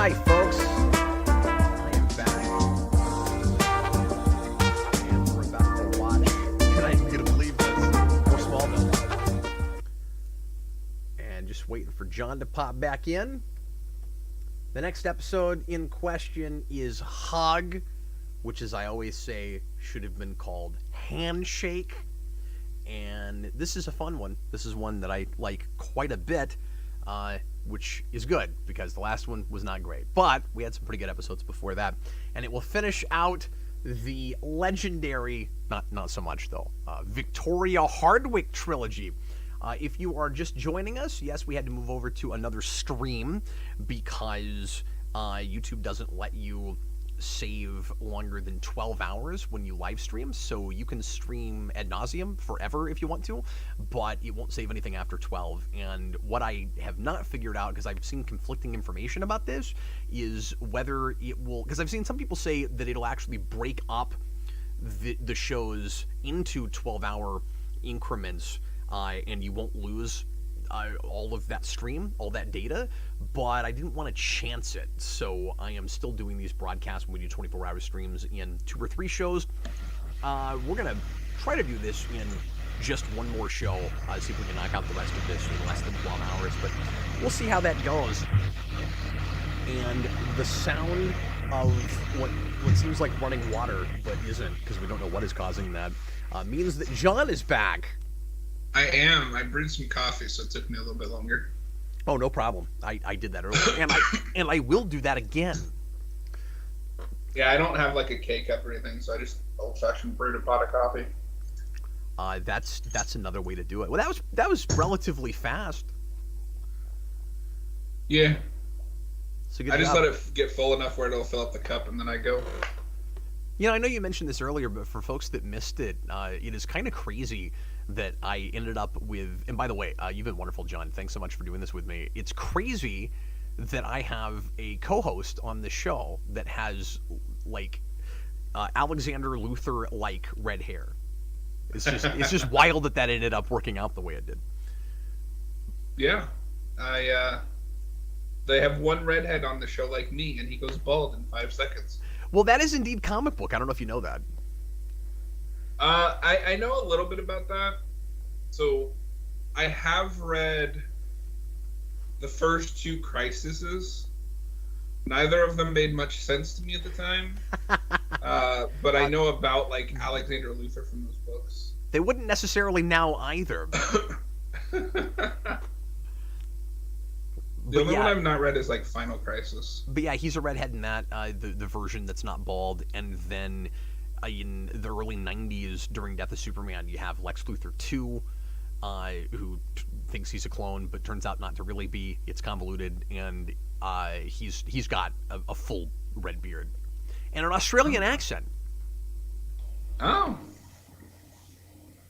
Hi, folks. I am back. And we're about to watch, and I'm going to believe this, more Smallville. And just waiting for John to pop back in. The next episode in question is Hug, which, as I always say, should have been called Handshake. And this is a fun one. This is one that I like quite a bit. Which is good, because the last one was not great. But we had some pretty good episodes before that. And it will finish out the legendary, not so much though, Victoria Hardwick trilogy. If you are just joining us, yes, we had to move over to another stream because YouTube doesn't let you save longer than 12 hours when you live stream, so you can stream ad nauseum forever if you want to, but it won't save anything after 12. And what I have not figured out, because I've seen conflicting information about this, is whether it will, because I've seen some people say that it'll actually break up the shows into 12-hour increments, and you won't lose all of that stream, all that data, but I didn't want to chance it, so I am still doing these broadcasts when we do 24-hour streams in 2 or 3 shows. We're going to try to do this in just one more show, see if we can knock out the rest of this in less than 12 hours, but we'll see how that goes. And the sound of what seems like running water, but isn't, because we don't know what is causing that, means that John is back. I am. I brewed some coffee, so it took me a little bit longer. Oh, no problem. I did that earlier, and I will do that again. Yeah, I don't have like a K-cup or anything, so I just old-fashioned brewed a pot of coffee. That's another way to do it. Well, that was relatively fast. Yeah. So I just let it get full enough where it'll fill up the cup, and then I go. You know, I know you mentioned this earlier, but for folks that missed it, it is kind of crazy that I ended up with, and by the way, you've been wonderful, John. Thanks so much for doing this with me. It's crazy that I have a co-host on the show that has, like, Alexander Luthor-like red hair. It's just wild that ended up working out the way it did. Yeah. They have one redhead on the show like me, and he goes bald in 5 seconds. Well, that is indeed comic book. I don't know if you know that. I know a little bit about that. So, I have read the first 2 Crises. Neither of them made much sense to me at the time. But I know about, like, Alexander Luthor from those books. They wouldn't necessarily now either. The only one I've not read is, like, Final Crisis. But yeah, he's a redhead in that, the version that's not bald, and then in the early 90s, during Death of Superman, you have Lex Luthor 2, who thinks he's a clone, but turns out not to really be. It's convoluted, and he's got a full red beard. And an Australian accent. Oh.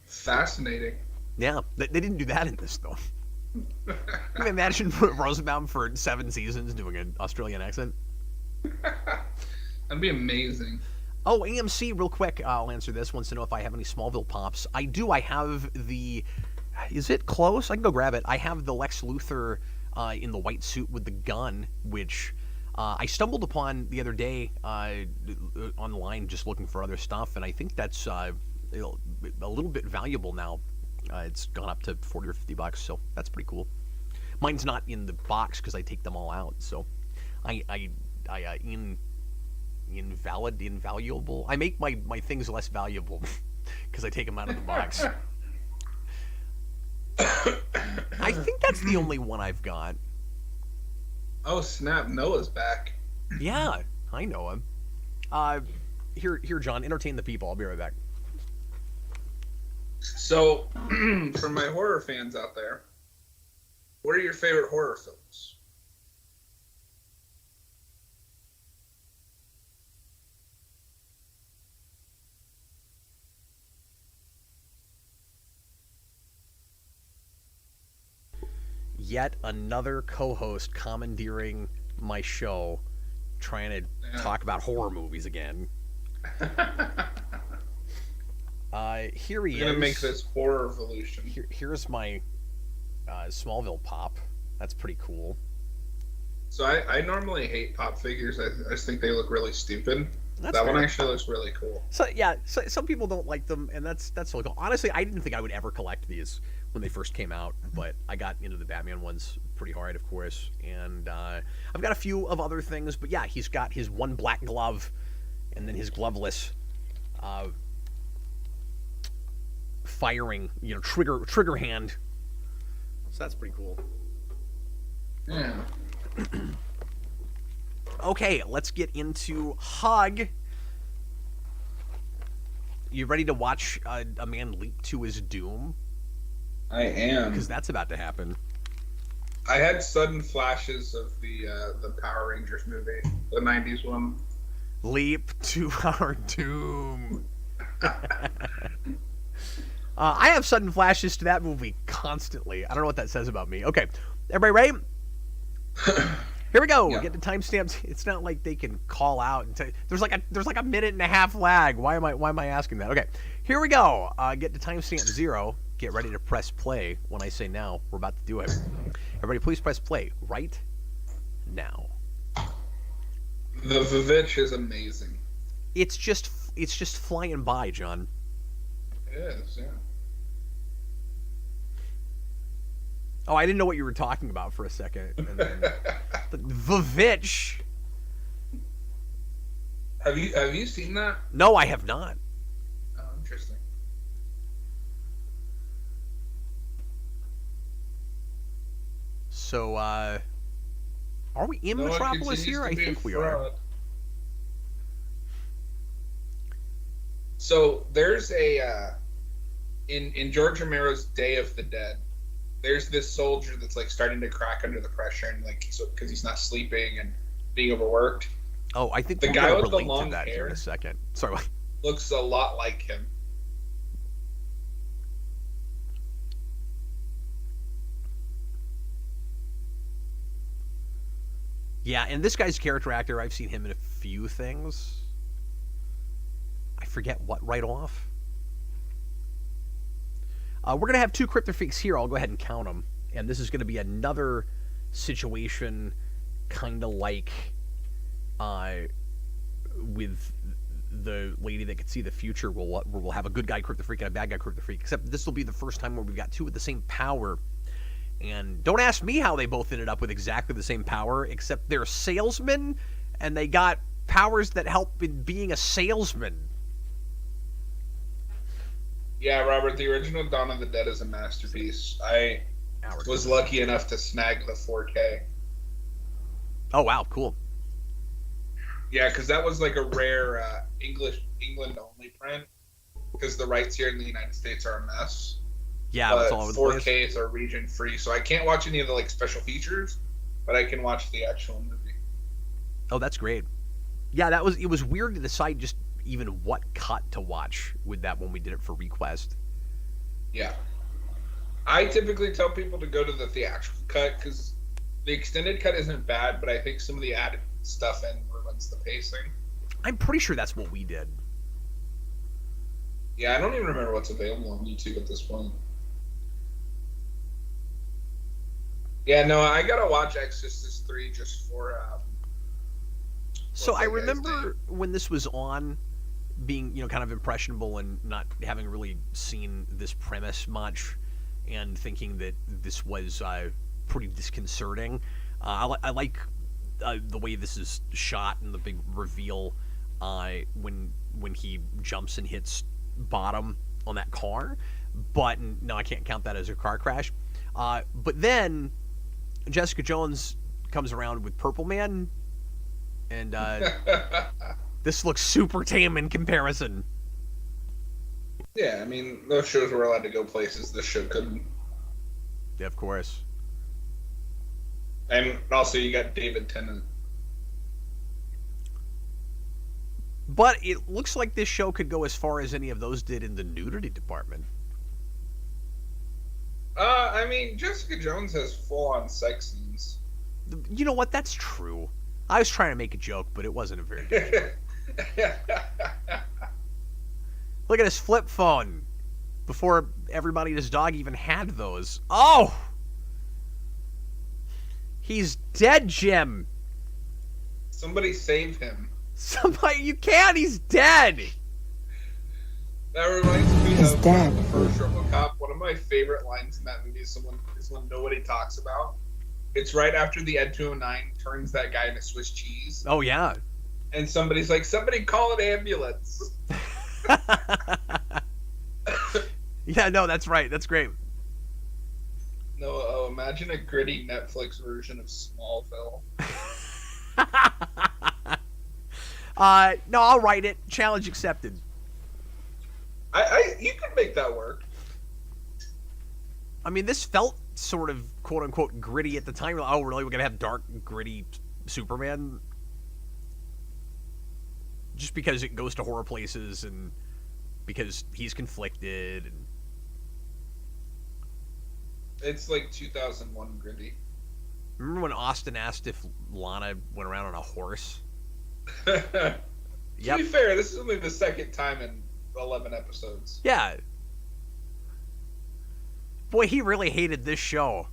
Fascinating. Yeah, they didn't do that in this, though. Can you imagine Rosenbaum for 7 seasons doing an Australian accent? That'd be amazing. Oh, AMC, real quick, I'll answer this. Wants to know if I have any Smallville pops. I do. I have the... Is it close? I can go grab it. I have the Lex Luthor in the white suit with the gun, which I stumbled upon the other day online just looking for other stuff, and I think that's a little bit valuable now. It's gone up to $40 or $50, so that's pretty cool. Mine's not in the box because I take them all out, so invaluable. I make my things less valuable because I take them out of the box. I think that's the only one I've got. Oh snap! Noah's back. Yeah, I know him. Here, John, entertain the people. I'll be right back. So, for my horror fans out there, what are your favorite horror films? Yet another co-host commandeering my show, trying to talk about horror movies again. Here he is. We're gonna make this horror evolution. Here's my Smallville pop. That's pretty cool. So I normally hate pop figures. I just think they look really stupid. That's that fair. one actually looks really cool. So yeah, some people don't like them, and that's really cool. Honestly, I didn't think I would ever collect these when they first came out, but I got into the Batman ones pretty hard, of course. And I've got a few of other things, but yeah, he's got his one black glove, and then his gloveless firing, trigger hand. So that's pretty cool. Yeah. Okay, let's get into Hug. You ready to watch a man leap to his doom? I am. Because that's about to happen. I had sudden flashes of the Power Rangers movie, the '90s one. Leap to our doom. I have sudden flashes to that movie constantly. I don't know what that says about me. Okay, everybody ready? Here we go. Yeah. Get the timestamps. It's not like they can call out and there's like a minute and a half lag. Why am I asking that? Okay, here we go. Get to timestamp 0. Get ready to press play when I say now. We're about to do it. Everybody, please press play right now. The Vivitch is amazing. It's just flying by, John. It is, yeah. Oh, I didn't know what you were talking about for a second. And then, the Vivitch. Have you seen that? No, I have not. Oh, interesting. So, are we in No one Metropolis continues here? to I be a think we are. fraud. So there's a in George Romero's Day of the Dead. There's this soldier that's like starting to crack under the pressure and like because he's not sleeping and being overworked. Oh, I think The we're guy gonna with the relate to long that here in hair. a second. Sorry. Looks a lot like him. Yeah, and this guy's character actor, I've seen him in a few things. I forget what right off. We're going to have 2 Kryptofreaks here. I'll go ahead and count them. And this is going to be another situation kind of like with the lady that could see the future. We'll have a good guy Kryptofreak and a bad guy Kryptofreak. Except this will be the first time where we've got 2 with the same power. And don't ask me how they both ended up with exactly the same power, except they're salesmen, and they got powers that help in being a salesman. Yeah, Robert, the original Dawn of the Dead is a masterpiece. I was lucky enough to snag the 4K. Oh, wow, cool. Yeah, because that was like a rare England-only print, because the rights here in the United States are a mess. Yeah, but it's all over the place. 4Ks are region-free, so I can't watch any of the like special features, but I can watch the actual movie. Oh, that's great. Yeah, it was weird to decide just even what cut to watch with that when we did it for Request. Yeah. I typically tell people to go to the theatrical cut because the extended cut isn't bad, but I think some of the added stuff in ruins the pacing. I'm pretty sure that's what we did. Yeah, I don't even remember what's available on YouTube at this point. Yeah, no, I gotta watch Exorcist 3 just for. So I remember when this was on, being kind of impressionable and not having really seen this premise much, and thinking that this was pretty disconcerting. I like the way this is shot and the big reveal when he jumps and hits bottom on that car. But no, I can't count that as a car crash. But then Jessica Jones comes around with Purple Man, and this looks super tame in comparison. Yeah, I mean, those shows were allowed to go places this show couldn't. Yeah, of course. And also, you got David Tennant. But it looks like this show could go as far as any of those did in the nudity department. I mean, Jessica Jones has full-on sex scenes. You know what? That's true. I was trying to make a joke, but it wasn't a very good joke. Look at his flip phone. Before everybody and his dog even had those. Oh! He's dead, Jim. Somebody save him. Somebody, you can't. He's dead. That reminds me He's of dead. the first RoboCop. One of my favorite lines in that movie is when nobody talks about. It's right after the Ed 209 turns that guy into Swiss cheese. Oh, yeah. And somebody's like, somebody call an ambulance. Yeah, no, that's right. That's great. No, imagine a gritty Netflix version of Smallville. No, I'll write it. Challenge accepted. You could make that work. I mean, this felt sort of quote-unquote gritty at the time. Oh, really? We're going to have dark, gritty Superman? Just because it goes to horror places and because he's conflicted. And It's like 2001 gritty. remember when Austin asked if Lana went around on a horse? To Yep. be fair, this is only the second time in 11 episodes. Yeah. Boy, he really hated this show.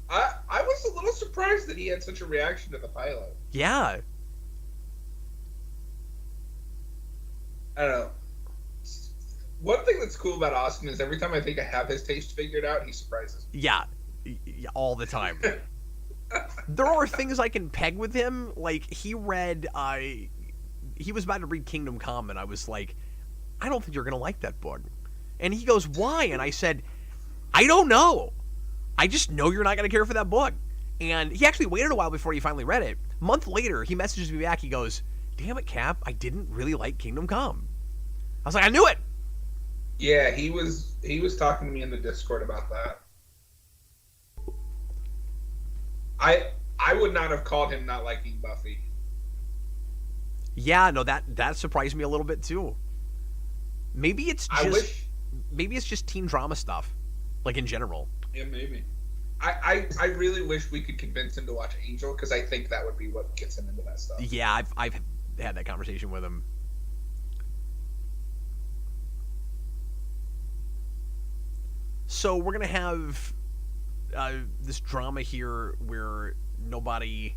I was a little surprised that he had such a reaction to the pilot. Yeah. I don't know. One thing that's cool about Austin is every time I think I have his taste figured out, he surprises me. Yeah. All the time. There are things I can peg with him. Like, he read, he was about to read Kingdom Come, and I was like, I don't think you're going to like that book. And he goes, why? And I said, I don't know. I just know you're not going to care for that book. And he actually waited a while before he finally read it. A month later, he messages me back. He goes, damn it, Cap, I didn't really like Kingdom Come. I was like, I knew it. Yeah, he was talking to me in the Discord about that. I would not have called him not liking Buffy. Yeah, no, that surprised me a little bit too. Maybe it's just teen drama stuff, like in general. Yeah, maybe. I really wish we could convince him to watch Angel, because I think that would be what gets him into that stuff. Yeah, I've had that conversation with him. So we're gonna have this drama here where nobody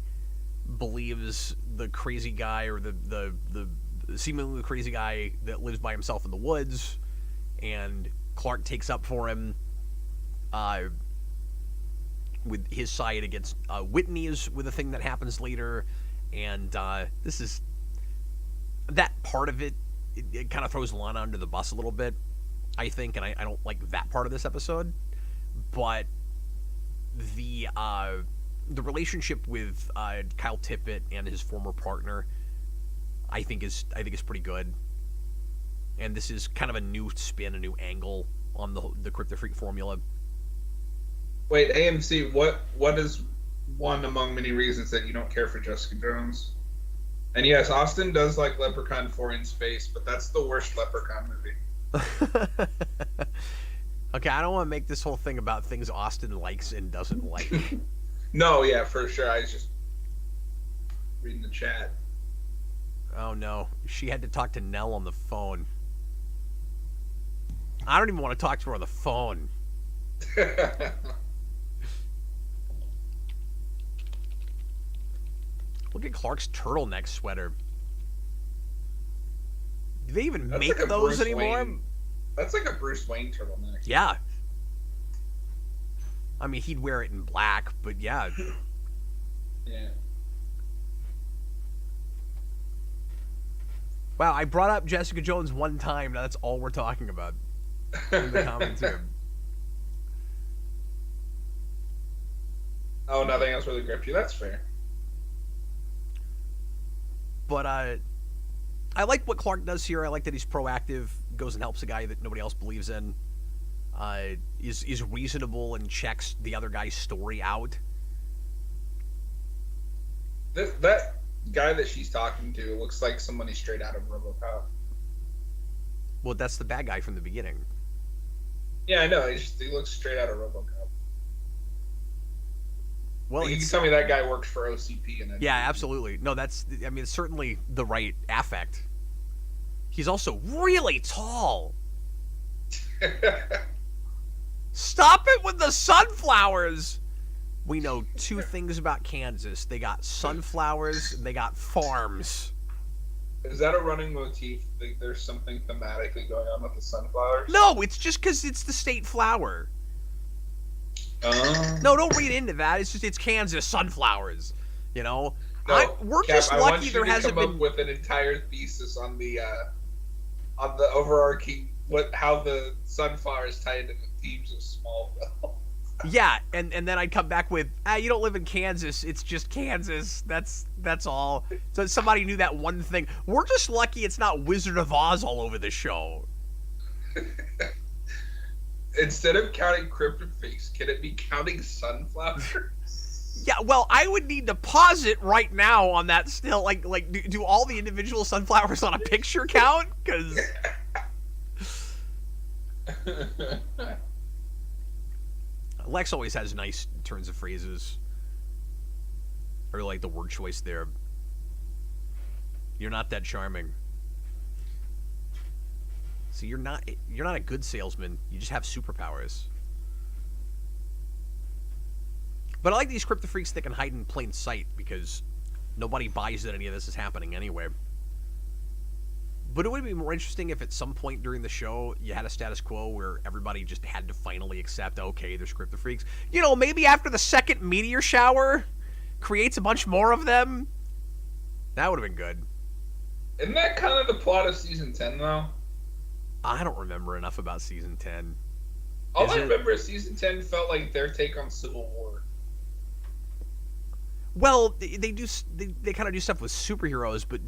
believes the crazy guy or the seemingly crazy guy that lives by himself in the woods, and Clark takes up for him with his side against Whitney's with a thing that happens later, and this is that part of it. It kind of throws Lana under the bus a little bit, I think, and I don't like that part of this episode, but the relationship with Kyle Tippett and his former partner, I think is pretty good, and this is kind of a new spin, a new angle on the Kryptofreak formula. Wait, AMC, what is one among many reasons that you don't care for Jessica Jones? And yes, Austin does like Leprechaun 4 in space, but that's the worst Leprechaun movie. Okay, I don't want to make this whole thing about things Austin likes and doesn't like. No, yeah, for sure. I was just reading the chat. Oh no, she had to talk to Nell on the phone. I don't even want to talk to her on the phone. Look at Clark's turtleneck sweater. Do they even That's make like a those Bruce anymore? Wayne. That's like a Bruce Wayne turtleneck. Yeah. I mean, he'd wear it in black, but yeah. Yeah. Wow, I brought up Jessica Jones one time. Now that's all we're talking about in the comments here. Oh, nothing else really gripped you. That's fair. But I like what Clark does here. I like that he's proactive, goes and helps a guy that nobody else believes in. Is reasonable and checks the other guy's story out. That guy that she's talking to looks like somebody straight out of RoboCop. Well, that's the bad guy from the beginning. Yeah, I know. He looks straight out of RoboCop. Well, You can tell me that guy works for OCP. Yeah, absolutely. No, it's certainly the right affect. He's also really tall. Stop it with the sunflowers! we know two things about Kansas. They got sunflowers and they got farms. Is that a running motif? Think there's something thematically going on with the sunflowers? No, it's just because it's the state flower. No, don't read into that. It's just it's Kansas sunflowers. You know, no, we're Cap, just I lucky want you there to hasn't come been up with an entire thesis on the overarching how the sunflowers tie into the themes of Smallville. Yeah, and then I'd come back with, you don't live in Kansas, it's just Kansas. That's all. So somebody knew that one thing. We're just lucky it's not Wizard of Oz all over the show. Instead of counting Kryptofreaks, can it be counting sunflowers? Yeah, well, I would need to pause it right now on that still. Like do all the individual sunflowers on a picture count? Because... Lex always has nice turns of phrases. I really like the word choice there. You're not that charming. See, you're not a good salesman. You just have superpowers. But I like these Kryptofreaks that can hide in plain sight because nobody buys that any of this is happening anyway. But it would be more interesting if at some point during the show you had a status quo where everybody just had to finally accept, okay, there's Kryptofreaks. You know, maybe after the second meteor shower creates a bunch more of them. That would have been good. Isn't that kind of the plot of season 10, though? I don't remember enough about season 10. All I remember is season 10 felt like their take on Civil War. Well, they kind of do stuff with superheroes, but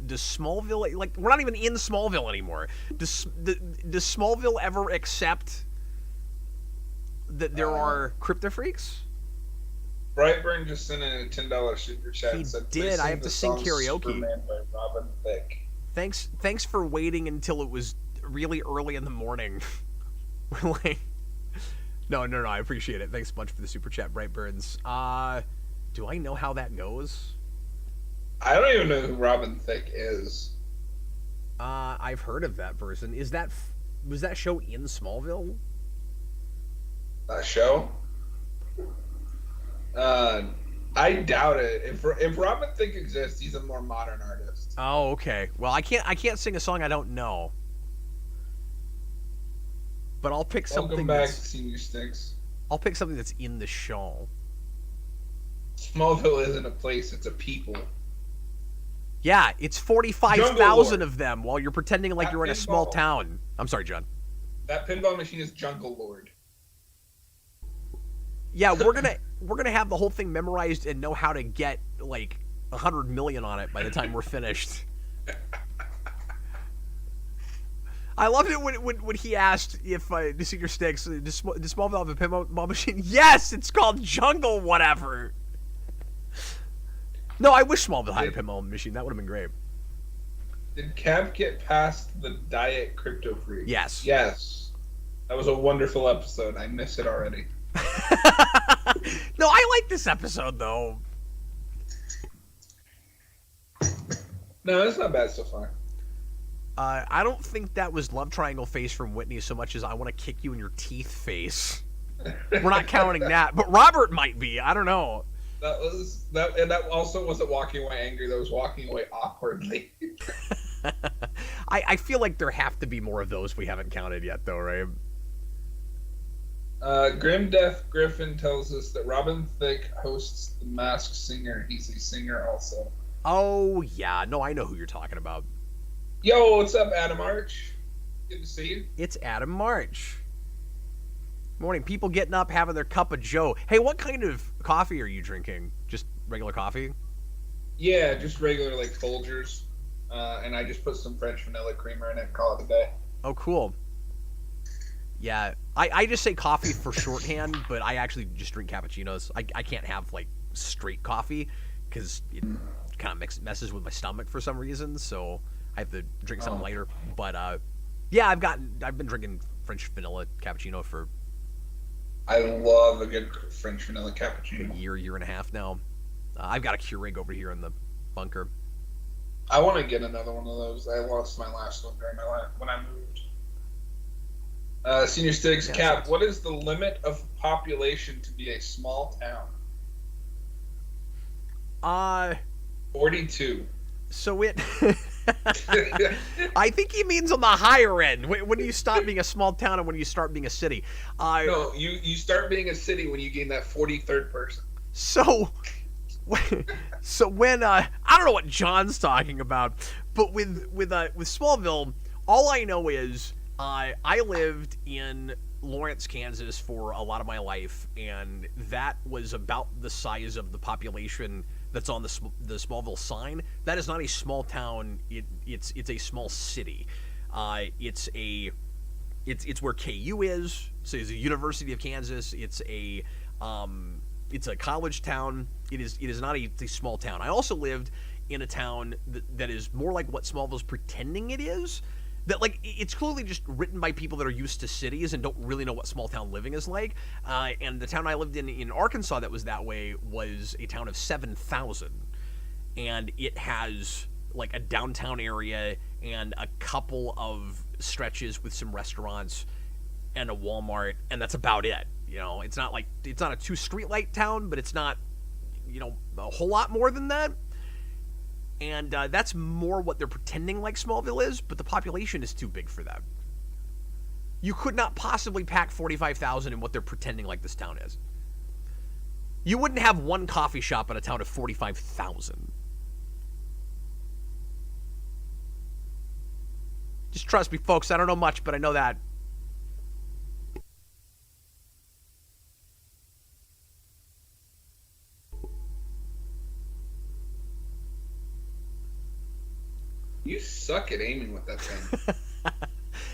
does Smallville, like, we're not even in Smallville anymore. Does Smallville ever accept that there are Kryptofreaks? Brightburn just sent in a $10 super chat. He and said, did. I have to sing karaoke. Superman by Robin Thicke. Thanks for waiting until it was really early in the morning. Like, no, I appreciate it. Thanks a bunch for the super chat, Brightburns. Do I know how that goes? I don't even know who Robin Thicke is. I've heard of that person. Was that show in Smallville? That show? I doubt it. If Robin Thicke exists, he's a more modern artist. Oh, okay. Well, I can't sing a song I don't know. But I'll pick something. Welcome back, Senior Sticks. I'll pick something that's in the show. Smallville isn't a place; it's a people. Yeah, it's 45,000 of them while you're pretending like you're in a small town. I'm sorry, John. That pinball machine is Jungle Lord. Yeah, we're gonna have the whole thing memorized and know how to get like 100 million on it by the time we're finished. I loved it when he asked if the Senior Sticks, does Smallville have a pinball machine? Yes, it's called Jungle whatever. No, I wish Smallville had a pinball machine. That would have been great. Did Cap get past the diet Kryptofreak? Yes. Yes. That was a wonderful episode. I miss it already. No, I like this episode though. No, it's not bad so far. I don't think that was love triangle face from Whitney so much as I want to kick you in your teeth face. We're not counting that, but Robert might be. I don't know. And that also wasn't walking away angry. That was walking away awkwardly. I feel like there have to be more of those we haven't counted yet, though, right? Grim Death Griffin tells us that Robin Thicke hosts The Masked Singer. He's a singer also. Oh, yeah. No, I know who you're talking about. Yo, what's up, Adam Arch? Good to see you. It's Adam March. Morning. People getting up, having their cup of joe. Hey, what kind of coffee are you drinking? Just regular coffee? Yeah, just regular, like, Folgers. And I just put some French vanilla creamer in it and call it a day. Oh, cool. Yeah, I just say coffee for shorthand, but I actually just drink cappuccinos. I can't have, like, straight coffee because it kind of messes with my stomach for some reason, so I have to drink something lighter. But, yeah, I've been drinking French vanilla cappuccino for... I love a good French vanilla cappuccino. A year and a half now. I've got a Keurig over here in the bunker. I want to get another one of those. I lost my last one during my life when I moved. Senior Sticks, Cap, what is the limit of population to be a small town? Uh, 42. so it... I think he means on the higher end. When do you stop being a small town and when do you start being a city? No, you start being a city when you gain that 43rd person. So when I don't know what John's talking about, but with Smallville, all I know is I lived in Lawrence, Kansas for a lot of my life, and that was about the size of the population that's on the Smallville sign. That is not a small town. It's a small city. It's where KU is. So it's a University of Kansas. It's a college town. It is not a small town. I also lived in a town that is more like what Smallville's pretending it is. That, like, it's clearly just written by people that are used to cities and don't really know what small town living is like. And the town I lived in Arkansas that was that way was a town of 7,000. And it has, like, a downtown area and a couple of stretches with some restaurants and a Walmart, and that's about it. You know, it's not a 2-streetlight town, but it's not, you know, a whole lot more than that. And that's more what they're pretending like Smallville is, but the population is too big for that. You could not possibly pack 45,000 in what they're pretending like this town is. You wouldn't have one coffee shop in a town of 45,000. Just trust me, folks. I don't know much, but I know that. You suck at aiming with that thing.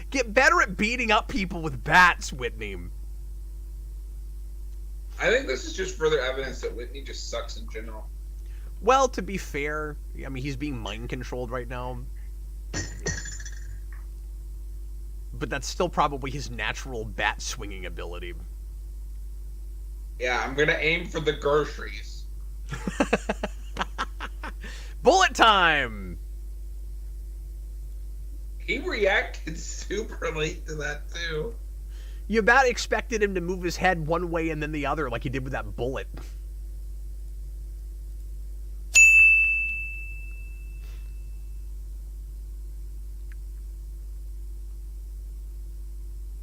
Get better at beating up people with bats, Whitney. I think this is just further evidence that Whitney just sucks in general. Well, to be fair, I mean, he's being mind controlled right now. But that's still probably his natural bat swinging ability. Yeah, I'm gonna aim for the groceries. Bullet time! He reacted super late to that, too. You about expected him to move his head one way and then the other like he did with that bullet.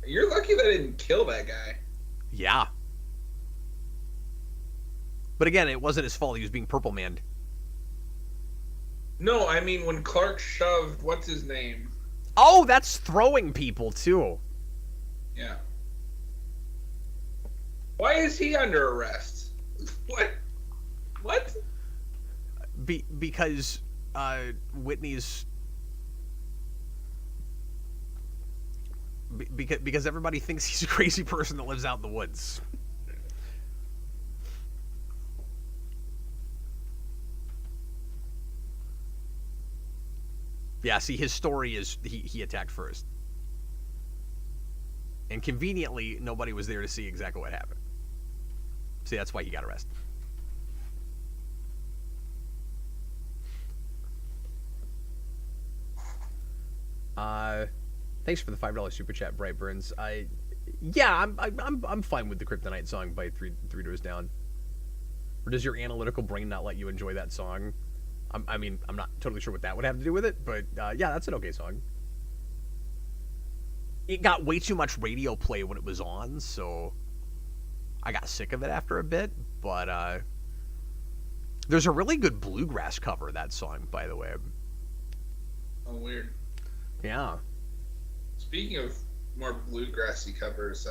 You're lucky that I didn't kill that guy. Yeah. But again, it wasn't his fault. He was being purple manned. No, I mean when Clark shoved, what's his name? Oh, that's throwing people, too. Yeah. Why is he under arrest? What? Because Whitney's... Because everybody thinks he's a crazy person that lives out in the woods. Yeah, see, his story is he attacked first. And conveniently, nobody was there to see exactly what happened. See, that's why he got arrested. Thanks for the $5 super chat, Brightburns. I'm fine with the Kryptonite song by Three Doors Down. Or does your analytical brain not let you enjoy that song? I mean, I'm not totally sure what that would have to do with it, but yeah, that's an okay song. It got way too much radio play when it was on, so I got sick of it after a bit, but there's a really good bluegrass cover of that song, by the way. Oh, weird. Yeah. Speaking of more bluegrassy covers,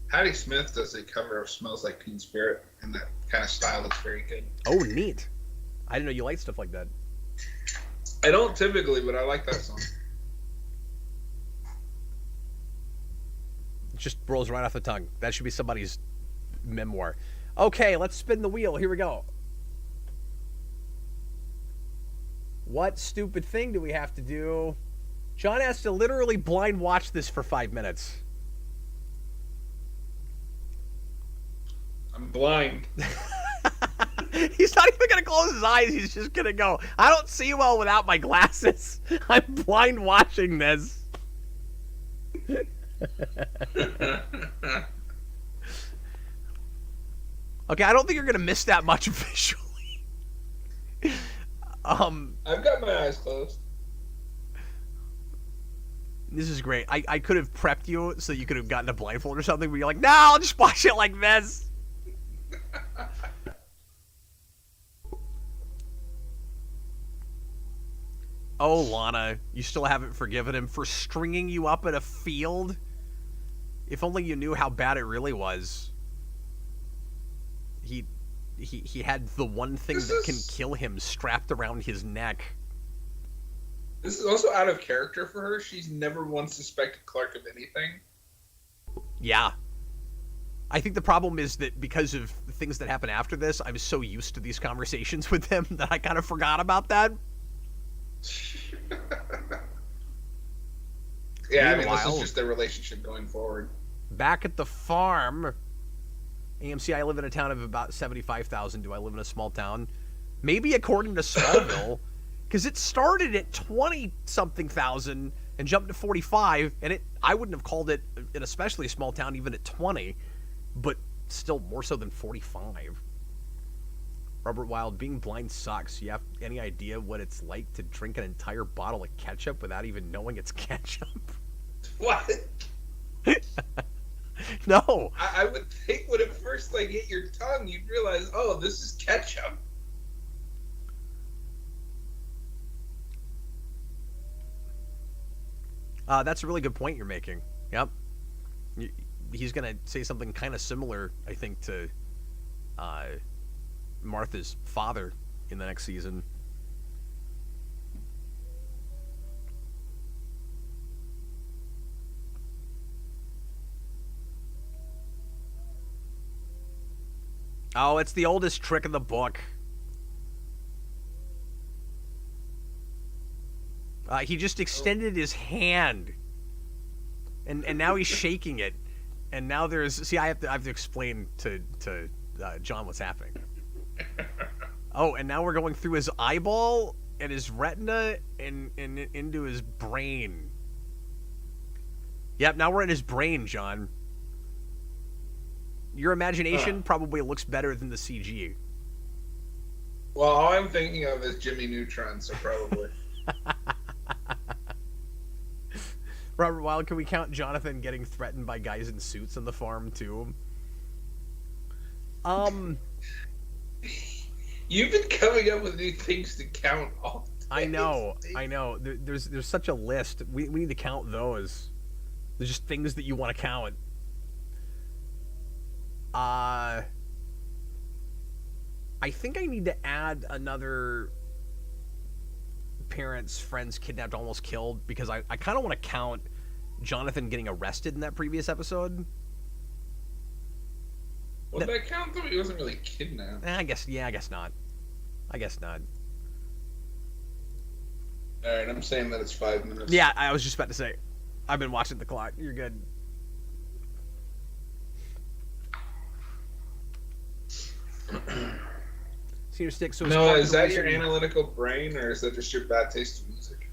Patti Smith does a cover of Smells Like Teen Spirit in that kind of style that's very good. Oh, neat. I didn't know you liked stuff like that. I don't typically, but I like that song. It just rolls right off the tongue. That should be somebody's memoir. Okay, let's spin the wheel. Here we go. What stupid thing do we have to do? John has to literally blind watch this for 5 minutes. I'm blind. He's not even going to close his eyes. He's just going to go, I don't see well without my glasses. I'm blind watching this. Okay, I don't think you're going to miss that much visually. I've got my eyes closed. This is great. I could have prepped you so you could have gotten a blindfold or something, but you're like, no, I'll just watch it like this. Oh, Lana, you still haven't forgiven him for stringing you up in a field? If only you knew how bad it really was. He had the one thing that can kill him strapped around his neck. This is also out of character for her. She's never once suspected Clark of anything. Yeah. I think the problem is that because of the things that happen after this, I'm so used to these conversations with him that I kind of forgot about that. Yeah, I mean, this is just their relationship going forward. Back at the farm, AMC, I live in a town of about 75,000. Do I live in a small town? Maybe according to Smallville, because it started at 20-something thousand and jumped to 45, and I wouldn't have called it an especially small town even at 20, but still more so than 45. Robert Wild, being blind sucks. You have any idea what it's like to drink an entire bottle of ketchup without even knowing it's ketchup? What? No. I would think when it first hit your tongue, you'd realize, oh, this is ketchup. That's a really good point you're making. Yep. He's going to say something kind of similar, I think, to Martha's father in the next season. Oh, it's the oldest trick in the book. He just extended his hand, and now he's shaking it, and now there's. See, I have to explain to John what's happening. Oh, and now we're going through his eyeball and his retina and into his brain. Yep, now we're in his brain, John. Your imagination probably looks better than the CG. Well, all I'm thinking of is Jimmy Neutron, so probably. Robert Wild, can we count Jonathan getting threatened by guys in suits on the farm too? You've been coming up with new things to count all day. I know. There's such a list. We need to count those. There's just things that you want to count. I think I need to add another parents, friends kidnapped, almost killed, because I kind of want to count Jonathan getting arrested in that previous episode. Would that count though? He wasn't really kidnapped. I guess not. Alright, I'm saying that it's 5 minutes. Yeah, I was just about to say. I've been watching the clock. You're good. Senior Stick, so no, is that your analytical brain, or is that just your bad taste in music?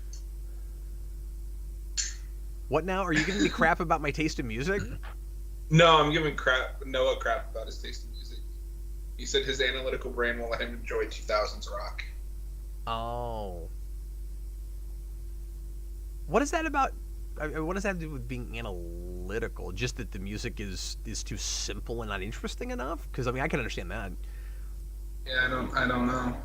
What now? Are you giving me crap about my taste in music? No, I'm giving Noah crap about his taste in music. He said his analytical brain will let him enjoy 2000s rock. Oh. What is that about? What does that have to do with being analytical? Just that the music is too simple and not interesting enough? Because, I mean, I can understand that. Yeah, I don't know.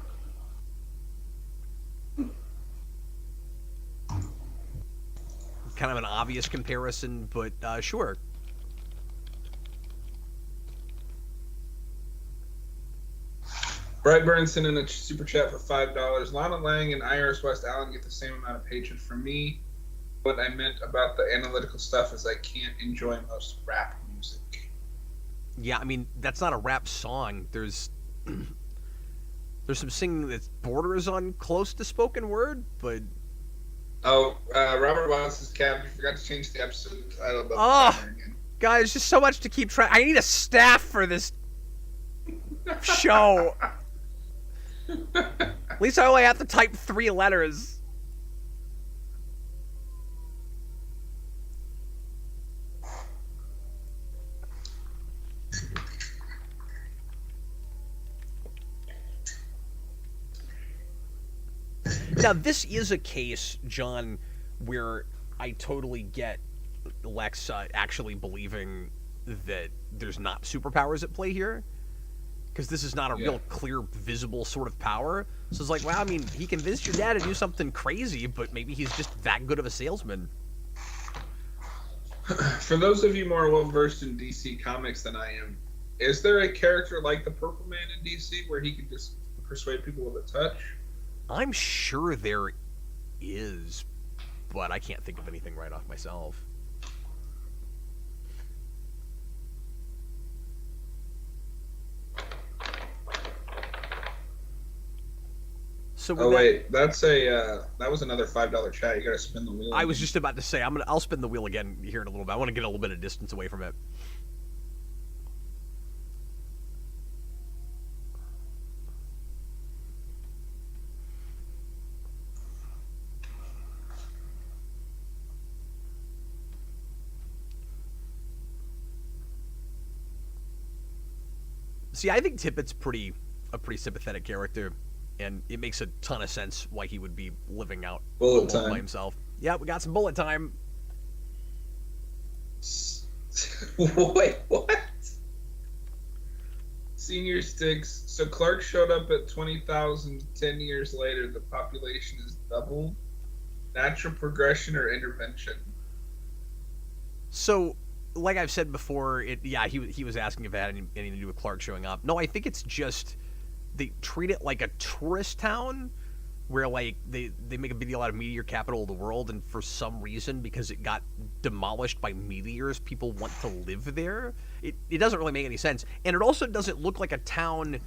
Kind of an obvious comparison, but sure. Brightburn sent in a super chat for $5. Lana Lang and Iris West Allen get the same amount of hatred from me. What I meant about the analytical stuff is I can't enjoy most rap music. Yeah, I mean, that's not a rap song. There's some singing that borders on close to spoken word, but... Oh, Robert Wallace's Cap, you forgot to change the episode title about the again. Guys, just so much to keep track. I need a staff for this show. At least I only have to type 3 letters. Now, this is a case, John, where I totally get Lex actually believing that there's not superpowers at play here. Because this is not a real clear, visible sort of power. So it's like, well, I mean, he convinced your dad to do something crazy, but maybe he's just that good of a salesman. For those of you more well-versed in DC Comics than I am, is there a character like the Purple Man in DC where he could just persuade people with a touch? I'm sure there is, but I can't think of anything right off myself. So wait, that's a that was another $5 chat. You gotta spin the wheel. I was just about to say I'll spin the wheel again here in a little bit. I want to get a little bit of distance away from it. See, I think Tippett's a pretty sympathetic character, and it makes a ton of sense why he would be living out bullet time by himself. Yeah, we got some bullet time. Wait, what? Senior sticks. So Clark showed up at 20,000. 10 years later, the population is doubled. Natural progression or intervention? So, like I've said before, he was asking if it had anything to do with Clark showing up. No, I think it's just they treat it like a tourist town where like they make a big deal out of meteor capital of the world, and for some reason, because it got demolished by meteors, people want to live there. It doesn't really make any sense, and it also doesn't look like a town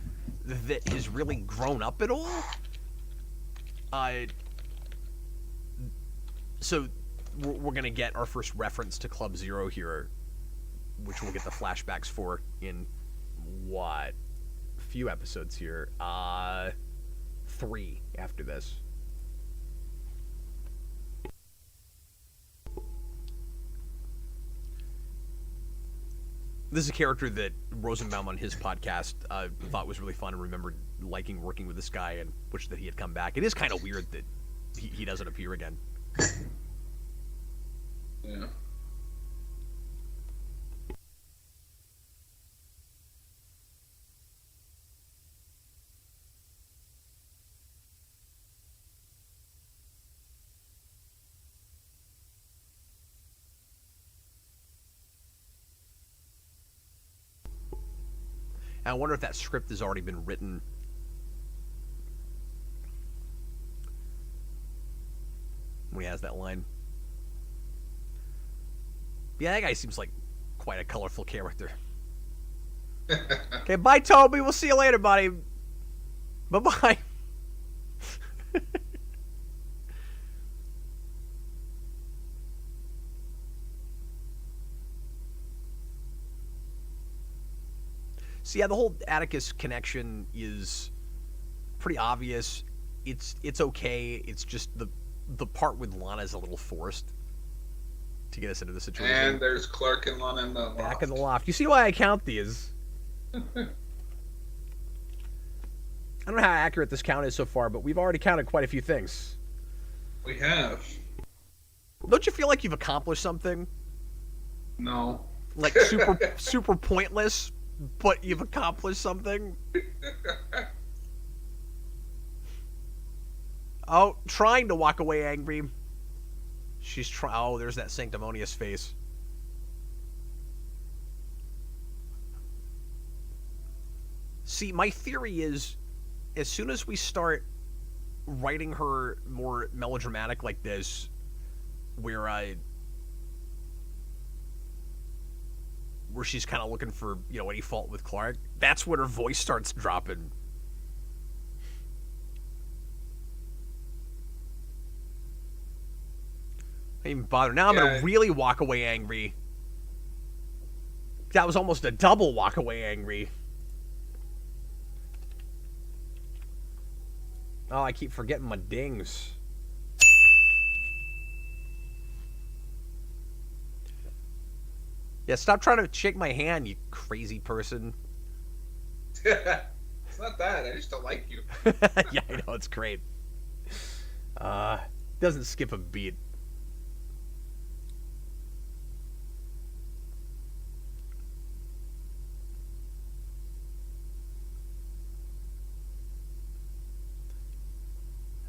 that has really grown up at all. So we're gonna get our first reference to Club Zero here, which we'll get the flashbacks for in what? A few episodes here. 3 after this. This is a character that Rosenbaum on his podcast thought was really fun and remembered liking working with this guy and wished that he had come back. It is kind of weird that he doesn't appear again. Yeah. I wonder if that script has already been written. When he has that line. Yeah, that guy seems like quite a colorful character. Okay, bye, Toby. We'll see you later, buddy. Bye-bye. So yeah, the whole Atticus connection is pretty obvious. It's okay. It's just the part with Lana is a little forced to get us into the situation. And there's Clark and Lana in the loft. Back in the loft. You see why I count these? I don't know how accurate this count is so far, but we've already counted quite a few things. We have. Don't you feel like you've accomplished something? No. Like super pointless, but you've accomplished something? Oh, trying to walk away angry. She's oh, there's that sanctimonious face. See, my theory is, as soon as we start writing her more melodramatic like this, where she's kind of looking for, any fault with Clark, that's when her voice starts dropping. I didn't even bother. Now I'm going to really walk away angry. That was almost a double walk away angry. Oh, I keep forgetting my dings. Yeah, stop trying to shake my hand, you crazy person. It's not that. I just don't like you. Yeah, I know. It's great. Doesn't skip a beat.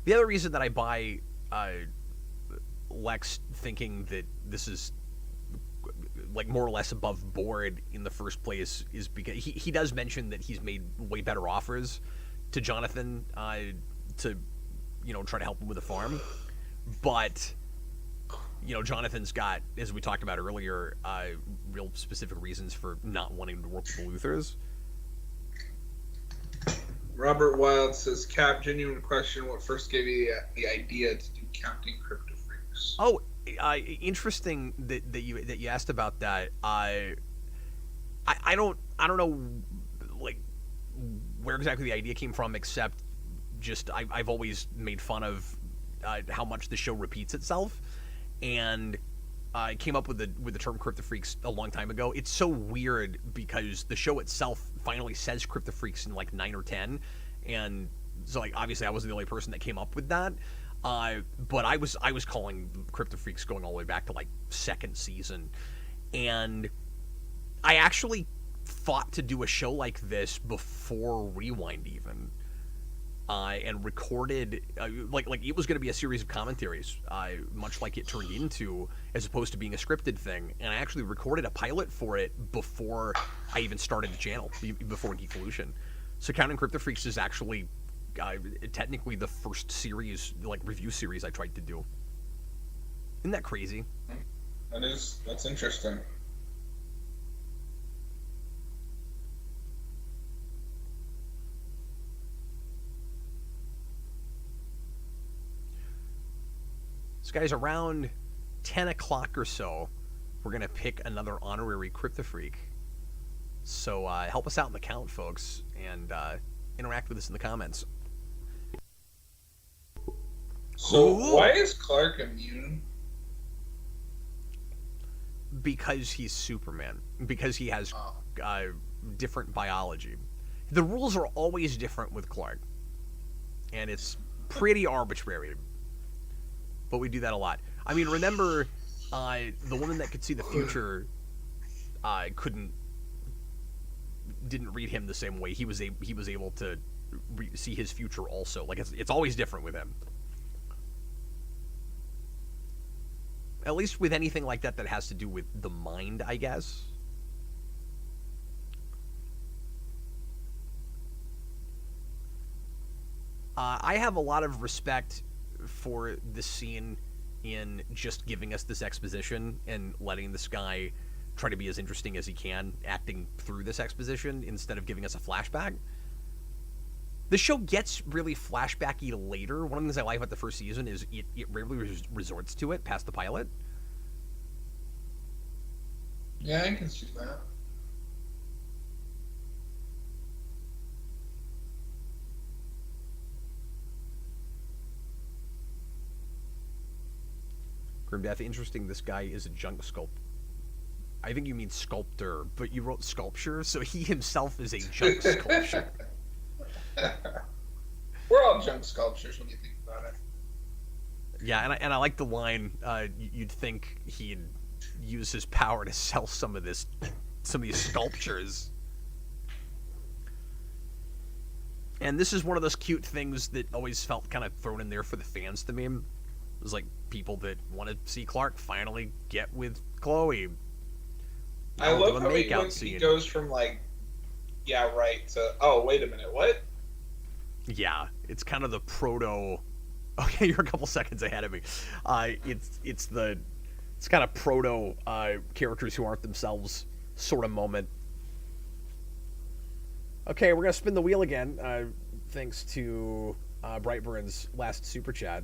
The other reason that I buy Lex thinking that this is like more or less above board in the first place is because he does mention that he's made way better offers to Jonathan to try to help him with the farm, but Jonathan's got, as we talked about earlier, real specific reasons for not wanting to work with the Luthers. Robert Wild says, Cap, genuine question, what first gave you the idea to do Captain Kryptofreaks? Oh, interesting that you asked about that. I don't know like where exactly the idea came from, except just I've always made fun of how much the show repeats itself, and I came up with the term Kryptofreaks a long time ago. It's so weird because the show itself finally says Kryptofreaks in like 9 or 10, and so like obviously I wasn't the only person that came up with that. But I was calling Kryptofreaks going all the way back to like second season, and I actually thought to do a show like this before Rewind even. And recorded like it was going to be a series of commentaries, much like it turned into, as opposed to being a scripted thing. And I actually recorded a pilot for it before I even started the channel, before Geekolution. So Counting Kryptofreaks is actually technically the first series, like review series, I tried to do. Isn't that crazy? That's interesting. So guys, around 10 o'clock or so, we're going to pick another honorary Kryptofreak. So help us out in the count, folks, and interact with us in the comments. So why is Clark immune? Because he's Superman. Because he has different biology. The rules are always different with Clark. And it's pretty arbitrary. But we do that a lot. I mean, remember, the woman that could see the future didn't read him the same way. He was able to see his future also. Like it's always different with him. At least with anything like that has to do with the mind, I guess. I have a lot of respect for the scene in just giving us this exposition and letting this guy try to be as interesting as he can, acting through this exposition instead of giving us a flashback. The show gets really flashbacky later. One of the things I like about the first season is it rarely resorts to it past the pilot. Yeah, I can see that. Grimdeath, interesting, this guy is a junk sculpt. I think you mean sculptor, but you wrote sculpture, so he himself is a junk sculpture. We're all junk sculptures when you think about it. Yeah, and I like the line, you'd think he'd use his power to sell some of these sculptures. And this is one of those cute things that always felt kind of thrown in there for the fans to me. It was like people that want to see Clark finally get with Chloe. I love how he goes from like, yeah, right, to, oh, wait a minute, what? Yeah, it's kind of the proto. Okay, you're a couple seconds ahead of me. It's kind of proto characters who aren't themselves sort of moment. Okay, we're gonna spin the wheel again. Thanks to Brightburn's last super chat.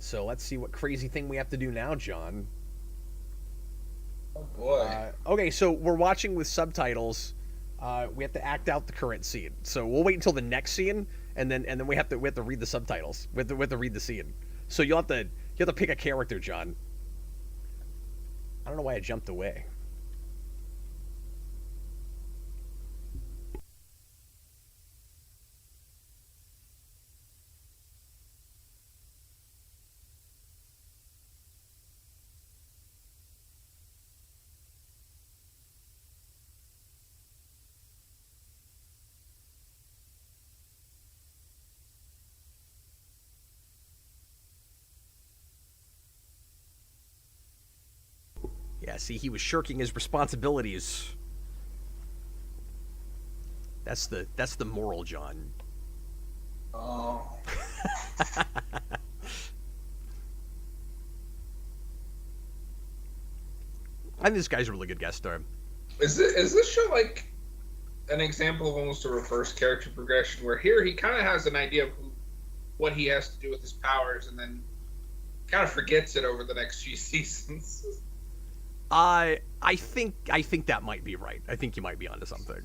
So let's see what crazy thing we have to do now, John. Oh boy. Okay, so we're watching with subtitles. We have to act out the current scene. So we'll wait until the next scene, and then we have to read the subtitles. We have to read the scene. So you have to pick a character, John. I don't know why I jumped away. Yeah, see, he was shirking his responsibilities. That's the moral, John. Oh. I think this guy's a really good guest star. Is this show like an example of almost a reverse character progression, where here he kind of has an idea of what he has to do with his powers, and then kind of forgets it over the next few seasons? I think that might be right. I think you might be onto something.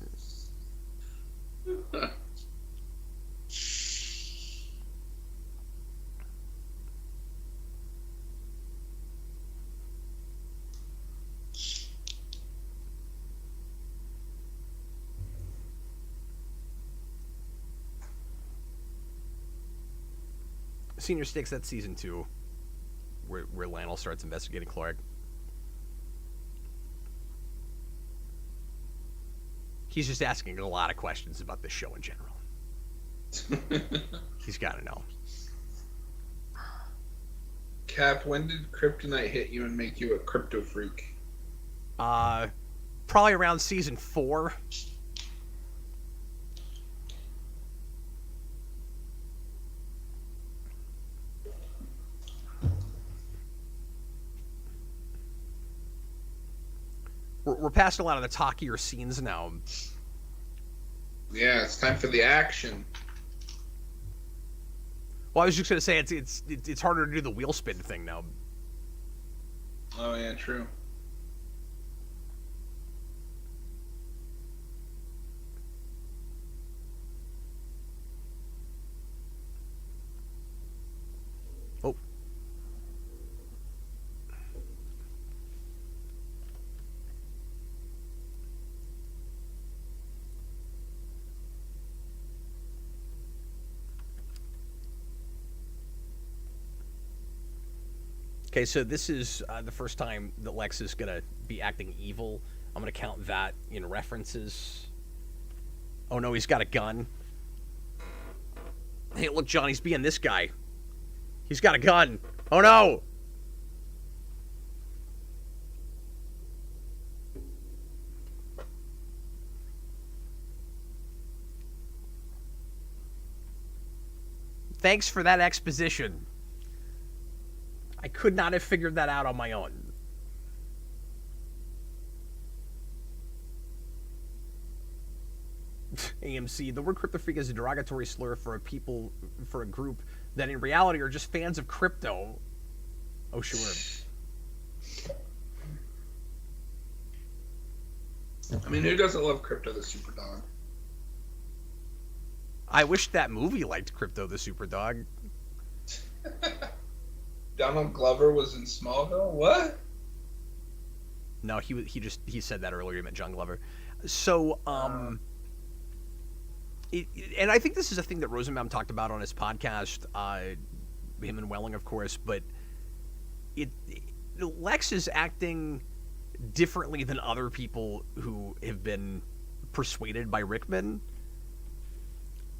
Senior Stakes, that's season 2, where Lionel starts investigating Clark. He's just asking a lot of questions about this show in general. He's got to know. Cap, when did kryptonite hit you and make you a Kryptofreak? Probably around season 4. We're past a lot of the talkier scenes now. Yeah, it's time for the action. Well, I was just gonna say it's harder to do the wheel spin thing now. Oh yeah, true. Oh. Okay, so this is the first time that Lex is going to be acting evil. I'm going to count that in references. Oh no, he's got a gun. Hey, look, John, he's being this guy. He's got a gun. Oh no! Thanks for that exposition. I could not have figured that out on my own. AMC, the word Kryptofreak is a derogatory slur for a group that in reality are just fans of crypto. Oh, sure. I mean, who doesn't love Krypto the Superdog? I wish that movie liked Krypto the Superdog. Donald Glover was in Smallville? What? No, he said that earlier. He meant John Glover. So, and I think this is a thing that Rosenbaum talked about on his podcast, him and Welling, of course, but Lex is acting differently than other people who have been persuaded by Rickman.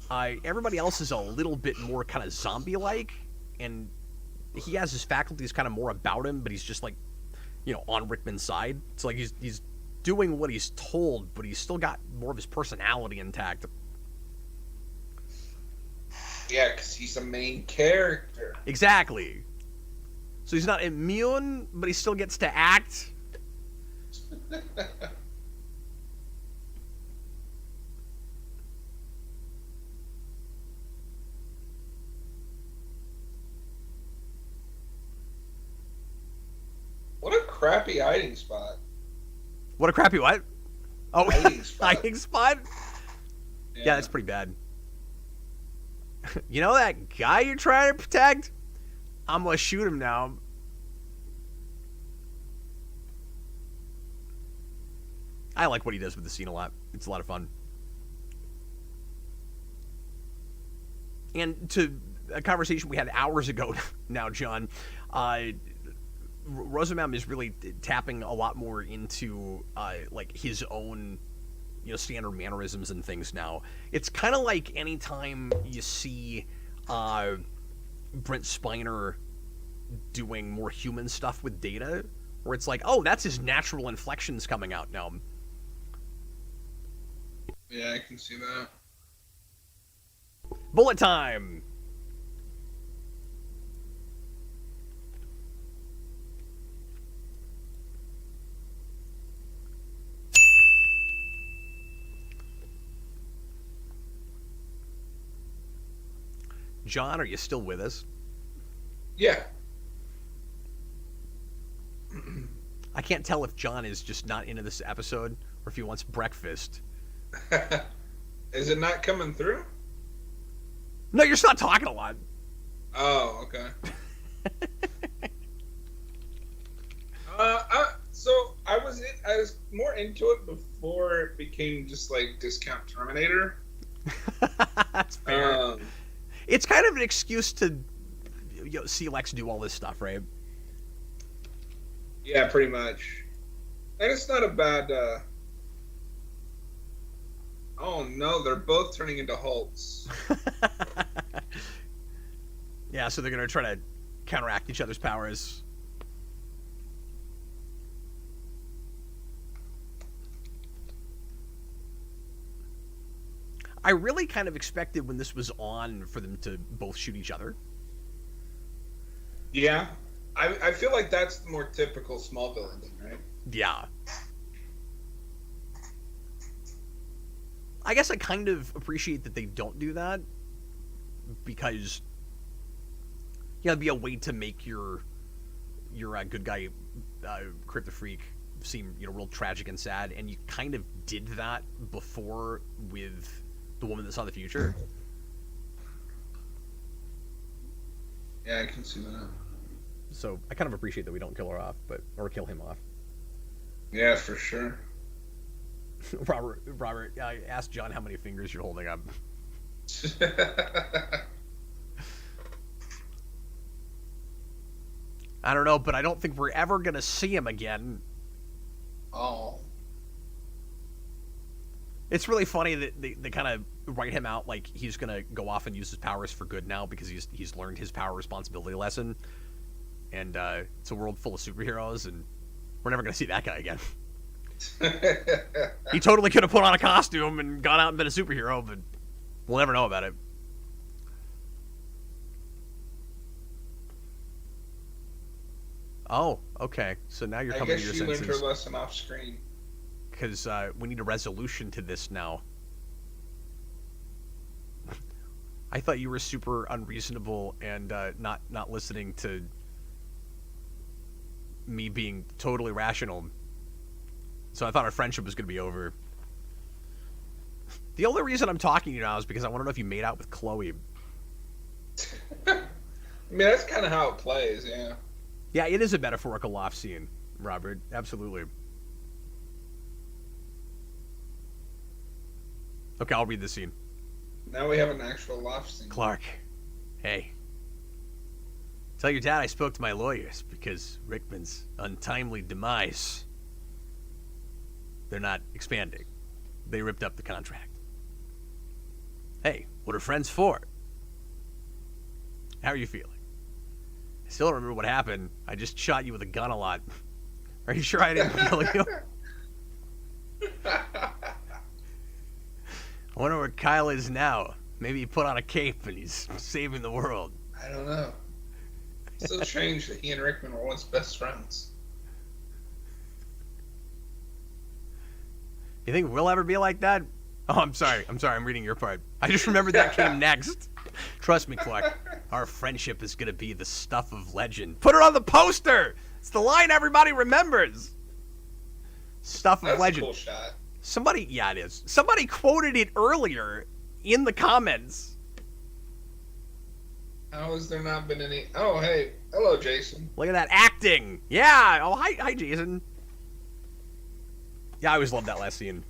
Everybody else is a little bit more kind of zombie-like, and he has his faculties kind of more about him, but he's just like, on Rickman's side. It's like he's doing what he's told, but he's still got more of his personality intact. Yeah, because he's a main character. Exactly. So he's not immune, but he still gets to act. What a crappy hiding spot. What a crappy what? Oh, hiding spot. Hiding spot? Yeah, that's pretty bad. You know that guy you're trying to protect? I'm gonna shoot him now. I like what he does with the scene a lot. It's a lot of fun. And to a conversation we had hours ago now, John, Rosenbaum is really tapping a lot more into like his own standard mannerisms and things now. It's kind of like anytime you see Brent Spiner doing more human stuff with Data, where it's like, oh, that's his natural inflections coming out now. Yeah, I can see that. Bullet time! John, are you still with us? Yeah. I can't tell if John is just not into this episode or if he wants breakfast. Is it not coming through? No, you're just not talking a lot. Oh, okay. So I was more into it before it became just like Discount Terminator. That's fair. It's kind of an excuse to see Lex do all this stuff, right? Yeah, pretty much. And it's not a bad... Oh, no, they're both turning into Hulks. Yeah, so they're going to try to counteract each other's powers. I really kind of expected when this was on for them to both shoot each other. Yeah. I feel like that's the more typical Smallville ending, right? Yeah. I guess I kind of appreciate that they don't do that, because it'd be a way to make your good guy Kryptofreak seem real tragic and sad, and you kind of did that before with the woman that saw the future. Yeah, I can see that. So I kind of appreciate that we don't kill her off, or kill him off. Yeah, for sure. Robert, ask John how many fingers you're holding up. I don't know, but I don't think we're ever gonna see him again. Oh. It's really funny that they kind of write him out like he's gonna go off and use his powers for good now because he's learned his power responsibility lesson, and it's a world full of superheroes, and we're never gonna see that guy again. He totally could have put on a costume and gone out and been a superhero, but we'll never know about it. Oh, okay. So now you're coming to your senses. I guess you learned her lesson off screen. Because we need a resolution to this now. I thought you were super unreasonable and not listening to me being totally rational. So I thought our friendship was going to be over. The only reason I'm talking to you now is because I want to know if you made out with Chloe. I mean, that's kind of how it plays, yeah. Yeah, it is a metaphorical loft scene, Robert. Absolutely. Okay, I'll read the scene. Now we have an actual loft scene. Clark, hey. Tell your dad I spoke to my lawyers because Rickman's untimely demise. They're not expanding. They ripped up the contract. Hey, what are friends for? How are you feeling? I still don't remember what happened. I just shot you with a gun a lot. Are you sure I didn't kill you? I wonder where Kyle is now. Maybe he put on a cape and he's saving the world. I don't know. It's so strange that he and Rickman were once best friends. You think we'll ever be like that? Oh, I'm sorry. I'm reading your part. I just remembered that came next. Trust me, Clark. Our friendship is going to be the stuff of legend. Put it on the poster! It's the line everybody remembers. Stuff of legend. That's a cool shot. Somebody, yeah, it is. Somebody quoted it earlier in the comments. How has there not been any... Oh, hey. Hello, Jason. Look at that acting. Yeah. Oh, hi, Jason. Yeah, I always loved that last scene.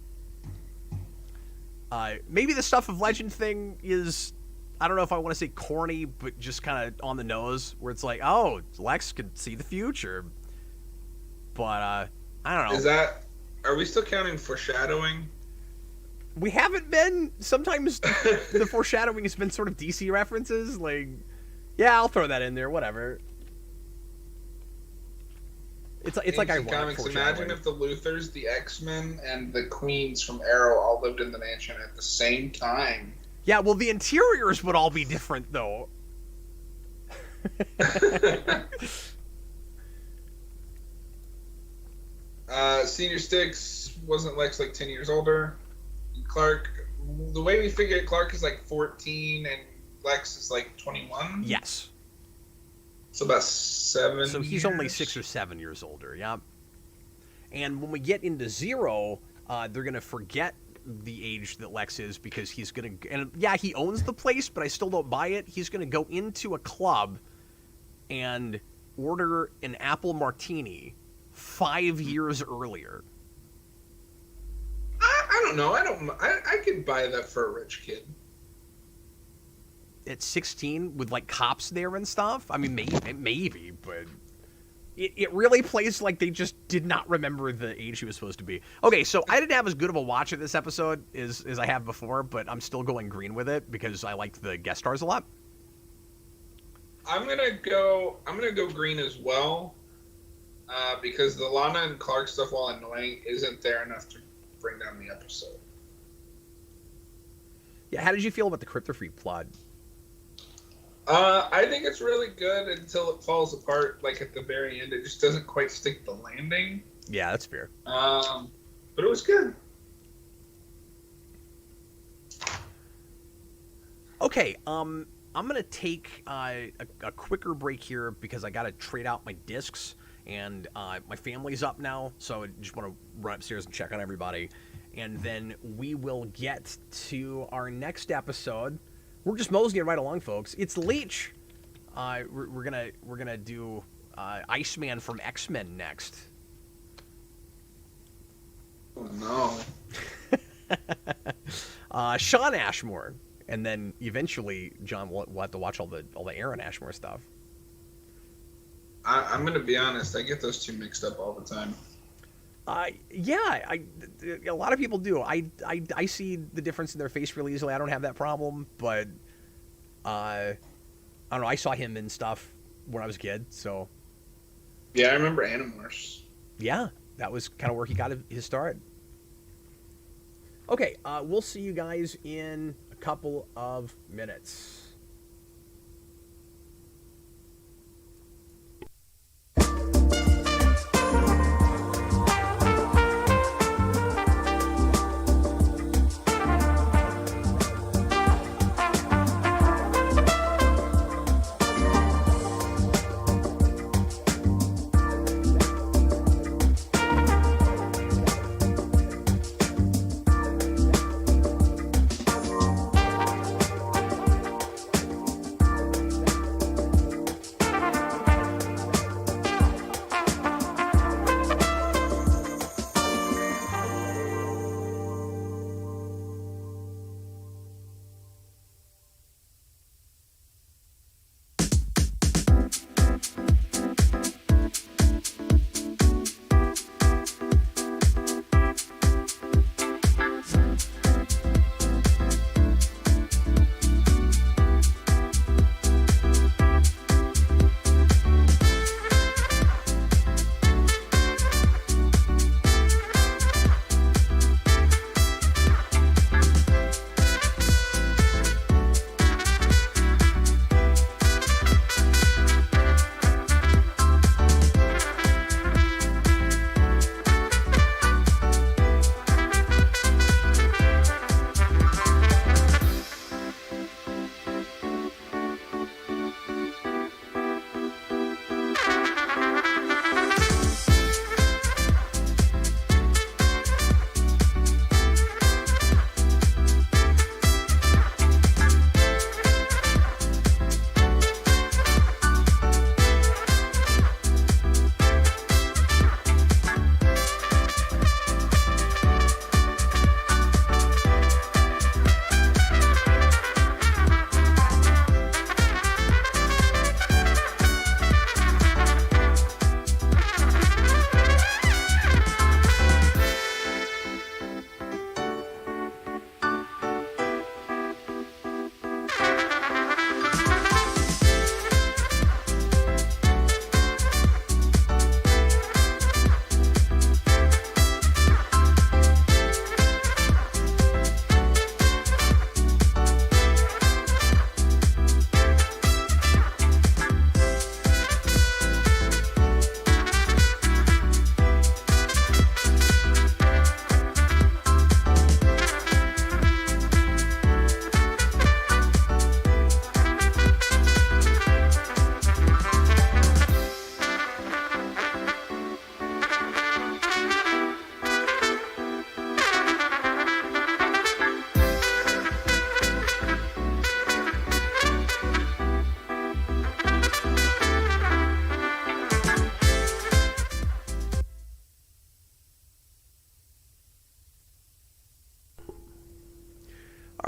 Maybe the stuff of legend thing is, I don't know if I want to say corny, but just kind of on the nose, where it's like, oh, Lex could see the future. But, I don't know. Is that... Are we still counting foreshadowing? We haven't been. Sometimes the foreshadowing has been sort of DC references. Like, yeah, I'll throw that in there. Whatever. It's like ironic comics. Imagine if the Luthers, the X-Men, and the Queens from Arrow all lived in the mansion at the same time. Yeah, well, the interiors would all be different, though. Senior Sticks wasn't Lex like 10 years older. Clark, the way we figure it, Clark is like 14 and Lex is like 21. Yes. So about 7. So he's only 6 or 7 years older. Yeah. And when we get into Zero, they're gonna forget the age that Lex is because he's gonna. And yeah, he owns the place, but I still don't buy it. He's gonna go into a club and order an apple martini 5 years earlier. I don't know. I could buy that for a rich kid. At 16 with like cops there and stuff. I mean, maybe, but it really plays like they just did not remember the age he was supposed to be. Okay, so I didn't have as good of a watch of this episode as I have before, but I'm still going green with it because I liked the guest stars a lot. I'm gonna go green as well, because the Lana and Clark stuff, while annoying, isn't there enough to bring down the episode. Yeah, how did you feel about the Kryptofreak plot? I think it's really good until it falls apart. Like at the very end, it just doesn't quite stick the landing. Yeah, that's fair. But it was good. Okay, I'm gonna take a quicker break here because I gotta trade out my discs, and my family's up now, so I just want to run upstairs and check on everybody, and then we will get to our next episode. We're just moseying right along, folks. It's Leech. We're gonna do Iceman from X-Men next. Oh no. Shawn Ashmore, and then eventually John will have to watch all the Aaron Ashmore stuff. I'm gonna be honest. I get those two mixed up all the time. Yeah, a lot of people do. I see the difference in their face real easily. I don't have that problem, but I don't know. I saw him in stuff when I was a kid, so. Yeah, I remember Animorphs. Yeah, that was kind of where he got his start. Okay, we'll see you guys in a couple of minutes.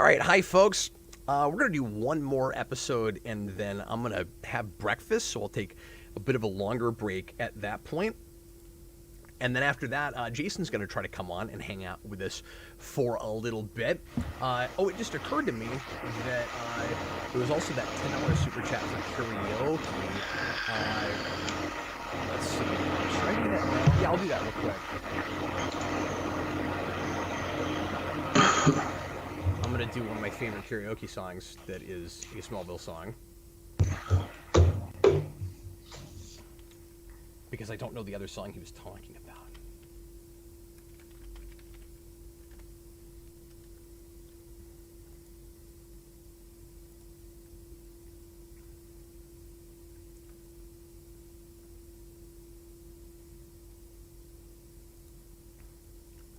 All right, hi folks. We're gonna do one more episode, and then I'm gonna have breakfast. So I'll take a bit of a longer break at that point. And then after that, Jason's going to try to come on and hang out with us for a little bit. It just occurred to me that there was also that $10 super chat for karaoke. Let's see. Should I do that now? Yeah, I'll do that real quick. I'm going to do one of my favorite karaoke songs that is a Smallville song. Because I don't know the other song he was talking about.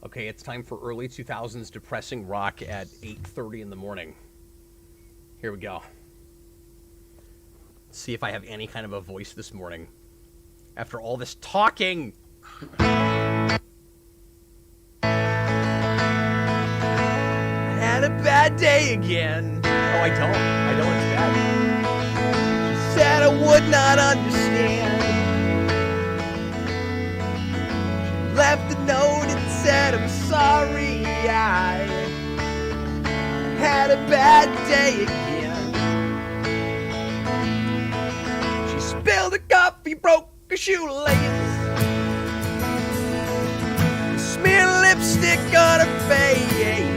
Okay, it's time for early 2000s depressing rock at 8:30 in the morning. Here we go. Let's see if I have any kind of a voice this morning. After all this talking. I had a bad day again. Oh, I don't. It's bad. She said I would not understand. She left a note and said, I'm sorry, I had a bad day again. She spilled a coffee, broke a shoelace, smear lipstick on her face,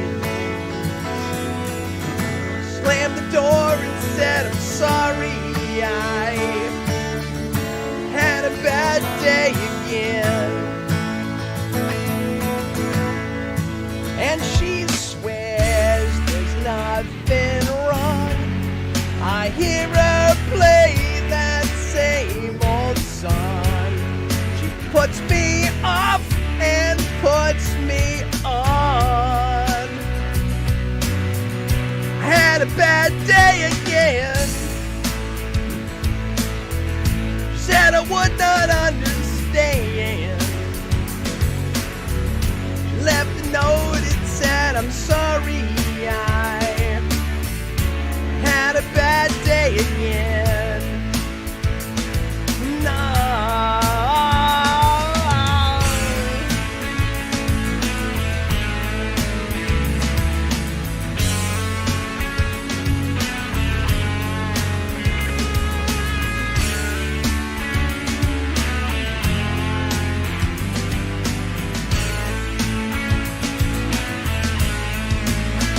slammed the door and said, I'm sorry, I had a bad day again. And she swears there's nothing wrong. I hear her play that same old song. She puts me off and puts me on. I had a bad day again. She said I would not understand. She left a note, it said, I'm sorry, I had a bad day again.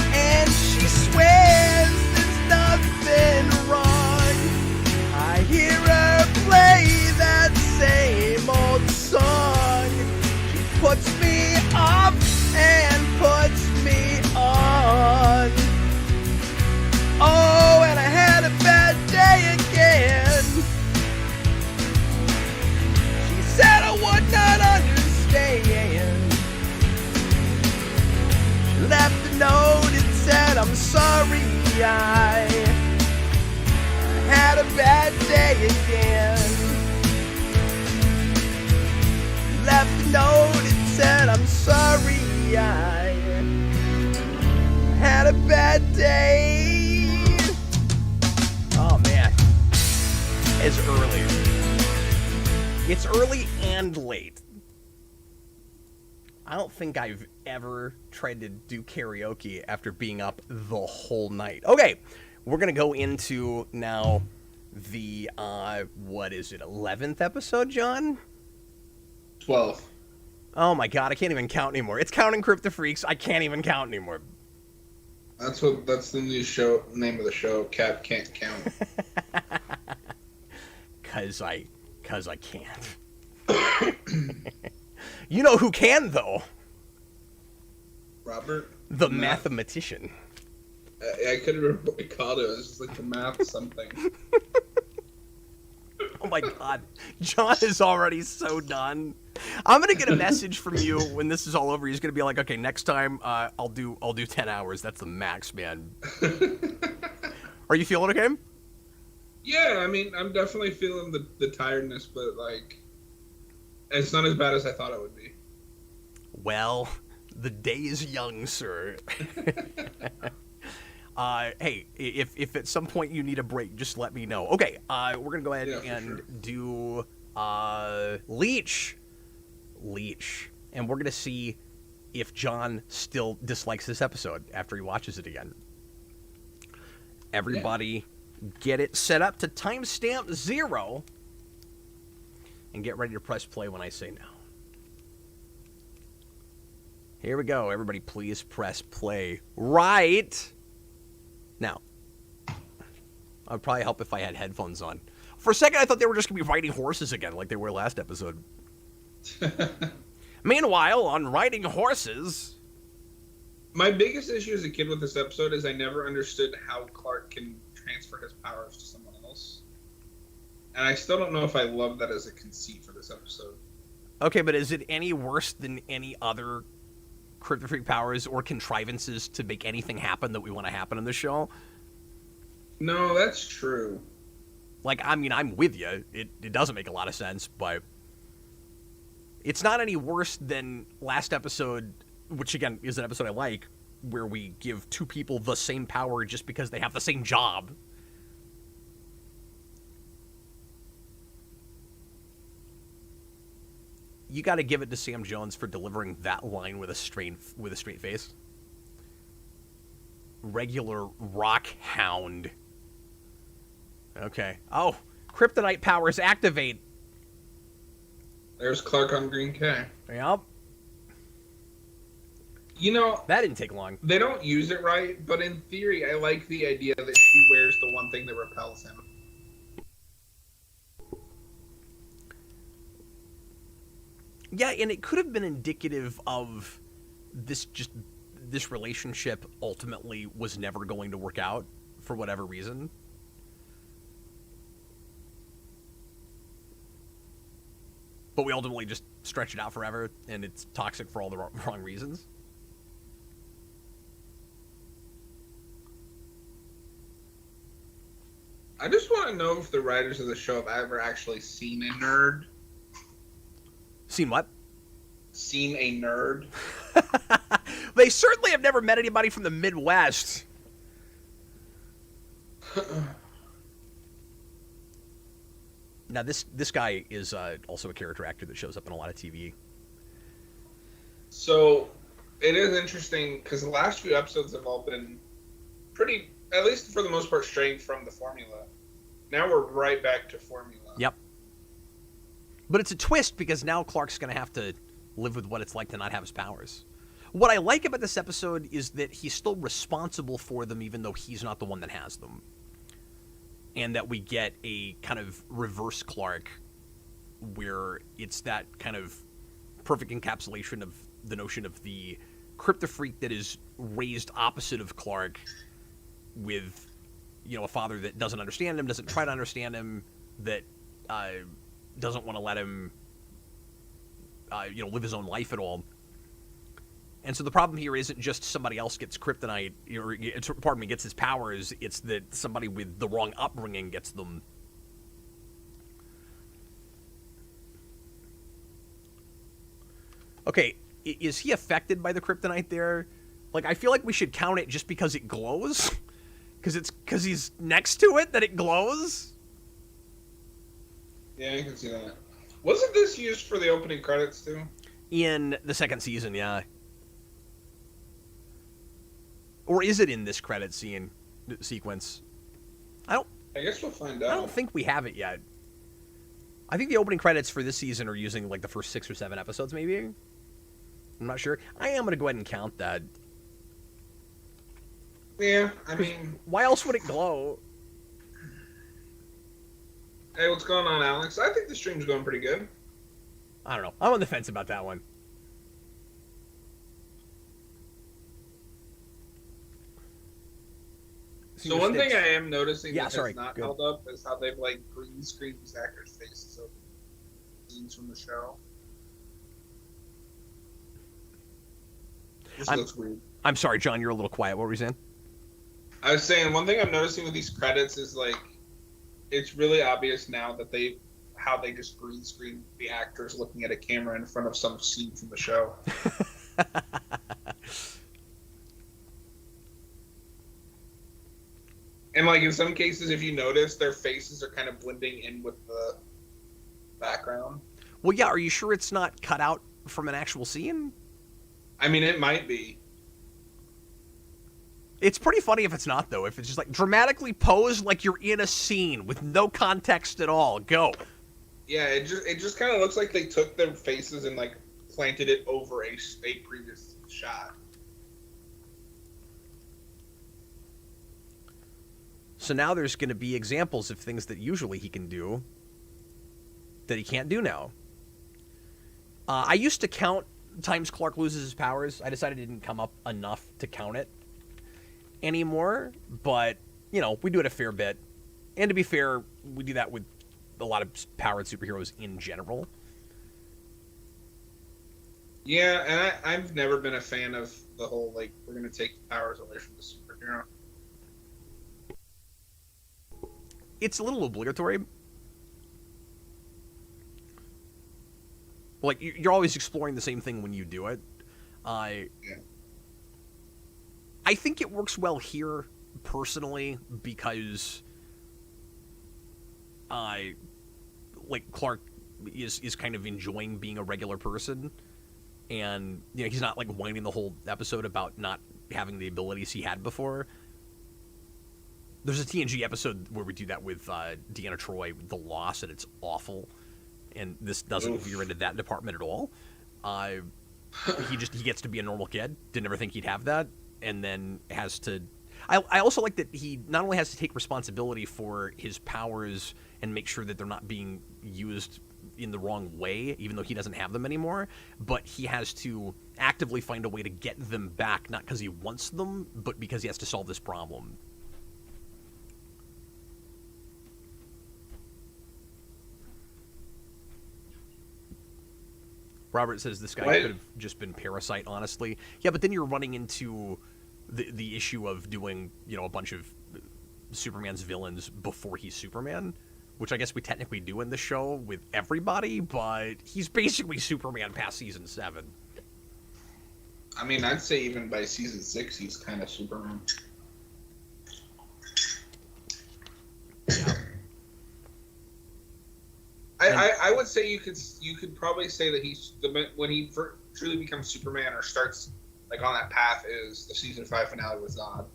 And she swears there's nothing wrong. I hear her play that same old song. She puts me off and puts me on. Oh, and I had a bad day again. She said I would not understand. She left a note and said, I'm sorry, I had a bad day again. Left a note and said, I'm sorry, I had a bad day. Oh man, it's early. It's early and late. I don't think I've ever tried to do karaoke after being up the whole night. Okay, we're going to go into now the, 11th episode, John? 12. Oh my god, I can't even count anymore. It's counting Kryptofreaks. I can't even count anymore. That's the new name of the show. Cat can't count. Cause I can't. You know who can, though? Robert? The mathematician. I couldn't remember what we called it. It was just like the math something. Oh my god. John is already so done. I'm gonna get a message from you when this is all over. He's gonna be like, okay, next time I'll do 10 hours. That's the max, man. Are you feeling okay? Yeah, I mean, I'm definitely feeling the tiredness, but like, it's not as bad as I thought it would be. Well, the day is young, sir. Hey, if at some point you need a break, just let me know. Okay, we're going to go ahead and do Leech. And we're going to see if John still dislikes this episode after he watches it again. Everybody get it set up to timestamp 0. And get ready to press play when I say now. Here we go. Everybody please press play right now. It would probably help if I had headphones on. For a second, I thought they were just going to be riding horses again like they were last episode. Meanwhile, on riding horses... My biggest issue as a kid with this episode is I never understood how Clark can transfer his powers to someone else. And I still don't know if I love that as a conceit for this episode. Okay, but is it any worse than any other Kryptofreak powers or contrivances to make anything happen that we want to happen in the show? No, that's true. Like, I mean, I'm with you. It doesn't make a lot of sense, but it's not any worse than last episode, which, again, is an episode I like, where we give two people the same power just because they have the same job. You got to give it to Sam Jones for delivering that line with a straight face. Regular rock hound. Okay. Oh, kryptonite powers activate. There's Clark on Green K. Yep. You know, that didn't take long. They don't use it right, but in theory, I like the idea that she wears the one thing that repels him. Yeah, and it could have been indicative of this relationship ultimately was never going to work out for whatever reason. But we ultimately just stretch it out forever, and it's toxic for all the wrong reasons. I just want to know if the writers of the show have ever actually seen a nerd. Seen what? Seen a nerd. They certainly have never met anybody from the Midwest. Now, this guy is also a character actor that shows up in a lot of TV. So, it is interesting, because the last few episodes have all been pretty, at least for the most part, straying from the formula. Now we're right back to formula. Yep. But it's a twist, because now Clark's going to have to live with what it's like to not have his powers. What I like about this episode is that he's still responsible for them, even though he's not the one that has them. And that we get a kind of reverse Clark, where it's that kind of perfect encapsulation of the notion of the Kryptofreak that is raised opposite of Clark, with, you know, a father that doesn't understand him, doesn't try to understand him, that doesn't want to let him, live his own life at all. And so the problem here isn't just somebody else gets kryptonite, or gets his powers. It's that somebody with the wrong upbringing gets them. Okay, is he affected by the kryptonite there? Like, I feel like we should count it just because it glows. Because he's next to it that it glows. Yeah, I can see that. Wasn't this used for the opening credits too? In the second season, yeah. Or is it in this credit sequence? I guess we'll find out. I don't think we have it yet. I think the opening credits for this season are using like the first 6 or 7 episodes, maybe. I'm not sure. I am going to go ahead and count that. Yeah, I mean... Why else would it glow? Hey, what's going on, Alex? I think the stream's going pretty good. I don't know. I'm on the fence about that one. So one thing I am noticing that sorry, has not held up is how they've like green screened these actors' faces over scenes from the show. This looks weird. I'm sorry, John, you're a little quiet. What were you saying? I was saying one thing I'm noticing with these credits is like it's really obvious now that how they just green screen the actors looking at a camera in front of some scene from the show. And like in some cases, if you notice, their faces are kind of blending in with the background. Well, yeah. Are you sure it's not cut out from an actual scene? I mean, it might be. It's pretty funny if it's not, though. If it's just like dramatically posed like you're in a scene with no context at all. Go. Yeah, it just kind of looks like they took their faces and like planted it over a previous shot. So now there's going to be examples of things that usually he can do that he can't do now. I used to count times Clark loses his powers. I decided it didn't come up enough to count it anymore, but, you know, we do it a fair bit. And to be fair, we do that with a lot of powered superheroes in general. Yeah, and I've never been a fan of the whole, like, we're going to take powers away from the superhero. It's a little obligatory. Like, you're always exploring the same thing when you do it. Yeah. I think it works well here, personally, because like, Clark is kind of enjoying being a regular person, and, you know, he's not, like, whining the whole episode about not having the abilities he had before. There's a TNG episode where we do that with Deanna Troi, The Loss, and it's awful. And this doesn't veer into that department at all. He gets to be a normal kid. Didn't ever think he'd have that, and then has to. I also like that he not only has to take responsibility for his powers and make sure that they're not being used in the wrong way, even though he doesn't have them anymore, but he has to actively find a way to get them back, not because he wants them, but because he has to solve this problem. Robert says this guy could have just been Parasite, honestly. Yeah, but then you're running into the issue of doing, you know, a bunch of Superman's villains before he's Superman, which I guess we technically do in the show with everybody, but he's basically Superman past season 7. I mean, I'd say even by season 6, he's kind of Superman. Yeah. I would say you could probably say that when he truly becomes Superman or starts like on that path is the season 5 finale with Zod.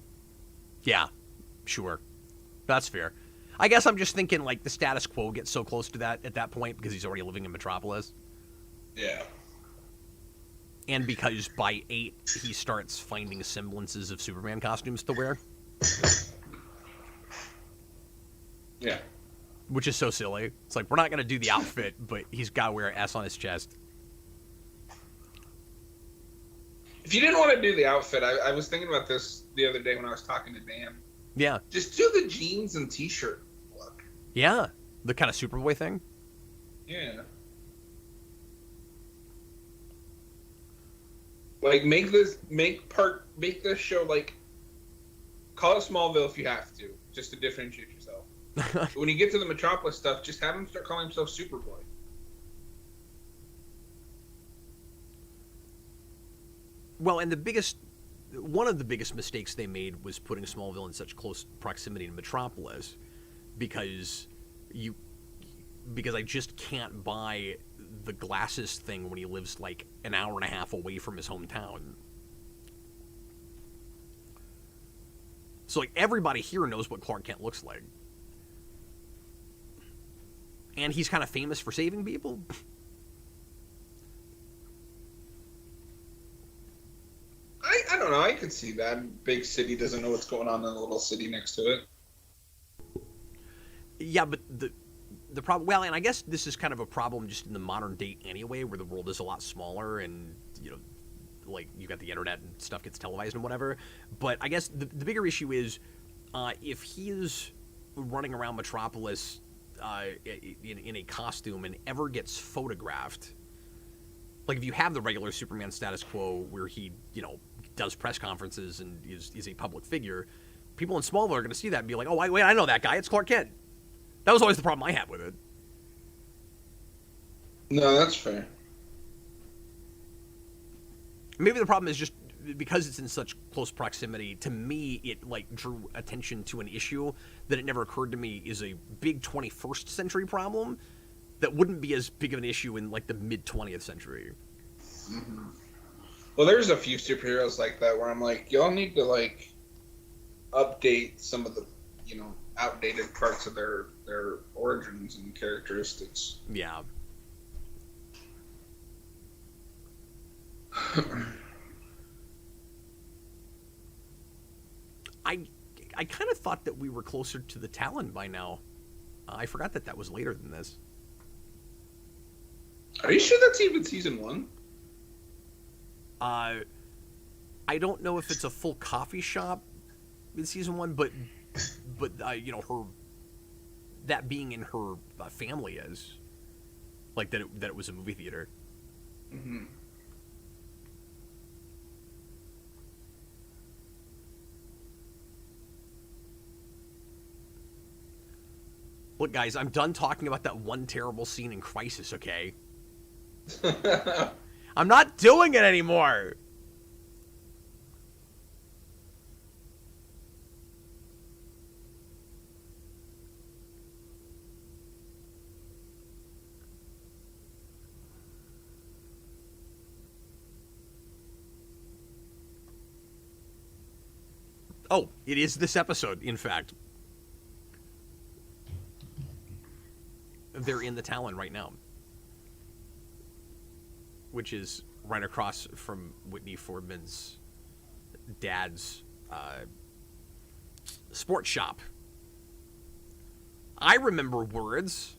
Yeah, sure, that's fair. I guess I'm just thinking like the status quo gets so close to that at that point because he's already living in Metropolis. Yeah. And because by 8 he starts finding semblances of Superman costumes to wear. Yeah. Which is so silly. It's like, we're not going to do the outfit, but he's got to wear an S on his chest. If you didn't want to do the outfit, I was thinking about this the other day when I was talking to Dan. Yeah. Just do the jeans and t-shirt look. Yeah. The kind of Superboy thing. Yeah. Like, make this show, like, call it Smallville if you have to, just to differentiate yourself. But when you get to the Metropolis stuff, just have him start calling himself Superboy. Well, and one of the biggest mistakes they made was putting Smallville in such close proximity to Metropolis, because I just can't buy the glasses thing when he lives like an hour and a half away from his hometown. So like everybody here knows what Clark Kent looks like. And he's kind of famous for saving people. I don't know. I could see that. Big city doesn't know what's going on in a little city next to it. Yeah, but the problem... Well, and I guess this is kind of a problem just in the modern day anyway, where the world is a lot smaller and, you know, like, you got the internet and stuff gets televised and whatever. But I guess the bigger issue is if he's running around Metropolis in a costume and ever gets photographed, like if you have the regular Superman status quo where he, you know, does press conferences and is a public figure, people in Smallville are going to see that and be like, oh, wait, I know that guy. It's Clark Kent. That was always the problem I had with it. No, that's fair. Maybe the problem is just because it's in such close proximity, to me, it like drew attention to an issue that it never occurred to me is a big 21st century problem that wouldn't be as big of an issue in like the mid 20th century. Mm-hmm. Well, there's a few superheroes like that where I'm like, y'all need to like update some of the, outdated parts of their origins and characteristics. Yeah. I kind of thought that we were closer to the Talon by now. I forgot that was later than this. Are you sure that's even season 1? I don't know if it's a full coffee shop in season 1, but her, that being in her family is like that it was a movie theater. Mm-hmm. Look, guys, I'm done talking about that one terrible scene in Crisis, okay? I'm not doing it anymore! Oh, it is this episode, in fact. They're in the Talon right now, which is right across from Whitney Fordman's dad's sports shop. I remember words.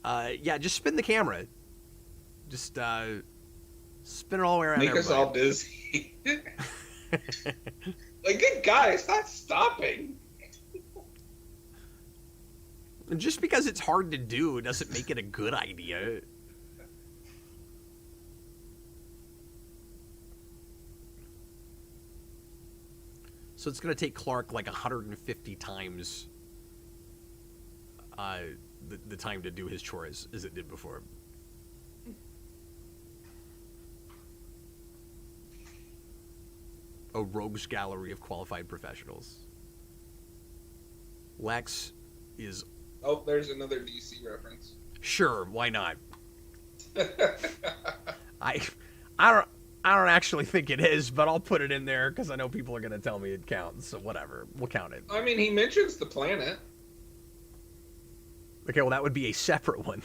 Yeah, just spin the camera. Just spin it all the way around. Make us all dizzy. Like, good guy, stop stopping. Just because it's hard to do doesn't make it a good idea. So it's going to take Clark like 150 times the time to do his chores as it did before. A rogues gallery of qualified professionals. Lex is... Oh, there's another DC reference. Sure, why not? I don't actually think it is, but I'll put it in there because I know people are going to tell me it counts. So whatever, we'll count it. I mean, he mentions the planet. Okay, well that would be a separate one.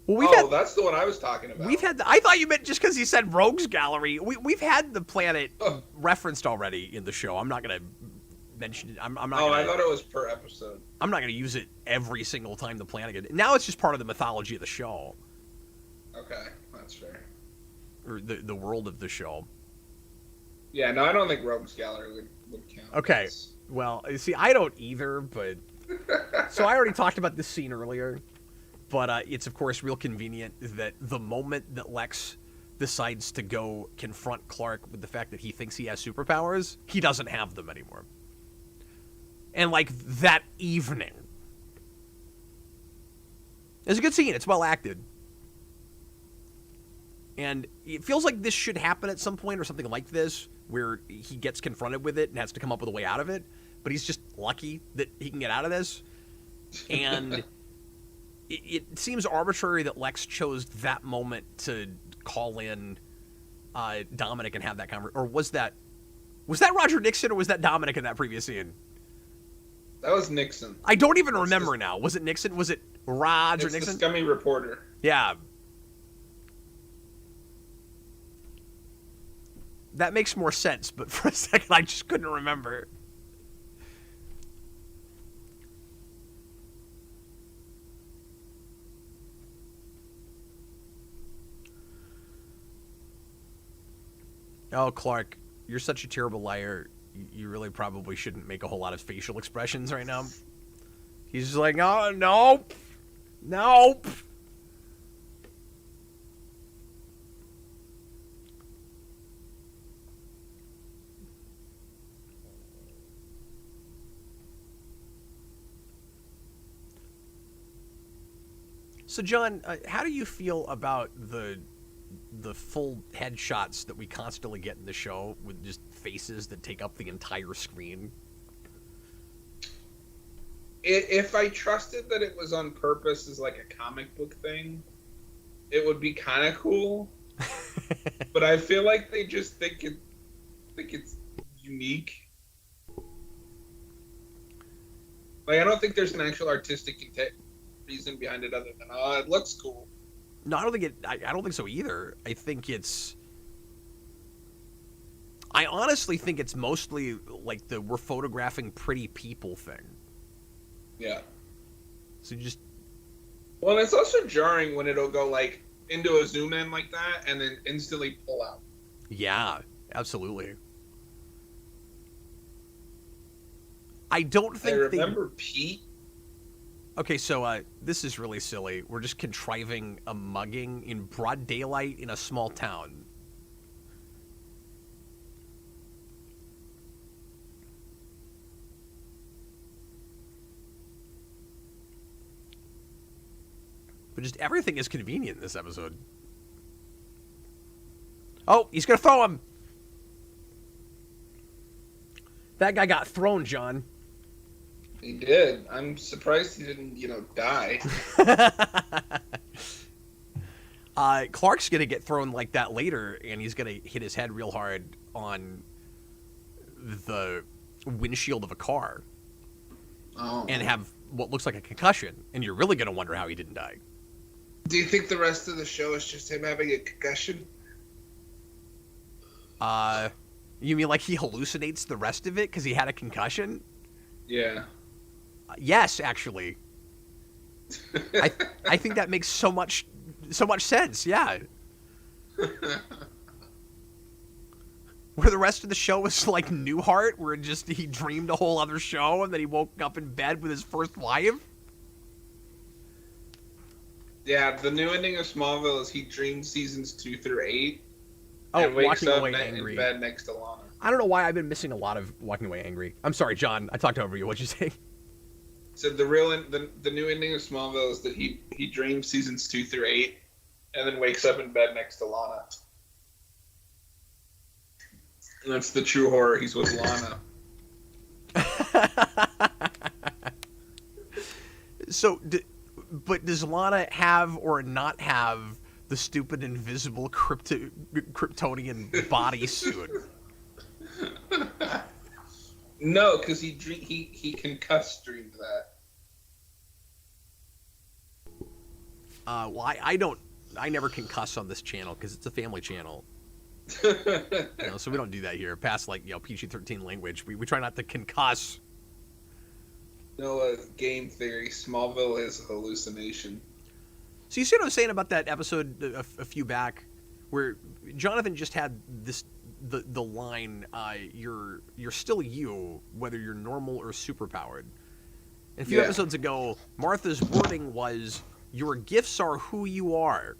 Well, that's the one I was talking about. We've had. I thought you meant just because he said Rogues Gallery. We've had the planet referenced already in the show. I'm not going to mention it. I'm not. I thought it was per episode. I'm not going to use it every single time the planet. Now it's just part of the mythology of the show. Okay, that's fair. Or the world of the show. Yeah, no, I don't think Rogues Gallery would count. Okay, well, see, I don't either, but... So I already talked about this scene earlier, but it's, of course, real convenient that the moment that Lex decides to go confront Clark with the fact that he thinks he has superpowers, he doesn't have them anymore. And, like, that evening. It's a good scene. It's well acted. And it feels like this should happen at some point or something like this, where he gets confronted with it and has to come up with a way out of it. But he's just lucky that he can get out of this. And it seems arbitrary that Lex chose that moment to call in Dominic and have that conversation. Or was that Roger Nixon or was that Dominic in that previous scene? That was Nixon. I don't even remember now. Was it Nixon? Was it Roger Nixon? The scummy reporter. Yeah. That makes more sense, but for a second I just couldn't remember. Oh, Clark, you're such a terrible liar. You really probably shouldn't make a whole lot of facial expressions right now. He's just like, oh, nope. Nope. So, John, how do you feel about the full headshots that we constantly get in the show with just faces that take up the entire screen? If I trusted that it was on purpose as like a comic book thing, it would be kind of cool. But I feel like they just think it's unique. Like, I don't think there's an actual artistic reason behind it other than, oh, it looks cool. No, I don't think I don't think so either. I honestly think it's mostly like the we're photographing pretty people thing. Yeah. So just. Well, and it's also jarring when it'll go like into a zoom in like that and then instantly pull out. Yeah, absolutely. I don't think I remember Pete. Okay, so this is really silly. We're just contriving a mugging in broad daylight in a small town. But just everything is convenient in this episode. Oh, he's gonna throw him! That guy got thrown, John. He did. I'm surprised he didn't, die. Clark's gonna get thrown like that later, and he's gonna hit his head real hard on the windshield of a car. Oh. And have what looks like a concussion, and you're really gonna wonder how he didn't die. Do you think the rest of the show is just him having a concussion? You mean like he hallucinates the rest of it because he had a concussion? Yeah. Yes, actually. I think that makes so much sense. Yeah. Where the rest of the show was like Newhart, where he dreamed a whole other show and then he woke up in bed with his first wife. Yeah, the new ending of Smallville is he dreams seasons 2 through 8. Oh, and wakes Walking up Away in Angry. bed next to Lana. I don't know why I've been missing a lot of Walking Away Angry. I'm sorry, John. I talked over you. What'd you say? So the new ending of Smallville is that he dreams seasons 2 through 8, and then wakes up in bed next to Lana. And that's the true horror. He's with Lana. So, but does Lana have or not have the stupid invisible Kryptonian bodysuit? No, because he concussed dreamed that. Well, I never concuss on this channel because it's a family channel. So we don't do that here. Past PG-13 language, we try not to concuss. No, game theory. Smallville is a hallucination. So you see what I was saying about that episode a few back, where Jonathan just had the line, "You're still you, whether you're normal or superpowered." And a few episodes ago, Martha's wording was, "Your gifts are who you are."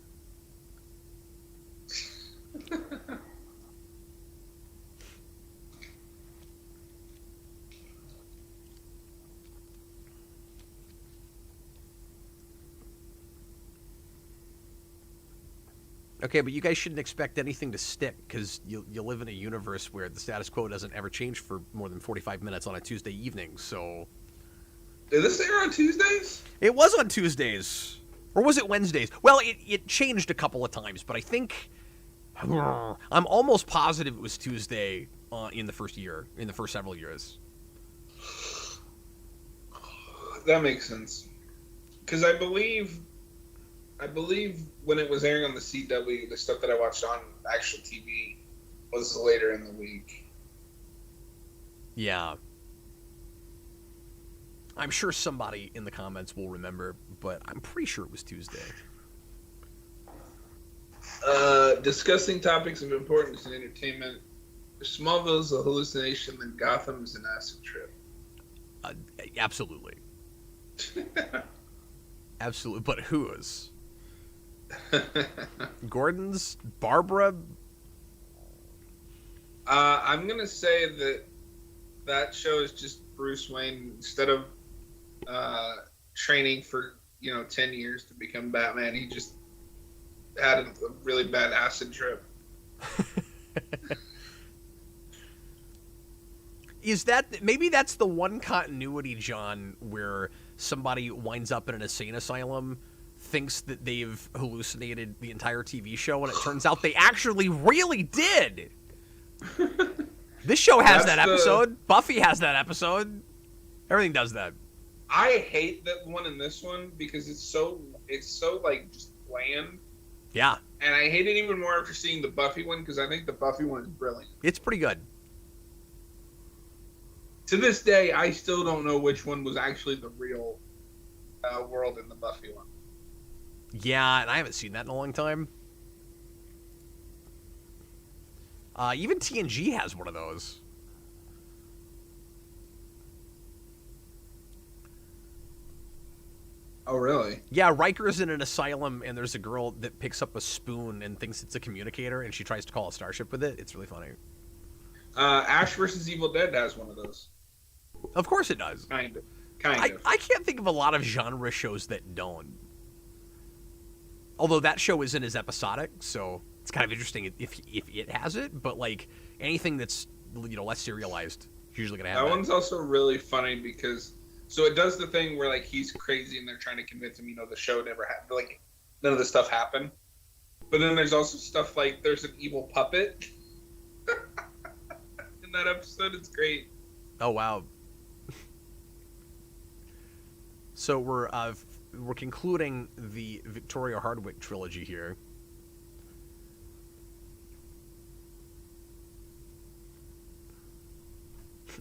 Okay, but you guys shouldn't expect anything to stick because you live in a universe where the status quo doesn't ever change for more than 45 minutes on a Tuesday evening, so... Did this air on Tuesdays? It was on Tuesdays. Or was it Wednesdays? Well, it changed a couple of times, but I think... I'm almost positive it was Tuesday in the first several years. That makes sense. Because I believe when it was airing on the CW, the stuff that I watched on actual TV was later in the week. Yeah. I'm sure somebody in the comments will remember, but I'm pretty sure it was Tuesday. Discussing topics of importance in entertainment. Smallville is a hallucination, and Gotham is an acid trip. Absolutely. Absolutely. But whose? Gordon's? Barbara? I'm going to say that show is just Bruce Wayne, instead of training for 10 years to become Batman. He just had a really bad acid trip. Is that maybe that's the one continuity, John, where somebody winds up in an insane asylum, thinks that they've hallucinated the entire TV show, and it turns out they actually really did. This show has that episode. Buffy has that episode. Everything does that. I hate that one in this one because it's so like just bland. Yeah. And I hate it even more after seeing the Buffy one because I think the Buffy one is brilliant. It's pretty good. To this day, I still don't know which one was actually the real world in the Buffy one. Yeah, and I haven't seen that in a long time. Even TNG has one of those. Oh, really? Yeah, Riker's in an asylum, and there's a girl that picks up a spoon and thinks it's a communicator, and she tries to call a starship with it. It's really funny. Ash vs. Evil Dead has one of those. Of course it does. Kind of. I can't think of a lot of genre shows that don't. Although that show isn't as episodic, so it's kind of interesting if it has it. But like anything that's less serialized, is usually gonna have that. That one's also really funny because it does the thing where like he's crazy and they're trying to convince him the show never happened, like none of the stuff happened. But then there's also stuff like there's an evil puppet in that episode. It's great. Oh wow. So we're concluding the Victoria Hardwick trilogy here.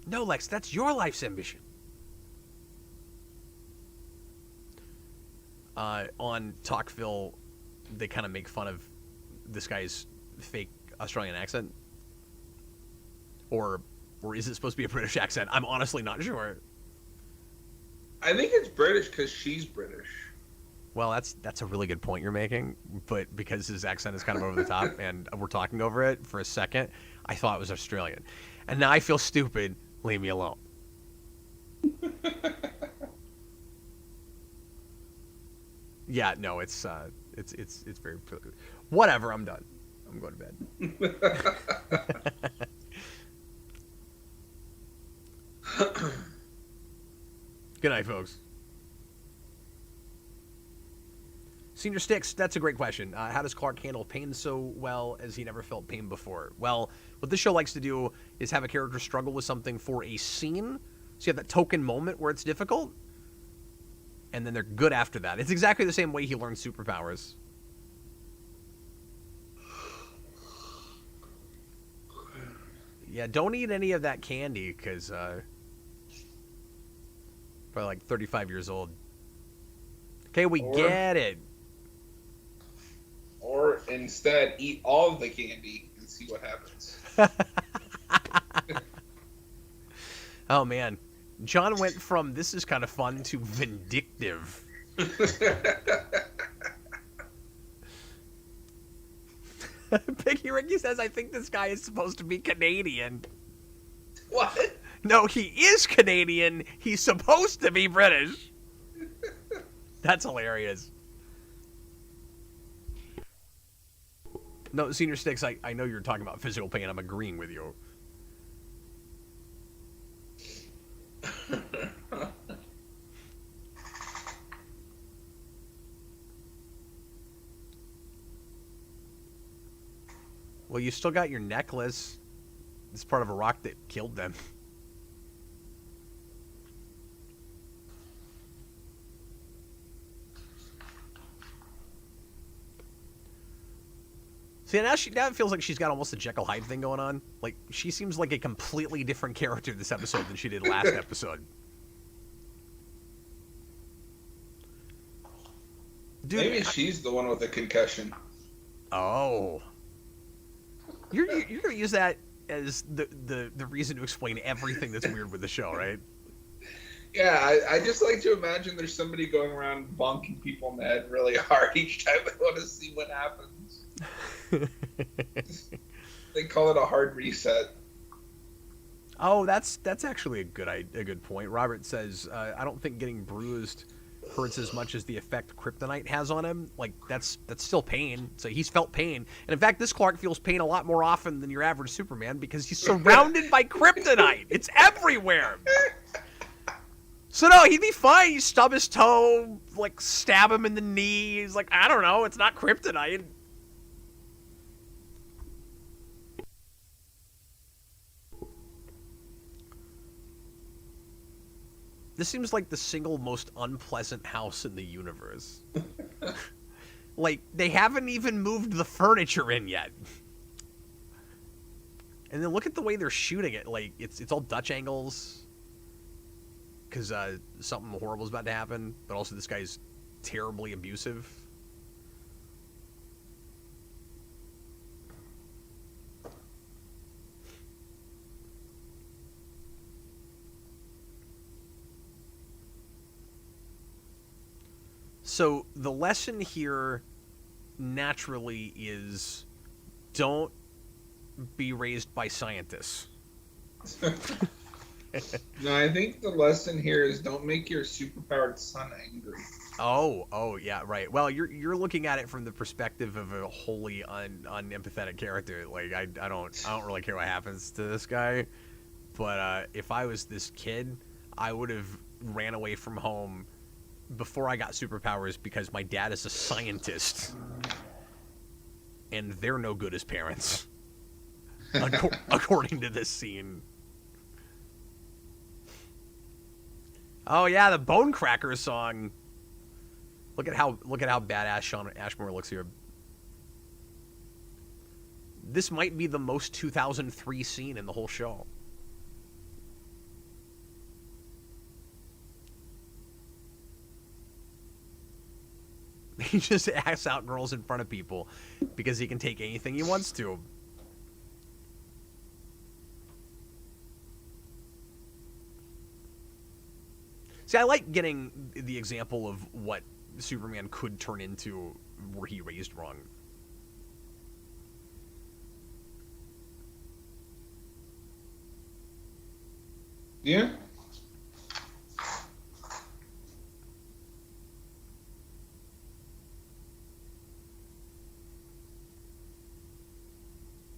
No, Lex, that's your life's ambition. On Talkville, they kind of make fun of this guy's fake Australian accent. Or is it supposed to be a British accent? I'm honestly not sure. I think it's British because she's British. Well, that's a really good point you're making, but because his accent is kind of over the top and we're talking over it for a second, I thought it was Australian. And now I feel stupid. Leave me alone. Yeah, no, it's very whatever, I'm done. I'm going to bed. Good night, folks. Senior Sticks, that's a great question. How does Clark handle pain so well as he never felt pain before? Well, what this show likes to do is have a character struggle with something for a scene. So you have that token moment where it's difficult, and then they're good after that. It's exactly the same way he learns superpowers. Yeah, don't eat any of that candy, because probably like 35 years old. Okay, we get it. Or instead, eat all of the candy and see what happens. Oh, man. John went from this is kind of fun to vindictive. Piggy Ricky says, I think this guy is supposed to be Canadian. What? No, he is Canadian. He's supposed to be British. That's hilarious. No, Senior Sticks, I know you're talking about physical pain. I'm agreeing with you. Well, you still got your necklace. It's part of a rock that killed them. See, now it feels like she's got almost a Jekyll Hyde thing going on. Like, she seems like a completely different character this episode than she did last episode. Dude, maybe she's the one with the concussion. Oh. You're going to use that as the reason to explain everything that's weird with the show, right? Yeah, I just like to imagine there's somebody going around bonking people in the head really hard each time they want to see what happens. They call it a hard reset. Oh, that's actually a good point. Robert says, I don't think getting bruised hurts as much as the effect kryptonite has on him, like that's still pain. So he's felt pain, and in fact, this Clark feels pain a lot more often than your average Superman because he's surrounded by kryptonite. It's everywhere. So no, he'd be fine. You stub his toe, like stab him in the knee. He's like, I don't know, it's not kryptonite. This seems like the single most unpleasant house in the universe. Like, they haven't even moved the furniture in yet. And then look at the way they're shooting it. Like, it's all Dutch angles. Because something horrible is about to happen. But also this guy's terribly abusive. So the lesson here naturally is don't be raised by scientists. No, I think the lesson here is don't make your superpowered son angry. Oh, yeah, right. Well, you're looking at it from the perspective of a wholly unempathetic character. Like I don't really care what happens to this guy. But if I was this kid, I would have ran away from home before I got superpowers because my dad is a scientist and they're no good as parents according to this scene. Oh yeah, the Bone Cracker song. Look at how badass Shawn Ashmore looks here. This might be the most 2003 scene in the whole show. He just acts out girls in front of people because he can take anything he wants to. See, I like getting the example of what Superman could turn into were he raised wrong. Yeah.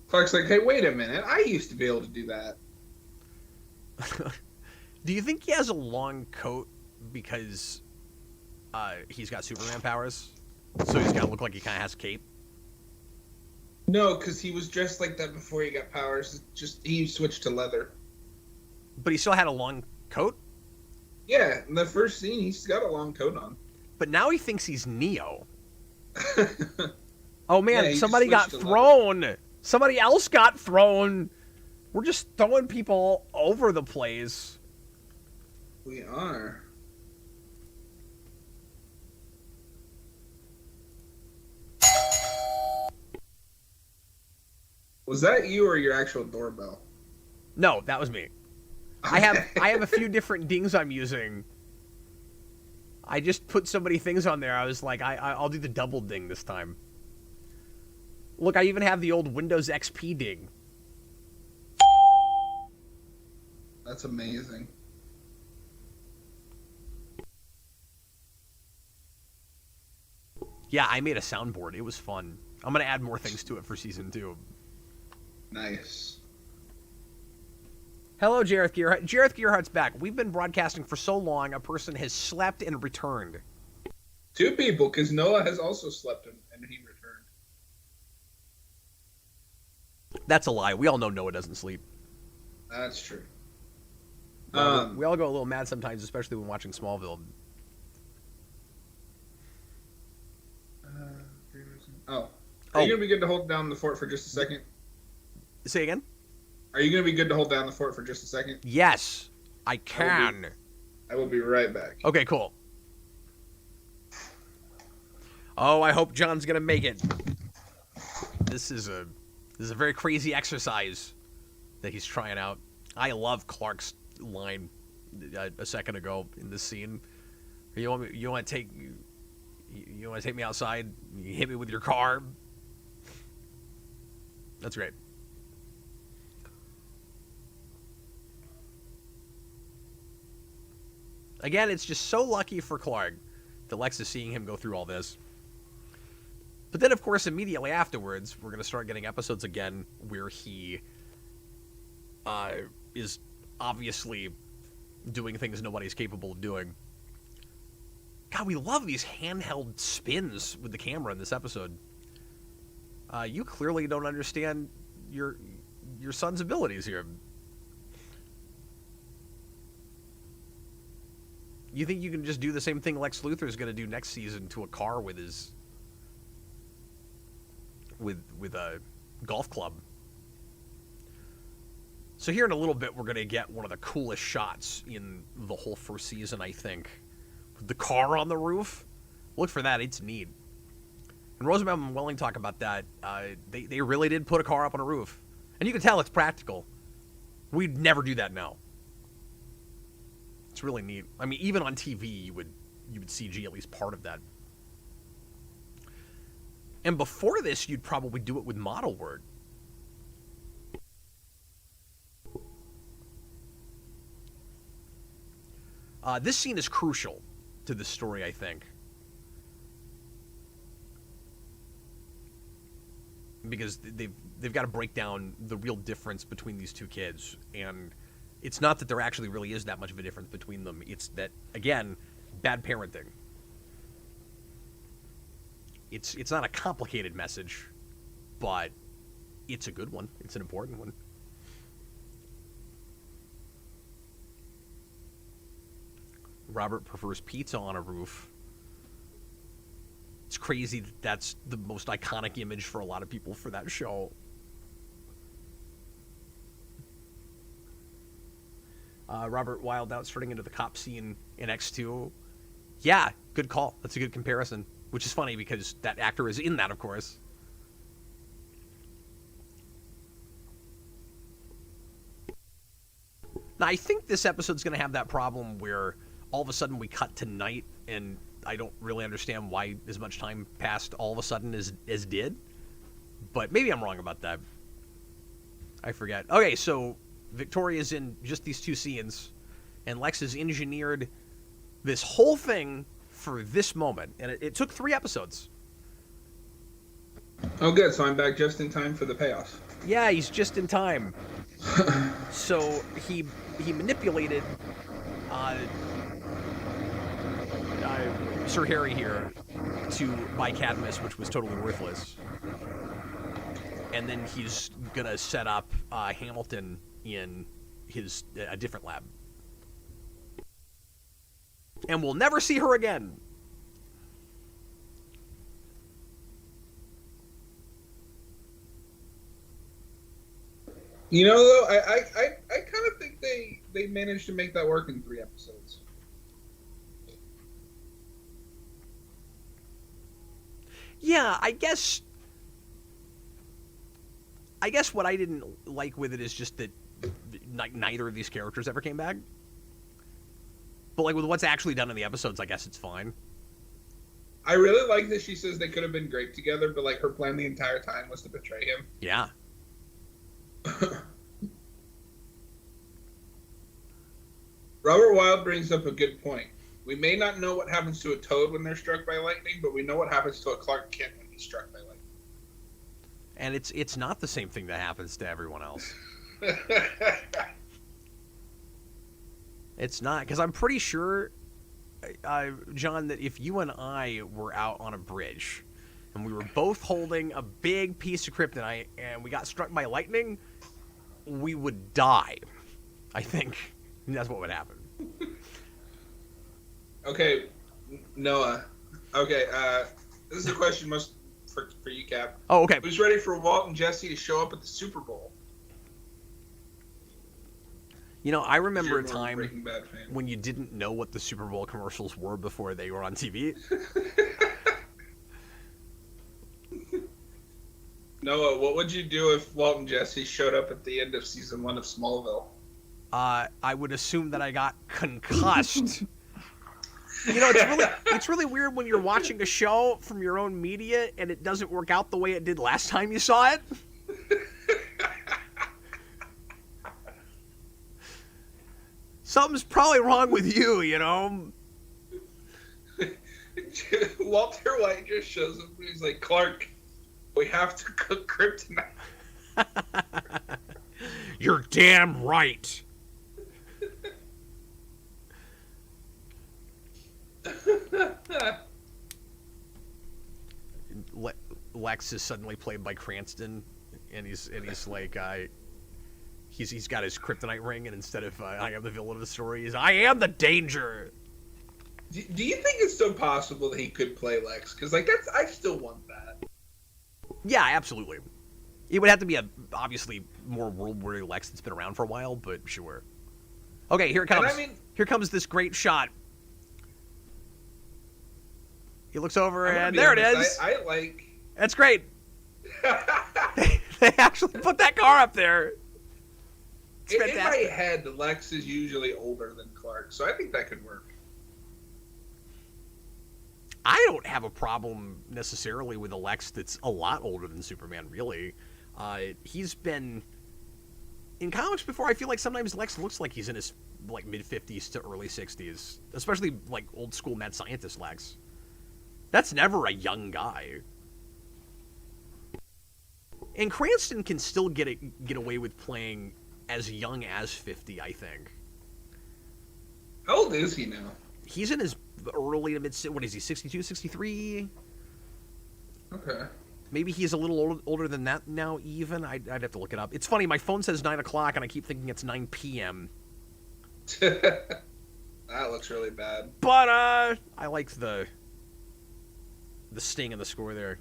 Clark's like, hey, wait a minute. I used to be able to do that. Do you think he has a long coat because he's got Superman powers? So he's got to look like he kind of has a cape? No, because he was dressed like that before he got powers. Just he switched to leather. But he still had a long coat? Yeah, in the first scene, he's got a long coat on. But now he thinks he's Neo. Oh, man, Yeah, somebody got thrown. Somebody else got thrown. We're just throwing people all over the place. We are. Was that you or your actual doorbell? No, that was me. I have a few different dings I'm using. I just put so many things on there. I was like, I'll do the double ding this time. Look, I even have the old Windows XP ding. That's amazing. Yeah, I made a soundboard. It was fun. I'm going to add more things to it for Season 2. Nice. Hello, Jareth Gearhart. Jareth Gearhart's back. We've been broadcasting for so long, a person has slept and returned. Two people, because Noah has also slept and he returned. That's a lie. We all know Noah doesn't sleep. That's true. We all go a little mad sometimes, especially when watching Smallville. Are you going to be good to hold down the fort for just a second? Say again? Are you going to be good to hold down the fort for just a second? Yes, I can. I will be right back. Okay, cool. Oh, I hope John's going to make it. This is a very crazy exercise that he's trying out. I love Clark's line a second ago in this scene. You want to take me outside? You hit me with your car. That's great. Again, it's just so lucky for Clark that Lex is seeing him go through all this. But then, of course, immediately afterwards, we're going to start getting episodes again where he is obviously doing things nobody's capable of doing. God, we love these handheld spins with the camera in this episode. You clearly don't understand your son's abilities here. You think you can just do the same thing Lex Luthor is going to do next season to a car with his with a golf club? So here in a little bit, we're going to get one of the coolest shots in the whole first season, I think. The car on the roof. Look for that. It's neat. And Rosenbaum and Welling talk about that. They really did put a car up on a roof. And you can tell it's practical. We'd never do that now. It's really neat. I mean, even on TV, you would CG at least part of that. And before this, you'd probably do it with model word. This scene is crucial to the story, I think. Because they've got to break down the real difference between these two kids. And it's not that there actually really is that much of a difference between them. It's that, again, bad parenting. It's not a complicated message, but it's a good one. It's an important one. Robert prefers pizza on a roof. It's crazy that that's the most iconic image for a lot of people for that show. Robert Wild out starting into the cop scene in X2. Yeah, good call. That's a good comparison. Which is funny because that actor is in that, of course. Now, I think this episode's going to have that problem where all of a sudden we cut to night, and I don't really understand why as much time passed all of a sudden as did. But maybe I'm wrong about that. I forget. Okay, so Victoria's in just these two scenes, and Lex has engineered this whole thing for this moment, and it took 3 episodes. Oh, good. So I'm back just in time for the payoff. Yeah, he's just in time. So he manipulated Sir Harry here to buy Cadmus, which was totally worthless. And then he's gonna set up Hamilton in a different lab. And we'll never see her again. You know, though, I kind of think they managed to make that work in 3 episodes. Yeah, I guess what I didn't like with it is just that neither of these characters ever came back. But like with what's actually done in the episodes, I guess it's fine. I really like that she says they could have been great together, but like her plan the entire time was to betray him. Yeah. Robert Wild brings up a good point. We may not know what happens to a Toad when they're struck by lightning, but we know what happens to a Clark Kent when he's struck by lightning. And it's not the same thing that happens to everyone else. It's not, because I'm pretty sure, John, that if you and I were out on a bridge and we were both holding a big piece of kryptonite and we got struck by lightning, we would die. I think that's what would happen. Okay, Noah. Okay, this is a question most for you, Cap. Oh, okay. Who's ready for Walt and Jesse to show up at the Super Bowl? You know, I remember a You're more time Breaking Bad fan. when you didn't know what the Super Bowl commercials were before they were on TV. Noah, what would you do if Walt and Jesse showed up at the end of season 1 of Smallville? I would assume that I got concussed. You know, it's really weird when you're watching a show from your own media and it doesn't work out the way it did last time you saw it. Something's probably wrong with you, you know? Walter White just shows up and he's like, Clark, we have to cook kryptonite. You're damn right. Lex is suddenly played by Cranston, and he's like, he's got his kryptonite ring, and instead of I am the villain of the story, he's I am the danger. Do you think it's still possible that he could play Lex? Because I still want that. Yeah, absolutely. It would have to be a obviously more world-weary Lex that's been around for a while, but sure. Okay, here it comes. Here comes this great shot. He looks over, and there it is. I like... That's great. They actually put that car up there. It's fantastic. In my head, Lex is usually older than Clark, so I think that could work. I don't have a problem necessarily with a Lex that's a lot older than Superman, really. He's been... In comics before, I feel like sometimes Lex looks like he's in his like mid-50s to early 60s. Especially like old-school mad scientist Lex. That's never a young guy. And Cranston can still get away with playing as young as 50, I think. How old is he now? He's in his early to mid... What is he, 62, 63? Okay. Maybe he's a little older than that now, even. I'd have to look it up. It's funny, my phone says 9 o'clock, and I keep thinking it's 9 p.m. That looks really bad. But, I like the sting in the score there.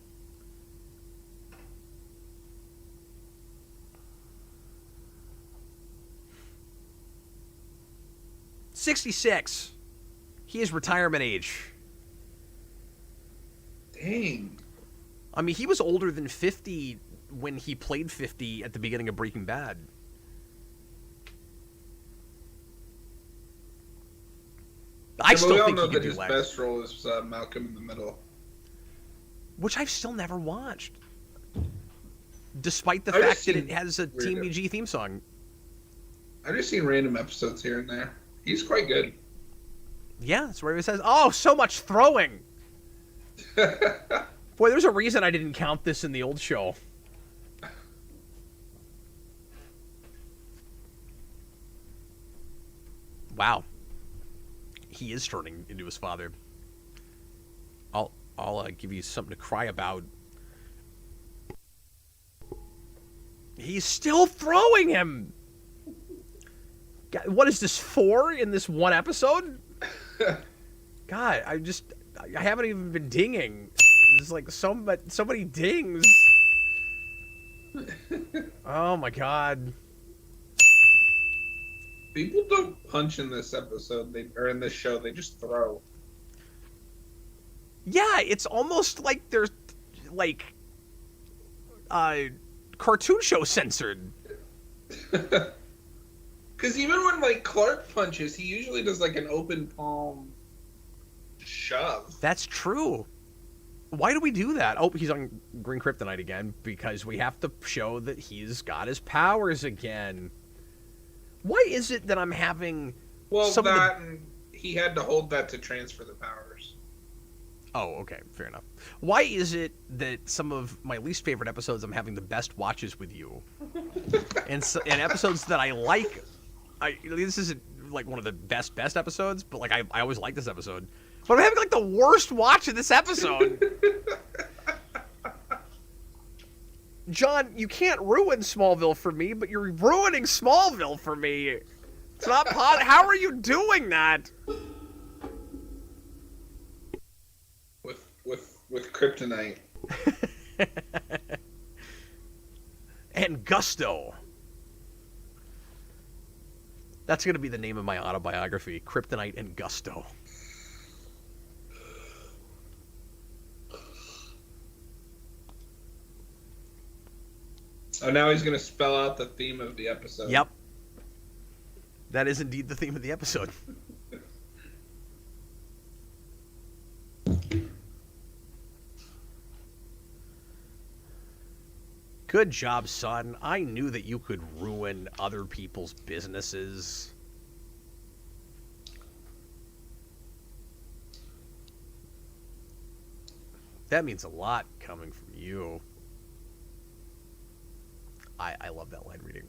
$66. He is retirement age. Dang. I mean, he was older than 50 when he played 50 at the beginning of Breaking Bad. I still think he could do Lex. We all know that his best role is Malcolm in the Middle. Which I've still never watched. Despite the fact that it has a Team BG theme song. I've just seen random episodes here and there. He's quite good. Yeah, that's where he says, oh, so much throwing. Boy, there's a reason I didn't count this in the old show. Wow. He is turning into his father. I'll give you something to cry about. He's still throwing him. God, what is this, 4 in this one episode? God, I haven't even been dinging. There's like so many dings. Oh my God. People don't punch in this episode, or in this show. They just throw. Yeah, it's almost like there's like cartoon show censored. Because even when like Clark punches, he usually does like an open palm shove. That's true. Why do we do that? Oh, he's on green kryptonite again because we have to show that he's got his powers again. Why is it that I'm having... Well, and he had to hold that to transfer the powers. Oh, okay. Fair enough. Why is it that some of my least favorite episodes I'm having the best watches with you? and episodes that I like... this isn't like one of the best episodes, but like I always like this episode. But I'm having like the worst watch of this episode. John, you can't ruin Smallville for me, but you're ruining Smallville for me. It's not possible. How are you doing that? With kryptonite. And gusto. That's going to be the name of my autobiography, Kryptonite and Gusto. Oh, now he's going to spell out the theme of the episode. Yep. That is indeed the theme of the episode. Good job, son. I knew that you could ruin other people's businesses. That means a lot coming from you. I love that line reading.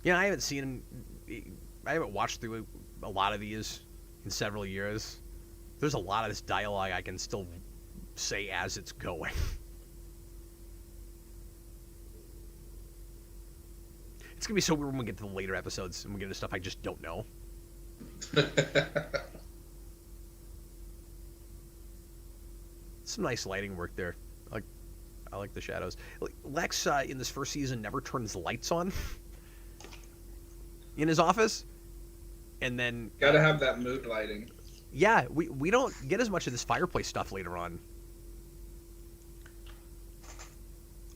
Yeah, I haven't watched through a lot of these in several years. There's a lot of this dialogue I can still say as it's going. It's going to be so weird when we get to the later episodes and we get into stuff I just don't know. Some nice lighting work there. I like the shadows. Lex in this first season never turns the lights on in his office, and then gotta have that mood lighting. Yeah, we don't get as much of this fireplace stuff later on.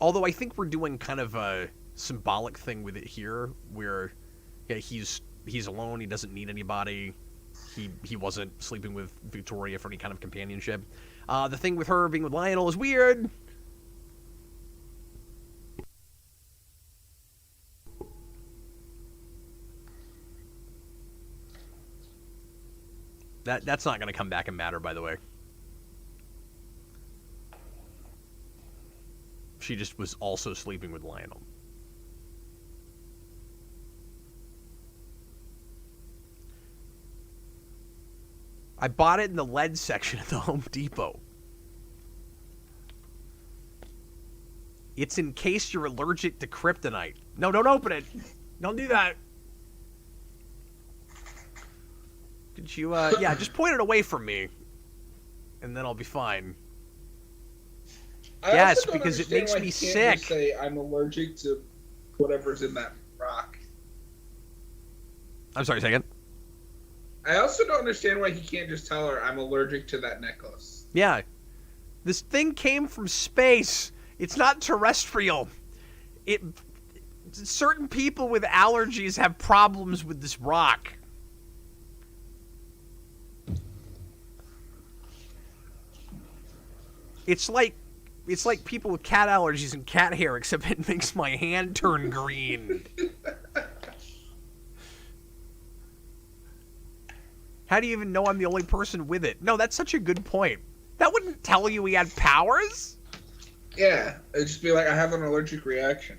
Although I think we're doing kind of a symbolic thing with it here, where he's alone. He doesn't need anybody. He wasn't sleeping with Victoria for any kind of companionship. The thing with her being with Lionel is weird. That's not going to come back and matter, by the way. She just was also sleeping with Lionel. I bought it in the lead section at the Home Depot. It's in case you're allergic to kryptonite. No, don't open it. Don't do that. Did you, yeah, just point it away from me. And then I'll be fine. Yes, because it makes me sick. Just say I'm allergic to whatever's in that rock. I'm sorry, second. I also don't understand why he can't just tell her I'm allergic to that necklace. Yeah. This thing came from space. It's not terrestrial. Certain people with allergies have problems with this rock. It's like people with cat allergies and cat hair, except it makes my hand turn green. How do you even know I'm the only person with it? No, that's such a good point. That wouldn't tell you he had powers? Yeah, it'd just be like, I have an allergic reaction.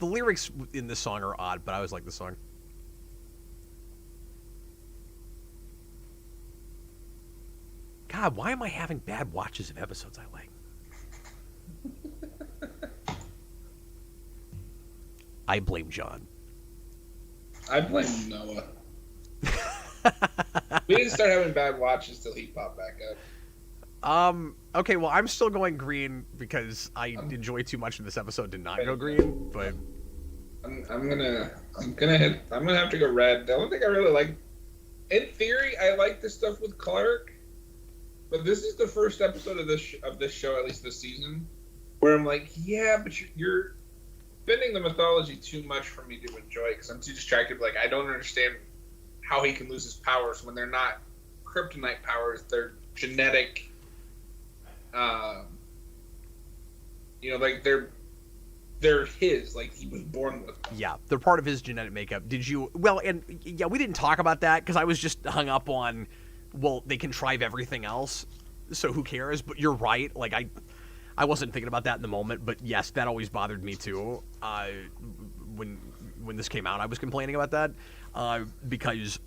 The lyrics in this song are odd, but I always like the song. God, why am I having bad watches of episodes I like? I blame John. I blame Noah. We didn't start having bad watches till he popped back up. Okay, well, I'm still going green because I enjoy too much of this episode to not go green, but I'm gonna have to go red. The only thing I really like, in theory, I like the stuff with Clark, but this is the first episode of this show, at least this season, where I'm like, yeah, but you're bending the mythology too much for me to enjoy, because I'm too distracted. Like, I don't understand how he can lose his powers when they're not kryptonite powers; they're genetic. Like they're his, like he was born with them. Yeah, they're part of his genetic makeup. We didn't talk about that because I was just hung up on, well, they contrive everything else, so who cares? But you're right, like I wasn't thinking about that in the moment, but yes, that always bothered me too. When this came out, I was complaining about that because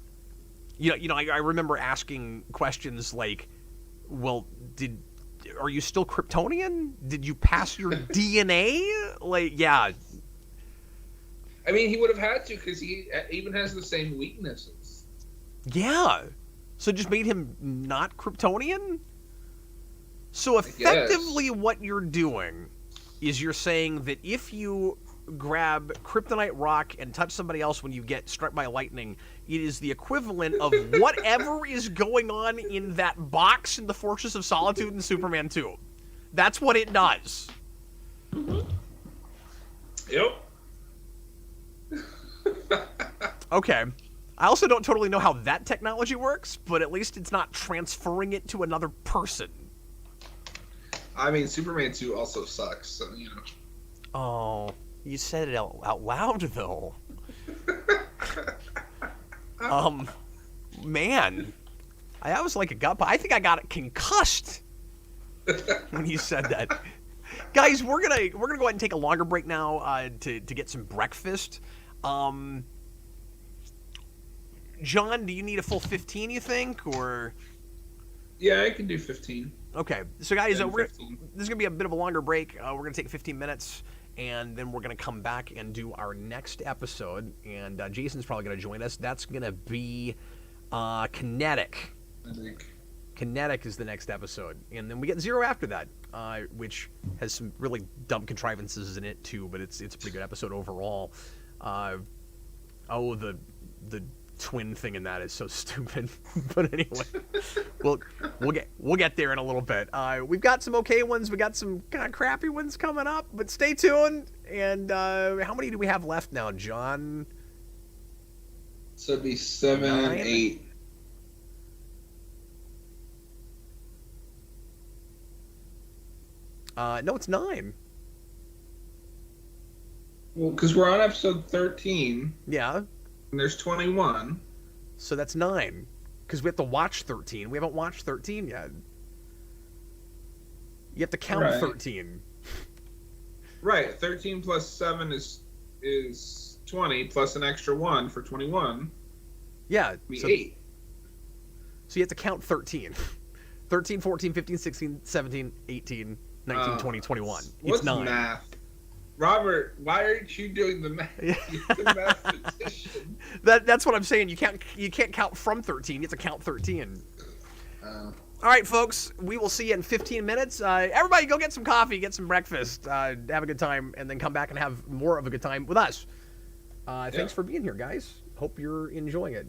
I remember asking questions like, well, are you still Kryptonian? Did you pass your DNA? Like, yeah. I mean, he would have had to, because he even has the same weaknesses. Yeah. So just made him not Kryptonian? So effectively what you're doing is you're saying that if you grab kryptonite rock and touch somebody else when you get struck by lightning, it is the equivalent of whatever is going on in that box in the Fortress of Solitude in Superman 2. That's what it does. Yep. Okay. I also don't totally know how that technology works, but at least it's not transferring it to another person. I mean, Superman 2 also sucks, so, Oh, you said it out loud, though. Man. I was like a gut, but I think I got it concussed when you said that. Guys, we're gonna go ahead and take a longer break now to get some breakfast. John, do you need a full 15, you think, or? Yeah, I can do 15. Okay, so guys, Yeah, this is gonna be a bit of a longer break. We're gonna take 15 minutes, and then we're gonna come back and do our next episode. And Jason's probably gonna join us. That's gonna be Kinetic. I think. Kinetic is the next episode, and then we get Zero after that, which has some really dumb contrivances in it too, but it's a pretty good episode overall. The twin thing in that is so stupid, but anyway, we'll get there in a little bit. We've got some okay ones, we got some kind of crappy ones coming up, but stay tuned. And how many do we have left now, John? So it'd be 7, 9? 8. No, it's 9. Well, because we're on episode 13, Yeah, and there's 21. so that's 9. Because we have to watch 13. We haven't watched 13 yet. You have to count Right. 13. Right, 13 plus 7 is 20, plus an extra 1 for 21. Yeah, Be so 8. So you have to count 13. 13, 14, 15, 16, 17, 18, 19, 20, 21. It's What's 9. math? Robert, why aren't you doing the math? You're the mathematician. That's what I'm saying. You can't count from 13. You have to count 13. Oh. All right, folks. We will see you in 15 minutes. Everybody go get some coffee, get some breakfast, have a good time, and then come back and have more of a good time with us. Thanks for being here, guys. Hope you're enjoying it.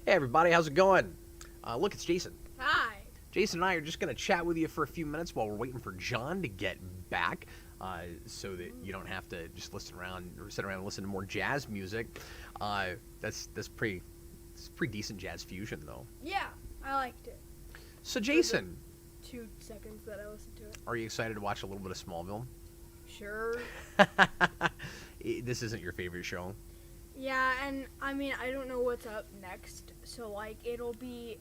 Hey everybody, how's it going? Look, it's Jason. Hi. Jason and I are just going to chat with you for a few minutes while we're waiting for John to get back, so that you don't have to just listen around or sit around and listen to more jazz music. That's pretty decent jazz fusion though. Yeah, I liked it. So Jason, 2 seconds that I listened to it. are you excited to watch a little bit of Smallville? Sure. This isn't your favorite show. Yeah, and I mean, I don't know what's up next, so like it'll be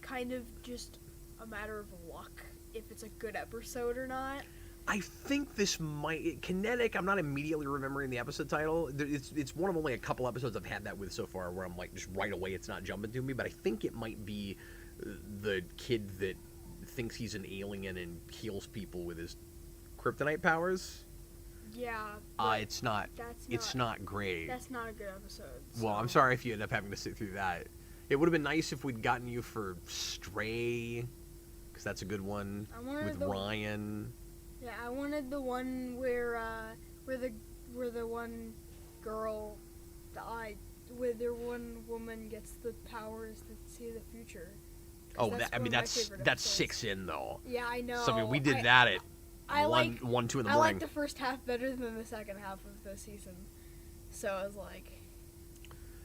kind of just a matter of luck if it's a good episode or not. I think this might Kinetic. I'm not immediately remembering the episode title. It's one of only a couple episodes I've had that with so far where I'm like just right away it's not jumping to me. But I think it might be the kid that thinks he's an alien and heals people with his kryptonite powers. Yeah. It's not. It's not great. That's not a good episode. So. Well, I'm sorry if you end up having to sit through that. It would have been nice if we'd gotten you for Stray, because that's a good one with Ryan. Yeah, I wanted the one where the one girl died, where the one woman gets the powers to see the future. Oh, that's 6 in though. Yeah, I know. So I mean, we did that at 1, 2 in the morning. I like the first half better than the second half of the season. So I was like.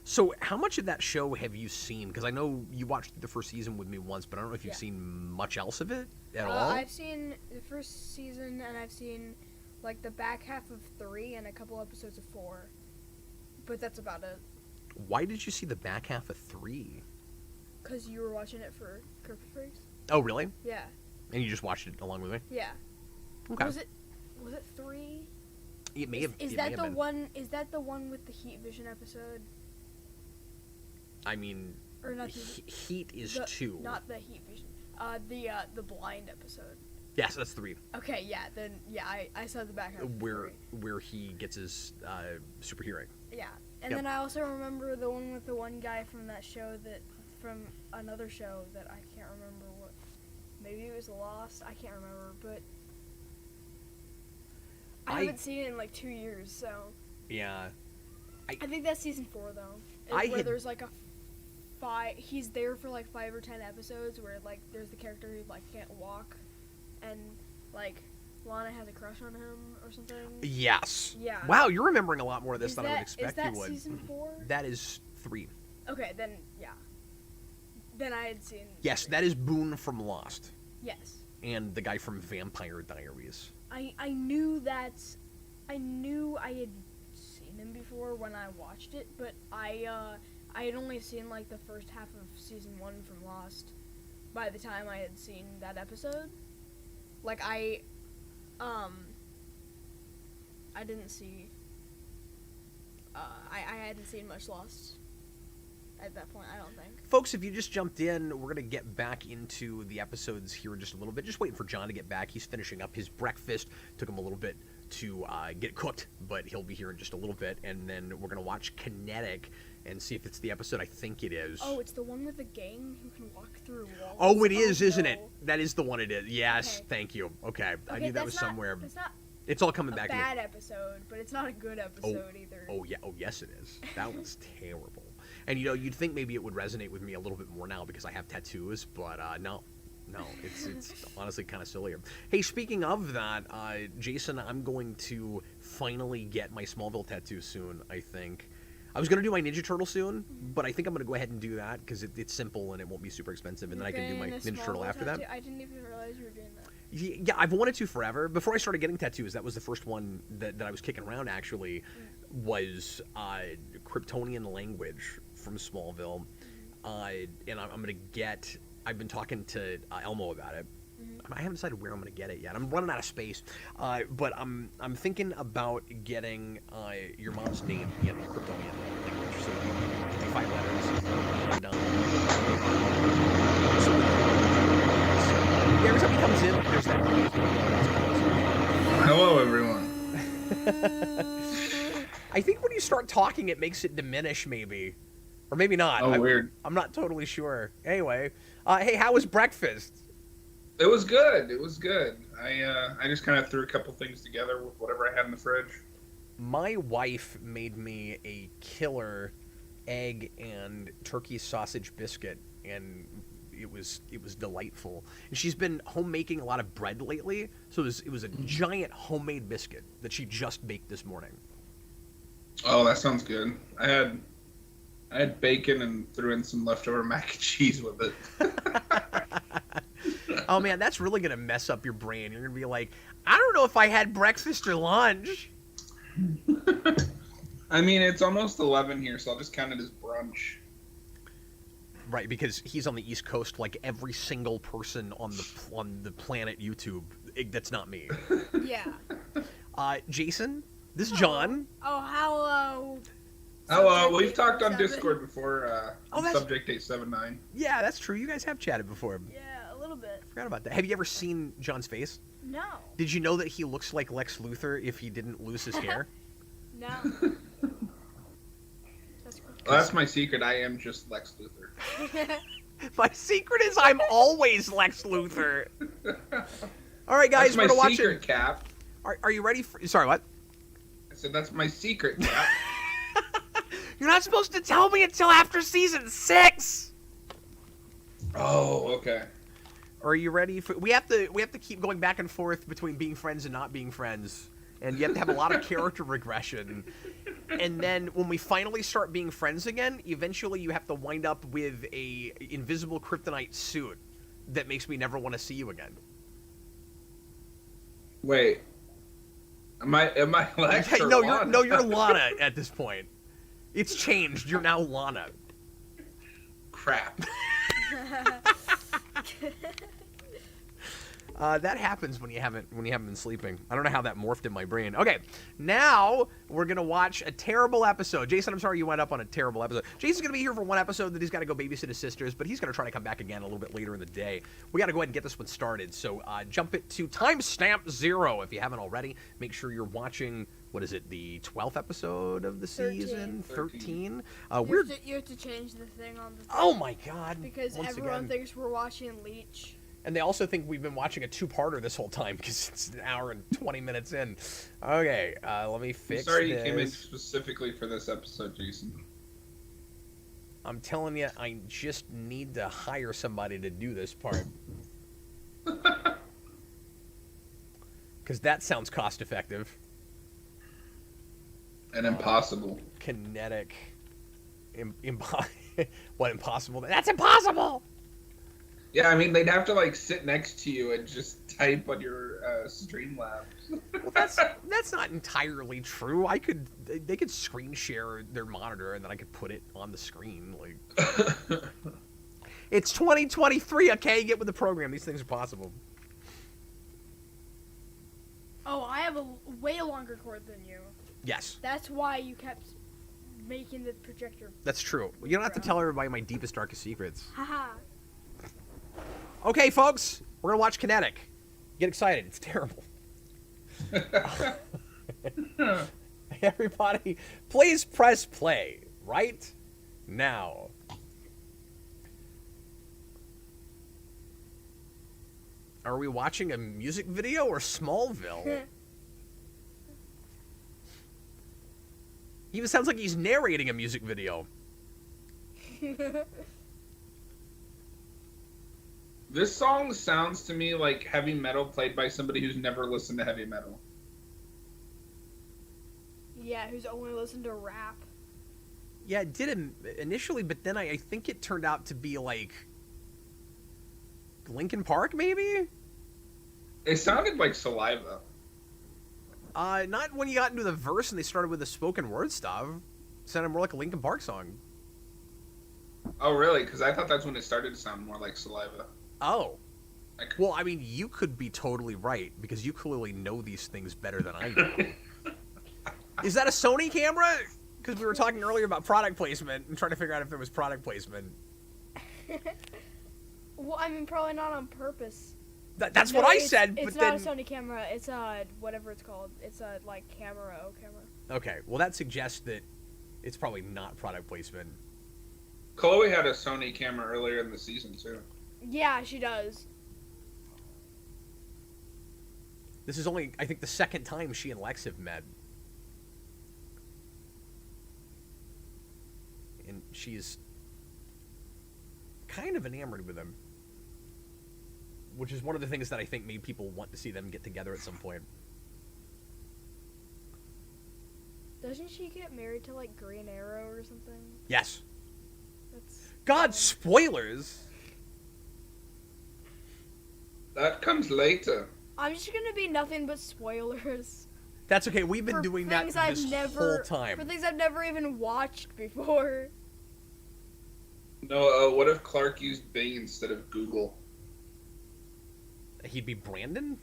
So how much of that show have you seen? Because I know you watched the first season with me once, but I don't know if you've seen much else of it at all. I've seen the first season, and I've seen like the back half of 3 and a couple episodes of 4. But that's about it. Why did you see the back half of 3? Because you were watching it for Kryptofreaks. Oh, really? Yeah. And you just watched it along with me? Yeah. Okay. Was it 3? It may have. Is that the one? Is that the one with the Heat Vision episode? I mean, or not Heat is 2. Not the Heat Vision. The blind episode. Yes, that's 3. Okay, yeah. Then I saw the back half. Where he gets his super hearing. Yeah, and then I also remember the one with the one guy from that show from another show that I can't remember what. Maybe it was Lost. I can't remember, but I haven't seen it in like 2 years. So yeah, I think that's season 4 though. Where there's like a 5. He's there for like 5 or 10 episodes where like there's the character who like can't walk, and like Lana has a crush on him or something. Yes. Yeah. Wow, you're remembering a lot more of this than I would expect you would. Is that season 4? That is 3. Okay, then yeah. Then I had seen. Yes, 3. That is Boone from Lost. Yes. And the guy from Vampire Diaries. I knew I had seen him before when I watched it, but I had only seen like the first half of season 1 from Lost by the time I had seen that episode. Like I didn't see I hadn't seen much Lost at that point, I don't think. Folks, if you just jumped in, we're going to get back into the episodes here in just a little bit. Just waiting for John to get back. He's finishing up his breakfast. Took him a little bit to get cooked, but he'll be here in just a little bit. And then we're going to watch Kinetic and see if it's the episode I think it is. Oh, it's the one with the gang who can walk through walls. Oh, it is, isn't it? That is the one it is. Yes, okay. Thank you. Okay, I knew that was somewhere. It's not it's all coming back to me. Bad episode, but it's not a good episode either. Oh, yeah. Oh, yes, it is. That was terrible. And, you'd think maybe it would resonate with me a little bit more now because I have tattoos, but no, it's honestly kind of sillier. Hey, speaking of that, Jason, I'm going to finally get my Smallville tattoo soon, I think. I was going to do my Ninja Turtle soon, but I think I'm going to go ahead and do that because it's simple and it won't be super expensive, and then I can do my Ninja Turtle after that. I didn't even realize you were doing that. Yeah, I've wanted to forever. Before I started getting tattoos, that was the first one that I was kicking around, actually, was Kryptonian language from Smallville. And I'm going to get... I've been talking to Elmo about it. I haven't decided where I'm going to get it yet. I'm running out of space. But I'm thinking about getting your mom's name in Kryptonian language. So 5 letters. And, every time he comes in, there's that. Hello, everyone. I think when you start talking, it makes it diminish, maybe. Or maybe not. Oh, weird. I'm not totally sure. Anyway, hey, how was breakfast? It was good. It was good. I just kind of threw a couple things together with whatever I had in the fridge. My wife made me a killer egg and turkey sausage biscuit, and it was delightful. And she's been homemaking a lot of bread lately, so it was a giant homemade biscuit that she just baked this morning. Oh, that sounds good. I had bacon and threw in some leftover mac and cheese with it. Oh man, that's really gonna mess up your brain. You're gonna be like, I don't know if I had breakfast or lunch. I mean, it's almost 11 here, so I'll just count it as brunch. Right, because he's on the East Coast, like every single person on the planet YouTube. That's not me. Yeah. Jason, this is John. Oh, hello. Hello, we've talked on 847. Discord before. Subject 879. Yeah, that's true. You guys have chatted before. Yeah, a little bit. Forgot about that. Have you ever seen John's face? No. Did you know that he looks like Lex Luthor if he didn't lose his hair? No. That's cool. Well, that's my secret. I am just Lex Luthor. My secret is I'm always Lex Luthor. All right, guys, That's my we're gonna watch secret, it. Cap. Are you ready for? Sorry, what? I said that's my secret, Cap. You're not supposed to tell me until after season 6. Oh, okay. Are you ready for? We have to keep going back and forth between being friends and not being friends, and you have to have a lot of character regression. And then when we finally start being friends again, eventually you have to wind up with a invisible kryptonite suit that makes me never want to see you again. Wait. Am I Lex or Lana? You're Lana at this point. It's changed. You're now Lana. Crap. That happens when you haven't been sleeping. I don't know how that morphed in my brain. Okay, now we're gonna watch a terrible episode. Jason, I'm sorry you went up on a terrible episode. Jason's gonna be here for one episode, that he's got to go babysit his sisters, but he's gonna try to come back again a little bit later in the day. We got to go ahead and get this one started. So jump it to timestamp 0 if you haven't already. Make sure you're watching. What is it? The 12th episode of the season? 13. You have to change the thing on the thing. Oh my God! Because Once everyone again. thinks we're watching Leech. And they also think we've been watching a 2-parter this whole time because it's an hour and 20 minutes in. Okay, let me fix Sorry this. you came in specifically for this episode, Jason. I'm telling you, I just need to hire somebody to do this part. Because that sounds cost effective. And impossible. Kinetic. What, impossible? That's impossible! Yeah, I mean, they'd have to, like, sit next to you and just type on your Streamlabs. Well, that's not entirely true. They could screen share their monitor and then I could put it on the screen. Like, it's 2023, okay? Get with the program. These things are possible. Oh, I have a way longer cord than you. Yes, That's why you kept making the projector. that's true. You don't have to tell everybody my deepest, darkest secrets. Haha. Okay, folks, we're gonna watch Kinetic. Get excited. It's terrible. Everybody, please press play right now. Are we watching a music video or Smallville? He even sounds like he's narrating a music video. This song sounds to me like heavy metal played by somebody who's never listened to heavy metal. Yeah, who's only listened to rap. Yeah, it did initially, but then I think it turned out to be like Linkin Park, maybe? It sounded like Saliva. Not when you got into the verse and they started with the spoken word stuff. It sounded more like a Linkin Park song. Oh, really? Because I thought that's when it started to sound more like Saliva. Oh. Like, Well, I mean, you could be totally right, because you clearly know these things better than I do. Is that a Sony camera? Because we were talking earlier about product placement and trying to figure out if there was product placement. Well, I mean, probably not on purpose. That's No, what I it's- said, It's but not then... a Sony camera. It's whatever it's called. It's a like camera. Okay, well that suggests that it's probably not product placement. Chloe had a Sony camera earlier in the season, too. Yeah, she does. This is only, I think, the second time she and Lex have met. she's kind of enamored with him. Which is one of the things that I think made people want to see them get together at some point. Doesn't she get married to, like, Green Arrow or something? Yes. That's... God, spoilers! That comes later. I'm just gonna be nothing but spoilers. That's okay, we've been For doing that things this whole time. For things I've never even watched before. No, what if Clark used Bing instead of Google? He'd be Brandon?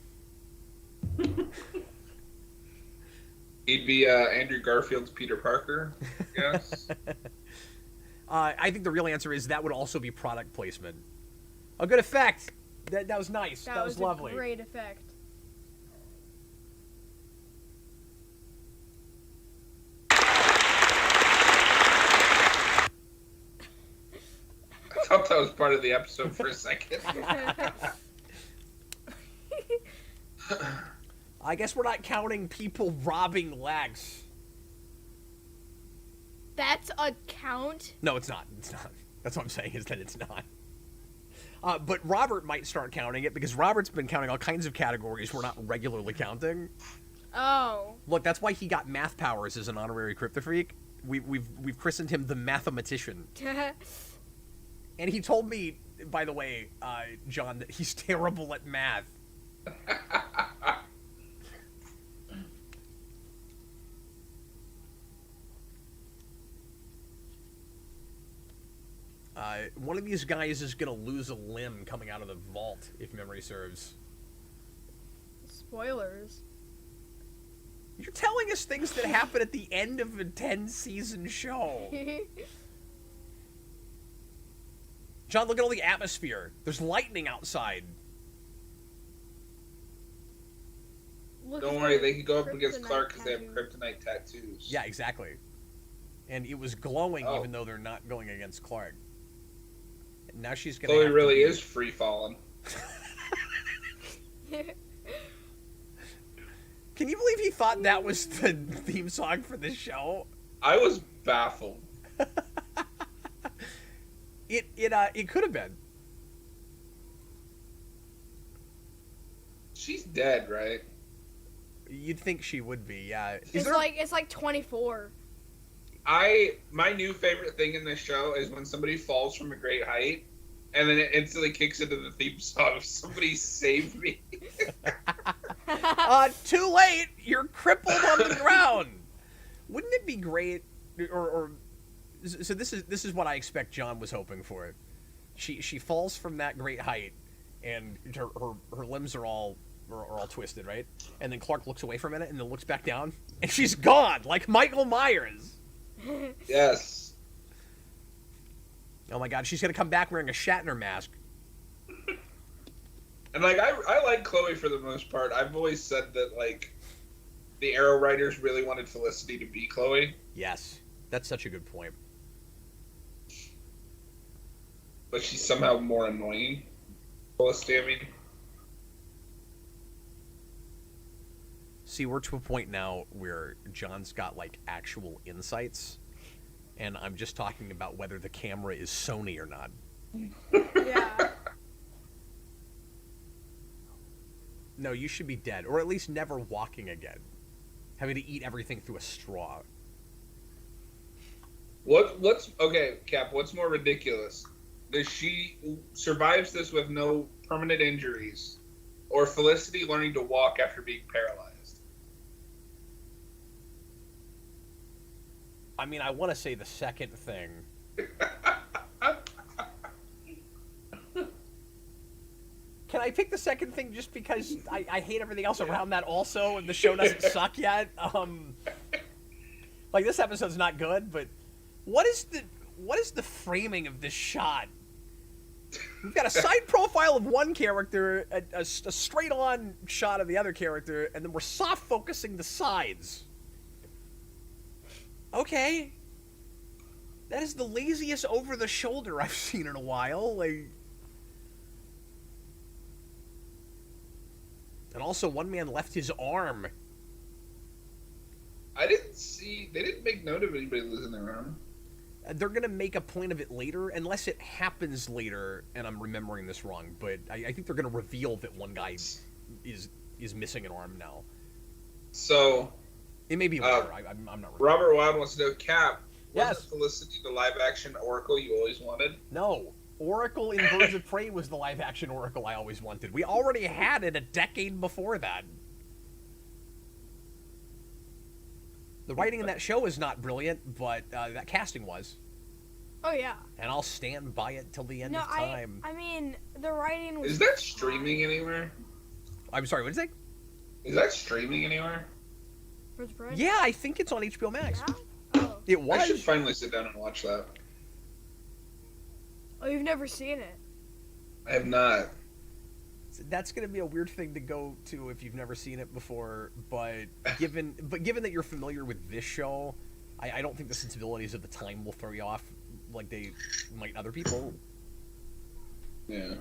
He'd be Andrew Garfield's Peter Parker, yes. I think the real answer is that would also be product placement. A good effect! That was nice. That was lovely. A great effect. I thought that was part of the episode for a second. I guess we're not counting people robbing Lex. That's a count? No, it's not. It's not. That's what I'm saying, is that it's not. But Robert might start counting it, because Robert's been counting all kinds of categories we're not regularly counting. Oh. Look, that's why he got math powers as an honorary Kryptofreak. We've christened him the mathematician. And he told me, by the way, John, that he's terrible at math. One of these guys is going to lose a limb coming out of the vault, if memory serves. Spoilers. You're telling us things that happen at the end of a 10-season show. John, look at all the atmosphere. There's lightning outside. Don't worry, they can go up against Clark because they have kryptonite tattoos. Yeah, exactly. And it was glowing even though they're not going against Clark. Now she's gonna. Chloe really is free falling. Can you believe he thought that was the theme song for this show? I was baffled. It could have been. She's dead, right? You'd think she would be, yeah. It's like 24. My new favorite thing in this show is when somebody falls from a great height, and then it instantly kicks into the theme song of "Somebody Save Me." Too late. You're crippled on the ground. Wouldn't it be great? So this is what I expect John was hoping for. She falls from that great height, and her limbs are all twisted, right? And then Clark looks away for a minute, and then looks back down, and she's gone, like Michael Myers. Yes. Oh my God, she's gonna come back wearing a Shatner mask. And like I like Chloe for the most part. I've always said that like the Arrow writers really wanted Felicity to be Chloe. Yes, that's such a good point. But she's somehow more annoying. Felicity, I mean. See, we're to a point now where John's got, like, actual insights, and I'm just talking about whether the camera is Sony or not. Yeah. No, you should be dead, or at least never walking again. Having to eat everything through a straw. Okay, Cap, what's more ridiculous? Does she survives this with no permanent injuries, or Felicity learning to walk after being paralyzed? I mean, I want to say the second thing. Can I pick the second thing just because I hate everything else around that also, and the show doesn't suck yet? Like, this episode's not good, but what is the framing of this shot? We've got a side profile of one character, a straight-on shot of the other character, and then we're soft-focusing the sides. Okay. That is the laziest over-the-shoulder I've seen in a while. Like... And also, one man left his arm. They didn't make note of anybody losing their arm. they're gonna make a point of it later, unless it happens later, and I'm remembering this wrong. But I think they're gonna reveal that one guy is missing an arm now. So it may be later. I'm not. Robert Wild wants to know, Cap. Yes. Wasn't Felicity the live-action Oracle you always wanted? No. Oracle in Birds of Prey was the live-action Oracle I always wanted. We already had it a decade before that. The writing in that show is not brilliant, but that casting was. Oh, yeah. And I'll stand by it till the end of time. I mean, the writing was... Is that streaming anywhere? I'm sorry, what did you say? Is that streaming anywhere? Birds of Prey? Yeah, I think it's on HBO Max. Yeah? Oh. It was. I should finally sit down and watch that. Oh, you've never seen it? I have not. That's going to be a weird thing to go to if you've never seen it before, but given that you're familiar with this show, I don't think the sensibilities of the time will throw you off like they might other people. Yeah.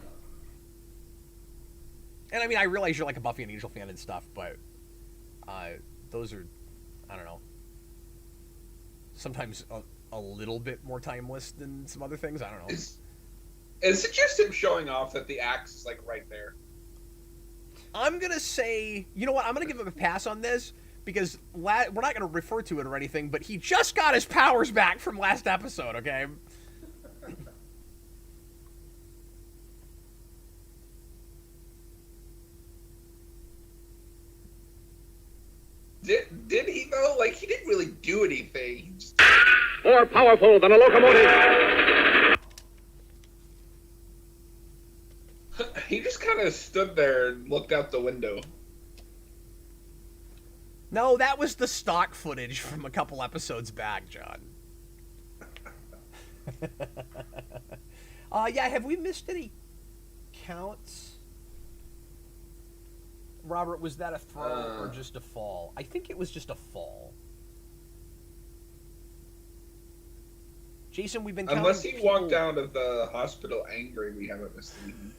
And I mean, I realize you're like a Buffy and Angel fan and stuff, but those are, I don't know, sometimes a little bit more timeless than some other things. I don't know. Is it just him showing off that the axe is like right there? I'm going to say, you know what, I'm going to give him a pass on this because we're not going to refer to it or anything, but he just got his powers back from last episode, okay? Did he though? Like, he didn't really do anything. He just... More powerful than a locomotive. He just kind of stood there and looked out the window. No, that was the stock footage from a couple episodes back, John. Yeah, have we missed any counts? Robert, was that a throw or just a fall? I think it was just a fall. Jason, we've been Unless he people... walked out of the hospital angry, we haven't missed anything.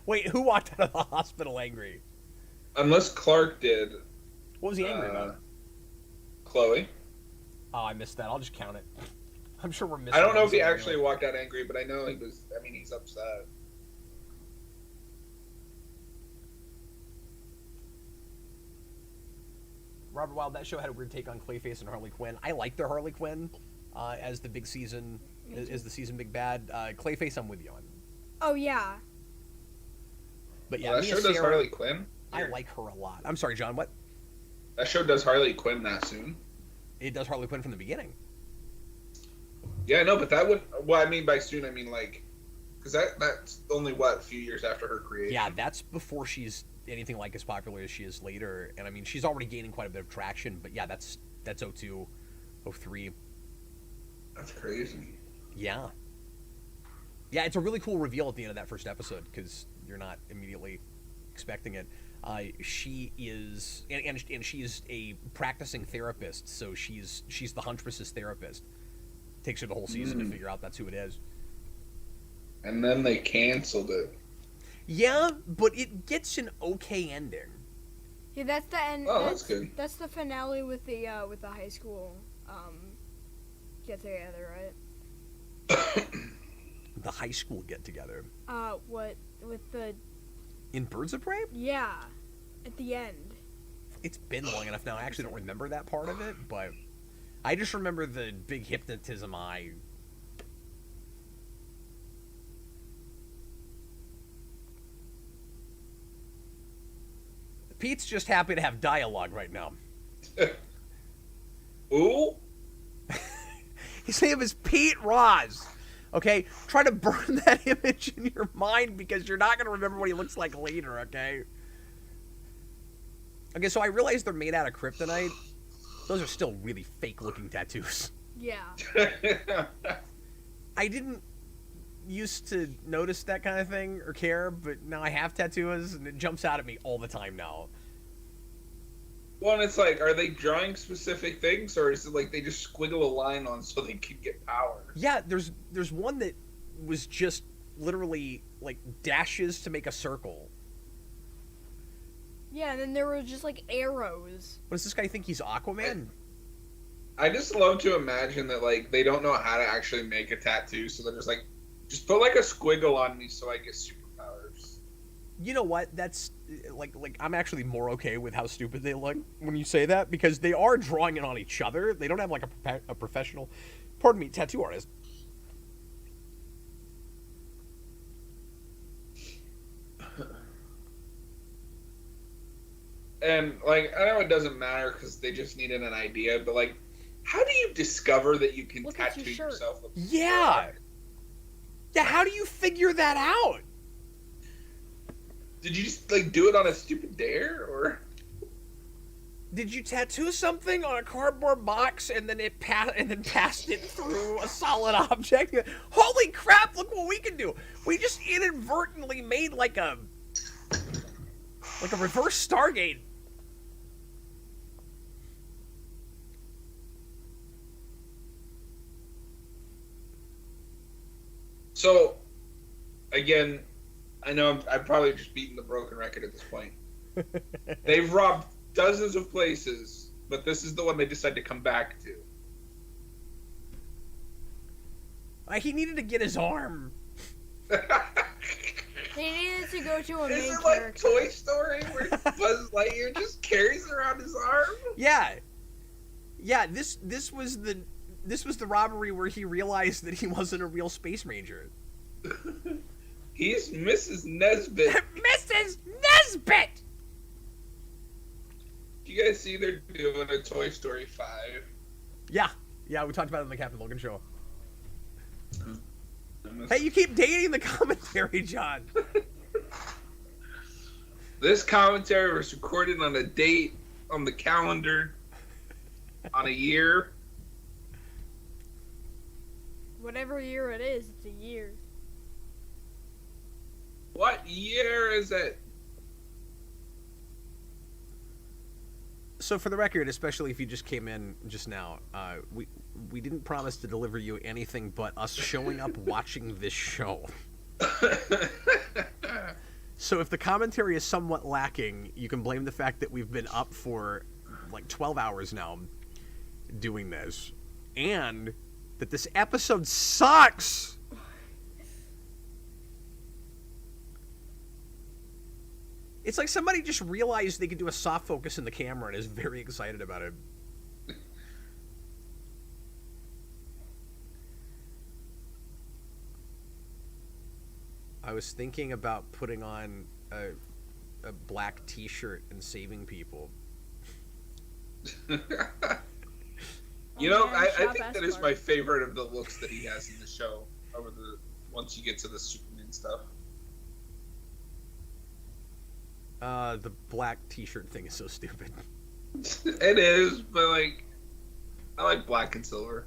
Wait, who walked out of the hospital angry? Unless Clark did. What was he angry about? Chloe. Oh, I missed that. I'll just count it. I'm sure we're missing. I don't know if he actually walked out angry, but I know he was. I mean, he's upset. Robert Wild, that show had a weird take on Clayface and Harley Quinn. I like their Harley Quinn as the big season, as the season big bad. Clayface, I'm with you on. Oh, yeah. But yeah, Well, that show does Harley Quinn. I like her a lot. I'm sorry, John. What? That show does Harley Quinn that soon. It does Harley Quinn from the beginning. Yeah, no, but that would. Well, I mean by soon, I mean like, because that's only what a few years after her creation. Yeah, that's before she's anything like as popular as she is later. And I mean, she's already gaining quite a bit of traction. But yeah, that's 02, 03. That's crazy. Yeah. Yeah, it's a really cool reveal at the end of that first episode because you're not immediately expecting it. She is, and she's a practicing therapist, so she's the Huntress's therapist. Takes her the whole season to figure out that's who it is. And then they canceled it. Yeah, but it gets an okay ending. Yeah, that's the end. Oh, that's good. That's the finale with the high school get together, right? The high school get together. What with the In Birds of Prey? yeah, at the end. It's been long enough now. I actually don't remember that part of it, but I just remember the big hypnotism eye. Pete's just happy to have dialogue right now. Ooh. His name is Pete Roz. Okay? Try to burn that image in your mind because you're not going to remember what he looks like later, okay? Okay, so I realize they're made out of kryptonite. Those are still really fake-looking tattoos. Yeah. I didn't used to notice that kind of thing or care, but now I have tattoos, and it jumps out at me all the time now. Well, and it's like, are they drawing specific things, or is it like they just squiggle a line on so they can get powers? Yeah, there's one that was just literally like dashes to make a circle. Yeah, and then there were just like arrows. What does this guy think he's Aquaman? I just love to imagine that, like, they don't know how to actually make a tattoo, so they're just like, just put, like, a squiggle on me so I get superpowers. You know what? That's, like I'm actually more okay with how stupid they look when you say that, because they are drawing it on each other. They don't have, like, a professional, pardon me, tattoo artist. And, like, I know it doesn't matter because they just needed an idea, but, like, how do you discover that you can Look at tattoo your shirt. yourself? Yeah. Yeah, how do you figure that out? Did you just, like, do it on a stupid dare, or? Did you tattoo something on a cardboard box and then passed it through a solid object? Holy crap, look what we can do. We just inadvertently made like a reverse Stargate. So, again, I know I'm probably just beating the broken record at this point. They've robbed dozens of places, but this is the one they decided to come back to. He needed to get his arm. They needed to go to a Is main it like character. Toy Story where Buzz Lightyear just carries around his arm? Yeah. Yeah, this was the robbery where he realized that he wasn't a real space ranger. He's Mrs. Nesbit. Mrs. Nesbit! Do you guys see they're doing a Toy Story 5? Yeah. Yeah, we talked about it on the Captain Logan show. Hey, you keep dating the commentary, John. This commentary was recorded on a date, on the calendar, on a year. Whatever year it is, it's a year. What year is it? So for the record, especially if you just came in just now, we didn't promise to deliver you anything but us showing up watching this show. So if the commentary is somewhat lacking, you can blame the fact that we've been up for like 12 hours now doing this, and that this episode sucks. It's like somebody just realized they could do a soft focus in the camera and is very excited about it. I was thinking about putting on a black t-shirt and saving people. You know, man, I shop think that is my favorite of the looks that he has in the show. Once you get to the Superman stuff. The black t-shirt thing is so stupid. It is, but like, I like black and silver.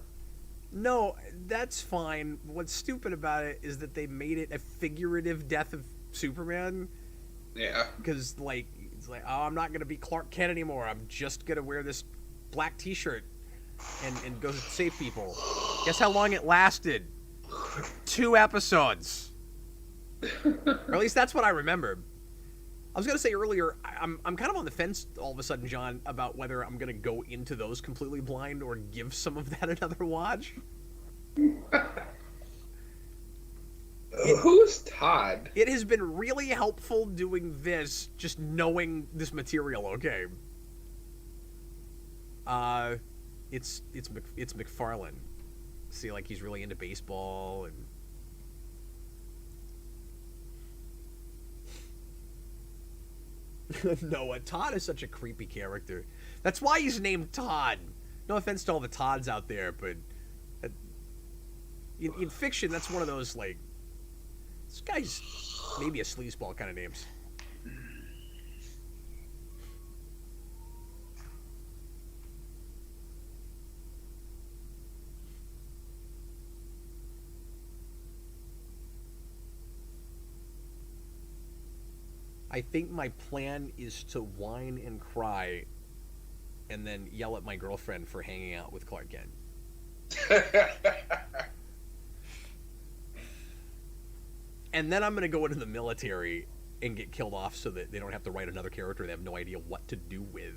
No, that's fine. What's stupid about it is that they made it a figurative death of Superman. Yeah. Because, like, it's like, oh, I'm not going to be Clark Kent anymore. I'm just going to wear this black t-shirt and go save people. Guess how long it lasted? 2 episodes. Or at least that's what I remember. I was going to say earlier, I'm kind of on the fence all of a sudden, John, about whether I'm going to go into those completely blind or give some of that another watch. Who's Todd? It has been really helpful doing this, just knowing this material, okay? It's McFarlane. See, like, he's really into baseball and... No, Todd is such a creepy character. That's why he's named Todd. No offense to all the Todds out there, but in fiction, that's one of those, like, this guy's maybe a sleazeball kind of names. I think my plan is to whine and cry and then yell at my girlfriend for hanging out with Clark Kent. And then I'm going to go into the military and get killed off so that they don't have to write another character they have no idea what to do with.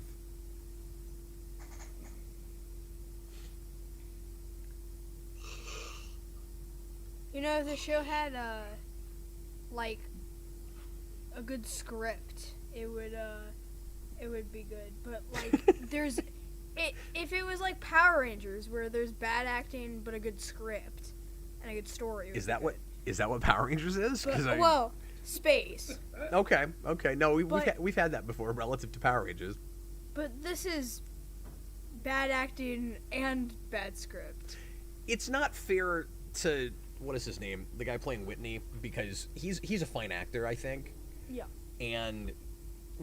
You know, if the show had like a good script, it would be good. But like, if it was like Power Rangers, where there's bad acting but a good script and a good story. Is that what Power Rangers is? Well, space. Okay. No, we've had that before relative to Power Rangers. But this is bad acting and bad script. It's not fair to, what is his name? The guy playing Whitney, because he's a fine actor, I think. Yeah. And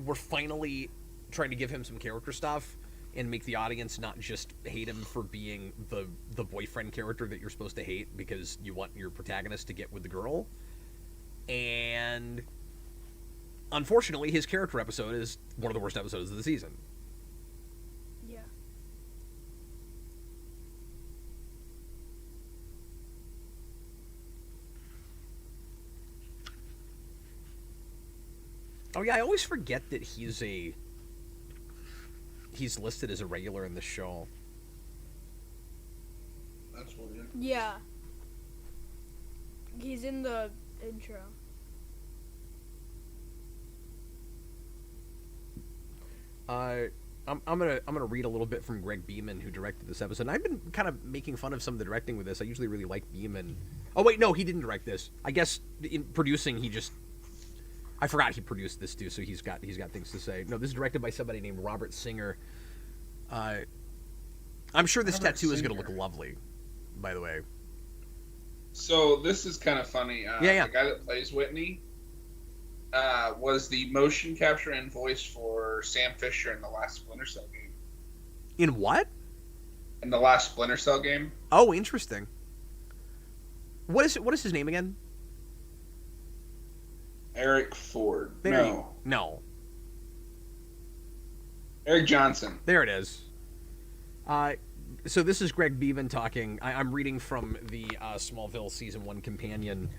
we're finally trying to give him some character stuff and make the audience not just hate him for being the boyfriend character that you're supposed to hate because you want your protagonist to get with the girl. And unfortunately, his character episode is one of the worst episodes of the season. Yeah. Oh yeah, I always forget that he's listed as a regular in the show. That's weird. Yeah. He's in the intro. I'm gonna read a little bit from Greg Beeman, who directed this episode. And I've been kind of making fun of some of the directing with this. I usually really like Beeman. Oh wait, no, he didn't direct this. I guess in producing, I forgot he produced this too, so he's got things to say. No, this is directed by somebody named Robert Singer. I'm sure this tattoo is gonna look lovely, by the way. So this is kind of funny. Yeah. The guy that plays Whitney was the motion capture and voice for Sam Fisher in the last Splinter Cell game. In what? In the last Splinter Cell game. Oh, interesting. What is his name again? Eric Ford. No. Eric Johnson. There it is. So this is Greg Beeman talking. I'm reading from the Smallville Season 1 companion.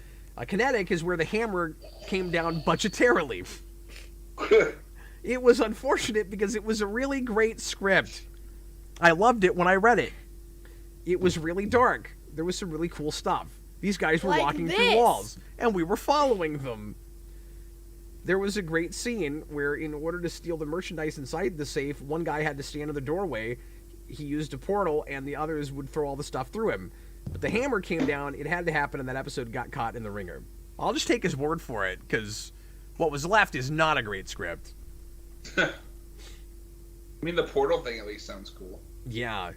Kinetic is where the hammer came down budgetarily. It was unfortunate because it was a really great script. I loved it when I read it. It was really dark. There was some really cool stuff. These guys were walking through walls, and we were following them. There was a great scene where, in order to steal the merchandise inside the safe, one guy had to stand in the doorway. He used a portal, and the others would throw all the stuff through him. But the hammer came down. It had to happen, and that episode got caught in the ringer. I'll just take his word for it, because what was left is not a great script. I mean, the portal thing at least sounds cool. Yeah.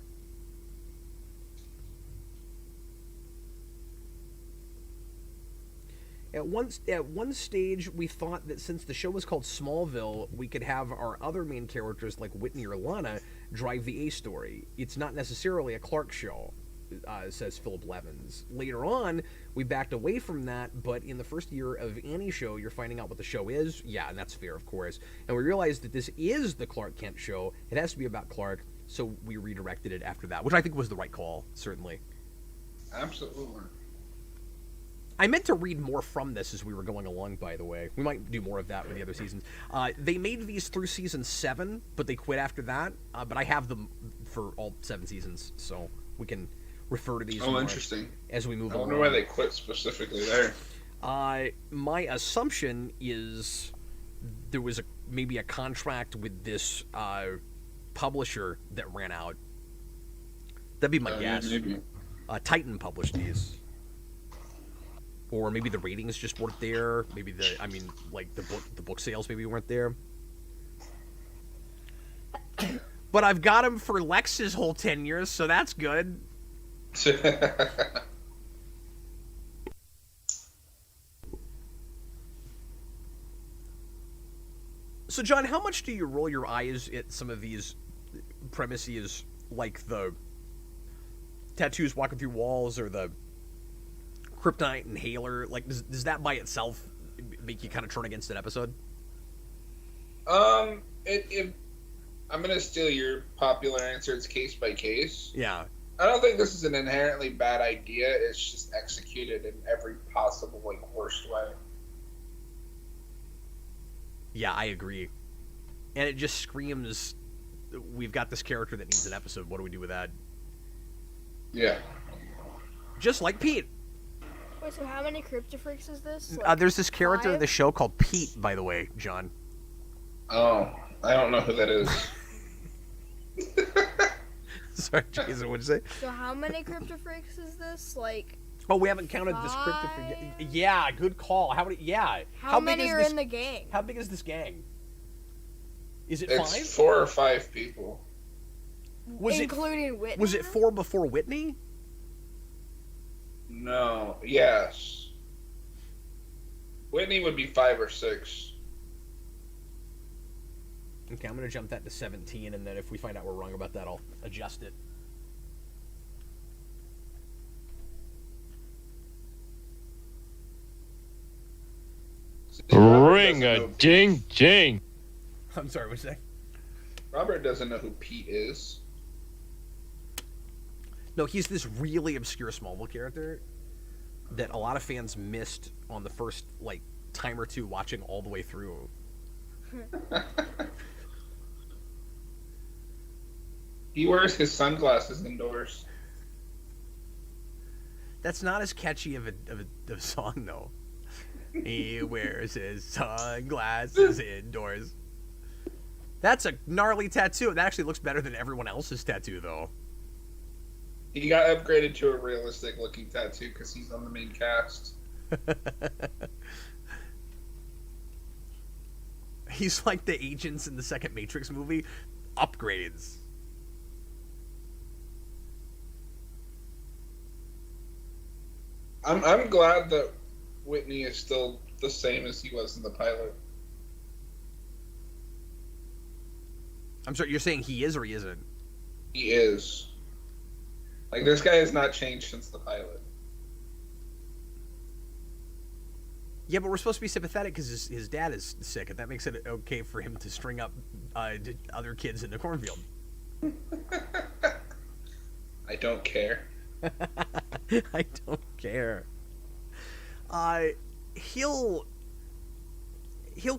At one stage, we thought that since the show was called Smallville, we could have our other main characters, like Whitney or Lana, drive the A story. It's not necessarily a Clark show, says Philip Levins. Later on, we backed away from that, but in the first year of any show, you're finding out what the show is. Yeah, and that's fair, of course. And we realized that this is the Clark Kent show. It has to be about Clark, so we redirected it after that, which I think was the right call, certainly. Absolutely. I meant to read more from this as we were going along, by the way. We might do more of that with the other seasons. They made these through season 7, but they quit after that. But I have them for all 7 seasons, so we can refer to these more interesting. As we move along. along. I wonder why they quit specifically there. My assumption is there was maybe a contract with this publisher that ran out. That'd be my guess. Maybe. Titan published these. Or maybe the ratings just weren't there. Maybe the book sales maybe weren't there. But I've got them for Lex's whole 10 years, so that's good. So, John, how much do you roll your eyes at some of these premises, like the tattoos walking through walls or the kryptonite inhaler? Like, does that by itself make you kind of turn against an episode? I'm gonna steal your popular answer. It's case by case. Yeah. I don't think this is an inherently bad idea. It's just executed in every possible worst way. Yeah, I agree. And it just screams, we've got this character that needs an episode. What do we do with that? Yeah. Just like Pete. Wait, so how many Kryptofreaks is this? Like, There's this character in 5? the show called Pete, by the way, John. Oh, I don't know who that is. Sorry, Jason, what'd you say? So how many Kryptofreaks is this? Like, Oh, we haven't counted this Kryptofreak. Yeah, good call. How many? Yeah. how big many is are this, in the gang? How big is this gang? Is it It's 5? 4 or 5 people. Including Whitney? Was it 4 before Whitney? No. Yes. Whitney would be 5 or 6. Okay, I'm gonna jump that to 17, and then if we find out we're wrong about that, I'll adjust it. Ring a ding ding. I'm sorry, what'd you say? Robert doesn't know who Pete is. No, he's this really obscure Smallville character that a lot of fans missed on the first, like, time or two watching all the way through. He wears his sunglasses indoors. That's not as catchy of a song, though. He wears his sunglasses indoors. That's a gnarly tattoo. That actually looks better than everyone else's tattoo, though. He got upgraded to a realistic-looking tattoo because he's on the main cast. He's like the agents in the second Matrix movie. Upgrades. I'm glad that Whitney is still the same as he was in the pilot. I'm sorry, you're saying he is or he isn't? He is. Like, this guy has not changed since the pilot. Yeah, but we're supposed to be sympathetic because his dad is sick, and that makes it okay for him to string up other kids in the cornfield. I don't care. I don't care. He'll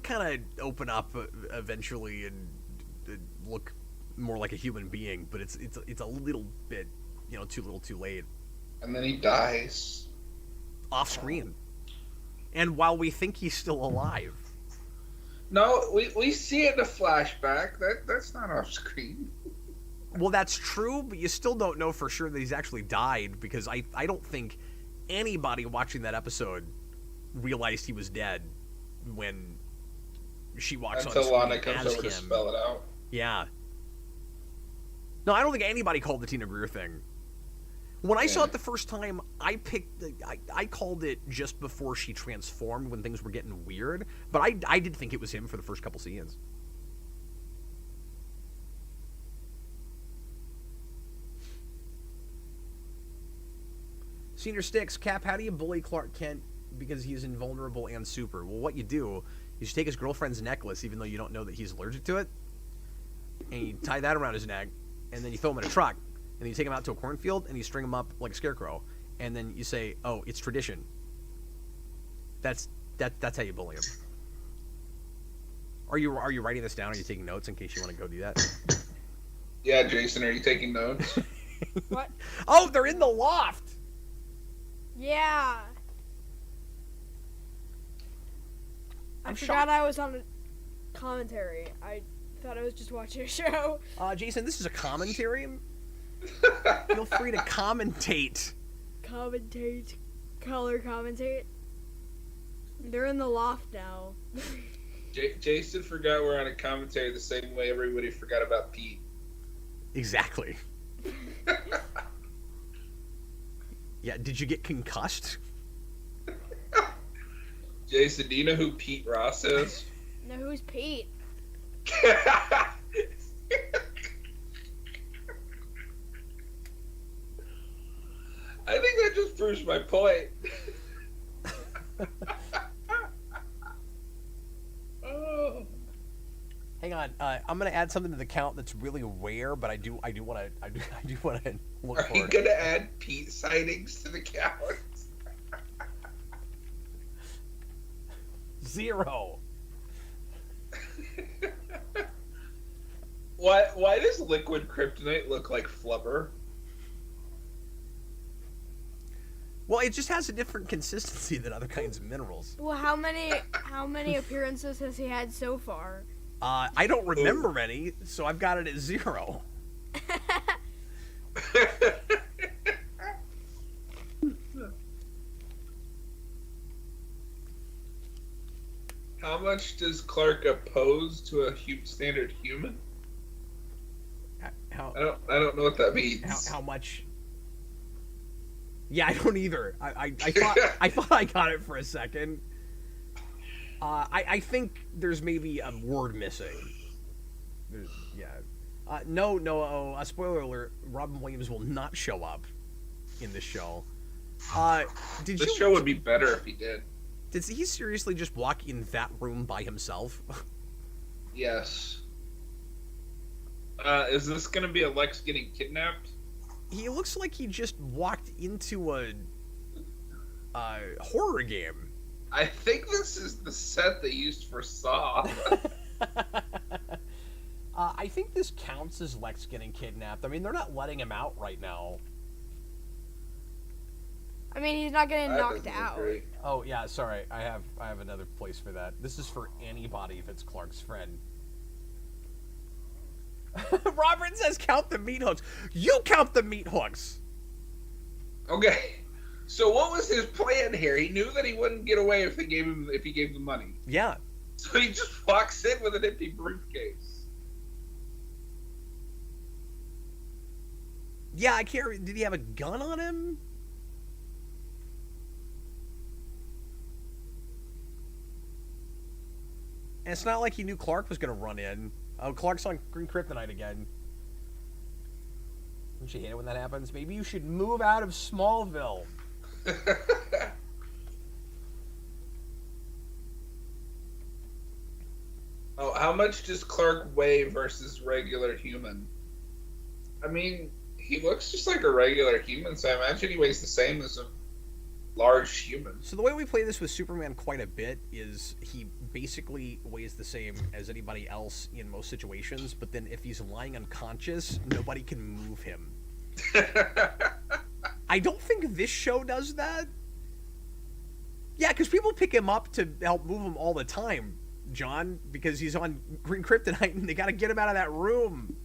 kind of open up eventually and look more like a human being, but it's a little bit, too little, too late. And then he dies. Off screen. And while we think he's still alive. No, we see it in a flashback. That's not off screen. Well, that's true, but you still don't know for sure that he's actually died, because I don't think anybody watching that episode realized he was dead when she walks on screen until Lana comes as over to him. spell it out. Yeah. No, I don't think anybody called the Tina Greer thing. When I saw it the first time, I called it just before she transformed, when things were getting weird, but I did think it was him for the first couple scenes. Senior Sticks, Cap, how do you bully Clark Kent because he's invulnerable and super? Well, what you do is you take his girlfriend's necklace, even though you don't know that he's allergic to it, and you tie that around his neck, and then you throw him in a truck, and then you take him out to a cornfield, and you string him up like a scarecrow, and then you say, "Oh, it's tradition." That's how you bully him. Are you writing this down? Are you taking notes in case you want to go do that? Yeah, Jason, are you taking notes? What? Oh, they're in the loft. Yeah. I forgot I was on a commentary. I thought I was just watching a show. Jason, this is a commentary. Feel free to commentate. Commentate. Color commentate. They're in the loft now. Jason forgot we're on a commentary the same way everybody forgot about Pete. Exactly. Yeah, did you get concussed? Jason, do you know who Pete Ross is? Now who's Pete? I think that just proves my point. Oh. Hang on, I'm gonna add something to the count that's really rare, but I do want to look Are for you it. gonna add Pete sightings to the count? 0. Why does liquid kryptonite look like flubber? Well, it just has a different consistency than other kinds of minerals. Well, how many appearances has he had so far? I don't remember any, so I've got it at 0. How much does Clark oppose to a standard human? How I don't know what that means. how much? Yeah, I don't either. I thought I got it for a second. I think there's maybe a word missing. A spoiler alert: Robin Williams will not show up in this show. The show would be better if he did. Did he seriously just walk in that room by himself? Yes. Is this going to be a Lex getting kidnapped? He looks like he just walked into a horror game. I think this is the set they used for Saw. I think this counts as Lex getting kidnapped. I mean, they're not letting him out right now. I mean, he's not getting That knocked doesn't look out. great. Oh yeah, sorry. I have another place for that. This is for anybody that's Clark's friend. Robert says count the meat hooks. You count the meat hooks. Okay. So what was his plan here? He knew that he wouldn't get away if he gave the money. Yeah. So he just walks in with an empty briefcase. Yeah, I can't. Did he have a gun on him? And it's not like he knew Clark was going to run in. Oh, Clark's on Green Kryptonite again. Don't you hate it when that happens? Maybe you should move out of Smallville. Oh, how much does Clark weigh versus regular human? I mean, he looks just like a regular human, so I imagine he weighs the same as a large human. So the way we play this with Superman quite a bit is he basically weighs the same as anybody else in most situations, but then if he's lying unconscious, nobody can move him. I don't think this show does that. Yeah, because people pick him up to help move him all the time, John, because he's on Green Kryptonite and they got to get him out of that room.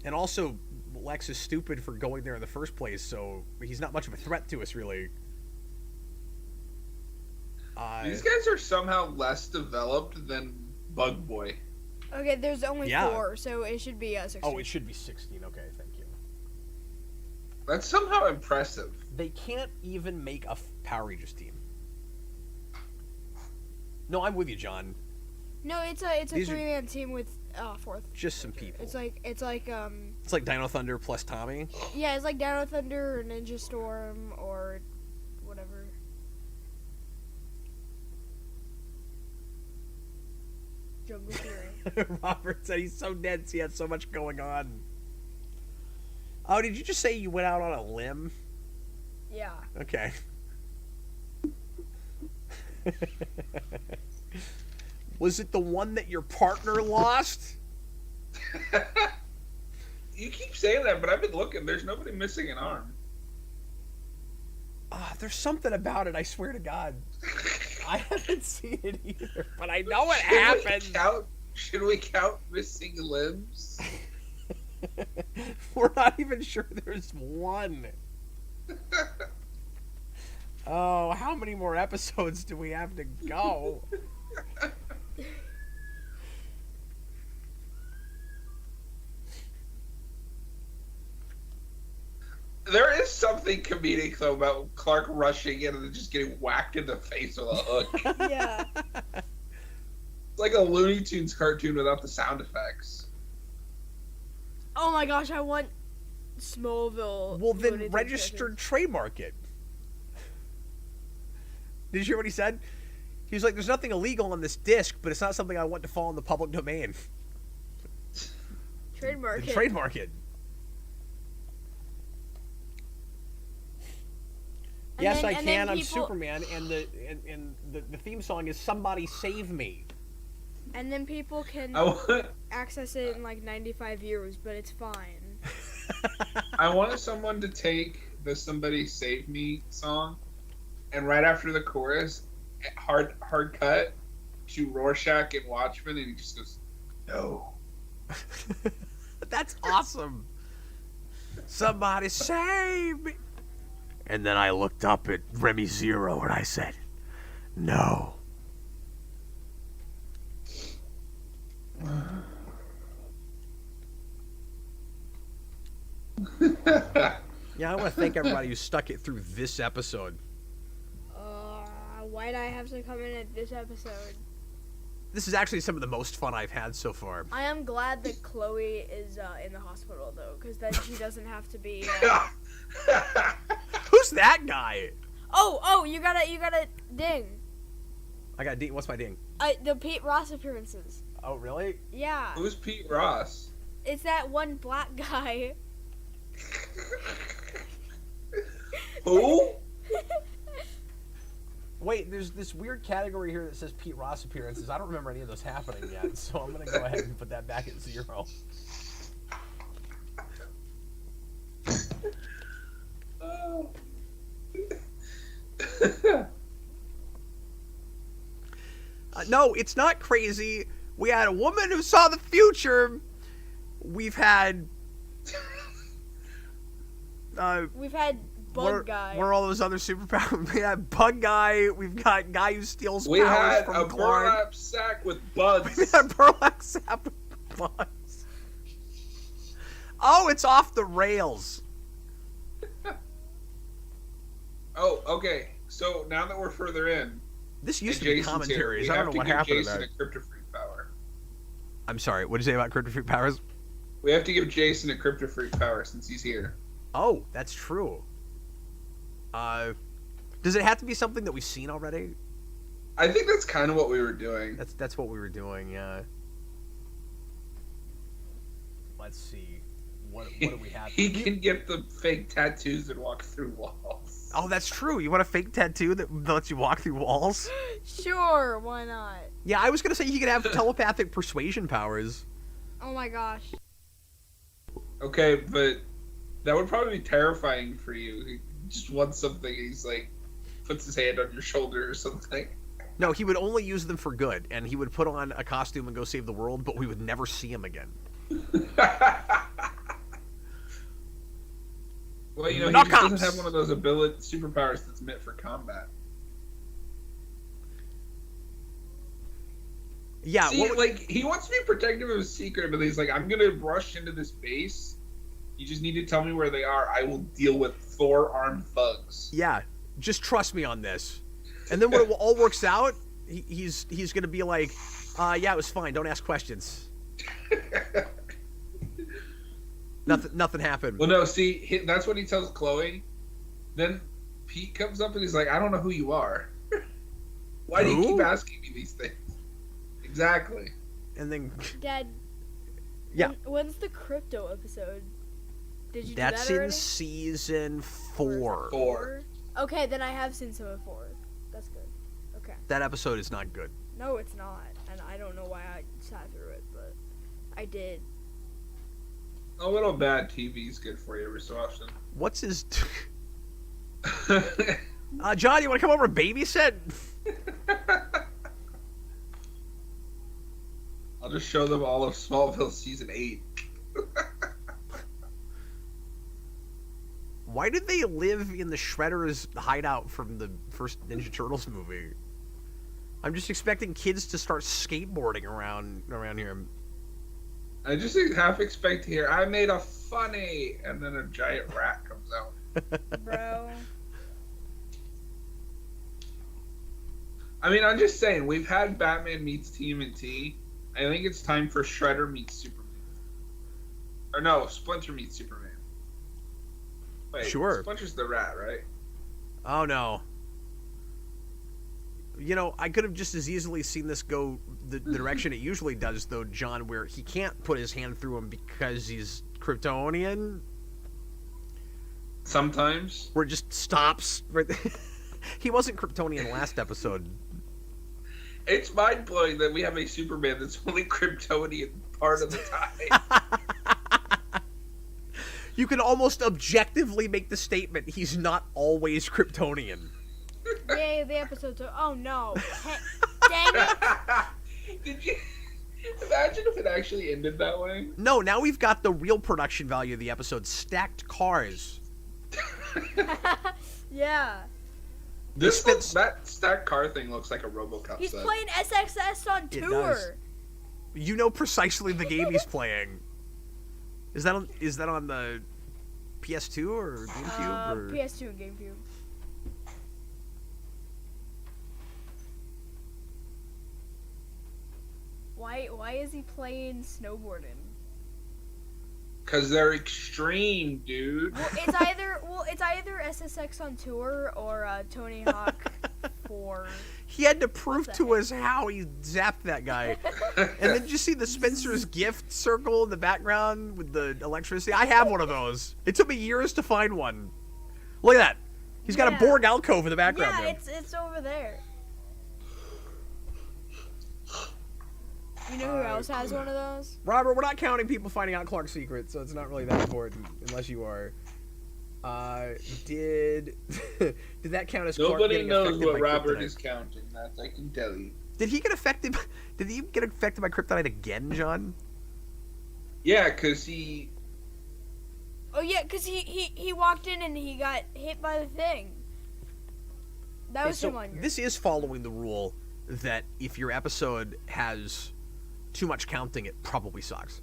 And also, Lex is stupid for going there in the first place, so he's not much of a threat to us, really. These guys are somehow less developed than Bug Boy. Okay, there's only Yeah. 4, so it should be 16. Oh, it should be 16. Okay, thank you. That's somehow impressive. They can't even make a Power Rangers team. No, I'm with you, John. No, it's a These are- 3-man team with 4th. Just some people. It's like It's like Dino Thunder plus Tommy. yeah, it's like Dino Thunder or Ninja Storm or whatever. Jungle Fury. Robert said he's so dense, he had so much going on. Oh, did you just say you went out on a limb? Yeah. Okay. Was it the one that your partner lost? You keep saying that, but I've been looking. There's nobody missing an arm. There's something about it, I swear to God. I haven't seen it either, but I know it happened. Should we count missing limbs? We're not even sure there's one. Oh, how many more episodes do we have to go? There is something comedic, though, about Clark rushing in and then just getting whacked in the face with a hook. Yeah. It's like a Looney Tunes cartoon without the sound effects. Oh my gosh, I want Smallville. Well, then Looney Tunes registered cartoons. trademark it. Did you hear what he said? He was like, there's nothing illegal on this disc, but it's not something I want to fall in the public domain. Trademark. Then it. trademark it. And Yes, then- I and then can. I'm people- Superman, and the theme song is "Somebody Save Me." And then people can I want, access it in like 95 years, but it's fine. I want someone to take the "Somebody Save Me" song, and right after the chorus, hard cut to Rorschach and Watchmen, and he just goes, "No." That's awesome. Somebody save me. And then I looked up at Remy Zero and I said, no. Yeah, I want to thank everybody who stuck it through this episode. Why'd I have to come in at this episode? This is actually some of the most fun I've had so far. I am glad that Chloe is in the hospital, though, because then she doesn't have to be... Who's that guy? Oh, you gotta ding. I got ding. What's my ding? The Pete Ross appearances. Oh, really? Yeah. Who's Pete Ross? It's that one black guy. Who? Wait, there's this weird category here that says Pete Ross appearances. I don't remember any of those happening yet, so I'm going to go ahead and put that back at 0. Oh. No, it's not crazy. We had a woman who saw the future. We've had... We've had Bug Guy. Where are all those other superpowers? We had Bug Guy. We've got Guy who steals We powers had from a Clark. burlap sack with bugs. We had a burlap sack with bugs. Oh, it's off the rails. Oh, okay. So now that we're further in, This used and to be Jason's commentaries. here, I don't know what happened to Jason that. a Kryptofreak power. I'm sorry. What did you say about Kryptofreak powers? We have to give Jason a Kryptofreak power since he's here. Oh, that's true. Does it have to be something that we've seen already? I think that's kind of what we were doing. That's what we were doing. Yeah. Let's see. What do we have? He can get the fake tattoos and walk through walls. Oh, that's true. You want a fake tattoo that lets you walk through walls? Sure, why not? Yeah, I was gonna say he could have telepathic persuasion powers. Oh my gosh. Okay, but that would probably be terrifying for you. He just wants something. He's like, puts his hand on your shoulder or something. No, he would only use them for good, and he would put on a costume and go save the world, but we would never see him again. Well, you know, Knock he just doesn't ups. have one of those superpowers that's meant for combat. Yeah, See, what would- like, he wants to be protective of his secret, but he's like, I'm gonna rush into this base. You just need to tell me where they are. I will deal with 4 armed thugs. yeah, just trust me on this. And then when it all works out, he's gonna be like, yeah, it was fine. Don't ask questions. Nothing happened. Well, no, see, that's what he tells Chloe. Then Pete comes up and he's like, I don't know who you are. Why do you Who? keep asking me these things? Exactly. And then Dad. Yeah. When's the crypto episode? Did you that's do that in already? season Or is it 4. 4. Okay, then I have seen some of 4. That's good. Okay. That episode is not good. No, it's not. And I don't know why I sat through it, but I did. A little bad TV is good for you every so often. What's his... John, you want to come over and babysit? I'll just show them all of Smallville season 8. Why did they live in the Shredder's hideout from the first Ninja Turtles movie? I'm just expecting kids to start skateboarding around here. I just half expect to hear, I made a funny, and then a giant rat comes out. Bro. I mean, I'm just saying, we've had Batman meets TMNT. I think it's time for Shredder meets Superman. Or no, Splinter meets Superman. Wait, Sure. Splinter's the rat, right? Oh no. You know, I could have just as easily seen this go the direction it usually does, though, John, where he can't put his hand through him because he's Kryptonian. Sometimes. Where it just stops. Right. He wasn't Kryptonian last episode. It's mind-blowing that we have a Superman that's only Kryptonian part of the time. You can almost objectively make the statement he's not always Kryptonian. Yay, the episode 2. Oh no. Dang it. Did you imagine if it actually ended that way? No, now we've got the real production value of the episode, stacked cars. Yeah. That stacked car thing looks like a RoboCop He's set. playing SXS on It tour. does. You know precisely the game he's playing. Is that on the PS2 or GameCube? Or... PS2 and GameCube. Why is he playing snowboarding? Because they're extreme, dude. Well, it's either SSX on tour or Tony Hawk 4. He had to prove What the to us how he zapped that guy. And then did you see the Spencer's gift circle in the background with the electricity? I have one of those. It took me years to find one. Look at that. He's got a Yeah. Borg alcove in the background Yeah, there. it's over there. You know who else has one of those? Robert, we're not counting people finding out Clark's secret, so it's not really that important, unless you are. Did that count as Clark Nobody getting knows affected what by Robert kryptonite? is counting. That I can tell you. Did he get affected? Did he get affected by kryptonite again, John? Yeah, because he. Oh yeah, because he walked in and he got hit by the thing. That was So him on your... this is following the rule that if your episode has too much counting, it probably sucks.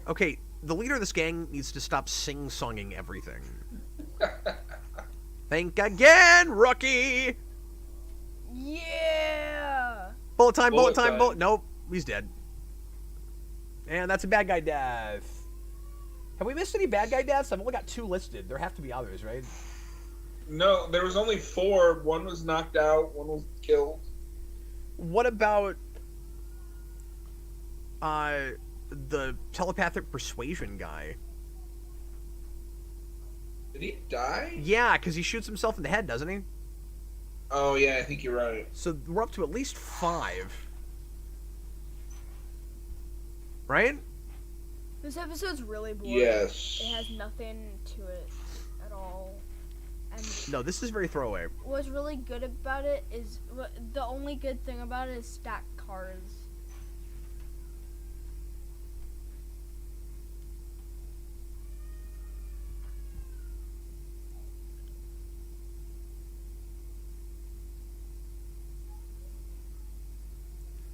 Okay, the leader of this gang needs to stop sing-songing everything. Think again, rookie! Yeah! Bullet time, bullet Bullet time, time. bullet... Nope, he's dead. And that's a bad guy death. Have we missed any bad guy deaths? I've only got 2 listed. There have to be others, right? No, there was only 4. One was knocked out. One was killed. What about the telepathic persuasion guy? Did he die? Yeah, because he shoots himself in the head, doesn't he? Oh yeah, I think you're right. So we're up to at least 5. Right? This episode's really boring. Yes. It has nothing to it at all. And No, this is very throwaway. what's really good about it is... The only good thing about it is stacked cars.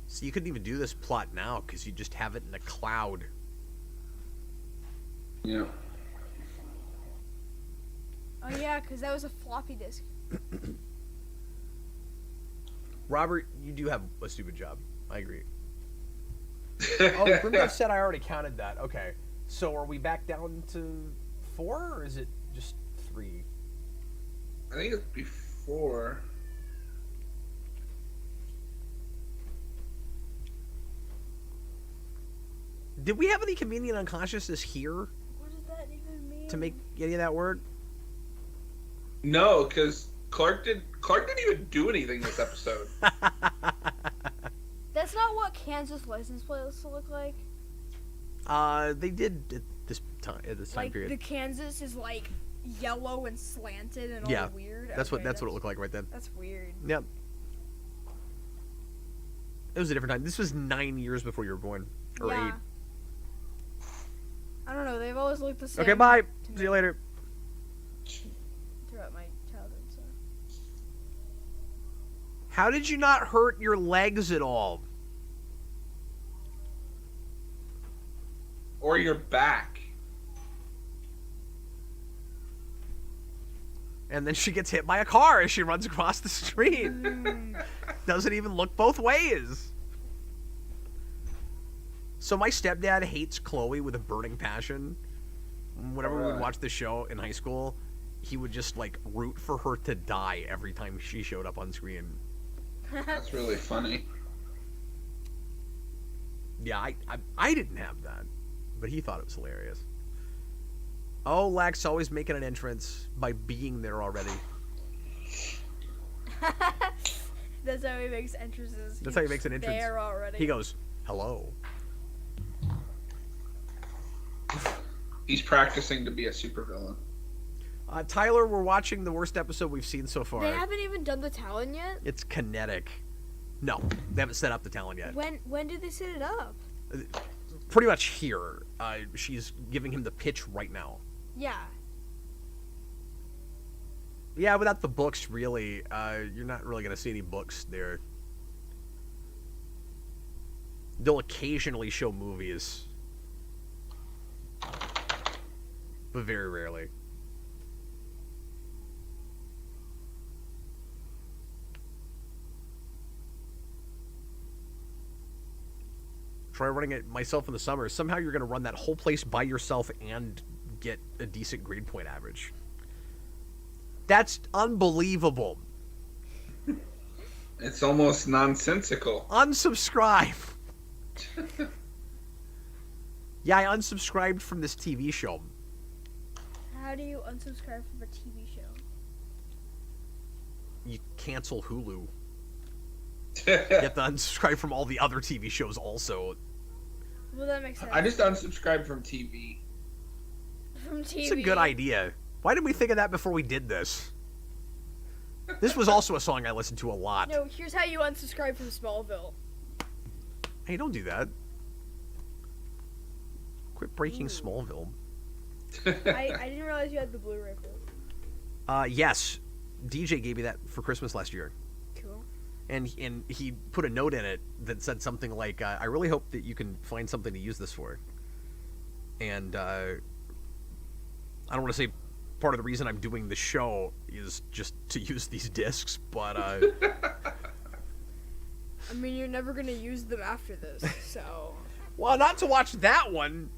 So you couldn't even do this plot now because you just have it in a cloud. Yeah. Oh yeah, because that was a floppy disk. Robert, you do have a stupid job. I agree. Oh, Grimdark said I already counted that. Okay. So are we back down to 4 or is it just 3? I think it's before. Did we have any convenient unconsciousness here What does that even mean? to make any of that work? No, because Clark didn't even do anything this episode. That's not what Kansas license plates look like. They did at this time Like period. the Kansas is like yellow and slanted and Yeah, all weird. That's Okay, what it looked like right then. That's weird. Yep. It was a different time. This was 9 years before you were born, or Yeah. 8. I don't know. They've always looked the same. Okay, bye. to See you me later. Throughout my childhood. So. How did you not hurt your legs at all? Or your back. And then she gets hit by a car as she runs across the street. Mm. Doesn't even look both ways. So my stepdad hates Chloe with a burning passion. Whenever we would Alright. watch the show in high school, he would just like root for her to die every time she showed up on screen. That's really funny. Yeah, I didn't have that, but he thought it was hilarious. Oh, Lex always making an entrance by being there already. That's how he makes entrances. That's how he makes an entrance. There already. He goes, hello. He's practicing to be a supervillain. Tyler, we're watching the worst episode we've seen so far. They haven't even done the Talon yet? It's Kinetic. No, they haven't set up the Talon yet. When did they set it up? Pretty much here. She's giving him the pitch right now. Yeah. Yeah, without the books, really, you're not really going to see any books there. They'll occasionally show movies. But very rarely. Try running it myself in the summer. Somehow you're going to run that whole place by yourself and get a decent grade point average. That's unbelievable. It's almost nonsensical. Unsubscribe. Yeah, I unsubscribed from this TV show. How do you unsubscribe from a TV show? You cancel Hulu. You have to unsubscribe from all the other TV shows also. Well, that makes sense. I just unsubscribed from TV. From TV. It's a good idea. Why didn't we think of that before we did this? This was also a song I listened to a lot. No, here's how you unsubscribe from Smallville. Hey, don't do that. Quit breaking Smallville. I didn't realize you had the Blu-ray for it. Yes. DJ gave me that for Christmas last year. Cool. And he put a note in it that said something like, I really hope that you can find something to use this for. And I don't want to say part of the reason I'm doing the show is just to use these discs, but I mean, you're never gonna use them after this, so. well, not to watch that one.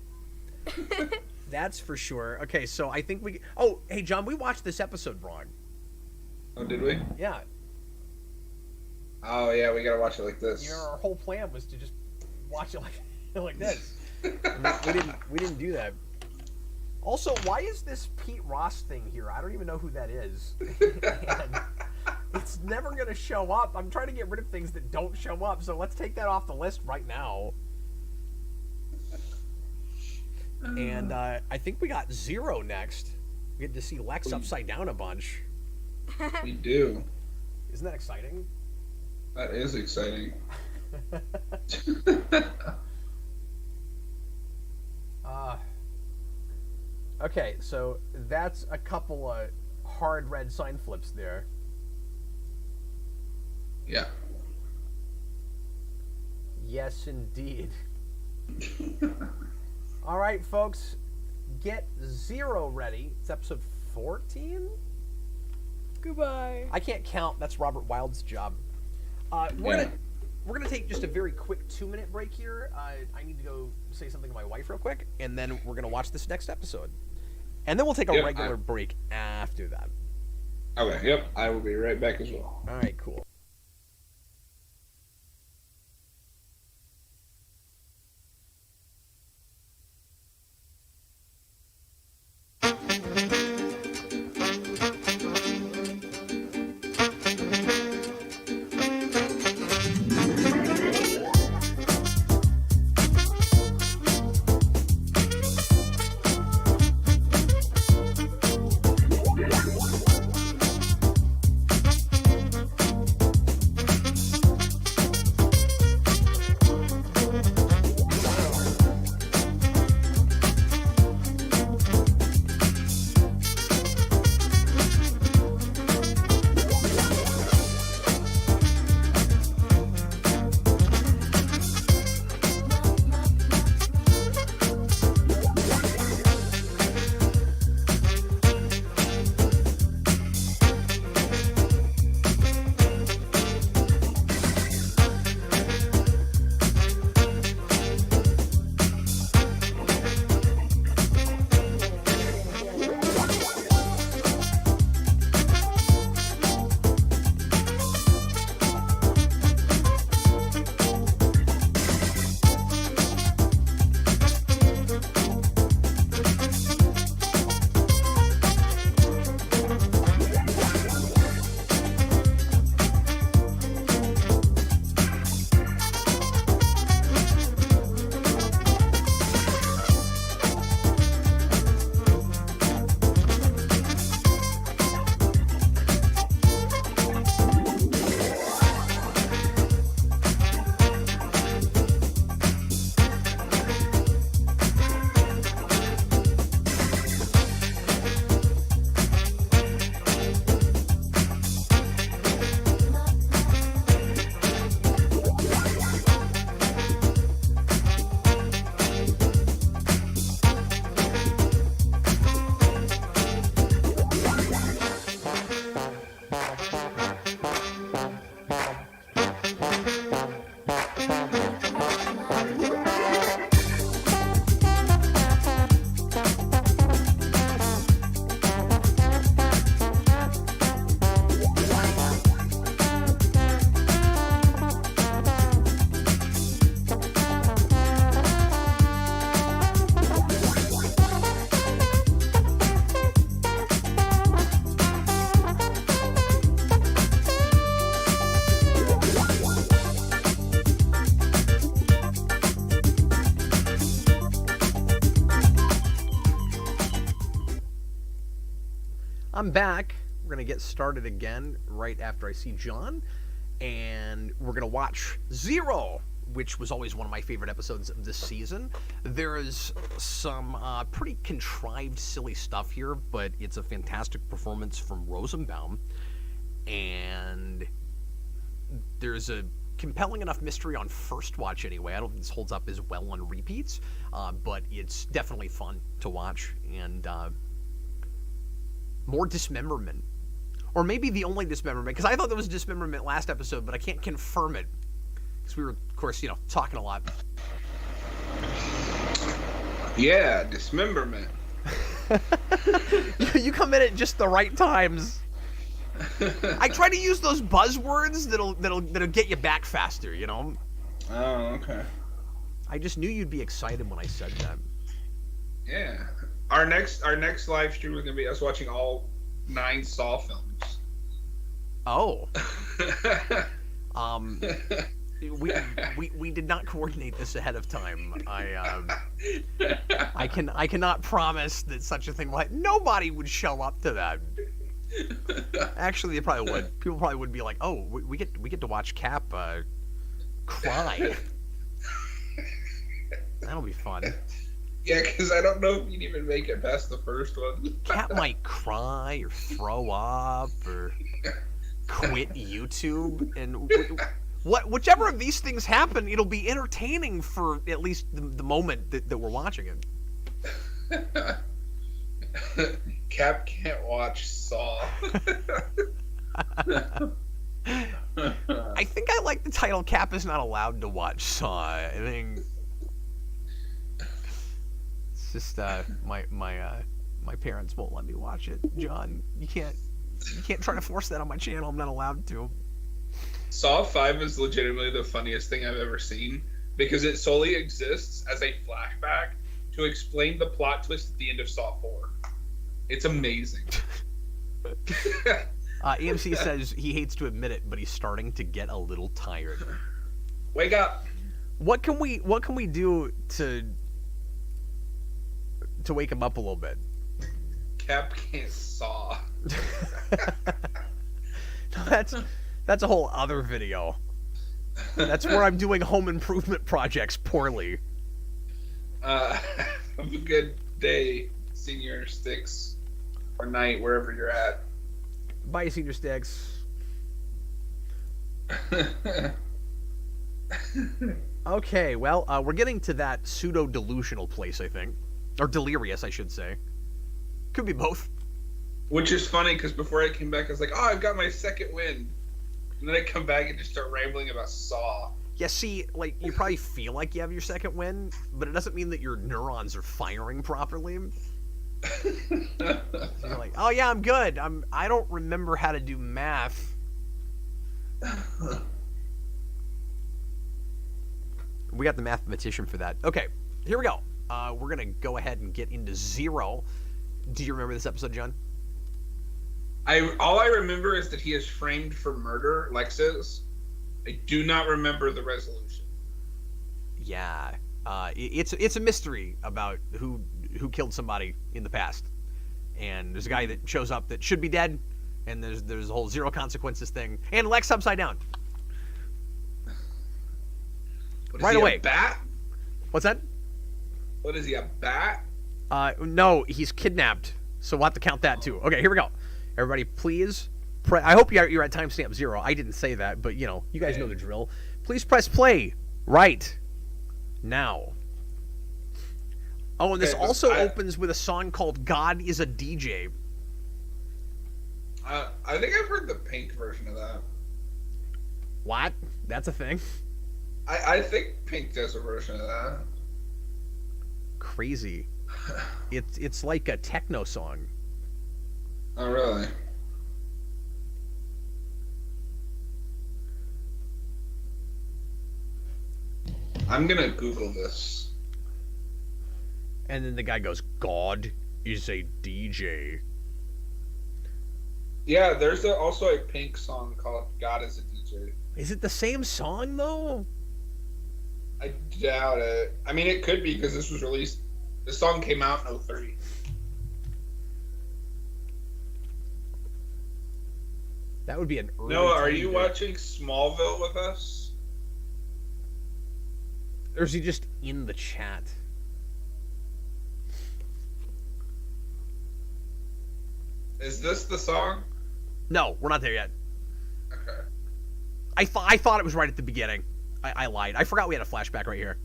That's for sure. Okay, so I think we. Oh, hey John, we watched this episode wrong. Oh, did we? Yeah. Oh, yeah, we gotta watch it like this. Our whole plan was to just watch it like this. we didn't do that. Also, why is this Pete Ross thing here? I don't even know who that is. And it's never going to show up. I'm trying to get rid of things that don't show up, so let's take that off the list right now. And I think we got Zero next. We get to see Lex upside down a bunch. We do. Isn't that exciting? That is exciting. Okay, so that's a couple of hard red sign flips there. Yeah. Yes, indeed. All right, folks, get Zero ready. It's episode 14? Goodbye. I can't count. That's Robert Wild's job. We're gonna take just a very quick 2-minute break here. I need to go say something to my wife real quick, and then we're gonna watch this next episode. And then we'll take a regular break after that. Okay, yep. I will be right back as well. All right, cool. I'm back. We're going to get started again right after I see John. And we're going to watch Zero, which was always one of my favorite episodes of this season. There is some pretty contrived, silly stuff here, but it's a fantastic performance from Rosenbaum. And there's a compelling enough mystery on first watch anyway. I don't think this holds up as well on repeats, but it's definitely fun to watch. And more dismemberment. Or maybe the only dismemberment, because I thought there was dismemberment last episode, but I can't confirm it. Because we were, of course, talking a lot. Yeah, dismemberment. You come in at just the right times. I try to use those buzzwords that'll get you back faster, Oh, okay. I just knew you'd be excited when I said that. Yeah. Our next live stream is gonna be us watching all 9 Saw films. Oh. We did not coordinate this ahead of time. I cannot promise that such a thing nobody would show up to that. Actually, they probably would. People probably would be like, "Oh, we get to watch Cap cry." That'll be fun. Yeah, because I don't know if you'd even make it past the first one. Cap might cry or throw up or quit YouTube, and whichever of these things happen, it'll be entertaining for at least the moment that we're watching it. Cap can't watch Saw. I think I like the title Cap is not allowed to watch Saw. I think it's just my parents won't let me watch it. John, you can't try to force that on my channel. I'm not allowed to. Saw 5 is legitimately the funniest thing I've ever seen because it solely exists as a flashback to explain the plot twist at the end of Saw 4. It's amazing. EMC says he hates to admit it, but he's starting to get a little tired. Wake up! What can we do to wake him up a little bit? Cap can't saw. That's a whole other video. That's where I'm doing home improvement projects poorly. Have a good day, Senior Sticks, or night, wherever you're at. Bye, Senior Sticks. Okay, well, we're getting to that pseudo-delusional place, I think. Or delirious, I should say. Could be both. Which is funny, because before I came back, I was like, oh, I've got my second wind. And then I come back and just start rambling about Saw. Yeah, see, you probably feel like you have your second wind, but it doesn't mean that your neurons are firing properly. You're like, oh yeah, I'm good. I don't remember how to do math. We got the mathematician for that. Okay, here we go. We're gonna go ahead and get into Zero. Do you remember this episode, John? All I remember is that he is framed for murder, Lexus. I do not remember the resolution. Yeah, it's a mystery about who killed somebody in the past, and there's a guy that shows up that should be dead, and there's a whole zero consequences thing, and Lex upside down. Right away. A bat? What's that? What is he, a bat? No, he's kidnapped, so we'll have to count that too. Okay, here we go. Everybody, please. I hope you're at timestamp 0. I didn't say that, but you guys know the drill. Please press play right now. Oh, and this also opens with a song called "God is a DJ." I think I've heard the Pink version of that. What? That's a thing? I think Pink does a version of that. Crazy. It's like a techno song. Oh, really? I'm gonna Google this. And then the guy goes, "God is a DJ." Yeah, there's also a Pink song called "God is a DJ." Is it the same song, though? I doubt it. I mean, it could be because this was released. The song came out in 03. That would be an early Noah, are time you to- watching Smallville with us? Or is he just in the chat? Is this the song? No, we're not there yet. Okay. I thought it was right at the beginning. I lied. I forgot we had a flashback right here.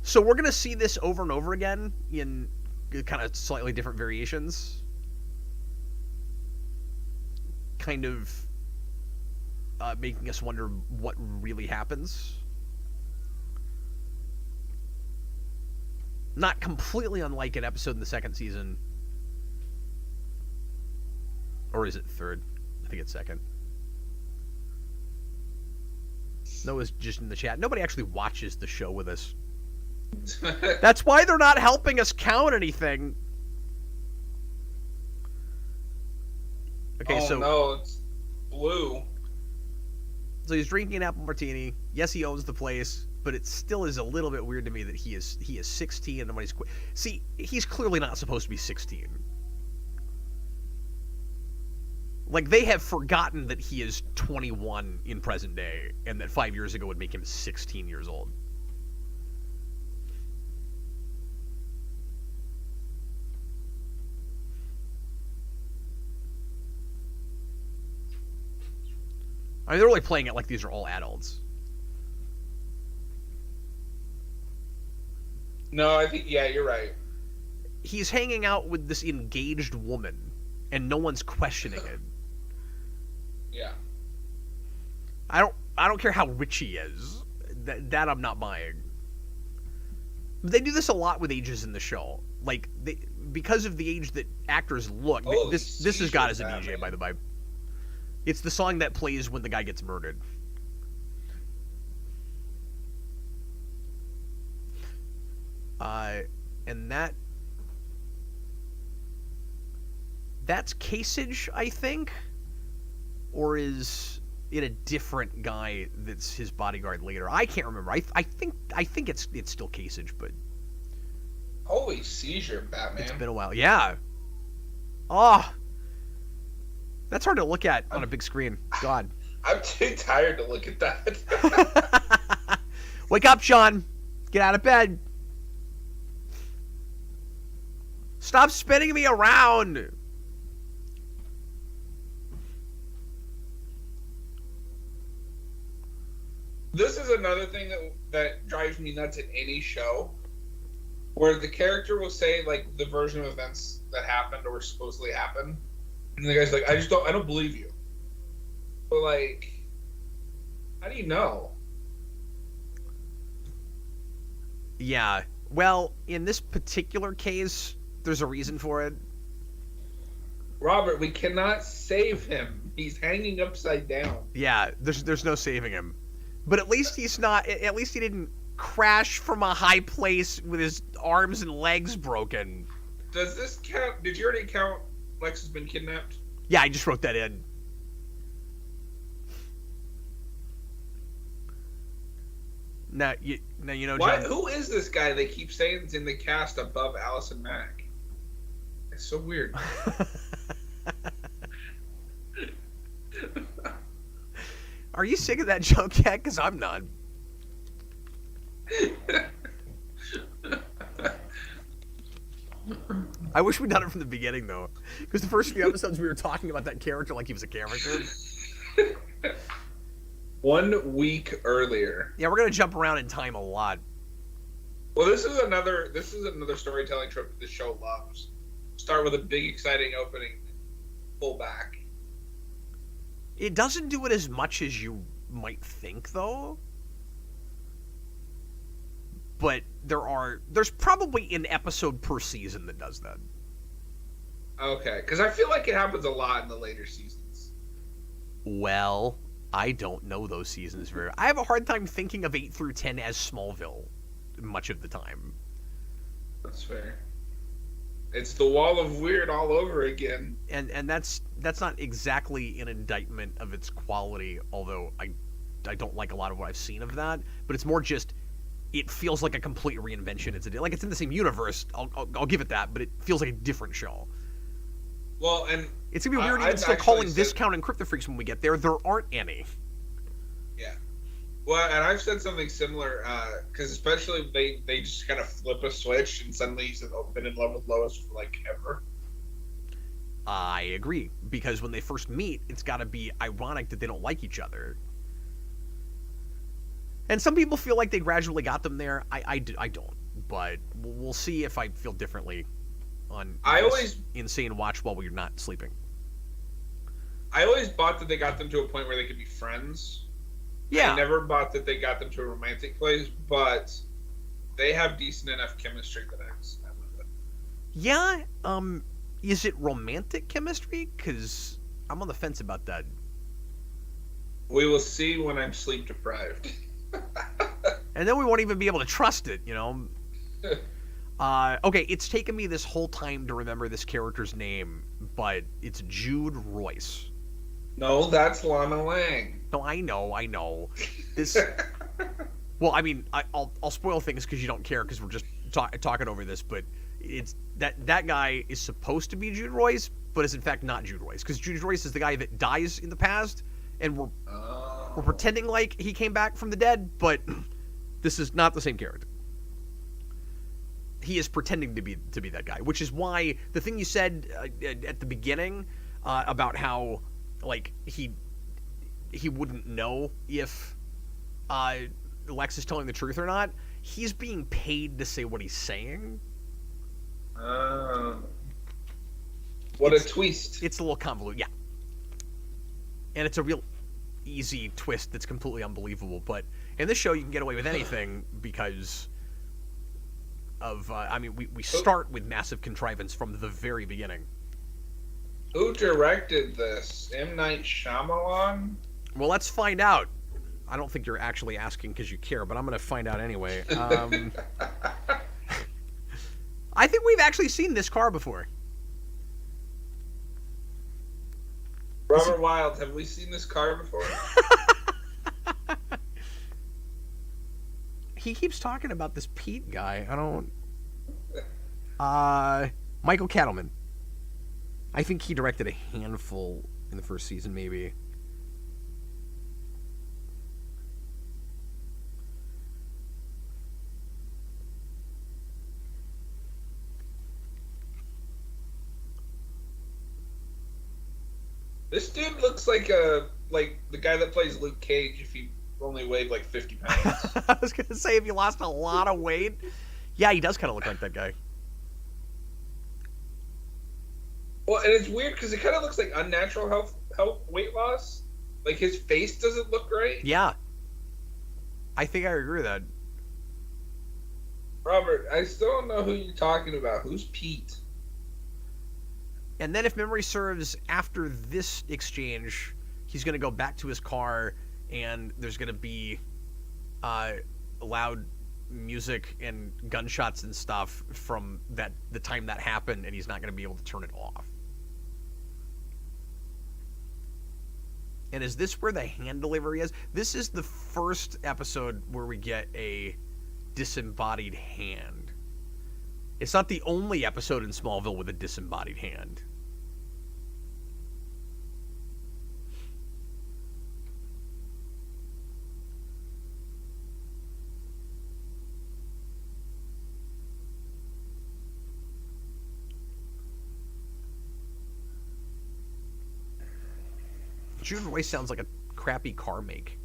So we're going to see this over and over again in kind of slightly different variations. Kind of making us wonder what really happens. Not completely unlike an episode in the second season. Or is it third? I think it's second. Noah's just in the chat. Nobody actually watches the show with us. That's why they're not helping us count anything. Okay, oh so no, it's blue. so he's drinking an apple martini. Yes, he owns the place, but it still is a little bit weird to me that he is 16 and nobody's quit. See, he's clearly not supposed to be 16. Like, they have forgotten that he is 21 in present day, and that 5 years ago would make him 16 years old. I mean, they're really playing it like these are all adults. No, I think, yeah, you're right. He's hanging out with this engaged woman, and no one's questioning it. Yeah. I don't care how rich he is. That I'm not buying. But they do this a lot with ages in the show. Like, because of the age that actors look. Holy This is God as a Caesar, DJ, by the way. It's the song that plays when the guy gets murdered. And that's Kasich, I think, or is it a different guy that's his bodyguard later? I can't remember. I think it's still Kasich, but Holy seizure, Batman. it's been a while. Yeah. Oh, that's hard to look at on a big screen. God. I'm too tired to look at that. Wake up, Sean. Get out of bed. Stop spinning me around. This is another thing that drives me nuts in any show, where the character will say, like, the version of events that happened or supposedly happened, and the guy's like, I don't believe you. But, like, how do you know? Yeah. Well, in this particular case, there's a reason for it. Robert, we cannot save him. He's hanging upside down. Yeah, there's no saving him. But at least he's not. At least he didn't crash from a high place with his arms and legs broken. Does this count? Did you already count Lex has been kidnapped? Yeah, I just wrote that in. Now you know, Why? John. Who is this guy they keep saying is in the cast above Allison Mack? It's so weird. Are you sick of that joke yet? Because I'm not. I wish we'd done it from the beginning, though. Because the first few episodes we were talking about that character like he was a character. 1 week earlier. Yeah, we're going to jump around in time a lot. Well, this is another storytelling trope that the show loves. Start with a big, exciting opening, pull back. It doesn't do it as much as you might think, though. But there's probably an episode per season that does that. Okay, because I feel like it happens a lot in the later seasons. Well, I don't know those seasons very. I have a hard time thinking of 8 through 10 as Smallville much of the time. That's fair. It's the wall of weird all over again. And that's not exactly an indictment of its quality, although I don't like a lot of what I've seen of that. But it's more just it feels like a complete reinvention. It's in the same universe. I'll give it that, but it feels like a different show. Well, and It's gonna be weird I've even still actually calling said- this count and Kryptofreaks when we get there. There aren't any. Yeah. Well, and I've said something similar, because especially they just kind of flip a switch and suddenly he's been in love with Lois for like ever. I agree, because when they first meet, it's got to be ironic that they don't like each other. And some people feel like they gradually got them there. I don't, but we'll see if I feel differently on this insane watch while we're not sleeping. I always bought that they got them to a point where they could be friends. Yeah. I never bought that they got them to a romantic place, but they have decent enough chemistry that I'm with it. Yeah. Is it romantic chemistry? Because I'm on the fence about that. We will see when I'm sleep deprived. And then we won't even be able to trust it, you know? Okay, it's taken me this whole time to remember this character's name, but it's Jude Royce. No, that's Lana Lang. No, I know. This. Well, I mean, I'll spoil things because you don't care because we're just talking over this, but it's that guy is supposed to be Jude Royce, but is in fact not Jude Royce because Jude Royce is the guy that dies in the past, and we're pretending like he came back from the dead, but this is not the same character. He is pretending to be that guy, which is why the thing you said at the beginning about how like he wouldn't know if Lex is telling the truth or not. He's being paid to say what he's saying. What a twist. It's a little convoluted, yeah. And it's a real easy twist that's completely unbelievable. But in this show, you can get away with anything because of, I mean, we start with massive contrivance from the very beginning. Who directed this? M. Night Shyamalan? Well, let's find out. I don't think you're actually asking because you care, but I'm going to find out anyway. I think we've actually seen this car before. Robert Wilde, have we seen this car before? He keeps talking about this Pete guy. I don't... Michael Cattleman. I think he directed a handful in the first season, maybe. This dude looks like the guy that plays Luke Cage if he only weighed like 50 pounds. I was going to say, if you lost a lot of weight. Yeah, he does kind of look like that guy. Well, and it's weird because it kind of looks like unnatural health weight loss. Like his face doesn't look right. Yeah. I think I agree with that. Robert, I still don't know who you're talking about. Who's Pete? And then if memory serves, after this exchange, he's going to go back to his car, and there's going to be loud music and gunshots and stuff from the time that happened, and he's not going to be able to turn it off. And is this where the hand delivery is? This is the first episode where we get a disembodied hand. It's not the only episode in Smallville with a disembodied hand. Jude Royce sounds like a crappy car make.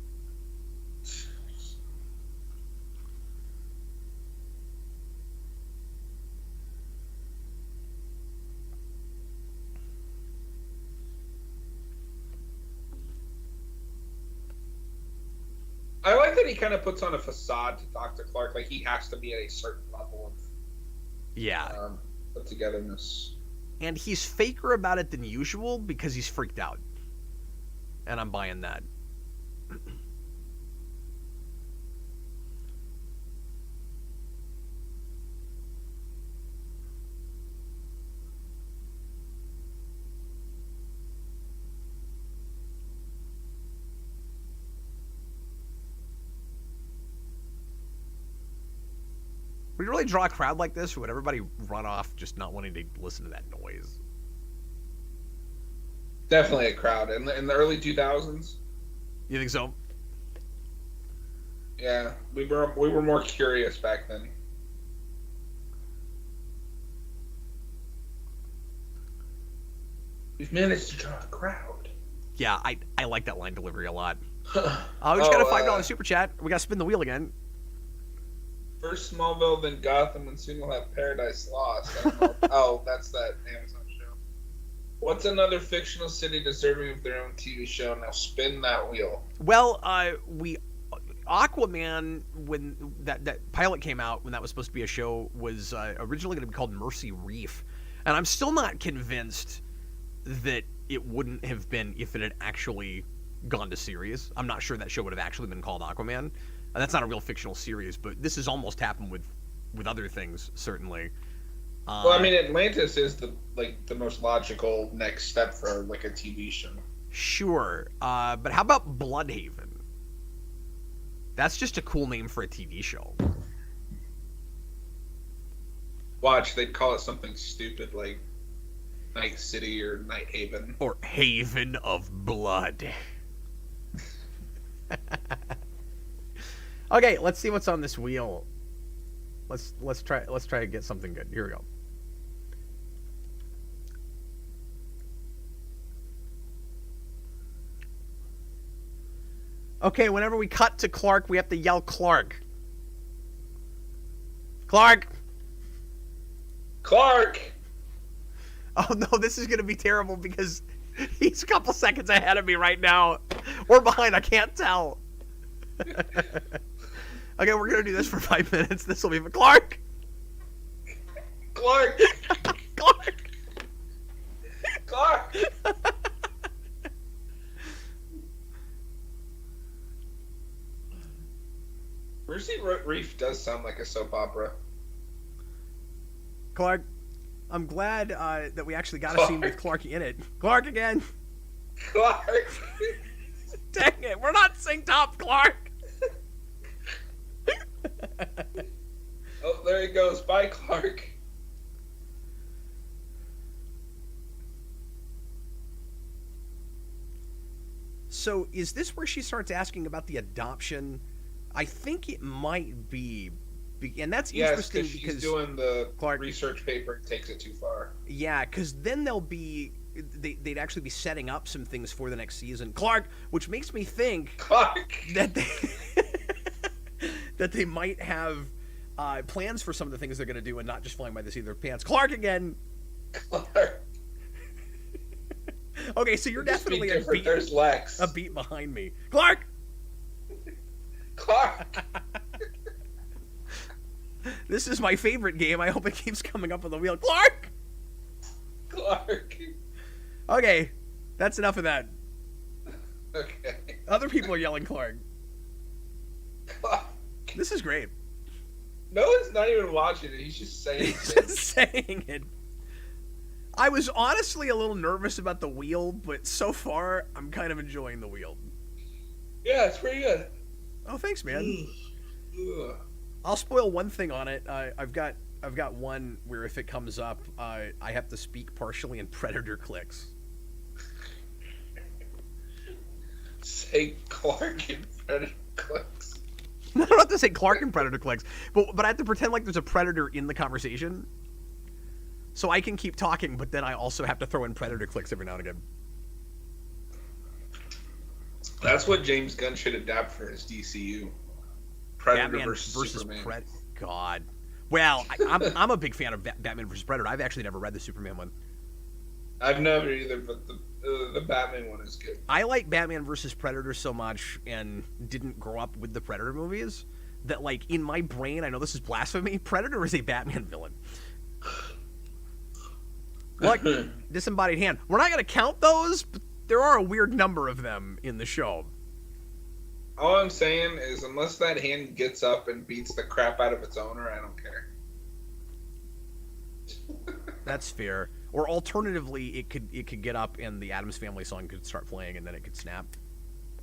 I like that he kind of puts on a facade to Dr. Clark, like he has to be at a certain level of put togetherness. And he's faker about it than usual because he's freaked out. And I'm buying that. Would you really draw a crowd like this, or would everybody run off just not wanting to listen to that noise? Definitely a crowd. In the early 2000s, You think so? yeah, we were more curious back then. We've managed to draw a crowd. Yeah, I like that line delivery a lot. We just got a $5 super chat. We got to spin the wheel again. First Smallville, then Gotham, and soon we'll have Paradise Lost. I don't know. Oh, that's that Amazon show. What's another fictional city deserving of their own TV show? Now spin that wheel. Well, Aquaman, when that pilot came out, when that was supposed to be a show, was originally going to be called Mercy Reef. And I'm still not convinced that it wouldn't have been if it had actually gone to series. I'm not sure that show would have actually been called Aquaman. That's not a real fictional series, but this has almost happened with other things, certainly. Well, I mean, Atlantis is the most logical next step for like a TV show. Sure, but how about Bloodhaven? That's just a cool name for a TV show. Watch, they'd call it something stupid like Night City or Night Haven. Or Haven of Blood. Okay, let's see what's on this wheel. Let's try to get something good. Here we go. Okay, whenever we cut to Clark, we have to yell Clark. Clark! Clark! Oh no, this is gonna be terrible because he's a couple seconds ahead of me right now. Or behind, I can't tell. Okay, we're gonna do this for 5 minutes. This will be for Clark! Clark! Clark! Clark! Mercy Reef does sound like a soap opera. Clark, I'm glad that we actually got a scene with Clark in it. Clark again! Clark! Dang it, we're not synced up, Clark! Oh, there he goes. Bye, Clark. So, is this where she starts asking about the adoption? I think it might be, and that's interesting because because she's doing the Clark, research paper and takes it too far. Yeah, because then they'd actually be setting up some things for the next season, Clark, which makes me think Clark that they might have plans for some of the things they're going to do and not just flying by the seat of their pants. Clark again. Clark. Okay, so you're definitely There's Lex. a beat behind me. Clark! Clark! This is my favorite game. I hope it keeps coming up on the wheel. Clark! Clark! Okay, that's enough of that. Okay. Other people are yelling Clark. Clark. This is great. No one's not even watching it. He's just saying He's it. just saying it. I was honestly a little nervous about the wheel, but so far, I'm kind of enjoying the wheel. Yeah, it's pretty good. Oh, thanks, man. Ugh. I'll spoil one thing on it. I've got one where if it comes up, I have to speak partially in Predator clicks. Say Clark and Predator clicks. I don't have to say Clark in Predator clicks, but I have to pretend like there's a Predator in the conversation. So I can keep talking, but then I also have to throw in Predator clicks every now and again. That's what James Gunn should adapt for his DCU. Predator Batman versus Superman. God. Well, I'm a big fan of Batman versus Predator. I've actually never read the Superman one. I've never either, but the Batman one is good. I like Batman versus Predator so much and didn't grow up with the Predator movies that, like, in my brain, I know this is blasphemy, Predator is a Batman villain. Look, disembodied hand. We're not going to count those, but there are a weird number of them in the show. All I'm saying is, unless that hand gets up and beats the crap out of its owner, I don't care. That's fair. Or alternatively, it could get up and the Addams Family song could start playing and then it could snap.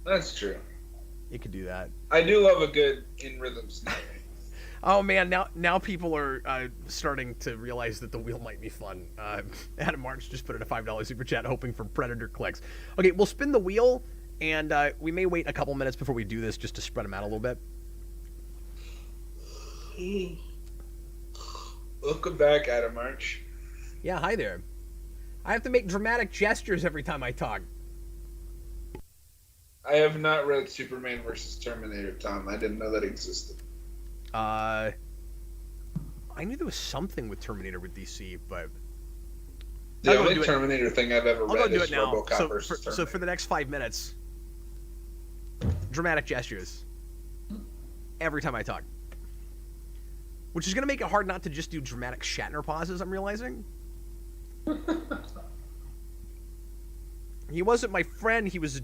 That's true. It could do that. I do love a good in rhythm snap. Oh man, now people are starting to realize that the wheel might be fun. Adam March just put in a $5 super chat hoping for Predator clicks. Okay, we'll spin the wheel, and we may wait a couple minutes before we do this just to spread them out a little bit. Welcome back, Adam March. Yeah, hi there. I have to make dramatic gestures every time I talk. I have not read Superman versus Terminator, Tom. I didn't know that existed. I knew there was something with Terminator with DC, but The only Terminator thing I've ever I'll read go do is it now. RoboCop versus Terminator. So for the next 5 minutes, dramatic gestures every time I talk. Which is going to make it hard not to just do dramatic Shatner pauses, I'm realizing. He wasn't my friend, he was a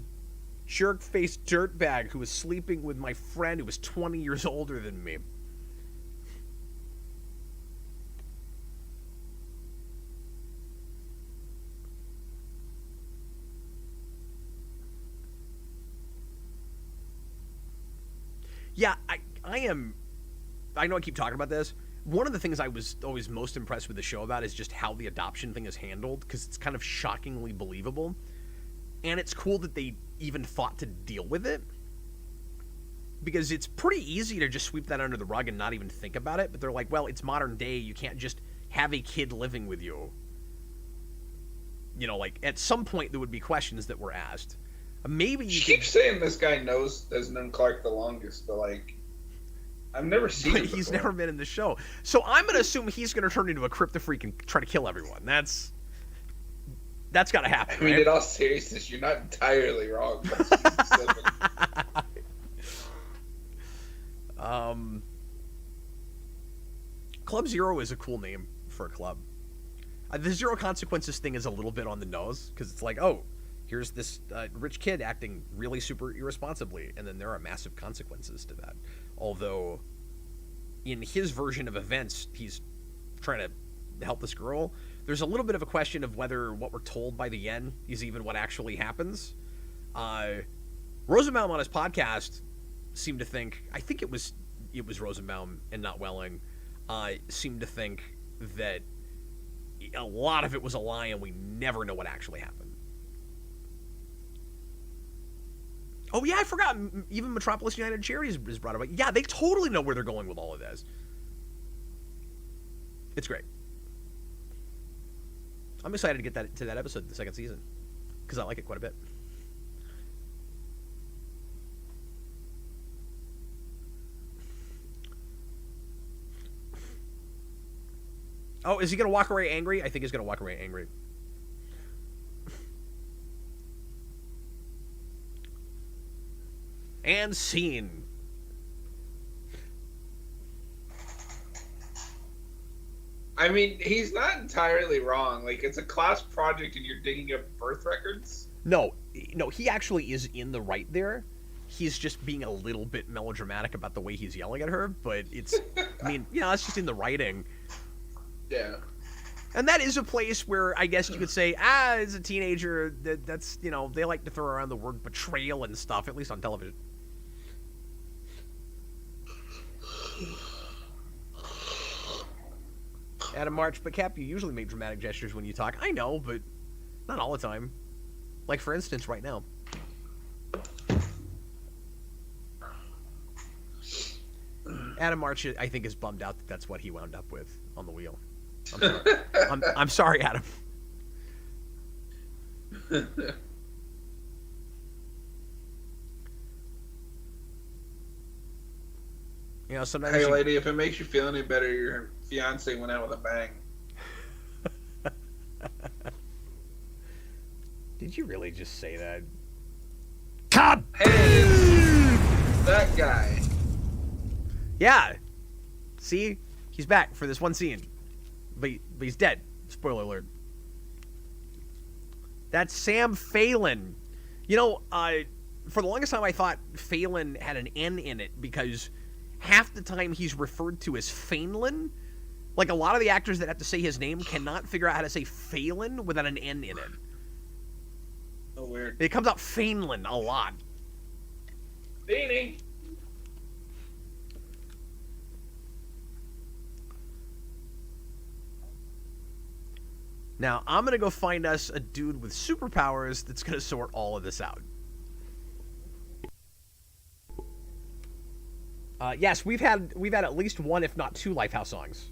jerk-faced dirtbag who was sleeping with my friend who was 20 years older than me. Yeah, I know I keep talking about this. One of the things I was always most impressed with the show about is just how the adoption thing is handled, because it's kind of shockingly believable. And it's cool that they even thought to deal with it, because it's pretty easy to just sweep that under the rug and not even think about it. But they're like, well, it's modern day. You can't just have a kid living with you. You know, like, at some point there would be questions that were asked. Maybe you keep saying this guy has known Clark the longest, but, like, I've never seen him He's before. never been in the show. So I'm going to assume he's going to turn into a Kryptofreak and try to kill everyone. That's got to happen. I mean, right? in all seriousness, you're not entirely wrong. Club Zero is a cool name for a club. The Zero Consequences thing is a little bit on the nose, because it's like, oh, here's this rich kid acting really super irresponsibly, and then there are massive consequences to that. Although, in his version of events, he's trying to help this girl. There's a little bit of a question of whether what we're told by the yen is even what actually happens. Rosenbaum on his podcast seemed to think, I think it was Rosenbaum and not Welling, seemed to think that a lot of it was a lie and we never know what actually happened. Oh, yeah, I forgot. Even Metropolis United Charities is brought up. Yeah, they totally know where they're going with all of this. It's great. I'm excited to get to that episode, the second season, because I like it quite a bit. Oh, is he going to walk away angry? I think he's going to walk away angry. And scene. I mean, he's not entirely wrong. Like, it's a class project and you're digging up birth records. No, he actually is in the right there. He's just being a little bit melodramatic about the way he's yelling at her, but it's, I mean, it's just in the writing. Yeah. And that is a place where I guess you could say, as a teenager, that's, they like to throw around the word betrayal and stuff, at least on television. Adam March, but Cap, you usually make dramatic gestures when you talk. I know, but not all the time. Like, for instance, right now. Adam March, I think, is bummed out that that's what he wound up with on the wheel. I'm sorry, I'm sorry, Adam. Sometimes. Hey, lady, if it makes you feel any better, your fiance went out with a bang. Did you really just say that? God! Hey, that guy. Yeah. See? He's back for this one scene. But he's dead. Spoiler alert. That's Sam Phelan. For the longest time I thought Phelan had an N in it because half the time he's referred to as Phelan. Like, a lot of the actors that have to say his name cannot figure out how to say Phelan without an N in it. Oh, weird. It comes out Phelan a lot. Beanie. Now, I'm going to go find us a dude with superpowers that's going to sort all of this out. Yes, we've had at least one, if not two, Lifehouse songs.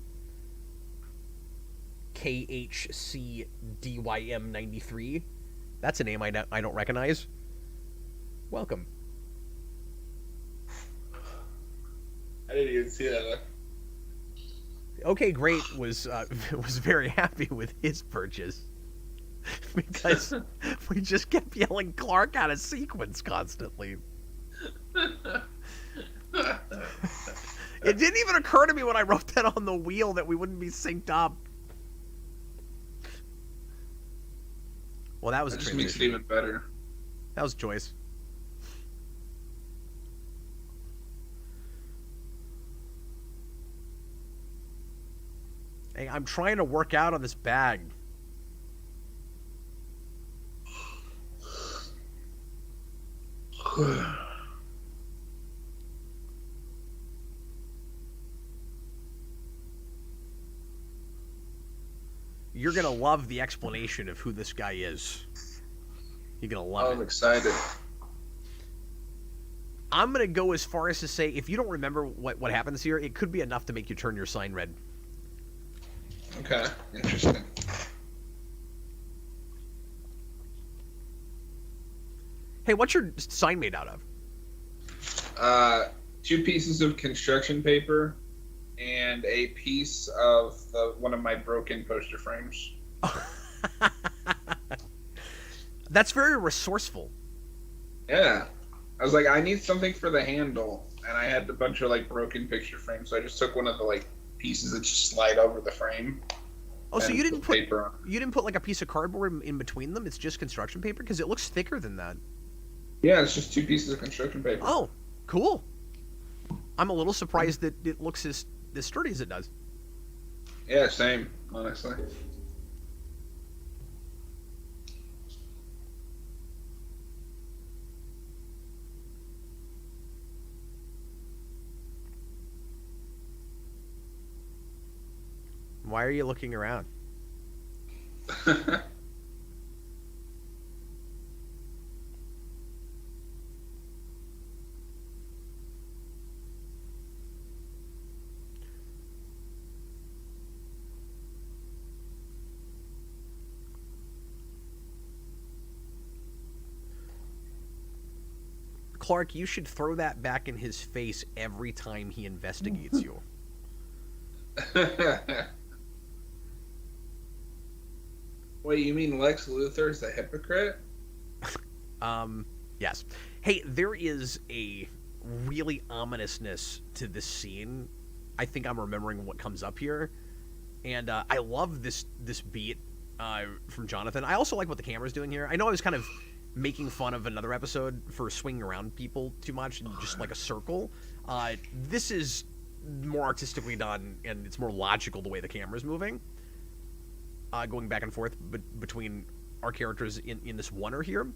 KHCDYM93. That's a name I don't recognize. Welcome. I didn't even see that. Okay, Great was very happy with his purchase because we just kept yelling Clark out of sequence constantly. It didn't even occur to me when I wrote that on the wheel that we wouldn't be synced up. Well, that was That a just makes it transition. even better. That was Joyce. Hey, I'm trying to work out on this bag. You're gonna love the explanation of who this guy is. You're gonna love I'm it. excited. I'm gonna go as far as to say, if you don't remember what happens here, it could be enough to make you turn your sign red. Okay, interesting. Hey, what's your sign made out of? 2 pieces of construction paper and a piece of one of my broken poster frames. That's very resourceful. Yeah. I was like, I need something for the handle, and I had a bunch of like broken picture frames, so I just took one of the like pieces that just slide over the frame. Oh, so you didn't put paper on. you didn't put like a piece of cardboard in between them? It's just construction paper because it looks thicker than that. Yeah, it's just 2 pieces of construction paper. Oh, cool. I'm a little surprised that it looks as sturdy as it does. Yeah, same, honestly. Why are you looking around? Clark, you should throw that back in his face every time he investigates you. Wait, you mean Lex Luthor's a hypocrite? Yes. Hey, there is a really ominousness to this scene. I think I'm remembering what comes up here. And I love this beat from Jonathan. I also like what the camera's doing here. I know I was kind of making fun of another episode for swinging around people too much and just like a circle. This is more artistically done, and it's more logical the way the camera's moving. Going back and forth between our characters in this oneer here.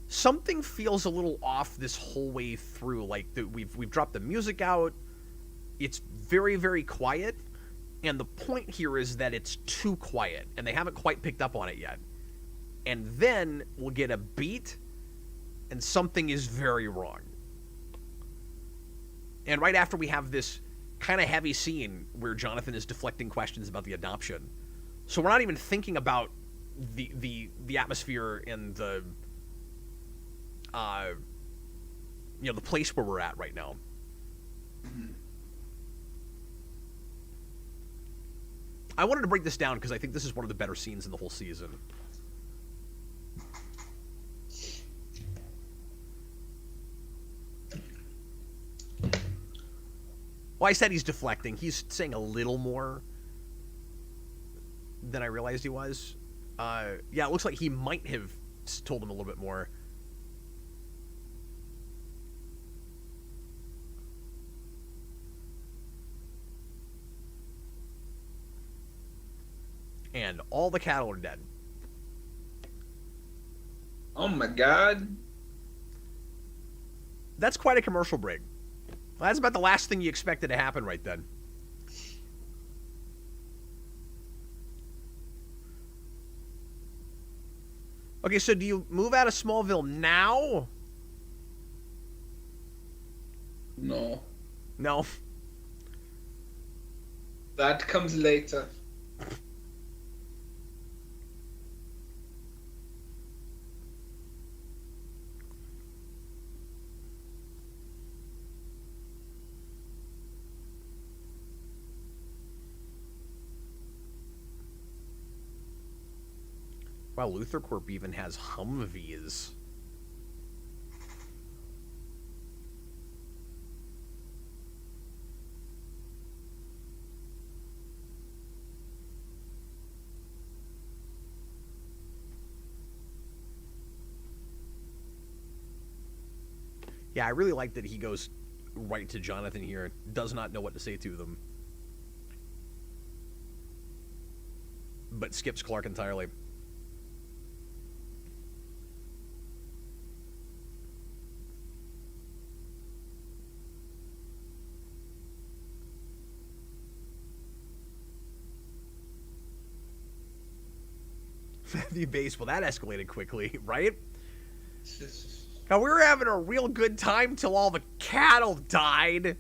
Something feels a little off this whole way through. Like we've dropped the music out. It's very, very quiet, and the point here is that it's too quiet, and they haven't quite picked up on it yet. And then we'll get a beat, and something is very wrong. And right after we have this kind of heavy scene where Jonathan is deflecting questions about the adoption. So we're not even thinking about the atmosphere and the the place where we're at right now. Mm-hmm. I wanted to break this down because I think this is one of the better scenes in the whole season. Well, I said he's deflecting. He's saying a little more than I realized he was. Yeah, it looks like he might have told him a little bit more. And all the cattle are dead. Oh my god. That's quite a commercial break. Well, that's about the last thing you expected to happen right then. Okay, so do you move out of Smallville now? No. No. That comes later. Wow, Luthor Corp even has Humvees. Yeah, I really like that he goes right to Jonathan here. Does not know what to say to them. But skips Clark entirely. Matthew Base, well, that escalated quickly, right? Now, we were having a real good time till all the cattle died.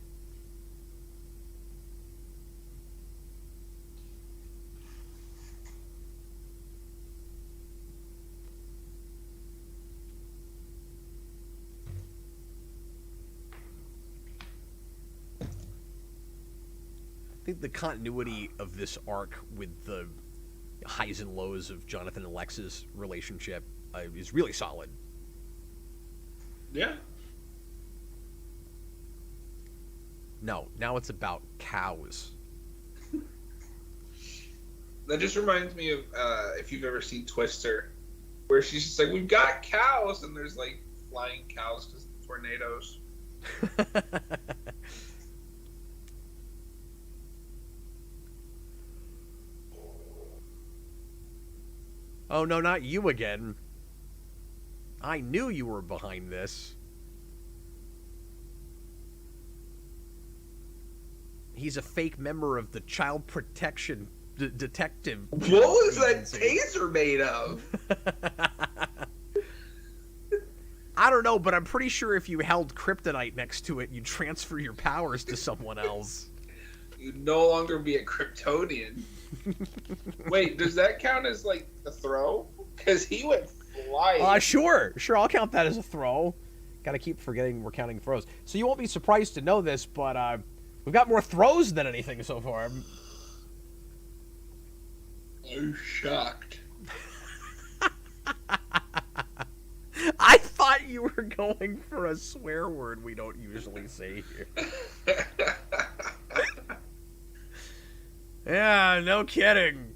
I think the continuity of this arc with the highs and lows of Jonathan and Lex's relationship is really solid. Yeah. No, now it's about cows. That just reminds me of if you've ever seen Twister, where she's just like, "We've got cows," and there's like flying cows because of tornadoes. Oh no, not you again. I knew you were behind this. He's a fake member of the Child Protection Detective. What was that Agency. taser made of? I don't know, but I'm pretty sure if you held kryptonite next to it, you'd transfer your powers to someone else. You'd no longer be a Kryptonian. Wait, does that count as like a throw? Because he went flying. Sure, I'll count that as a throw. Gotta keep forgetting we're counting throws. So you won't be surprised to know this, but we've got more throws than anything so far. I'm shocked. I thought you were going for a swear word we don't usually say here. Yeah, no kidding.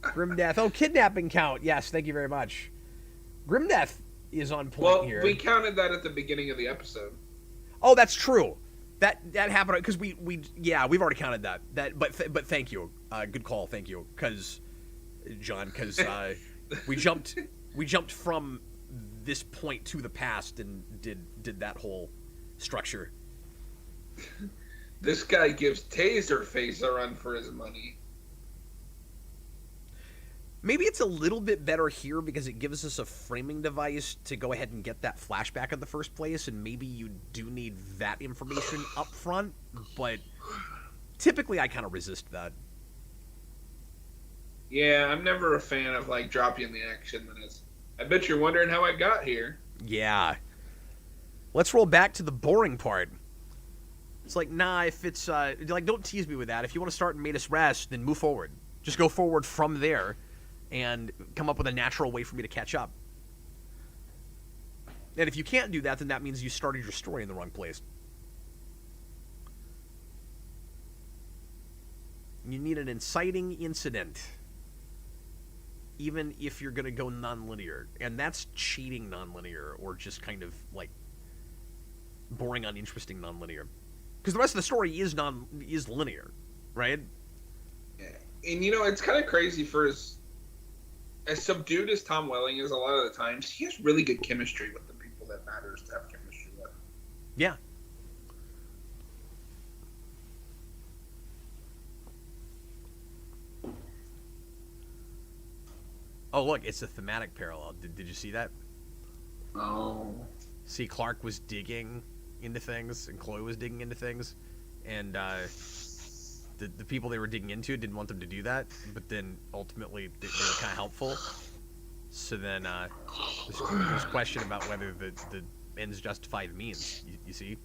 Grimdeath. Oh, kidnapping count. Yes, thank you very much. Grimdeath is on point here. Well, we counted that at the beginning of the episode. Oh, that's true. That happened because we've already counted that. But thank you. Good call. Thank you. Because John, because we jumped from this point to the past and did that whole structure. This guy gives Taserface a run for his money. Maybe it's a little bit better here because it gives us a framing device to go ahead and get that flashback in the first place, and maybe you do need that information up front, but typically I kind of resist that. Yeah, I'm never a fan of like dropping the action that is. I bet you're wondering how I got here. Yeah. Let's roll back to the boring part. It's like, nah, if it's, like, don't tease me with that. If you want to start in Made Us Rest, then move forward. Just go forward from there and come up with a natural way for me to catch up. And if you can't do that, then that means you started your story in the wrong place. You need an inciting incident, even if you're going to go non-linear. And that's cheating non-linear, or just kind of, like, boring, uninteresting non-linear. Because the rest of the story is linear, right? Yeah. And you know, it's kind of crazy for as subdued as Tom Welling is a lot of the times, he has really good chemistry with the people that matters to have chemistry with. Yeah. Oh, look, it's a thematic parallel. Did you see that? Oh. See, Clark was digging into things, and Chloe was digging into things, and the people they were digging into didn't want them to do that, but then ultimately they were kind of helpful. So then there's question about whether the ends justify the means. You see?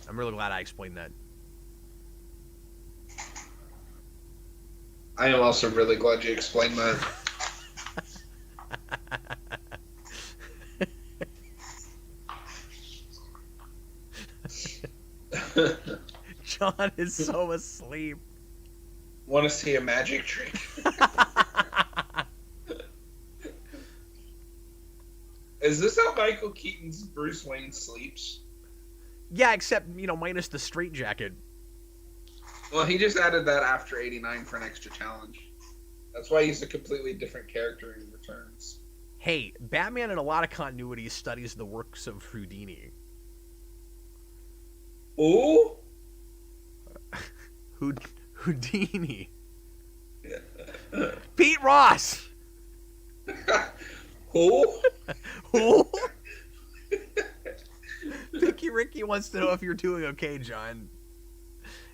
I'm really glad I explained that. I am also really glad you explained that. John is so asleep. Want to see a magic trick? Is this how Michael Keaton's Bruce Wayne sleeps? Yeah, except, minus the straitjacket. Well, he just added that after 89 for an extra challenge. That's why he's a completely different character in Returns. Hey, Batman in a lot of continuities studies the works of Houdini. Ooh? Houdini. Pete Ross! Who? Who? Picky Ricky wants to know if you're doing okay, John.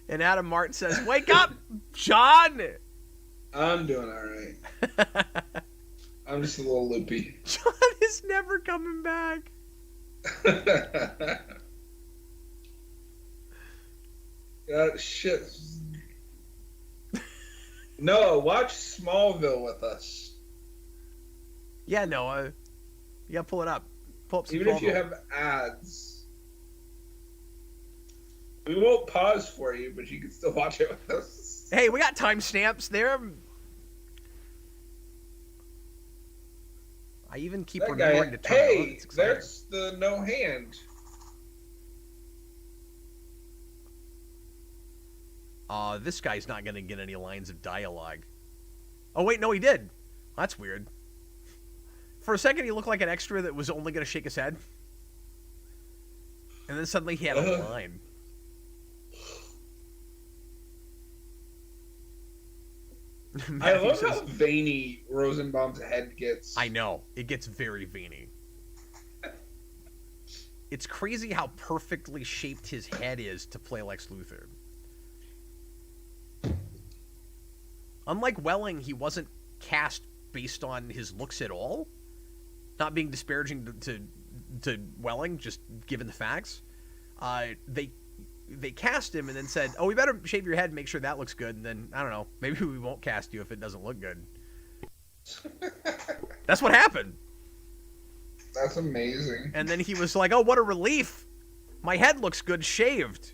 And Adam Martin says, "Wake up, John!" I'm doing alright. I'm just a little loopy. John is never coming back. Shit. Noah, watch Smallville with us. Yeah, Noah. You gotta pull it up. Pull up some Even if you Smallville. have ads. We won't pause for you, but you can still watch it with us. Hey, we got timestamps there. I even keep That remembering guy, to turn it on. hey, It's exciting. there's the no hand. This guy's not gonna get any lines of dialogue. Oh wait, no, he did. That's weird. For a second, he looked like an extra that was only gonna shake his head, and then suddenly he had a line. I Matthew love says, how veiny Rosenbaum's head gets. I know. It gets very veiny. It's crazy how perfectly shaped his head is to play Lex Luthor. Unlike Welling, he wasn't cast based on his looks at all. Not being disparaging to Welling, just given the facts. They cast him and then said, "Oh, we better shave your head and make sure that looks good." And then, I don't know, maybe we won't cast you if it doesn't look good. That's what happened. That's amazing. And then he was like, "Oh, what a relief. My head looks good shaved."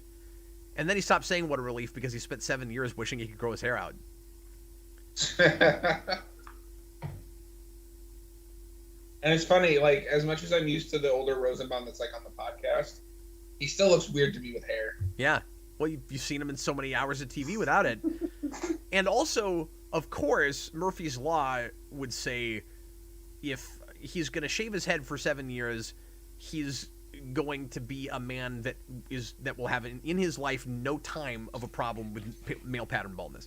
And then he stopped saying what a relief because he spent 7 years wishing he could grow his hair out. And it's funny, like, as much as I'm used to the older Rosenbaum that's, like, on the podcast, he still looks weird to me with hair. Yeah. Well, you've seen him in so many hours of TV without it. And also, of course, Murphy's Law would say if he's going to shave his head for 7 years, he's going to be a man that will have in his life no time of a problem with male pattern baldness.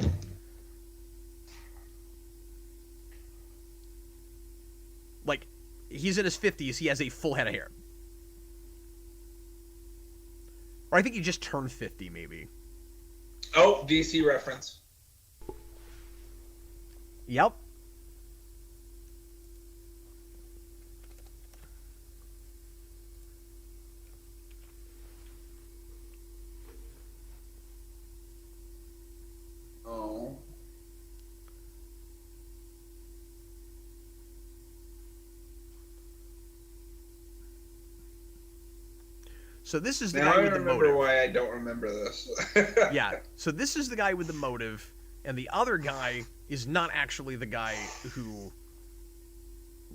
Like, he's in his 50s, he has a full head of hair. Or I think he just turned 50, maybe. Oh, DC reference. Yep. Oh. So this is the Now guy I with the remember motive. why I don't remember this. Yeah. So this is the guy with the motive, and the other guy is not actually the guy who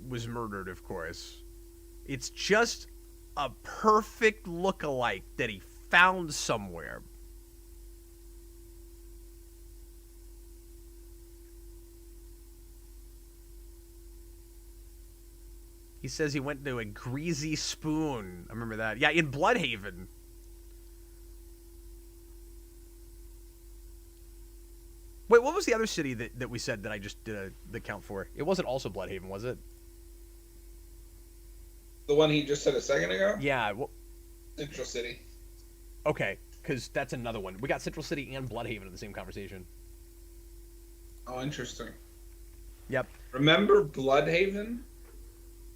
was murdered, of course. It's just a perfect look-alike that he found somewhere. He says he went to a greasy spoon. I remember that. Yeah, in Bloodhaven. Wait, what was the other city that we said that I just did the count for? It wasn't also Bloodhaven, was it? The one he just said a second ago? Yeah. Well, Central City. okay, because that's another one. We got Central City and Bloodhaven in the same conversation. Oh, interesting. Yep. Remember Bloodhaven?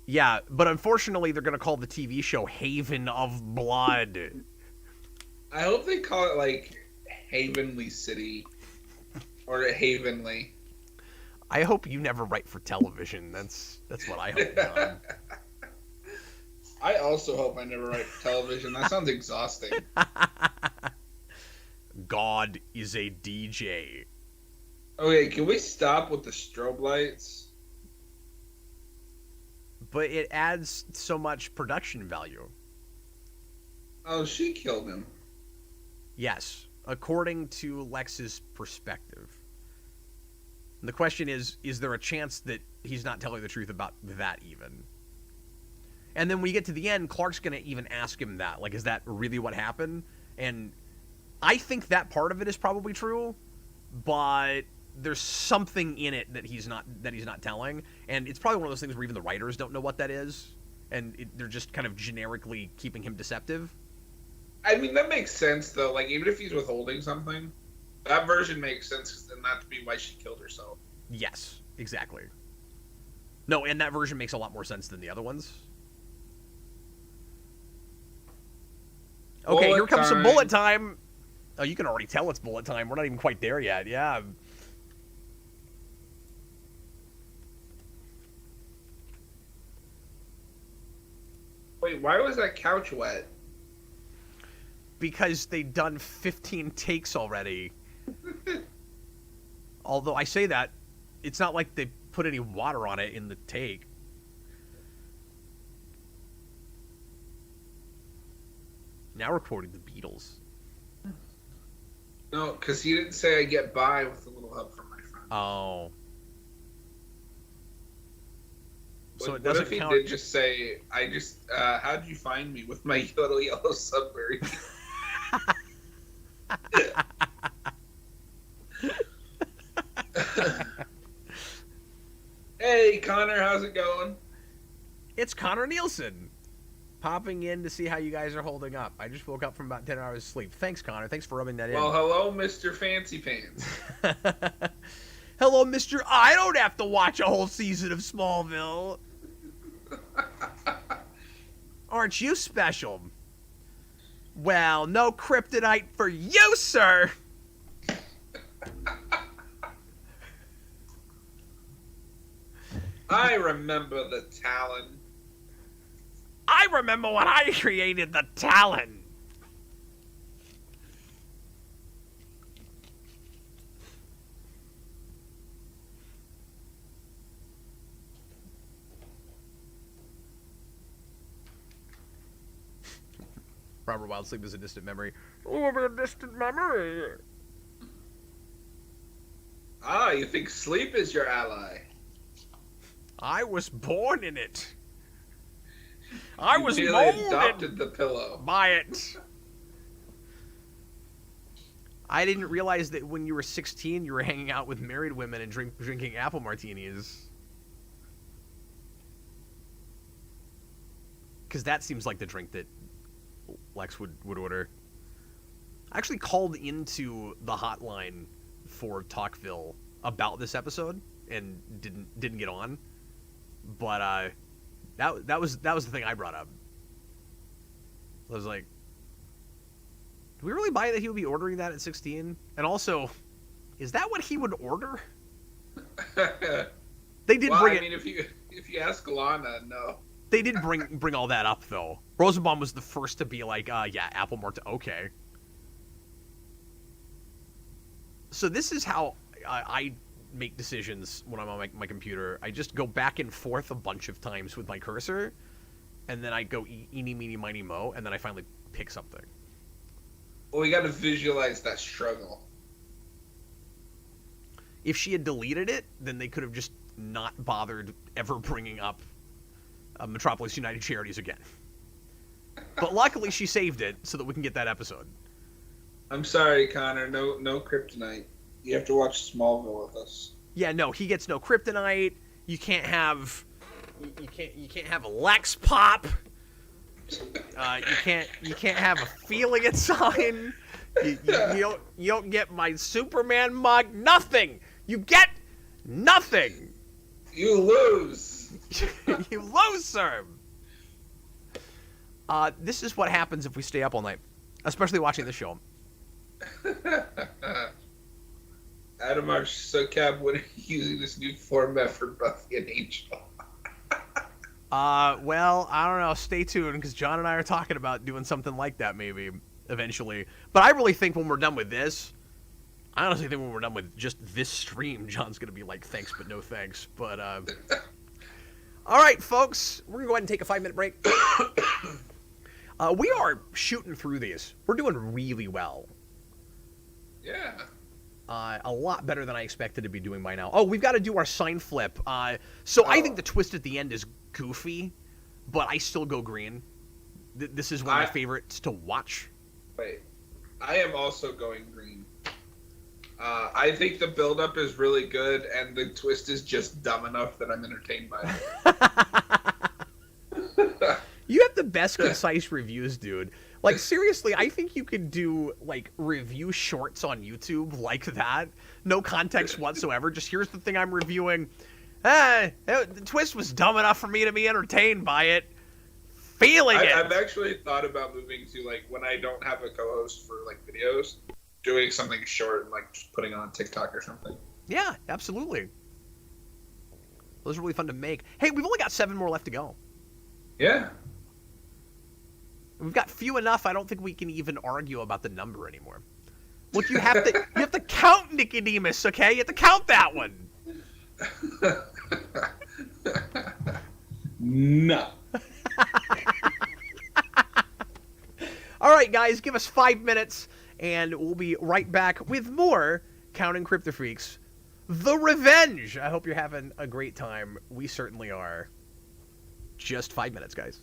Yeah, but unfortunately, they're going to call the TV show Haven of Blood. I hope they call it, like, Havenly City. Or Havenly. I hope you never write for television. That's what I hope, John. I also hope I never write for television. That sounds exhausting. God is a DJ. Okay, can we stop with the strobe lights? But it adds so much production value. Oh, she killed him. Yes, according to Lex's perspective. And the question is there a chance that he's not telling the truth about that even? And then when you get to the end, Clark's going to even ask him that. Like, is that really what happened? And I think that part of it is probably true, but there's something in it that he's not telling. And it's probably one of those things where even the writers don't know what that is. And they're just kind of generically keeping him deceptive. I mean, that makes sense, though. Like, even if he's withholding something, that version makes sense, and that to be why she killed herself. Yes, exactly. No, and that version makes a lot more sense than the other ones. Okay, Bullet here comes some time. bullet time. Oh, you can already tell it's bullet time. We're not even quite there yet. Yeah. Wait, why was that couch wet? Because they've done 15 takes already. Although I say that, it's not like they put any water on it in the take. Now we're quoting the Beatles. No, because he didn't say I get by with a little help from my friend. Oh. So What it doesn't if he count. did just say, how'd you find me with my yellow submarine? Hey, Connor, how's it going? It's Connor Nielsen, popping in to see how you guys are holding up. I just woke up from about 10 hours of sleep. Thanks, Connor. Thanks for rubbing that in. Well, hello, Mr. Fancy Pants. Hello, Mr. I don't have to watch a whole season of Smallville. Aren't you special? Well, no kryptonite for you, sir. I remember the Talon. I remember when I created the Talon. Robert Wild sleep is a distant memory. Oh, a distant memory. Ah, you think sleep is your ally? I was born in it. I was You molded adopted the pillow. by it. I didn't realize that when you were 16, you were hanging out with married women and drinking apple martinis. Because that seems like the drink that Lex would order. I actually called into the hotline for Talkville about this episode and didn't get on. But that was the thing I brought up. I was like, do we really buy that he would be ordering that at 16? And also, is that what he would order? They did bring it. I mean, if you ask Lana, no. They did bring all that up though. Rosenbaum was the first to be like, yeah, Apple Mart. Okay. So this is how I make decisions when I'm on my computer. I just go back and forth a bunch of times with my cursor, and then I go eeny, meeny, miny, mo, and then I finally pick something. Well, we got to visualize that struggle. If she had deleted it, then they could have just not bothered ever bringing up Metropolis United Charities again. But luckily she saved it so that we can get that episode. I'm sorry, Connor. No kryptonite. You have to watch Smallville with us. Yeah, no, he gets no kryptonite. You can't have a Lex pop. You can't have a feeling it sign. You don't get my Superman mug. Nothing. You get nothing. You lose. You lose, sir. This is what happens if we stay up all night, especially watching the show. Adam are so Cap, when are you using this new format for Buffy and Angel? Well, I don't know. Stay tuned, because John and I are talking about doing something like that maybe eventually. But I really think when we're done with this, I honestly think when we're done with just this stream, John's gonna be like, thanks but no thanks. But all right, folks, we're gonna go ahead and take a 5-minute break. We are shooting through these. We're doing really well. Yeah. A lot better than I expected to be doing by now. Oh, we've got to do our sign flip. So I think the twist at the end is goofy, but I still go green. This is one of my favorites to watch. Wait, I am also going green. I think the build-up is really good, and the twist is just dumb enough that I'm entertained by it. You have the best concise reviews, dude. Like, seriously, I think you could do, like, review shorts on YouTube like that. No context whatsoever. Just, here's the thing I'm reviewing. The twist was dumb enough for me to be entertained by it. Feeling it. I've actually thought about moving to, like, when I don't have a co-host for, like, videos, doing something short and, like, just putting it on TikTok or something. Yeah, absolutely. Those are really fun to make. Hey, we've only got 7 more left to go. Yeah. We've got few enough, I don't think we can even argue about the number anymore. Look, you have to count Nicodemus, okay? You have to count that one. No. All right, guys, give us 5 minutes, and we'll be right back with more Counting Kryptofreaks. The Revenge! I hope you're having a great time. We certainly are. Just 5 minutes, guys.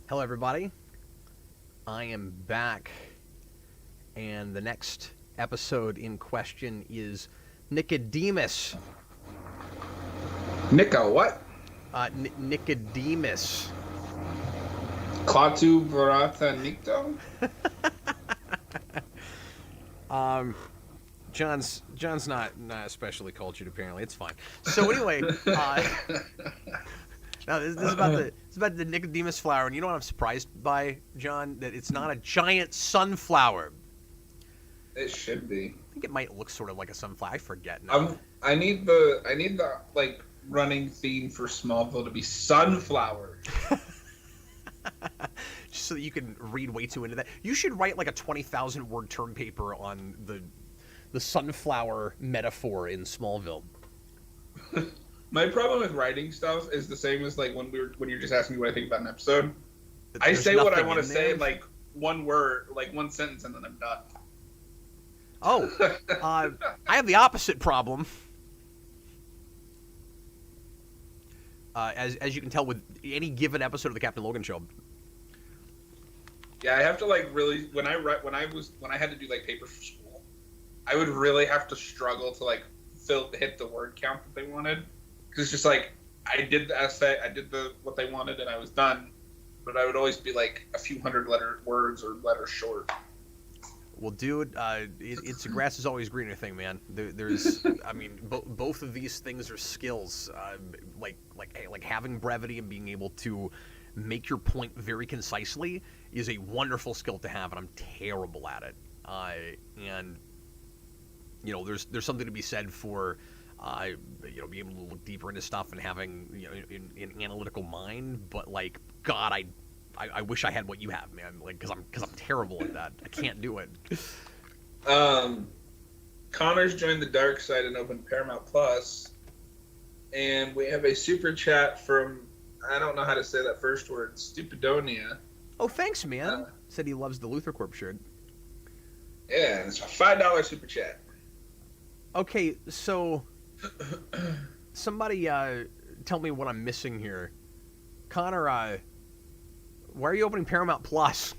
Hello, everybody. I am back, and the next episode in question is Nicodemus. Nico, what? Nicodemus. Klaatu Barata Nikto? John's not especially cultured, apparently. It's fine. So anyway, now this is about the Nicodemus flower, and you know what I'm surprised by, John? That it's not a giant sunflower. It should be. I think it might look sort of like a sunflower. I forget now. I need the like running theme for Smallville to be sunflower. Just so that you can read way too into that. You should write like a 20,000 word term paper on the sunflower metaphor in Smallville. My problem with writing stuff is the same as like when you're just asking me what I think about an episode. I say what I want to say in like one word, like one sentence, and then I'm done. Oh, I have the opposite problem. As you can tell with any given episode of the Captain Logan show. Yeah, I have to like really when I had to do like papers for school, I would really have to struggle to like hit the word count that they wanted, because it's just like I did the essay, I did what they wanted, and I was done, but I would always be like a few hundred words or letters short. Well, dude, it's a grass is always greener thing, man. There's, I mean, both of these things are skills, like having brevity and being able to make your point very concisely is a wonderful skill to have, and I'm terrible at it. And you know, there's something to be said for, you know, being able to look deeper into stuff and having, you know, an analytical mind. But like, God, I wish I had what you have, man. Like, because I'm terrible at that. I can't do it. Connor's joined the dark side and opened Paramount Plus, and we have a super chat from, I don't know how to say that first word, Stupidonia. Oh, thanks, man. Said he loves the Luther Corp shirt. Yeah, it's a $5 super chat. Okay, so somebody tell me what I'm missing here. Connor, why are you opening Paramount Plus?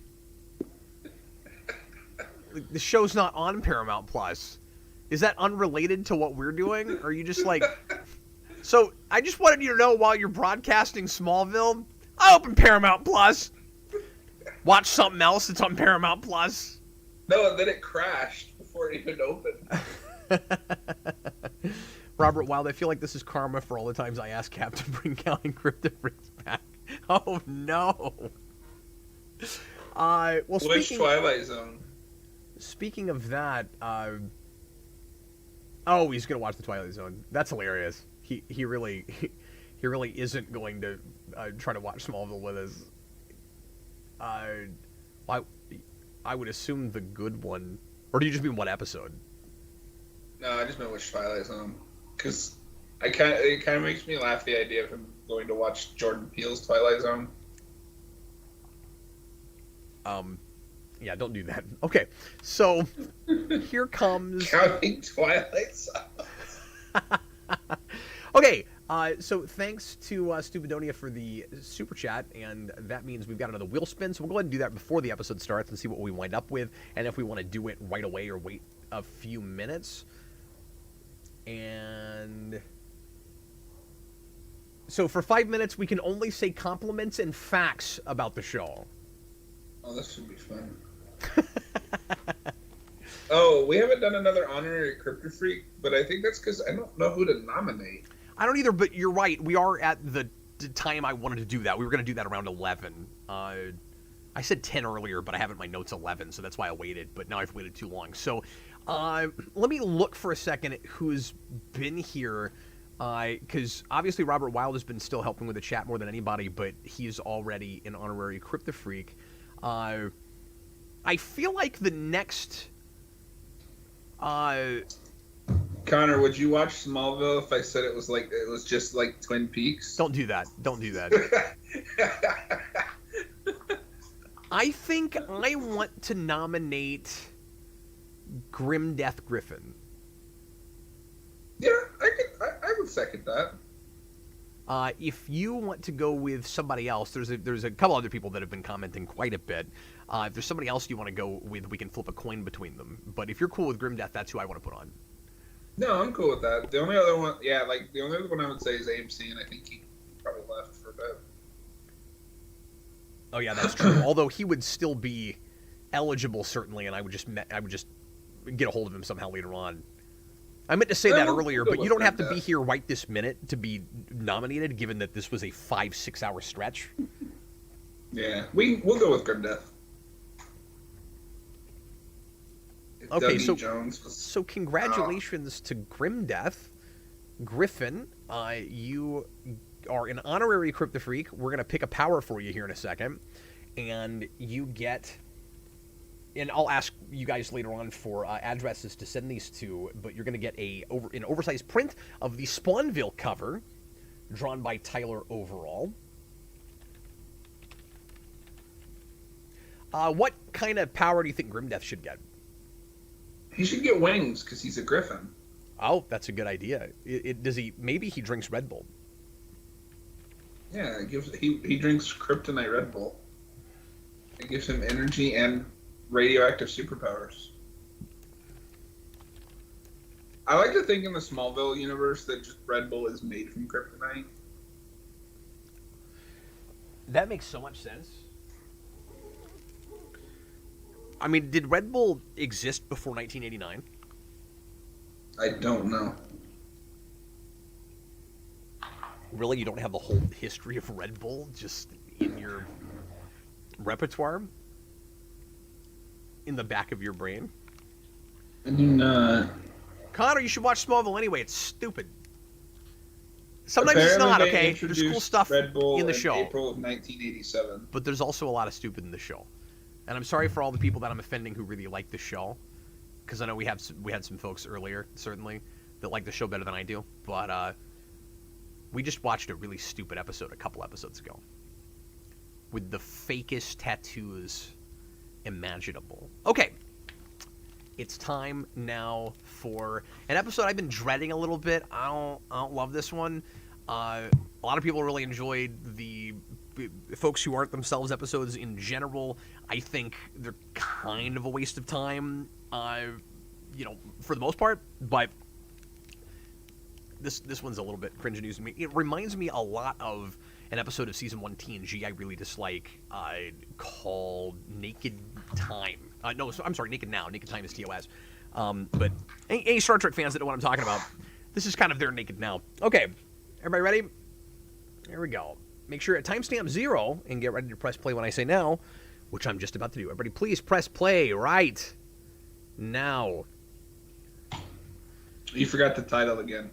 The show's not on Paramount Plus. Is that unrelated to what we're doing? Or are you just like... So, I just wanted you to know, while you're broadcasting Smallville, I open Paramount Plus. Watch something else that's on Paramount Plus. No, and then it crashed before it even opened. Robert Wild, I feel like this is karma for all the times I asked Cap to bring Counting Kryptofreaks back. Oh, no. Well, Which Twilight Zone? Speaking of that, oh, he's gonna watch the Twilight Zone. That's hilarious. He really isn't going to try to watch Smallville with us. I would assume the good one, or do you just mean one episode? No, I just meant which Twilight Zone, because it kind of makes me laugh, the idea of him going to watch Jordan Peele's Twilight Zone. Yeah, don't do that. Okay, so here comes Counting Twilight Zone. Okay, so thanks to Stupidonia for the super chat, and that means we've got another wheel spin, so we'll go ahead and do that before the episode starts and see what we wind up with, and if we want to do it right away or wait a few minutes. And so for 5 minutes, we can only say compliments and facts about the show. Oh, this should be fun. Oh, we haven't done another honorary Kryptofreak, but I think that's because I don't know who to nominate. I don't either, but you're right. We are at the time I wanted to do that. We were going to do that around 11. I said 10 earlier, but I have in my notes 11, so that's why I waited, but now I've waited too long. So let me look for a second at who's been here, because obviously Robert Wild has been still helping with the chat more than anybody, but he's already an honorary Kryptofreak. I feel like the next... Connor, would you watch Smallville if I said it was just like Twin Peaks? Don't do that. Don't do that. I think I want to nominate Grim Death Griffin. Yeah, I would second that. If you want to go with somebody else, there's a couple other people that have been commenting quite a bit. If there's somebody else you want to go with, we can flip a coin between them. But if you're cool with Grim Death, that's who I want to put on. No, I'm cool with that. The only other one, the only other one I would say is AMC, and I think he probably left for a bit. Oh yeah, that's true. Although he would still be eligible, certainly, and I would just get a hold of him somehow later on. I meant to say that earlier, but you don't have to be here right this minute to be nominated, given that this was a 5-6 hour stretch. Yeah, we'll go with Grim Death. Okay, Dougie so congratulations to Grim Death. Griffin, you are an honorary Kryptofreak. We're going to pick a power for you here in a second. And you get... And I'll ask you guys later on for addresses to send these to, but you're going to get an oversized print of the Spawnville cover, drawn by Tyler Overall. What kind of power do you think Grim Death should get? He should get wings, because he's a griffin. Oh, that's a good idea. Maybe he drinks Red Bull. Yeah, he drinks Kryptonite Red Bull. It gives him energy and radioactive superpowers. I like to think in the Smallville universe that just Red Bull is made from kryptonite. That makes so much sense. I mean, did Red Bull exist before 1989? I don't know. Really? You don't have the whole history of Red Bull just in your repertoire? In the back of your brain? I do not. Connor, you should watch Smallville anyway. It's stupid. Sometimes it's not, okay? There's cool stuff Red Bull in the show. April of 1987. But there's also a lot of stupid in the show. And I'm sorry for all the people that I'm offending who really like the show. Because I know we had some folks earlier, certainly, that like the show better than I do. But we just watched a really stupid episode a couple episodes ago. With the fakest tattoos imaginable. Okay. It's time now for an episode I've been dreading a little bit. I don't love this one. A lot of people really enjoyed the folks who aren't themselves episodes in general. I think they're kind of a waste of time, for the most part. But this one's a little bit cringe news to me. It reminds me a lot of an episode of Season 1 TNG I really dislike called Naked Time. No, I'm sorry, Naked Now. Naked Time is TOS. But any Star Trek fans that know what I'm talking about, this is kind of their Naked Now. Okay, everybody ready? There we go. Make sure at timestamp 0 and get ready to press play when I say now, which I'm just about to do. Everybody, please press play right now. You forgot the title again.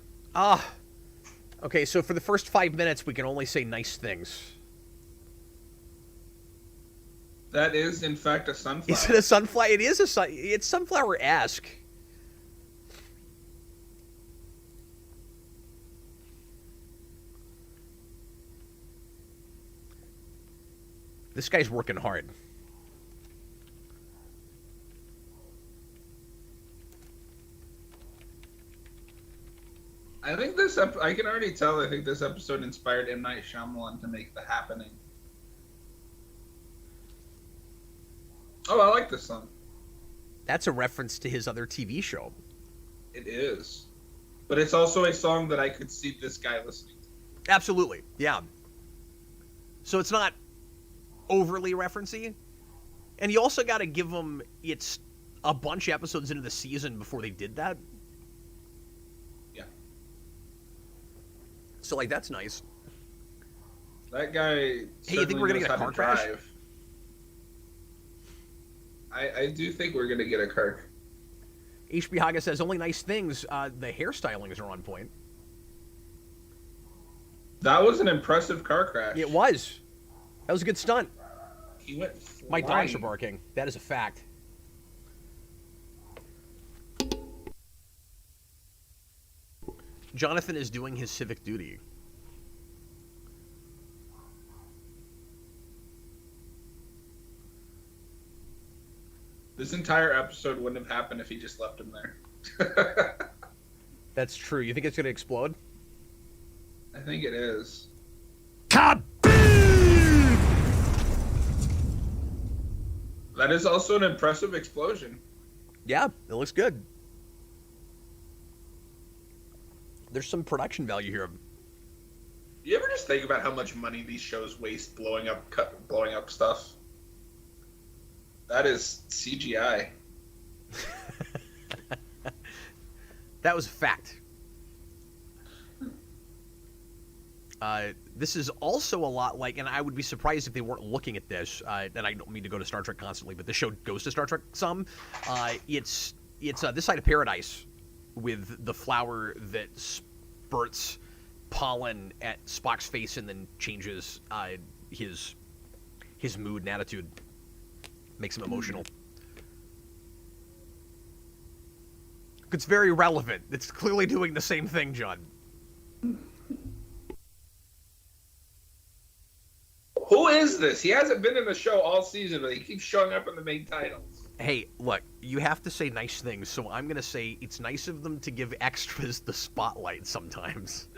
Okay, so for the first 5 minutes, we can only say nice things. That is, in fact, a sunflower. Is it a sunflower? It is it's sunflower-esque. This guy's working hard. I think I can already tell. I think this episode inspired M. Night Shyamalan to make The Happening. Oh, I like this song. That's a reference to his other TV show. It is. But it's also a song that I could see this guy listening to. Absolutely, yeah. So it's not overly referencey. And you also got to give them, it's a bunch of episodes into the season before they did that. Yeah. So, like, that's nice. That guy. Hey, you think we're going to get a car crash? I do think we're going to get a car. HB Haga says, only nice things. The hairstylings are on point. That was an impressive car crash. It was. That was a good stunt. He went My dogs are barking. That is a fact. Jonathan is doing his civic duty. This entire episode wouldn't have happened if he just left him there. That's true. You think it's going to explode? I think it is. That is also an impressive explosion. Yeah, it looks good. There's some production value here. You ever just think about how much money these shows waste blowing up stuff? That is CGI. That was a fact. This is also a lot like, and I would be surprised if they weren't looking at this, and I don't mean to go to Star Trek constantly, but the show goes to Star Trek some. It's This Side of Paradise, with the flower that spurts pollen at Spock's face and then changes his mood and attitude. Makes him emotional. It's very relevant. It's clearly doing the same thing, John. Who is this? He hasn't been in the show all season, but he keeps showing up in the main titles. Hey, look, you have to say nice things, so I'm going to say it's nice of them to give extras the spotlight sometimes.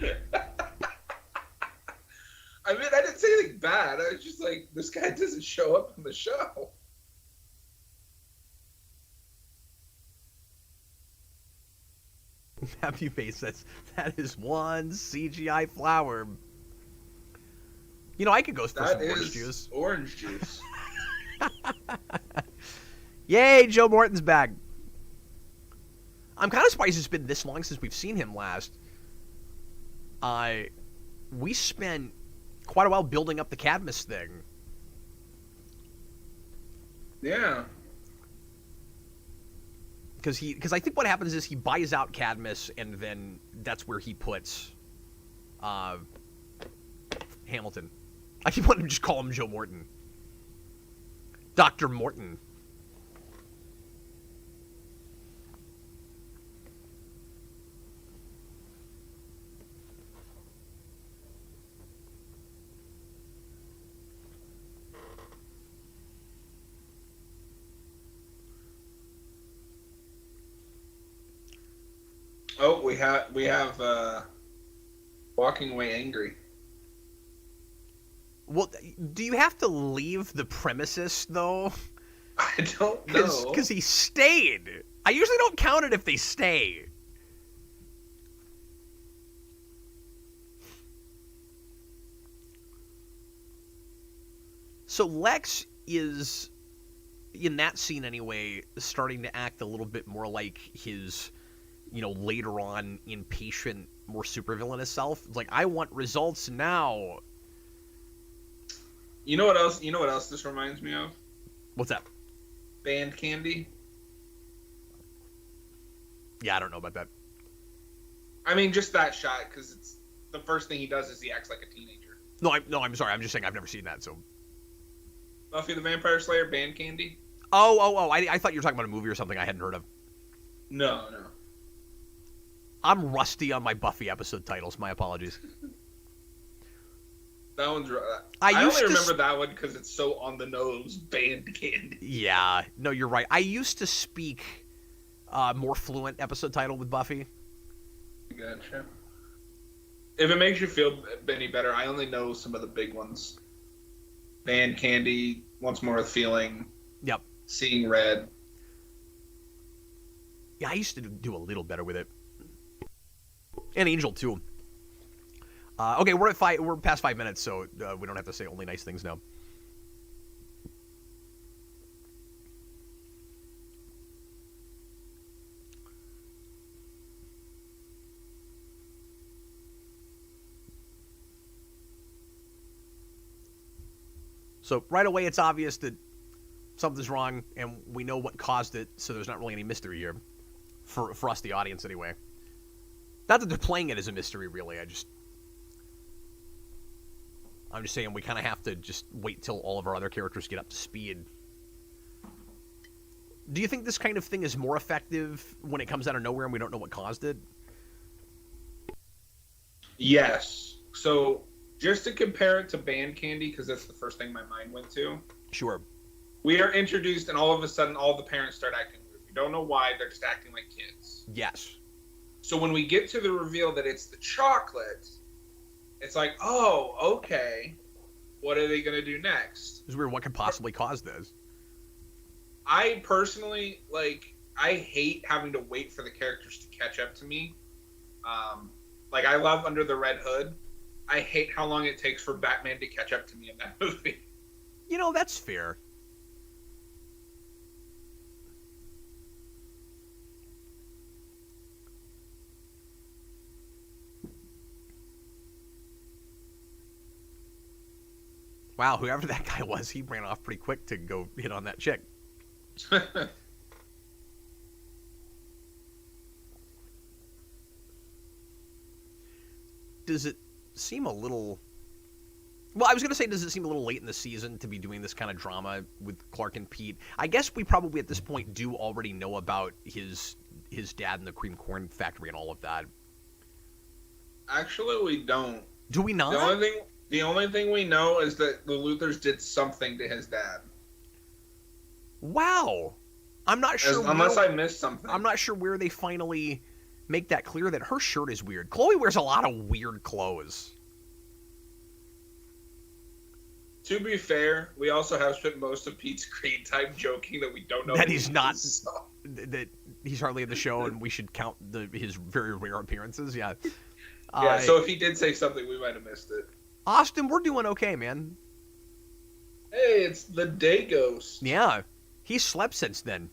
I mean, I didn't say anything bad. I was just like, this guy doesn't show up in the show. Happy Face says, that is one CGI flower. You know, I could go for some orange juice. Orange juice. Yay, Joe Morton's back. I'm kind of surprised it's been this long since we've seen him last. We spent quite a while building up the Cadmus thing. Yeah. Because I think what happens is he buys out Cadmus, and then that's where he puts Hamilton. I keep wanting to just call him Joe Morton. Dr. Morton. Oh, we have Walking Away Angry. Well, do you have to leave the premises, though? I don't know. Because he stayed. I usually don't count it if they stay. So Lex is, in that scene anyway, starting to act a little bit more like his, later on impatient, more supervillainous self. It's like, I want results now. You know what else? You know what else this reminds me of? What's that? Band Candy. Yeah, I don't know about that. I mean, just that shot, because it's the first thing he does is he acts like a teenager. No, I'm sorry. I'm just saying I've never seen that. So. Buffy the Vampire Slayer, Band Candy. Oh! I thought you were talking about a movie or something I hadn't heard of. No. I'm rusty on my Buffy episode titles. My apologies. That one's. I only remember that one because it's so on the nose. Band Candy. Yeah, no, you're right. I used to speak more fluent episode title with Buffy. Gotcha. If it makes you feel any better, I only know some of the big ones. Band Candy, Once More with Feeling. Yep. Seeing Red. Yeah, I used to do a little better with it. And Angel too. Okay, we're past 5 minutes, so we don't have to say only nice things now. So right away, it's obvious that something's wrong, and we know what caused it, so there's not really any mystery here. For us, the audience, anyway. Not that they're playing it as a mystery, really. I'm just saying we kind of have to just wait till all of our other characters get up to speed. Do you think this kind of thing is more effective when it comes out of nowhere and we don't know what caused it? Yes. So, just to compare it to Band Candy, because that's the first thing my mind went to. Sure. We are introduced, and all of a sudden, all the parents start acting weird. We don't know why, they're just acting like kids. Yes. So when we get to the reveal that it's the chocolate, it's like, oh, okay. What are they going to do next? It's weird. What could possibly cause this? I personally, I hate having to wait for the characters to catch up to me. I love Under the Red Hood. I hate how long it takes for Batman to catch up to me in that movie. That's fair. Wow, whoever that guy was, he ran off pretty quick to go hit on that chick. Does it seem a little... Well, I was going to say, does it seem a little late in the season to be doing this kind of drama with Clark and Pete? I guess we probably at this point do already know about his dad in the cream corn factory and all of that. Actually, we don't. Do we not? The only thing we know is that the Luthers did something to his dad. Wow. I'm not sure. Unless I missed something. I'm not sure where they finally make that clear that her shirt is weird. Chloe wears a lot of weird clothes. To be fair, we also have spent most of Pete's screen time joking that we don't know that he's not, so. That he's hardly in the show, and we should count his very rare appearances. Yeah. Yeah. So if he did say something, we might have missed it. Austin, we're doing okay, man. Hey, it's the Day Ghost. Yeah, he slept since then.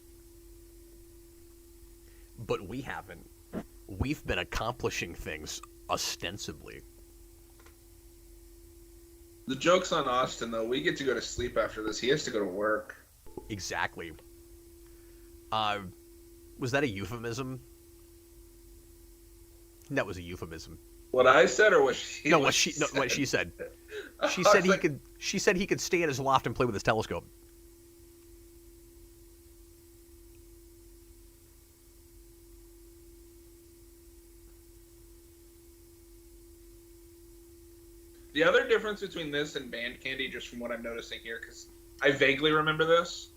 But we haven't. We've been accomplishing things ostensibly. The joke's on Austin, though. We get to go to sleep after this. He has to go to work. Exactly. Was that a euphemism? That was a euphemism. What I said, or what she? No, what she said. She said he could. She said he could stay in his loft and play with his telescope. The other difference between this and Band Candy, just from what I'm noticing here, because I vaguely remember this,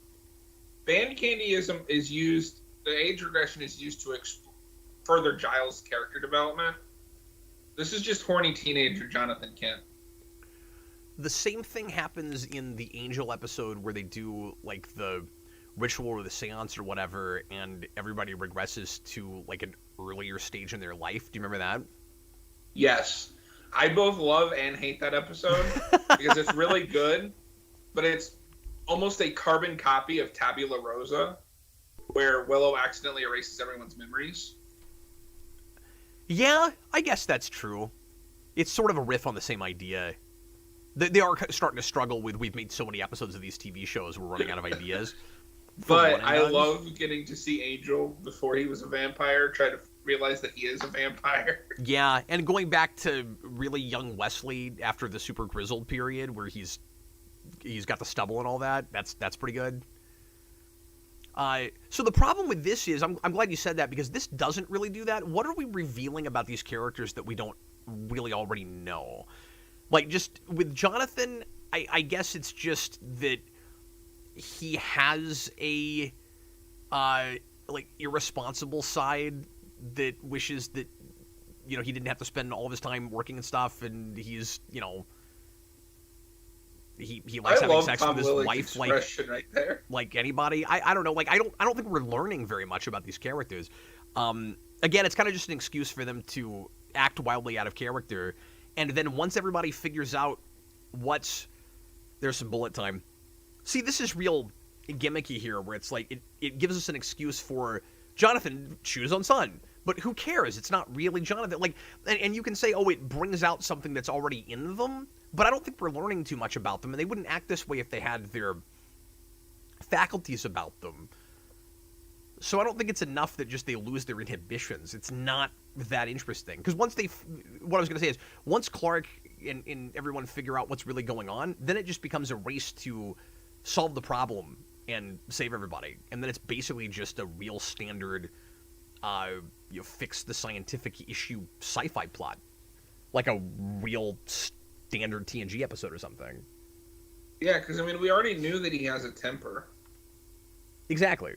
Band Candyism is used. The age regression is used to further Giles' character development. This is just horny teenager Jonathan Kent. The same thing happens in the Angel episode where they do like the ritual or the seance or whatever, and everybody regresses to like an earlier stage in their life. Do you remember that? Yes. I both love and hate that episode because it's really good, but it's almost a carbon copy of Tabula Rosa, where Willow accidentally erases everyone's memories. Yeah, I guess that's true. It's sort of a riff on the same idea. They are starting to struggle with, we've made so many episodes of these TV shows, we're running out of ideas. But I love getting to see Angel before he was a vampire, try to realize that he is a vampire. Yeah, and going back to really young Wesley after the super grizzled period where he's got the stubble and all that, that's pretty good. So the problem with this is, I'm glad you said that, because this doesn't really do that. What are we revealing about these characters that we don't really already know? Like, just with Jonathan, I guess it's just that he has a, irresponsible side that wishes that, he didn't have to spend all of his time working and stuff, and he's, he likes having sex with his wife like anybody. I don't know. Like, I don't think we're learning very much about these characters. Again, it's kind of just an excuse for them to act wildly out of character. And then once everybody figures out there's some bullet time. See, this is real gimmicky here, where it's like, it gives us an excuse for Jonathan, choose his own son. But who cares? It's not really Jonathan. Like, and you can say, oh, it brings out something that's already in them, but I don't think we're learning too much about them, and they wouldn't act this way if they had their faculties about them. So I don't think it's enough that just they lose their inhibitions. It's not that interesting. Because what I was going to say is, once Clark and everyone figure out what's really going on, then it just becomes a race to solve the problem and save everybody. And then it's basically just a real standard, fix the scientific issue sci-fi plot. Like a real standard TNG episode or something. Yeah, because, we already knew that he has a temper. Exactly.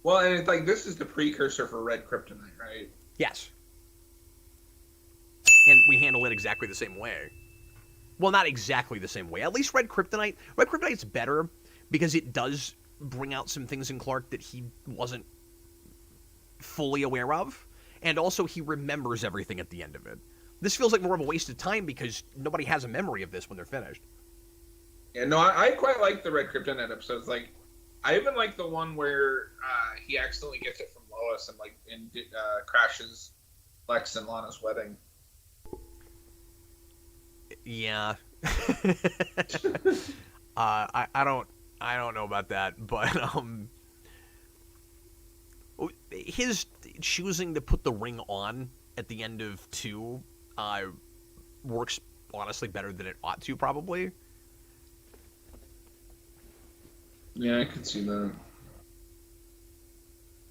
Well, and it's like, this is the precursor for Red Kryptonite, right? Yes. and we handle it exactly the same way. Well, not exactly the same way. At least Red Kryptonite's better because it does bring out some things in Clark that he wasn't fully aware of, and also he remembers everything at the end of it. This feels like more of a waste of time because nobody has a memory of this when they're finished. Yeah, no, I quite like the Red Kryptonite episodes. Like, I even like the one where he accidentally gets it from Lois and crashes Lex and Lana's wedding. Yeah. I don't know about that, but his choosing to put the ring on at the end of 2 works honestly better than it ought to, probably. Yeah, I could see that.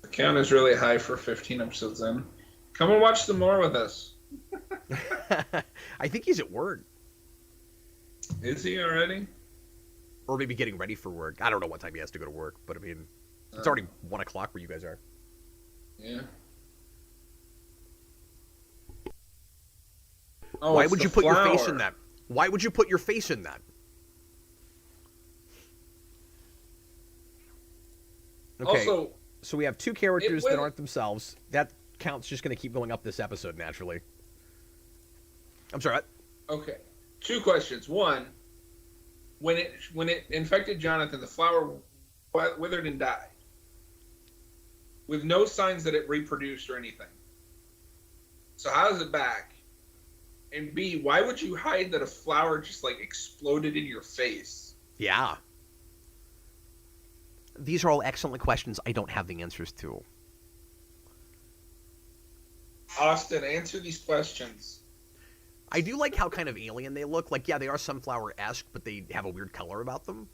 The count is really high for 15 episodes in. Come and watch some more with us. I think he's at work. Is he already? Or maybe getting ready for work. I don't know what time he has to go to work, but I mean, it's already 1 o'clock where you guys are. Yeah. Oh, why would you put your face in that? Why would you put your face in that? Okay, also, so we have 2 characters that aren't themselves. That count's just going to keep going up this episode, naturally. I'm sorry, what? Okay. 2 questions. One, when it infected Jonathan, the flower withered and died, with no signs that it reproduced or anything. So how is it back? And B, why would you hide that a flower just exploded in your face? Yeah. These are all excellent questions I don't have the answers to. Austin, answer these questions. I do like how kind of alien they look. Like, yeah, they are sunflower-esque, but they have a weird color about them.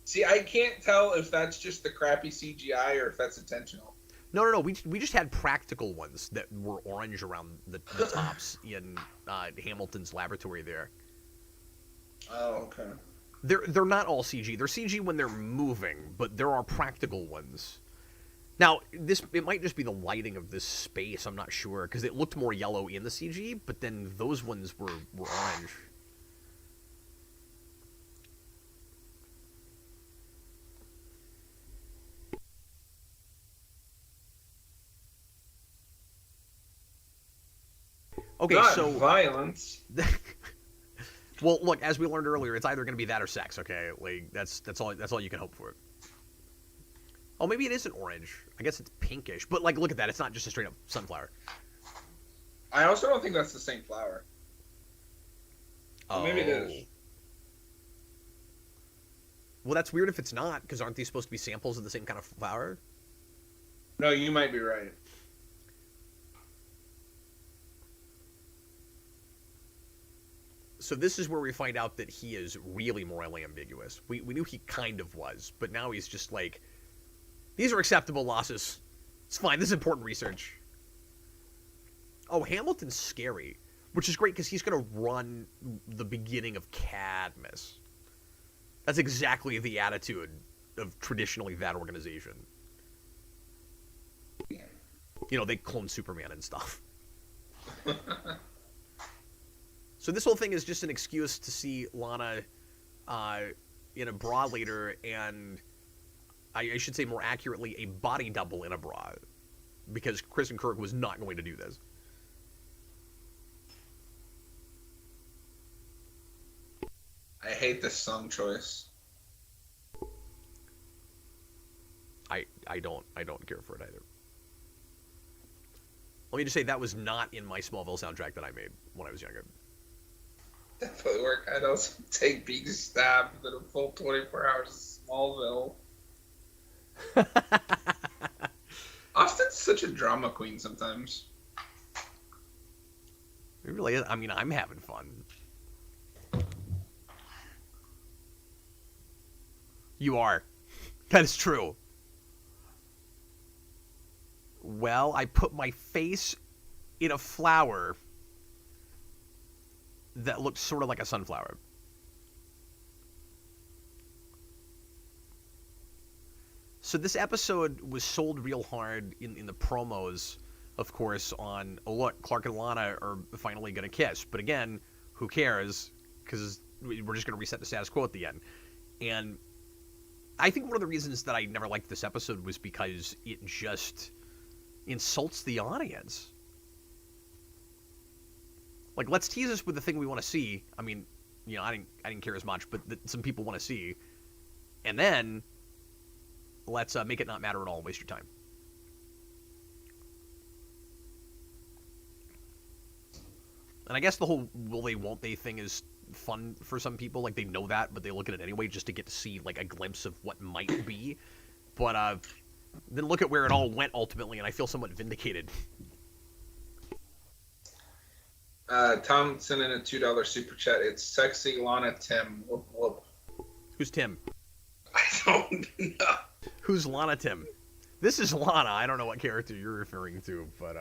See, I can't tell if that's just the crappy CGI or if that's intentional. No. We just had practical ones that were orange around the tops in Hamilton's laboratory there. Oh, okay. They're not all CG. They're CG when they're moving, but there are practical ones. Now, it might just be the lighting of this space. I'm not sure because it looked more yellow in the CG, but then those ones were orange. Okay, not so violence. Well, look, as we learned earlier, it's either going to be that or sex. Okay, that's all you can hope for. Oh, maybe it isn't orange. I guess it's pinkish. But look at that. It's not just a straight up sunflower. I also don't think that's the same flower. Oh, maybe it is. Well, that's weird if it's not, because aren't these supposed to be samples of the same kind of flower? No, you might be right. So this is where we find out that he is really morally ambiguous. We knew he kind of was, but now he's just like, these are acceptable losses. It's fine. This is important research. Oh, Hamilton's scary, which is great because he's going to run the beginning of Cadmus. That's exactly the attitude of traditionally that organization. You know, they clone Superman and stuff. So this whole thing is just an excuse to see Lana in a bra later, and I should say more accurately, a body double in a bra, because Kristen Kirk was not going to do this. I hate this song choice. I don't care for it either. Let me just say that was not in my Smallville soundtrack that I made when I was younger. Definitely work. I'd also take being stabbed than a full 24 hours of Smallville. Austin's such a drama queen sometimes. It really is. I mean, I'm having fun. You are. That is true. Well, I put my face in a flower that looked sort of like a sunflower. So this episode was sold real hard in the promos of course, on, oh, look, Clark and Lana are finally going to kiss. But again, who cares? Because we're just going to reset the status quo at the end. And I think one of the reasons that I never liked this episode was because it just insults the audience. Like, let's tease us with the thing we want to see. I mean, you know, I didn't care as much, but some people want to see. And then let's make it not matter at all and waste your time. And I guess the whole will they, won't they thing is fun for some people. Like, they know that, but they look at it anyway just to get to see, like, a glimpse of what might be. But then look at where it all went ultimately, and I feel somewhat vindicated. Tom sent in a $2 super chat. It's sexy Lana Tim. Whoop, whoop. Who's Tim? I don't know. Who's Lana Tim? This is Lana. I don't know what character you're referring to, but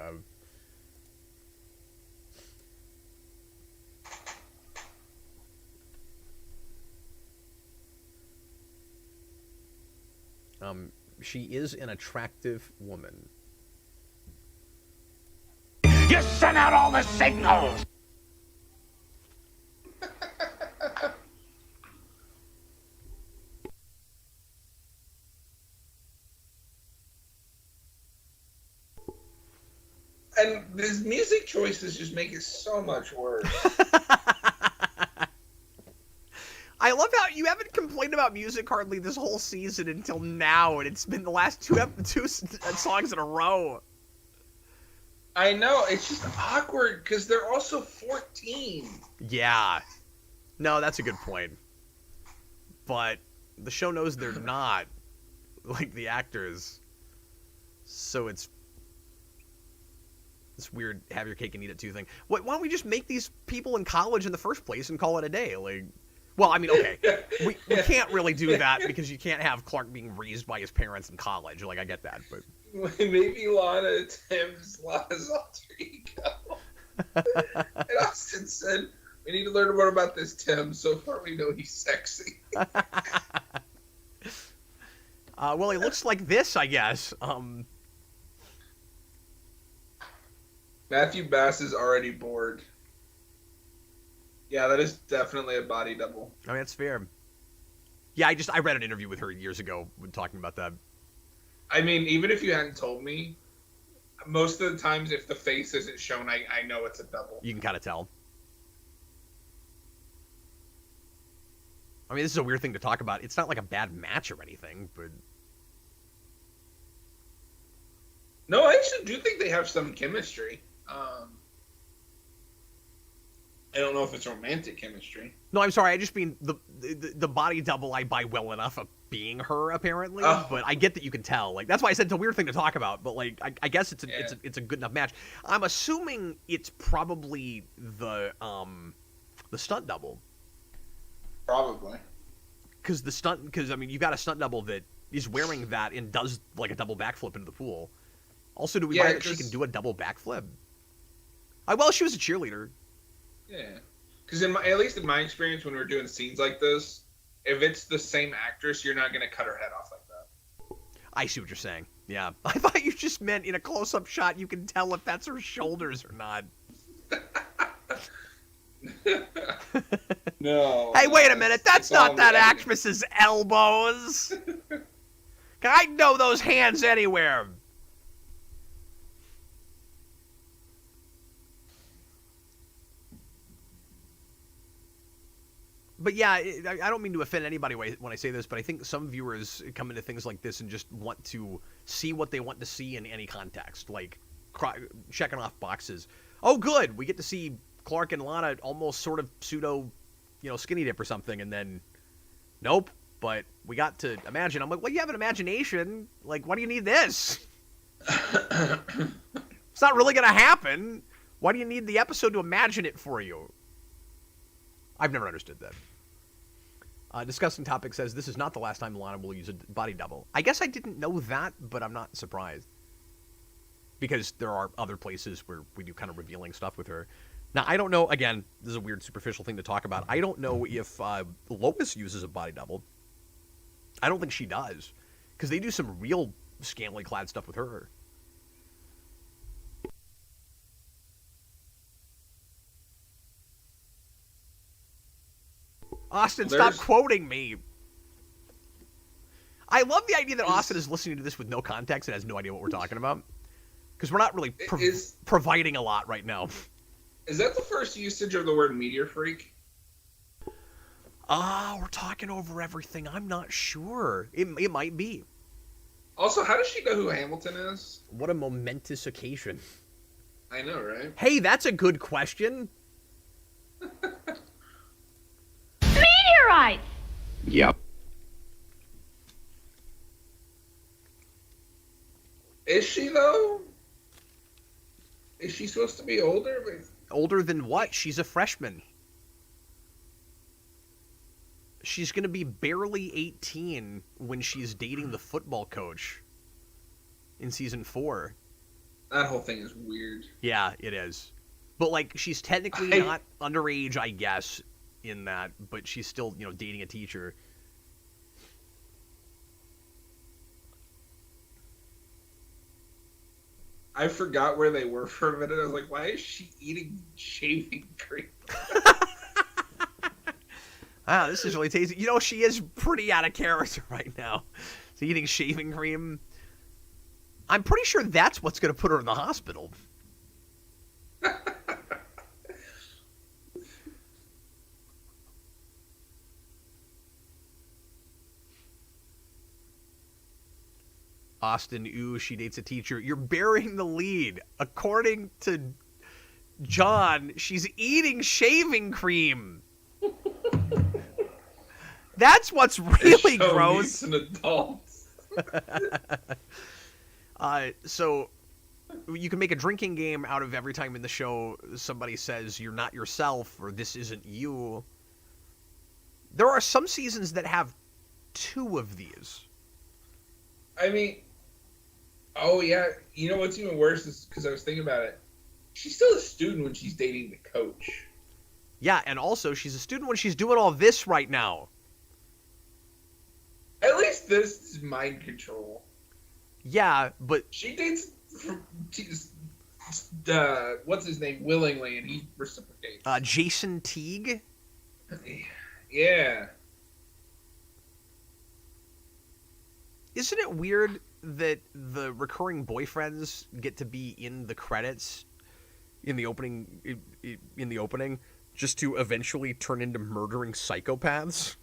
she is an attractive woman. You sent out all the signals! And his music choices just make it so much worse. I love how you haven't complained about music hardly this whole season until now, and it's been the last two songs in a row. I know, it's just awkward because they're also 14. Yeah. No, that's a good point. But the show knows they're not, like, the actors. So it's this weird have your cake and eat it too thing. Why don't we just make these people in college in the first place and call it a day? Like, well, I mean, okay, we can't really do that because you can't have Clark being raised by his parents in college. Like, I get that, but maybe Lana Tim's Lana's alter ego. And Austin said, "We need to learn more about this Tim. So far, we know he's sexy." Well, he looks like this, I guess. Matthew Bass is already bored. Yeah, that is definitely a body double. I mean, that's fair. Yeah, I read an interview with her years ago when talking about that. I mean, even if you hadn't told me, most of the times if the face isn't shown, I know it's a double. You can kind of tell. I mean, this is a weird thing to talk about. It's not like a bad match or anything, but... No, I actually do think they have some chemistry. I don't know if it's romantic chemistry. No, I'm sorry. I just mean the body double I buy well enough of being her, apparently. Oh. But I get that you can tell. Like, that's why I said it's a weird thing to talk about. But, like, I guess it's a good enough match. I'm assuming it's probably the stunt double. Probably. Because I mean, you got a stunt double that is wearing that and does, like, a double backflip into the pool. Also, do we buy that she can do a double backflip? Well, she was a cheerleader. Yeah. Because at least in my experience, when we're doing scenes like this, if it's the same actress, you're not going to cut her head off like that. I see what you're saying. Yeah. I thought you just meant in a close-up shot you can tell if that's her shoulders or not. No. Hey, wait a minute. That's not that actress's elbows. I know those hands anywhere. But yeah, I don't mean to offend anybody when I say this, but I think some viewers come into things like this and just want to see what they want to see in any context, like checking off boxes. Oh, good, we get to see Clark and Lana almost sort of pseudo, skinny dip or something, and then, nope. But we got to imagine. I'm like, well, you have an imagination. Like, why do you need this? It's not really gonna happen. Why do you need the episode to imagine it for you? I've never understood that. Discussing Topic says, this is not the last time Lana will use a body double. I guess I didn't know that, but I'm not surprised. Because there are other places where we do kind of revealing stuff with her. Now, I don't know, again, this is a weird superficial thing to talk about. I don't know if Lois uses a body double. I don't think she does. Because they do some real scantily clad stuff with her. Austin, There's- stop quoting me. I love the idea that Austin is listening to this with no context and has no idea what we're talking about. Because we're not really providing a lot right now. Is that the first usage of the word meteor freak? We're talking over everything. I'm not sure. It might be. Also, how does she know who Hamilton is? What a momentous occasion. I know, right? Hey, that's a good question. Meteorites! Yep. Is she, though? Is she supposed to be older? Older than what? She's a freshman. She's going to be barely 18 when she's dating the football coach in season 4. That whole thing is weird. Yeah, it is. But, like, she's technically not underage, I guess, in that, but she's still, dating a teacher. I forgot where they were for a minute. I was like, why is she eating shaving cream? Wow, this is really tasty. She is pretty out of character right now. So eating shaving cream. I'm pretty sure that's what's going to put her in the hospital. Austin, ooh, she dates a teacher. You're burying the lead. According to John, she's eating shaving cream. That's what's really gross. An adult. So you can make a drinking game out of every time in the show somebody says you're not yourself or this isn't you. There are some seasons that have 2 of these. I mean, oh yeah. You know what's even worse is because I was thinking about it. She's still a student when she's dating the coach. Yeah, and also she's a student when she's doing all this right now. At least this is mind control. Yeah, but She dates what's his name willingly, and he reciprocates. Jason Teague? Yeah. Isn't it weird that the recurring boyfriends get to be in the credits in the opening just to eventually turn into murdering psychopaths?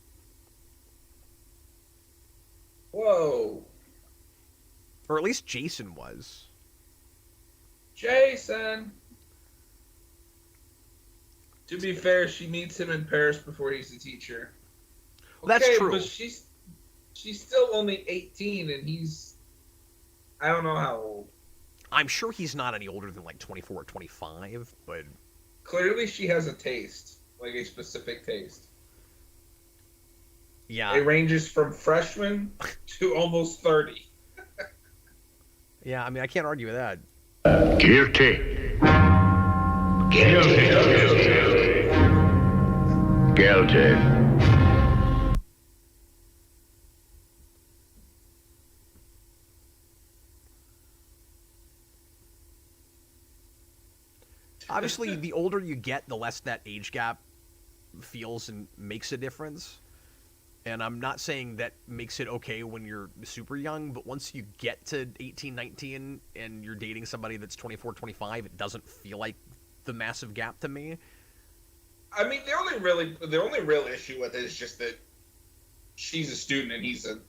Whoa. Or at least Jason was. Jason. To be fair, she meets him in Paris before he's a teacher. Well, that's true. But she's still only 18, and he's... I don't know how old. I'm sure he's not any older than like 24 or 25, but... Clearly she has a taste. Like a specific taste. Yeah. It ranges from freshman to almost 30. Yeah, I mean, I can't argue with that. Guilty. Guilty. Guilty. Obviously, the older you get, the less that age gap feels and makes a difference. And I'm not saying that makes it okay when you're super young, but once you get to 18, 19, and you're dating somebody that's 24, 25, it doesn't feel like the massive gap to me. I mean, the only real issue with it is just that she's a student and he's a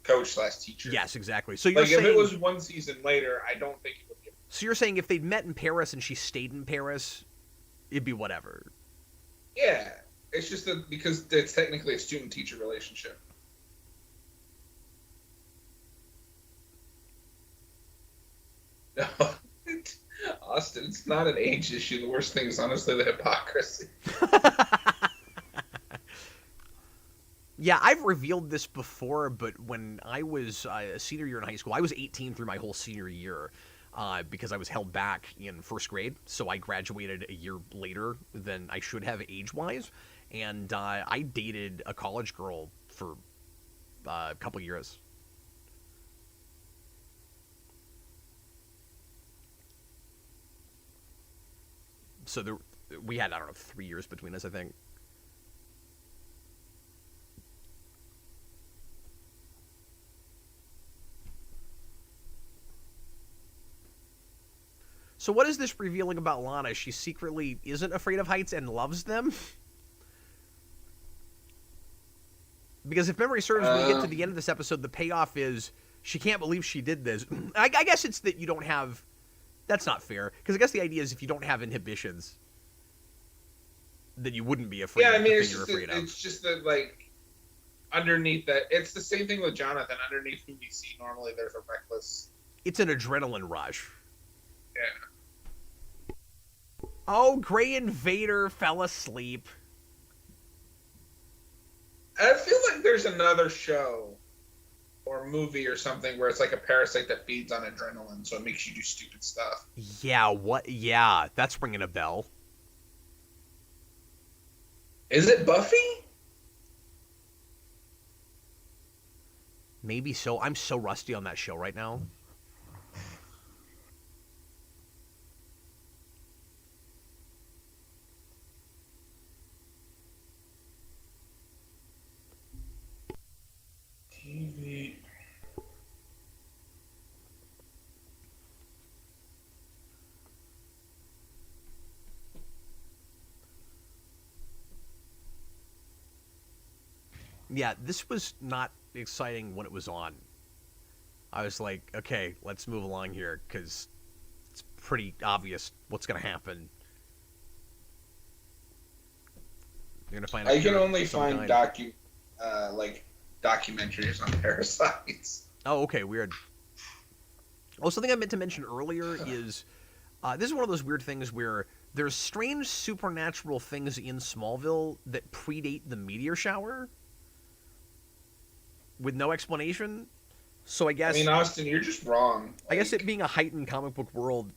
coach/teacher. Yes, exactly. So you're like, saying, if it was one season later, I don't think it would be. So you're saying if they'd met in Paris and she stayed in Paris, it'd be whatever. Yeah. It's just that because it's technically a student-teacher relationship. No, Austin, it's not an age issue. The worst thing is honestly the hypocrisy. Yeah, I've revealed this before, but when I was a senior year in high school, I was 18 through my whole senior year because I was held back in first grade. So I graduated a year later than I should have age-wise. And I dated a college girl for a couple years. So we had, I don't know, 3 years between us, I think. So what is this revealing about Lana? She secretly isn't afraid of heights and loves them? Because if memory serves, when you get to the end of this episode, the payoff is she can't believe she did this. I guess it's that you don't have... That's not fair. Because I guess the idea is if you don't have inhibitions, then you wouldn't be afraid of the thing you're afraid of. It's just that, like, underneath that... It's the same thing with Jonathan. Underneath who we see normally, there's a reckless... It's an adrenaline rush. Yeah. Oh, Gray Invader fell asleep. I feel like there's another show or movie or something where it's like a parasite that feeds on adrenaline, so it makes you do stupid stuff. Yeah, what? Yeah, that's ringing a bell. Is it Buffy? Maybe so. I'm so rusty on that show right now. TV. Yeah, this was not exciting when it was on. I was like, okay, let's move along here, because it's pretty obvious what's going to happen. You're going to find. I can only find documentaries on parasites. Oh, okay, weird. Oh, something I meant to mention earlier is this is one of those weird things where there's strange supernatural things in Smallville that predate the meteor shower with no explanation. So I guess... I mean, Austin, you're just wrong. I guess it being a heightened comic book world,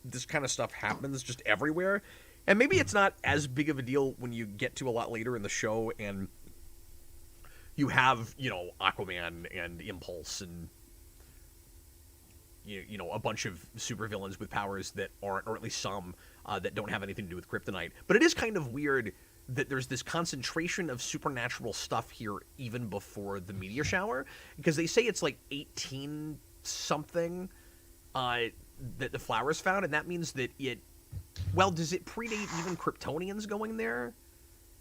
this kind of stuff happens just everywhere. And maybe it's not as big of a deal when you get to a lot later in the show and you have, you know, Aquaman and Impulse and, you know, a bunch of supervillains with powers that aren't, or at least some, that don't have anything to do with kryptonite. But it is kind of weird that there's this concentration of supernatural stuff here even before the meteor shower, because they say it's like 18 something that the flowers found, and that means that it, well, does it predate even Kryptonians going there?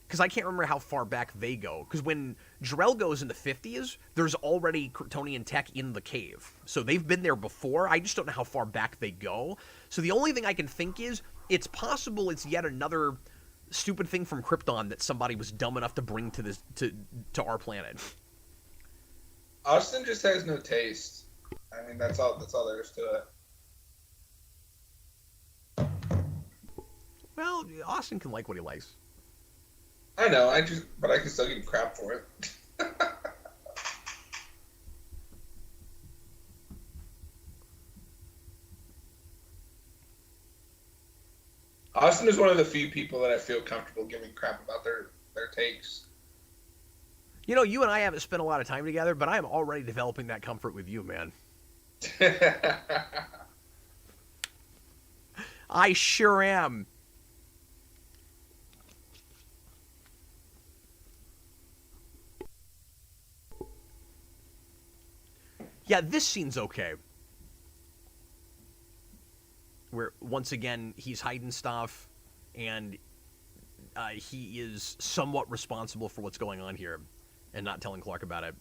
Because I can't remember how far back they go. Because when Jor-El goes in the 50s, there's already Kryptonian tech in the cave. So they've been there before. I just don't know how far back they go. So the only thing I can think is, it's possible it's yet another stupid thing from Krypton that somebody was dumb enough to bring to this to our planet. Austin just has no taste. I mean, that's all there is to it. Well, Austin can like what he likes. I know, but I can still give him crap for it. Austin is one of the few people that I feel comfortable giving crap about their takes. You know, you and I haven't spent a lot of time together, but I am already developing that comfort with you, man. I sure am. Yeah, this scene's okay. Where, once again, he's hiding stuff, and he is somewhat responsible for what's going on here, and not telling Clark about it.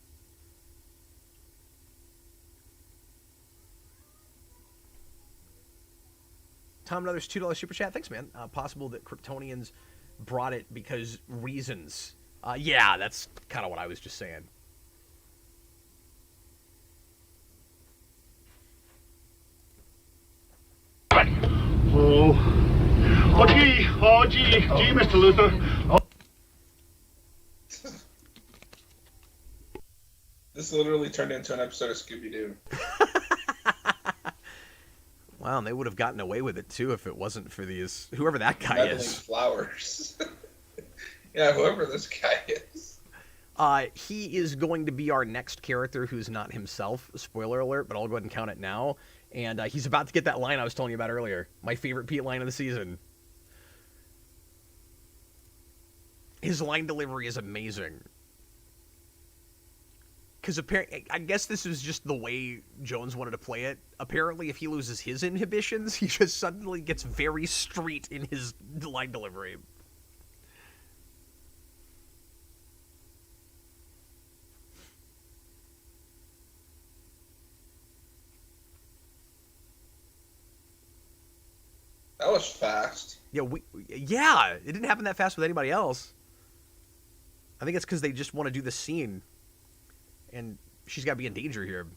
Tom, another $2 super chat. Thanks, man. Possible that Kryptonians brought it because reasons. Yeah, that's kind of what I was just saying. Gee, Mr. Luther. This literally turned into an episode of Scooby-Doo. Wow, and they would have gotten away with it, too, if it wasn't for these... Whoever that guy Meddling is. Flowers. Yeah, whoever this guy is. He is going to be our next character who's not himself. Spoiler alert, but I'll go ahead and count it now. And he's about to get that line I was telling you about earlier. My favorite Pete line of the season. His line delivery is amazing. Because apparently, I guess this is just the way Jones wanted to play it. Apparently, if he loses his inhibitions, he just suddenly gets very street in his line delivery. That was fast. Yeah, it didn't happen that fast with anybody else. I think it's because they just want to do the scene, and she's got to be in danger here.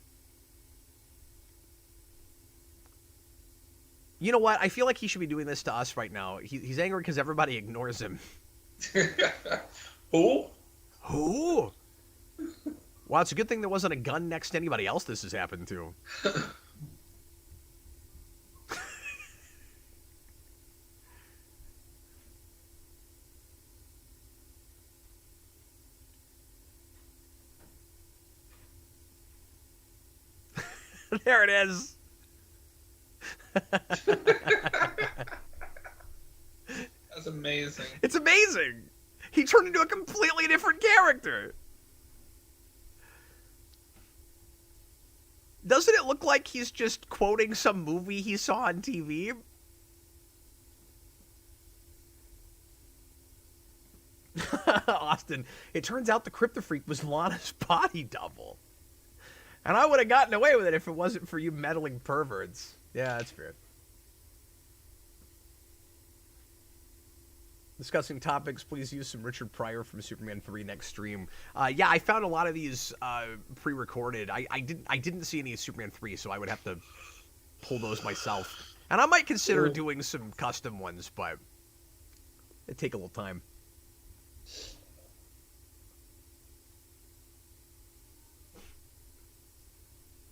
You know what? I feel like he should be doing this to us right now. He's angry because everybody ignores him. Who? Who? Wow, it's a good thing there wasn't a gun next to anybody else this has happened to. There it is. That's amazing. It's amazing. He turned into a completely different character. Doesn't it look like he's just quoting some movie he saw on TV? Austin, it turns out the Kryptofreak was Lana's body double. And I would have gotten away with it if it wasn't for you meddling perverts. Yeah, that's fair. Discussing topics, please use some Richard Pryor from Superman 3 next stream. Yeah, I found a lot of these pre-recorded. I didn't see any of Superman 3, so I would have to pull those myself. And I might consider doing some custom ones, but it'd take a little time.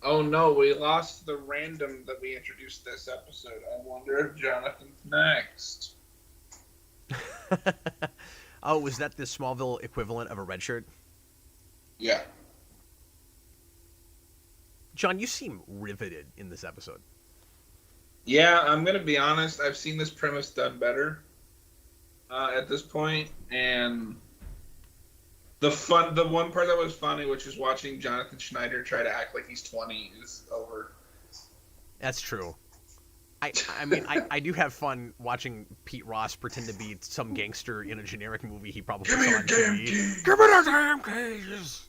Oh no, we lost the random that we introduced this episode. I wonder if Jonathan's next. Oh, was that the Smallville equivalent of a red shirt? Yeah. John, you seem riveted in this episode. Yeah, I'm gonna be honest. I've seen this premise done better at this point, and the one part that was funny, which is watching Jonathan Schneider try to act like he's 20, is over. That's true. I mean, I do have fun watching Pete Ross pretend to be some gangster in a generic movie he probably saw on TV. Give me the damn keys!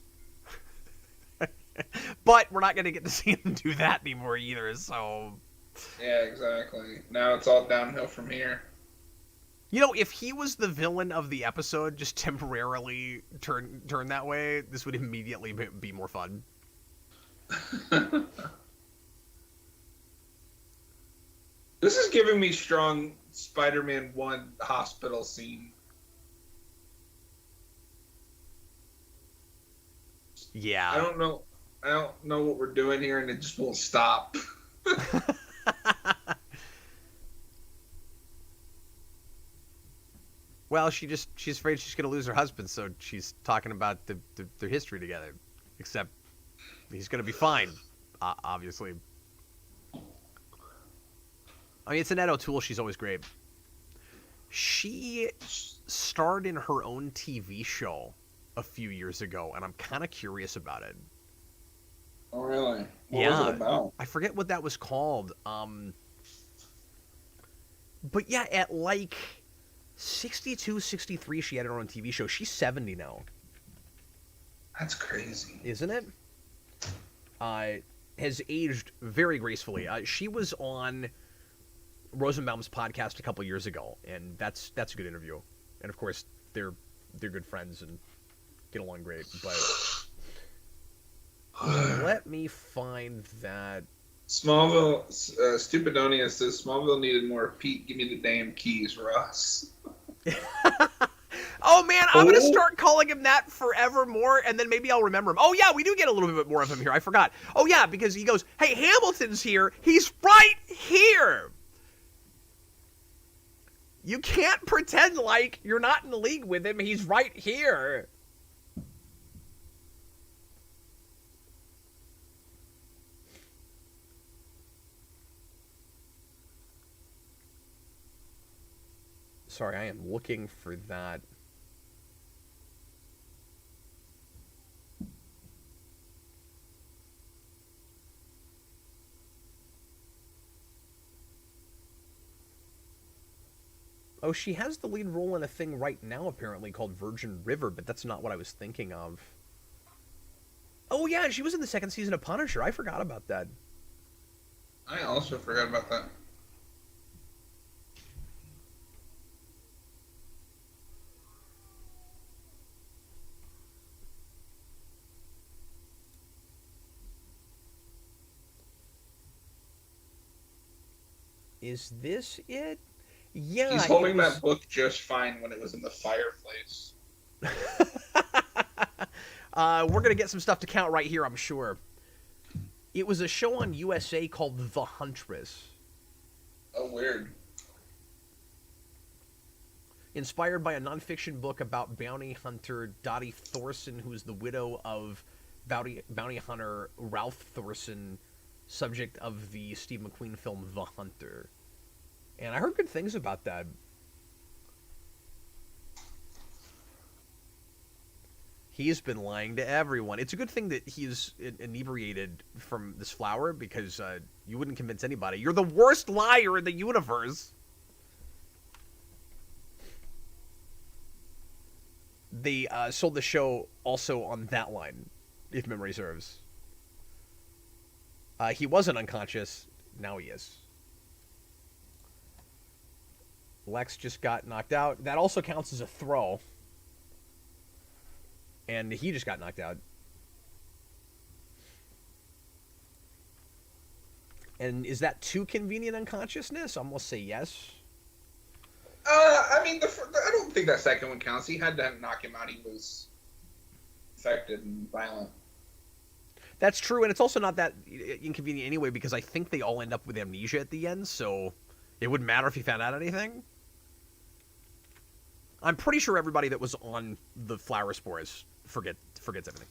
But we're not going to get to see him do that anymore either, so... Yeah, exactly. Now it's all downhill from here. You know, if he was the villain of the episode, just temporarily turn that way, this would immediately be more fun. This is giving me strong Spider-Man 1 hospital scene. Yeah. I don't know what we're doing here, and it just won't stop. Well, she's afraid she's going to lose her husband, so she's talking about their history together. Except he's going to be fine, obviously. I mean, it's Annette O'Toole. She's always great. She starred in her own TV show a few years ago, and I'm kind of curious about it. Oh, really? What was it about? I forget what that was called. But yeah, at like 62, 63, she had her own TV show. She's 70 now. That's crazy. Isn't it? Has aged very gracefully. She was on Rosenbaum's podcast a couple years ago, and that's a good interview. And of course, they're good friends and get along great. But let me find that. Smallville, Stupidonia says Smallville needed more Pete. Give me the damn keys, Russ. Oh man, I'm gonna start calling him that forevermore, and then maybe I'll remember him. Oh yeah, we do get a little bit more of him here. I forgot. Oh yeah, because he goes, "Hey, Hamilton's here. He's right here." You can't pretend like you're not in the league with him. He's right here. Sorry, I am looking for that. Oh, she has the lead role in a thing right now, apparently, called Virgin River, but that's not what I was thinking of. Oh, yeah, she was in the second season of Punisher. I forgot about that. I also forgot about that. Is this it? Yeah. He's holding that book just fine when it was in the fireplace. We're going to get some stuff to count right here, I'm sure. It was a show on USA called The Huntress. Oh, weird. Inspired by a nonfiction book about bounty hunter Dottie Thorson, who is the widow of bounty hunter Ralph Thorson, subject of the Steve McQueen film The Hunter. And I heard good things about that. He's been lying to everyone. It's a good thing that he's inebriated from this flower, because you wouldn't convince anybody. You're the worst liar in the universe. They sold the show also on that line, if memory serves. He wasn't unconscious. Now he is. Lex just got knocked out. That also counts as a throw. And he just got knocked out. And is that too convenient unconsciousness? I'm going to say yes. I mean, I don't think that second one counts. He had to knock him out. He was affected and violent. That's true, and it's also not that inconvenient anyway, because I think they all end up with amnesia at the end, so it wouldn't matter if he found out anything. I'm pretty sure everybody that was on the flower spores forgets everything.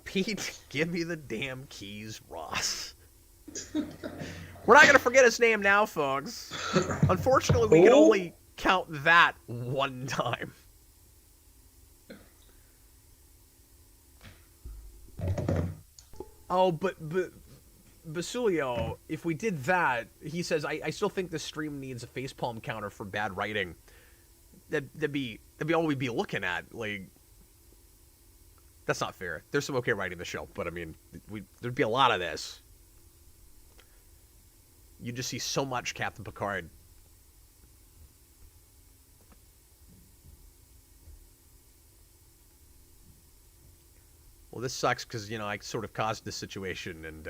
Pete, give me the damn keys, Ross. We're not going to forget his name now, folks. Unfortunately, we can only count that one time. Oh, but Basulio, if we did that, he says, I still think the stream needs a facepalm counter for bad writing. That'd be all we'd be looking at. Like, that's not fair. There's some okay writing in the show, but I mean, there'd be a lot of this. You just see so much Captain Picard. Well, this sucks because, you know, I sort of caused this situation, and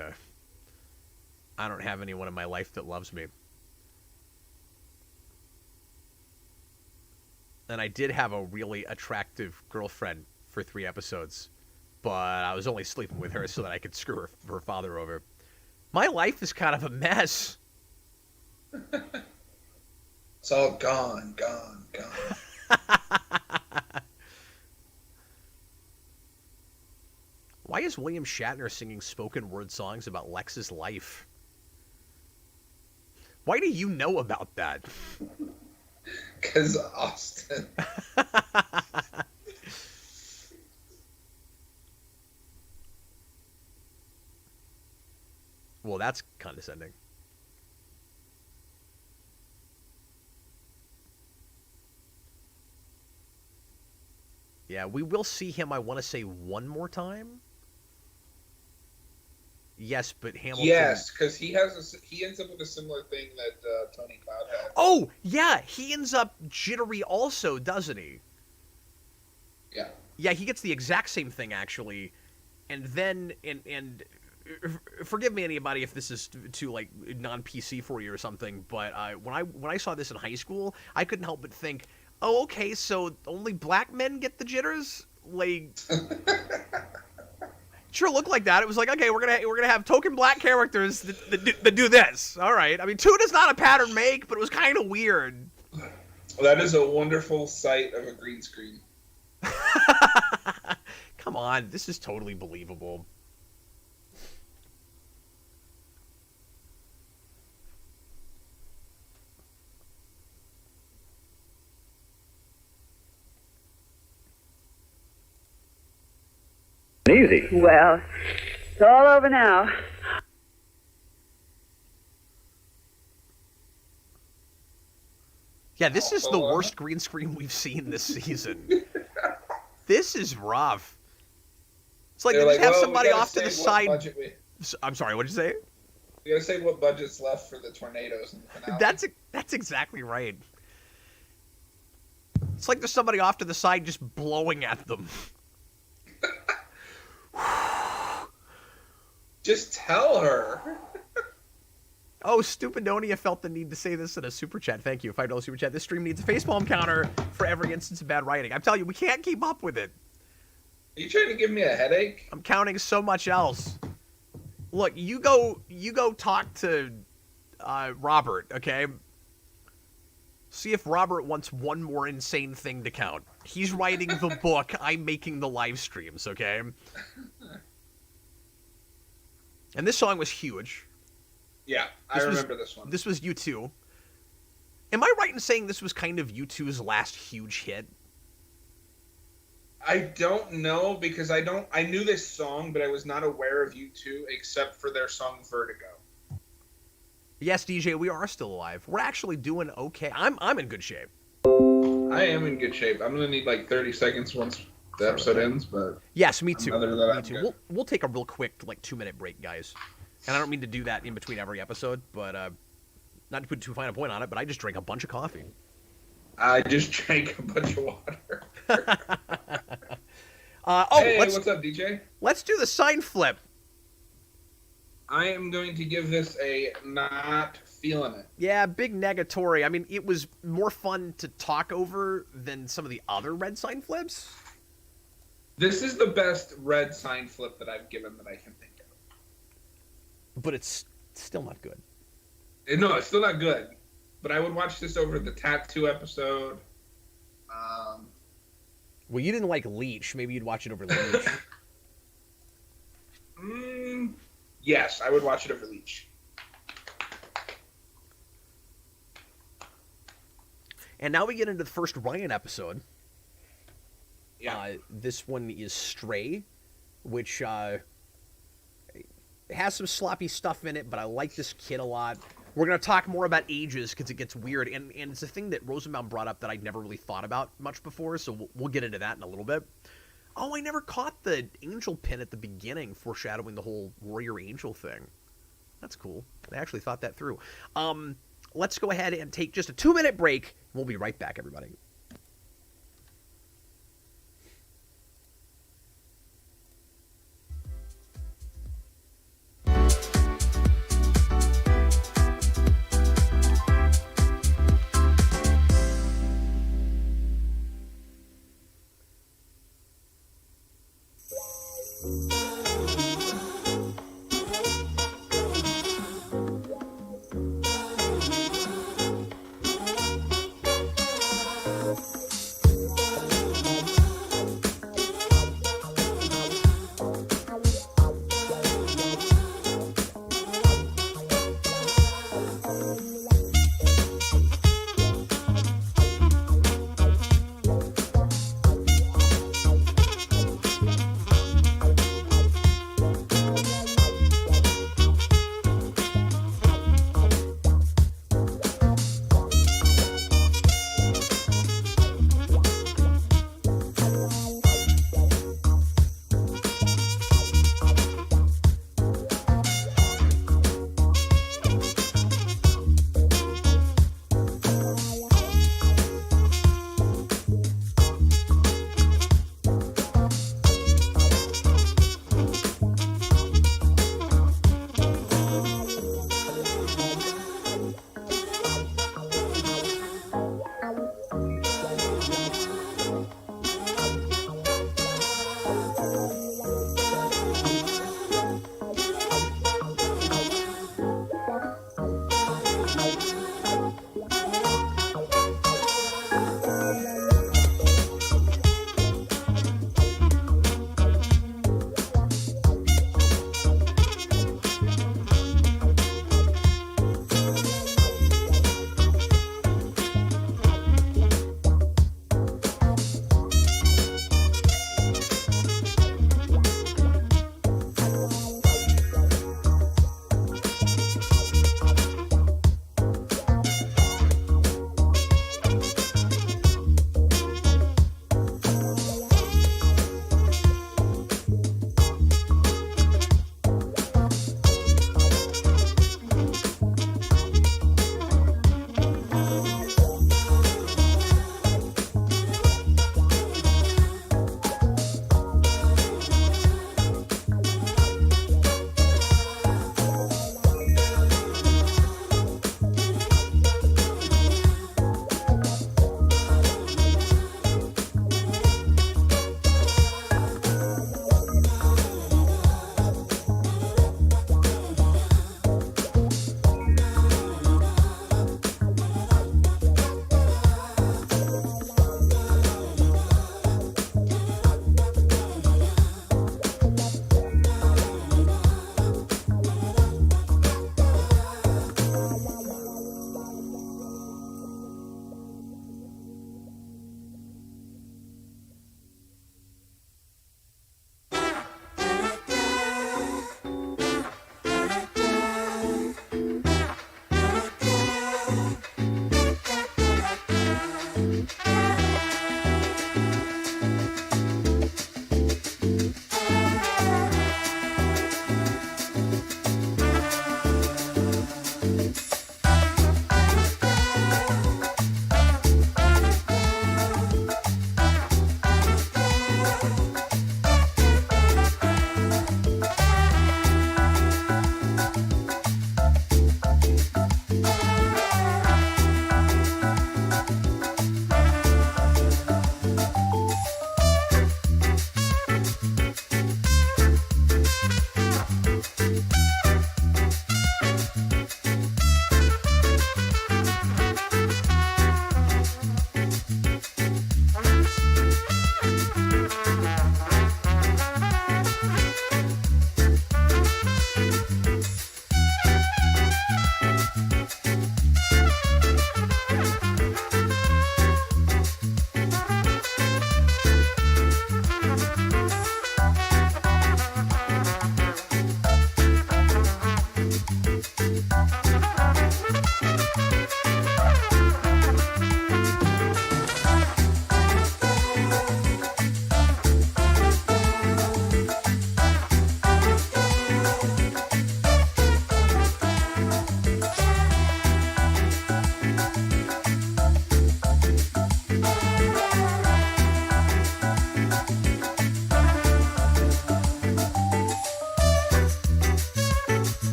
I don't have anyone in my life that loves me. And I did have a really attractive girlfriend for 3 episodes, but I was only sleeping with her so that I could screw her father over. My life is kind of a mess. It's all gone. Why is William Shatner singing spoken word songs about Lex's life? Why do you know about that? Because Austin. Well, that's condescending. Yeah, we will see him, I want to say, one more time. Yes, but Hamilton... Yes, because he ends up with a similar thing that Tony Cloud had. Oh, yeah, he ends up jittery also, doesn't he? Yeah. Yeah, he gets the exact same thing, actually. And then, and forgive me, anybody, if this is too, like, non-PC for you or something, but when I saw this in high school, I couldn't help but think, oh, okay, so only black men get the jitters? Like... Sure looked like that. It was like, okay, we're gonna have token black characters that do this. All right. I mean, Tuna's not a pattern make, but it was kind of weird. Well, that is a wonderful sight of a green screen. Come on, this is totally believable. Easy. Well, it's all over now. Yeah, this is the worst green screen we've seen this season. This is rough. It's like they just have somebody off to the side. I'm sorry, what did you say? We gotta say what budget's left for the tornadoes in the finale. That's exactly right. It's like there's somebody off to the side just blowing at them. Just tell her. Oh, Stupidonia felt the need to say this in a super chat. Thank you. $5 super chat. This stream needs a facepalm counter for every instance of bad writing. I'm telling you, we can't keep up with it. Are you trying to give me a headache? I'm counting so much else. Look, you go talk to Robert, okay? See if Robert wants one more insane thing to count. He's writing the book. I'm making the live streams, okay? And this song was huge. Yeah, I remember this one. This was U2. Am I right in saying this was kind of U2's last huge hit? I don't know because I knew this song, but I was not aware of U2 except for their song Vertigo. Yes, DJ, we are still alive. We're actually doing okay. I'm in good shape. I am in good shape. I'm gonna need like 30 seconds once the episode ends, but yes, me too. Other than that, Me too. We'll take a real quick 2-minute break, guys. And I don't mean to do that in between every episode, but not to put too fine a point on it, but I just drank a bunch of coffee. I just drank a bunch of water. Hey, what's up, DJ? Let's do the sign flip. I am going to give this a not feeling it. Yeah, big negatory. I mean, it was more fun to talk over than some of the other red sign flips. This is the best red sign flip that I've given that I can think of. But it's still not good. No, it's still not good. But I would watch this over the Tattoo episode. Well, you didn't like Leech. Maybe you'd watch it over Leech. Yes, I would watch it over Leech. And now we get into the first Ryan episode. Yeah. This one is Stray, which has some sloppy stuff in it, but I like this kid a lot. We're going to talk more about ages because it gets weird, and it's a thing that Rosenbaum brought up that I'd never really thought about much before, so we'll get into that in a little bit. Oh, I never caught the angel pin at the beginning, foreshadowing the whole warrior angel thing. That's cool. I actually thought that through. Let's go ahead and take just a 2-minute break. We'll be right back, everybody.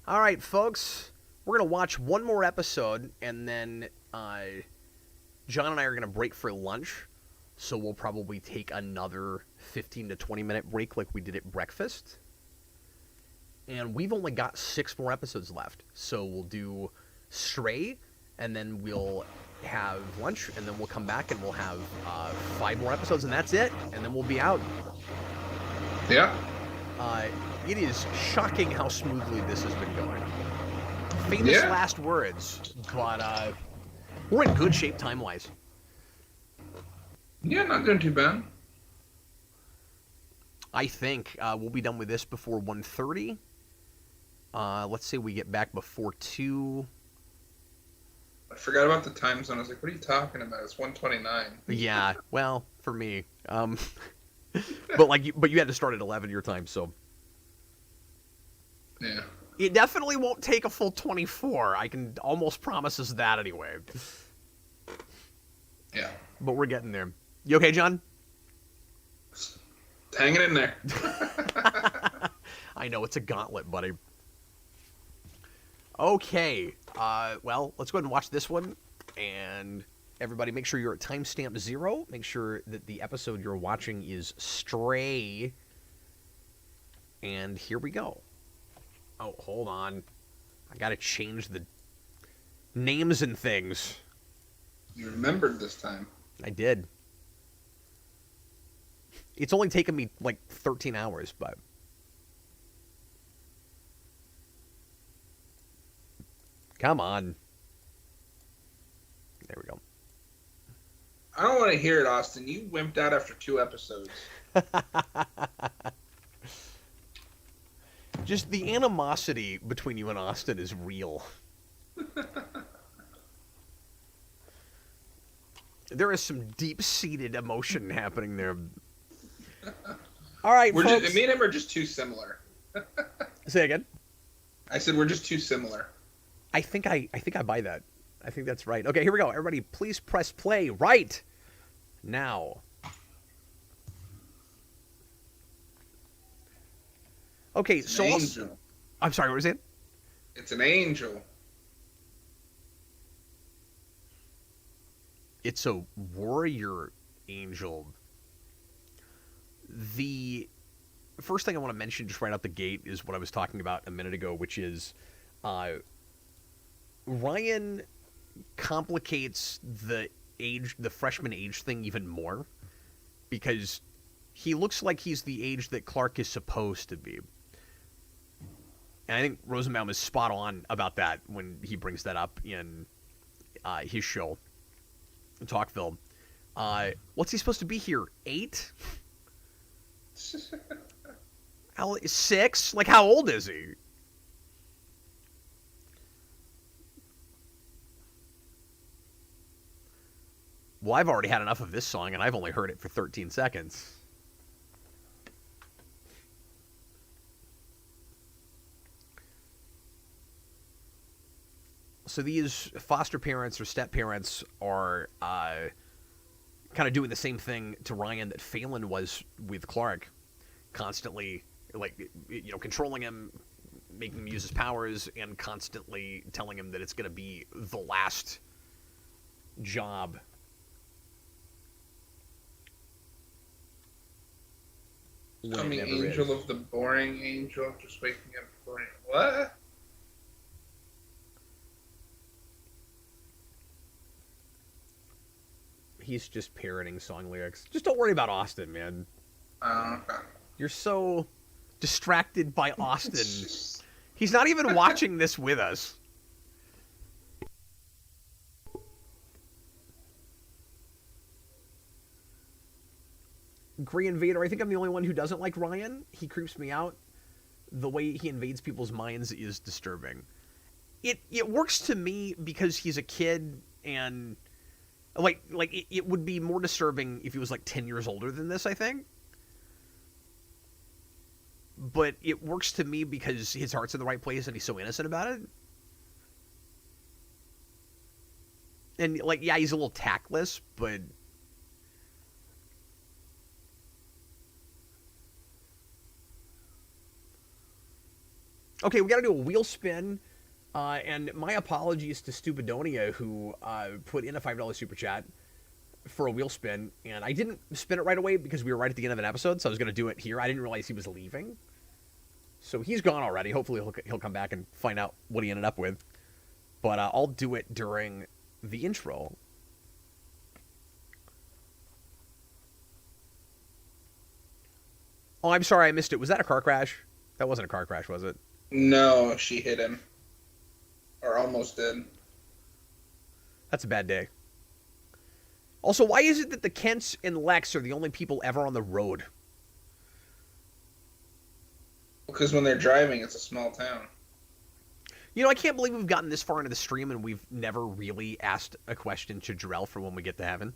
All right, folks. We're going to watch one more episode, and then John and I are going to break for lunch. So we'll probably take another 15 to 20-minute break like we did at breakfast. And we've only got 6 more episodes left. So we'll do Stray, and then we'll have lunch, and then we'll come back and we'll have 5 more episodes, and that's it. And then we'll be out. Yeah. It is shocking how smoothly this has been going. Famous last words, but we're in good shape time-wise. Yeah, not doing too bad. I think we'll be done with this before 1:30. Let's say we get back before 2. I forgot about the time zone. I was like, what are you talking about? It's 1:29. Yeah, well, for me. But you had to start at 11 your time, so. Yeah. It definitely won't take a full 24. I can almost promise us that anyway. Yeah. But we're getting there. You okay, John? Hanging in there. I know, it's a gauntlet, buddy. Okay. Well, let's go ahead and watch this one. And everybody, make sure you're at timestamp 0. Make sure that the episode you're watching is Stray. And here we go. Oh, hold on. I gotta change the names and things. You remembered this time. I did. It's only taken me like 13 hours, but... Come on. There we go. I don't want to hear it, Austin. You wimped out after 2 episodes. Just the animosity between you and Austin is real. There is some deep-seated emotion happening there. All right, folks. Me and him are just too similar. Say again? I said we're just too similar. I think I buy that. I think that's right. Okay, here we go. Everybody, please press play right now. Okay, It's so an angel. I'm sorry, what was it? It's an angel. It's a warrior angel. The first thing I want to mention just right out the gate is what I was talking about a minute ago, which is Ryan complicates the freshman age thing even more, because he looks like he's the age that Clark is supposed to be. And I think Rosenbaum is spot on about that when he brings that up in his show, Talkville. What's he supposed to be here? 8? 6? Like, how old is he? Well, I've already had enough of this song, and I've only heard it for 13 seconds. So these foster parents or step parents are kind of doing the same thing to Ryan that Phelan was with Clark, constantly, controlling him, making him use his powers, and constantly telling him that it's going to be the last job. Coming angel of the boring angel, just waking up boring. What? He's just parroting song lyrics. Just don't worry about Austin, man. Okay. You're so distracted by Austin. He's not even watching this with us. Grey Invader, I think I'm the only one who doesn't like Ryan. He creeps me out. The way he invades people's minds is disturbing. It works to me because he's a kid, and it would be more disturbing if he was like 10 years older than this, I think. But it works to me because his heart's in the right place and he's so innocent about it. And yeah, he's a little tactless, but Okay, we got to do a wheel spin. And my apologies to Stupidonia, who put in a $5 super chat for a wheel spin. And I didn't spin it right away because we were right at the end of an episode, so I was going to do it here. I didn't realize he was leaving. So he's gone already. Hopefully he'll come back and find out what he ended up with. But I'll do it during the intro. Oh, I'm sorry I missed it. Was that a car crash? That wasn't a car crash, was it? No, she hit him. Or almost did. That's a bad day. Also, why is it that the Kents and Lex are the only people ever on the road? Because when they're driving, it's a small town. You know, I can't believe we've gotten this far into the stream and we've never really asked a question to Jarrell for when we get to heaven.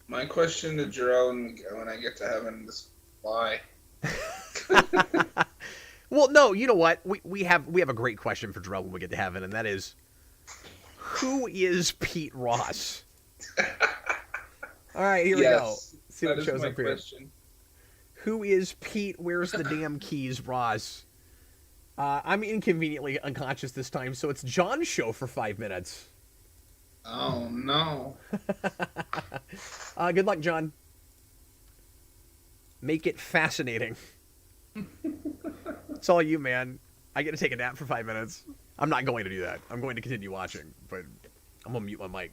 My question to Jarrell when I get to heaven is why? Well, no, you know what? We have a great question for Jarrell when we get to heaven, and that is, who is Pete Ross? All right, here we go. See what shows up here. Who is Pete? Where's the damn keys, Ross? I'm inconveniently unconscious this time, so it's John's show for 5 minutes. Oh, no. Good luck, John. Make it fascinating. It's all you, man. I get to take a nap for 5 minutes. I'm not going to do that. I'm going to continue watching, but I'm going to mute my mic.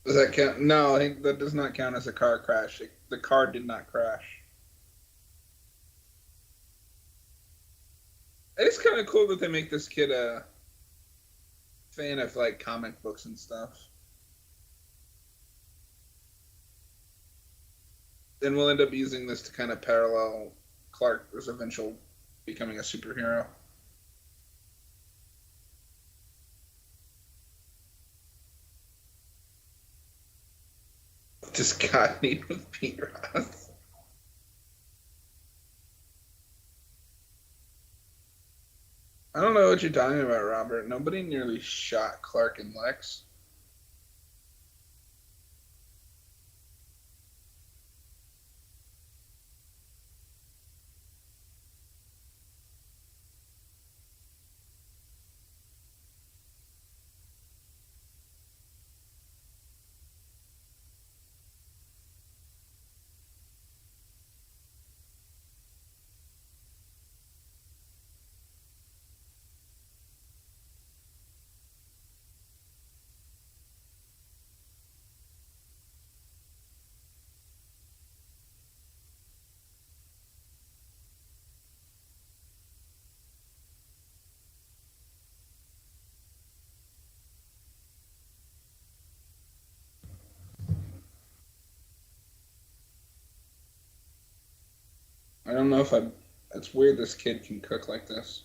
Does that count? No, I think that does not count as a car crash. The car did not crash. It's kind of cool that they make this kid a fan of, like, comic books and stuff. Then we'll end up using this to kind of parallel Clark's eventual becoming a superhero. Just got me with Pete Ross. I don't know what you're talking about, Robert. Nobody nearly shot Clark and Lex. I don't know if it's weird this kid can cook like this.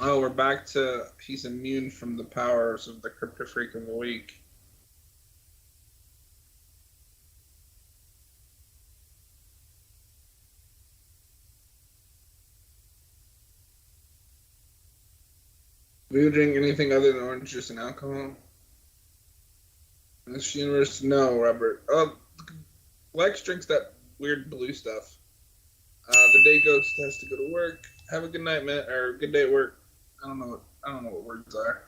Oh, we're back to he's immune from the powers of the Kryptofreak of the Week. Do you drink anything other than orange juice and alcohol? In this universe, no, Robert. Oh, Lex drinks that weird blue stuff. The day ghost has to go to work. Have a good night, man, or good day at work. I don't know what words are.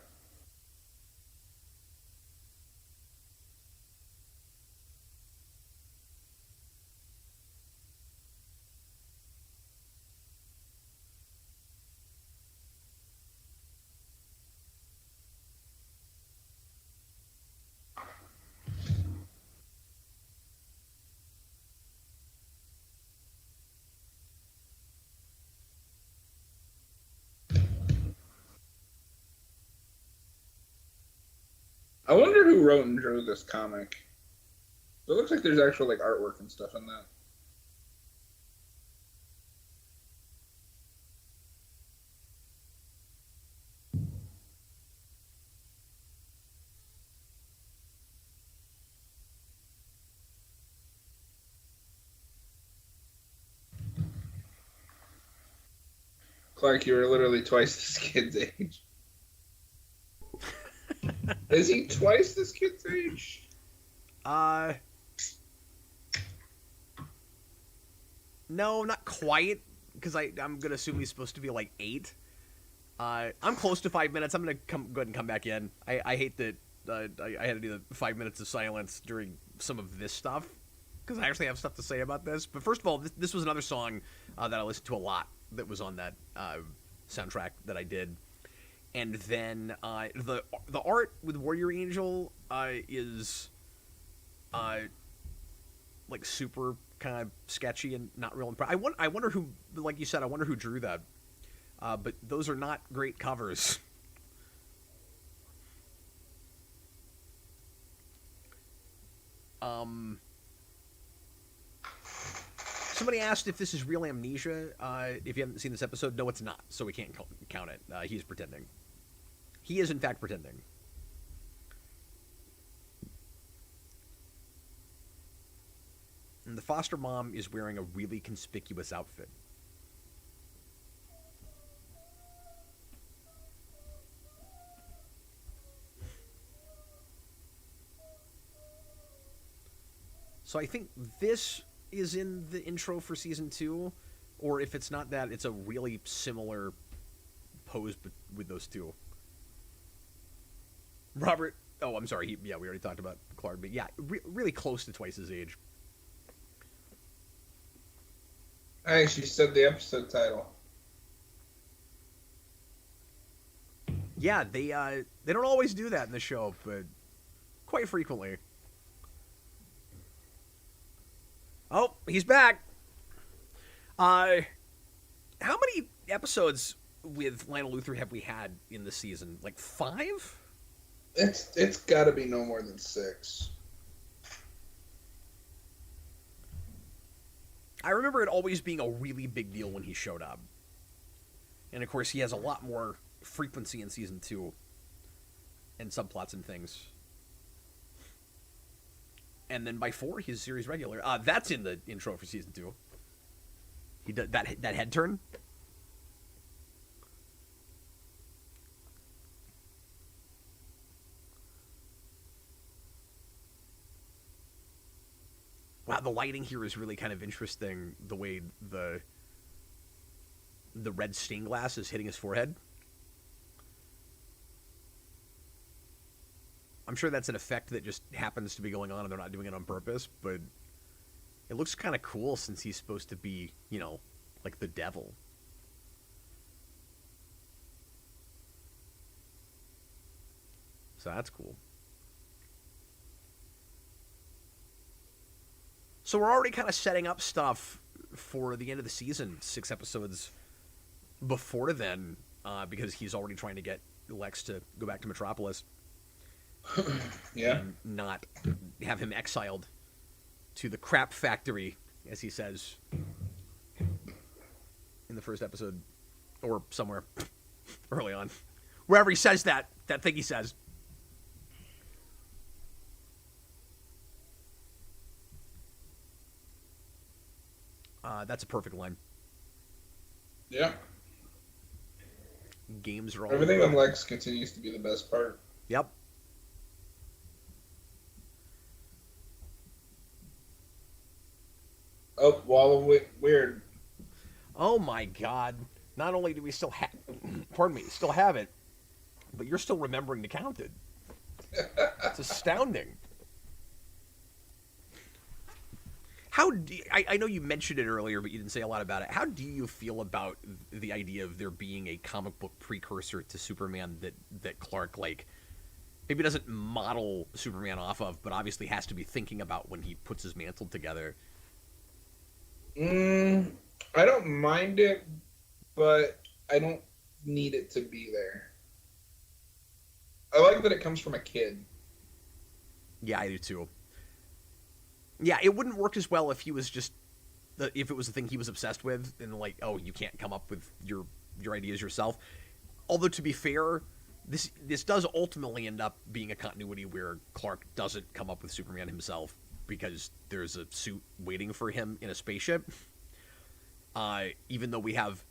who wrote and drew this comic. So it looks like there's actual like artwork and stuff in that. Clark, you were literally twice this kid's age. Is he twice this kid's age? No, not quite, because I'm gonna assume he's supposed to be like 8. I'm close to 5 minutes. I'm gonna go ahead and come back in. I hate that I had to do the 5 minutes of silence during some of this stuff, because I actually have stuff to say about this. But first of all, this was another song that I listened to a lot that was on that soundtrack that I did. And then the art with Warrior Angel is like super kind of sketchy and not real impressive. I wonder who, like you said, I wonder who drew that. But those are not great covers. Somebody asked if this is real Amnesia. If you haven't seen this episode, no, it's not. So we can't count it. He's pretending. He is, in fact, pretending. And the foster mom is wearing a really conspicuous outfit. So I think this is in the intro for season 2, or if it's not that, it's a really similar pose with those two. Robert, oh, I'm sorry, we already talked about Clark, but yeah, really close to twice his age. I actually said the episode title. Yeah, they don't always do that in the show, but quite frequently. Oh, he's back. How many episodes with Lionel Luthor have we had in this season? Like 5? It's got to be no more than 6. I remember it always being a really big deal when he showed up. And of course, he has a lot more frequency in season 2 and subplots and things. And then by 4, he's series regular. That's in the intro for season 2. He did that head turn. Wow, the lighting here is really kind of interesting. The way the red stained glass is hitting his forehead. I'm sure that's an effect that just happens to be going on and they're not doing it on purpose, but it looks kind of cool since he's supposed to be, like the devil. So that's cool. So we're already kind of setting up stuff for the end of the season, 6 episodes before then, because he's already trying to get Lex to go back to Metropolis. Yeah. And not have him exiled to the crap factory, as he says in the first episode, or somewhere early on. Wherever he says that thing he says. That's a perfect line. Yeah. Games are all everything on Lex continues to be the best part. Yep. Oh, Wall of Weird. Oh my God! Not only do we still have, still have it, but you're still remembering to count it. It's astounding. I know you mentioned it earlier, but you didn't say a lot about it. How do you feel about the idea of there being a comic book precursor to Superman that Clark, like, maybe doesn't model Superman off of, but obviously has to be thinking about when he puts his mantle together? I don't mind it, but I don't need it to be there. I like that it comes from a kid. Yeah, I do too. Yeah, it wouldn't work as well if he was just if it was the thing he was obsessed with, and like, oh, you can't come up with your ideas yourself. Although to be fair, this does ultimately end up being a continuity where Clark doesn't come up with Superman himself because there's a suit waiting for him in a spaceship. Even though we have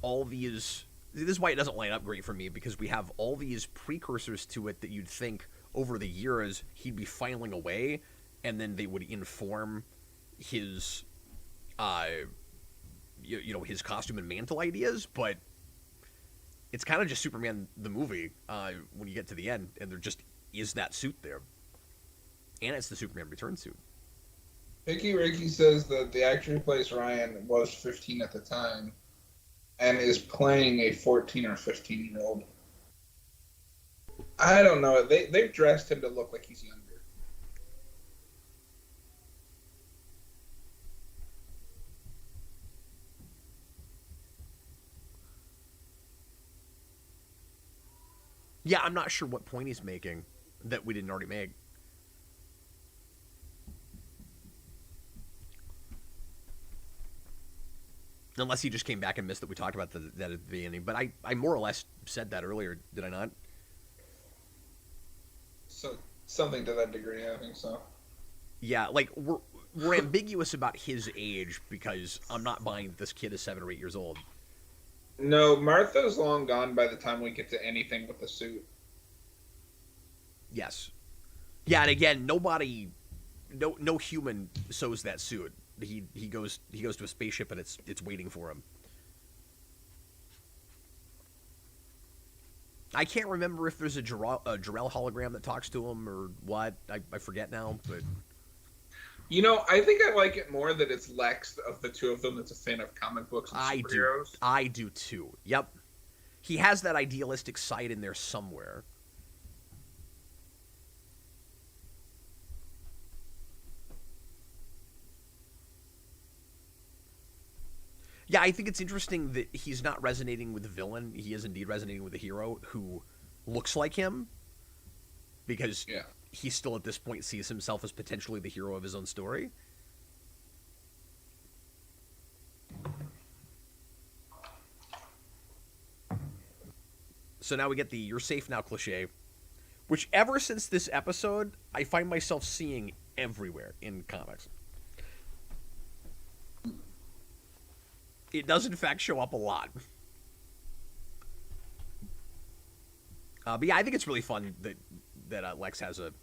all these, this is why it doesn't line up great for me, because we have all these precursors to it that you'd think over the years he'd be filing away, and then they would inform his, his costume and mantle ideas, but it's kind of just Superman the movie when you get to the end, and there just is that suit there. And it's the Superman Return suit. Picky Ricky says that the actor who plays Ryan was 15 at the time and is playing a 14 or 15-year-old. I don't know. They've dressed him to look like he's younger. Yeah, I'm not sure what point he's making that we didn't already make. Unless he just came back and missed that we talked about that at the beginning. But I more or less said that earlier, did I not? So something to that degree, I think so. Yeah, like we're ambiguous about his age because I'm not buying that this kid is 7 or 8 years old. No, Martha's long gone by the time we get to anything with the suit. Yes. Yeah, and again, no human sews that suit. He goes to a spaceship and it's waiting for him. I can't remember if there's a Jor-El hologram that talks to him or what. I forget now, but You know, I think I like it more that it's Lex of the two of them that's a fan of comic books and superheroes. I do too. Yep. He has that idealistic side in there somewhere. Yeah, I think it's interesting that he's not resonating with the villain. He is indeed resonating with the hero who looks like him. Because he still at this point sees himself as potentially the hero of his own story. So now we get the "you're safe now" cliche, which ever since this episode, I find myself seeing everywhere in comics. It does, in fact, show up a lot. But yeah, I think it's really fun that Lex has a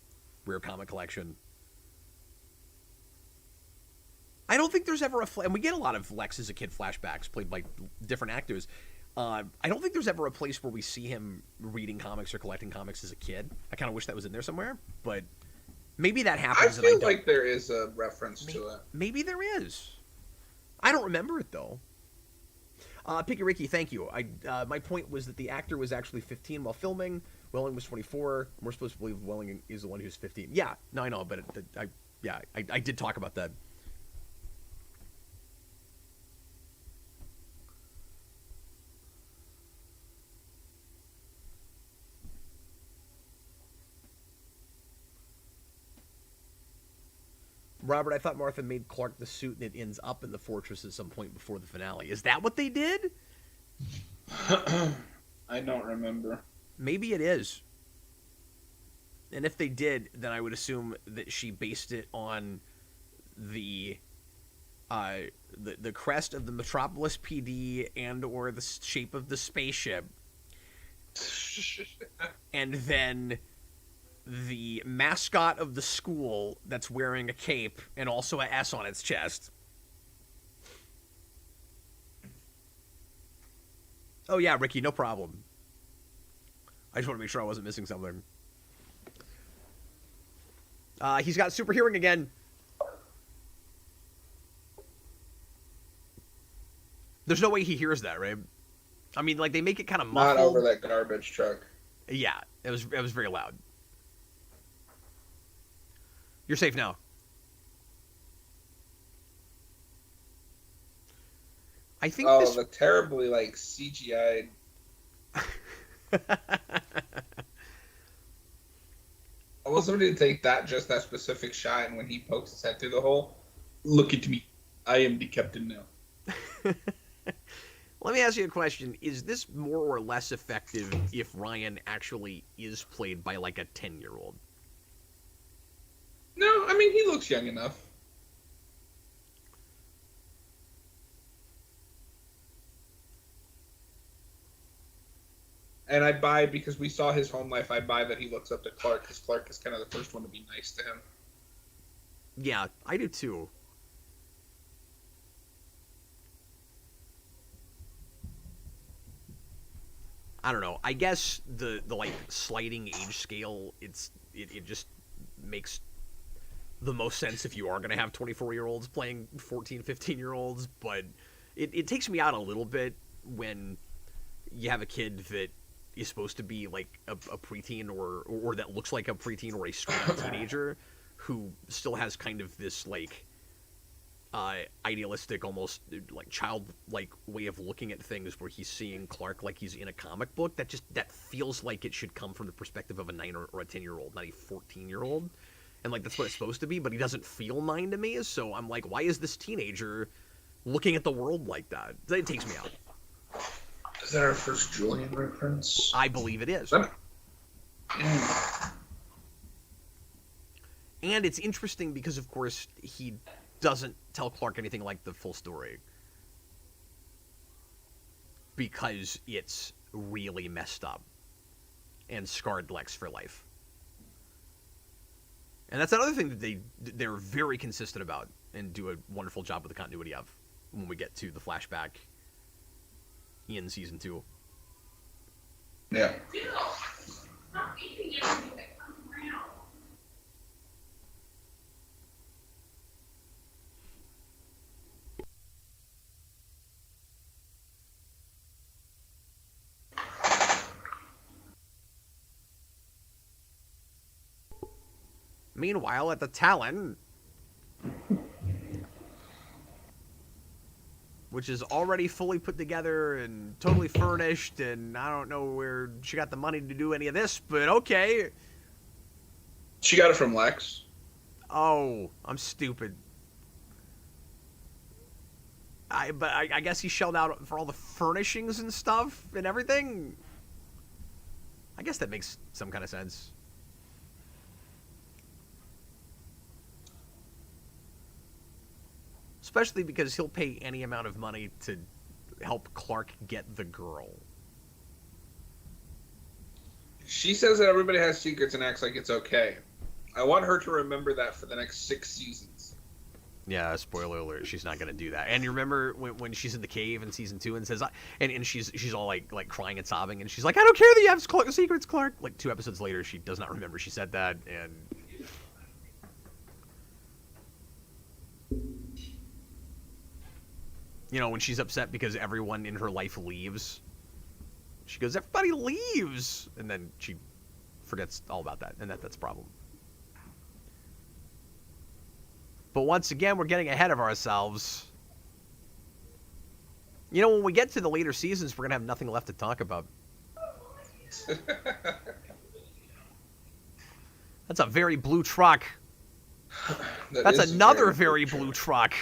rare comic collection. I don't think there's ever and we get a lot of Lex as a kid flashbacks played by different actors. I don't think there's ever a place where we see him reading comics or collecting comics as a kid. I kind of wish that was in there somewhere, but maybe that happens. I feel like there is a reference to it. Maybe there is. I don't remember it, though. Picky Ricky, thank you. My point was that the actor was actually 15 while filming. Welling was 24. We're supposed to believe Welling is the one who's 15. Yeah, no, I know, but I did talk about that. Robert, I thought Martha made Clark the suit and it ends up in the fortress at some point before the finale. Is that what they did? I don't remember. Maybe it is. And if they did, then I would assume that she based it on the crest of the Metropolis PD and or the shape of the spaceship. And then the mascot of the school that's wearing a cape and also an S on its chest. Oh yeah, Ricky, no problem. I just want to make sure I wasn't missing something. He's got super hearing again. There's no way he hears that, right? I mean, like, they make it kind of muffled. Not over that garbage truck. Yeah, it was very loud. You're safe now. I think the terribly, like, CGI'd. I want somebody to take that specific shot, and when he pokes his head through the hole, look at me. I am the captain now. Let me ask you a question. Is this more or less effective if Ryan actually is played by, like, a 10-year-old? No, I mean, he looks young enough. And I buy, because we saw his home life, I buy that he looks up to Clark, because Clark is kind of the first one to be nice to him. Yeah, I do too. I don't know. I guess the like sliding age scale, it just makes the most sense if you are going to have 24-year-olds playing 14, 15-year-olds, but it takes me out a little bit when you have a kid that is supposed to be like a preteen or that looks like a preteen or a straight-up teenager who still has kind of this like idealistic, almost like childlike way of looking at things, where he's seeing Clark like he's in a comic book. That feels like it should come from the perspective of a 9 or a 10-year-old, not a 14-year-old. And like that's what it's supposed to be, but he doesn't feel 9 to me. So I'm like, why is this teenager looking at the world like that? It takes me out. Is that our first Julian reference? I believe it is. And it's interesting because, of course, he doesn't tell Clark anything like the full story. Because it's really messed up. And scarred Lex for life. And that's another thing that they're very consistent about and do a wonderful job with the continuity of when we get to the flashback in season 2. Yeah. Meanwhile, at the Talon, which is already fully put together and totally furnished, and I don't know where she got the money to do any of this, but okay. She got it from Lex. Oh, I'm stupid. I guess he shelled out for all the furnishings and stuff and everything. I guess that makes some kind of sense. Especially because he'll pay any amount of money to help Clark get the girl. She says that everybody has secrets and acts like it's okay. I want her to remember that for the next 6 seasons. Yeah, spoiler alert, she's not going to do that. And you remember when she's in the cave in season 2 and says, and she's all like crying and sobbing, and she's like, I don't care that you have secrets, Clark. Like 2 episodes later, she does not remember she said that, and... You know, when she's upset because everyone in her life leaves, she goes, everybody leaves! And then she forgets all about that, and that's a problem. But once again, we're getting ahead of ourselves. You know, when we get to the later seasons, we're going to have nothing left to talk about. That's a very blue truck. That's another very blue truck.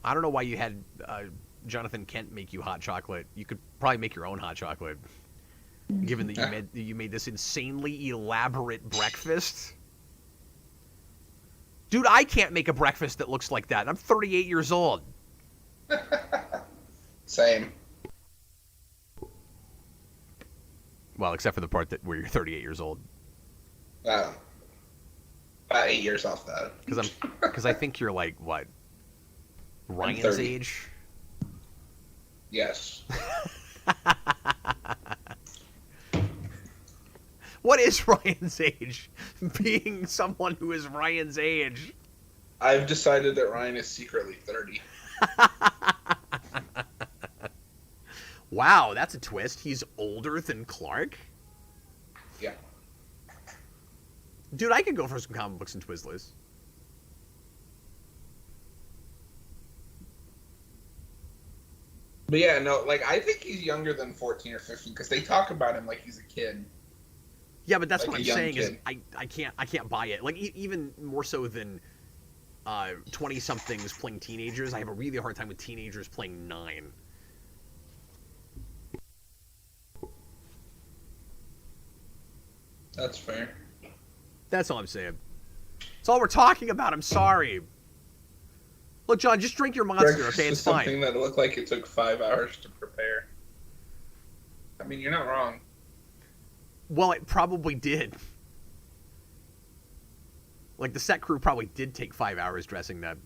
I don't know why you had Jonathan Kent make you hot chocolate. You could probably make your own hot chocolate, given that you made this insanely elaborate breakfast. Dude, I can't make a breakfast that looks like that. I'm 38 years old. Same. Well, except for the part that where you're 38 years old. About 8 years off that. Because I think you're like what? Ryan's age? Yes. What is Ryan's age? Being someone who is Ryan's age. I've decided that Ryan is secretly 30. Wow, that's a twist. He's older than Clark? Yeah. Dude, I could go for some comic books and Twizzlers. But yeah, no, like I think he's younger than 14 or 15 because they talk about him like he's a kid. Yeah, but that's Like what a I'm young saying is kid. I can't buy it. Like even more so than 20-somethings playing teenagers. I have a really hard time with teenagers playing 9. That's fair. That's all I'm saying. That's all we're talking about. I'm sorry. Look, John, just drink your monster, Breakfast okay? was It's fine. something that looked like it took 5 hours to prepare. I mean, you're not wrong. Well, it probably did. Like, the set crew probably did take 5 hours dressing that.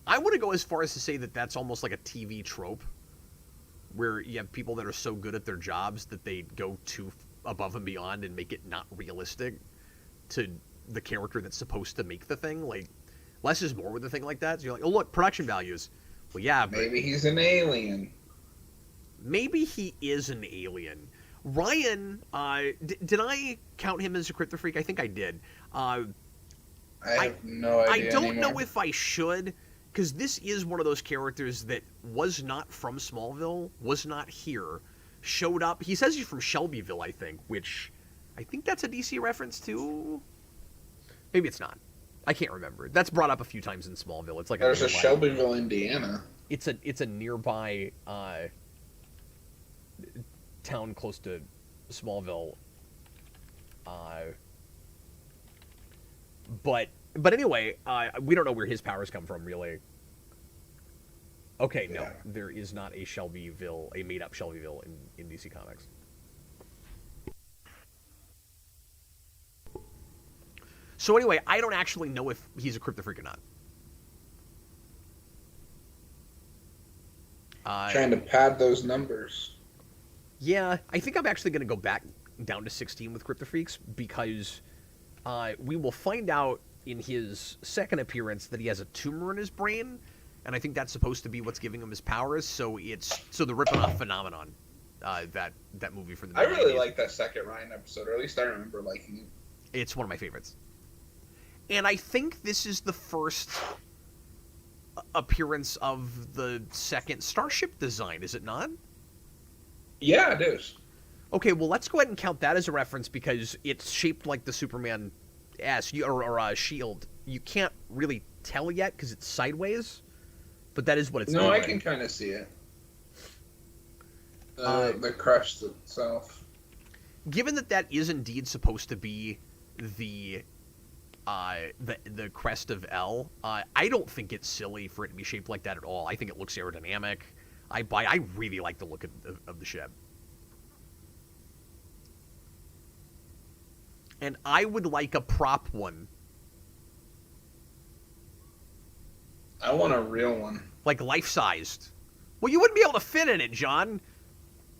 I want to go as far as to say that that's almost like a TV trope, where you have people that are so good at their jobs that they go too above and beyond and make it not realistic to the character that's supposed to make the thing. Like, less is more with a thing like that. So you're like, oh, look, production values. Well, yeah, but Maybe he's an alien. maybe he is an alien. Ryan, did I count him as a Kryptofreak? I think I did. I have no idea I don't anymore. know if I should, because this is one of those characters that was not from Smallville, was not here, showed up. He says he's from Shelbyville, I think, which I think that's a DC reference too. Maybe it's not. I can't remember. That's brought up a few times in Smallville. It's like There's a nearby- Shelbyville, Indiana. It's a nearby town close to Smallville. But anyway, we don't know where his powers come from, really. Okay, no, Yeah. there is not a Shelbyville, a made-up Shelbyville in DC Comics. So anyway, I don't actually know if he's a Kryptofreak or not. Trying to pad those numbers. Yeah, I think I'm actually going to go back down to 16 with Kryptofreaks because we will find out in his second appearance that he has a tumor in his brain, and I think that's supposed to be what's giving him his powers. So the ripping off phenomenon, that movie from the I really 90s. like that second Ryan episode, or at least I remember liking it. It's one of my favorites, and I think this is the first appearance of the second Starship design. Is it not? Yeah, it is. Okay, well, let's go ahead and count that as a reference because it's shaped like the Superman S or shield. You can't really tell yet because it's sideways, but that is what it's No, I doing. can kind of see it. The crest itself. Given that that is indeed supposed to be the crest of L, I don't think it's silly for it to be shaped like that at all. I think it looks aerodynamic. I really like the look of the ship. And I would like a prop one. I want a real one. Like life-sized. Well, you wouldn't be able to fit in it, John.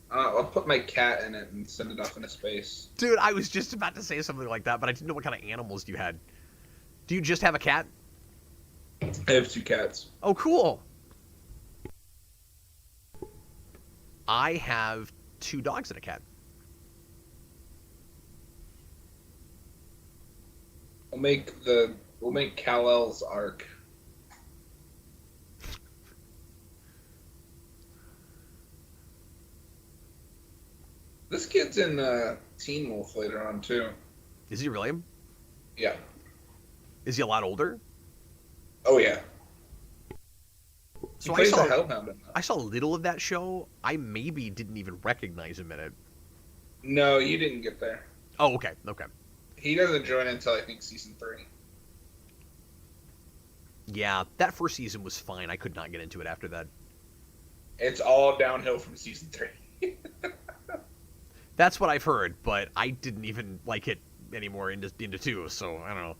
I'll put my cat in it and send it off into space. Dude, I was just about to say something like that, but I didn't know what kind of animals you had. Do you just have a cat? I have 2 cats. Oh, cool. I have 2 dogs and a cat. We'll make Kal-El's arc. This kid's in Teen Wolf later on too. Is he really? Yeah. Is he a lot older? Oh yeah. So he plays the Hellhound in that. I saw a little of that show. I maybe didn't even recognize him in it. No, you didn't get there. Oh, okay. He doesn't join until I think season 3. Yeah, that first season was fine. I could not get into it after that. It's all downhill from season 3. That's what I've heard, but I didn't even like it anymore into 2, so I don't know.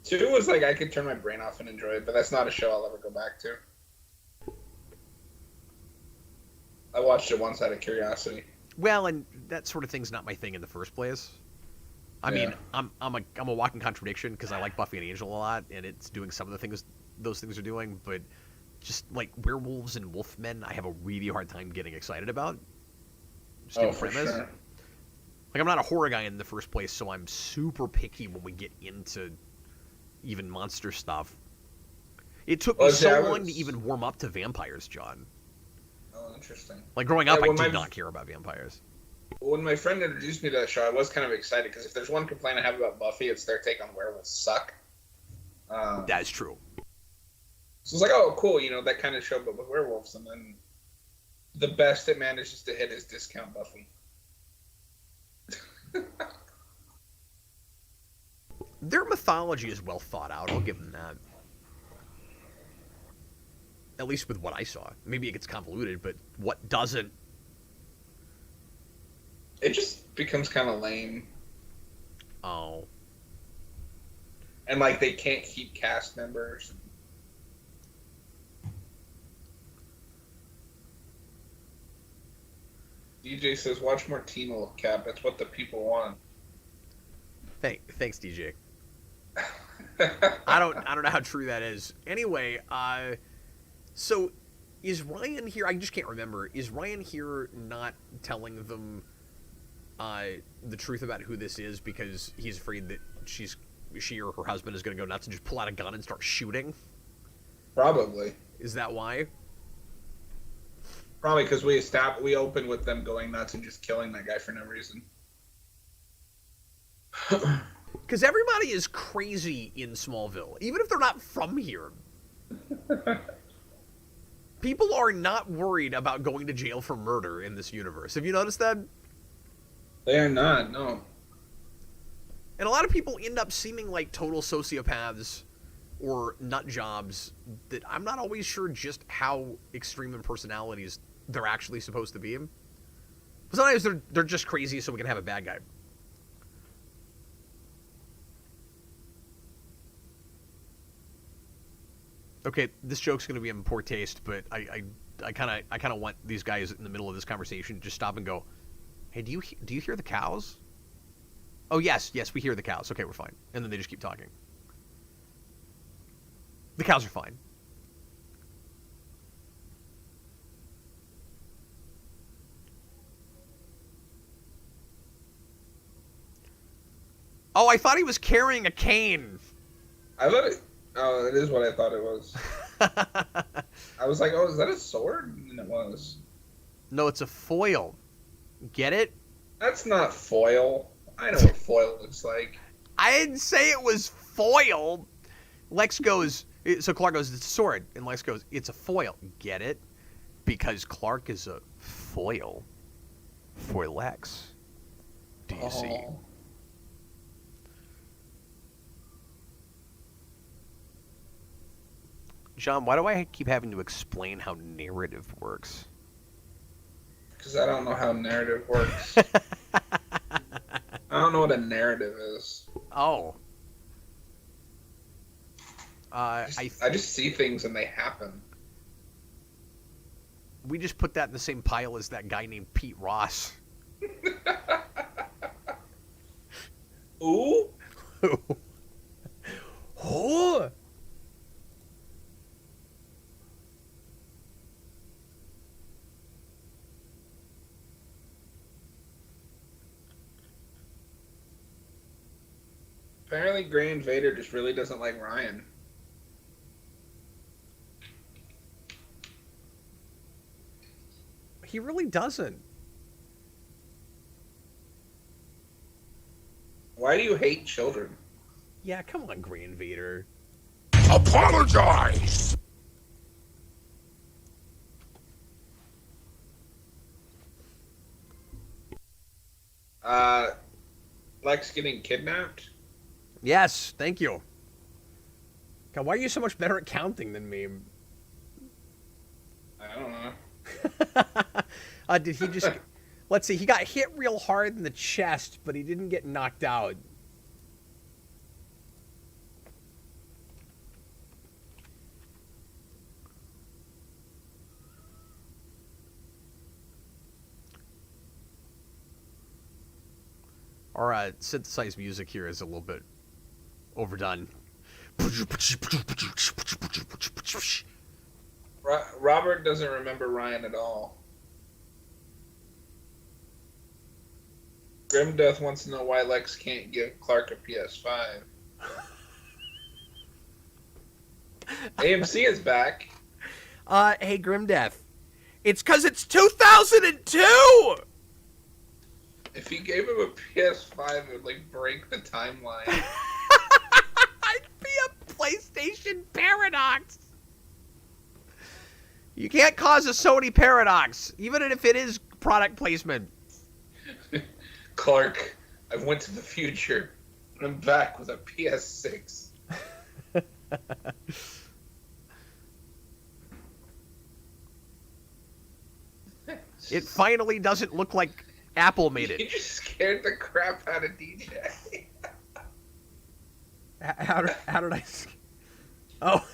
2 was like I could turn my brain off and enjoy it, but that's not a show I'll ever go back to. I watched it once out of curiosity. Well, and that sort of thing's not my thing in the first place. I mean, Yeah. I'm a walking contradiction because I like Buffy and Angel a lot, and it's doing some of the things those things are doing, but just like werewolves and wolfmen, I have a really hard time getting excited about. Just in For premise. sure. Like, I'm not a horror guy in the first place, so I'm super picky when we get into even monster stuff. It took me Well, so yeah, I long to was- even warm up to vampires, John. Oh, interesting. Like, growing up, Yeah, I when did my- not care about vampires. When my friend introduced me to that show, I was kind of excited because if there's one complaint I have about Buffy, it's their take on werewolves suck. That's true. So it's like, oh, cool, that kind of show, but with werewolves. And then the best it manages to hit is Discount Buffy. Their mythology is well thought out. I'll give them that. At least with what I saw. Maybe it gets convoluted, but what doesn't? It just becomes kind of lame. Oh. And, like, they can't keep cast members. DJ says, watch more Teen Wolf, Cap. That's what the people want. Thanks, DJ. I don't know how true that is. Anyway, so is Ryan here? I just can't remember. Is Ryan here not telling them the truth about who this is because he's afraid that she or her husband is going to go nuts and just pull out a gun and start shooting? Probably. Is that why? Probably because we open with them going nuts and just killing that guy for no reason. Because everybody is crazy in Smallville, even if they're not from here. People are not worried about going to jail for murder in this universe. Have you noticed that? They are not, no. And a lot of people end up seeming like total sociopaths or nut jobs that I'm not always sure just how extreme in personalities they're actually supposed to be. Sometimes they're just crazy so we can have a bad guy. Okay, this joke's going to be in poor taste, but I kind of want these guys in the middle of this conversation to just stop and go, "Hey, do you hear the cows?" "Oh, yes, we hear the cows." "Okay, we're fine." And then they just keep talking. The cows are fine. Oh, I thought he was carrying a cane. I thought it. Oh, it is what I thought it was. I was like, oh, is that a sword? And it was. No, it's a foil. Get it? That's not foil. I know what foil looks like. I didn't say it was foil. Lex goes, so Clark goes, "It's a sword." And Lex goes, "It's a foil." Get it? Because Clark is a foil for Lex. Do you see? Oh. John, why do I keep having to explain how narrative works? Because I don't know how narrative works. I don't know what a narrative is. Oh. I just see things and they happen. We just put that in the same pile as that guy named Pete Ross. Ooh? Oh! Apparently Gray Invader just really doesn't like Ryan. He really doesn't. Why do you hate children? Yeah, come on, Gray Invader. Apologize! Lex getting kidnapped? Yes, thank you. God, why are you so much better at counting than me? I don't know. Did he just... Let's see, he got hit real hard in the chest, but he didn't get knocked out. Our synthesized music here is a little bit overdone. Robert doesn't remember Ryan at all. Grimdeath wants to know why Lex can't give Clark a PS5. AMC is back. Hey, Grimdeath. It's because it's 2002! If he gave him a PS5, it would, like, break the timeline. I'd be a PlayStation paradox. You can't cause a Sony paradox, even if it is product placement. Clark, I went to the future, and I'm back with a PS6. It finally doesn't look like Apple made You it. just scared the crap out of DJ. How did I... Oh.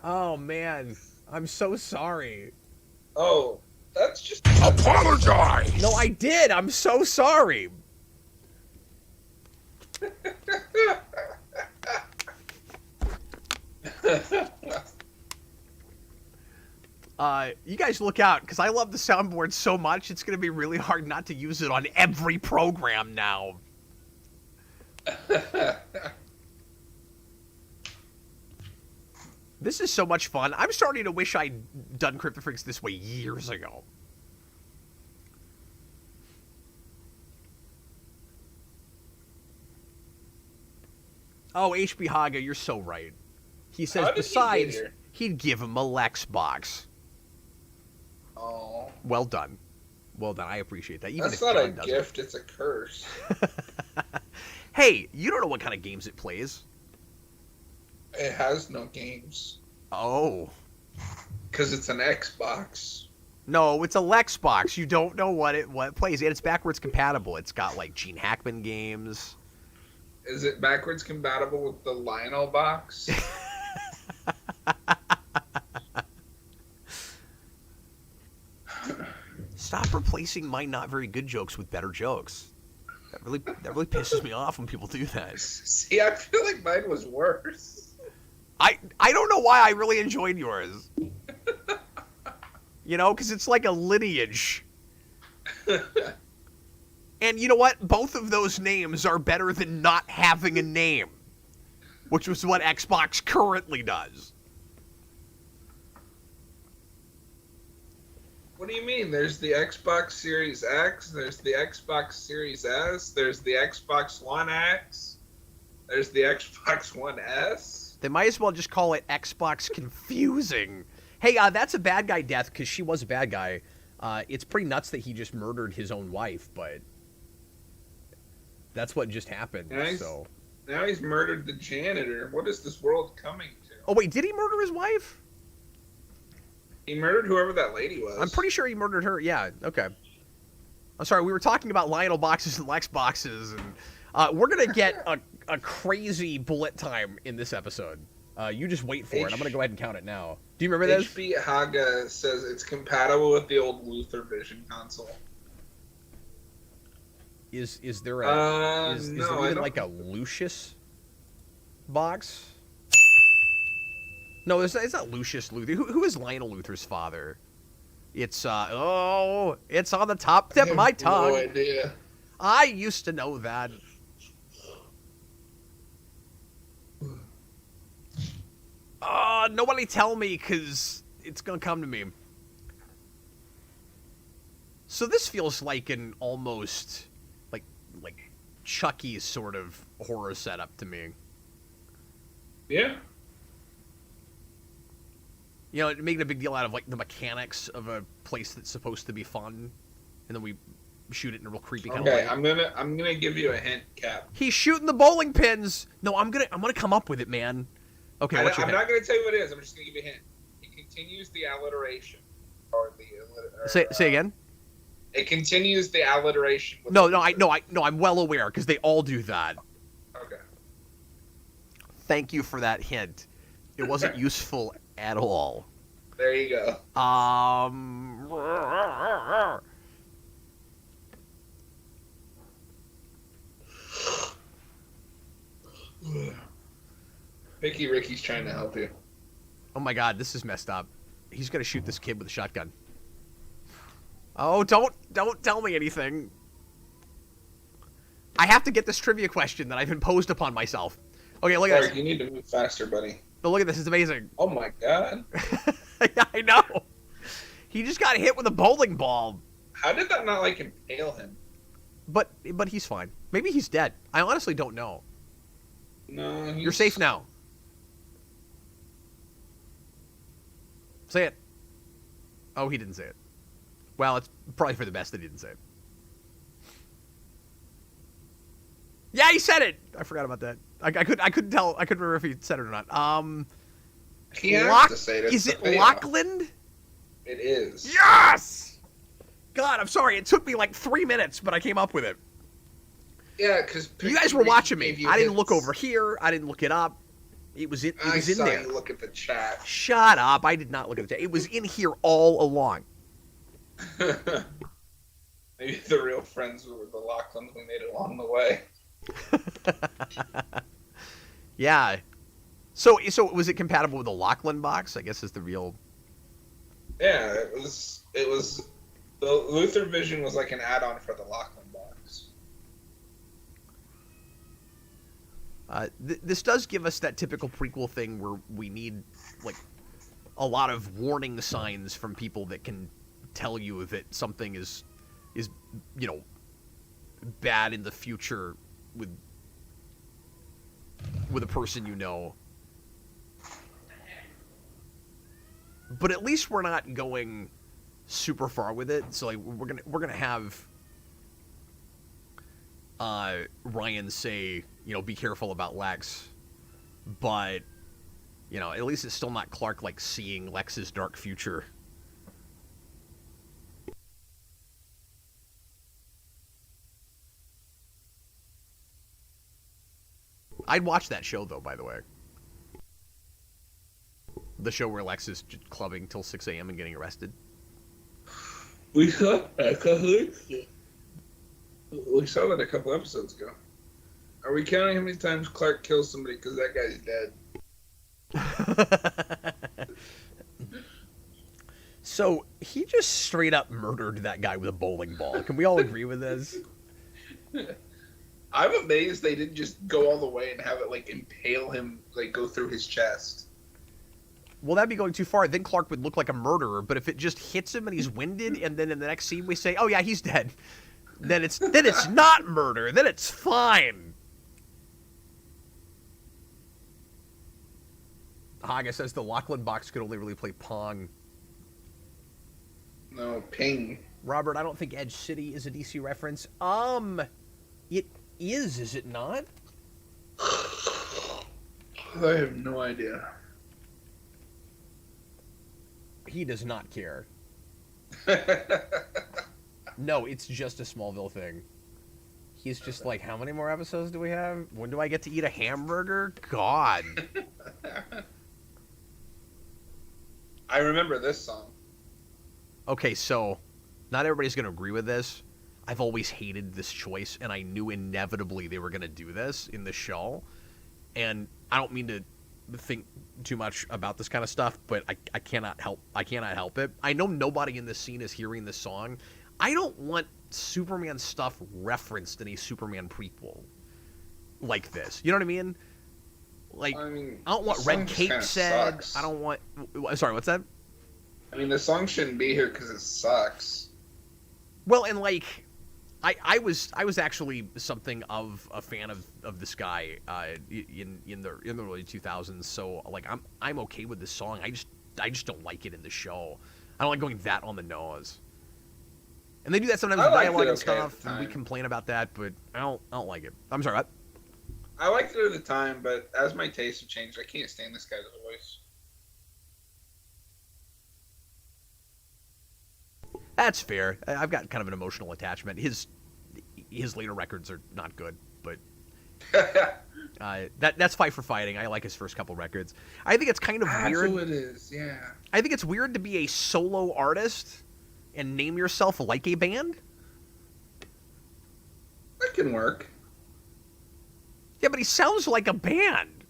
Oh, man. I'm so sorry. Oh, that's just... Apologize! No, I did. I'm so sorry. You guys look out, because I love the soundboard so much, it's going to be really hard not to use it on every program now. This is so much fun. I'm starting to wish I'd done Kryptofreaks this way years ago. Oh, HB Haga, you're so right. He says, besides, he'd give him a Lex box. Oh. Well done. Well done. I appreciate that. Even That's if not a John doesn't. gift, it's a curse. Hey, you don't know what kind of games it plays. It has no games. Oh. Because it's an Xbox. No, it's a Lex box. You don't know what it plays. And it's backwards compatible. It's got, like, Gene Hackman games. Is it backwards compatible with the Lionel box? Stop replacing my not very good jokes with better jokes. That really pisses me off when people do that. See, I feel like mine was worse. I don't know why I really enjoyed yours. You know, because it's like a lineage. And you know what? Both of those names are better than not having a name, which was what Xbox currently does. What do you mean? There's the Xbox Series X, there's the Xbox Series S, there's the Xbox One X, there's the Xbox One S. They might as well just call it Xbox Confusing. Hey, that's a bad guy death, because she was a bad guy. It's pretty nuts that he just murdered his own wife, but that's what just happened. Now he's murdered the janitor. What is this world coming to? Oh, wait, did he murder his wife? He murdered whoever that lady was. I'm pretty sure he murdered her. Yeah, okay. I'm sorry, we were talking about Lionel boxes and Lex boxes, and we're going to get a crazy bullet time in this episode. You just wait for it. I'm going to go ahead and count it now. Do you remember this? HB Haga says it's compatible with the old Luther Vision console. Is there a is no, there even like a Lucius box? No, it's not Lucius Luther. Who is Lionel Luther's father? It's it's on the top tip of my tongue. No idea. I used to know that. Nobody tell me, because it's going to come to me. So this feels like an almost, like Chucky's sort of horror setup to me. Yeah. You know, making a big deal out of, like, the mechanics of a place that's supposed to be fun, and then we shoot it in a real creepy kind of way. Okay, I'm gonna give you a hint, Cap. He's shooting the bowling pins! No, I'm gonna come up with it, man. Okay, what's your I'm hint? not gonna tell you what it is. I'm just gonna give you a hint. It continues the alliteration, or Say again? It continues the alliteration. With I'm well aware, because they all do that. Okay. Thank you for that hint. It wasn't useful at all. There you go. Vicky Ricky's trying to help you. Oh my god, this is messed up. He's gonna shoot this kid with a shotgun. Oh, don't tell me anything. I have to get this trivia question that I've imposed upon myself. Okay, look at Clark, this. you need to move faster, buddy. Oh, look at this. It's amazing. Oh my god. Yeah, I know. He just got hit with a bowling ball. How did that not, like, impale him? But he's fine. Maybe he's dead. I honestly don't know. No, You're safe now. Say it. Oh, he didn't say it. Well, it's probably for the best that he didn't say it. Yeah, he said it. I forgot about that. I couldn't tell. I couldn't remember if he said it or not. He has to say it. Is it Lachlan? It is. Yes! God, I'm sorry. It took me like 3 minutes, but I came up with it. Yeah, because You guys were watching me. I didn't look over here. I didn't look it up. It was in I saw there. you look at the chat. Shut up. I did not look at the chat. It was in here all along. Maybe the real friends were the Lachlan we made along the way. Yeah. So was it compatible with the Lachlan box? I guess is the real. Yeah, it was. The Luther Vision was like an add-on for the Lachlan box. This does give us that typical prequel thing where we need like a lot of warning signs from people that can tell you that something is bad in the future with a person you know. But at least we're not going super far with it. So like we're gonna have Ryan say, be careful about Lex, but at least it's still not Clark like seeing Lex's dark future. I'd watch that show though, by the way. The show where Lex is just clubbing till 6 a.m. and getting arrested. We saw that a couple episodes ago. Are we counting how many times Clark kills somebody because that guy's dead? So he just straight up murdered that guy with a bowling ball. Can we all agree with this? I'm amazed they didn't just go all the way and have it like impale him, like go through his chest. Well, that'd be going too far. Then Clark would look like a murderer. But if it just hits him and he's winded, and then in the next scene we say, "Oh yeah, he's dead," then it's not murder. Then it's fine. Haga says the Lachlan box could only really play Pong. No, Ping. Robert, I don't think Edge City is a DC reference. It is it not? I have no idea. He does not care. No, it's just a Smallville thing. He's just like, how many more episodes do we have? When do I get to eat a hamburger? God. I remember this song. Okay, so not everybody's going to agree with this. I've always hated this choice, and I knew inevitably they were going to do this in the show. And I don't mean to think too much about this kind of stuff, but I cannot help it. I know nobody in this scene is hearing this song. I don't want Superman stuff referenced in a Superman prequel like this. You know what I mean? Like, I don't want Red Cape said. Sucks. I don't want. Sorry, what's that? I mean, the song shouldn't be here because it sucks. Well, and like, I was actually something of a fan of this guy in the early 2000s. So like, I'm okay with this song. I just don't like it in the show. I don't like going that on the nose. And they do that sometimes with dialogue and stuff, and we complain about that, but I don't like it. I'm sorry, what? I liked it at the time, but as my tastes have changed, I can't stand this guy's voice. That's fair. I've got kind of an emotional attachment. His later records are not good, but that's Fight for Fighting. I like his first couple records. I think it's kind of weird. That's what it is, yeah. I think it's weird to be a solo artist and name yourself like a band. That can work. Yeah, but he sounds like a band.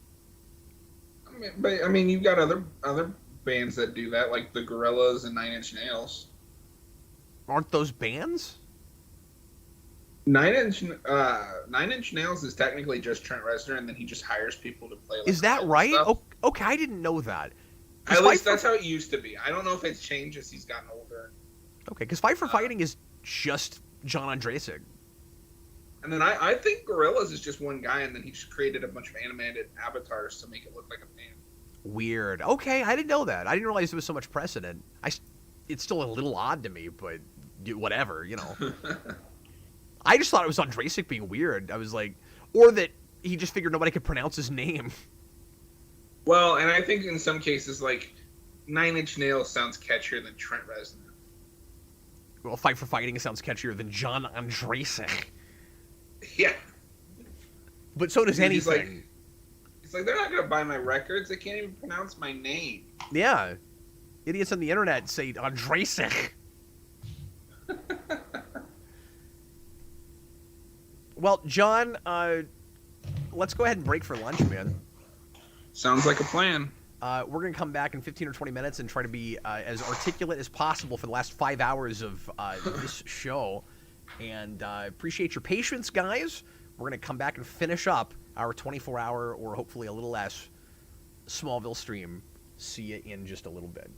I mean, you've got other bands that do that, like the Gorillaz and Nine Inch Nails. Aren't those bands? Nine Inch Nails is technically just Trent Reznor, and then he just hires people to play. Like, Is that right? stuff. Okay, I didn't know that. At least that's how it used to be. I don't know if it's changed as he's gotten older. Okay, because Fight for Fighting is just John Andrasik. And then I think Gorillas is just one guy, and then he just created a bunch of animated avatars to make it look like a man. Weird. Okay, I didn't know that. I didn't realize there was so much precedent. It's still a little odd to me, but whatever, you know. I just thought it was Andrasik being weird. I was like, or that he just figured nobody could pronounce his name. Well, and I think in some cases, like, 9 Inch Nails sounds catchier than Trent Reznor. Well, Fight for Fighting sounds catchier than John Andrasik. Yeah. But so does He's anything. It's like, they're not going to buy my records. They can't even pronounce my name. Yeah. Idiots on the internet say Andrasik. Well, John, let's go ahead and break for lunch, man. Sounds like a plan. We're going to come back in 15 or 20 minutes and try to be as articulate as possible for the last 5 hours of this show. And appreciate your patience, guys. We're going to come back and finish up our 24-hour, or hopefully a little less, Smallville stream. See you in just a little bit.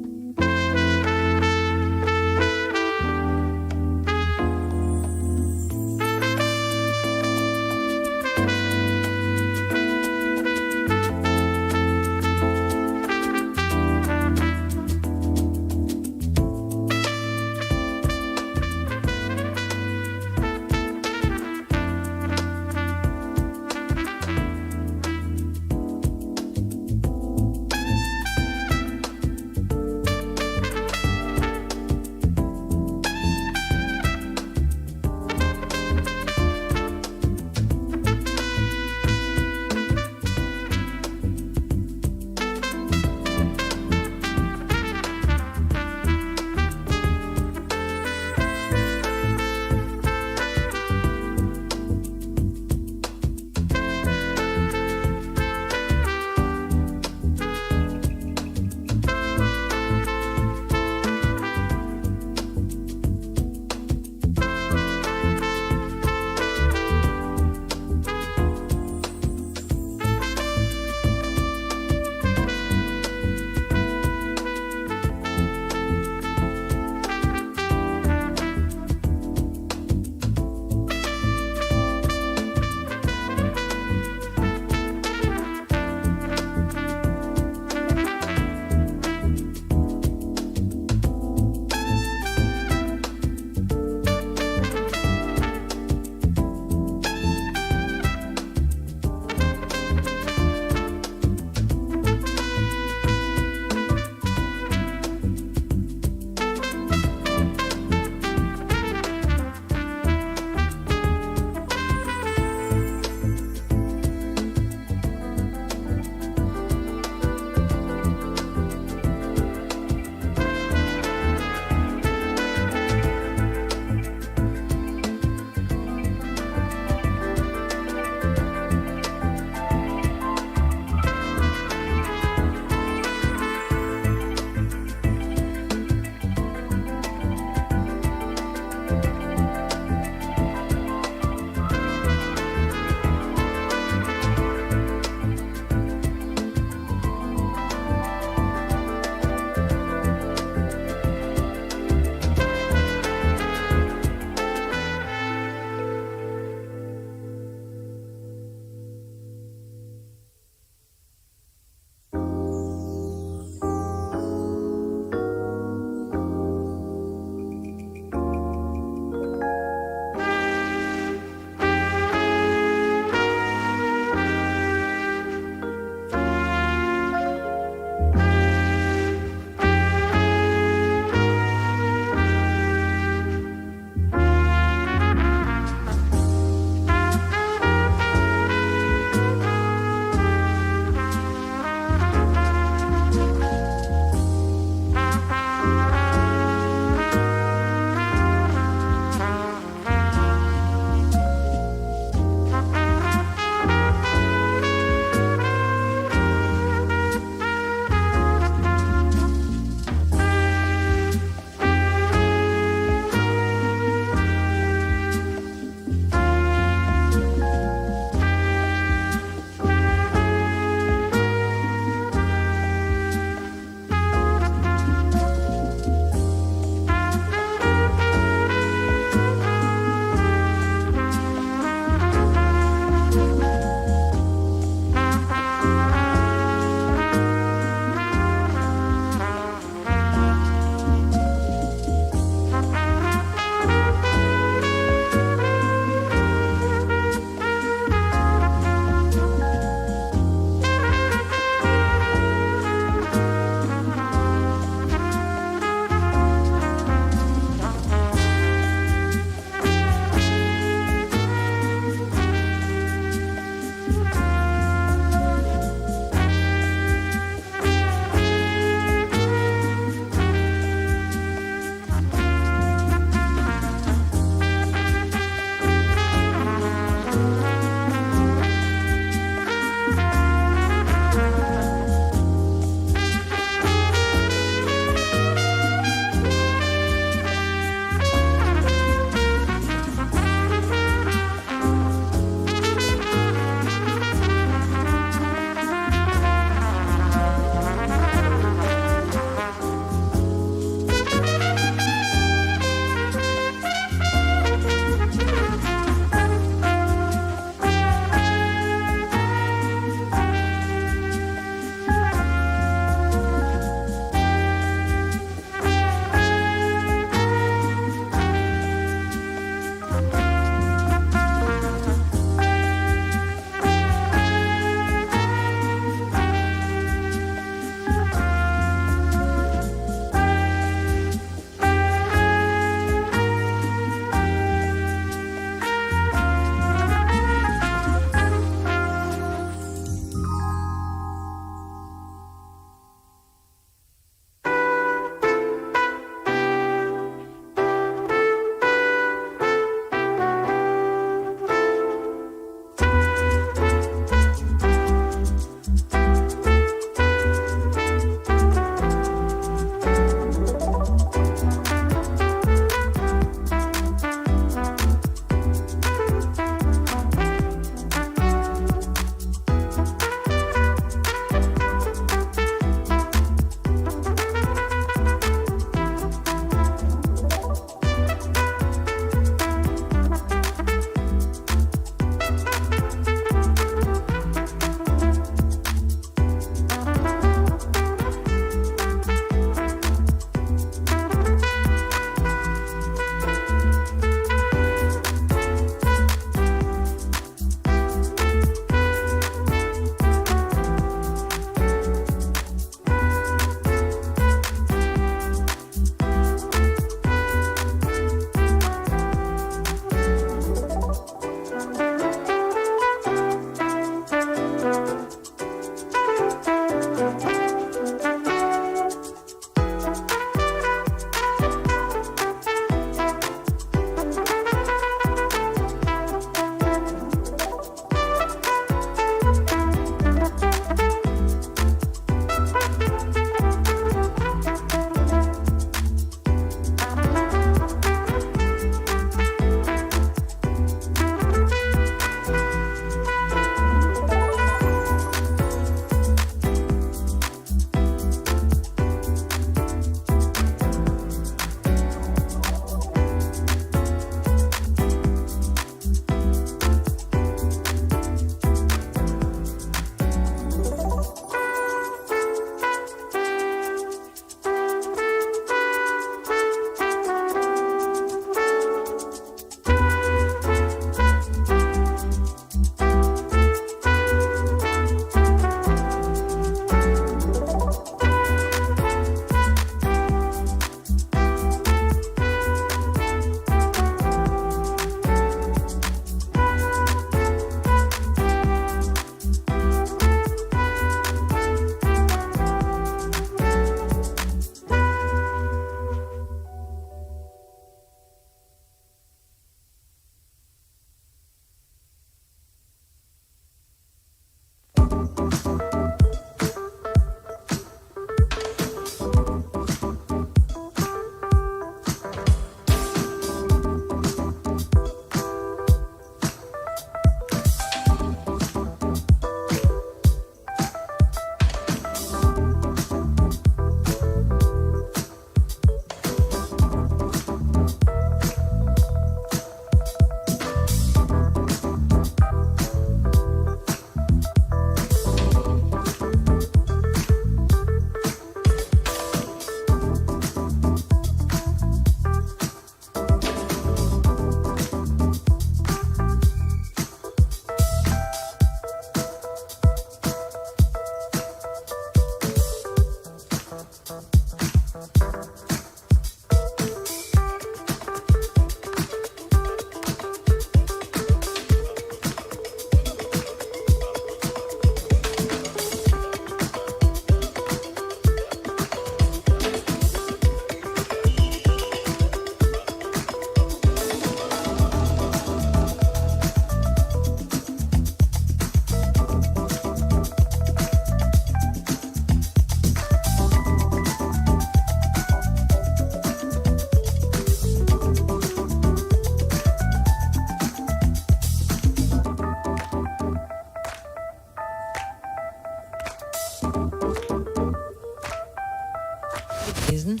Lesen.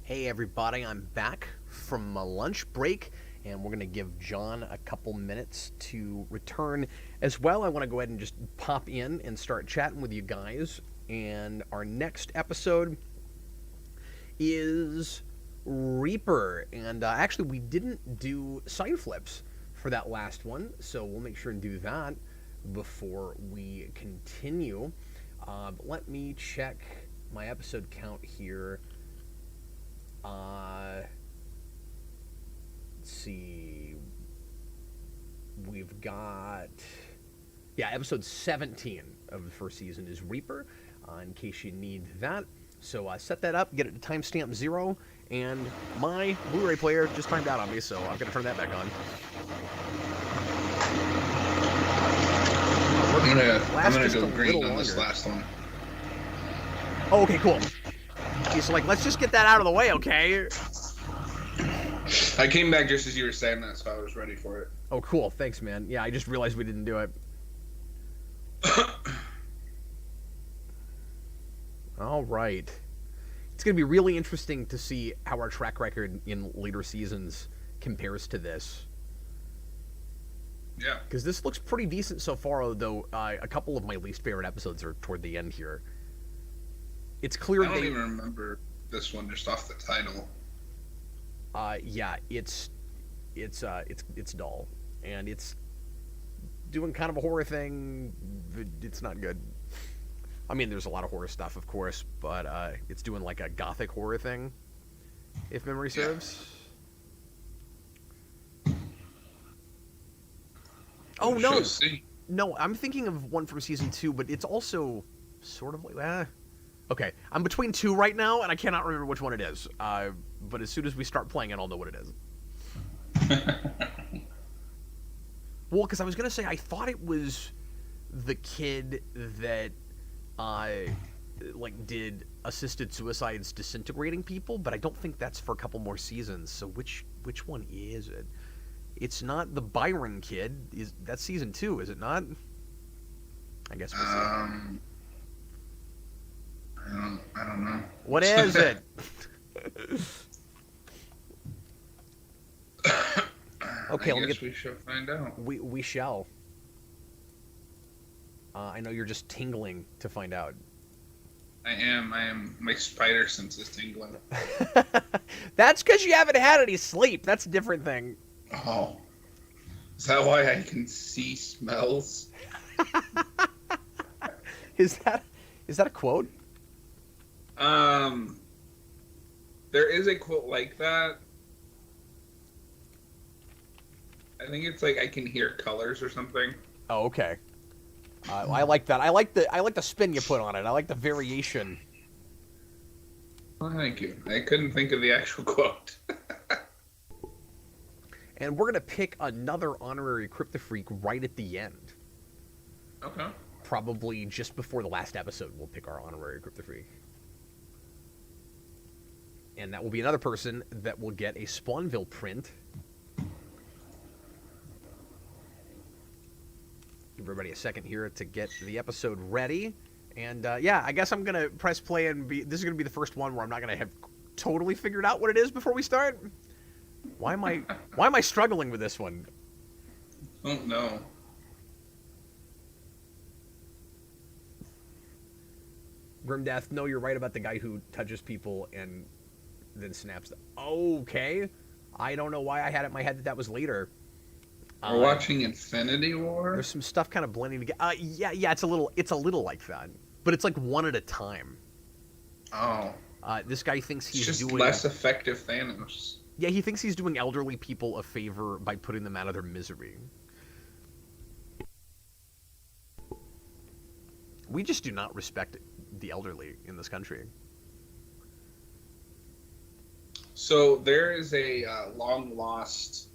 Hey everybody, I'm back from my lunch break, and we're going to give John a couple minutes to return. As well, I want to go ahead and just pop in and start chatting with you guys. And our next episode is Reaper. And actually, we didn't do side flips for that last one, so we'll make sure and do that before we continue. But let me check my episode count here. Let's see. We've got, episode 17 of the first season is Reaper, in case you need that. So set that up, get it to timestamp 0, and my Blu-ray player just timed out on me, so I'm going to turn that back on. I'm gonna go green on this last one. Oh, okay, cool. He's like, let's just get that out of the way, okay? I came back just as you were saying that, so I was ready for it. Oh, cool. Thanks, man. Yeah, I just realized we didn't do it. All right. It's going to be really interesting to see how our track record in later seasons compares to this. Yeah. Because this looks pretty decent so far, though a couple of my least favorite episodes are toward the end here. It's clear I don't even remember this one just off the title. Yeah, it's dull, and it's doing kind of a horror thing. It's not good. I mean, there's a lot of horror stuff, of course, but it's doing like a gothic horror thing, if memory serves. Oh no, no, I'm thinking of one from season 2, but it's also sort of like okay, I'm between 2 right now, and I cannot remember which one it is. But as soon as we start playing it, I'll know what it is. Well, because I was going to say, I thought it was the kid that, did assisted suicides disintegrating people, but I don't think that's for a couple more seasons. So which one is it? It's not the Byron kid. That's season 2, is it not? I guess we'll see. I don't know. What is it? Okay, we shall find out. We shall. I know you're just tingling to find out. I am. My spider sense is tingling. That's because you haven't had any sleep. That's a different thing. Oh. Is that why I can see smells? Is that a quote? There is a quote like that. I think it's like I can hear colors or something. Oh, okay. I like that. I like the spin you put on it. I like the variation. Well, thank you. I couldn't think of the actual quote. And we're gonna pick another honorary Kryptofreak right at the end. Okay. Probably just before the last episode, we'll pick our honorary Kryptofreak. And that will be another person that will get a Spawnville print. Give everybody a second here to get the episode ready. And I guess I'm going to press play and this is going to be the first one where I'm not going to have totally figured out what it is before we start. Why am I struggling with this one? Oh no. Grimdeath, no, you're right about the guy who touches people and then snaps them. Okay. I don't know why I had it in my head that was later. We're watching Infinity War? There's some stuff kind of blending together. Yeah, it's a little like that. But it's like one at a time. Oh. This guy thinks he's just doing less effective Thanos. Yeah, he thinks he's doing elderly people a favor by putting them out of their misery. We just do not respect the elderly in this country. So there is a long-lost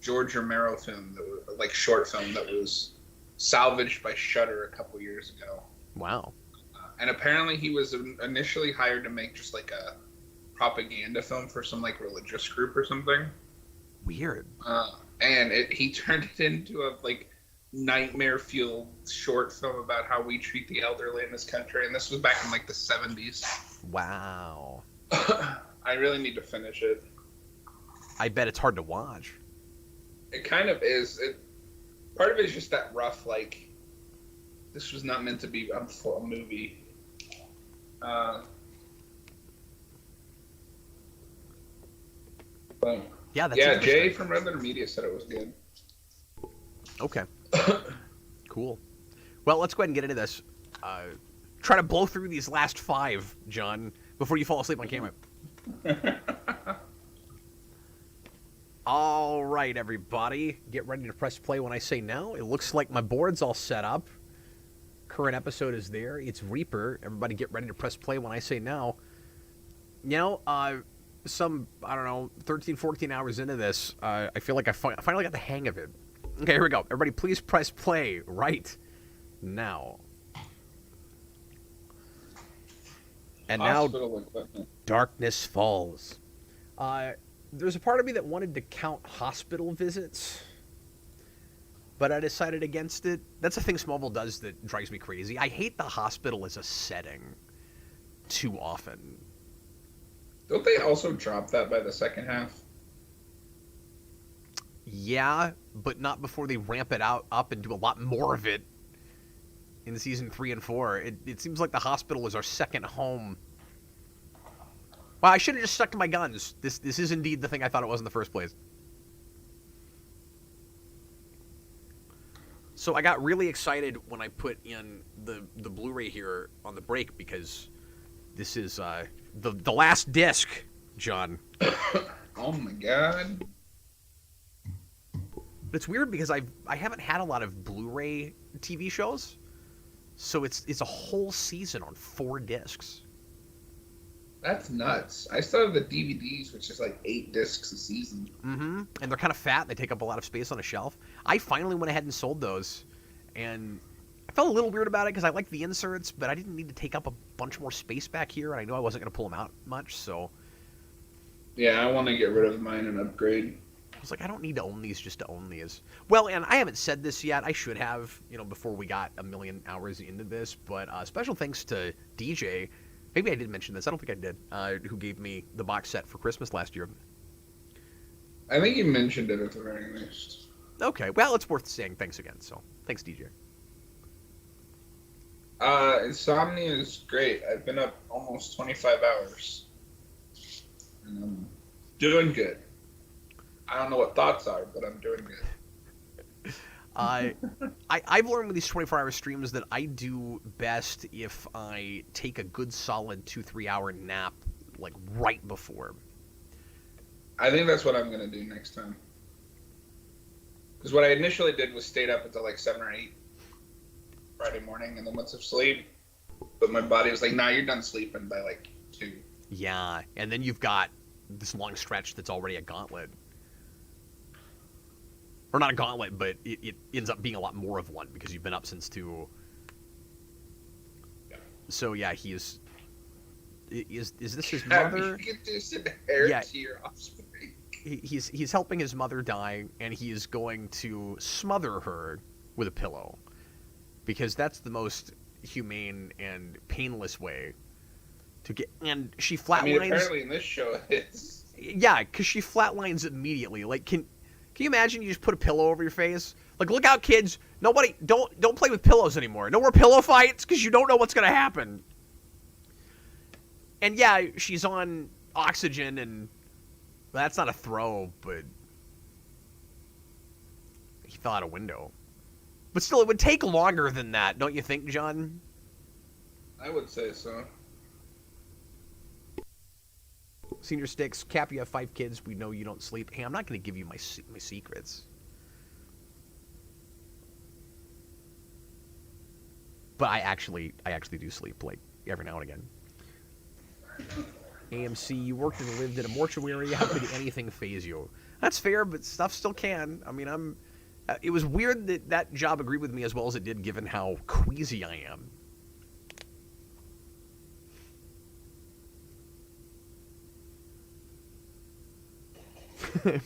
George Romero film, short film, that was salvaged by Shudder a couple years ago. Wow. And apparently he was initially hired to make just like a propaganda film for some like religious group or something. Weird. And he turned it into a like nightmare-fueled short film about how we treat the elderly in this country. And this was back in like the 70s. Wow. I really need to finish it. I bet it's hard to watch. It kind of is. Part of it is just that rough, like, this was not meant to be a full movie. But, Yeah, that's yeah. interesting. Jay from Red Letter Media said it was good. Okay. Cool. Well, let's go ahead and get into this. Try to blow through these last 5, John, before you fall asleep on camera. All right, everybody. Get ready to press play when I say now. It looks like my board's all set up. Current episode is there. It's Reaper. Everybody get ready to press play when I say now. You know, some, I don't know, 13, 14 hours into this, I feel like I finally got the hang of it. Okay, here we go. Everybody, please press play right now. And now, darkness falls. There's a part of me that wanted to count hospital visits, but I decided against it. That's a thing Smallville does that drives me crazy. I hate the hospital as a setting too often. Don't they also drop that by the second half? Yeah, but not before they ramp it up and do a lot more of it in season 3 and 4. It seems like the hospital is our second home. Well, I should have just stuck to my guns. This is indeed the thing I thought it was in the first place. So I got really excited when I put in the Blu-ray here on the break because this is the last disc, John. Oh my god. But it's weird because I haven't had a lot of Blu-ray TV shows, so it's a whole season on 4 discs. That's nuts. I still have the DVDs, which is like 8 discs a season. Mm-hmm. And they're kind of fat. They take up a lot of space on a shelf. I finally went ahead and sold those, and I felt a little weird about it because I liked the inserts, but I didn't need to take up a bunch more space back here, and I knew I wasn't going to pull them out much, so... Yeah, I want to get rid of mine and upgrade. I was like, I don't need to own these just to own these. Well, and I haven't said this yet. I should have, before we got a million hours into this, but special thanks to DJ... Maybe I did mention this. I don't think I did. Who gave me the box set for Christmas last year. I think you mentioned it at the very least. Okay. Well, it's worth saying thanks again. So, thanks, DJ. Insomnia is great. I've been up almost 25 hours. And I'm doing good. I don't know what thoughts are, but I'm doing good. I've learned with these 24-hour streams that I do best if I take a good solid 2-3 hour nap, like right before. I think that's what I'm going to do next time. Because what I initially did was stayed up until like 7 or 8 Friday morning and then went to sleep. But my body was like, nah, you're done sleeping by like 2. Yeah, and then you've got this long stretch that's already a gauntlet. Or not a gauntlet, but it ends up being a lot more of one because you've been up since 2. Yeah. So yeah, he is. Is this his mother? You get this inherit Yeah. to your offspring. He's helping his mother die, and he is going to smother her with a pillow because that's the most humane and painless way to get. And she flatlines. I mean, apparently in this show it is. Yeah, because she flatlines immediately. Like, can you imagine you just put a pillow over your face? Like, look out, kids! Nobody, don't play with pillows anymore. No more pillow fights because you don't know what's gonna happen. And yeah, she's on oxygen, and well, that's not a throw, but he fell out a window. But still, it would take longer than that, don't you think, John? I would say so. Senior Sticks, Cap, you have 5 kids. We know you don't sleep. Hey, I'm not going to give you my secrets. But I actually do sleep, like, every now and again. AMC, you worked and lived in a mortuary. How could anything faze you? That's fair, but stuff still can. I mean, it was weird that job agreed with me as well as it did, given how queasy I am.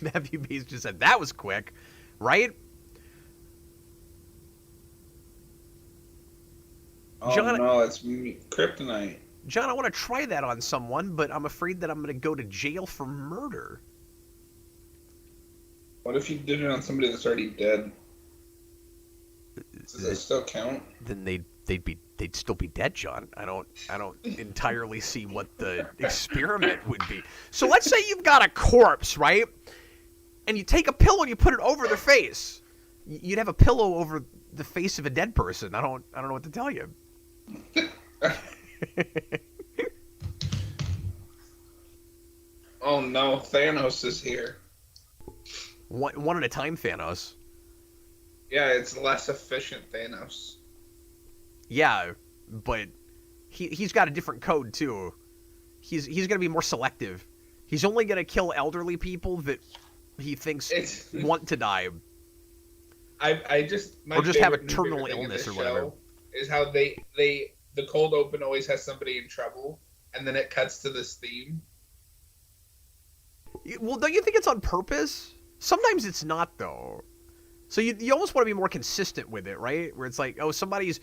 Matthew Bates just said, that was quick, right? Oh John, no, it's me, Kryptonite. John, I want to try that on someone, but I'm afraid that I'm going to go to jail for murder. What if you did it on somebody that's already dead? Does that still count? Then they'd still be dead, John. I don't entirely see what the experiment would be. So let's say you've got a corpse, right? And you take a pillow and you put it over their face. You'd have a pillow over the face of a dead person. I don't know what to tell you. Oh no, Thanos is here. One at a time, Thanos. Yeah, it's less efficient Thanos. Yeah, but he's got a different code too. He's gonna be more selective. He's only gonna kill elderly people that he thinks want to die. I just or just have a terminal illness or whatever. Is how the cold open always has somebody in trouble, and then it cuts to this theme. Well, don't you think it's on purpose? Sometimes it's not, though. So you almost want to be more consistent with it, right? Where it's like, oh, somebody's...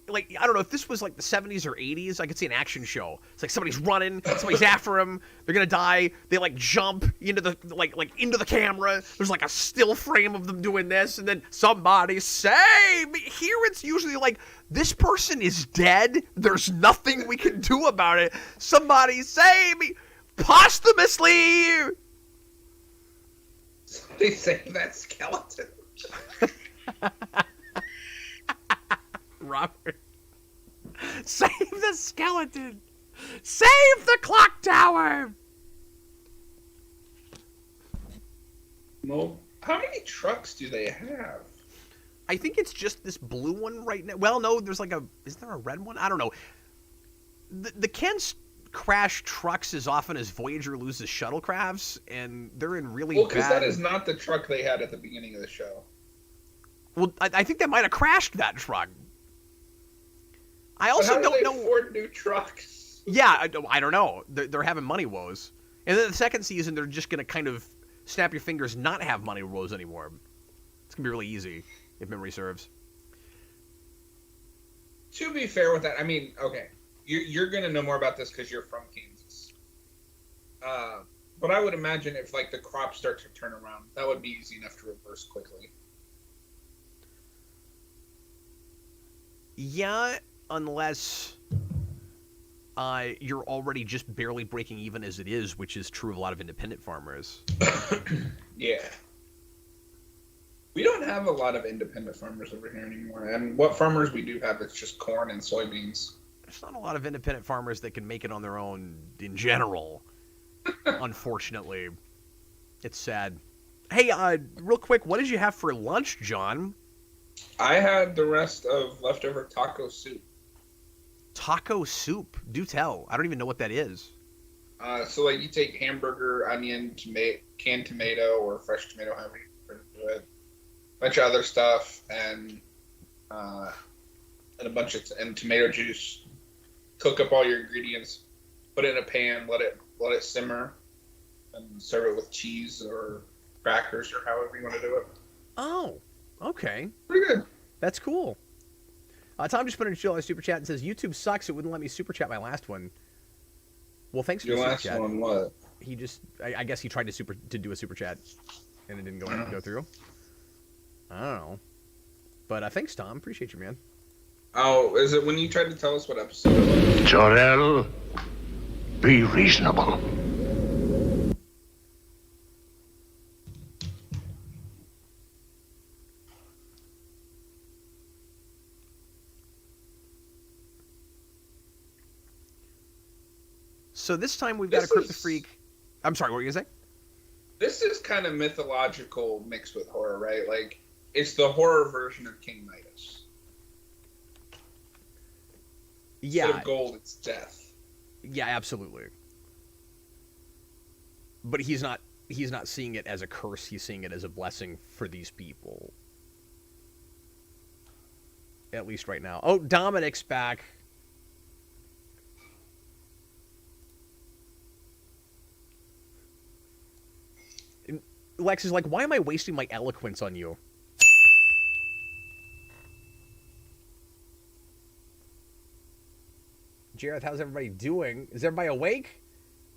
Like, I don't know, if this was like the 70s or 80s, I could see an action show. It's like somebody's running, somebody's after him, they're gonna die, they like jump into the like into the camera, there's like a still frame of them doing this, and then somebody save me. Here it's usually like, this person is dead, there's nothing we can do about it. Somebody save me posthumously. They save that skeleton. Robert, save the skeleton! Save the clock tower! No. How many trucks do they have? I think it's just this blue one right now. Well, no, there's like is there a red one? I don't know. The Kents crash trucks as often as Voyager loses shuttlecrafts, and they're in really bad... Well, because that is not the truck they had at the beginning of the show. Well, I think they might have crashed that truck. I also don't know. Afford new trucks. Yeah, I don't know. They're having money woes, and then the second season they're just gonna kind of snap your fingers, not have money woes anymore. It's gonna be really easy if memory serves. To be fair with that, I mean, okay, you're gonna know more about this because you're from Kansas. But I would imagine if like the crops start to turn around, that would be easy enough to reverse quickly. Yeah. Unless you're already just barely breaking even as it is, which is true of a lot of independent farmers. Yeah. We don't have a lot of independent farmers over here anymore. And what farmers we do have, it's just corn and soybeans. There's not a lot of independent farmers that can make it on their own in general. Unfortunately. It's sad. Hey, real quick, what did you have for lunch, John? I had the rest of leftover taco soup. Taco soup? Do tell. I don't even know what that is. So like you take hamburger, onion, canned tomato, or fresh tomato, however you prefer to do it. A bunch of other stuff, and a bunch of tomato juice. Cook up all your ingredients, put it in a pan, let it simmer, and serve it with cheese or crackers or however you want to do it. Oh, okay. Pretty good. That's cool. Tom just put in a chill on super chat and says, YouTube sucks, it wouldn't let me super chat my last one. Well, thanks for your the super last chat. one. What? He just, I guess he tried to do a super chat, and it didn't go through. I don't know. But thanks, Tom. Appreciate you, man. Oh, is it when you tried to tell us what episode it was? Jor-El, be reasonable. So this time we've got a Kryptofreak. I'm sorry, what were you going to say? This is kind of mythological mixed with horror, right? Like, it's the horror version of King Midas. Yeah. Instead of gold, it's death. Yeah, absolutely. But he's not seeing it as a curse, he's seeing it as a blessing for these people. At least right now. Oh, Dominic's back. Lex is like, why am I wasting my eloquence on you? Jareth, how's everybody doing? Is everybody awake?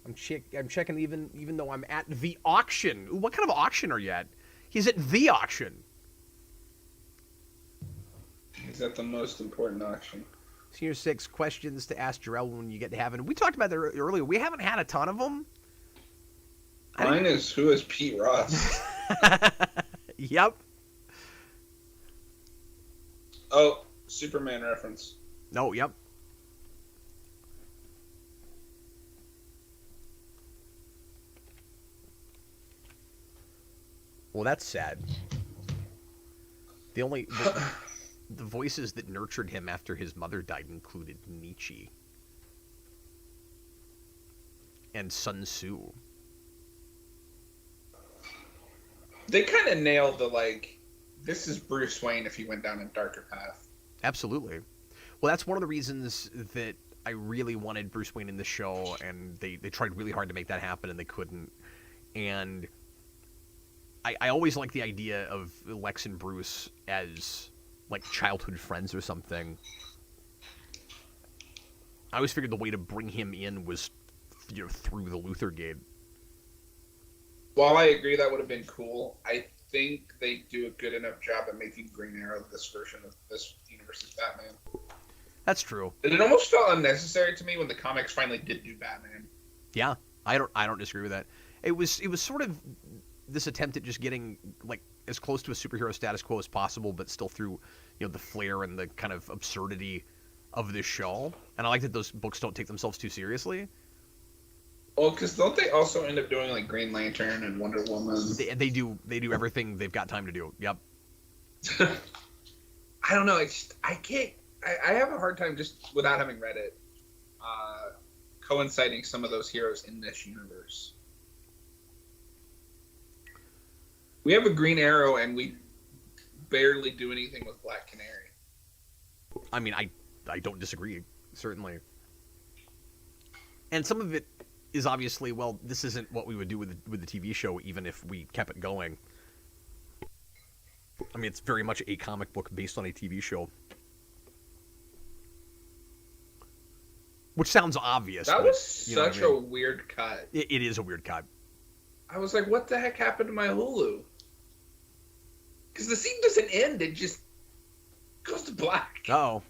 I'm checking even though I'm at the auction. Ooh, what kind of auction are you at? He's at the auction. He's at the most important auction. Senior 6 questions to ask Jarrell when you get to heaven. We talked about that earlier. We haven't had a ton of them. Mine is, who is Pete Ross? Yep. Oh, Superman reference. No, yep. Well, that's sad. The voices that nurtured him after his mother died included Nietzsche and Sun Tzu. They kind of nailed the, this is Bruce Wayne if he went down a darker path. Absolutely. Well, that's one of the reasons that I really wanted Bruce Wayne in the show, and they tried really hard to make that happen, and they couldn't. And I always liked the idea of Lex and Bruce as, childhood friends or something. I always figured the way to bring him in was, through the Luthor Gate. While I agree that would have been cool, I think they do a good enough job at making Green Arrow this version of this universe's Batman. That's true. And it almost felt unnecessary to me when the comics finally did do Batman. Yeah, I don't disagree with that. It was sort of this attempt at just getting as close to a superhero status quo as possible, but still through the flair and the kind of absurdity of this show. And I like that those books don't take themselves too seriously. Well, because don't they also end up doing Green Lantern and Wonder Woman? They do everything they've got time to do. Yep. I don't know. I can't. I have a hard time just without having read it, coinciding some of those heroes in this universe. We have a Green Arrow, and we barely do anything with Black Canary. I mean, I don't disagree, certainly. And some of it is obviously, well, this isn't what we would do with the TV show, even if we kept it going. I mean, it's very much a comic book based on a TV show. Which sounds obvious. That was such a weird cut. It is a weird cut. I was like, what the heck happened to my Hulu? Because the scene doesn't end, it just goes to black. Uh-oh.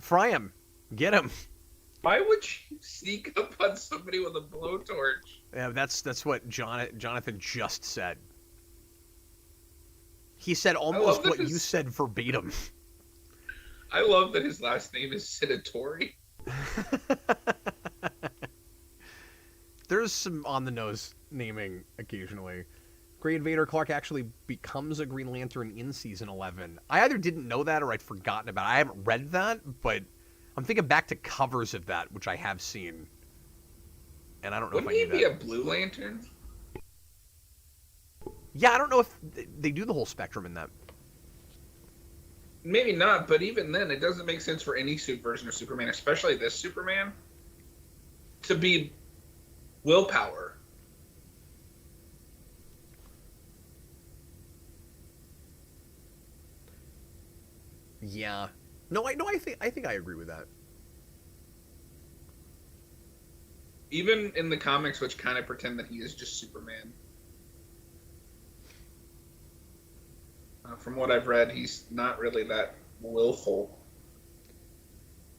Fry him. Get him. Why would you sneak up on somebody with a blowtorch? Yeah, that's what Jonathan just said. He said almost what you said verbatim. I love that his last name is Senatori. There's some on-the-nose naming occasionally. Grey Invader Clark actually becomes a Green Lantern in Season 11. I either didn't know that or I'd forgotten about it. I haven't read that, but I'm thinking back to covers of that, which I have seen. And I don't know if I knew that. Wouldn't he be a Blue Lantern? Yeah, I don't know if they do the whole spectrum in that. Maybe not, but even then, it doesn't make sense for any suit version of Superman, especially this Superman, to be willpower. Yeah. No, I think I agree with that. Even in the comics, which kind of pretend that he is just Superman. From what I've read, he's not really that willful.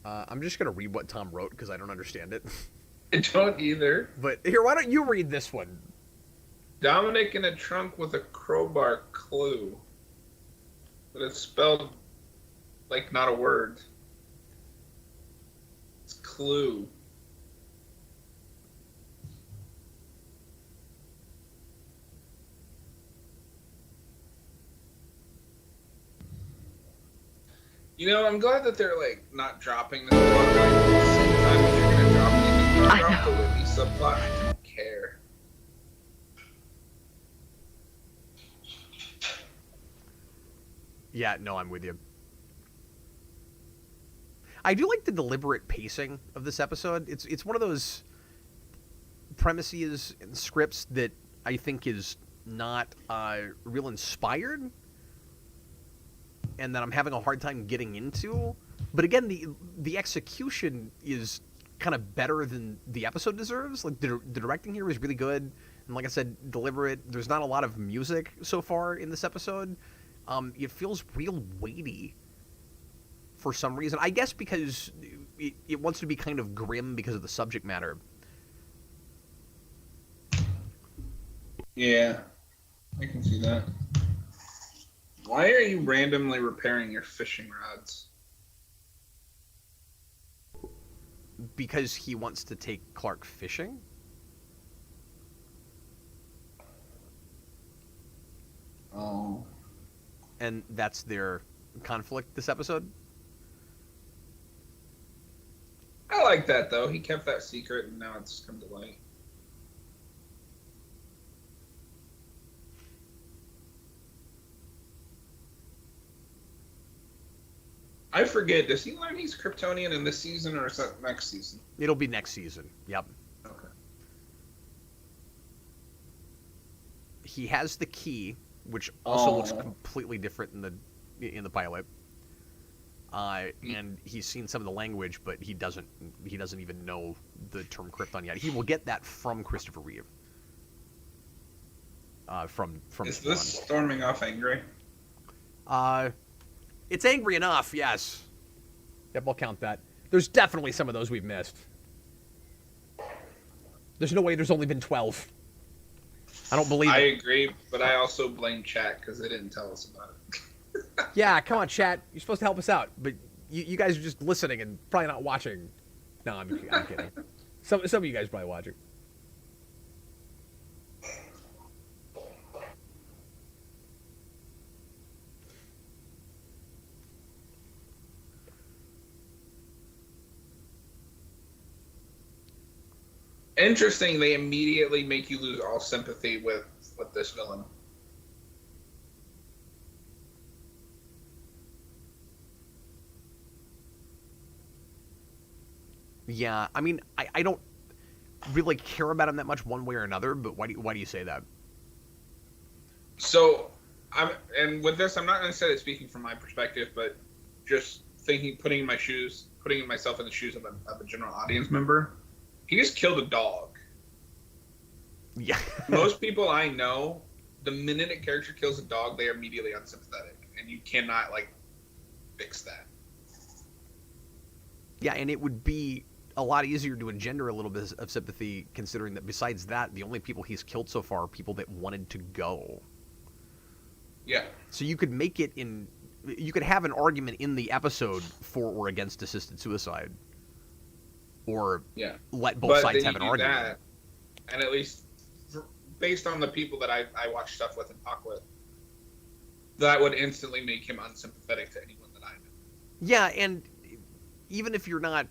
I'm just going to read what Tom wrote because I don't understand it. I don't either. But here, why don't you read this one? Dominic in a trunk with a crowbar clue. But it's spelled like not a word. It's clue. You know, I'm glad that they're not dropping this plot line at the same time that you're gonna drop the Whitney subplot. I don't care. Yeah, no, I'm with you. I do like the deliberate pacing of this episode. It's one of those premises and scripts that I think is not real inspired. and that I'm having a hard time getting into. But again, the execution is kind of better than the episode deserves. Like the directing here is really good, and like I said, deliberate. There's not a lot of music so far in this episode. It feels real weighty for some reason. I guess because it wants to be kind of grim because of the subject matter. Yeah, I can see that. Why are you randomly repairing your fishing rods? Because he wants to take Clark fishing? Oh. And that's their conflict this episode? I like that, though. He kept that secret, and now it's come to light. I forget, does he learn he's Kryptonian in this season, or is that next season? It'll be next season, yep. Okay. He has the key, which also looks completely different in the pilot. And he's seen some of the language, but he doesn't even know the term Krypton yet. He will get that from Christopher Reeve. From Is this storming off angry? It's angry enough, yes. Yep, I'll count that. There's definitely some of those we've missed. There's no way there's only been 12. I don't believe it. I agree, but I also blame chat because they didn't tell us about it. Yeah, come on, chat. You're supposed to help us out, but you guys are just listening and probably not watching. No, I'm kidding. Some of you guys are probably watching. Interesting, they immediately make you lose all sympathy with this villain. Yeah, I mean, I don't really care about him that much one way or another, but why do you say that? So, and with this, I'm not necessarily speaking from my perspective, but just putting myself in the shoes of a general audience member. He just killed a dog. Yeah. Most people I know, the minute a character kills a dog, they are immediately unsympathetic, and you cannot fix that. Yeah, and it would be a lot easier to engender a little bit of sympathy, considering that besides that, the only people he's killed so far are people that wanted to go. Yeah. So you could make it you could have an argument in the episode for or against assisted suicide. Or let both sides have an argument. That, and at least based on the people that I watch stuff with and talk with, that would instantly make him unsympathetic to anyone that I know. Yeah, and even if you're not,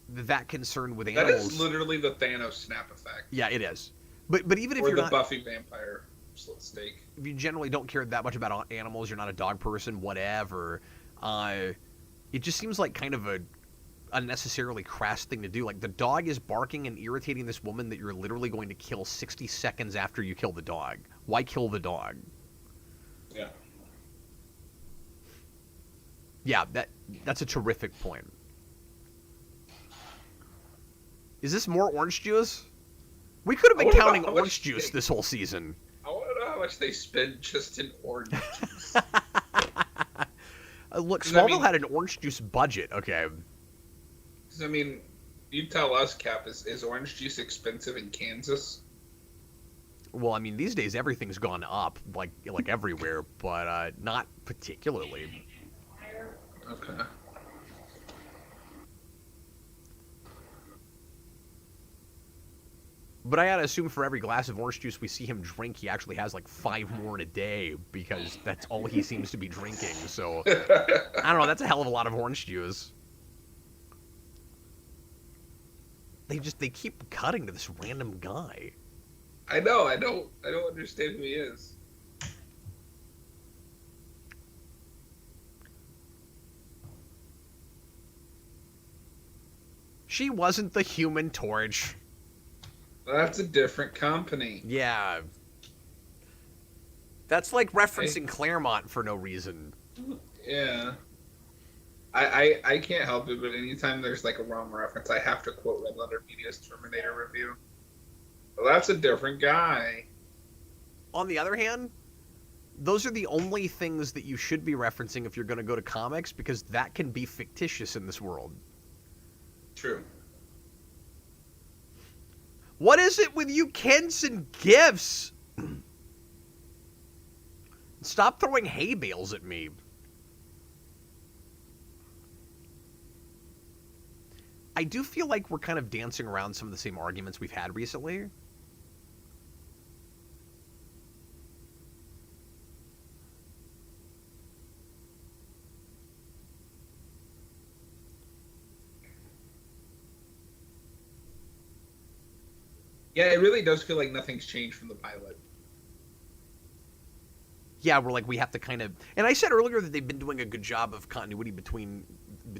that concerned with animals, that is literally the Thanos snap effect. Yeah, it is. But even if or you're the not Buffy vampire slit steak, if you generally don't care that much about animals, you're not a dog person, whatever. It just seems like kind of a unnecessarily crass thing to do. Like, the dog is barking and irritating this woman that you're literally going to kill 60 seconds after you kill the dog. Why kill the dog? Yeah. Yeah, that's a terrific point. Is this more orange juice? We could have been counting orange juice this whole season. I want to know how much they spend just in orange juice. Look, Smallville had an orange juice budget, okay. I mean, you tell us, Cap, is orange juice expensive in Kansas? Well, I mean, these days everything's gone up, like everywhere, but not particularly. Okay. But I gotta assume for every glass of orange juice we see him drink, he actually has like 5 more in a day, because that's all he seems to be drinking. So, I don't know, that's a hell of a lot of orange juice. They keep cutting to this random guy. I know, I don't understand who he is. She wasn't the Human Torch. That's a different company. Yeah. That's like referencing Claremont for no reason. Yeah. I can't help it, but anytime there's like a wrong reference, I have to quote Red Letter Media's Terminator review. Well, that's a different guy. On the other hand, those are the only things that you should be referencing if you're going to go to comics, because that can be fictitious in this world. True. What is it with you kids and gifts? Stop throwing hay bales at me. I do feel like we're kind of dancing around some of the same arguments we've had recently. Yeah, it really does feel like nothing's changed from the pilot. Yeah, we're like, we have to kind of... And I said earlier that they've been doing a good job of continuity between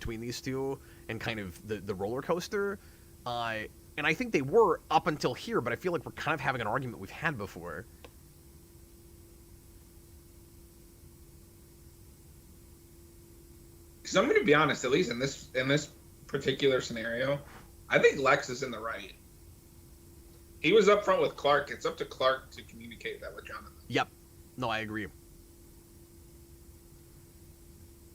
these two and kind of the roller coaster. And I think they were up until here, but I feel like we're kind of having an argument we've had before. Because I'm going to be honest, at least in this particular scenario, I think Lex is in the right. He was up front with Clark. It's up to Clark to communicate that with Jonathan. Yep. No, I agree.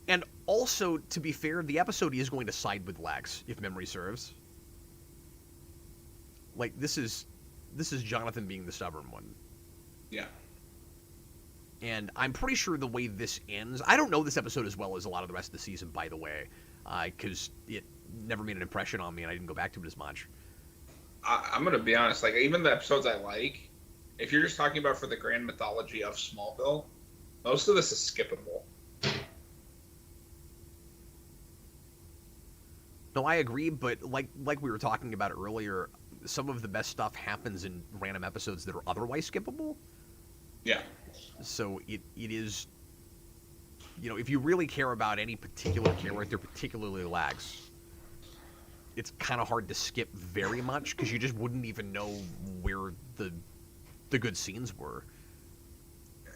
And also, to be fair, the episode is going to side with Lex, if memory serves. Like, this is Jonathan being the stubborn one. Yeah. And I'm pretty sure the way this ends... I don't know this episode as well as a lot of the rest of the season, by the way, because it never made an impression on me and I didn't go back to it as much. I'm going to be honest, like, even the episodes I like, if you're just talking about for the grand mythology of Smallville, most of this is skippable. No, I agree, but like we were talking about earlier, some of the best stuff happens in random episodes that are otherwise skippable. Yeah. So it is, you know, if you really care about any particular character, particularly Lex, it's kind of hard to skip very much because you just wouldn't even know where the good scenes were.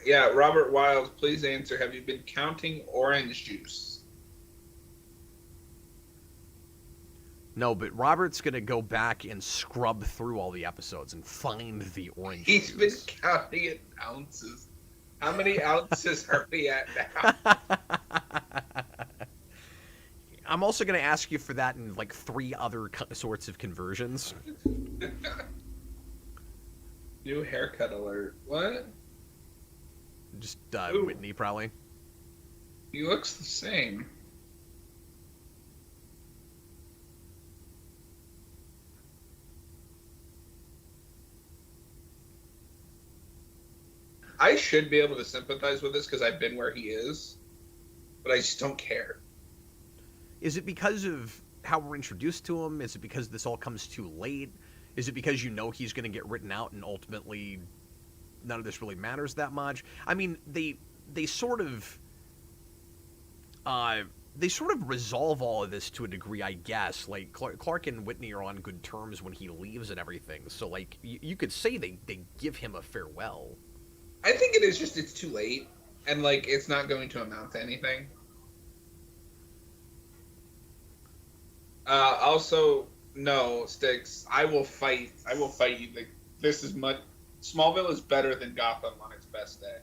Yeah, Robert Wild, please answer. Have you been counting orange juice? No, but Robert's going to go back and scrub through all the episodes and find the orange He's juice. been counting in ounces. How many ounces are we at now? I'm also going to ask you for that in like 3 other sorts of conversions. New haircut alert. What? Just Ooh. Whitney, probably. He looks the same. I should be able to sympathize with this because I've been where he is, but I just don't care. Is it because of how we're introduced to him? Is it because this all comes too late? Is it because you know he's going to get written out and ultimately none of this really matters that much? I mean, they sort of resolve all of this to a degree, I guess. Like Clark and Whitney are on good terms when he leaves and everything. So like you could say they give him a farewell. I think it is just it's too late, and like it's not going to amount to anything. Also, no, Sticks. I will fight you. This is much. Smallville is better than Gotham on its best day.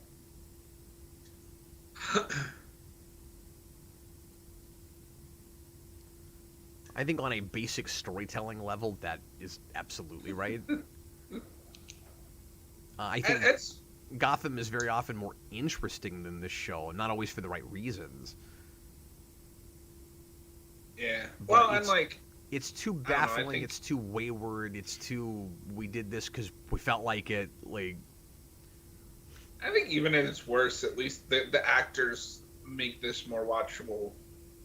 I think on a basic storytelling level, that is absolutely right. I think It's Gotham is very often more interesting than this show, not always for the right reasons. yeah. But Well, and like it's too I baffling, think- it's too wayward, it's too we did this because we felt like it. Like I think even at its worst, at least the actors make this more watchable.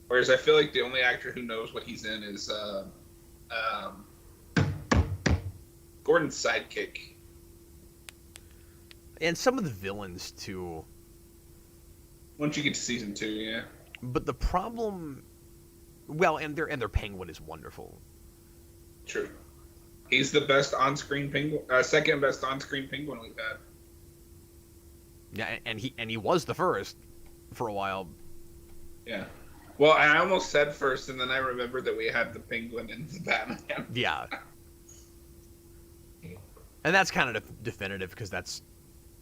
Whereas I feel like the only actor who knows what he's in is Gordon's sidekick. and some of the villains too. Once you get to season 2, yeah. But the problem, well, and their penguin is wonderful. True. He's the best on-screen penguin, second best on-screen penguin we've had. Yeah, and he was the first for a while. Yeah. Well, I almost said first, and then I remembered that we had the Penguin and the Batman. Yeah. And that's kind of definitive because that's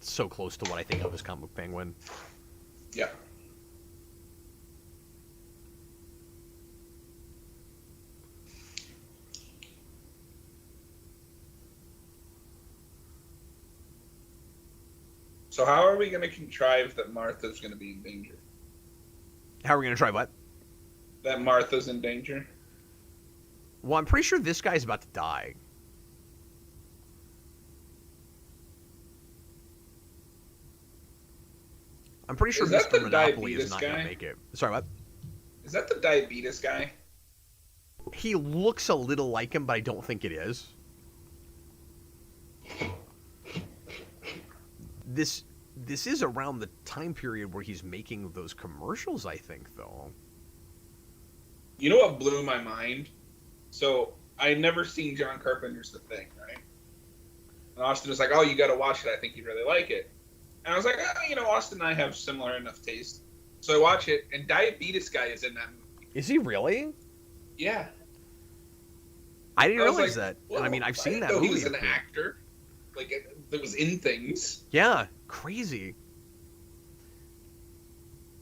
so close to what I think of as comic book Penguin. Yeah. So how are we going to contrive that Martha's going to be in danger? How are we going to try what? That Martha's in danger? Well, I'm pretty sure this guy's about to die. I'm pretty sure Is that Mr. the Monopoly is diabetes not going guy? to make it. Sorry, what? Is that the diabetes guy? He looks a little like him, but I don't think it is. This is around the time period where he's making those commercials, I think, though. You know what blew my mind? So, I had never seen John Carpenter's The Thing, right? And Austin was like, oh, you gotta watch it, I think you'd really like it. And I was like, Austin and I have similar enough taste. So I watch it, and Diabetes Guy is in that movie. Is he really? Yeah. I didn't I was realize like, that. whoa, And I mean, I've seen I that didn't know movie. he was an actor. Like, that was in things. Yeah, crazy.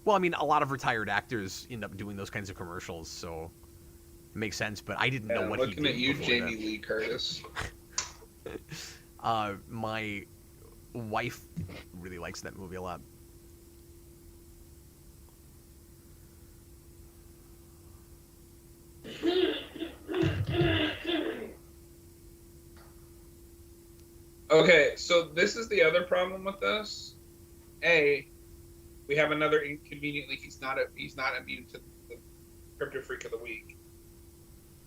Well, I mean, a lot of retired actors end up doing those kinds of commercials, so it makes sense. But I didn't know Yeah, what he looking did at you, before Jamie that. Lee Curtis. My wife really likes that movie a lot. Okay, so this is the other problem with this. A, we have another inconveniently he's not immune to the Kryptofreak of the week.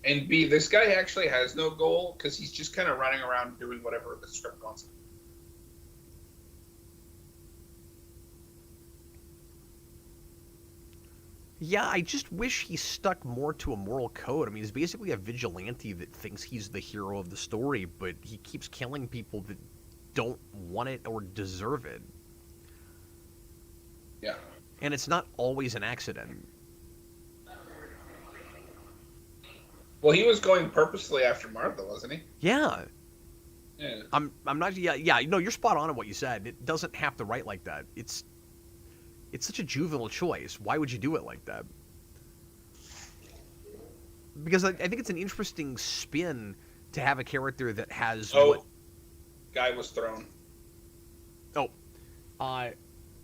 And B, this guy actually has no goal because he's just kind of running around doing whatever the script wants him. Yeah, I just wish he stuck more to a moral code. I mean, he's basically a vigilante that thinks he's the hero of the story, but he keeps killing people that don't want it or deserve it. Yeah. And it's not always an accident. Well, he was going purposely after Martha, wasn't he? Yeah. Yeah. I'm not. Yeah. No, you're spot on in what you said. It doesn't have to write like that. It's such a juvenile choice. Why would you do it like that? Because I think it's an interesting spin to have a character that has. Oh, guy was thrown.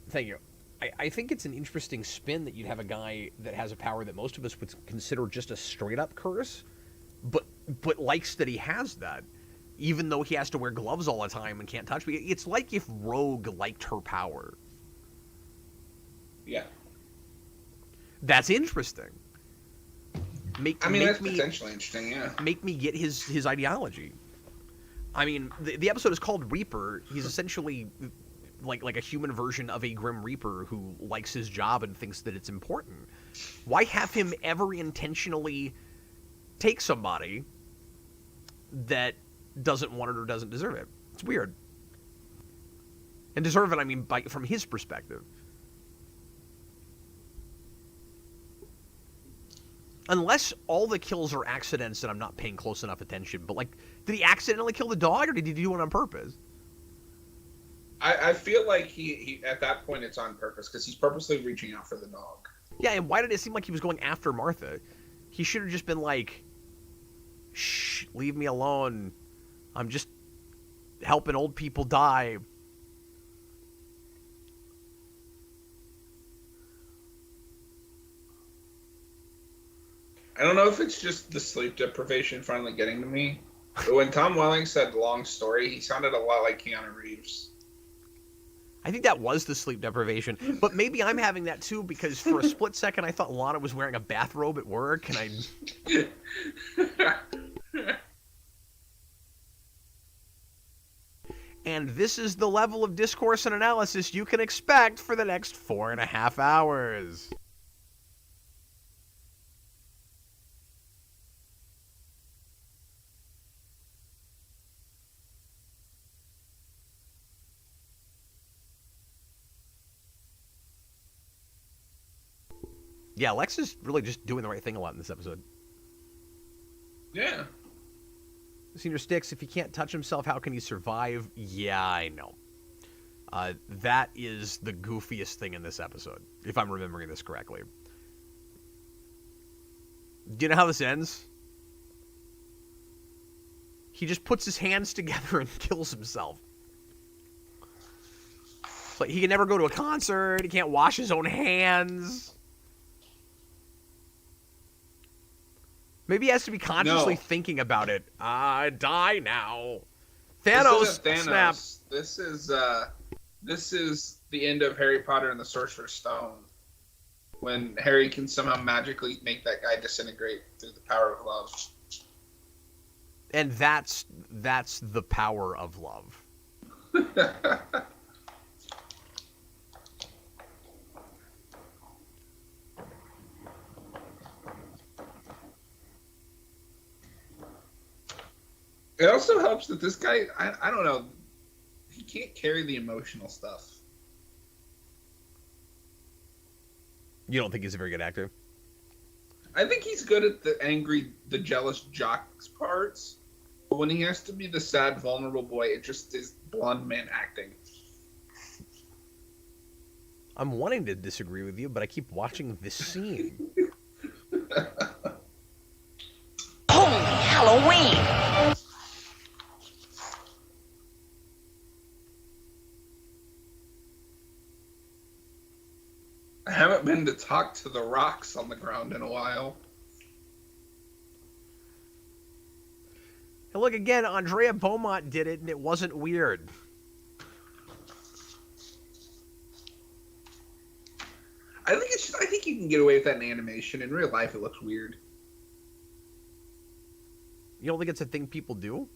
Thank you. I think it's an interesting spin that you'd have a guy that has a power that most of us would consider just a straight up curse, but likes that he has that, even though he has to wear gloves all the time and can't touch me. It's like if Rogue liked her power. Yeah. That's interesting. That's potentially interesting, yeah. Make me get his ideology. I mean, the episode is called Reaper. He's essentially like a human version of a Grim Reaper who likes his job and thinks that it's important. Why have him ever intentionally take somebody that doesn't want it or doesn't deserve it? It's weird. And deserve it, I mean, from his perspective. Unless all the kills are accidents and I'm not paying close enough attention. But, like, did he accidentally kill the dog or did he do it on purpose? I feel like he at that point it's on purpose because he's purposely reaching out for the dog. Yeah, and why did it seem like he was going after Martha? He should have just been like, shh, leave me alone. I'm just helping old people die. I don't know if it's just the sleep deprivation finally getting to me, but when Tom Welling said long story, he sounded a lot like Keanu Reeves. I think that was the sleep deprivation, but maybe I'm having that too because for a split second I thought Lana was wearing a bathrobe at work, and And this is the level of discourse and analysis you can expect for the next 4.5 hours. Yeah, Lex is really just doing the right thing a lot in this episode. Yeah. Senior Sticks, if he can't touch himself, how can he survive? Yeah, I know. That is the goofiest thing in this episode, if I'm remembering this correctly. Do you know how this ends? He just puts his hands together and kills himself. Like, he can never go to a concert. He can't wash his own hands. Maybe he has to be consciously thinking about it. Die now. Thanos, This isn't Thanos. snap. This is the end of Harry Potter and the Sorcerer's Stone. When Harry can somehow magically make that guy disintegrate through the power of love. And that's the power of love. It also helps that this guy, I don't know, he can't carry the emotional stuff. You don't think he's a very good actor? I think he's good at the angry, the jealous jocks parts. But when he has to be the sad, vulnerable boy, it just is blonde man acting. I'm wanting to disagree with you, but I keep watching this scene. Holy Halloween! I haven't been to talk to the rocks on the ground in a while. And look again, Andrea Beaumont did it, and it wasn't weird. I think you can get away with that in animation. In real life, it looks weird. You don't think it's a thing people do?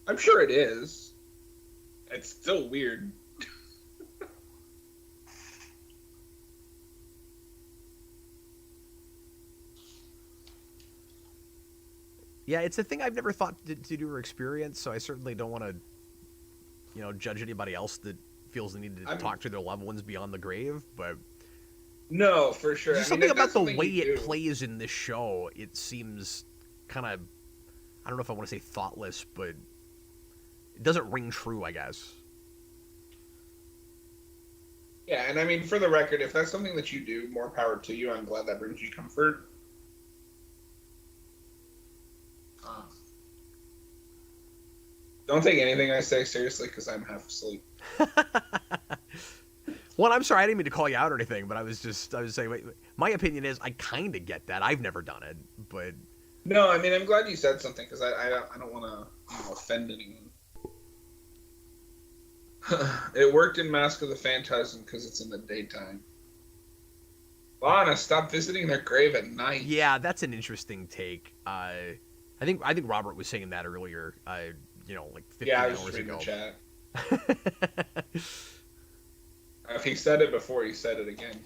I'm sure it is. It's still weird. Yeah, it's a thing I've never thought to do or experience, so I certainly don't want to, judge anybody else that feels the need to talk to their loved ones beyond the grave, but... No, for sure. There's something about the way it plays in this show. It seems kind of, I don't know if I want to say thoughtless, but it doesn't ring true, I guess. Yeah, and I mean, for the record, if that's something that you do, more power to you. I'm glad that brings you comfort. Don't take anything I say seriously, because I'm half asleep. Well, I'm sorry, I didn't mean to call you out or anything, but I was saying, wait, my opinion is I kind of get that. I've never done it, but... No, I mean, I'm glad you said something, because I don't want to offend anyone. It worked in Mask of the Phantasm because it's in the daytime. Lana, stop visiting their grave at night. Yeah, that's an interesting take. I think Robert was saying that earlier, like 15 hours ago. Yeah, I was reading the chat. If he said it before, he said it again.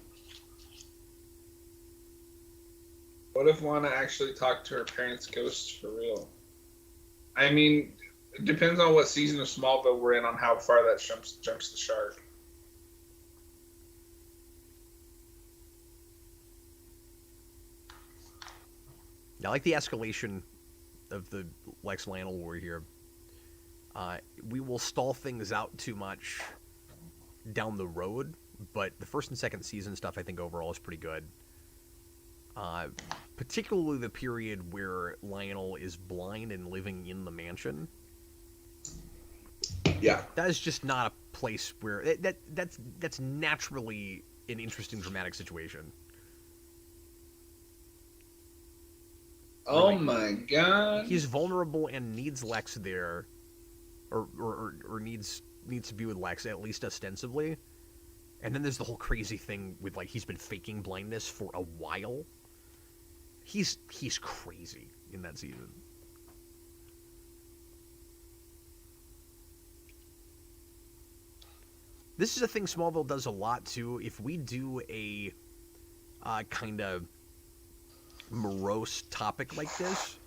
What if Lana actually talked to her parents' ghosts for real? I mean, it depends on what season of Smallville we're in on how far that jumps the shark. I like the escalation of the Lex Lionel war here. We will stall things out too much down the road, but the first and second season stuff I think overall is pretty good. Particularly the period where Lionel is blind and living in the mansion. Yeah. That is just not a place where... That's naturally an interesting dramatic situation. Oh my god. He's vulnerable and needs Lex there. Or needs to be with Lex, at least ostensibly. And then there's the whole crazy thing with, like, he's been faking blindness for a while. He's crazy in that season. This is a thing Smallville does a lot, too. If we do a kind of morose topic like this,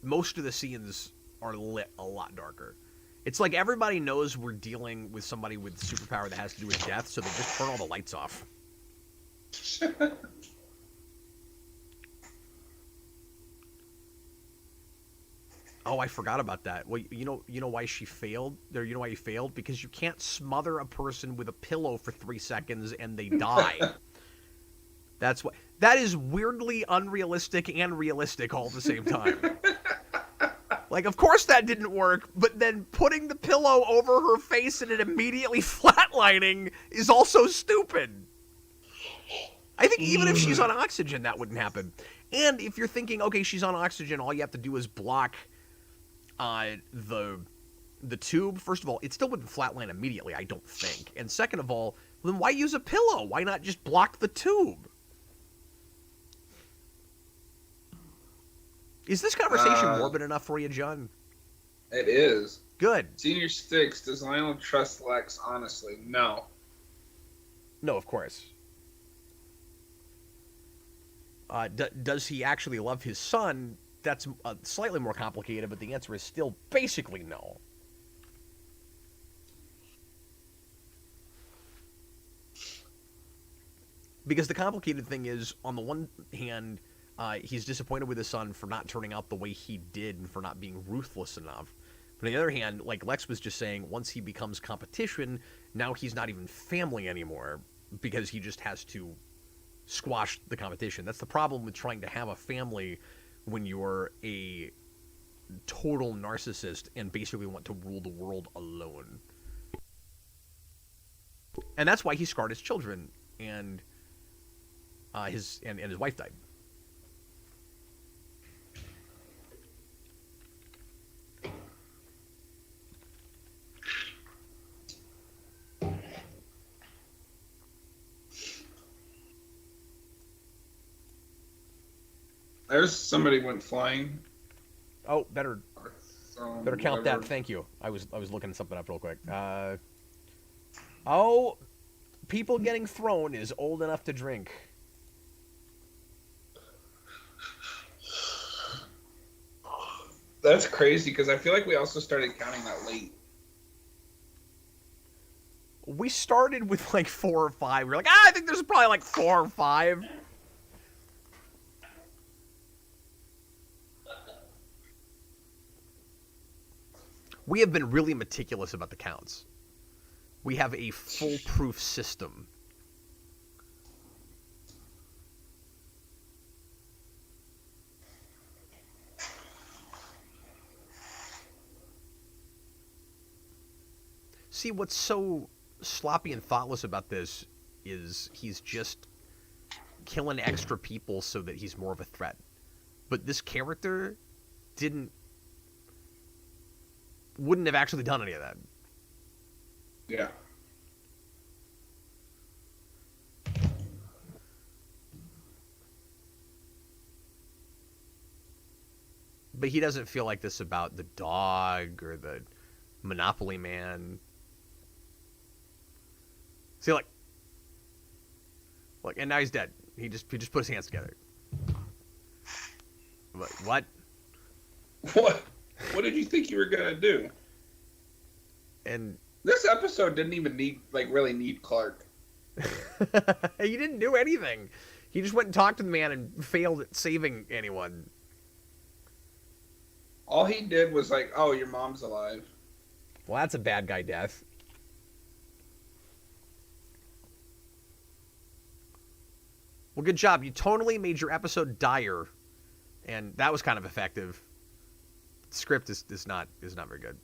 most of the scenes are lit a lot darker. It's like everybody knows we're dealing with somebody with superpower that has to do with death, so they just turn all the lights off. Oh, I forgot about that. Well, you know why she failed? There, you know why he failed? Because you can't smother a person with a pillow for 3 seconds and they die. That's what. That is weirdly unrealistic and realistic all at the same time. Like, of course that didn't work, but then putting the pillow over her face and it immediately flatlining is also stupid. I think even if she's on oxygen, that wouldn't happen. And if you're thinking, okay, she's on oxygen, all you have to do is block the tube. First of all, it still wouldn't flatline immediately, I don't think. And second of all, then why use a pillow? Why not just block the tube? Is this conversation morbid enough for you, John? It is. Good. Senior Sticks, does Lionel trust Lex honestly? No. No, of course. Does he actually love his son? That's slightly more complicated, but the answer is still basically no. Because the complicated thing is, on the one hand, he's disappointed with his son for not turning out the way he did and for not being ruthless enough. But on the other hand, like Lex was just saying, once he becomes competition, now he's not even family anymore because he just has to squash the competition. That's the problem with trying to have a family when you're a total narcissist and basically want to rule the world alone. And that's why he scarred his children and his wife died. There's somebody went flying. Oh, better count whatever. that. Thank you. I was looking something up real quick. Oh, people getting thrown is old enough to drink. That's crazy because I feel like we also started counting that late. We started with like 4 or 5. We're like, I think there's probably like 4 or 5. We have been really meticulous about the counts. We have a foolproof system. See, what's so sloppy and thoughtless about this is he's just killing extra people so that he's more of a threat. But this character wouldn't have actually done any of that. Yeah. But he doesn't feel like this about the dog or the Monopoly man. See, look, and now he's dead. He just put his hands together. What? What did you think you were gonna do? And this episode didn't even really need Clark. he didn't do anything. He just went and talked to the man and failed at saving anyone. All he did was like, "Oh, your mom's alive." Well, that's a bad guy death. Well, good job. You totally made your episode dire, and that was kind of effective. The script is not very good.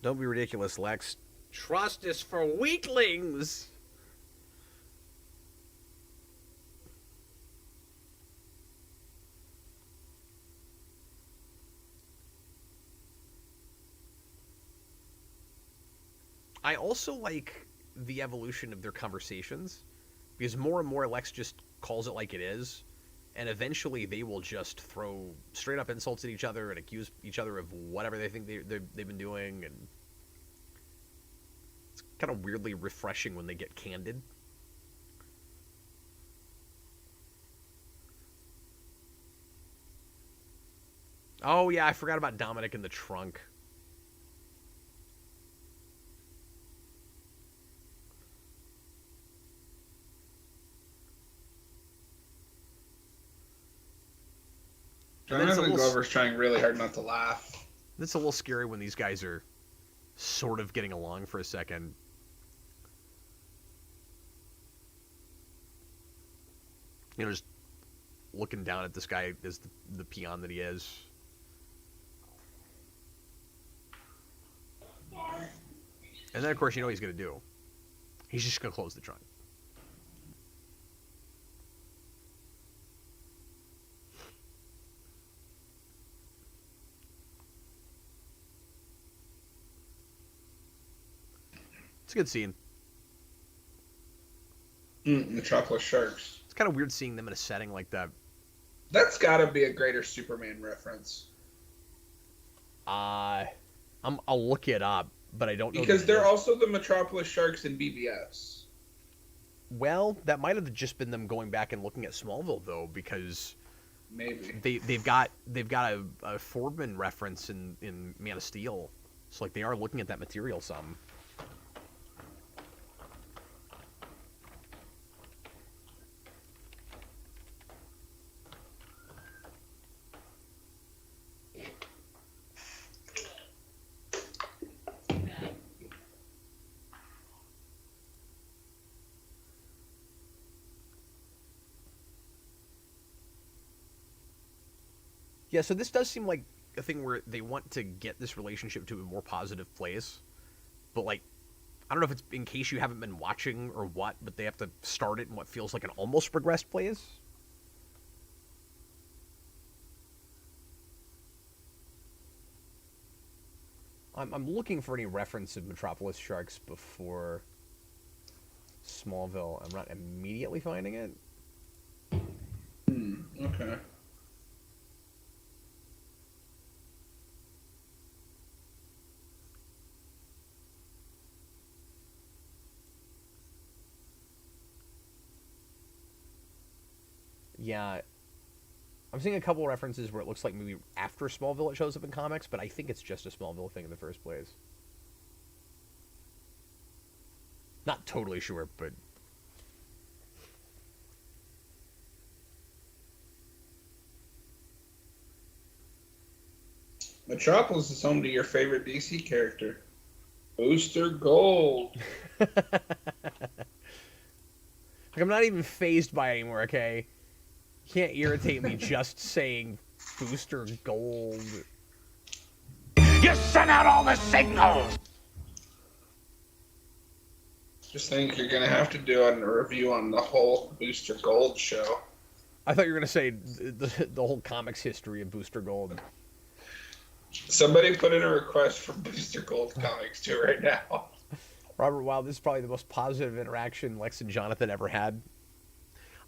Don't be ridiculous, Lex. Trust is for weaklings. I also like the evolution of their conversations, because more and more Lex just calls it like it is, and eventually they will just throw straight up insults at each other and accuse each other of whatever they think they've been doing, and it's kind of weirdly refreshing when they get candid. Oh yeah, I forgot about Dominic in the trunk. Jonathan Glover's trying really hard not to laugh. It's a little scary when these guys are sort of getting along for a second. You know, just looking down at this guy as the peon that he is. And then, of course, you know what he's going to do. He's just going to close the trunk. It's a good scene. Metropolis Sharks. It's kind of weird seeing them in a setting like that. That's got to be a greater Superman reference. I'll look it up, but I don't know. Because they're also the Metropolis Sharks in BBS. Well, that might have just been them going back and looking at Smallville, though, because maybe they've got a Foreman reference in Man of Steel, so like they are looking at that material some. Yeah, so this does seem like a thing where they want to get this relationship to a more positive place. But, like, I don't know if it's in case you haven't been watching or what, but they have to start it in what feels like an almost progressed place. I'm looking for any reference of Metropolis Sharks before Smallville. I'm not immediately finding it. Okay. Yeah, I'm seeing a couple of references where it looks like maybe after Smallville it shows up in comics, but I think it's just a Smallville thing in the first place. Not totally sure, but... Metropolis is home to your favorite DC character, Booster Gold. Like, I'm not even phased by it anymore, okay? You can't irritate me just saying Booster Gold. You sent out all the signals! Just think you're going to have to do a review on the whole Booster Gold show. I thought you were going to say the whole comics history of Booster Gold. Somebody put in a request for Booster Gold comics too right now. Robert, wow, this is probably the most positive interaction Lex and Jonathan ever had.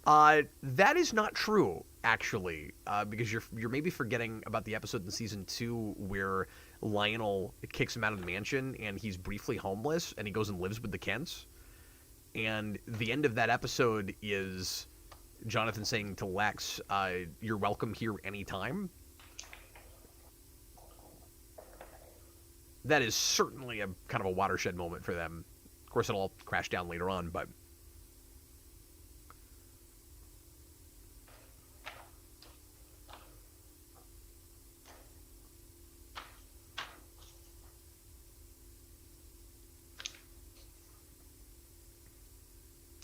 That is not true, actually, because you're maybe forgetting about the episode in season 2 where Lionel kicks him out of the mansion and he's briefly homeless and he goes and lives with the Kents. And the end of that episode is Jonathan saying to Lex, "You're welcome here anytime." That is certainly a kind of a watershed moment for them. Of course, it'll all crash down later on, but...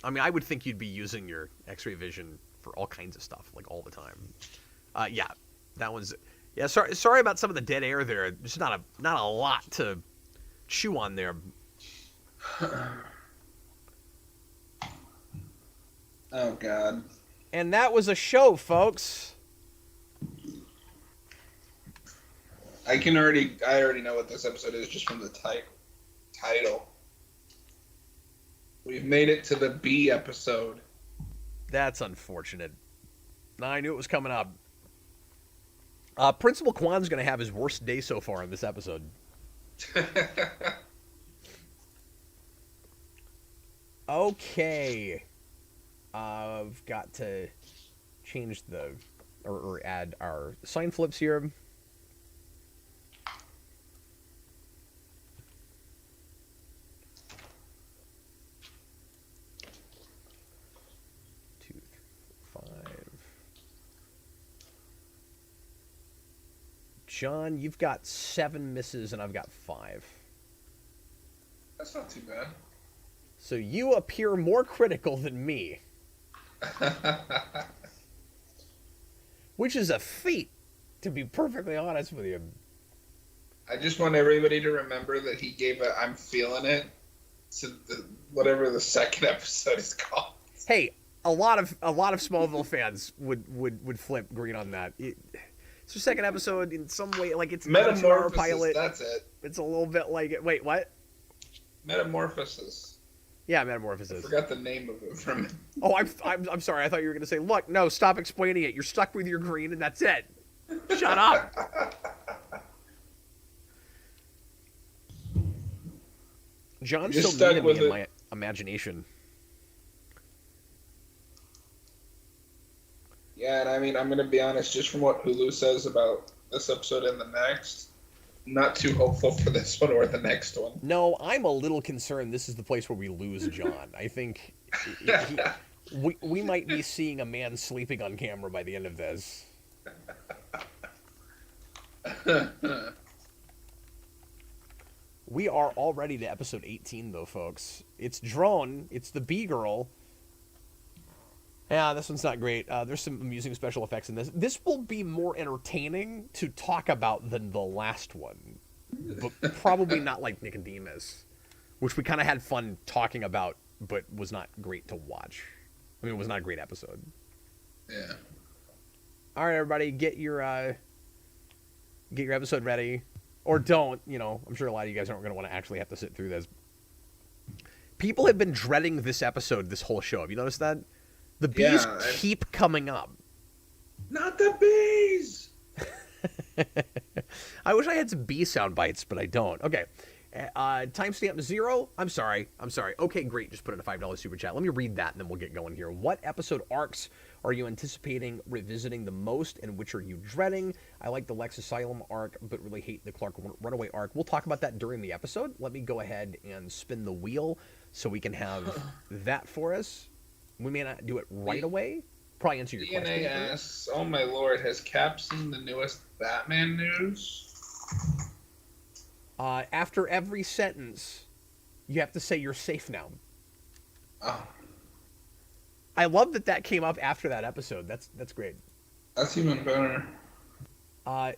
I mean, I would think you'd be using your X-ray vision for all kinds of stuff, like, all the time. Yeah, that one's... Yeah, sorry about some of the dead air there. There's not a lot to chew on there. Oh, God. And that was a show, folks. I already know what this episode is just from the title. We've made it to the B episode. That's unfortunate. I knew it was coming up. Principal Kwan's going to have his worst day so far in this episode. Okay. I've got to change the... Or add our sign flips here. John, you've got 7 misses and I've got 5. That's not too bad. So you appear more critical than me. Which is a feat, to be perfectly honest with you. I just want everybody to remember that he gave a "I'm feeling it" to whatever the second episode is called. Hey, a lot of Smallville fans would flip green on that. It's your second episode in some way, like it's not a 2-hour pilot. That's it. It's a little bit like it. Wait, what? Metamorphosis. Yeah, Metamorphosis. I forgot the name of it from it. Oh, I'm sorry. I thought you were going to say, look, no, stop explaining it. You're stuck with your green, and that's it. Shut up. John's Just still stuck mean to me with in my imagination. Yeah, and I mean, I'm going to be honest, just from what Hulu says about this episode and the next, not too hopeful for this one or the next one. No, I'm a little concerned this is the place where we lose John. I think we might be seeing a man sleeping on camera by the end of this. We are already to episode 18, though, folks. It's Drone. It's the B-girl. Yeah, this one's not great. There's some amusing special effects in this. This will be more entertaining to talk about than the last one. But probably not like Nicodemus, which we kind of had fun talking about, but was not great to watch. I mean, it was not a great episode. Yeah. All right, everybody, get your episode ready. Or don't, you know. I'm sure a lot of you guys aren't going to want to actually have to sit through this. People have been dreading this episode this whole show. Have you noticed that? The bees keep coming up. Not the bees! I wish I had some bee sound bites, but I don't. Okay. Timestamp 0. I'm sorry. Okay, great. Just put in a $5 super chat. Let me read that, and then we'll get going here. What episode arcs are you anticipating revisiting the most, and which are you dreading? I like the Lex Asylum arc, but really hate the Clark Runaway arc. We'll talk about that during the episode. Let me go ahead and spin the wheel so we can have that for us. We may not do it right away. Probably answer your question. DNA asks, oh my lord, has Cap seen the newest Batman news? After every sentence, you have to say you're safe now. Oh. I love that came up after that episode. That's great. That's even better.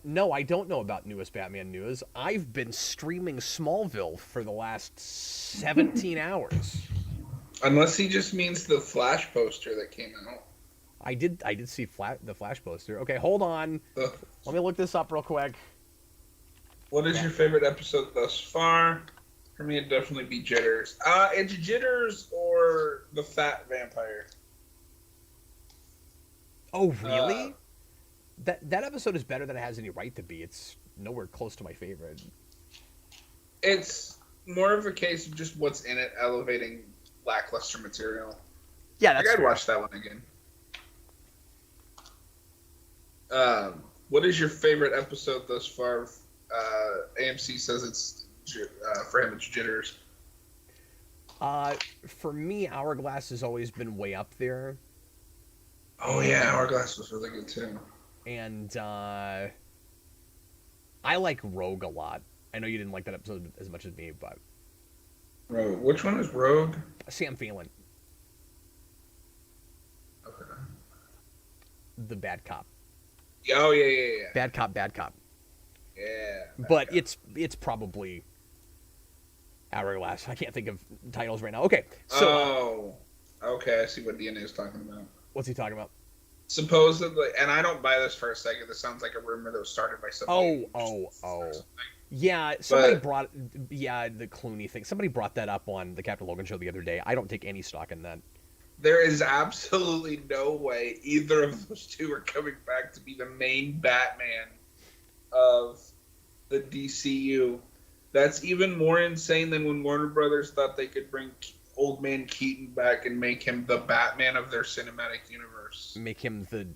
No, I don't know about newest Batman news. I've been streaming Smallville for the last 17 hours. Unless he just means the Flash poster that came out. I did see the Flash poster. Okay, hold on. Ugh. Let me look this up real quick. What is your favorite episode thus far? For me, it'd definitely be Jitters. It's Jitters or the Fat Vampire. Oh, really? That episode is better than it has any right to be. It's nowhere close to my favorite. It's more of a case of just what's in it elevating lackluster material. Yeah, that's I'd fair. watch that one again. What is your favorite episode thus far? AMC says it's for him it's Jitters. For me, Hourglass has always been way up there. Oh yeah, Hourglass was really good too. And I like Rogue a lot. I know you didn't like that episode as much as me, but Rogue. Which one is Rogue? Sam Phelan, Okay. the bad cop. Oh yeah. Bad cop. Yeah. But it's probably Hourglass. I can't think of titles right now. Okay, so okay. I see what DNA is talking about. what's he talking about? Supposedly, and I don't buy this for a second. This sounds like a rumor that was started by somebody. Oh. Yeah, somebody brought the Clooney thing. Somebody brought that up on the Captain Logan show the other day. I don't take any stock in that. there is absolutely no way either of those two are coming back to be the main Batman of the DCU. That's even more insane than when Warner Brothers thought they could bring Old Man Keaton back and make him the Batman of their cinematic universe. Make him the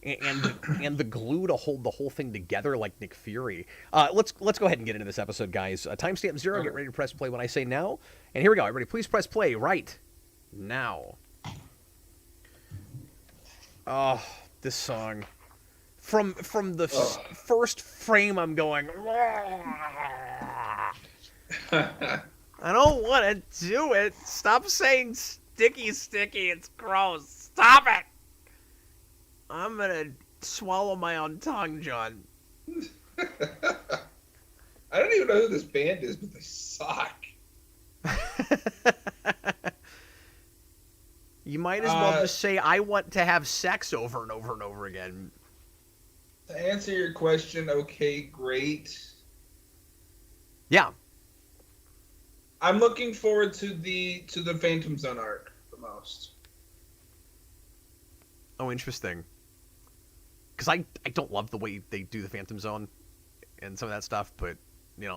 and the glue to hold the whole thing together, like Nick Fury. Let's go ahead and get into this episode, guys. Timestamp 0. Get ready to press play when I say now. And here we go. Everybody, please press play right now. Oh, this song. From the first frame, I'm going. I don't want to do it. Stop saying sticky. It's gross. Stop it. I'm gonna swallow my own tongue, John. I don't even know who this band is, but they suck. You might as well just say, I want to have sex over and over and over again. To answer your question, okay, great. Yeah. I'm looking forward to the Phantom Zone arc the most. Oh, interesting. Because I don't love the way they do the Phantom Zone and some of that stuff, but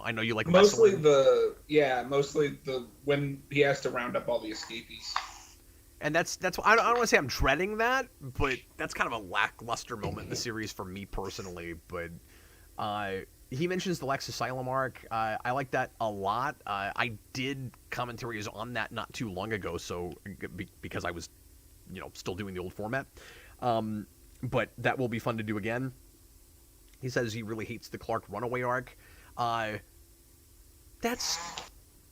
I know you like mostly Wrestling. when he has to round up all the escapees. And that's I don't want to say I'm dreading that, but that's kind of a lackluster moment in the series for me personally. But he mentions the Lex Asylum arc. I like that a lot. I did commentaries on that not too long ago, so because I was still doing the old format. But that will be fun to do again. He says he really hates the Clark Runaway arc.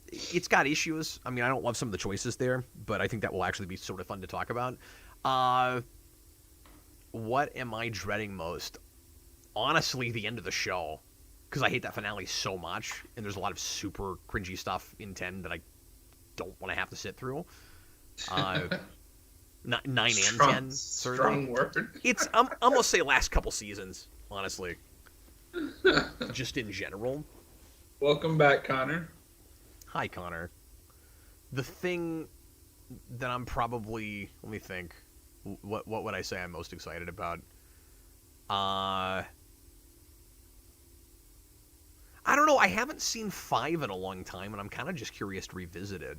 It's got issues. I mean, I don't love some of the choices there, but I think that will actually be sort of fun to talk about. What am I dreading most? Honestly, the end of the show, because I hate that finale so much, and there's a lot of super cringy stuff in 10 that I don't want to have to sit through. 9 and 10, certainly. Strong word. I'm gonna say last couple seasons, honestly. Just in general. Welcome back, Connor. Hi, Connor. The thing that I'm probably... Let me think. What would I say I'm most excited about? I don't know. I haven't seen 5 in a long time, and I'm kind of just curious to revisit it.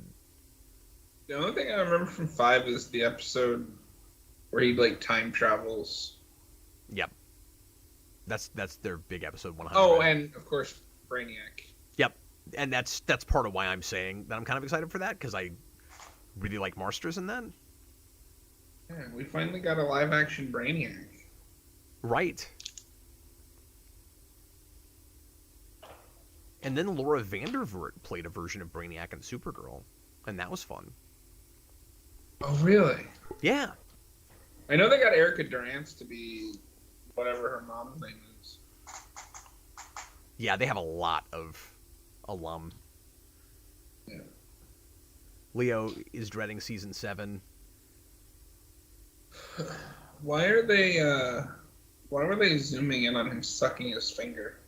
The only thing I remember from 5 is the episode where he, time travels. Yep. That's their big episode 100. Oh, and, of course, Brainiac. Yep. And that's part of why I'm saying that I'm kind of excited for that, because I really like Marsters in that. Yeah, we finally got a live-action Brainiac. Right. And then Laura Vandervoort played a version of Brainiac and Supergirl, and that was fun. Oh, really? Yeah. I know they got Erica Durance to be whatever her mom's name is. Yeah, they have a lot of alum. Yeah. Leo is dreading season 7. Why were they zooming in on him sucking his finger?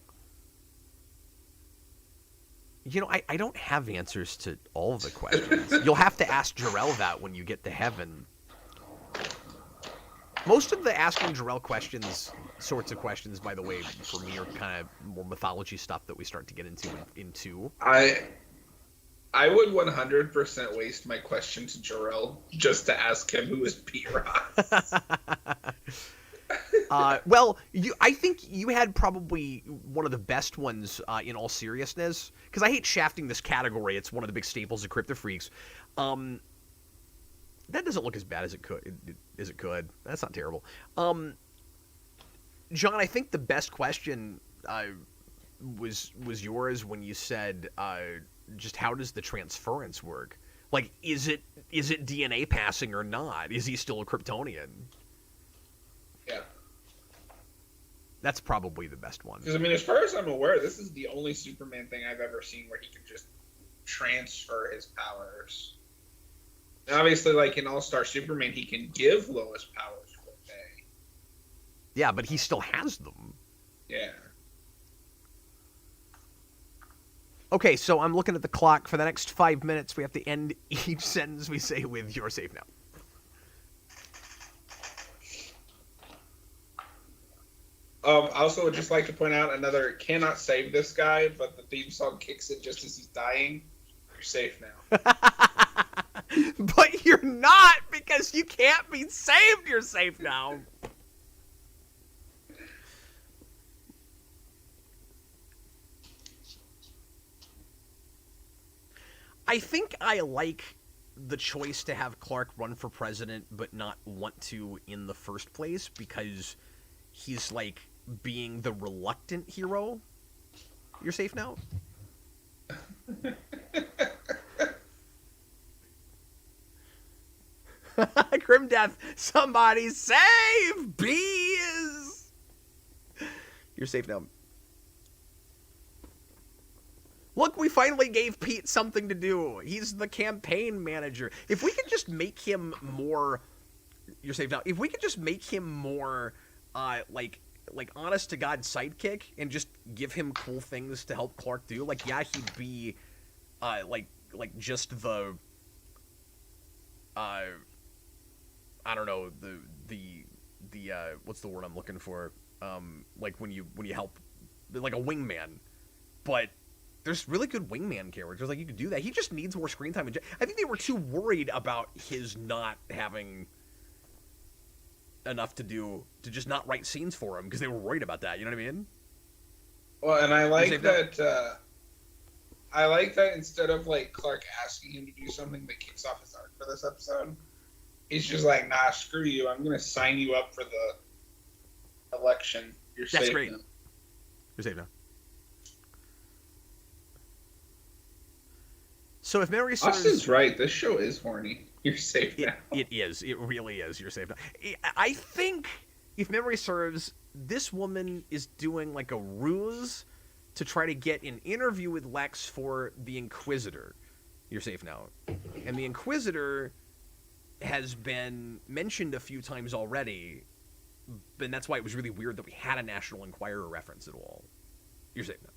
I don't have answers to all of the questions. You'll have to ask Jarrell that when you get to heaven. Most of the asking Jarrell sorts of questions, by the way, for me are kind of more mythology stuff that we start to get into. I would 100% waste my question to Jarrell just to ask him who is Pete Ross. Well, I think you had probably one of the best ones in all seriousness, because I hate shafting this category. It's one of the big staples of Kryptofreaks. That doesn't look as bad as it could. That's not terrible. John, I think the best question was yours when you said just how does the transference work? Like, is it DNA passing or not? Is he still a Kryptonian? Yeah. That's probably the best one. Because, as far as I'm aware, this is the only Superman thing I've ever seen where he can just transfer his powers. And obviously, in All-Star Superman, he can give Lois powers for a day. Yeah, but he still has them. Yeah. Okay, so I'm looking at the clock. For the next 5 minutes, we have to end each sentence we say with "You're safe now." I also would just like to point out another cannot save this guy, but the theme song kicks it just as he's dying. You're safe now. But you're not, because you can't be saved. You're safe now. I think I like the choice to have Clark run for president but not want to in the first place, because he's like being the reluctant hero. You're safe now? Grim Death, somebody save bees! You're safe now. Look, we finally gave Pete something to do. He's the campaign manager. If we could just make him more... You're safe now. If we could just make him more, like honest-to-God sidekick and just give him cool things to help Clark do, like, yeah, he'd be, like just the, I don't know, the what's the word I'm looking for? Like when you help, like a wingman. But there's really good wingman characters. Like, you could do that. He just needs more screen time. I think they were too worried about his not having enough to do to just not write scenes for him, because they were worried about that. You know what I mean? Well, and I like that. I like that instead of like Clark asking him to do something that kicks off his arc for this episode, he's just like, "Nah, screw you. I'm gonna sign you up for the election. You're safe." That's great. Now. You're safe now. So if memory serves... Austin's right. This show is horny. You're safe now. It is. It really is. You're safe now. I think, if memory serves, this woman is doing like a ruse to try to get an interview with Lex for the Inquisitor. You're safe now. And the Inquisitor has been mentioned a few times already, and that's why it was really weird that we had a National Enquirer reference at all. You're safe now.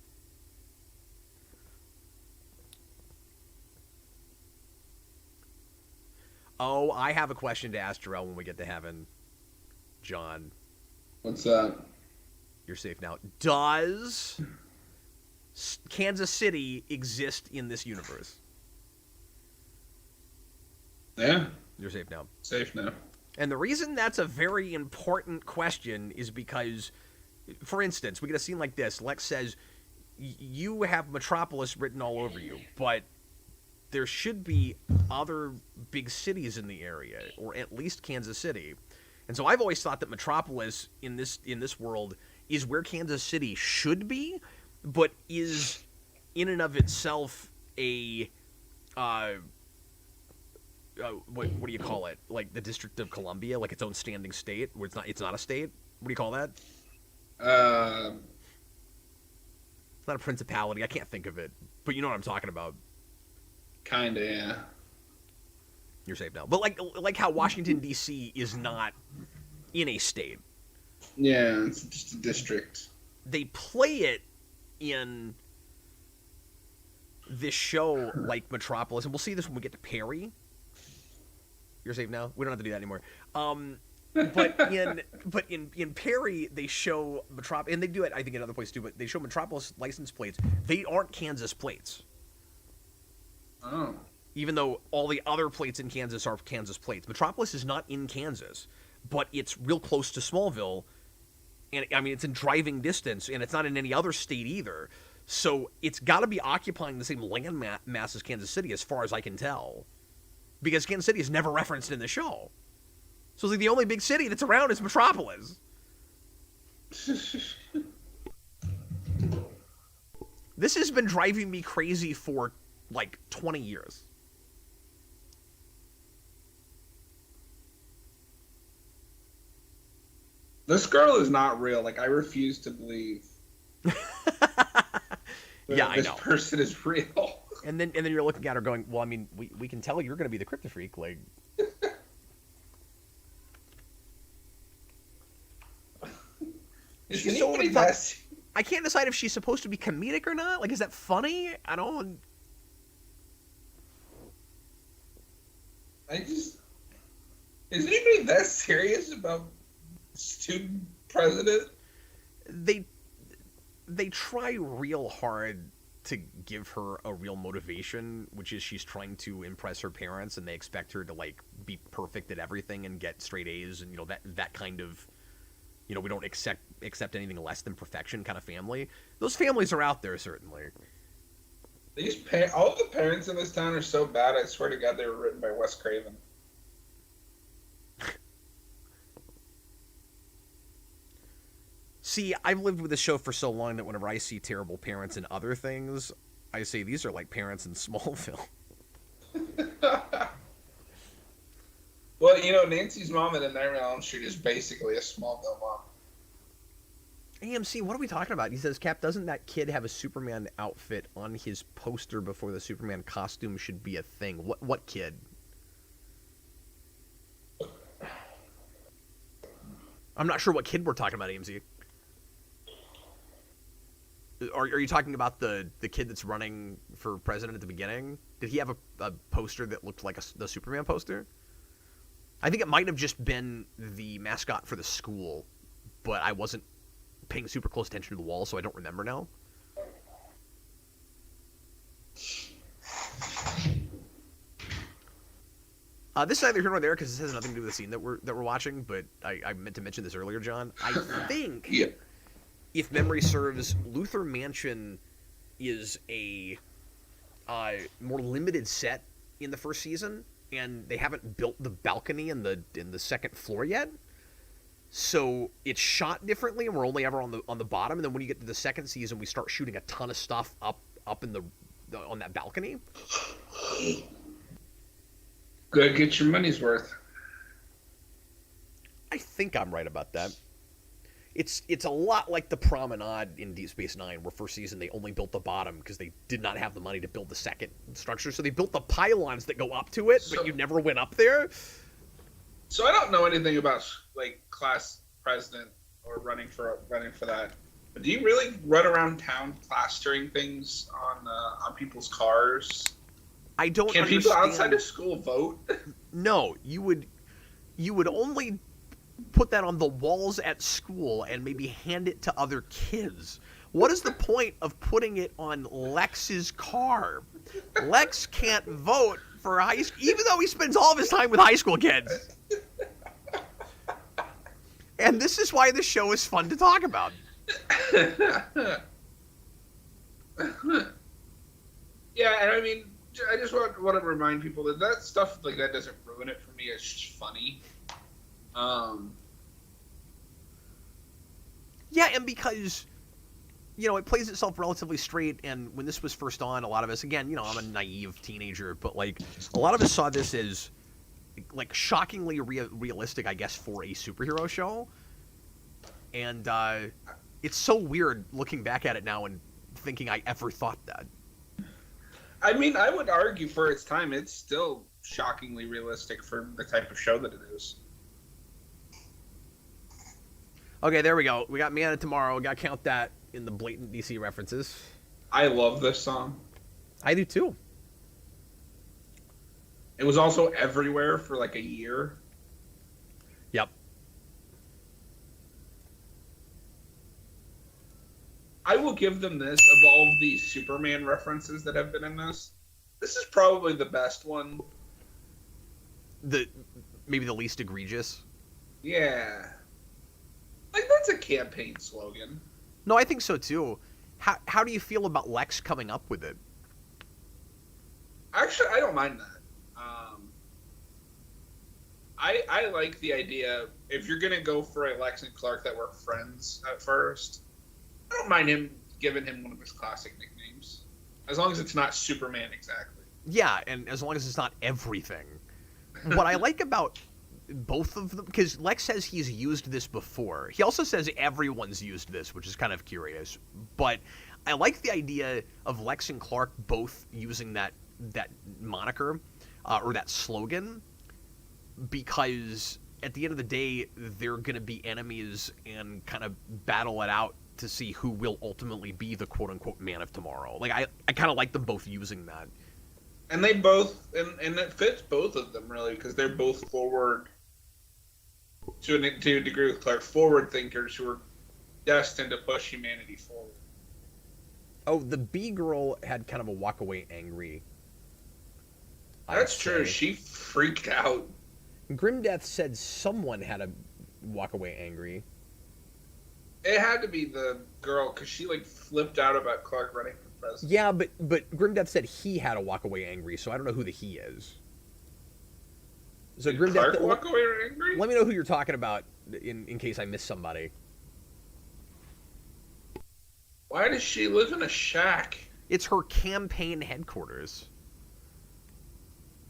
Oh, I have a question to ask Jarrell when we get to heaven. John. What's that? You're safe now. Does Kansas City exist in this universe? Yeah. You're safe now. Safe now. And the reason that's a very important question is because, for instance, we get a scene like this. Lex says, you have Metropolis written all over you, but there should be other big cities in the area, or at least Kansas City. And so I've always thought that Metropolis in this world is where Kansas City should be, but is in and of itself a what do you call it? Like the District of Columbia, like its own standing state, where it's not a state. What do you call that? It's not a principality. I can't think of it, but you know what I'm talking about. Kinda, yeah. You're safe now. But like how Washington, D.C. is not in a state. Yeah, it's just a district. They play it in this show like Metropolis, and we'll see this when we get to Perry. You're safe now? We don't have to do that anymore. But in Perry, they show Metropolis, and they do it, I think, in other places too, but they show Metropolis license plates. They aren't Kansas plates. Oh. Even though all the other plates in Kansas are Kansas plates. Metropolis is not in Kansas, but it's real close to Smallville. And, I mean, it's in driving distance, and it's not in any other state either. So it's got to be occupying the same land mass as Kansas City, as far as I can tell. Because Kansas City is never referenced in the show. So it's like the only big city that's around is Metropolis. This has been driving me crazy for like 20 years. This girl is not real. Like, I refuse to believe. Yeah, I know. This person is real. And then you're looking at her going, well, I mean, we can tell you're going to be the Kryptofreak. Like, Is anybody that? I can't decide if she's supposed to be comedic or not. Like, is that funny? I don't. Is anybody that serious about student president? they try real hard to give her a real motivation, which is she's trying to impress her parents, and they expect her to like be perfect at everything and get straight A's, and that kind of, we don't accept anything less than perfection kind of family. Those families are out there, certainly. All the parents in this town are so bad. I swear to God, they were written by Wes Craven. See, I've lived with this show for so long that whenever I see terrible parents in other things, I say these are like parents in Smallville. Well, Nancy's mom in A Nightmare on Elm Street is basically a Smallville mom. AMC, what are we talking about? He says, Cap, doesn't that kid have a Superman outfit on his poster before the Superman costume should be a thing? What kid? I'm not sure what kid we're talking about, AMC. Are you talking about the kid that's running for president at the beginning? Did he have a poster that looked like the Superman poster? I think it might have just been the mascot for the school, but I wasn't paying super close attention to the wall, so I don't remember now. This is neither here nor there because this has nothing to do with the scene that we're watching, but I meant to mention this earlier, John. I think... Yeah. If memory serves, Luthor Mansion is a more limited set in the first season, and they haven't built the balcony in the second floor yet. So it's shot differently, and we're only ever on the bottom. And then when you get to the second season, we start shooting a ton of stuff up in the on that balcony. Good, get your money's worth. I think I'm right about that. It's a lot like the promenade in Deep Space Nine, where first season they only built the bottom because they did not have the money to build the second structure. So they built the pylons that go up to it, but you never went up there. So I don't know anything about like class president or running for that. But do you really run around town plastering things on people's cars? I don't. Can people outside of school vote? No, you would only put that on the walls at school and maybe hand it to other kids. What is the point of putting it on Lex's car? Lex can't vote for high school, even though he spends all of his time with high school kids. And this is why this show is fun to talk about. Yeah, and I mean, I just want to remind people that stuff like that doesn't ruin it for me. It's just funny. Yeah, and because, it plays itself relatively straight, and when this was first on, a lot of us, again, I'm a naive teenager, but, like, a lot of us saw this as, like, shockingly realistic, I guess, for a superhero show, and, it's so weird looking back at it now and thinking I ever thought that. I mean, I would argue for its time, it's still shockingly realistic for the type of show that it is. Okay, there we go. We got Man of Tomorrow. We got to count that in the blatant DC references. I love this song. I do too. It was also everywhere for like a year. Yep. I will give them this. Of all of the Superman references that have been in this is probably the best one. Maybe the least egregious. Yeah. Like, that's a campaign slogan. No, I think so, too. How do you feel about Lex coming up with it? Actually, I don't mind that. I like the idea, if you're going to go for a Lex and Clark that were friends at first, I don't mind giving him one of his classic nicknames. As long as it's not Superman exactly. Yeah, and as long as it's not everything. What I like about both of them, because Lex says he's used this before. He also says everyone's used this, which is kind of curious. But I like the idea of Lex and Clark both using that moniker or that slogan, because at the end of the day, they're going to be enemies and kind of battle it out to see who will ultimately be the quote-unquote Man of Tomorrow. Like, I kind of like them both using that. And they both, and it fits both of them, really, because they're both forward, to a degree with Clark, forward thinkers who are destined to push humanity forward. Oh, the bee girl had kind of a walk away angry. That's true. She freaked out. Grimdeath said someone had a walk away angry. It had to be the girl, because she, like, flipped out about Clark running for president. Yeah, but Grimdeath said he had a walk away angry, so I don't know who the he is. So Did Grimdeath, Clark walk away angry? let me know who you're talking about in case I miss somebody. Why does she live in a shack? It's her campaign headquarters.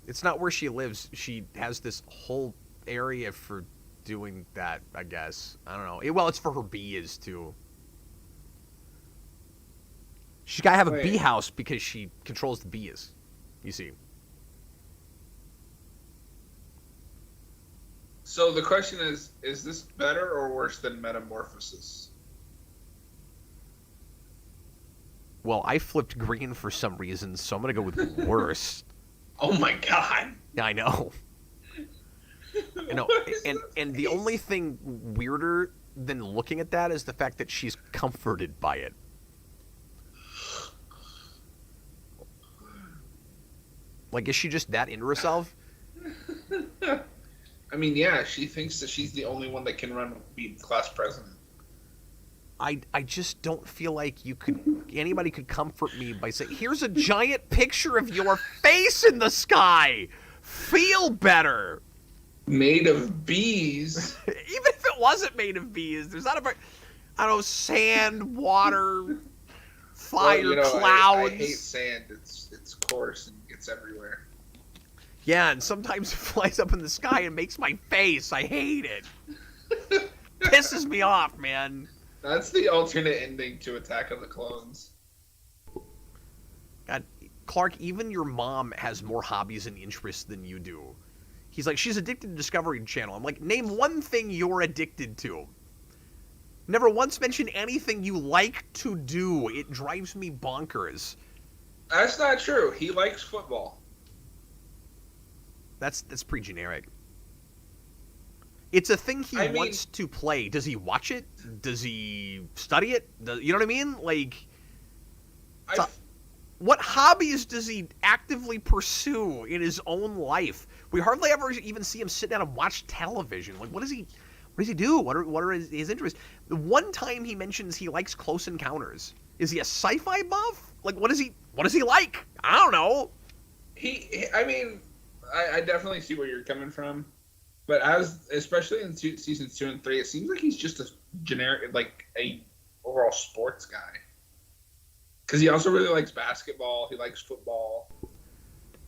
It's not where she lives. She has this whole area for doing that, I guess. I don't know. Well, it's for her bees, too. She's got to have a bee house because she controls the bees, you see. So the question is this better or worse than Metamorphosis? Well, I flipped green for some reason, so I'm going to go with worse. Oh my god. Yeah, I know. I know. And the only thing weirder than looking at that is the fact that she's comforted by it. Like, is she just that into herself? I mean, yeah, she thinks that she's the only one that can be class president. I just don't feel like anybody could comfort me by saying, here's a giant picture of your face in the sky. Feel better. Made of bees. Even if it wasn't made of bees, there's not I don't know, sand, water, fire, clouds. I hate sand. It's coarse and gets everywhere. Yeah, and sometimes it flies up in the sky and makes my face. I hate it. Pisses me off, man. That's the alternate ending to Attack of the Clones. God, Clark, even your mom has more hobbies and interests than you do. He's like, she's addicted to Discovery Channel. I'm like, name one thing you're addicted to. Never once mentioned anything you like to do. It drives me bonkers. That's not true. He likes football. That's pretty generic. It's a thing he wants to play. Does he watch it? Does he study it? You know what I mean? Like, what hobbies does he actively pursue in his own life? We hardly ever even see him sit down and watch television. Like, what does he do? What are his interests? The one time he mentions he likes Close Encounters. Is he a sci-fi buff? Like, what does he like? I don't know. I definitely see where you're coming from. But especially in seasons 2 and 3, it seems like he's just a generic, like a overall sports guy. Because he also really likes basketball. He likes football.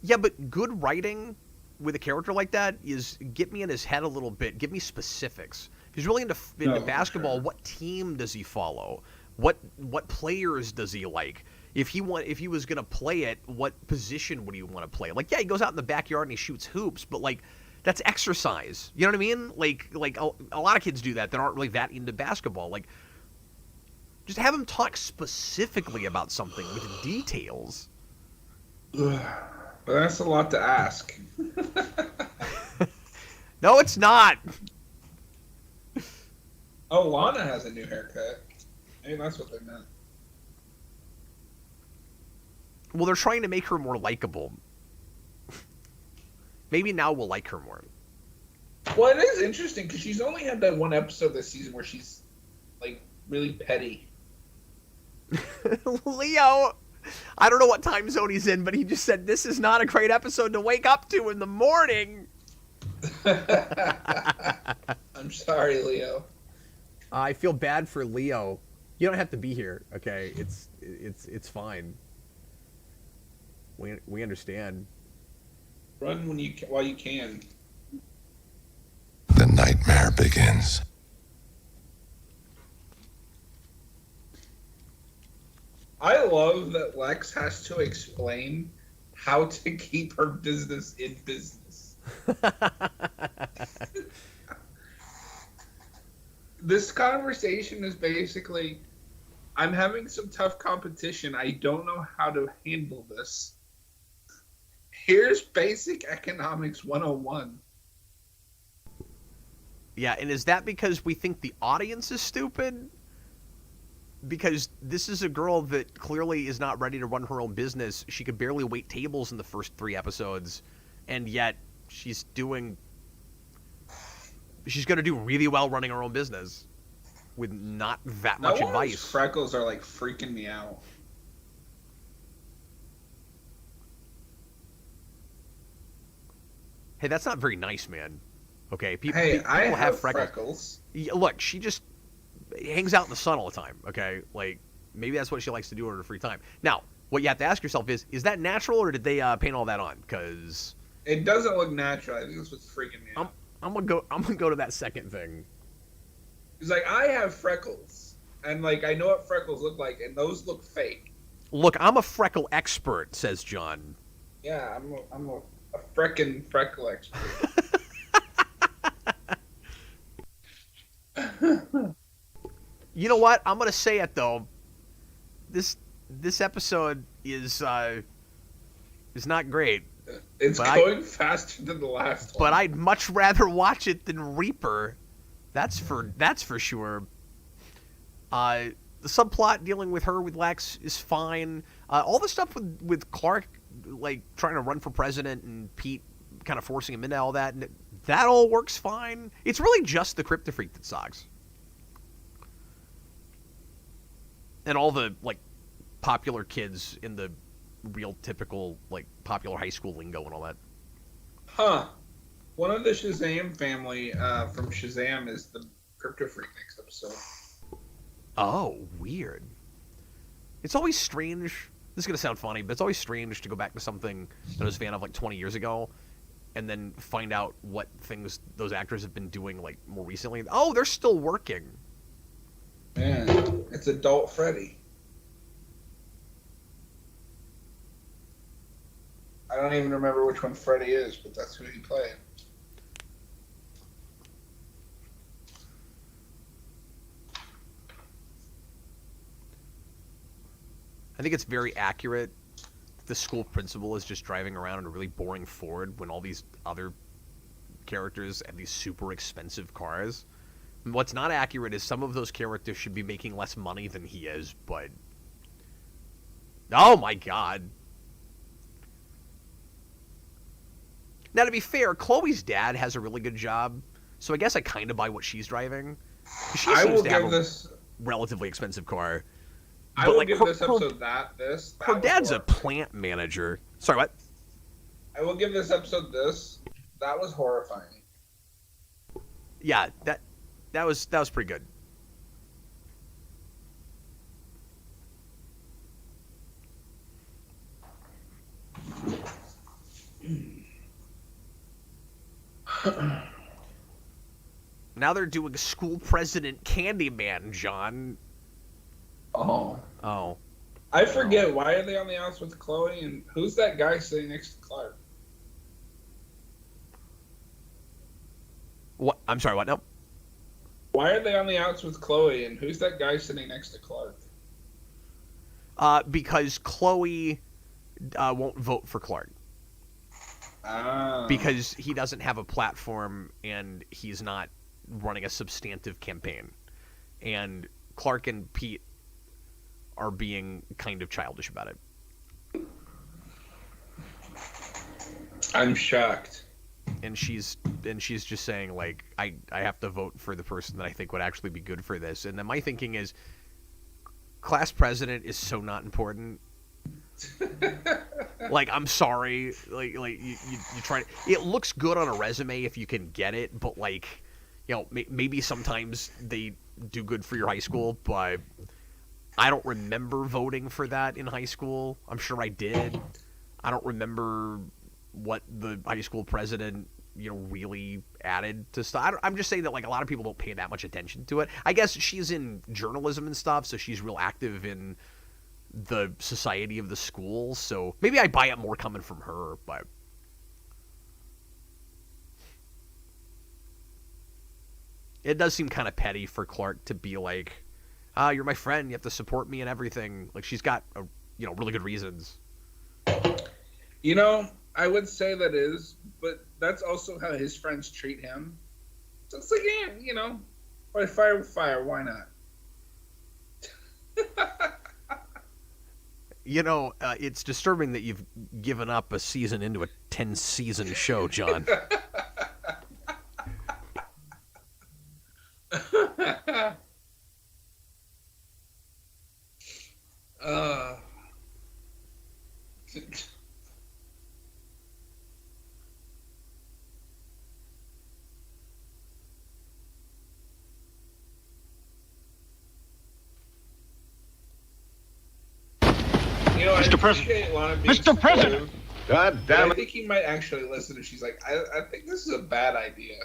Yeah, but good writing with a character like that is get me in his head a little bit. Give me specifics. If he's really into basketball, what team does he follow? What players does he like? If he was gonna play it, what position would he want to play? Like, yeah, he goes out in the backyard and he shoots hoops, but like. That's exercise. You know what I mean? Like a lot of kids do that aren't really that into basketball. Like, just have him talk specifically about something with details. But that's a lot to ask. No, it's not. Oh, Lana has a new haircut. Maybe that's what they meant. Well, they're trying to make her more likable. Maybe now we'll like her more. Well, it is interesting because she's only had that one episode this season where she's, like, really petty. Leo, I don't know what time zone he's in, but he just said, this is not a great episode to wake up to in the morning. I'm sorry, Leo. I feel bad for Leo. You don't have to be here, okay? It's fine. We understand. Run while you can. The nightmare begins. I love that Lex has to explain how to keep her business in business. This conversation is basically, I'm having some tough competition. I don't know how to handle this. Here's basic economics 101. Yeah, and is that because we think the audience is stupid? because this is a girl that clearly is not ready to run her own business. She could barely wait tables in the first 3 episodes, and yet she's going to do really well running her own business with not that much advice. Freckles are like freaking me out. Hey, that's not very nice, man. Okay, people I have freckles. Yeah, look, she just hangs out in the sun all the time. Okay, like maybe that's what she likes to do in her free time. Now, what you have to ask yourself is that natural, or did they paint all that on? Because it doesn't look natural. I think that's what's freaking me out. I'm gonna go to that second thing. It's like, I have freckles, and like I know what freckles look like, and those look fake. Look, I'm a freckle expert, says John. Yeah, I'm a frickin' freckle expert. You know what? I'm gonna say it though. This episode is not great. It's going faster than the last one. But I'd much rather watch it than Reaper. That's for sure. The subplot dealing with her with Lex is fine. All the stuff with Clark, like trying to run for president and Pete kind of forcing him into all that, and that all works fine. It's really just the Kryptofreak that sucks. And all the like popular kids in the real typical like popular high school lingo and all that. Huh. One of the Shazam family from Shazam is the Kryptofreak next episode. Oh, weird. It's always strange. This is going to sound funny, but it's always strange to go back to something that I was a fan of like 20 years ago and then find out what things those actors have been doing like more recently. Oh, they're still working. Man, it's adult Freddy. I don't even remember which one Freddy is, but that's who he played. I think it's very accurate. The school principal is just driving around in a really boring Ford when all these other characters have these super expensive cars. And what's not accurate is some of those characters should be making less money than he is, but... Oh my god. Now, to be fair, Chloe's dad has a really good job, so I guess I kind of buy what she's driving. She I seems will to have give a this. relatively expensive car. I But, will like, give her- this episode this. Her was dad's a horrifying. plant manager. Sorry, what? I will give this episode this. That was horrifying. Yeah, that was pretty good. Now they're doing school president Candyman, John. Oh. Oh. I forget, why are they on the outs with Chloe, and who's that guy sitting next to Clark? What? I'm sorry, what? No. Why are they on the outs with Chloe, and who's that guy sitting next to Clark? Because Chloe won't vote for Clark. Ah. Because he doesn't have a platform and he's not running a substantive campaign. And Clark and Pete are being kind of childish about it. I'm shocked. And she's just saying, like, I have to vote for the person that I think would actually be good for this. And then my thinking is, class president is so not important. Like, I'm sorry. Like you try to... It looks good on a resume if you can get it, but, like, you know, maybe sometimes they do good for your high school, but I don't remember voting for that in high school. I'm sure I did. I don't remember what the high school president, you know, really added to stuff. I'm just saying that, like, a lot of people don't pay that much attention to it. I guess she's in journalism and stuff, so she's real active in the society of the school, so maybe I buy it more coming from her, but... It does seem kind of petty for Clark to be like, you're my friend, you have to support me and everything. Like, she's got, really good reasons. You know, I would say that is, but that's also how his friends treat him. So it's like, yeah, you know, fight fire with fire, why not? It's disturbing that you've given up a season into a 10-season show, John. Mr. President. Mr. President. God damn I it. think he might actually listen, and she's like, I think this is a bad idea.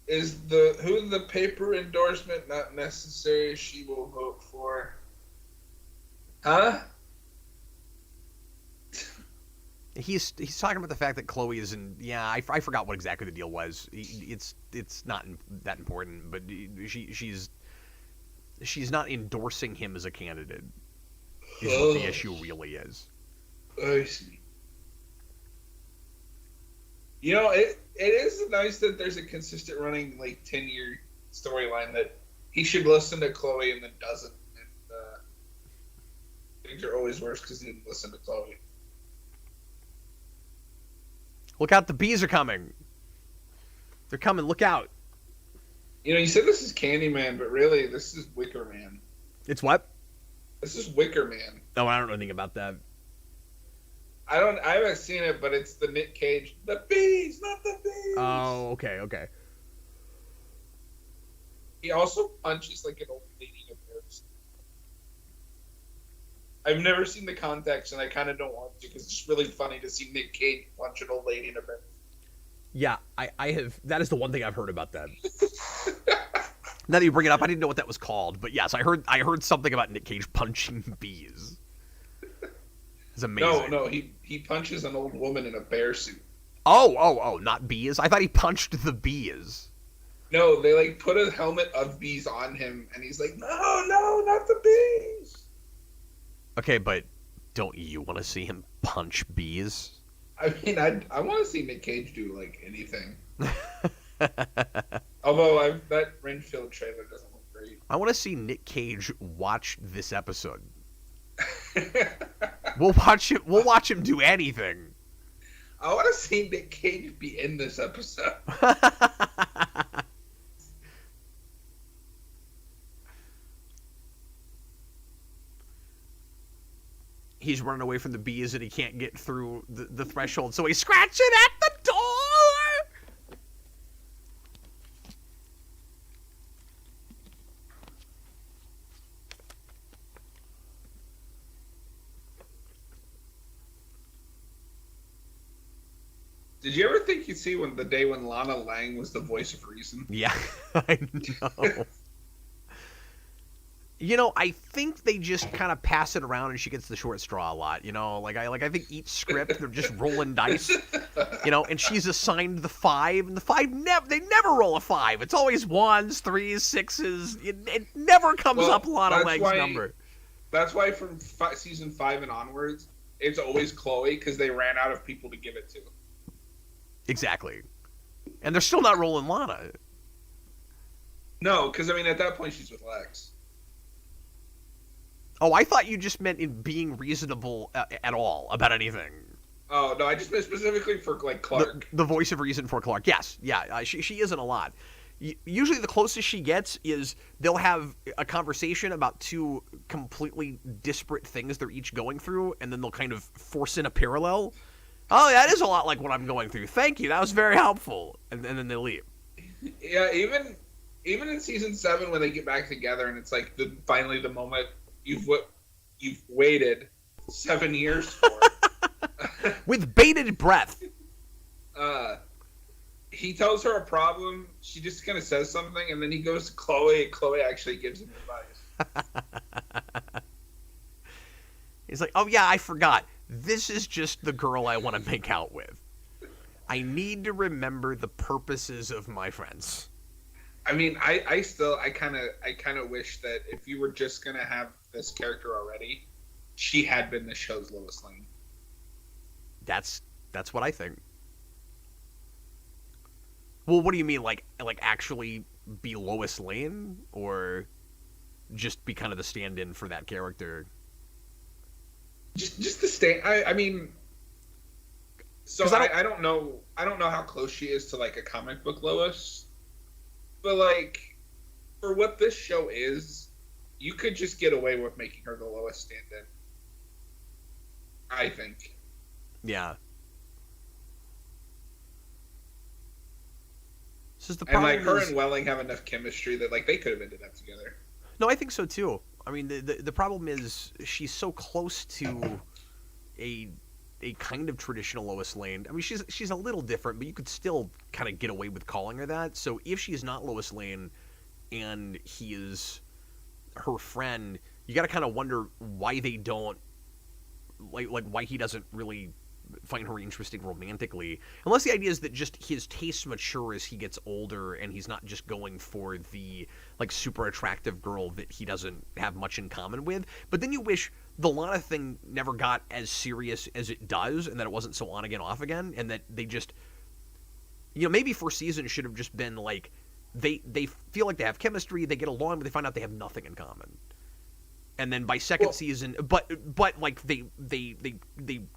Is the paper endorsement not necessary? She will vote for. Huh? He's talking about the fact that Chloe is in. Yeah, I forgot what exactly the deal was. It's not that important, but she's not endorsing him as a candidate. Is what the issue really is. I see. It is nice that there's a consistent running 10-year storyline that he should listen to Chloe and then doesn't. And things are always worse because he didn't listen to Chloe. Look out, the bees are coming. They're coming, look out. You said this is Candyman, but really this is Wicker Man. It's what? This is Wicker Man. Oh, I don't know anything about that. I haven't seen it, but it's the Nick Cage. The bees, not the bees. Oh, okay. He also punches like an old lady in a bear's. I've never seen the context, and I kind of don't want to because it's just really funny to see Nick Cage punch an old lady in a bear. Yeah, I have. That is the one thing I've heard about that. Now that you bring it up, I didn't know what that was called, but yes, I heard something about Nick Cage punching bees. It's amazing. No, he punches an old woman in a bear suit. Oh, not bees. I thought he punched the bees. No, they put a helmet of bees on him, and he's like, no, not the bees. Okay, but don't you want to see him punch bees? I mean, I want to see Nick Cage do anything. Although that Renfield trailer doesn't look great. I want to see Nick Cage watch this episode. We'll watch him do anything. I want to see Nick Cage be in this episode. He's running away from the bees and he can't get through the threshold, so he's scratching at the door! Did you ever think you'd see the day when Lana Lang was the voice of reason? Yeah, I know. I think they just kind of pass it around and she gets the short straw a lot. I think each script they're just rolling dice. And she's assigned the 5, and the 5 they never roll a 5. It's always 1s, 3s, 6s. It never comes up Lana Lang's number. That's why from season 5 and onwards, it's always Chloe because they ran out of people to give it to. Exactly. And they're still not rolling Lana. No, because, at that point, she's with Lex. Oh, I thought you just meant in being reasonable at all about anything. Oh, no, I just meant specifically for, Clark. The voice of reason for Clark. Yes, yeah, she isn't a lot. Usually the closest she gets is they'll have a conversation about two completely disparate things they're each going through, and then they'll kind of force in a parallel. Oh, that is a lot like what I'm going through. Thank you. That was very helpful. And then they leave. Yeah, even in season 7 when they get back together and it's finally the moment you've waited 7 years for. With bated breath. He tells her a problem. She just kind of says something, and then he goes to Chloe, and Chloe actually gives him advice. He's like, oh yeah, I forgot. This is just the girl I want to make out with. I need to remember the purposes of my friends. I kind of wish that if you were just gonna have this character already, she had been the show's Lois Lane. That's what I think. Well, what do you mean, like actually be Lois Lane, or just be kind of the stand-in for that character? Just the stand. I mean, so I don't know how close she is to like a comic book Lois, but like for what this show is, you could just get away with making her the Lois stand-in. I think. Yeah. The and like her and Welling have enough chemistry that like they could have ended up together. No, I think so too. I mean, the problem is she's so close to a kind of traditional Lois Lane. I mean, she's a little different, but you could still kind of get away with calling her that. So if she's not Lois Lane and he is her friend, you got to kind of wonder why they don't like why he doesn't really find her interesting romantically, unless the idea is that just his tastes mature as he gets older and he's not just going for the like super attractive girl that he doesn't have much in common with. But then you wish the Lana thing never got as serious as it does, and that it wasn't so on again off again, and that they just, you know, maybe first season should have just been like they feel like they have chemistry, they get along, but they find out they have nothing in common. And then by second season, but like they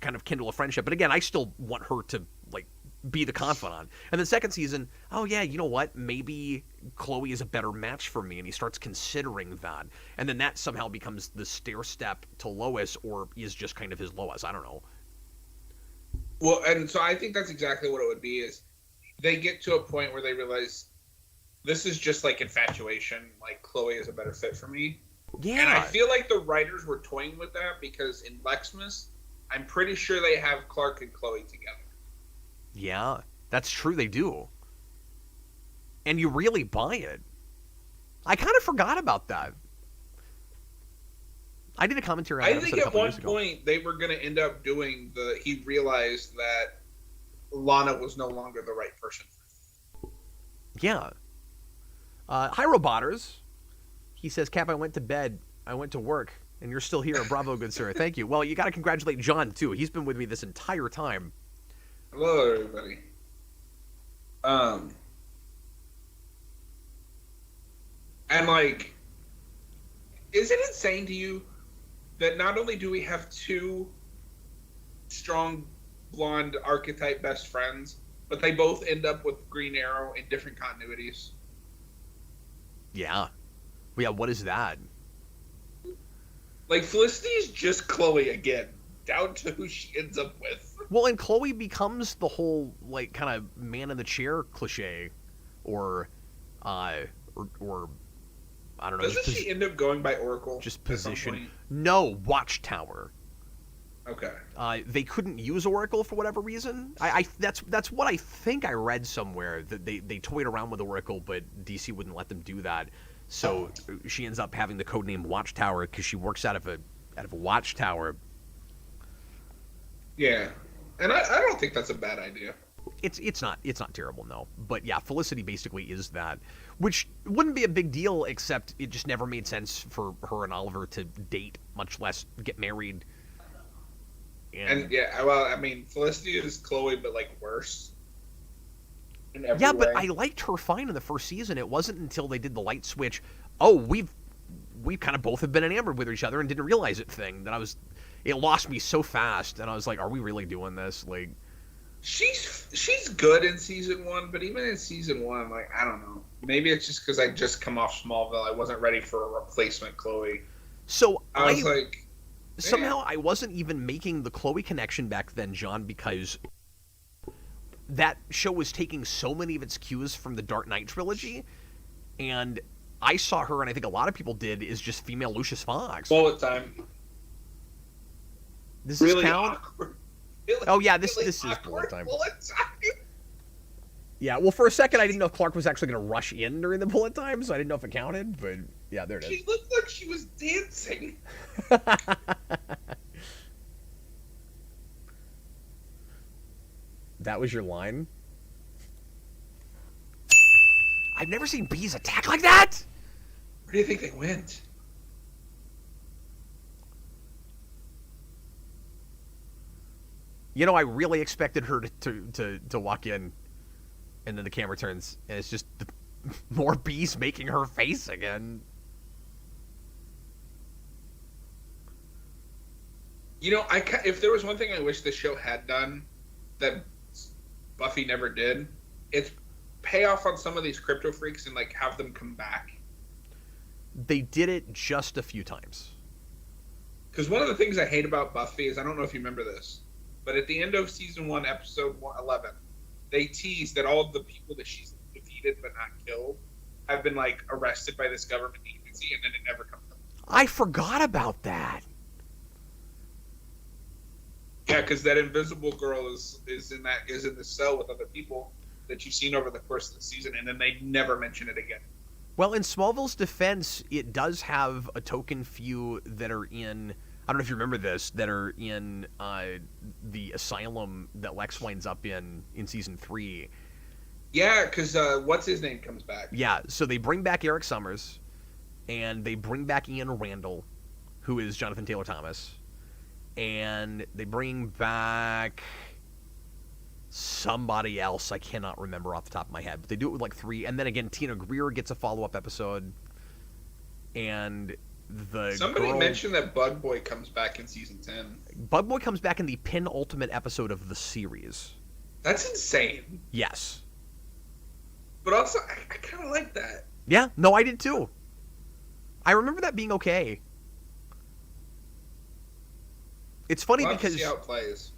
kind of kindle a friendship. But again, I still want her to like be the confidant. And then second season, oh yeah, you know what? Maybe Chloe is a better match for me, and he starts considering that. And then that somehow becomes the stair step to Lois, or is just kind of his Lois. I don't know. Well, and so I think that's exactly what it would be. Is they get to a point where they realize this is just like infatuation. Like Chloe is a better fit for me. Yeah. And I feel like the writers were toying with that because in Lexmas, I'm pretty sure they have Clark and Chloe together. Yeah, that's true. They do. And you really buy it. I kind of forgot about that. I did a commentary on that. I think at one point they were going to end up doing he realized that Lana was no longer the right person. Yeah. Hi, Robotters. He says, Cap, I went to bed, I went to work, and you're still here. Bravo, good sir. Thank you. Well, you got to congratulate John, too. He's been with me this entire time. Hello, everybody. And, like, is it insane to you that not only do we have two strong blonde archetype best friends, but they both end up with Green Arrow in different continuities? Yeah. Yeah, what is that? Like, Felicity's just Chloe again, down to who she ends up with. Well, and Chloe becomes the whole, like, kind of man in the chair cliche, or I don't know. Doesn't she end up going by Oracle? Just position. No, Watchtower. Okay. They couldn't use Oracle for whatever reason. That's what I think I read somewhere, that they toyed around with Oracle, but DC wouldn't let them do that. So she ends up having the codename Watchtower because she works out of a watchtower. Yeah, and I don't think that's a bad idea. It's not terrible, no. But yeah, Felicity basically is that, which wouldn't be a big deal, except it just never made sense for her and Oliver to date, much less get married. And yeah, well, I mean, Felicity is Chloe, but like worse. Yeah, but I liked her fine in the first season. It wasn't until they did the light switch, oh, we've kind of both have been enamored with each other and didn't realize it thing, that it lost me so fast, and I was like, are we really doing this? Like, she's good in season 1, but even in season 1, like, I don't know. Maybe it's just because I just come off Smallville. I wasn't ready for a replacement Chloe. So I was like, somehow I wasn't even making the Chloe connection back then, John, because that show was taking so many of its cues from the Dark Knight trilogy, and I saw her, and I think a lot of people did, is just female Lucius Fox. Bullet time. Does really this count? Awkward. Oh yeah, this is bullet time. Yeah, well, for a second I didn't know if Clark was actually going to rush in during the bullet time, so I didn't know if it counted, but yeah, there it is. She looked like she was dancing. That was your line? I've never seen bees attack like that! Where do you think they went? You know, I really expected her to walk in And then the camera turns, and it's just more bees making her face again. You know, if there was one thing I wish the show had done that Buffy never did, it's pay off on some of these Kryptofreaks and like have them come back. They did it just a few times. Because one of the things I hate about Buffy is, I don't know if you remember this, but at the end of season 1, episode 11, they tease that all of the people that she's defeated but not killed have been like arrested by this government agency, and then it never comes up. I forgot about that. Yeah, because that invisible girl is in the cell with other people that you've seen over the course of the season, and then they never mention it again. Well, in Smallville's defense, it does have a token few that are in, I don't know if you remember this, that are in the asylum that Lex winds up in season 3. Yeah, because what's his name comes back. Yeah, so they bring back Eric Summers, and they bring back Ian Randall, who is Jonathan Taylor Thomas, and they bring back somebody else I cannot remember off the top of my head, but they do it with like 3, and then again Tina Greer gets a follow-up episode, and somebody mentioned that Bug Boy comes back in season 10. Bug Boy comes back in the penultimate episode of the series. That's insane. Yes. But also, I kind of like that. Yeah, no, I did too. I remember that being okay. It's funny because see how it plays.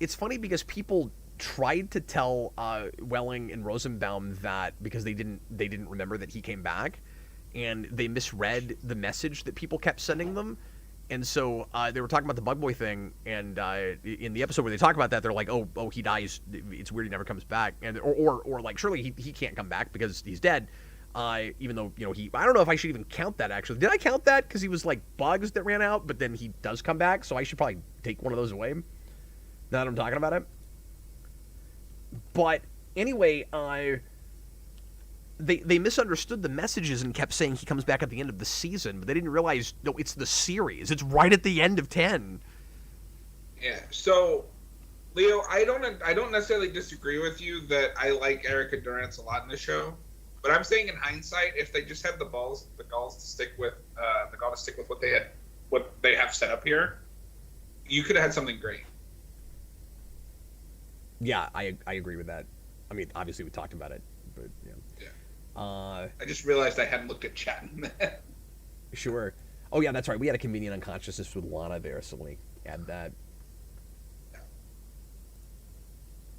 It's funny because people tried to tell Welling and Rosenbaum that because they didn't remember that he came back, and they misread the message that people kept sending them, and so they were talking about the Bug Boy thing, and in the episode where they talk about that, they're like, oh, he dies. It's weird he never comes back, and or like surely he can't come back because he's dead. Even though I don't know if I should even count that actually. Did I count that because he was like bugs that ran out, but then he does come back, so I should probably take one of those away. Now that I'm talking about it. But anyway, they misunderstood the messages and kept saying he comes back at the end of the season, but they didn't realize, no, it's the series. It's right at the end of 10. Yeah. So, Leo, I don't necessarily disagree with you that I like Erica Durance a lot in the show, but I'm saying in hindsight, if they just had the gall to stick with what they have set up here, you could have had something great. Yeah, I agree with that. I mean, obviously we talked about it, but yeah. I just realized I hadn't looked at chat. Sure. Oh yeah, that's right. We had a convenient unconsciousness with Lana there, so let me add that.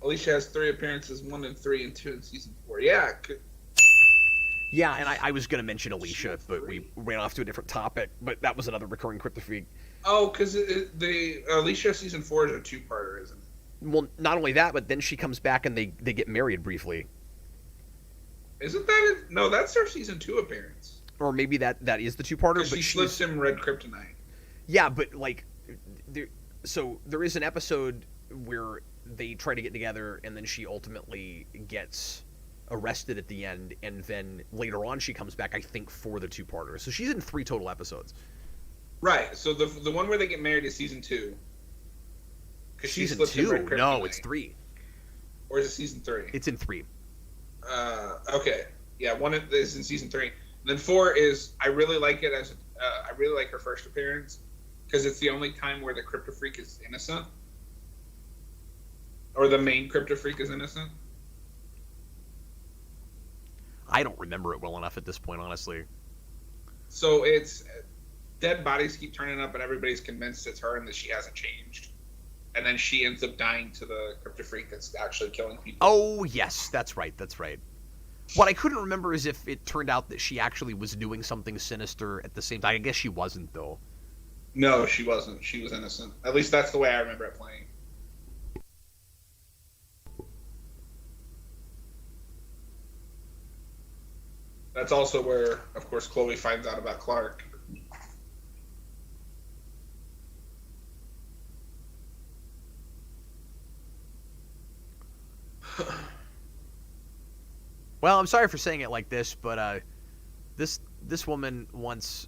Alicia has 3 appearances, 1 in 3 and 2 in season 4. Yeah. Yeah, and I was going to mention Alicia, but we ran off to a different topic. But that was another recurring Kryptofreak. Oh, because the Alicia season 4 is a 2-parter, isn't it? Well, not only that, but then she comes back and they get married briefly. Isn't that it? No, that's her season 2 appearance. Or maybe that is the 2-parter. But she slips him red kryptonite. Yeah, but like, there is an episode where they try to get together, and then she ultimately gets arrested at the end, and then later on she comes back, I think, for the 2-parter. So she's in 3 total episodes. Right. So the one where they get married is season 2. Season 2? No, it's 3. Or is it season 3? It's in 3. Okay. Yeah, 1 is in season 3. And then 4 is, I really like it as I really like her first appearance because it's the only time where the Kryptofreak is innocent, or the main Kryptofreak is innocent. I don't remember it well enough at this point, honestly. So it's dead bodies keep turning up, and everybody's convinced it's her and that she hasn't changed. And then she ends up dying to the Kryptofreak that's actually killing people. Oh, yes, that's right. What I couldn't remember is if it turned out that she actually was doing something sinister at the same time. I guess she wasn't, though. No, she wasn't. She was innocent. At least that's the way I remember it playing. That's also where, of course, Chloe finds out about Clark. Well, I'm sorry for saying it like this, but this woman once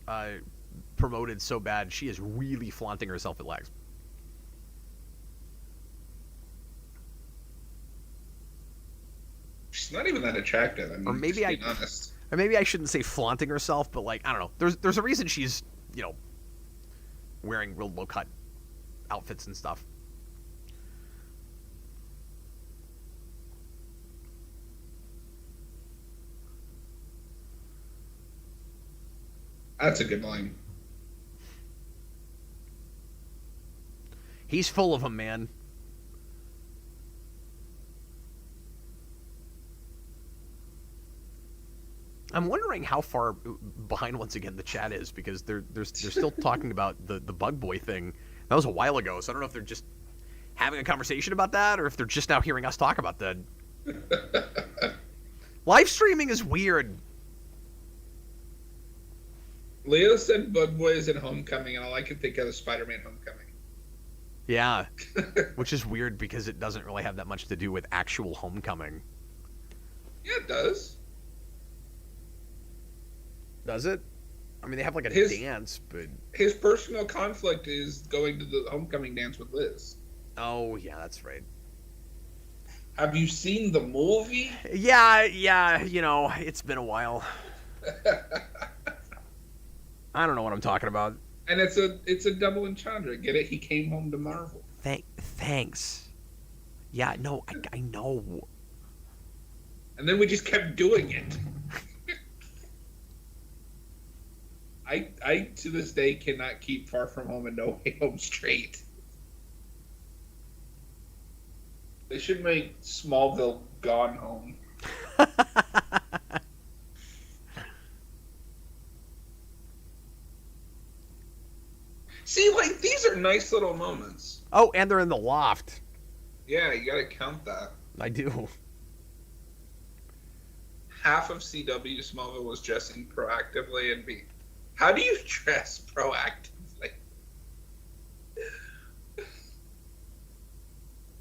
promoted so bad, she is really flaunting herself at Lex. She's not even that attractive. I mean, Or maybe just being honest. Or maybe I shouldn't say flaunting herself, but like, I don't know. There's a reason she's, wearing real low-cut outfits and stuff. That's a good line. He's full of them, man. I'm wondering how far behind, once again, the chat is, because they're still talking about the Bug Boy thing. That was a while ago, so I don't know if they're just having a conversation about that, or if they're just now hearing us talk about that. Live streaming is weird. Leo said Bug Boy is in Homecoming, and all I can think of is Spider-Man Homecoming. Yeah, which is weird because it doesn't really have that much to do with actual Homecoming. Yeah, it does. Does it? I mean, they have like a dance, but... His personal conflict is going to the Homecoming dance with Liz. Oh, yeah, that's right. Have you seen the movie? Yeah, it's been a while. I don't know what I'm talking about. And it's a double entendre. Get it? He came home to Marvel. Thanks. Yeah, no, I know. And then we just kept doing it. I to this day cannot keep Far From Home and No Way Home straight. They should make Smallville Gone Home. See, like, these are nice little moments. Oh, and they're in the loft. Yeah, you gotta count that. I do. Half of CW Smallville was dressing proactively and being... How do you dress proactively?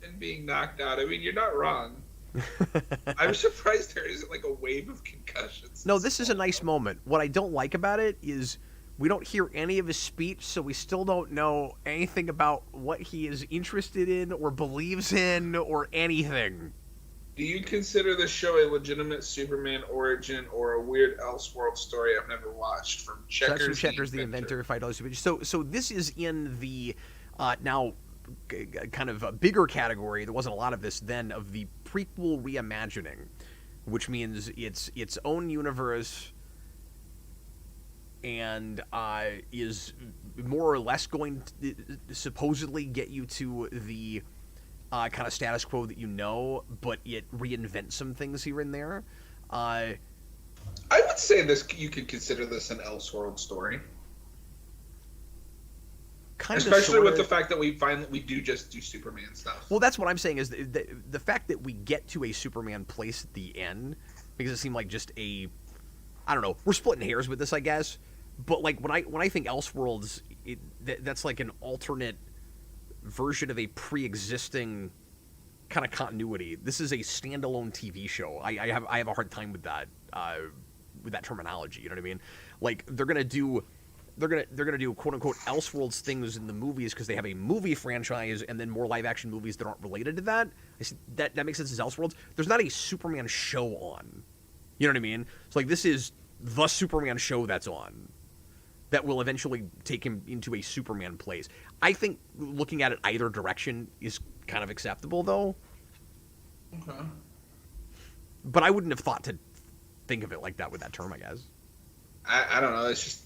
And being knocked out. I mean, you're not wrong. I'm surprised there isn't like a wave of concussions. No, this is a nice moment. What I don't like about it is we don't hear any of his speech, so we still don't know anything about what he is interested in or believes in or anything. Do you consider this show a legitimate Superman origin or a weird Elseworld story I've never watched from Checkers, the Inventor, $5 So this is in the now kind of a bigger category. There wasn't a lot of this then, of the prequel reimagining, which means it's its own universe and is more or less going to supposedly get you to the kind of status quo that you know, but it reinvents some things here and there. I would say this. You could consider this an Elseworld story, especially with the fact that we do just do Superman stuff. Well, that's what I'm saying is the fact that we get to a Superman place at the end makes it seem like just a, I don't know. We're splitting hairs with this, I guess, but like when I think Elseworlds, that's like an alternate version of a pre-existing kind of continuity. This is a standalone TV show. I have a hard time with that terminology. You know what I mean? Like they're gonna do quote unquote Elseworlds things in the movies because they have a movie franchise and then more live action movies that aren't related to that. I see, that makes sense as Elseworlds. There's not a Superman show on. You know what I mean? So like this is the Superman show that's on, that will eventually take him into a Superman place. I think looking at it either direction is kind of acceptable, though. Okay. But I wouldn't have thought to think of it like that with that term, I guess. I don't know. It's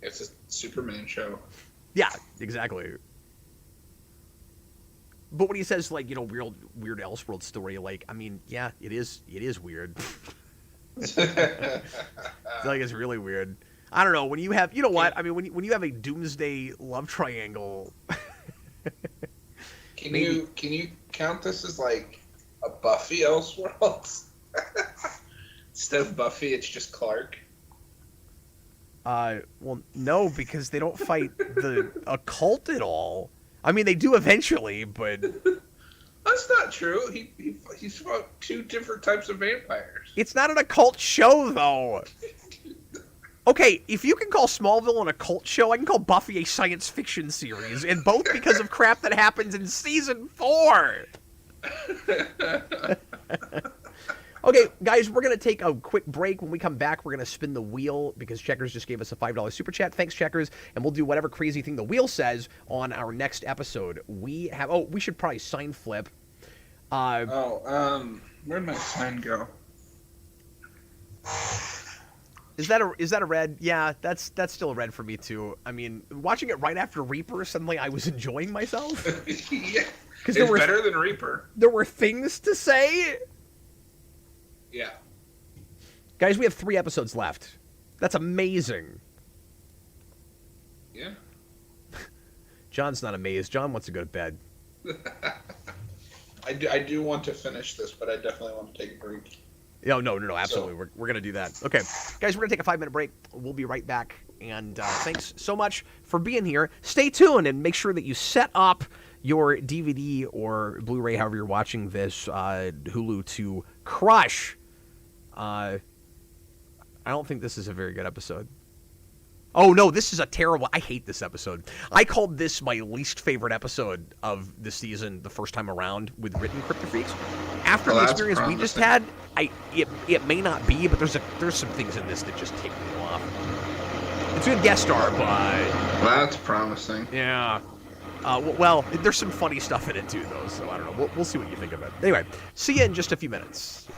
a Superman show. Yeah, exactly. But when he says, like, weird Elseworld story, like, I mean, yeah, it is weird. It's like, it's really weird. I don't know, when you have, what? I mean, when you have a doomsday love triangle. Can you count this as like a Buffy Elseworlds? Instead of Buffy, it's just Clark. Well, no, because they don't fight the occult at all. I mean, they do eventually, but that's not true. He's fought two different types of vampires. It's not an occult show, though. Okay, if you can call Smallville an occult show, I can call Buffy a science fiction series, and both because of crap that happens in season 4. Okay, guys, we're going to take a quick break. When we come back, we're going to spin the wheel because Checkers just gave us a $5 super chat. Thanks, Checkers. And we'll do whatever crazy thing the wheel says on our next episode. We should probably sign flip. Where'd my sign go? Is that a red? Yeah, that's still a red for me too. I mean, watching it right after Reaper, suddenly I was enjoying myself. Yeah, it's better than Reaper. There were things to say. Yeah. Guys, we have 3 episodes left. That's amazing. Yeah. John's not amazed. John wants to go to bed. I do want to finish this, but I definitely want to take a break. No, absolutely. So. We're going to do that. Okay. Guys, we're going to take a 5-minute break. We'll be right back. And thanks so much for being here. Stay tuned and make sure that you set up your DVD or Blu-ray, however you're watching this, Hulu, to crush. I don't think this is a very good episode. Oh, no, this is a terrible... I hate this episode. I called this my least favorite episode of the season the first time around with written Kryptofreaks. After the experience we just had, it may not be, but there's some things in this that just take me off. It's a good guest star, but... That's promising. Yeah. Well, there's some funny stuff in it, too, though, so I don't know. We'll see what you think of it. Anyway, see you in just a few minutes.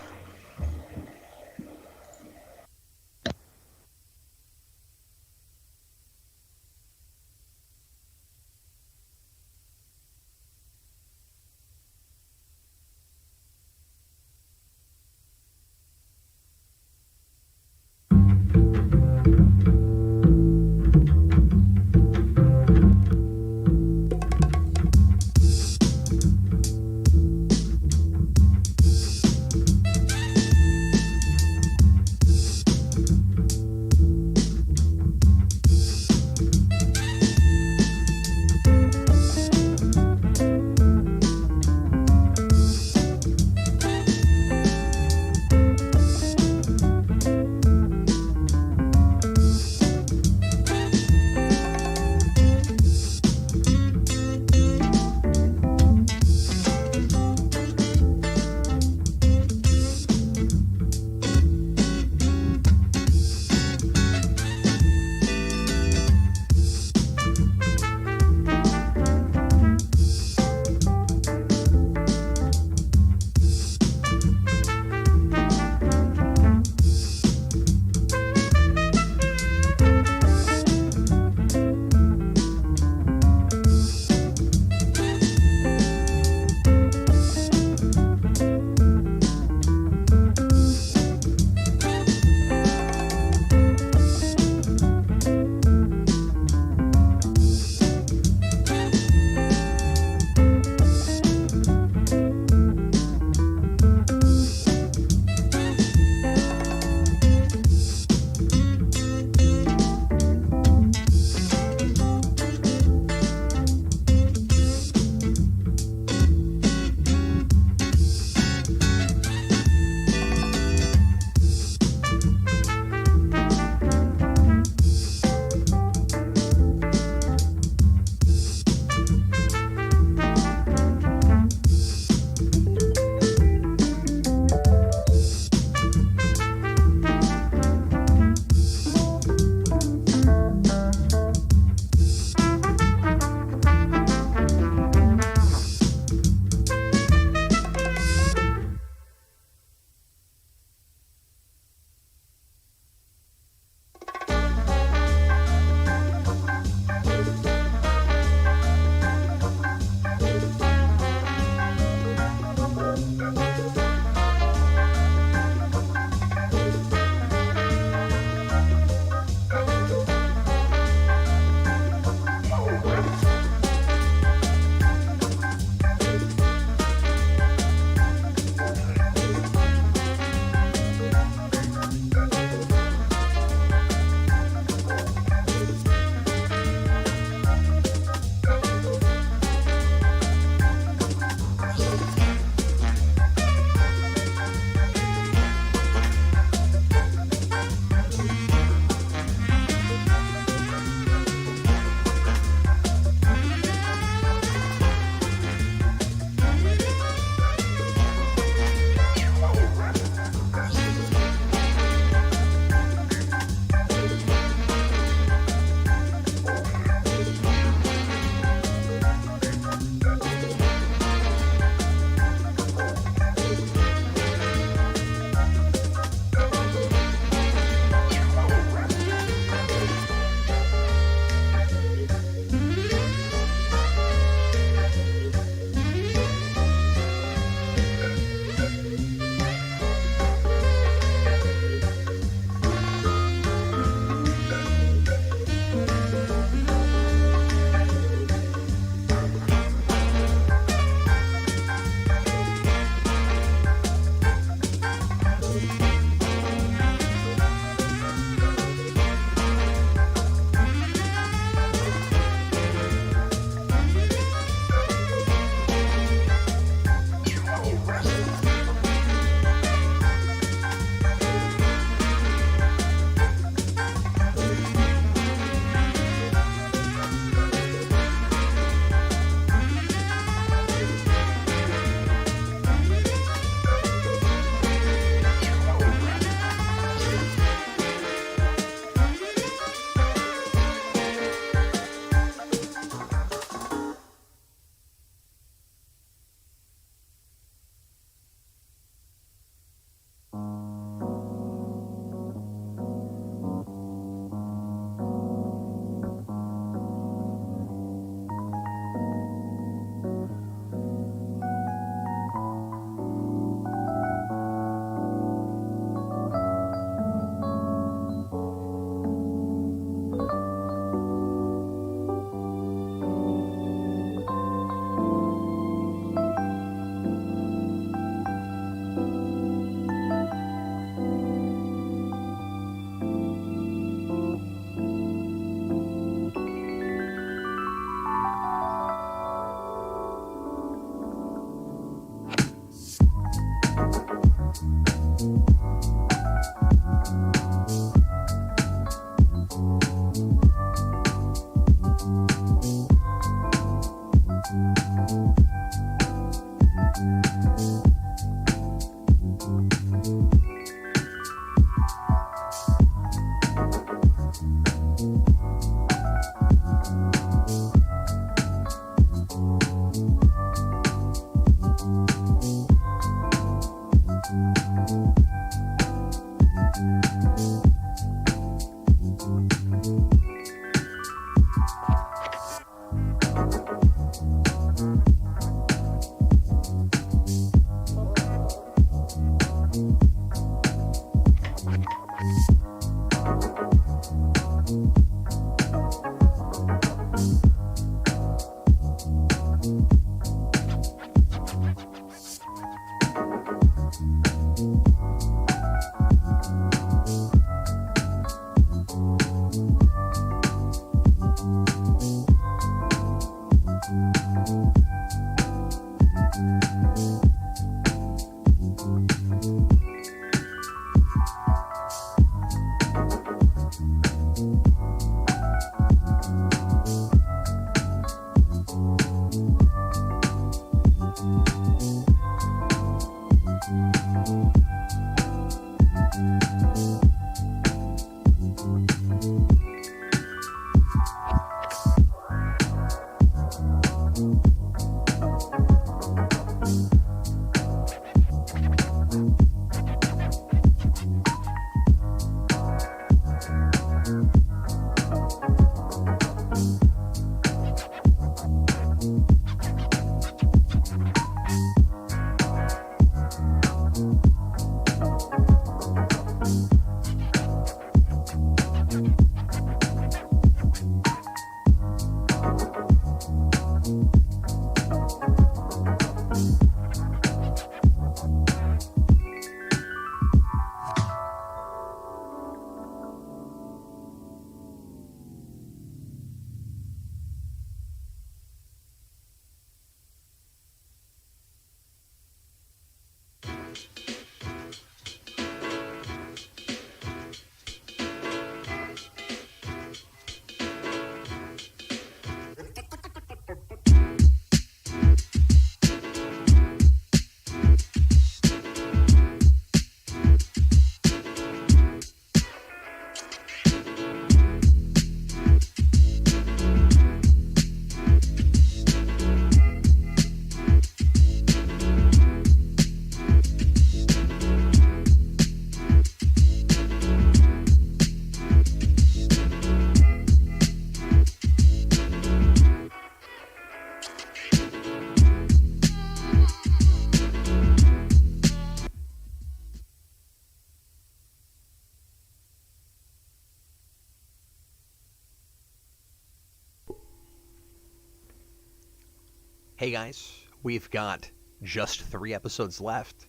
Hey guys, we've got just 3 episodes left.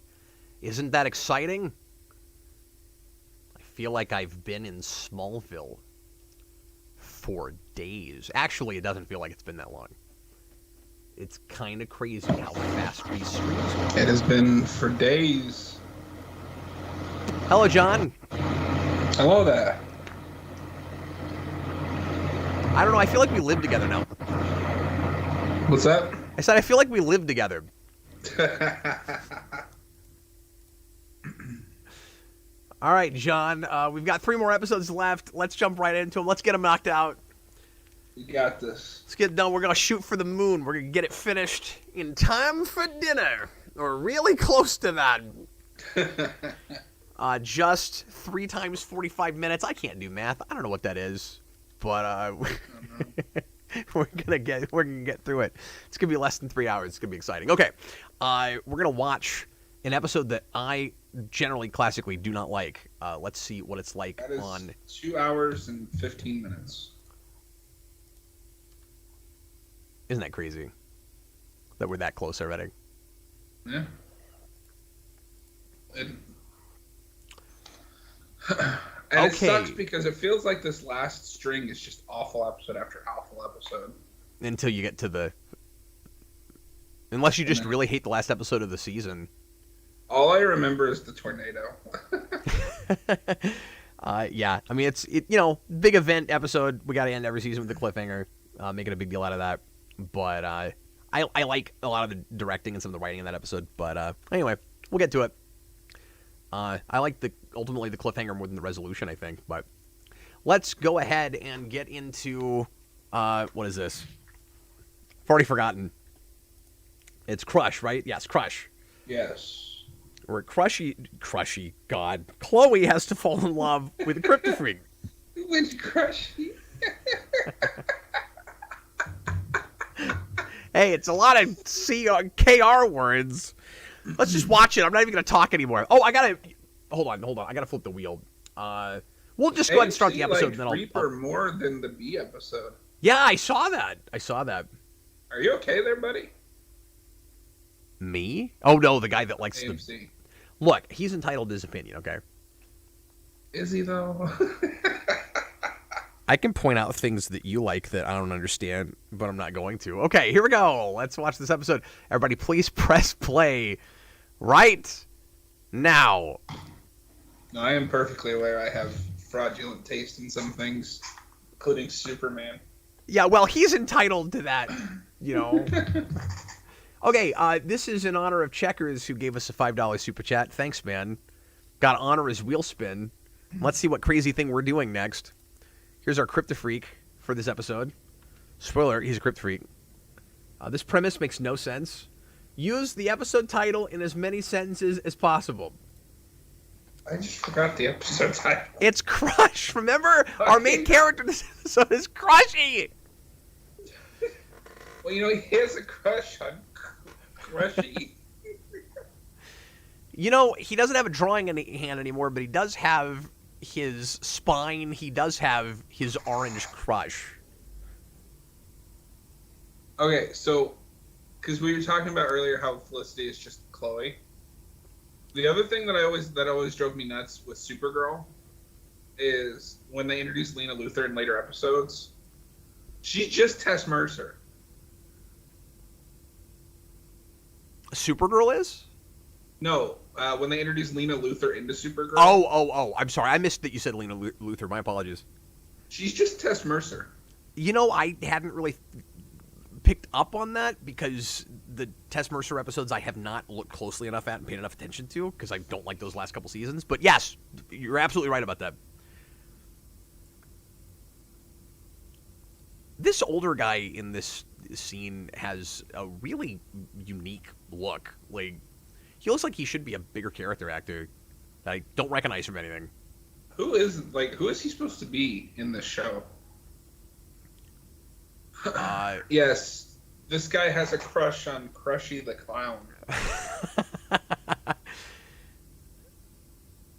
Isn't that exciting? I feel like I've been in Smallville for days. Actually, it doesn't feel like it's been that long. It's kind of crazy how fast these streams go. It has been for days. Hello, John. Hello there. I don't know, I feel like we live together now. What's that? I said I feel like we live together. All right, John, we've got 3 more episodes left. Let's jump right into them. Let's get them knocked out. You got this. Let's get it done. We're going to shoot for the moon. We're going to get it finished in time for dinner. Or really close to that. Just 3 times 45 minutes. I can't do math. I don't know what that is. But we're gonna get through it. It's gonna be less than 3 hours. It's gonna be exciting. Okay, we're gonna watch an episode that I generally classically do not like. Let's see what it's like That is on 2 hours and 15 minutes. Isn't that crazy that we're that close already? Yeah. And Okay. it sucks because it feels like this last string is just awful episode after awful episode. Until you get to the, unless you just really hate the last episode of the season. All I remember is the tornado. Yeah, I mean it's big event episode. We got to end every season with a cliffhanger, making a big deal out of that. But I like a lot of the directing and some of the writing in that episode. But anyway, we'll get to it. I like ultimately the cliffhanger more than the resolution, I think. But let's go ahead and get into what is this? I've already forgotten. It's Crush, right? Yes, Crush. Yes. Where Crushy, God, Chloe has to fall in love with Kryptofreak. With Crushy. Hey, it's a lot of KR words. Let's just watch it. I'm not even going to talk anymore. Oh, hold on. I got to flip the wheel. We'll just go ahead and start the episode. And then Reaper more than the B episode. Yeah, I saw that. Are you okay there, buddy? Me? Oh, no, the guy that likes AMC. Look, he's entitled to his opinion, okay? Is he, though? I can point out things that you like that I don't understand, but I'm not going to. Okay, here we go. Let's watch this episode. Everybody, please press play right now. No, I am perfectly aware I have fraudulent taste in some things, including Superman. Yeah, well, he's entitled to that, Okay, this is in honor of Checkers, who gave us a $5 super chat. Thanks, man. Got to honor his wheel spin. Let's see what crazy thing we're doing next. Here's our Kryptofreak for this episode. Spoiler, he's a Kryptofreak. This premise makes no sense. Use the episode title in as many sentences as possible. I just forgot the episode title. It's Crush. Remember, our main character in this episode is Crushy. Well, he has a crush on Crushy. You know, he doesn't have a drawing in hand anymore, but he does have his spine. He does have his orange crush. Okay, so because we were talking about earlier how Felicity is just Chloe. The other thing that always drove me nuts with Supergirl is when they introduced Lena Luthor in later episodes. She's just Tess Mercer. Supergirl is? No, when they introduced Lena Luthor into Supergirl. Oh, I'm sorry. I missed that you said Lena Luthor. My apologies. She's just Tess Mercer. You know, I hadn't really picked up on that because the Tess Mercer episodes I have not looked closely enough at and paid enough attention to because I don't like those last couple seasons. But yes, you're absolutely right about that. This older guy in this scene has a really unique look. Like, he looks like he should be a bigger character actor. I don't recognize from anything. Who is he supposed to be in this show? Yes, this guy has a crush on Crushy the Clown.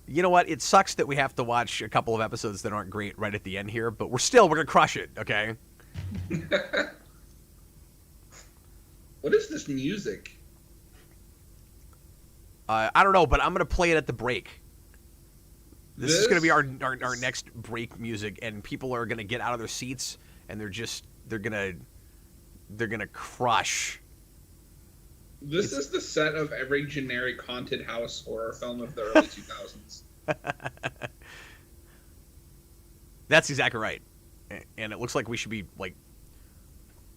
You know what? It sucks that we have to watch a couple of episodes that aren't great right at the end here, but we're gonna crush it, okay? What is this music? I don't know, but I'm gonna play it at the break. This is gonna be our next break music, and people are gonna get out of their seats, and they're gonna crush. This is the set of every generic haunted house horror film of the early 2000s. That's exactly right, and it looks like we should be like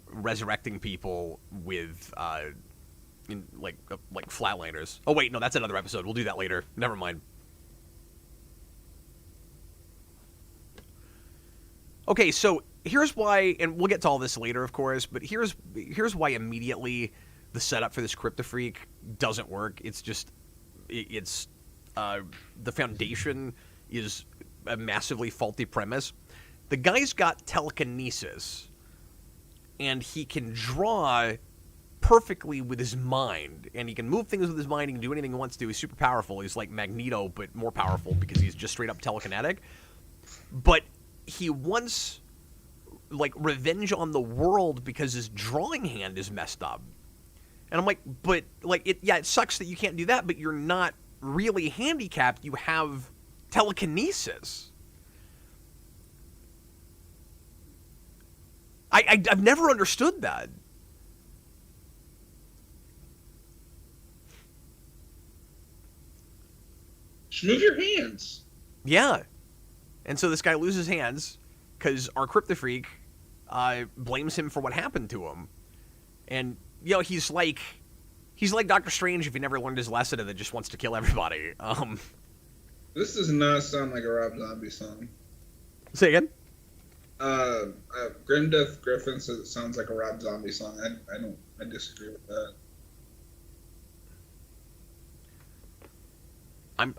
resurrecting people with like flatliners. Oh wait, no, that's another episode. We'll do that later. Never mind. Okay, so here's why, and we'll get to all this later, of course, but here's why immediately the setup for this Kryptofreak doesn't work. It's just, the foundation is a massively faulty premise. The guy's got telekinesis, and he can draw perfectly with his mind, and he can move things with his mind. He can do anything he wants to. He's super powerful. He's like Magneto, but more powerful because he's just straight up telekinetic. But he wants like revenge on the world because his drawing hand is messed up. And I'm like, but like it sucks that you can't do that, but you're not really handicapped. You have telekinesis. I've never understood that. Just move your hands. Yeah. And so this guy loses hands because our Kryptofreak blames him for what happened to him. And, you know, he's like Doctor Strange if he never learned his lesson and then just wants to kill everybody. This does not sound like a Rob Zombie song. Say again? Grim Death Griffin says it sounds like a Rob Zombie song. I disagree with that.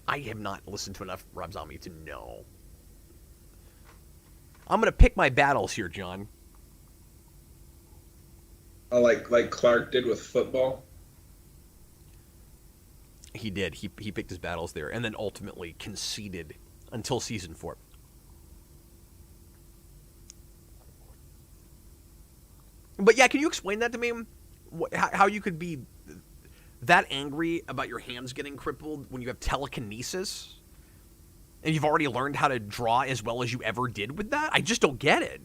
I have not listened to enough Rob Zombie to know. I'm gonna pick my battles here, John. Oh, like Clark did with football? He did. He picked his battles there, and then ultimately conceded until season 4. But yeah, can you explain that to me? How you could be that angry about your hands getting crippled when you have telekinesis? And you've already learned how to draw as well as you ever did with that? I just don't get it.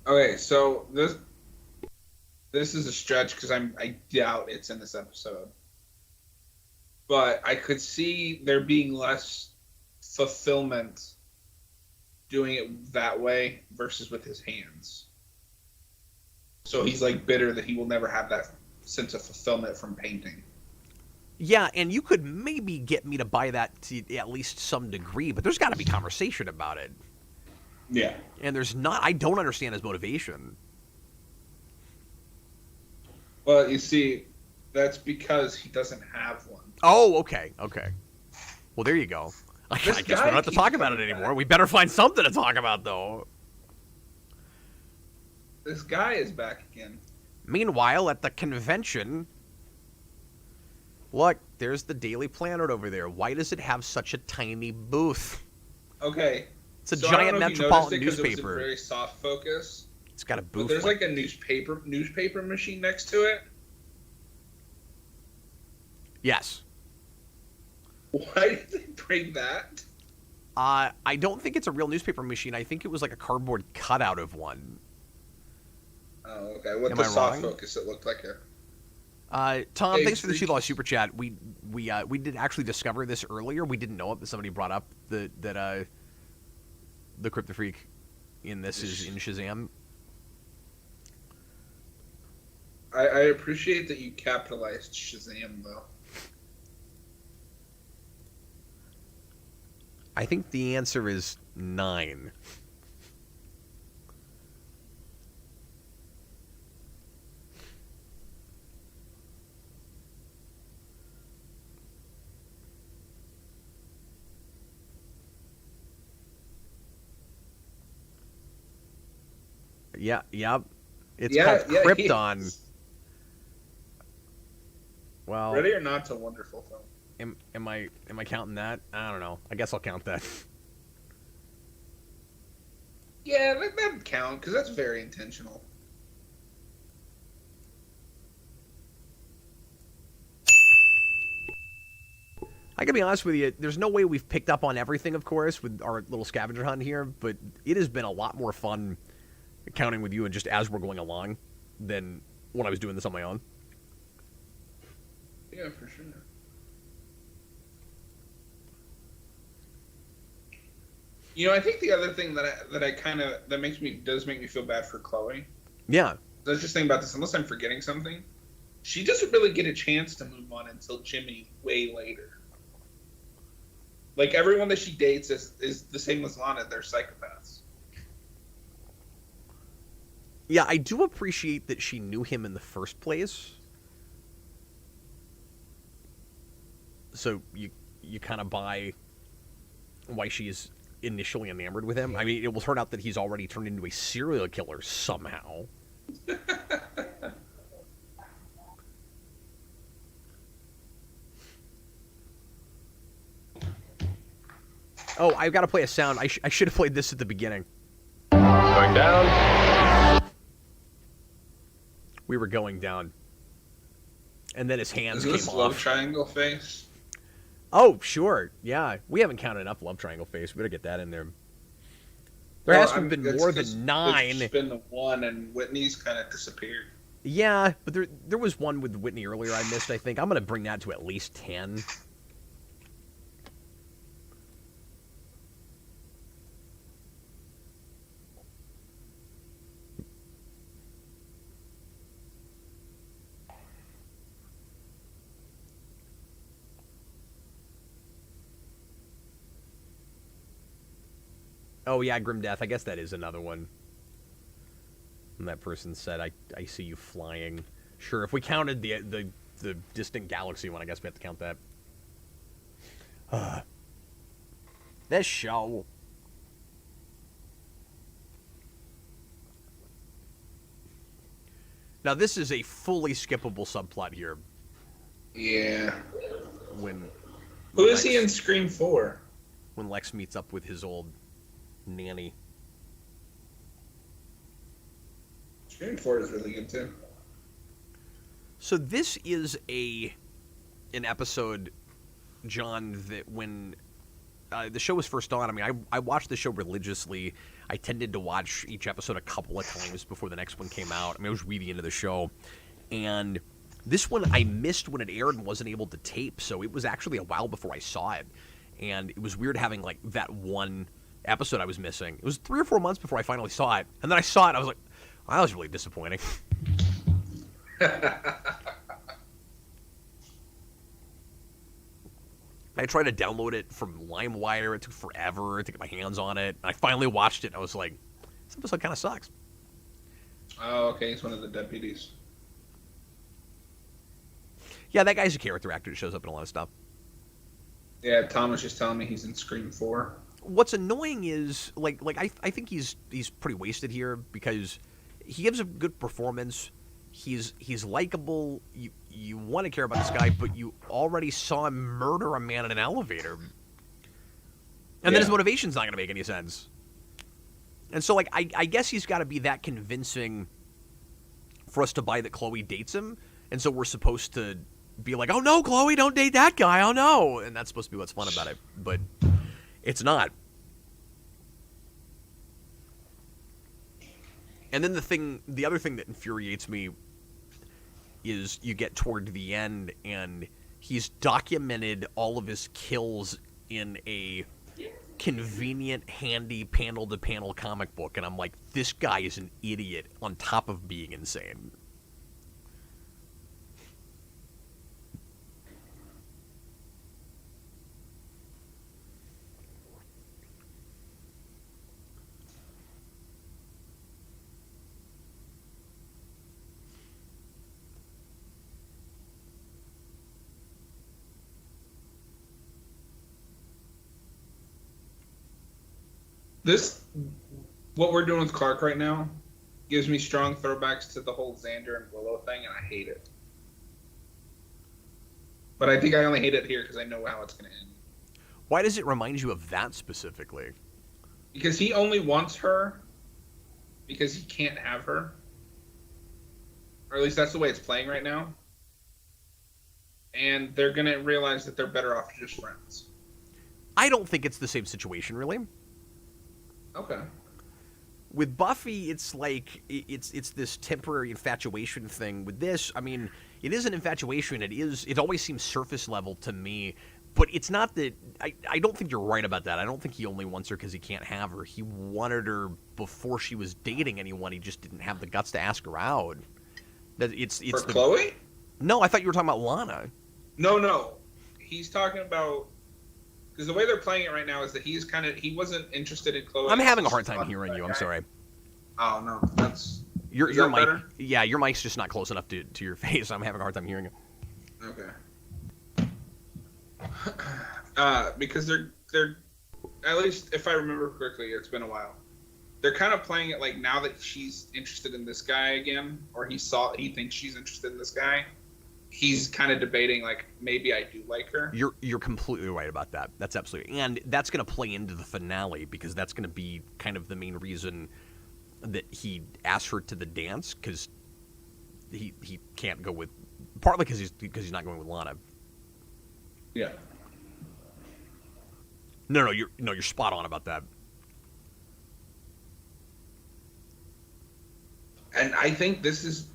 Okay, so this is a stretch because I doubt it's in this episode. But I could see there being less fulfillment doing it that way versus with his hands. So he's like bitter that he will never have that sense of fulfillment from painting. Yeah, and you could maybe get me to buy that to at least some degree, but there's got to be conversation about it. Yeah. And there's not. I don't understand his motivation. Well, you see, that's because he doesn't have one. Oh, okay. Well, there you go. I guess we don't have to talk about it anymore. We better find something to talk about, though. This guy is back again. Meanwhile, at the convention, Look, there's the Daily Planet over there. Why does it have such a tiny booth? Okay. It's a So giant I don't know if you metropolitan noticed it 'cause newspaper. It was in very soft focus. It's got a But booth. there's like a newspaper machine next to it. Yes. Why did they bring that? I don't think it's a real newspaper machine. I think it was like a cardboard cutout of one. Oh, okay. With Am the I soft wrong? focus, it looked like a... Tom, Hey, thanks for the Freak. $2 super chat. We did actually discover this earlier. We didn't know it, but somebody brought up that the Kryptofreak in this is in Shazam. I appreciate that you capitalized Shazam, though. I think the answer is 9. Yeah. It's called Krypton. yes. Well, Ready or Not's a wonderful film. am I counting that? I don't know. I guess I'll count that. Yeah, that would count, because that's very intentional. I gotta be honest with you, there's no way we've picked up on everything, of course, with our little scavenger hunt here, but it has been a lot more fun counting with you and just as we're going along than when I was doing this on my own. Yeah, for sure. You know, I think the other thing that makes me feel bad for Chloe. Yeah. I was just thinking about this. Unless I'm forgetting something, she doesn't really get a chance to move on until Jimmy way later. Like everyone that she dates is the same as Lana. They're psychopaths. Yeah, I do appreciate that she knew him in the first place. So you kind of buy why she's initially enamored with him. I mean, it will turn out that he's already turned into a serial killer somehow. Oh, I've got to play a sound. I should have played this at the beginning. Going down. We were going down. And then his hands Is this came love off. triangle face? Oh, sure. Yeah. We haven't counted enough love triangle face. We gotta get that in there. There has to have been more than 9. It's been the 1, and Whitney's kind of disappeared. Yeah, but there was one with Whitney earlier I missed, I think. I'm gonna bring that to at least 10. Oh, yeah, Grim Death. I guess that is another one. And that person said, I see you flying. Sure, if we counted the distant galaxy one, I guess we have to count that. This show. Now, this is a fully skippable subplot here. Yeah. When Who is he in Scream 4? When Lex meets up with his old nanny. Scream 4 is really good too. So this is an episode, John, that when the show was first on, I mean, I watched the show religiously. I tended to watch each episode a couple of times before the next one came out. I mean, I was really into the show. And this one I missed when it aired and wasn't able to tape, so it was actually a while before I saw it. And it was weird having, like, that one episode I was missing. It was 3 or 4 months before I finally saw it. And then I saw it, I was like, that was really disappointing. I tried to download it from LimeWire. It took forever to get my hands on it. I finally watched it, and I was like, this episode kind of sucks. Oh, okay. He's one of the deputies. Yeah, that guy's a character actor that shows up in a lot of stuff. Yeah, Tom was just telling me he's in Scream 4. What's annoying is, I think he's pretty wasted here because he gives a good performance. he's likable. You want to care about this guy, but you already saw him murder a man in an elevator, and then his motivation's not going to make any sense. And so, like, I guess he's got to be that convincing for us to buy that Chloe dates him, and so we're supposed to be like, oh no, Chloe, don't date that guy, oh no, and that's supposed to be what's fun about it, but it's not. And then the other thing that infuriates me is you get toward the end, and he's documented all of his kills in a convenient, handy, panel-to-panel comic book, and I'm like, this guy is an idiot on top of being insane. What we're doing with Clark right now gives me strong throwbacks to the whole Xander and Willow thing, and I hate it. But I think I only hate it here because I know how it's going to end. Why does it remind you of that specifically? Because he only wants her because he can't have her. Or at least that's the way it's playing right now. And they're going to realize that they're better off just friends. I don't think it's the same situation, really. Okay. With Buffy, it's like it's this temporary infatuation thing. With this, I mean, it is an infatuation. It always seems surface level to me, but it's not that. I don't think you're right about that. I don't think he only wants her because he can't have her. He wanted her before she was dating anyone. He just didn't have the guts to ask her out. For Chloe? No, I thought you were talking about Lana. No. He's talking about. Because the way they're playing it right now is that he wasn't interested in Chloe. I'm having a hard time hearing you. I'm sorry. Oh no, that's your mic. Better? Yeah, your mic's just not close enough to your face. I'm having a hard time hearing you. Okay. Because they're at least if I remember correctly, it's been a while. They're kind of playing it like now that she's interested in this guy again, or he thinks she's interested in this guy. He's kind of debating, like, maybe I do like her. You're completely right about that. That's absolutely... And that's going to play into the finale, because that's going to be kind of the main reason that he asked her to the dance, because he can't go with... Partly because he's not going with Lana. Yeah. No, you're spot on about that. And I think this is...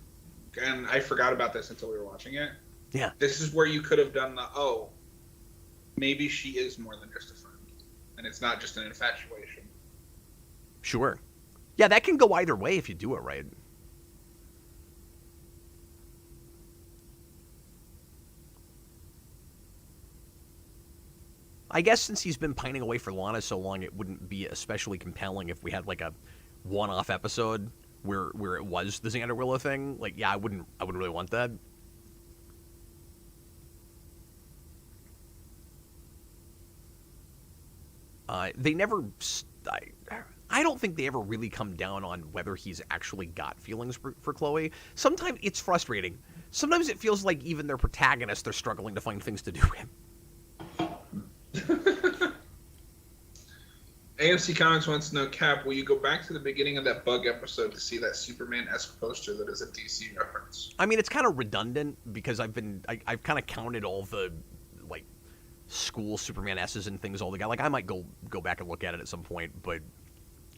And I forgot about this until we were watching it. Yeah. This is where you could have done maybe she is more than just a friend. And it's not just an infatuation. Sure. Yeah, that can go either way if you do it right. I guess since he's been pining away for Lana so long, it wouldn't be especially compelling if we had like a one-off episode where it was the Xander Willow thing. Like, yeah, I wouldn't really want that. They never... I don't think they ever really come down on whether he's actually got feelings for Chloe. Sometimes it's frustrating. Sometimes it feels like even their protagonists are struggling to find things to do with him. AMC Comics wants to know, Cap, will you go back to the beginning of that Bug episode to see that Superman-esque poster that is a DC reference? I mean, it's kind of redundant because I've kind of counted all the like school Superman S's and things all together. Like, I might go back and look at it at some point, but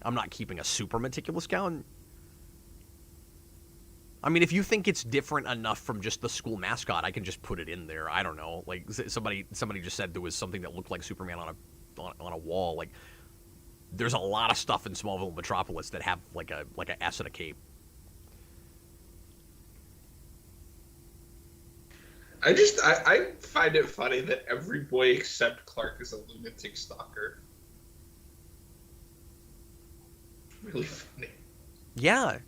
I'm not keeping a super meticulous count. I mean, if you think it's different enough from just the school mascot, I can just put it in there. I don't know. Like, somebody just said there was something that looked like Superman on a wall. Like, there's a lot of stuff in Smallville and Metropolis that have like a S and a cape. I find it funny that every boy except Clark is a lunatic stalker. Really funny. Yeah.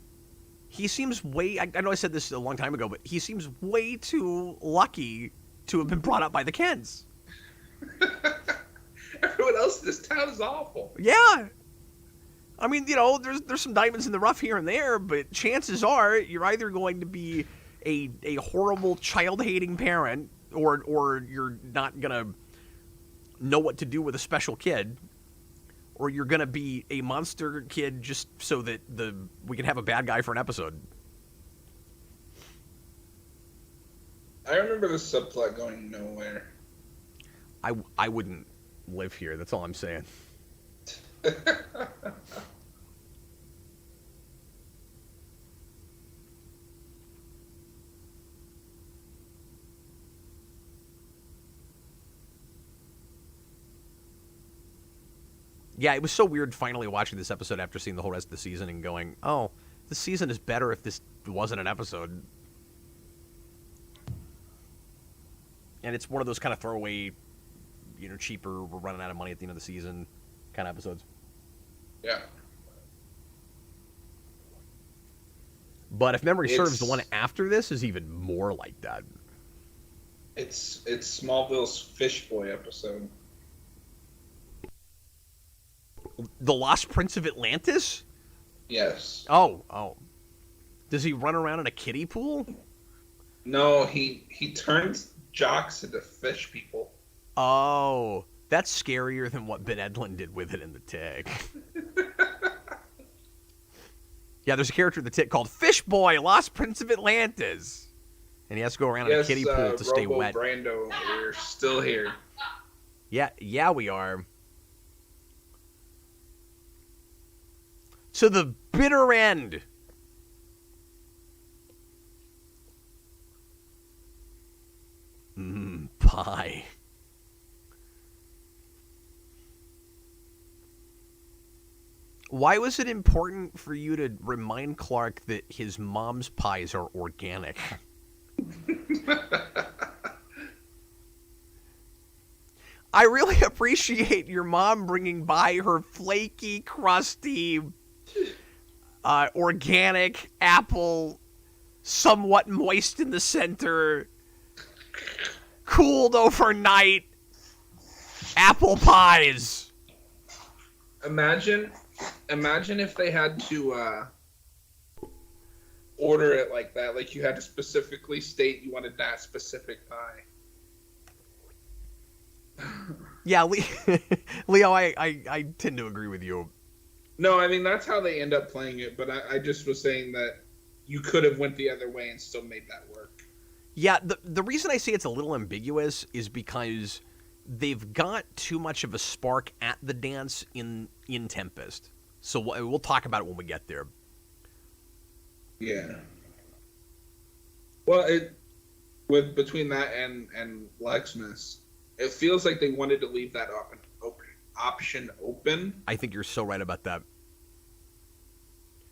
He seems I know I said this a long time ago, but he seems way too lucky to have been brought up by the Kents. Everyone else in this town is awful. Yeah. I mean, there's some diamonds in the rough here and there, but chances are you're either going to be a horrible child-hating parent, or you're not gonna know what to do with a special kid, or you're gonna be a monster kid just so that we can have a bad guy for an episode. I remember the subplot going nowhere. I wouldn't live here. That's all I'm saying. Yeah, it was so weird finally watching this episode after seeing the whole rest of the season and going, oh, this season is better if this wasn't an episode. And it's one of those kind of throwaway, cheaper, we're running out of money at the end of the season kind of episodes. Yeah. But if memory serves, the one after this is even more like that. It's Smallville's Fish Boy episode. The Lost Prince of Atlantis? Yes. Oh. Does he run around in a kiddie pool? No, he turns jocks into fish people. Oh, that's scarier than what Ben Edlund did with it in the Tick. Yeah, there's a character in the Tick called Fish Boy, Lost Prince of Atlantis. And he has to go around in a kiddie pool to stay wet. Brando, we're still here. Yeah, we are. To the bitter end. Pie. Why was it important for you to remind Clark that his mom's pies are organic? I really appreciate your mom bringing by her flaky, crusty, organic apple, somewhat moist in the center, cooled overnight apple pies. Imagine if they had to order it like that. Like you had to specifically state you wanted that specific pie. Yeah, Leo, I tend to agree with you. No, I mean, that's how they end up playing it, but I just was saying that you could have went the other way and still made that work. Yeah, the reason I say it's a little ambiguous is because they've got too much of a spark at the dance in Tempest. So we'll talk about it when we get there. Yeah. Well, between that and Lexmas, it feels like they wanted to leave that option open. I think you're so right about that.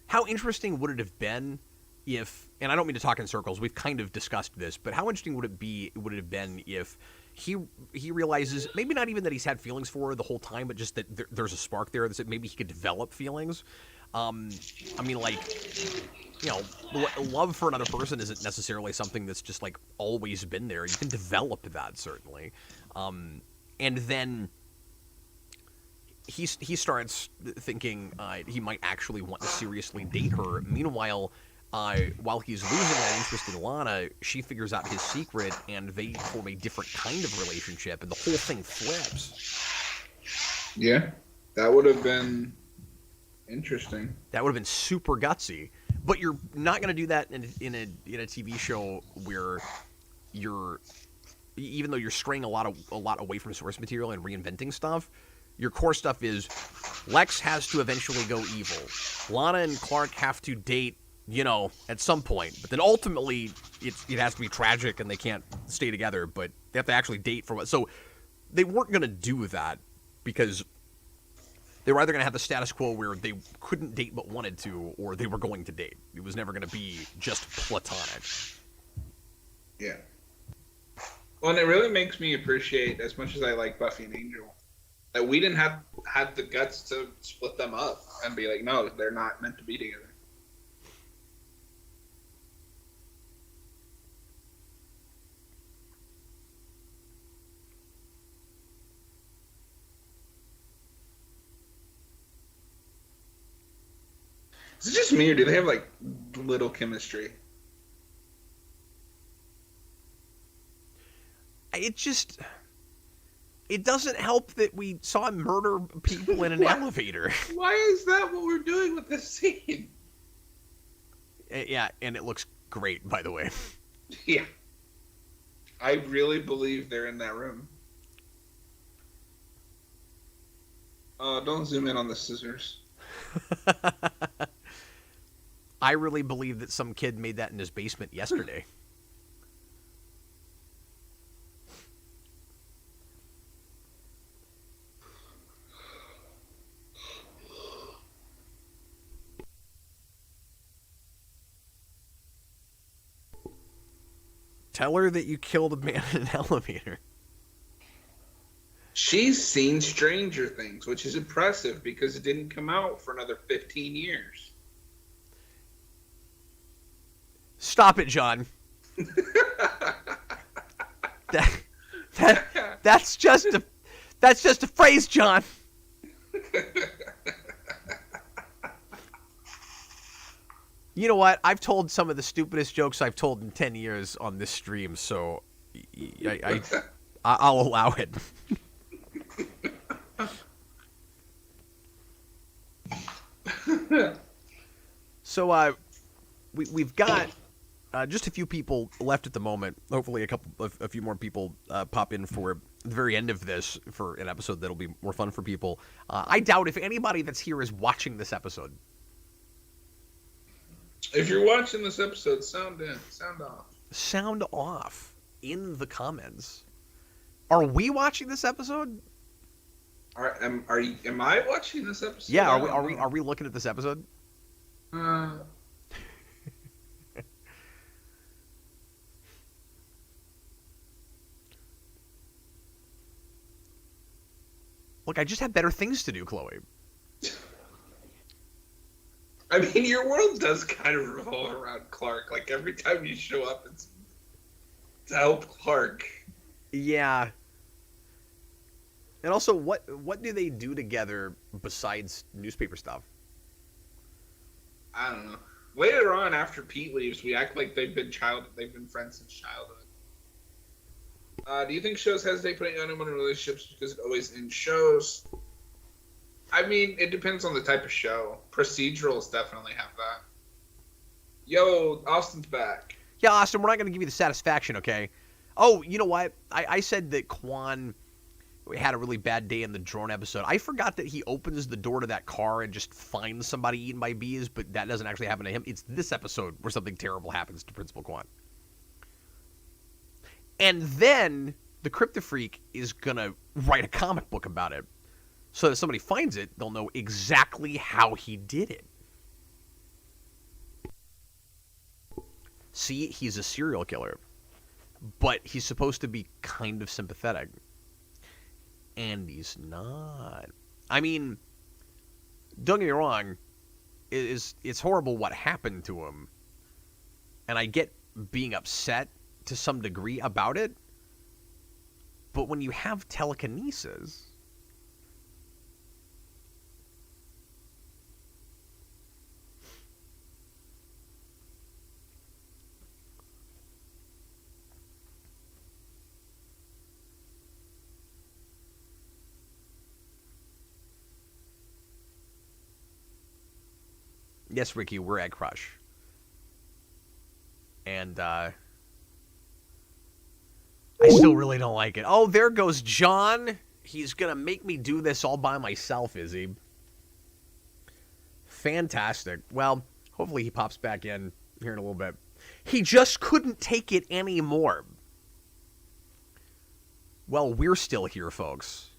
How interesting would it have been if, and I don't mean to talk in circles, we've kind of discussed this, but how interesting would it have been if he realizes, maybe not even that he's had feelings for her the whole time, but just that there's a spark there, that maybe he could develop feelings. I mean, like, love for another person isn't necessarily something that's just, like, always been there. You can develop that, certainly. And then he starts thinking he might actually want to seriously date her. Meanwhile, while he's losing that interest in Lana, she figures out his secret, and they form a different kind of relationship, and the whole thing flips. Yeah, that would have been interesting. That would have been super gutsy. But you're not going to do that in a TV show where even though you're straying a lot away from source material and reinventing stuff, your core stuff is Lex has to eventually go evil. Lana and Clark have to date, at some point. But then ultimately, it has to be tragic and they can't stay together. But they have to actually date for what. So they weren't going to do that because they were either going to have the status quo where they couldn't date but wanted to, or they were going to date. It was never going to be just platonic. Yeah. Well, and it really makes me appreciate, as much as I like Buffy and Angel, that we didn't have the guts to split them up and be like, no, they're not meant to be together. Is it just me, or do they have, like, little chemistry? It doesn't help that we saw him murder people in an elevator. Why is that what we're doing with this scene? Yeah, and it looks great, by the way. Yeah. I really believe they're in that room. Don't zoom in on the scissors. I really believe that some kid made that in his basement yesterday. Tell her that you killed a man in an elevator. She's seen Stranger Things, which is impressive because it didn't come out for another 15 years. Stop it, John. That's just a phrase, John. You know what? I've told some of the stupidest jokes I've told in 10 years on this stream, so I'll allow it. So we've got just a few people left at the moment. Hopefully a few more people pop in for the very end of this for an episode that'll be more fun for people. I doubt if anybody that's here is watching this episode. If you're watching this episode, sound off. Sound off in the comments. Are we watching this episode? Am I watching this episode? Yeah, are we looking at this episode? Look, I just have better things to do, Chloe. I mean, your world does kind of revolve around Clark. Like, every time you show up, it's to help Clark. Yeah. And also, what do they do together besides newspaper stuff? I don't know. Later on, after Pete leaves, we act like they've been friends since childhood. Do you think shows hesitate putting anyone in relationships because it always ends shows? I mean, it depends on the type of show. Procedurals definitely have that. Yo, Austin's back. Yeah, Austin, we're not going to give you the satisfaction, okay? Oh, you know what? I said that Quan had a really bad day in the drone episode. I forgot that he opens the door to that car and just finds somebody eaten by bees, but that doesn't actually happen to him. It's this episode where something terrible happens to Principal Quan. And then the Kryptofreak is going to write a comic book about it. So that if somebody finds it, they'll know exactly how he did it. See, he's a serial killer. But he's supposed to be kind of sympathetic. And he's not. I mean, don't get me wrong. It's horrible what happened to him. And I get being upset to some degree about it. But when you have telekinesis... Yes, Ricky, we're Egg Crush. And, I still really don't like it. Oh, there goes John. He's gonna make me do this all by myself, is he? Fantastic. Well, hopefully he pops back in here in a little bit. He just couldn't take it anymore. Well, we're still here, folks.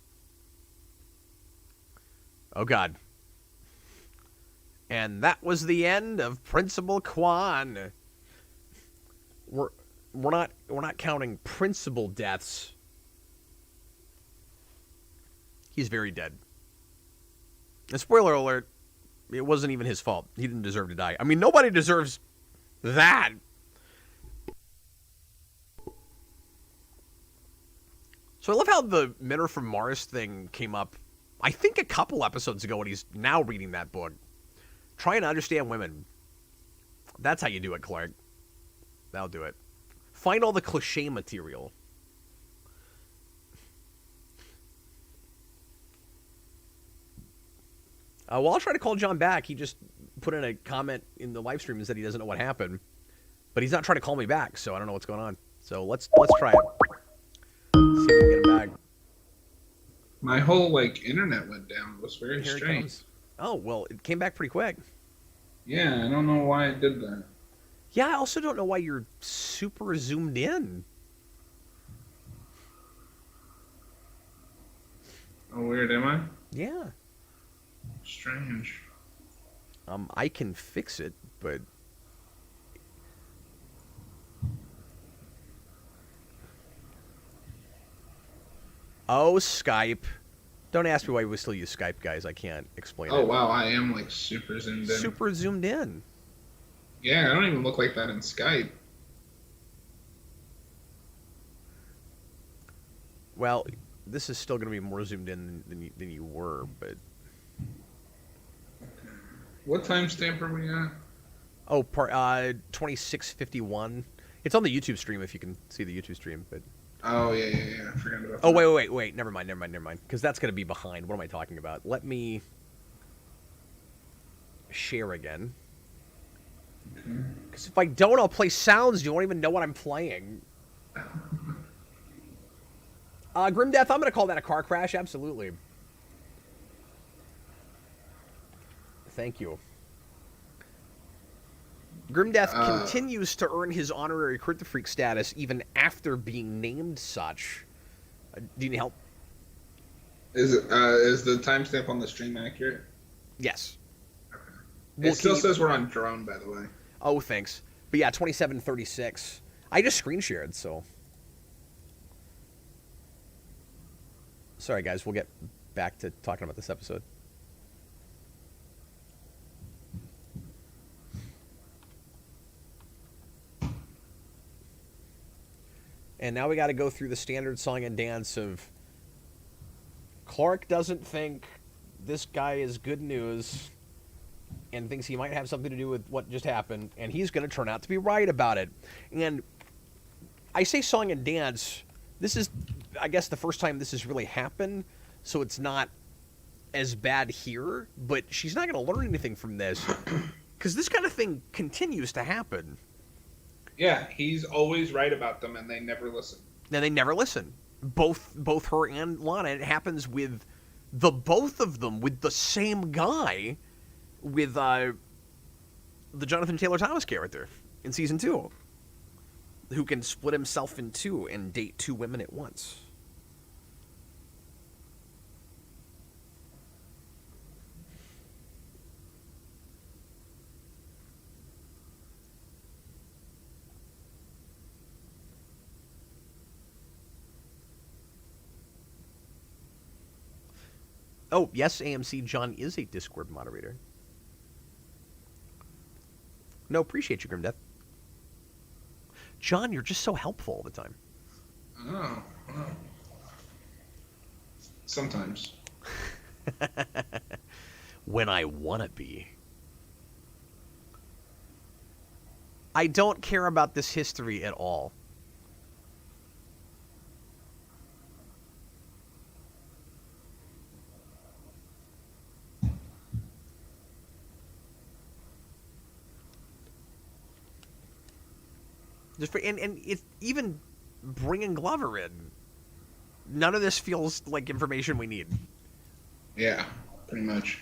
Oh, God. And that was the end of Principal Quan. We're not counting principal deaths. He's very dead. And spoiler alert, it wasn't even his fault. He didn't deserve to die. I mean, nobody deserves that. So I love how the Men Are From Mars thing came up, I think a couple episodes ago, and he's now reading that book. Trying to understand women. That's how you do it, Clark. That'll do it. Find all the cliche material. Well, I'll try to call John back. He just put in a comment in the live stream and said he doesn't know what happened. But he's not trying to call me back, so I don't know what's going on. So let's try it. See if we can get him back. My whole internet went down. It was very Here it strange. comes. Oh, well, it came back pretty quick. Yeah, I don't know why it did that. Yeah, I also don't know why you're super zoomed in. Oh, weird, am I? Yeah. Strange. I can fix it, but... Oh, Skype. Don't ask me why we still use Skype, guys. I can't explain it. Oh, wow, I am super zoomed in. Super zoomed in. Yeah, I don't even look like that in Skype. Well, this is still going to be more zoomed in than you were, but... What timestamp are we at? Oh, 26:51. It's on the YouTube stream if you can see the YouTube stream, but... Oh, yeah. I forgot about that. Oh, wait. Never mind. Because that's going to be behind. What am I talking about? Let me share again. Because if I don't, I'll play sounds. You won't even know what I'm playing. Grim Death, I'm going to call that a car crash. Absolutely. Thank you. Grim Death continues to earn his honorary Kryptofreak status even after being named such. Do you need help? Is the timestamp on the stream accurate? Yes. Okay. Well, it still says we're on drone, by the way. Oh, thanks. But yeah, 27:36. I just screen shared, so. Sorry, guys. We'll get back to talking about this episode. And now we got to go through the standard song and dance of Clark doesn't think this guy is good news and thinks he might have something to do with what just happened, and he's going to turn out to be right about it. And I say song and dance. This is, I guess, the first time this has really happened, so it's not as bad here, but she's not going to learn anything from this because this kind of thing continues to happen. Yeah, he's always right about them, and they never listen. Now, they never listen. Both her and Lana. It happens with the both of them, with the same guy, with the Jonathan Taylor Thomas character in season 2, who can split himself in two and date 2 women at once. Oh, yes, AMC, John is a Discord moderator. No, appreciate you, Grim Death. John, you're just so helpful all the time. Oh. Sometimes. When I want to be. I don't care about this history at all. And it's even bringing Glover in. None of this feels like information we need. Yeah, pretty much.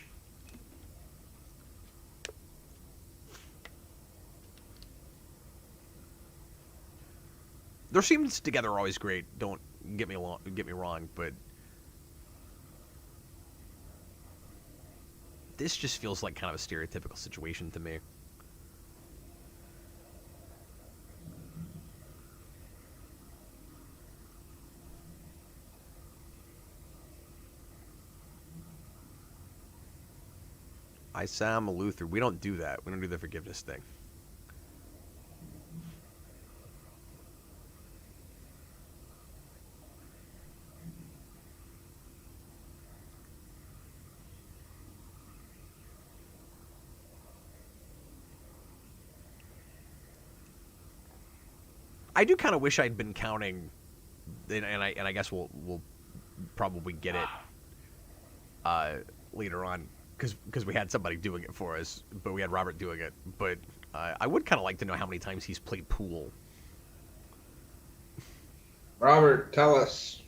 Their scenes together are always great. Don't get me wrong, but this just feels like kind of a stereotypical situation to me. I said I'm a Luther. We don't do that. We don't do the forgiveness thing. I do kind of wish I'd been counting, and I guess we'll probably get it later on because we had somebody doing it for us, but we had Robert doing it. But I would kind of like to know how many times he's played pool. Robert, tell us.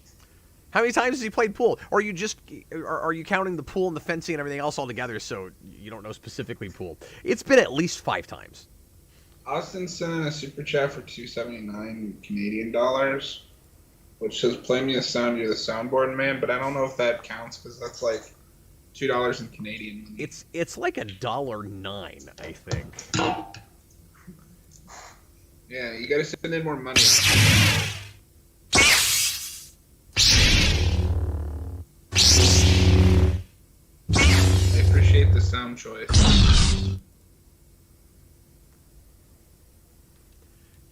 How many times has he played pool? Or are you counting the pool and the fencing and everything else all together so you don't know specifically pool? It's been at least 5 times. Austin sent in a super chat for $2.79 Canadian dollars, which says "Play me a sound, you're the soundboard man," but I don't know if that counts because that's like $2 in Canadian money. It's like $1.09, I think. Yeah, you gotta send in more money. I appreciate the sound choice.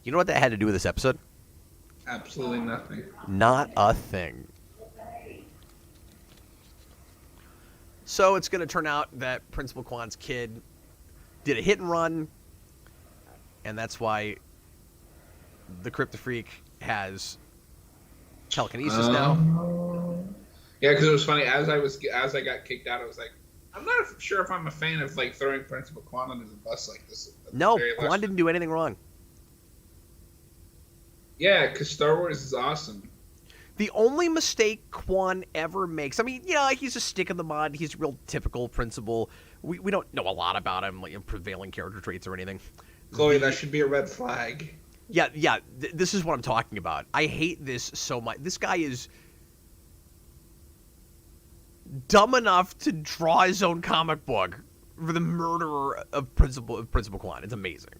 You know what that had to do with this episode? Absolutely nothing. Not a thing. So it's going to turn out that Principal Quan's kid did a hit and run, and that's why the Kryptofreak has telekinesis now. Yeah, because it was funny. As I got kicked out, I was like, I'm not sure if I'm a fan of like throwing Principal Quan under the bus like this. No, Quan didn't do anything wrong. Yeah, because Star Wars is awesome. The only mistake Quan ever makes, I mean, yeah, he's a stick in the mud. He's a real typical principal. We don't know a lot about him, like prevailing character traits or anything. Chloe, that should be a red flag. Yeah, this is what I'm talking about. I hate this so much. This guy is dumb enough to draw his own comic book for the murderer of Principal Quan. It's amazing.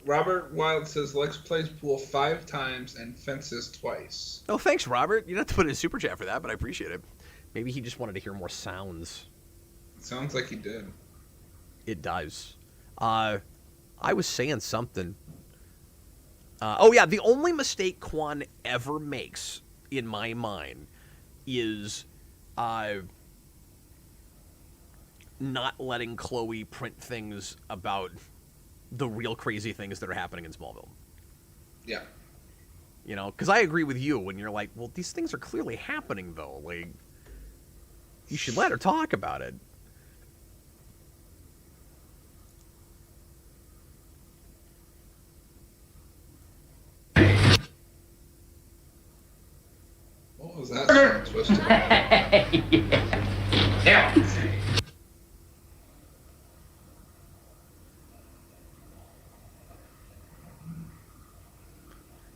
Robert Wild says Lex plays pool 5 times and fences twice. Oh, thanks, Robert. You don't have to put in a super chat for that, but I appreciate it. Maybe he just wanted to hear more sounds. It sounds like he did. It does. I was saying something. Oh, yeah, the only mistake Quan ever makes, in my mind, is not letting Chloe print things about the real crazy things that are happening in Smallville. Yeah. You know, because I agree with you when you're like, well, these things are clearly happening, though. Like, you should let her talk about it. What was that sound supposed to be? Yeah.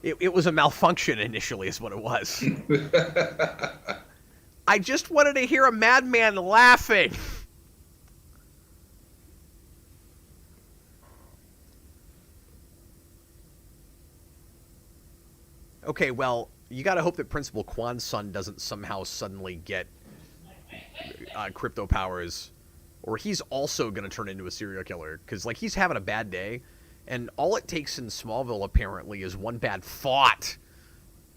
It was a malfunction initially, is what it was. I just wanted to hear a madman laughing. Okay, well, you gotta hope that Principal Quan's son doesn't somehow suddenly get crypto powers, or he's also gonna turn into a serial killer, because, like, he's having a bad day. And all it takes in Smallville, apparently, is one bad thought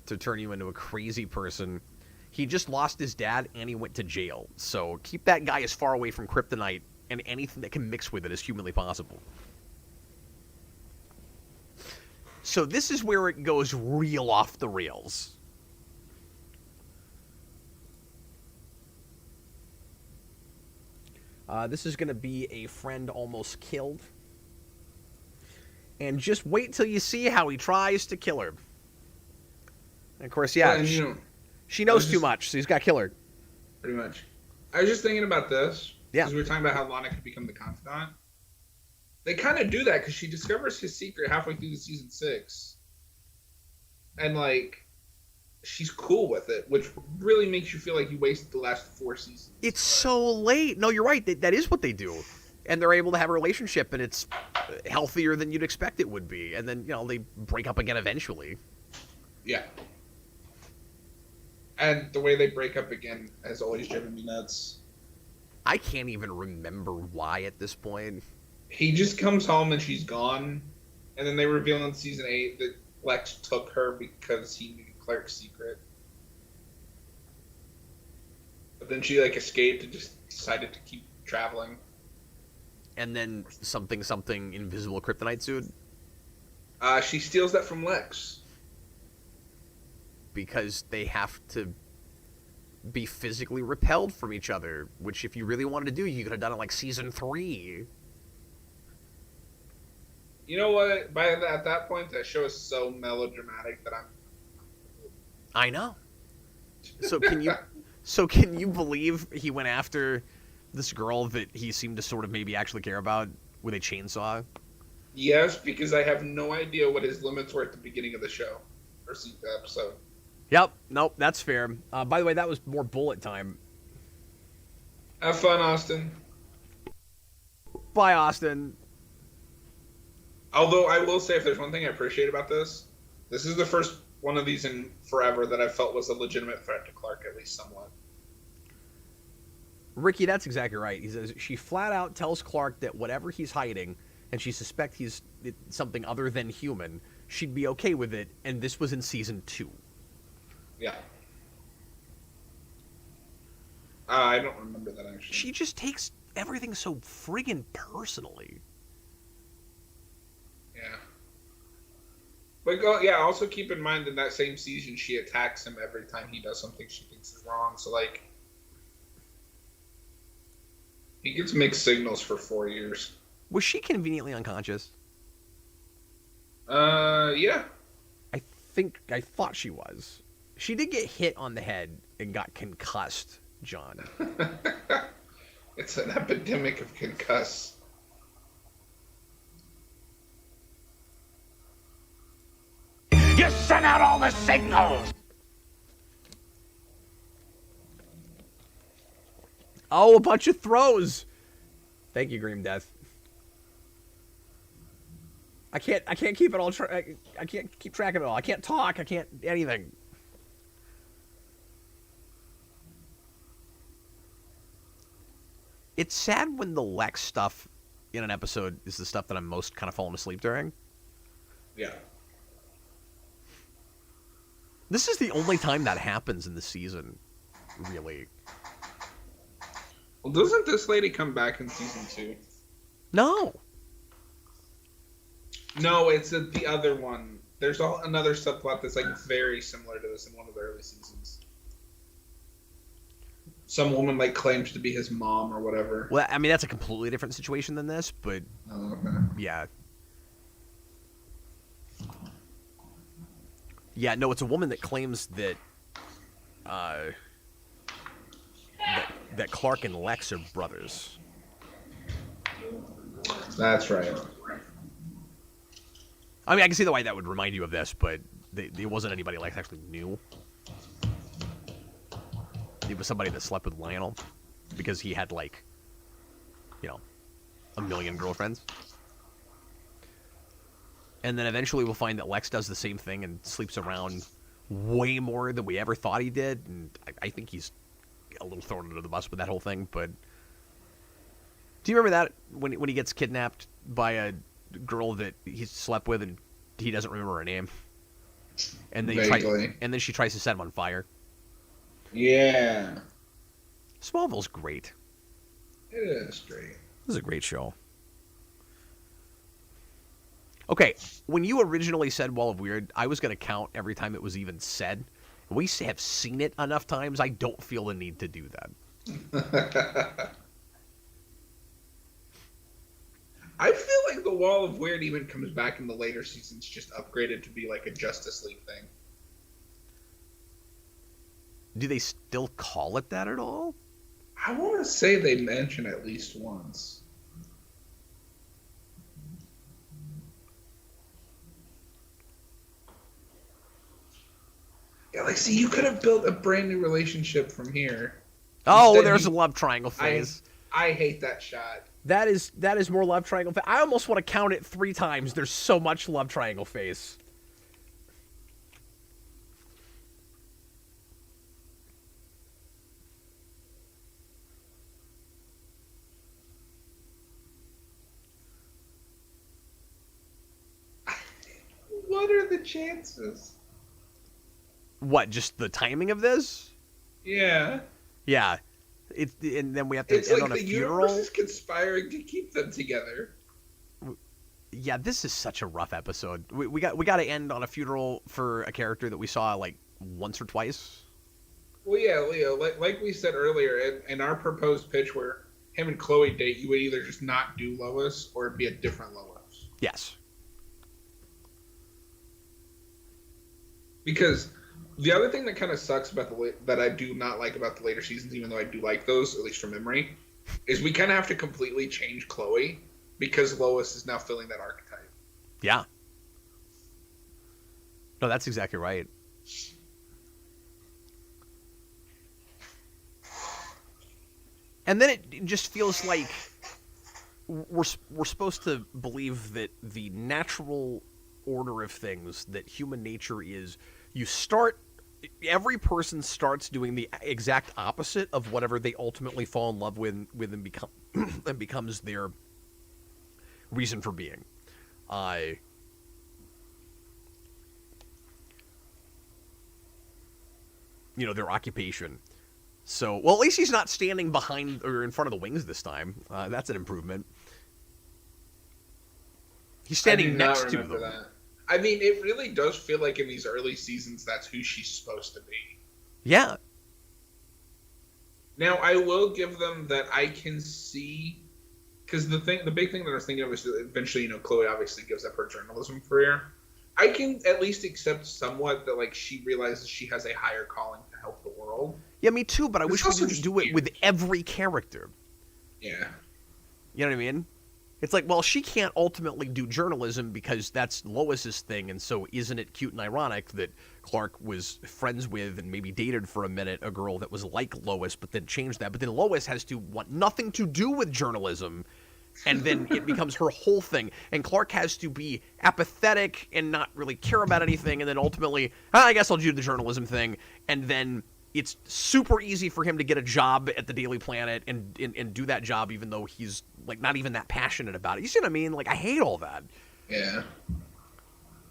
to turn you into a crazy person. He just lost his dad, and he went to jail. So keep that guy as far away from kryptonite and anything that can mix with it as humanly possible. So this is where it goes real off the rails. This is going to be a friend almost killed. And just wait till you see how he tries to kill her. And of course, yeah, she knows too much, so he's got to kill her. Pretty much. I was just thinking about this. Yeah. Because we were talking about how Lana could become the confidant. They kind of do that because she discovers his secret halfway through the season 6. And, like, she's cool with it, which really makes you feel like you wasted the last 4 seasons. It's so late. No, you're right. That is what they do. And they're able to have a relationship, and it's healthier than you'd expect it would be. And then, you know, they break up again eventually. Yeah. And the way they break up again has always driven me nuts. I can't even remember why at this point. He just comes home and she's gone. And then they reveal in season 8 that Lex took her because he knew Clark's secret. But then she, like, escaped and just decided to keep traveling. And then something invisible kryptonite suit. She steals that from Lex. Because they have to be physically repelled from each other, which if you really wanted to do, you could have done it like season 3. You know what? At that point, that show is so melodramatic that I know. So can you believe he went after this girl that he seemed to sort of maybe actually care about with a chainsaw? Yes, because I have no idea what his limits were at the beginning of the show or episode. Yep. Nope. That's fair. By the way, that was more bullet time. Have fun, Austin. Bye, Austin. Although I will say, if there's one thing I appreciate about this is the first one of these in forever that I felt was a legitimate threat to Clark, at least somewhat. Ricky, that's exactly right. He says she flat out tells Clark that whatever he's hiding, and she suspects he's something other than human, she'd be okay with it, and this was in season 2. Yeah. I don't remember that, actually. She just takes everything so friggin' personally. Yeah. But also keep in mind in that same season, she attacks him every time he does something she thinks is wrong. So, like, he gets mixed signals for 4 years. Was she conveniently unconscious? Yeah. I thought she was. She did get hit on the head and got concussed, John. It's an epidemic of concuss. You sent out all the signals! Oh, a bunch of throws! Thank you, Grim Death. I can't keep it all. I can't keep track of it all. I can't talk. I can't anything. It's sad when the Lex stuff in an episode is the stuff that I'm most kind of falling asleep during. Yeah. This is the only time that happens in the season, really. Well, doesn't this lady come back in season 2? No. No, it's the other one. There's another subplot that's like very similar to this in one of the early seasons. Some woman like claims to be his mom or whatever. Well, I mean that's a completely different situation than this, but Oh, okay. yeah. Yeah, no, it's a woman that claims that that Clark and Lex are brothers. That's right. I mean, I can see why that would remind you of this, but it wasn't anybody Lex actually knew. It was somebody that slept with Lionel because he had, like, you know, a million girlfriends. And then eventually we'll find that Lex does the same thing and sleeps around way more than we ever thought he did. And I think he's a little thrown under the bus with that whole thing. But do you remember that when he gets kidnapped by a girl that he slept with and he doesn't remember her name? And then she tries to set him on fire. Yeah. Smallville's great. It is great. This is a great show. Okay, when you originally said Wall of Weird, I was going to count every time it was even said. We have seen it enough times, I don't feel the need to do that. I feel like the Wall of Weird even comes back in the later seasons, just upgraded to be like a Justice League thing. Do they still call it that at all? I want to say they mention at least once. Yeah, like, see, you could have built a brand new relationship from here. Oh, Instead, there's a love triangle phase. I hate that shot. That is more love triangle phase. I almost want to count it 3 times. There's so much love triangle phase. What are the chances? What, just the timing of this? Yeah. Yeah. And then we have to It's end like on a the funeral. universe is conspiring to keep them together. Yeah, this is such a rough episode. We got to end on a funeral for a character that we saw like once or twice. Well, yeah, Leo, like we said earlier, in our proposed pitch where him and Chloe date, you would either just not do Lois or it'd be a different Lois. Yes. Because the other thing that kind of sucks about that I do not like about the later seasons, even though I do like those, at least from memory, is we kind of have to completely change Chloe because Lois is now filling that archetype. Yeah. No, that's exactly right. And then it just feels like we're supposed to believe that the natural order of things, that human nature is, every person starts doing the exact opposite of whatever they ultimately fall in love with and become and becomes their reason for being. Their occupation. So, well, at least he's not standing behind or in front of the wings this time. That's an improvement. He's standing next to them. That. I mean, it really does feel like in these early seasons that's who she's supposed to be. Yeah. Now, I will give them that I can see, because the big thing that I was thinking of is that eventually, Chloe obviously gives up her journalism career. I can at least accept somewhat that, like, she realizes she has a higher calling to help the world. Yeah, me too, but I wish we didn't do it with every character. Yeah. You know what I mean? It's like, well, she can't ultimately do journalism because that's Lois's thing, and so isn't it cute and ironic that Clark was friends with and maybe dated for a minute a girl that was like Lois, but then changed that. But then Lois has to want nothing to do with journalism, and then it becomes her whole thing. And Clark has to be apathetic and not really care about anything, and then ultimately, I guess I'll do the journalism thing, and then it's super easy for him to get a job at the Daily Planet and do that job even though he's like not even that passionate about it. You see what I mean? Like, I hate all that. Yeah.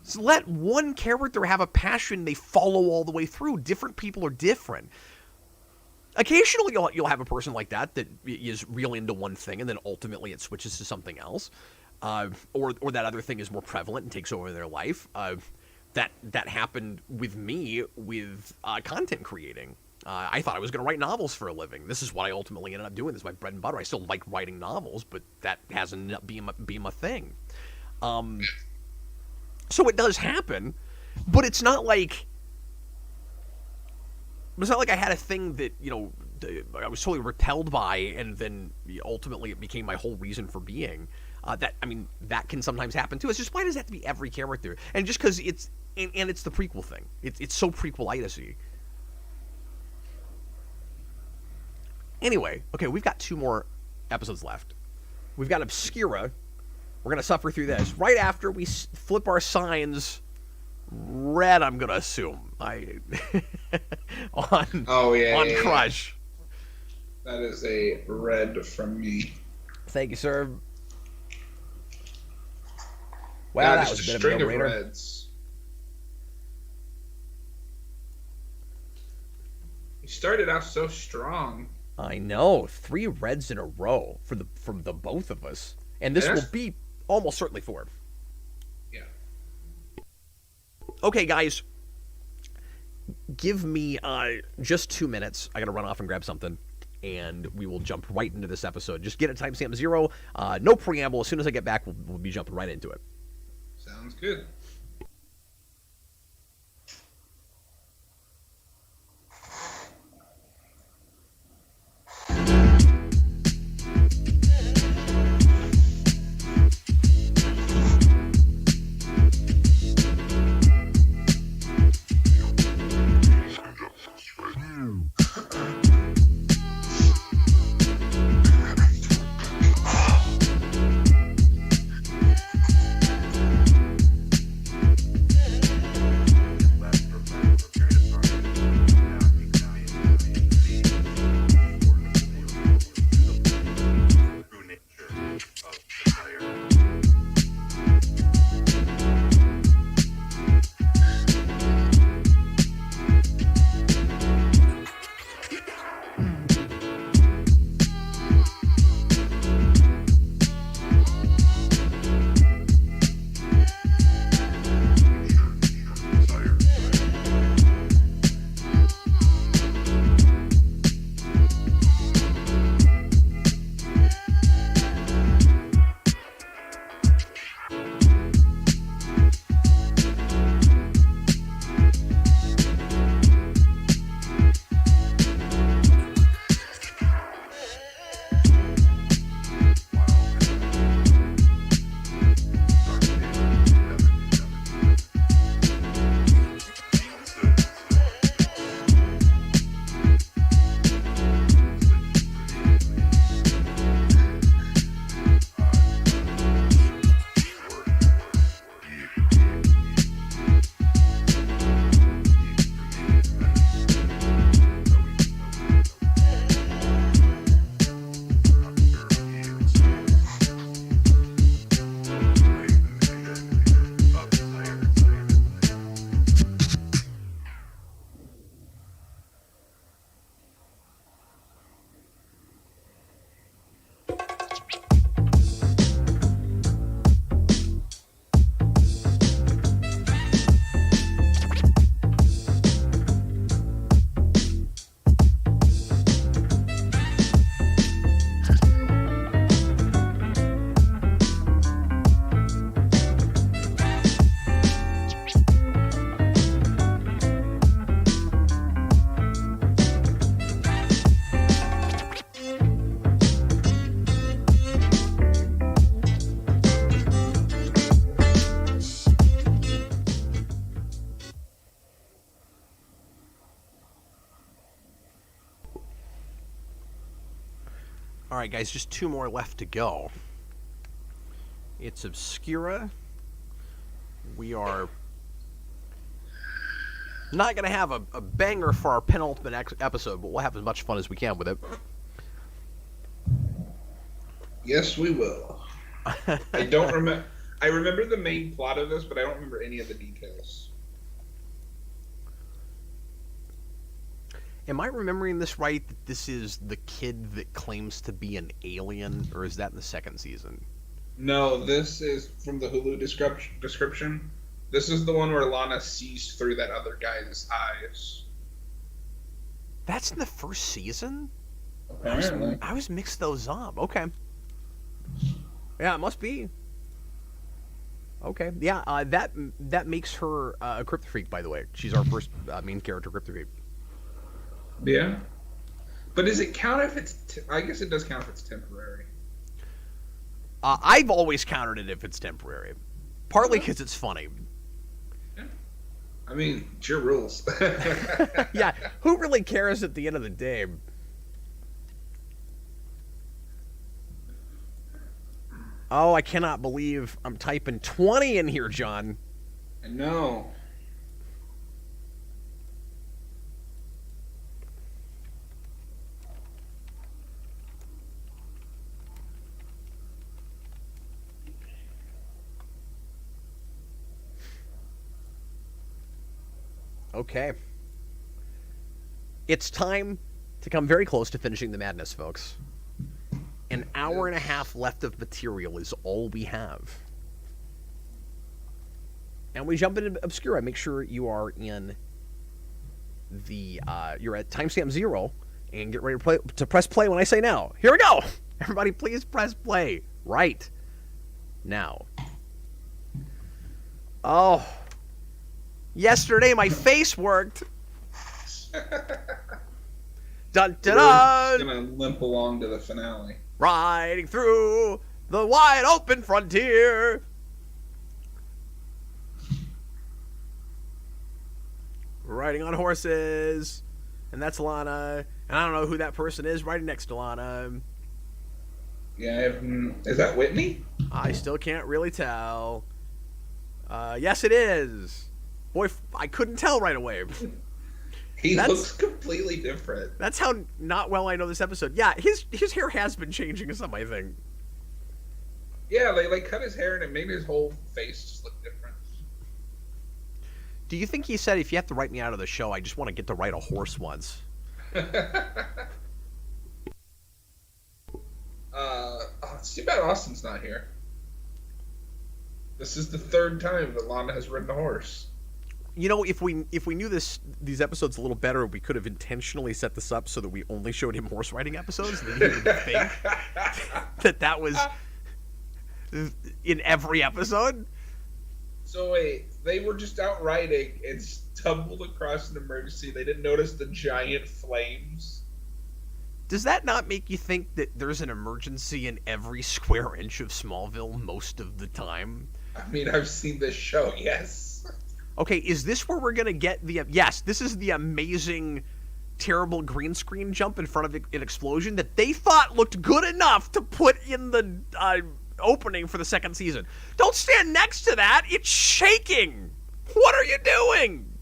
So let one character have a passion they follow all the way through. Different people are different. Occasionally you'll have a person like that is real into one thing and then ultimately it switches to something else. Or that other thing is more prevalent and takes over their life. That happened with me with content creating. I thought I was going to write novels for a living. This is what I ultimately ended up doing. This is my bread and butter. I still like writing novels, but that hasn't ended up being my thing. So it does happen, but it's not like I had a thing that, I was totally repelled by, and then ultimately it became my whole reason for being. That can sometimes happen too. It's just, why does it have to be every character? And just because it's the prequel thing. It's so prequelitis-y. Anyway, okay, we've got 2 more episodes left. We've got Obscura. We're going to suffer through this. Right after we flip our signs red, I'm going to assume. On Crush. That is a red from me. Thank you, sir. Wow, that was a bit of a string of no-brainer. reds. You started out so strong. I know, 3 reds in a row from the both of us, and this will be almost certainly 4. Yeah. Okay, guys, give me just 2 minutes. I gotta run off and grab something, and we will jump right into this episode. Just get it timestamp 0. No preamble. As soon as I get back, we'll be jumping right into it. Sounds good. All right, guys, just 2 more left to go. It's Obscura. We are not going to have a banger for our penultimate episode, but we'll have as much fun as we can with it. Yes, we will. I don't remember. I remember the main plot of this, but I don't remember any of the details. Am I remembering this right, that this is the kid that claims to be an alien, or is that in the 2nd season? No, this is from the Hulu description. This is the one where Lana sees through that other guy's eyes. That's in the 1st season? Apparently. I was mixed those up. Okay. Yeah, it must be. Okay. Yeah, that makes her a Kryptofreak, by the way. She's our first main character Kryptofreak. Yeah. But does it count if it's... I guess it does count if it's temporary. I've always counted it if it's temporary. Partly because it's funny. Yeah. I mean, it's your rules. Yeah, who really cares at the end of the day? Oh, I cannot believe I'm typing 20 in here, John. I know. Okay. It's time to come very close to finishing the madness, folks. An hour and a half left of material is all we have. And we jump into Obscura. Make sure you are in the, you're at timestamp 0, and get ready to press play when I say now. Here we go! Everybody, please press play right now. Oh. Yesterday, my face worked. Dun dun dun! We're gonna limp along to the finale. Riding through the wide open frontier. Riding on horses. And that's Lana. And I don't know who that person is riding next to Lana. Yeah, is that Whitney? I still can't really tell. Yes, it is. Boy, I couldn't tell right away. He looks completely different. That's how not well I know this episode. Yeah, his hair has been changing some, I think. Yeah, they like cut his hair and it made his whole face just look different. Do you think he said, if you have to write me out of the show, I just want to get to ride a horse once? It's too bad Austin's not here. This is the 3rd time that Lana has ridden a horse. You know, if we knew these episodes a little better, we could have intentionally set this up so that we only showed him horse riding episodes, and then he would think that was in every episode. So wait, they were just out riding and stumbled across an emergency. They didn't notice the giant flames. Does that not make you think that there's an emergency in every square inch of Smallville most of the time? I mean, I've seen this show, yes. Okay, is this where we're going to get the... Yes, this is the amazing, terrible green screen jump in front of an explosion that they thought looked good enough to put in the opening for the 2nd season. Don't stand next to that. It's shaking. What are you doing?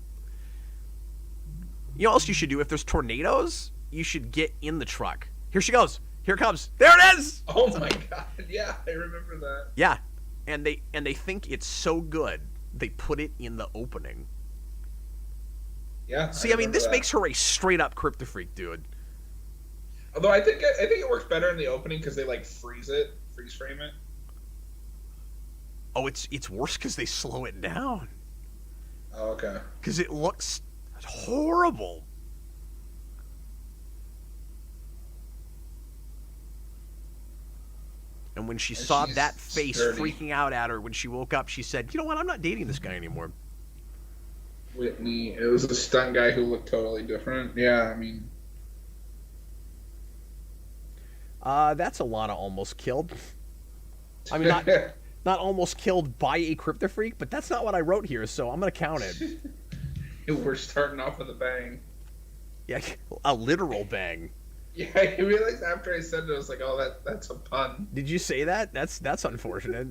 You know what else you should do? If there's tornadoes, you should get in the truck. Here she goes. Here it comes. There it is. Oh my god. Yeah, I remember that. Yeah. And they think it's so good. They put it in the opening. Yeah. See, I mean, this makes her a straight-up Kryptofreak, dude. Although I think it works better in the opening because they like freeze frame it. Oh, it's worse because they slow it down. Oh, okay. Because it looks horrible. And when she saw that face freaking out at her when she woke up, she said, you know what, I'm not dating this guy anymore. Whitney, it was a stunt guy who looked totally different. Yeah, I mean... That's Alana almost killed. I mean, not almost killed by a Kryptofreak, but that's not what I wrote here, so I'm going to count it. We're starting off with a bang. Yeah, a literal bang. Yeah, I realized after I said it, I was like, oh, that's a pun. Did you say that? That's unfortunate.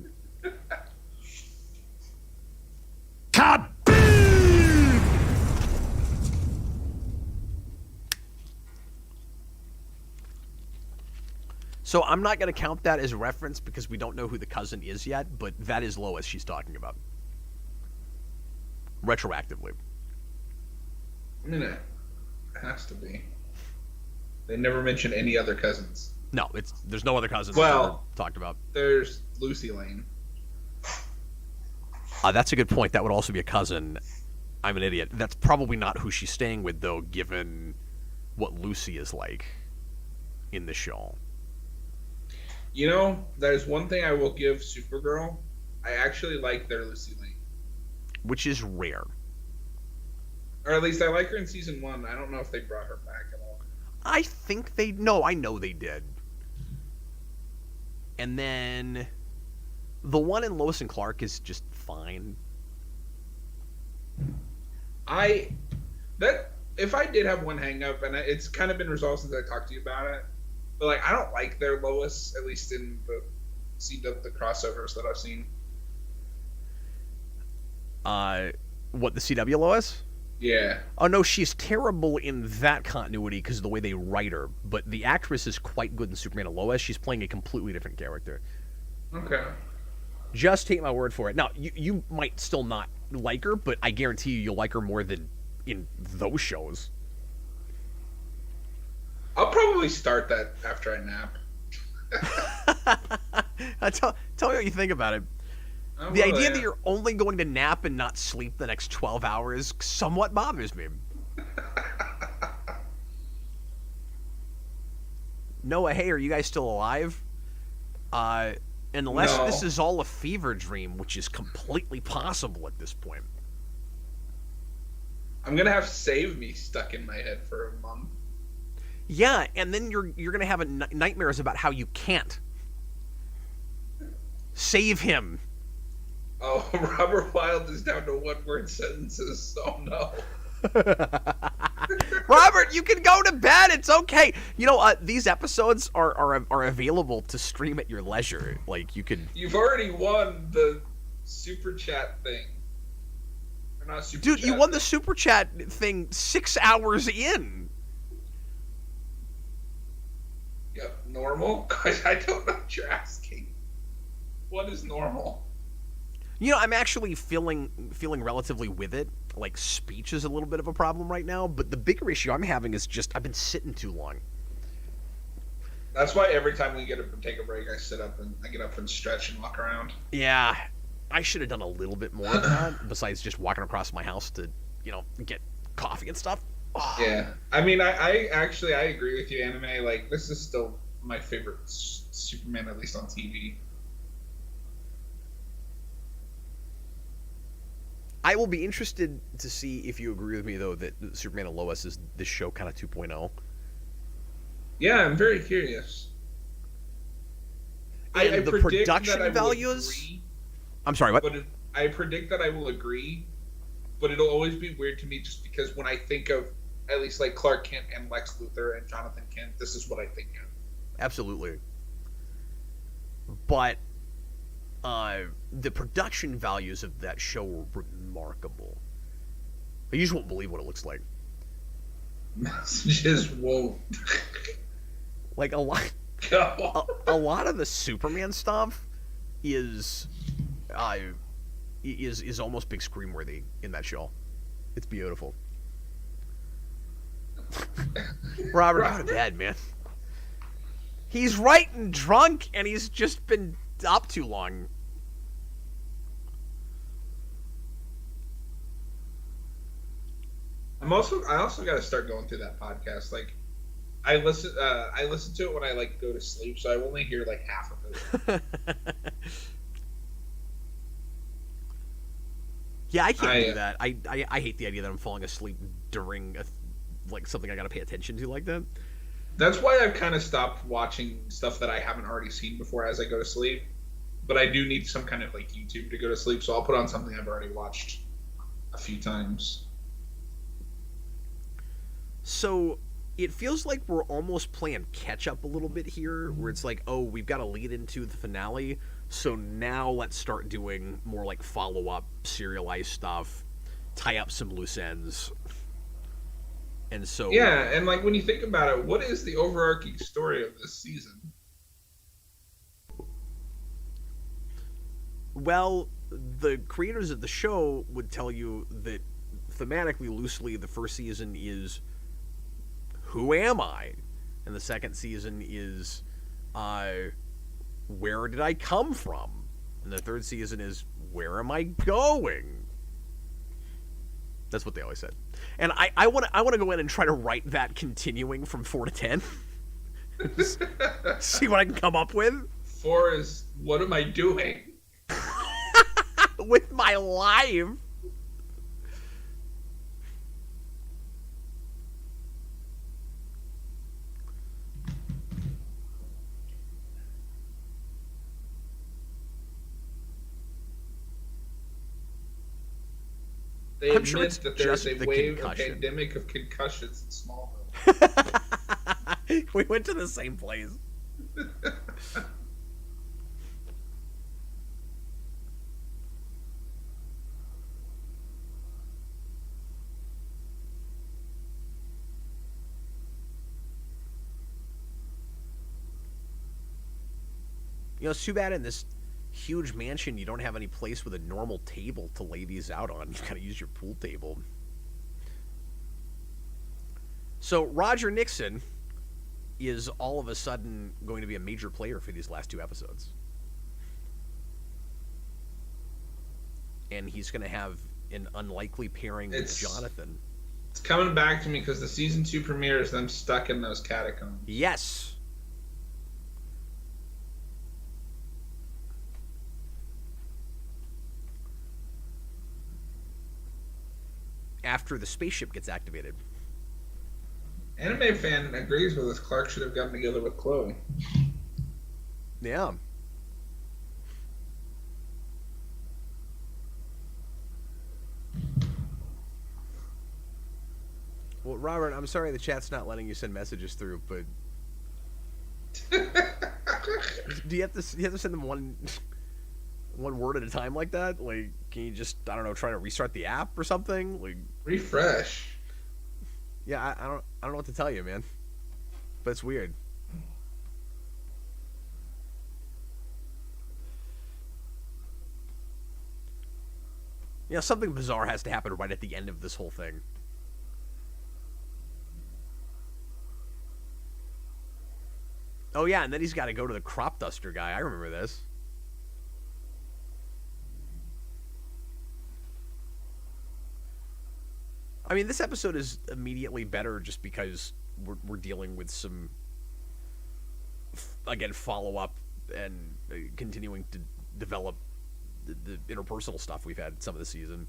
So I'm not going to count that as reference because we don't know who the cousin is yet, but that is Lois she's talking about. Retroactively. I mean, it has to be. They never mention any other cousins. No, there's no other cousins Well, talked about. There's Lucy Lane. That's a good point. That would also be a cousin. I'm an idiot. That's probably not who she's staying with, though, given what Lucy is like in the show. You know, there's one thing I will give Supergirl. I actually like their Lucy Lane. Which is rare. Or at least I like her in season 1. I don't know if they brought her back at all. I think they... No, I know they did. And then... The one in Lois and Clark is just fine. If I did have one hang-up, and it's kind of been resolved since I talked to you about it, but like I don't like their Lois, at least in the crossovers that I've seen. What, the CW Lois? Yeah. Oh, no, she's terrible in that continuity because of the way they write her. But the actress is quite good in Superman and Lois. She's playing a completely different character. Okay. Just take my word for it. Now, you might still not like her, but I guarantee you'll like her more than in those shows. I'll probably start that after I nap. Tell me what you think about it. The idea that you're only going to nap and not sleep the next 12 hours somewhat bothers me. Noah, hey, are you guys still alive? Unless this is all a fever dream, which is completely possible at this point. I'm gonna have "Save Me" stuck in my head for a month. Yeah, and then you're gonna have nightmares about how you can't save him. Oh, Robert Wilde is down to one-word sentences. Oh no. Robert, you can go to bed. It's okay. You know, these episodes are available to stream at your leisure. Like you could. You've already won the super chat thing. Or not super Dude, chat you won thing. the super chat thing 6 hours in. Yep, normal. I don't know what you're asking. What is normal? You know, I'm actually feeling relatively with it. Like, speech is a little bit of a problem right now, but the bigger issue I'm having is just I've been sitting too long. That's why every time we take a break, I get up and stretch and walk around. Yeah, I should have done a little bit more of that, besides just walking across my house to, get coffee and stuff. Oh. Yeah, I mean, I actually agree with you, Anime. Like, this is still my favorite Superman, at least on TV. I will be interested to see if you agree with me, though, that Superman and Lois is this show kind of 2.0. Yeah, I'm very curious. And I the predict production that I will values... agree, I'm sorry, what? but I predict that I will agree, but it'll always be weird to me just because when I think of, at least like Clark Kent and Lex Luthor and Jonathan Kent, this is what I think of. Absolutely. But the production values of that show were remarkable. You just won't believe what it looks like. Messages won't. Like a lot of the Superman stuff is almost big screen worthy in that show. It's beautiful. Robert, go to bed, man. He's writing drunk, and he's just been up too long. I also got to start going through that podcast. Like, I listen to it when I like go to sleep, so I only hear like half of it. Yeah, I can't do that. I hate the idea that I'm falling asleep during something I got to pay attention to like that. That's why I've kind of stopped watching stuff that I haven't already seen before as I go to sleep. But I do need some kind of like YouTube to go to sleep, so I'll put on something I've already watched a few times. So, it feels like we're almost playing catch up a little bit here, where it's like, oh, we've got to lead into the finale, so now let's start doing more like follow-up, serialized stuff, tie up some loose ends. And so... Yeah, and like when you think about it, what is the overarching story of this season? Well, the creators of the show would tell you that thematically, loosely, the first season is who am I? And the second season is where did I come from? And the third season is where am I going? That's what they always said. And I want to go in and try to write that continuing from 4 to 10. See what I can come up with. 4 is what am I doing? With my life. They I'm admit sure it's that there's just a the wave, a concussion. pandemic of concussions in Smallville. We went to the same place. You know, it's too bad in this huge mansion you don't have any place with a normal table to lay these out on. You gotta use your pool table. So Roger Nixon is all of a sudden going to be a major player for these last 2 episodes. And he's going to have an unlikely pairing with Jonathan. It's coming back to me because the season 2 premiere is them stuck in those catacombs. Yes. After the spaceship gets activated. Anime fan agrees with us. Clark should have gotten together with Chloe. Yeah. Well, Robert, I'm sorry the chat's not letting you send messages through, but do you have to send them one word at a time like that? Like, can you just, I don't know, try to restart the app or something? Like, refresh. Yeah, I don't know what to tell you, man. But it's weird. You know, something bizarre has to happen right at the end of this whole thing. Oh yeah, and then he's got to go to the crop duster guy. I remember this. I mean, this episode is immediately better just because we're dealing with some, again, follow-up and continuing to develop the interpersonal stuff we've had some of the season.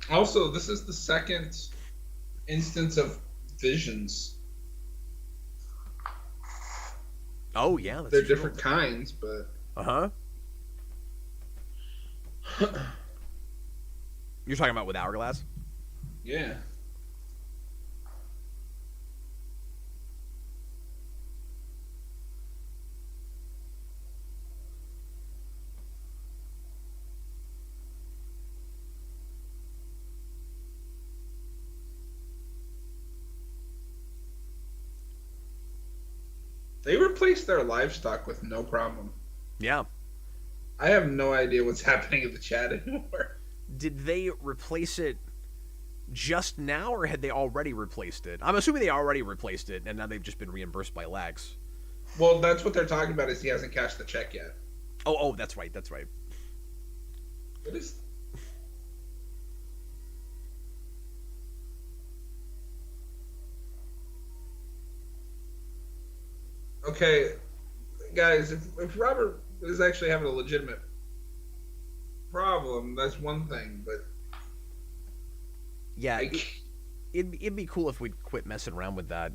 Also, this is the second instance of visions. Oh, yeah. That's They're true. different kinds, but... Uh-huh. You're talking about with Hourglass? Yeah. They replaced their livestock with no problem. Yeah. I have no idea what's happening in the chat anymore. Did they replace it just now, or had they already replaced it? I'm assuming they already replaced it, and now they've just been reimbursed by Lex. Well, that's what they're talking about, is he hasn't cashed the check yet. Oh, that's right, that's right. What is... Okay, guys, if Robert is actually having a legitimate problem, that's one thing, but... Yeah, it'd be cool if we'd quit messing around with that.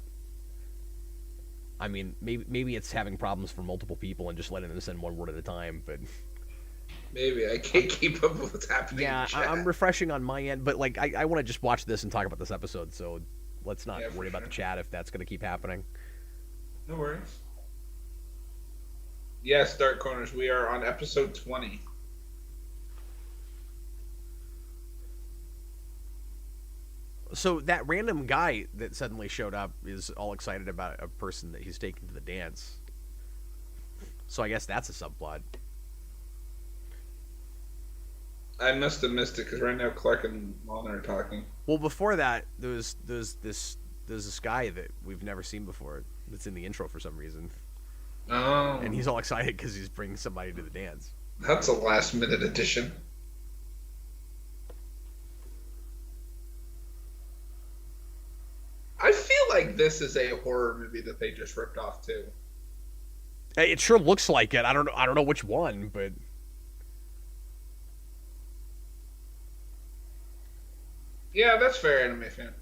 I mean, maybe it's having problems for multiple people and just letting them send one word at a time, but... Maybe I can't keep up with what's happening. Yeah, in the chat. I'm refreshing on my end, but like I want to just watch this and talk about this episode, so let's not Yeah, for worry about the sure. chat if that's going to keep happening. No worries. Yes, Dark Corners. We are on episode 20. So that random guy that suddenly showed up is all excited about a person that he's taking to the dance. So I guess that's a subplot. I must have missed it because right now Clark and Lana are talking. Well, before that, there's this guy that we've never seen before that's in the intro for some reason, Oh, and he's all excited because he's bringing somebody to the dance. that's a last-minute addition. I feel like this is a horror movie that they just ripped off too. It sure looks like it. I don't know which one, but Yeah, that's fair, anime fan.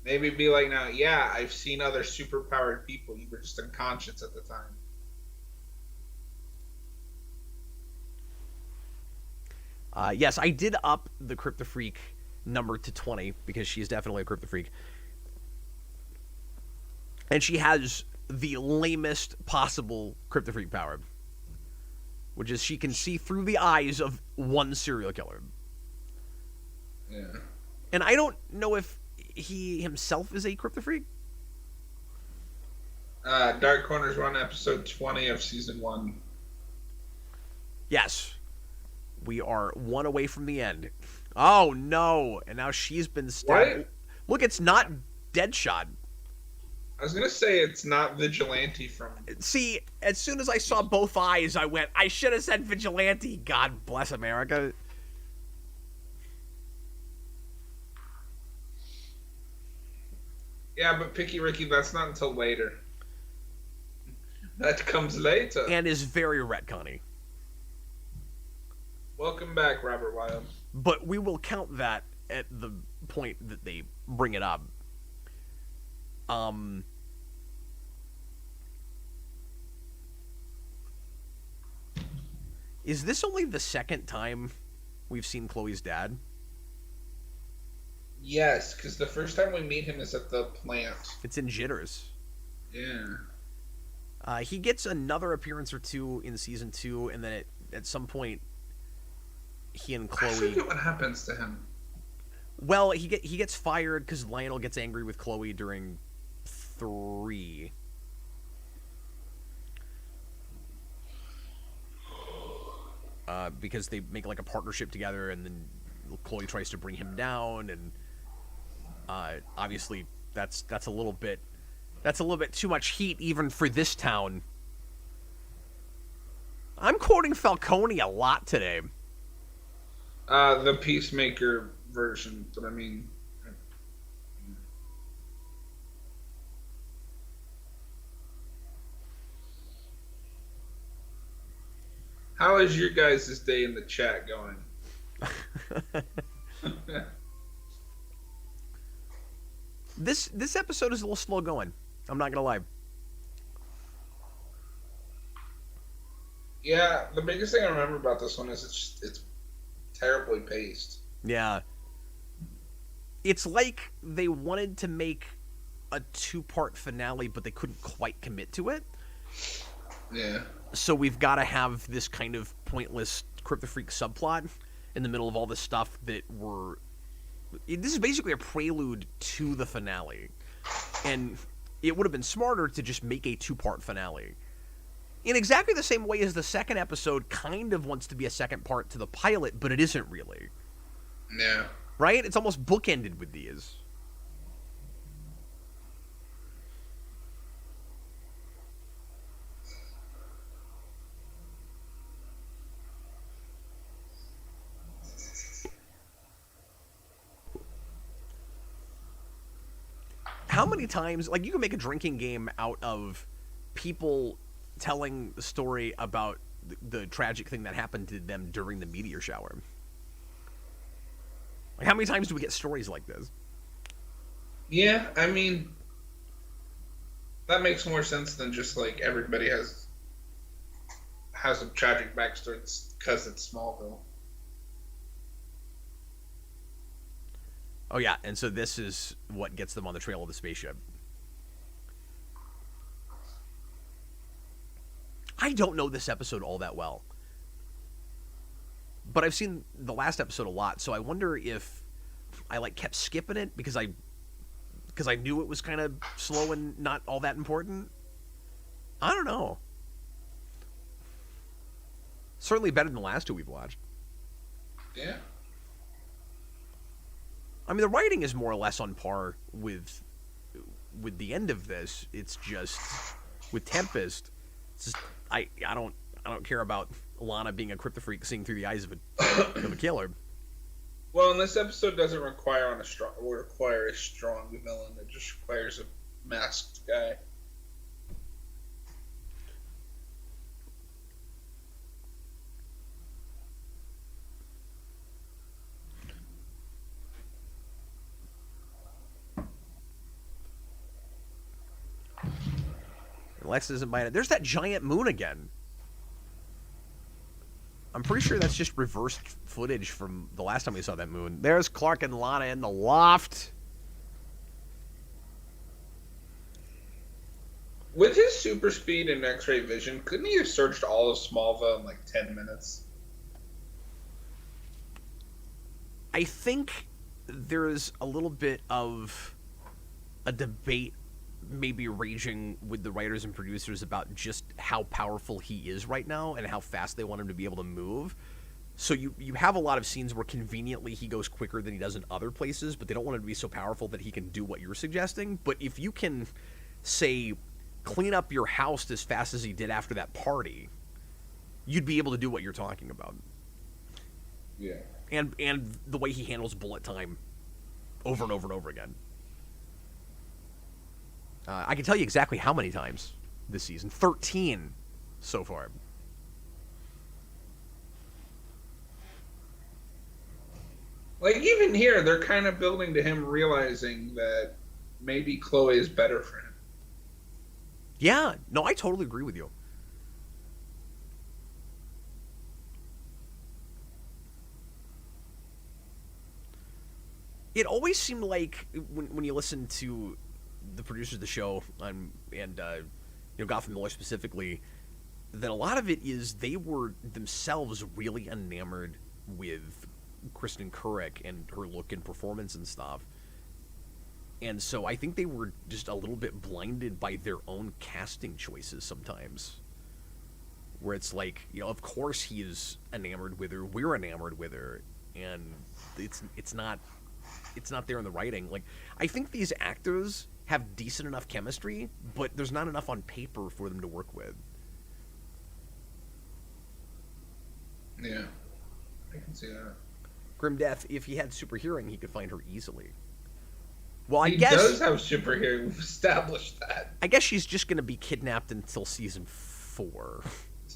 Maybe be like now, yeah, I've seen other superpowered people. You were just unconscious at the time. yes, I did up the Kryptofreak number to 20 because she's definitely a Kryptofreak. And she has the lamest possible Kryptofreak power, which is she can see through the eyes of one serial killer. Yeah. And I don't know if he himself is a Kryptofreak. Dark Corners, we're on episode 20 of season 1. Yes. We are one away from the end. Oh, no. And now she's been stabbed. What? Look, it's not Deadshot. I was gonna say it's not Vigilante from. See, as soon as I saw both eyes, I went, I should have said Vigilante. God bless America. Yeah, but Picky Ricky, that's not until later. That comes later. And is very retconny. Welcome back, Robert Wilde. But we will count that at the point that they bring it up. Is this only the second time we've seen Chloe's dad? Yes, because the first time we meet him is at the plant. It's in Jitters. Yeah. He gets another appearance or two in season 2, and then at some point, he and I Chloe. forget what happens to him. Well, he gets fired because Lionel gets angry with Chloe during 3. Because they make like a partnership together, and then Chloe tries to bring him down, and obviously that's a little bit too much heat even for this town. I'm quoting Falcone a lot today. The Peacemaker version, but I mean. How is your guys' day in the chat going? This episode is a little slow going. I'm not gonna lie. Yeah, the biggest thing I remember about this one is it's terribly paced. Yeah. It's like they wanted to make a 2-part finale, but they couldn't quite commit to it. Yeah. So we've got to have this kind of pointless Kryptofreak subplot in the middle of all this stuff that we're... This is basically a prelude to the finale. And it would have been smarter to just make a 2-part finale. In exactly the same way as the second episode kind of wants to be a second part to the pilot, but it isn't really. Yeah. Right? It's almost bookended with these. How many times, like, you can make a drinking game out of people telling the story about the tragic thing that happened to them during the meteor shower. Like, how many times do we get stories like this? Yeah, I mean, that makes more sense than just like everybody has a tragic backstory because it's Smallville. Oh yeah, and so this is what gets them on the trail of the spaceship. I don't know this episode all that well, but I've seen the last episode a lot, so I wonder if I like kept skipping it because I knew it was kind of slow and not all that important. I don't know. Certainly better than the last two we've watched. Yeah. I mean, the writing is more or less on par with the end of this. It's just with Tempest. It's just, I don't care about Lana being a Kryptofreak seeing through the eyes of a killer. Well, and this episode doesn't require a strong villain. It just requires a masked guy. Lex isn't buying it. There's that giant moon again. I'm pretty sure that's just reversed footage from the last time we saw that moon. There's Clark and Lana in the loft. With his super speed and X-ray vision, couldn't he have searched all of Smallville in like 10 minutes? I think there's a little bit of a debate maybe raging with the writers and producers about just how powerful he is right now and how fast they want him to be able to move. So you have a lot of scenes where conveniently he goes quicker than he does in other places, but they don't want him to be so powerful that he can do what you're suggesting. But if you can, say, clean up your house as fast as he did after that party, you'd be able to do what you're talking about. Yeah. And the way he handles bullet time over and over and over again. I can tell you exactly how many times this season. 13 so far. Like, even here, they're kind of building to him realizing that maybe Chloe is better for him. Yeah. No, I totally agree with you. It always seemed like when you listen to the producers of the show and Gotham Miller specifically, that a lot of it is they were themselves really enamored with Kristen Kurek and her look and performance and stuff. And so I think they were just a little bit blinded by their own casting choices sometimes. Where it's like, of course he is enamored with her, we're enamored with her, and it's not there in the writing. Like, I think these actors have decent enough chemistry, but there's not enough on paper for them to work with. Yeah, I can see that. Grim Death, if he had super hearing, he could find her easily. Well, He does have super hearing. We've established that. I guess she's just going to be kidnapped until season 4.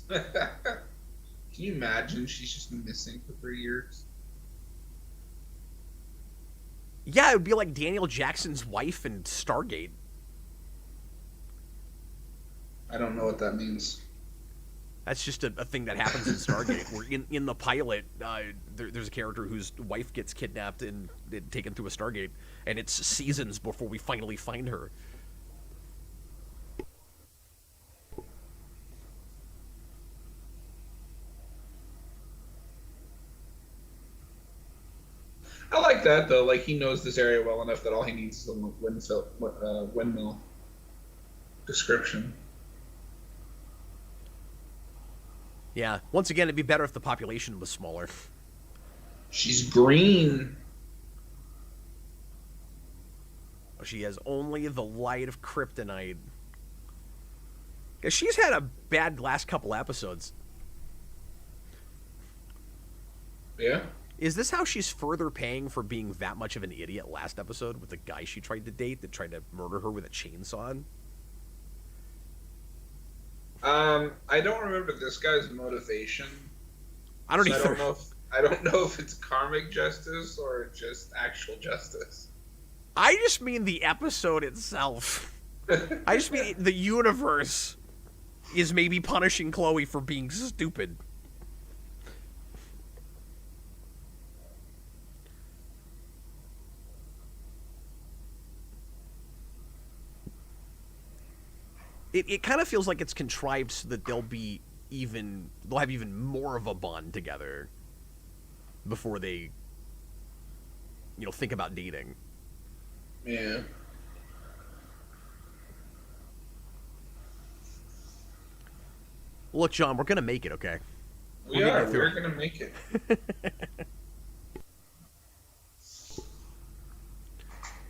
Can you imagine she's just missing for 3 years? Yeah, it would be like Daniel Jackson's wife in Stargate. I don't know what that means. That's just a thing that happens in Stargate, where in the pilot, there's a character whose wife gets kidnapped and taken through a Stargate, and it's seasons before we finally find her. I like that, though. Like, he knows this area well enough that all he needs is a windmill description. Yeah. Once again, it'd be better if the population was smaller. She's green. She has only the light of kryptonite. She's had a bad last couple episodes. Yeah. Is this how she's further paying for being that much of an idiot last episode with the guy she tried to date that tried to murder her with a chainsaw? I don't remember this guy's motivation. I don't so either. I don't know I don't know if it's karmic justice or just actual justice. I just mean the episode itself. I just mean the universe is maybe punishing Chloe for being stupid. It kind of feels like it's contrived so that they'll have even more of a bond together before they, think about dating. Yeah. Look, John, we're gonna make it, okay? We're gonna make it.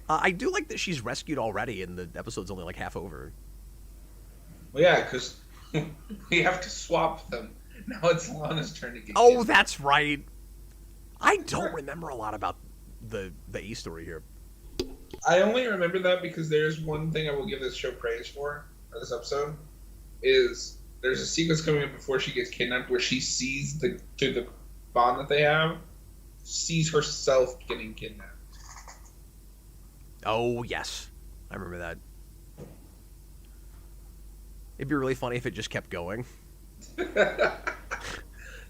I do like that she's rescued already, and the episode's only like half over. Well, yeah, because we have to swap them. Now it's Lana's turn to get Oh, kidnapped. that's right. I don't remember a lot about the A story here. I only remember that because there's one thing I will give this show praise for this episode, is there's a sequence coming up before she gets kidnapped where she sees through the bond that they have, sees herself getting kidnapped. Oh, yes. I remember that. It'd be really funny if it just kept going.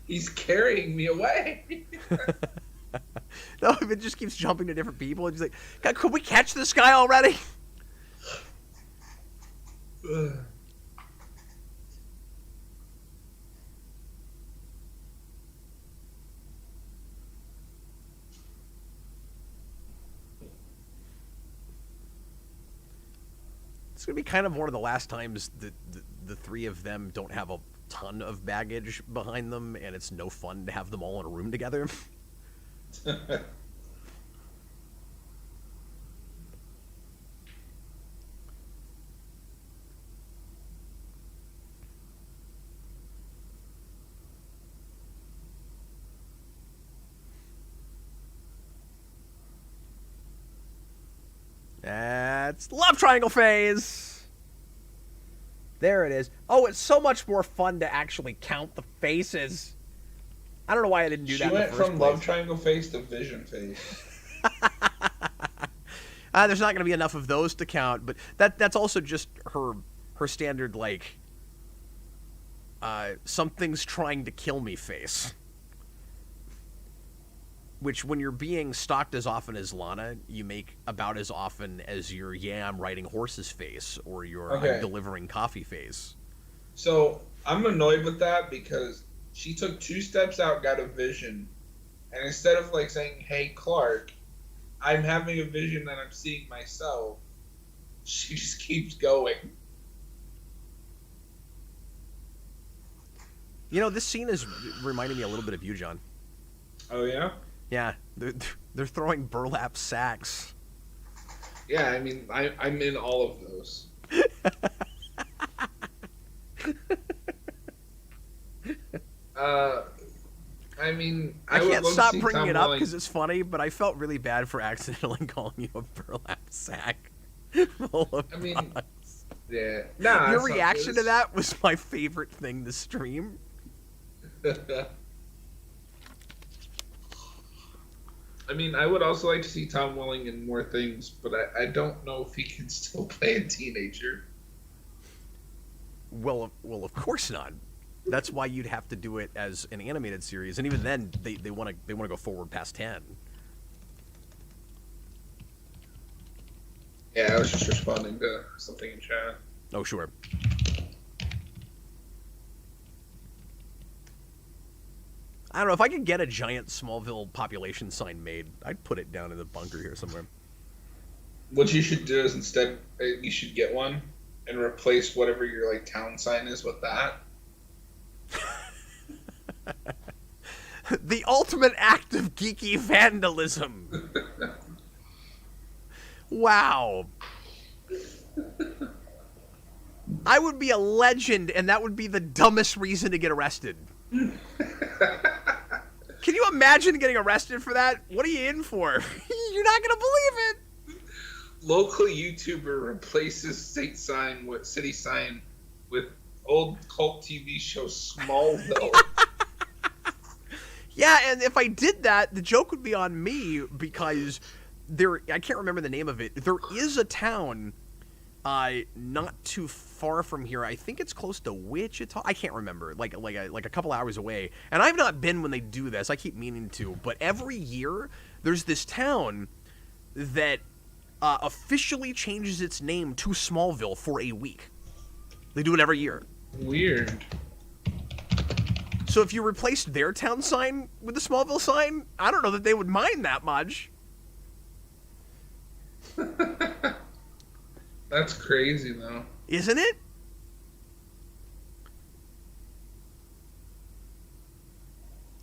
He's carrying me away. No, if it just keeps jumping to different people, it's like, God, could we catch this guy already? It's going to be kind of one of the last times that the three of them don't have a ton of baggage behind them, and it's no fun to have them all in a room together. That's love triangle phase. There it is. Oh, it's so much more fun to actually count the faces. I don't know why I didn't do that in the first place. She went from love triangle face to vision face. There's not going to be enough of those to count, but that's also just her standard, like, something's trying to kill me face. Which, when you're being stalked as often as Lana, you make about as often as your I'm riding horses face or your I'm delivering coffee face. So, I'm annoyed with that because she took 2 steps out, got a vision, and instead of, like, saying, hey, Clark, I'm having a vision that I'm seeing myself, she just keeps going. This scene is reminding me a little bit of you, John. Oh, yeah? Yeah, they're throwing burlap sacks. Yeah, I mean, I'm in all of those. I mean, I can't stop bringing it up because it's funny, but I felt really bad for accidentally calling you a burlap sack full of bugs. Yeah. Nah, your reaction to that was my favorite thing to stream. I mean, I would also like to see Tom Welling in more things, but I don't know if he can still play a teenager. Well, of course not. That's why you'd have to do it as an animated series, and even then, they want to go forward past 10. Yeah, I was just responding to something in chat. Oh, sure. I don't know, if I could get a giant Smallville population sign made, I'd put it down in the bunker here somewhere. What you should do is instead, you should get one and replace whatever your, like, town sign is with that. The ultimate act of geeky vandalism. Wow. I would be a legend, and that would be the dumbest reason to get arrested. Can you imagine getting arrested for that? What are you in for? You're not going to believe it. Local YouTuber replaces city sign with old cult TV show Smallville. Yeah, and if I did that, the joke would be on me because I can't remember the name of it. There is a town not too far from here. I think it's close to Wichita. I can't remember. Like a couple hours away. And I've not been when they do this. I keep meaning to. But every year, there's this town that officially changes its name to Smallville for a week. They do it every year. Weird. So if you replaced their town sign with the Smallville sign, I don't know that they would mind that much. That's crazy, though. Isn't it?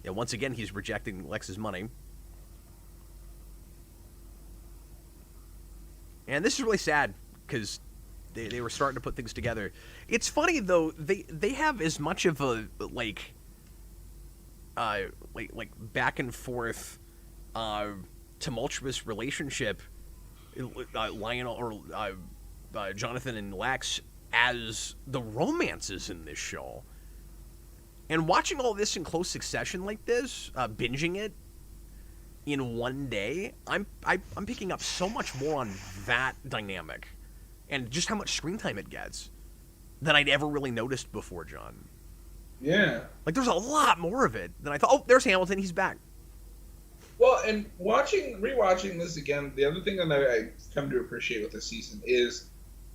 Yeah, once again, he's rejecting Lex's money. And this is really sad, because they were starting to put things together. It's funny, though, they have as much of a, like back and forth, tumultuous relationship, Lionel, or Jonathan and Lex, as the romances in this show. And watching all this in close succession like this, binging it in one day, I'm picking up so much more on that dynamic and just how much screen time it gets than I'd ever really noticed before, John. Yeah. Like, there's a lot more of it than I thought. Oh, there's Hamilton. He's back. Well, and rewatching this again, the other thing that I come to appreciate with this season is,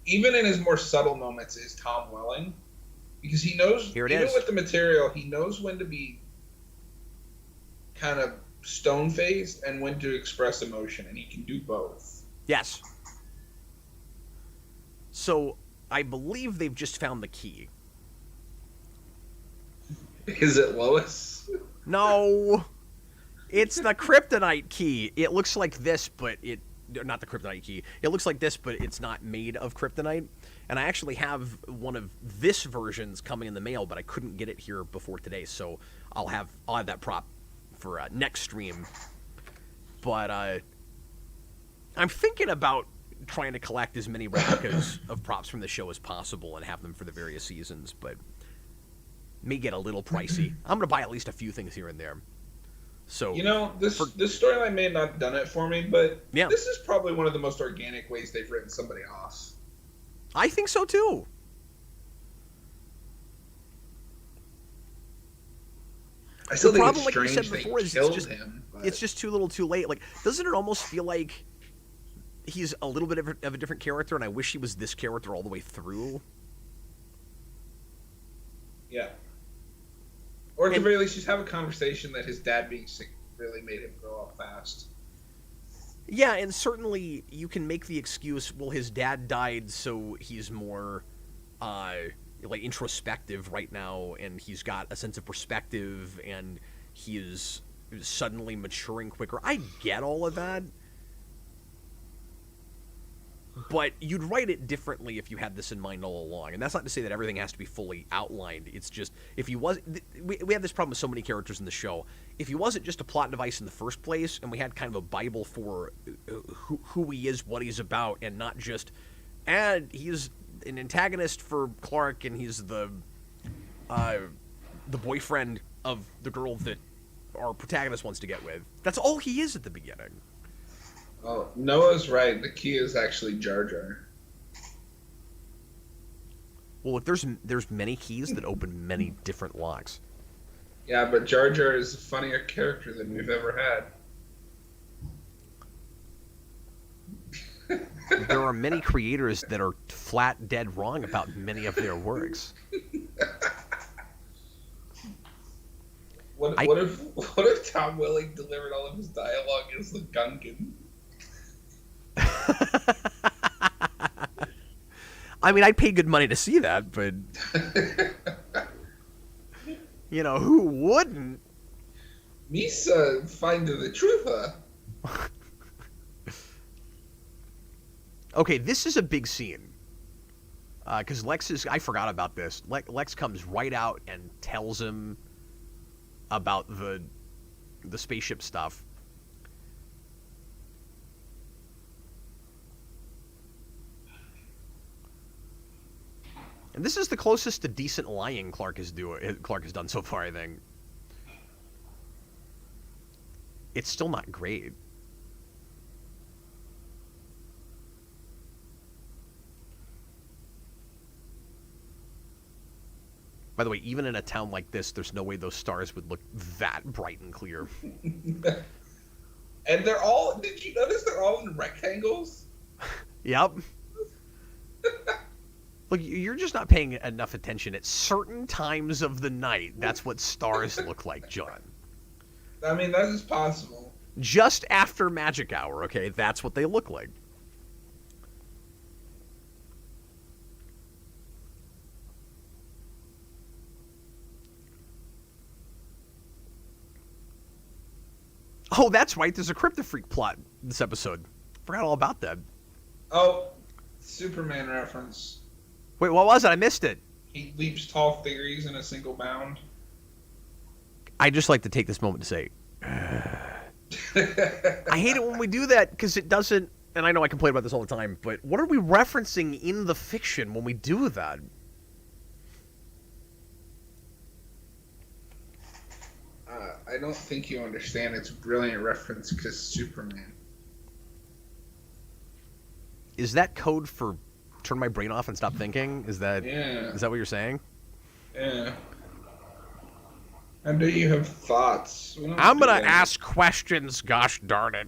even in his more subtle moments, is Tom Welling. Because he knows, with the material, he knows when to be kind of stone-faced and when to express emotion, and he can do both. Yes. So, I believe they've just found the key. Is it Lois? No. It's the kryptonite key. It looks like this, but not the kryptonite key. It looks like this, but it's not made of kryptonite. And I actually have one of this version's coming in the mail, but I couldn't get it here before today, so I'll have that prop for next stream. But I'm thinking about trying to collect as many replicas of props from the show as possible and have them for the various seasons, but may get a little pricey. I'm going to buy at least a few things here and there. So, this storyline may not have done it for me, but yeah, this is probably one of the most organic ways they've written somebody off. I think so too. I still think problem, it's strange like you said before, they is killed it's just him. But... it's just too little, too late. Like, doesn't it almost feel like he's a little bit of a different character, and I wish he was this character all the way through? Yeah. Or at the very least, just have a conversation that his dad being sick really made him grow up fast. Yeah, and certainly you can make the excuse, well, his dad died, so he's more like introspective right now, and he's got a sense of perspective, and he is suddenly maturing quicker. I get all of that. But you'd write it differently if you had this in mind all along. And that's not to say that everything has to be fully outlined. It's just, if he was... We have this problem with so many characters in the show. If he wasn't just a plot device in the first place, and we had kind of a Bible for who he is, what he's about, and not just... And he's an antagonist for Clark, and he's the boyfriend of the girl that our protagonist wants to get with. That's all he is at the beginning. Oh, Noah's right. The key is actually Jar Jar. Well, look, there's many keys that open many different locks. Yeah, but Jar Jar is a funnier character than we've ever had. There are many creators that are flat dead wrong about many of their works. What if Tom Welling delivered all of his dialogue as the Gungan? I mean, I'd pay good money to see that, but who wouldn't? Misa find the truth, huh? Okay, this is a big scene. Because I forgot about this. Lex comes right out and tells him about the spaceship stuff. And this is the closest to decent lying Clark has done so far, I think. It's still not great. By the way, even in a town like this, there's no way those stars would look that bright and clear. And they're all, did you notice they're all in rectangles? Yep. Look, you're just not paying enough attention. At certain times of the night, that's what stars look like, John. I mean, that is possible. Just after magic hour, okay? That's what they look like. Oh, that's right. There's a Kryptofreak plot this episode. Forgot all about that. Oh, Superman reference. Wait, what was it? I missed it. He leaps tall figures in a single bound. I just like to take this moment to say, I hate it when we do that because it doesn't, and I know I complain about this all the time, but what are we referencing in the fiction when we do that? I don't think you understand. It's a brilliant reference because Superman. Is that code for turn my brain off and stop thinking? Is that what you're saying? Yeah. And do you have thoughts? I'm going to ask questions, gosh darn it.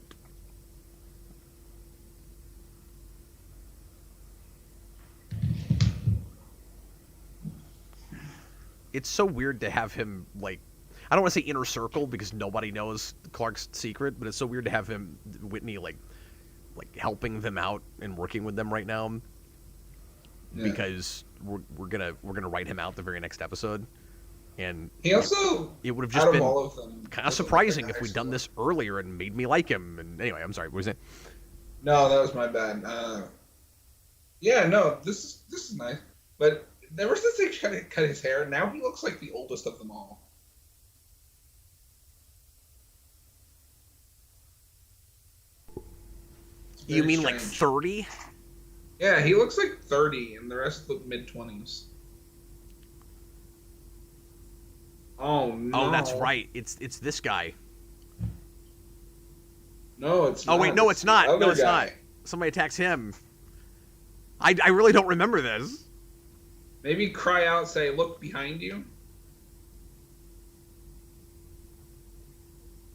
It's so weird to have him, like, I don't want to say inner circle because nobody knows Clark's secret, but it's so weird to have him, Whitney, like helping them out and working with them right now. Yeah. Because we're gonna write him out the very next episode, and he also it would have just been kind of surprising if we'd done this earlier and made me like him. And anyway, I'm sorry, what was it? No, that was my bad. Yeah, no, this is nice, but ever since they tried to cut his hair, now he looks like the oldest of them all. You mean strange. Like 30? Yeah, he looks like 30, and the rest look mid-20s. Oh, no. Oh, that's right. It's this guy. No, it's not. Oh, wait, no, it's not. No, it's not. Somebody attacks him. I really don't remember this. Maybe cry out, say, look behind you.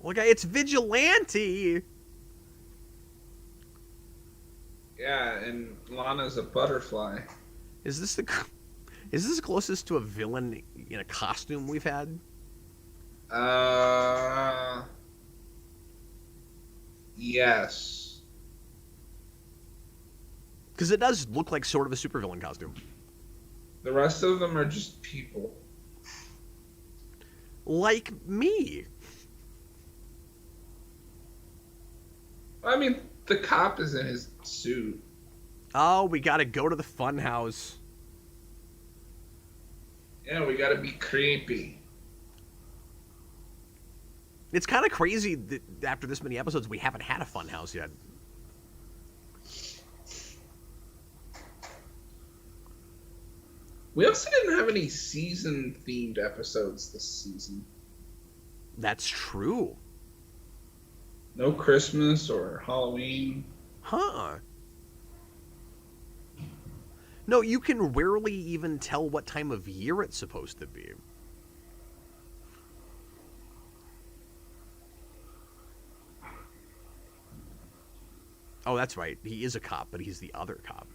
Look, it's Vigilante. Yeah, and Lana's a butterfly. Is this closest to a villain in a costume we've had? Yes. Because it does look like sort of a supervillain costume. The rest of them are just people. Like me. I mean, the cop is in his suit. Oh, we gotta go to the fun house. Yeah, we gotta be creepy. It's kind of crazy that after this many episodes, we haven't had a fun house yet. We also didn't have any season-themed episodes this season. That's true. No Christmas or Halloween. Huh. No, you can rarely even tell what time of year it's supposed to be. Oh, that's right. He is a cop, but he's the other cop.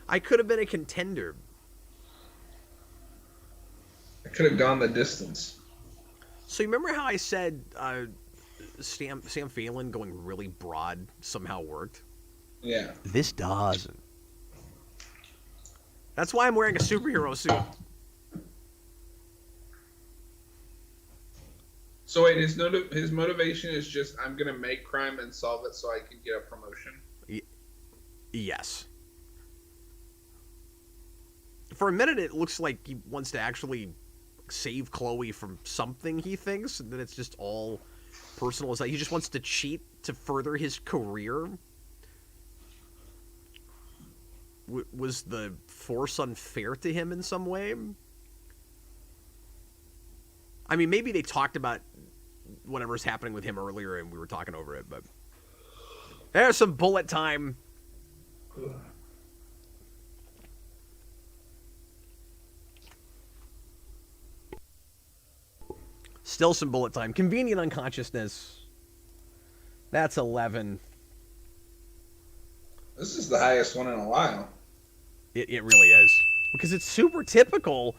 I could have been a contender. I could have gone the distance. So you remember how I said Sam Phelan going really broad somehow worked? Yeah. This doesn't. That's why I'm wearing a superhero suit. So wait, his motivation is just, I'm going to make crime and solve it so I can get a promotion? Yes. For a minute, it looks like he wants to actually save Chloe from something, he thinks, and then it's just all personal. It's like he just wants to cheat to further his career. was the Force unfair to him in some way? I mean, maybe they talked about whatever's happening with him earlier and we were talking over it, but there's some bullet time. Still some bullet time. Convenient unconsciousness. That's 11. This is the highest one in a while. It really is. Because it's super typical,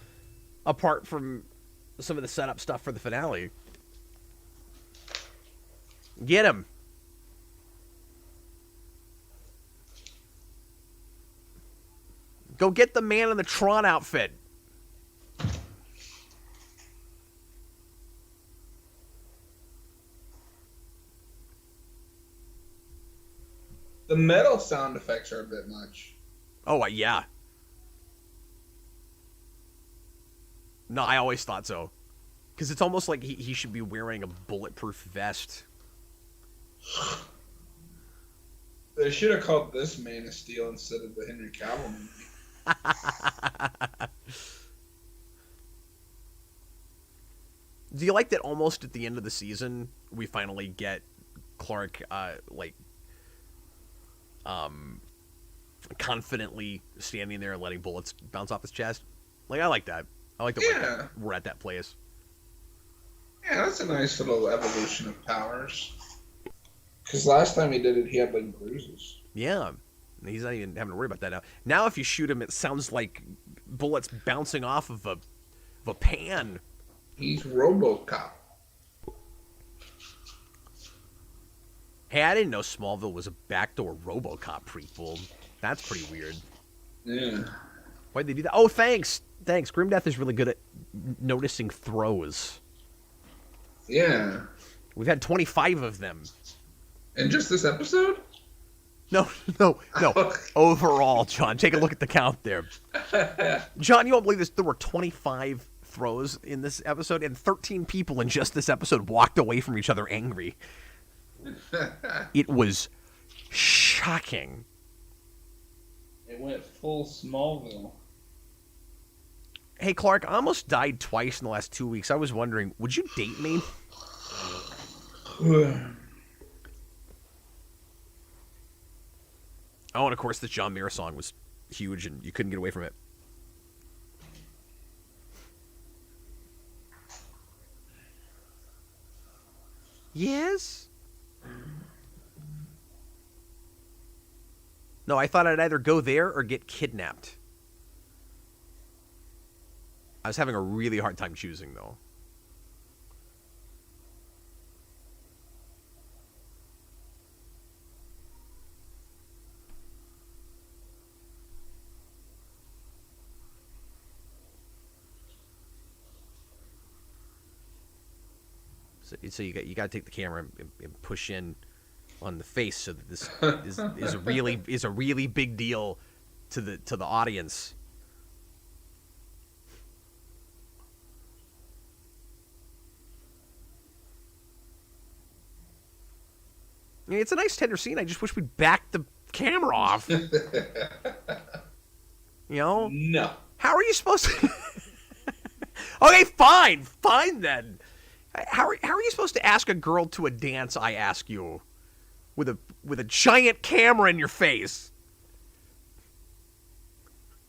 apart from some of the setup stuff for the finale. Get him. Go get the man in the Tron outfit. The metal sound effects are a bit much. Oh, yeah. No, I always thought so. Because it's almost like he should be wearing a bulletproof vest. They should have called this Man of Steel instead of the Henry Cavill movie. Do you like that almost at the end of the season, we finally get Clark, confidently standing there and letting bullets bounce off his chest? Like, I like that. I like that we're at that place. Yeah, that's a nice little evolution of powers. Because last time he did it, he had, like, bruises. Yeah. He's not even having to worry about that now. Now if you shoot him, it sounds like bullets bouncing off of a pan. He's RoboCop. Hey, I didn't know Smallville was a backdoor RoboCop prequel. That's pretty weird. Yeah. Why'd they do that? Oh, thanks. Thanks. Grim Death is really good at noticing throws. Yeah. We've had 25 of them. In just this episode? No. Overall, John, take a look at the count there. John, you won't believe this. There were 25 throws in this episode, and 13 people in just this episode walked away from each other angry. It was shocking. It went full Smallville. Hey, Clark, I almost died twice in the last 2 weeks. I was wondering, would you date me? Oh, and of course, the John Mayer song was huge, and you couldn't get away from it. Yes? No, I thought I'd either go there or get kidnapped. I was having a really hard time choosing, though. So you got to take the camera and push in on the face so that this is a really big deal to the audience. I mean, it's a nice tender scene. I just wish we'd back the camera off. You know? No. How are you supposed to? Okay, fine then. How are you supposed to ask a girl to a dance? I ask you, with a giant camera in your face,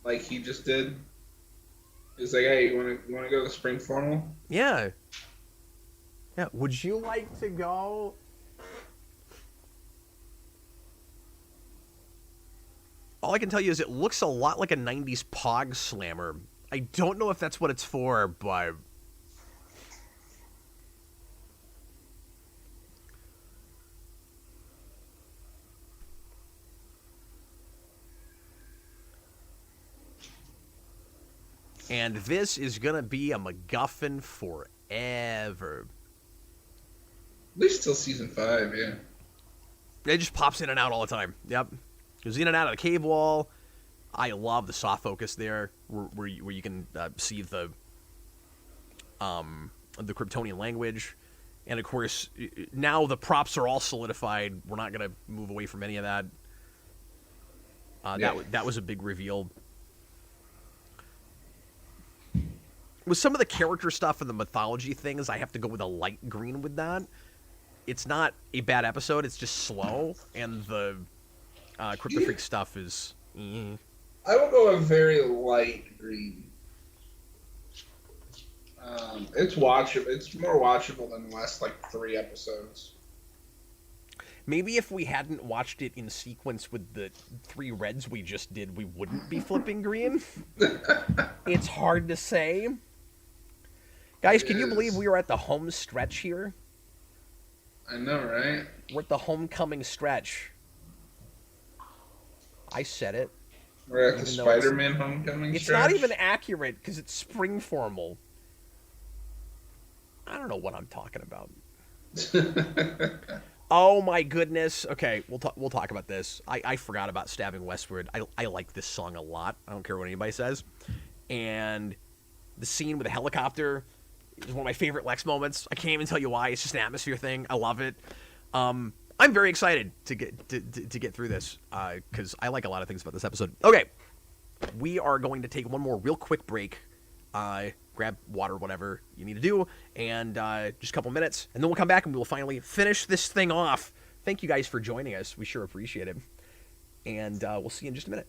like he just did. He's like, "Hey, you want to go to the spring formal?" Yeah. Would you like to go? All I can tell you is it looks a lot like a '90s Pog Slammer. I don't know if that's what it's for, but. And this is going to be a MacGuffin forever. At least till season 5, yeah. It just pops in and out all the time. Yep. Goes in and out of the cave wall. I love the soft focus there, where you can see the Kryptonian language. And, of course, now the props are all solidified. We're not going to move away from any of that. That was a big reveal. With some of the character stuff and the mythology things, I have to go with a light green with that. It's not a bad episode, it's just slow, and the Kryptofreak stuff is... I will go a very light green. It's watchable. It's more watchable than the last, 3 episodes. Maybe if we hadn't watched it in sequence with the 3 reds we just did, we wouldn't be flipping green. It's hard to say. Guys, can you believe we are at the home stretch here? I know, right? We're at the homecoming stretch. I said it. We're at the Spider-Man homecoming It's stretch. not even accurate, because it's spring formal. I don't know what I'm talking about. Oh my goodness. Okay, we'll talk about this. I forgot about Stabbing Westward. I like this song a lot. I don't care what anybody says. And the scene with the helicopter is one of my favorite Lex moments. I can't even tell you why. It's just an atmosphere thing. I love it. I'm very excited to get through this because I like a lot of things about this episode. Okay, we are going to take one more real quick break. Grab water, whatever you need to do, and just a couple minutes, and then we'll come back and we will finally finish this thing off. Thank you guys for joining us. We sure appreciate it. And we'll see you in just a minute.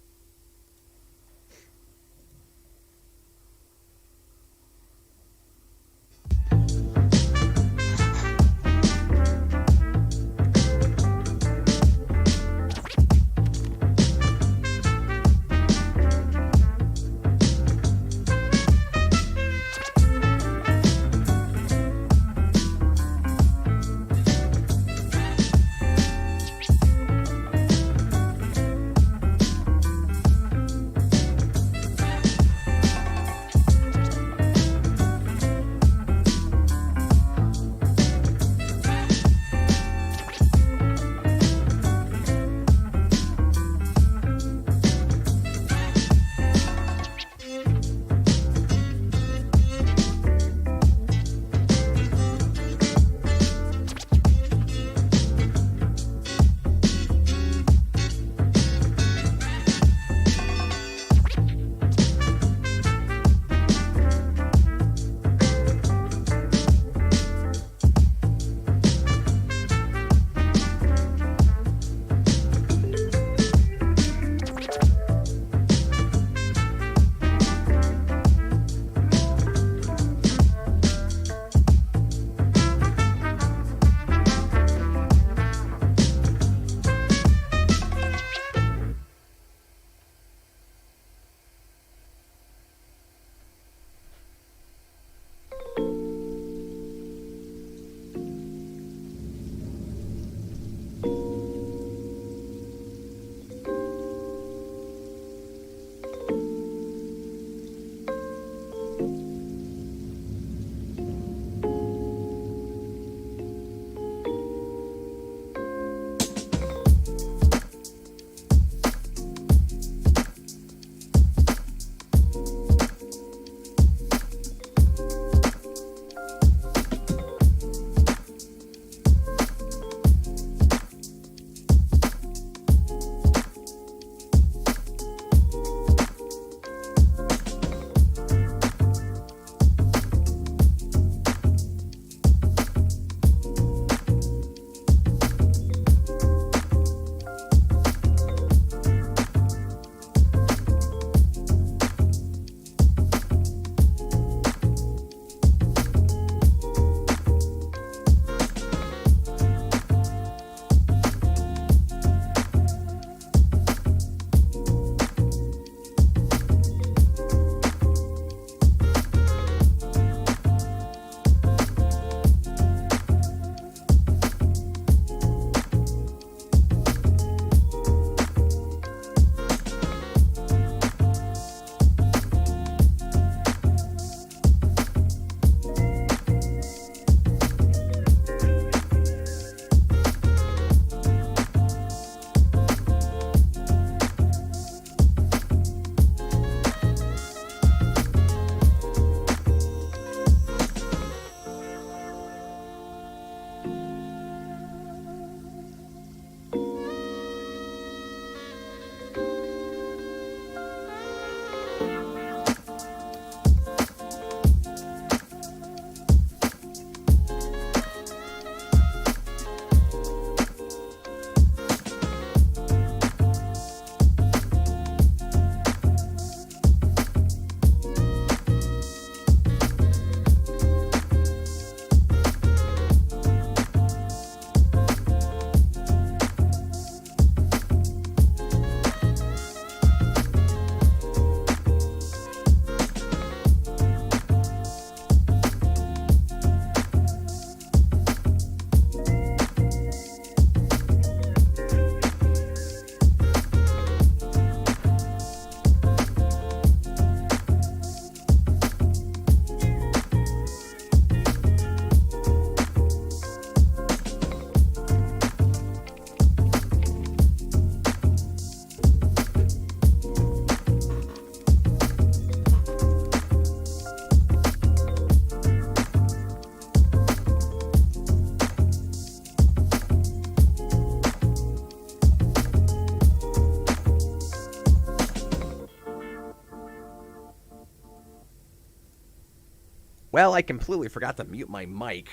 Well, I completely forgot to mute my mic,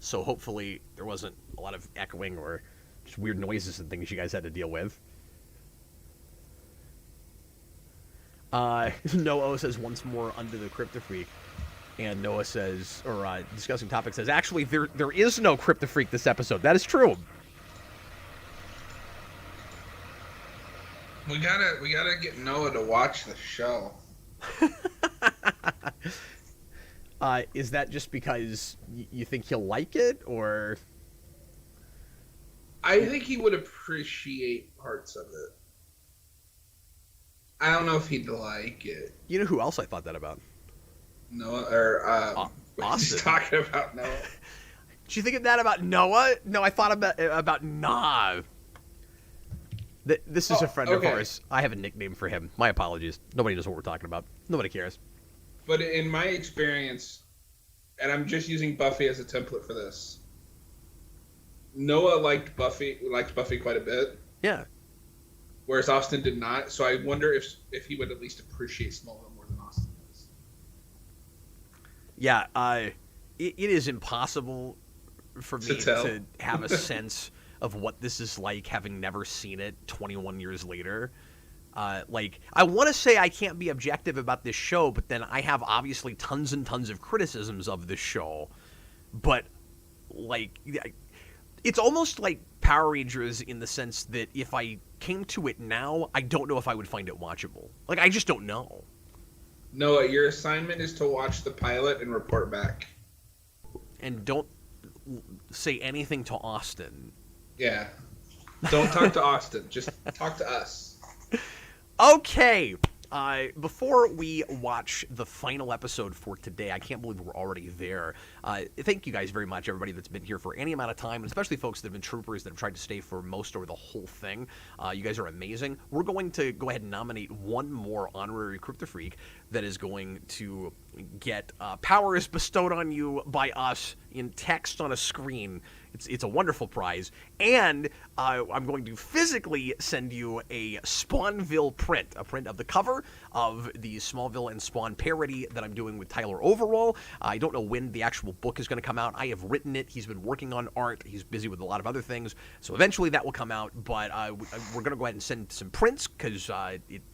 so hopefully there wasn't a lot of echoing or just weird noises and things you guys had to deal with. Noah says once more under the Kryptofreak, and Noah says, or discussing topic says, actually there is no Kryptofreak this episode. That is true. We gotta get Noah to watch the show. Is that just because you think he'll like it, or? I think he would appreciate parts of it. I don't know if he'd like it. You know who else I thought that about? Noah, or Austin. talking about Noah. Did you think of that about Noah? No, I thought about Nah. This is a friend of ours. I have a nickname for him. My apologies. Nobody knows what we're talking about. Nobody cares. But in my experience, and I'm just using Buffy as a template for this, Noah liked Buffy quite a bit. Yeah. Whereas Austin did not. So I wonder if he would at least appreciate Smallville more than Austin does. Yeah, it is impossible for me to have a sense of what this is like, having never seen it 21 years later. I want to say I can't be objective about this show, but then I have obviously tons and tons of criticisms of this show. But, it's almost like Power Rangers in the sense that if I came to it now, I don't know if I would find it watchable. I just don't know. Noah, your assignment is to watch the pilot and report back. And don't say anything to Austin. Yeah. Don't talk to Austin. Just talk to us. Okay. Before we watch the final episode for today, I can't believe we're already there. Thank you guys very much, everybody that's been here for any amount of time, and especially folks that have been troopers that have tried to stay for most or the whole thing. You guys are amazing. We're going to go ahead and nominate one more honorary Kryptofreak that is going to get powers bestowed on you by us in text on a screen. It's a wonderful prize, and I'm going to physically send you a Spawnville print, a print of the cover of the Smallville and Spawn parody that I'm doing with Tyler Overall. I don't know when the actual book is going to come out. I have written it. He's been working on art. He's busy with a lot of other things, so eventually that will come out, but we're going to go ahead and send some prints because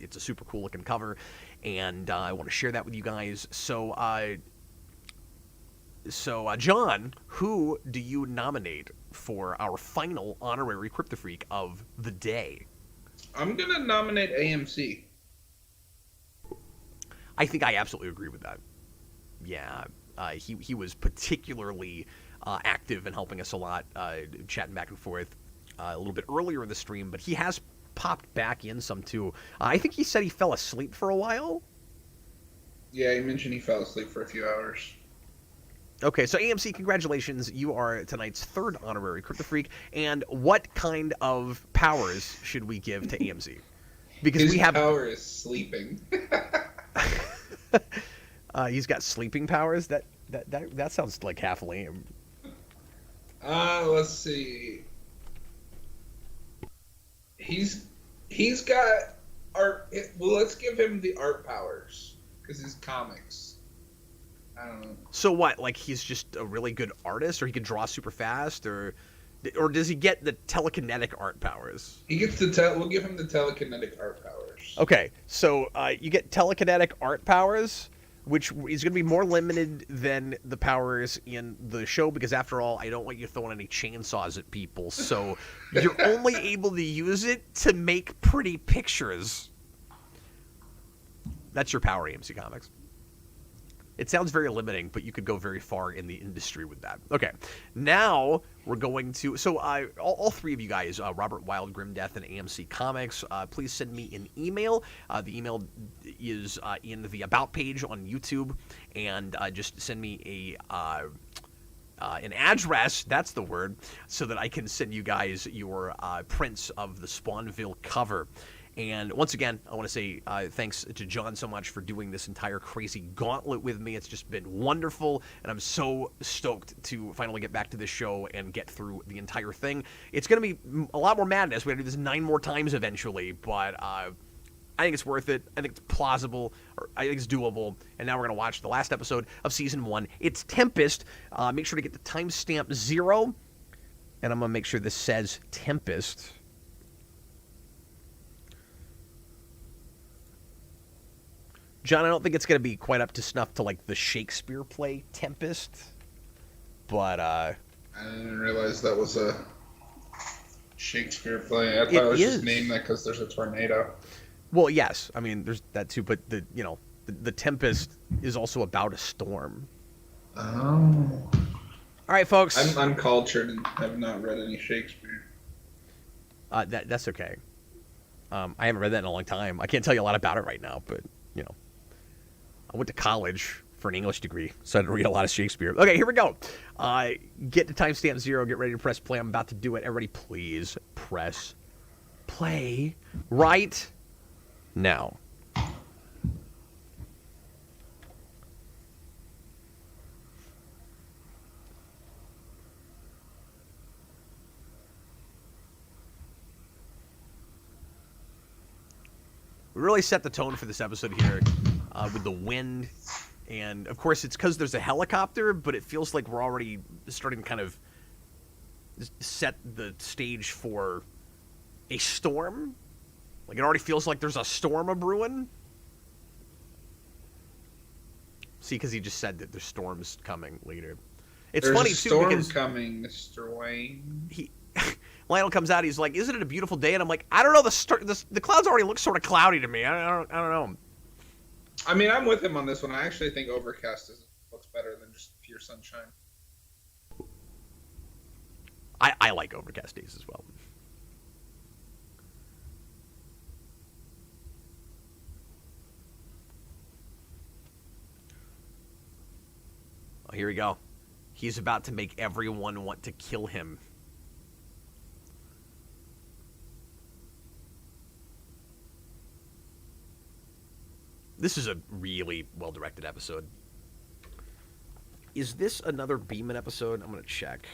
it's a super cool looking cover, and I want to share that with you guys. So, John, who do you nominate for our final honorary Kryptofreak of the day? I'm going to nominate AMC. I think I absolutely agree with that. Yeah, he was particularly active in helping us a lot, chatting back and forth a little bit earlier in the stream, but he has popped back in some too. I think he said he fell asleep for a while. Yeah, he mentioned he fell asleep for a few hours. Okay, so AMC, congratulations. You are tonight's third honorary Kryptofreak. And what kind of powers should we give to AMC? Because his power is sleeping. He's got sleeping powers? That sounds like half lame. Let's see. He's got art. Well, let's give him the art powers because his comics. I don't know. So what? Like he's just a really good artist, or he can draw super fast, or does he get the telekinetic art powers? He gets we'll give him the telekinetic art powers. Okay, so you get telekinetic art powers, which is going to be more limited than the powers in the show, because after all, I don't want you throwing any chainsaws at people, so you're only able to use it to make pretty pictures. That's your power, AMC Comics. It sounds very limiting, but you could go very far in the industry with that. Okay, now we're going to... So all three of you guys, Robert Wild, Grim Death, and AMC Comics, please send me an email. The email is in the About page on YouTube, and just send me an address, that's the word, so that I can send you guys your prints of the Spawnville cover. And once again, I want to say thanks to John so much for doing this entire crazy gauntlet with me. It's just been wonderful, and I'm so stoked to finally get back to this show and get through the entire thing. It's going to be a lot more madness. We got to do this 9 more times eventually, but I think it's worth it. I think it's plausible. Or I think it's doable. And now we're going to watch the last episode of Season 1. It's Tempest. Make sure to get the timestamp 0. And I'm going to make sure this says Tempest. John, I don't think it's going to be quite up to snuff to, like, the Shakespeare play Tempest. But, I didn't realize that was a Shakespeare play. I thought it was just named that because there's a tornado. Well, yes. I mean, there's that too. But, the Tempest is also about a storm. Oh. All right, folks. I'm uncultured and have not read any Shakespeare. That's okay. I haven't read that in a long time. I can't tell you a lot about it right now, but, I went to college for an English degree, so I had to read a lot of Shakespeare. Okay, here we go. Get to timestamp 0. Get ready to press play. I'm about to do it. Everybody, please press play right now. We really set the tone for this episode here with the wind. And, of course, it's because there's a helicopter, but it feels like we're already starting to kind of set the stage for a storm. Like, it already feels like there's a storm a-brewing. See, because he just said that there's storms coming later. It's There's funny, a too, storm because coming, Mr. Wayne. Lionel comes out, he's like, isn't it a beautiful day? And I'm like, I don't know, the clouds already look sort of cloudy to me. I don't know. I mean, I'm with him on this one. I actually think overcast looks better than just pure sunshine. I like overcast days as well. Oh, here we go. He's about to make everyone want to kill him. This is a really well-directed episode. Is this another Beeman episode? I'm going to check.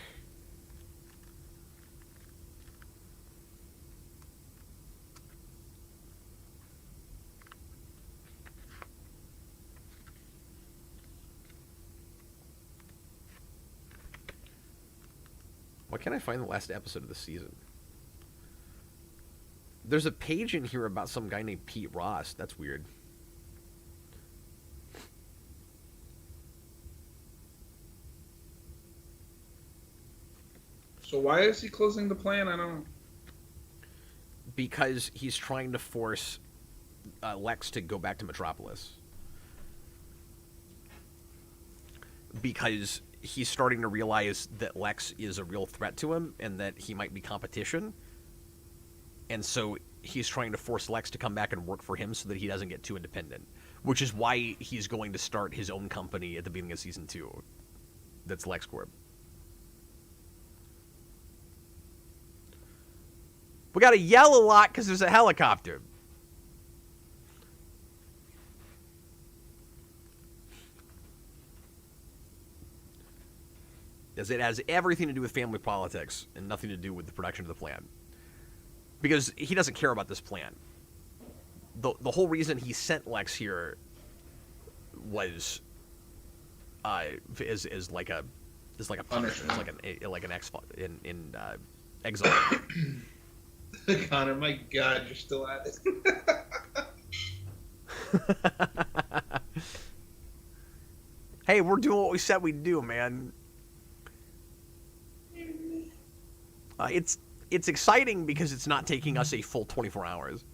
Why can't I find the last episode of the season? There's a page in here about some guy named Pete Ross. That's weird. So why is he closing the plan? I don't... Because he's trying to force Lex to go back to Metropolis. Because he's starting to realize that Lex is a real threat to him and that he might be competition. And so he's trying to force Lex to come back and work for him so that he doesn't get too independent. Which is why he's going to start his own company at the beginning of Season 2. That's LexCorp. We gotta yell a lot because there's a helicopter. As it has everything to do with family politics and nothing to do with the production of the plan. Because he doesn't care about this plan. The whole reason he sent Lex here was is like a punishment, like an exile in exile. Connor, my God, you're still at it. Hey, we're doing what we said we'd do, man. It's exciting because it's not taking us a full 24 hours.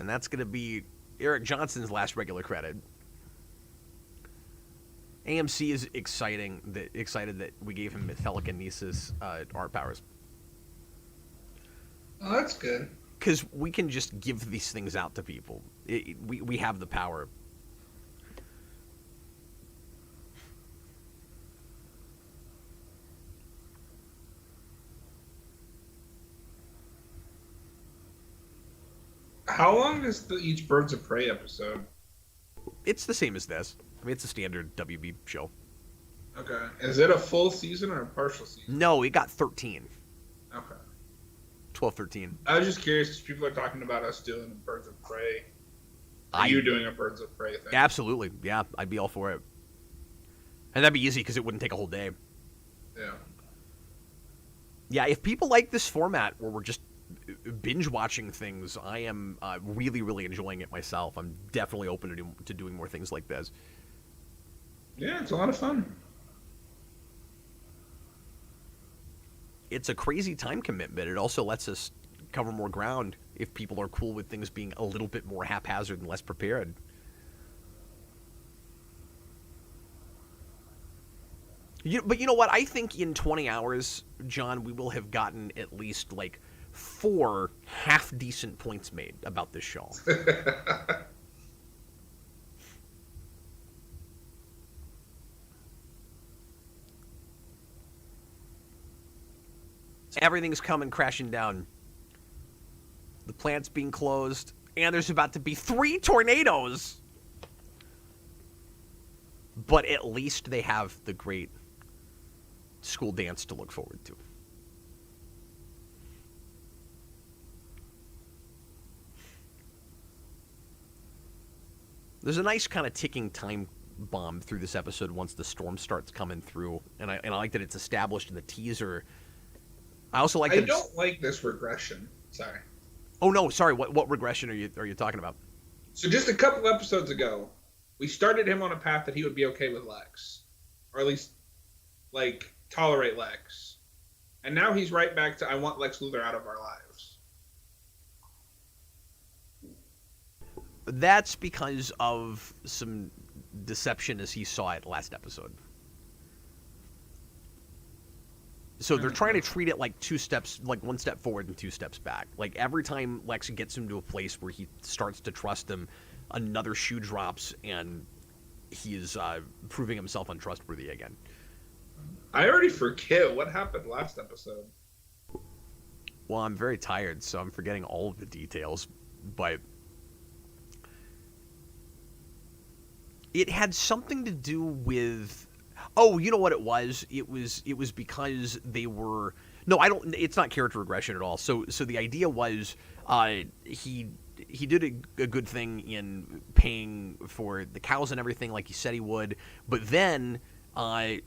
And that's going to be Eric Johnson's last regular credit. AMC is excited that we gave him telekinesis art powers. Oh, that's good. Because we can just give these things out to people. We have the power. How long is each Birds of Prey episode? It's the same as this. I mean, it's a standard WB show. Okay. Is it a full season or a partial season? No, it got 13. Okay. 12, 13. I was just curious because people are talking about us doing Birds of Prey. You doing a Birds of Prey thing. Absolutely. Yeah, I'd be all for it. And that'd be easy because it wouldn't take a whole day. Yeah. Yeah, if people like this format where we're just binge watching things, I am really, really enjoying it myself. I'm definitely open to doing more things like this. Yeah, it's a lot of fun. It's a crazy time commitment. It also lets us cover more ground if people are cool with things being a little bit more haphazard and less prepared. But you know what? I think in 20 hours, John, we will have gotten at least like 4 half-decent points made about this show. Everything's coming crashing down. The plant's being closed, and there's about to be 3 tornadoes. But at least they have the great school dance to look forward to. There's a nice kind of ticking time bomb through this episode once the storm starts coming through, and I like that it's established in the teaser. I also like that I don't like this regression. Sorry. Oh no, sorry. What regression are you talking about? So just a couple episodes ago, we started him on a path that he would be okay with Lex, or at least like tolerate Lex, and now he's right back to I want Lex Luthor out of our lives. That's because of some deception as he saw it last episode. So they're trying to treat it like 2 steps, like 1 step forward and 2 steps back. Like every time Lex gets him to a place where he starts to trust him, another shoe drops and he is proving himself untrustworthy again. I already forget what happened last episode. Well, I'm very tired, so I'm forgetting all of the details, but it had something to do with... Oh, you know what it was? It was because they were... No, I don't... It's not character regression at all. So the idea was he did a good thing in paying for the cows and everything like he said he would, but then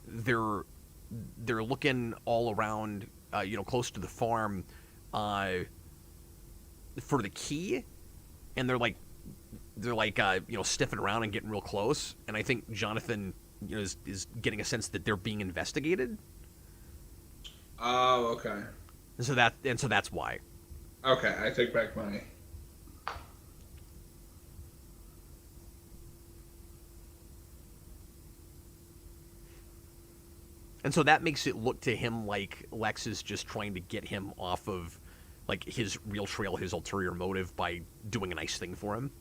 they're looking all around, close to the farm for the key, and they're sniffing around and getting real close, and I think Jonathan is getting a sense that they're being investigated. Oh, okay. And so that's why. Okay, I take back my... And so that makes it look to him like Lex is just trying to get him off of like his real trail, his ulterior motive by doing a nice thing for him.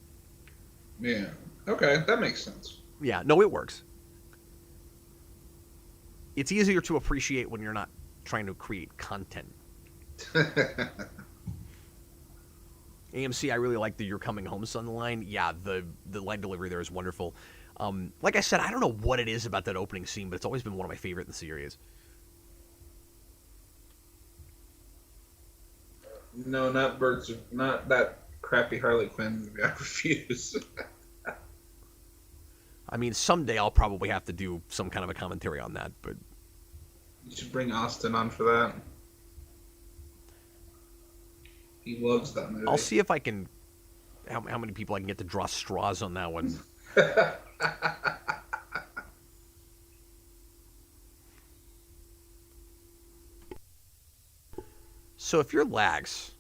Yeah. Okay, that makes sense. Yeah, no, it works. It's easier to appreciate when you're not trying to create content. AMC, I really like the "You're Coming Home, Son" line. Yeah, the line delivery there is wonderful. Like I said, I don't know what it is about that opening scene, but it's always been one of my favorite in the series. No, not that crappy Harley Quinn movie. I refuse. I mean, someday I'll probably have to do some kind of a commentary on that, but... You should bring Austin on for that. He loves that movie. I'll see if I can... How many people I can get to draw straws on that one. So if you're Lax,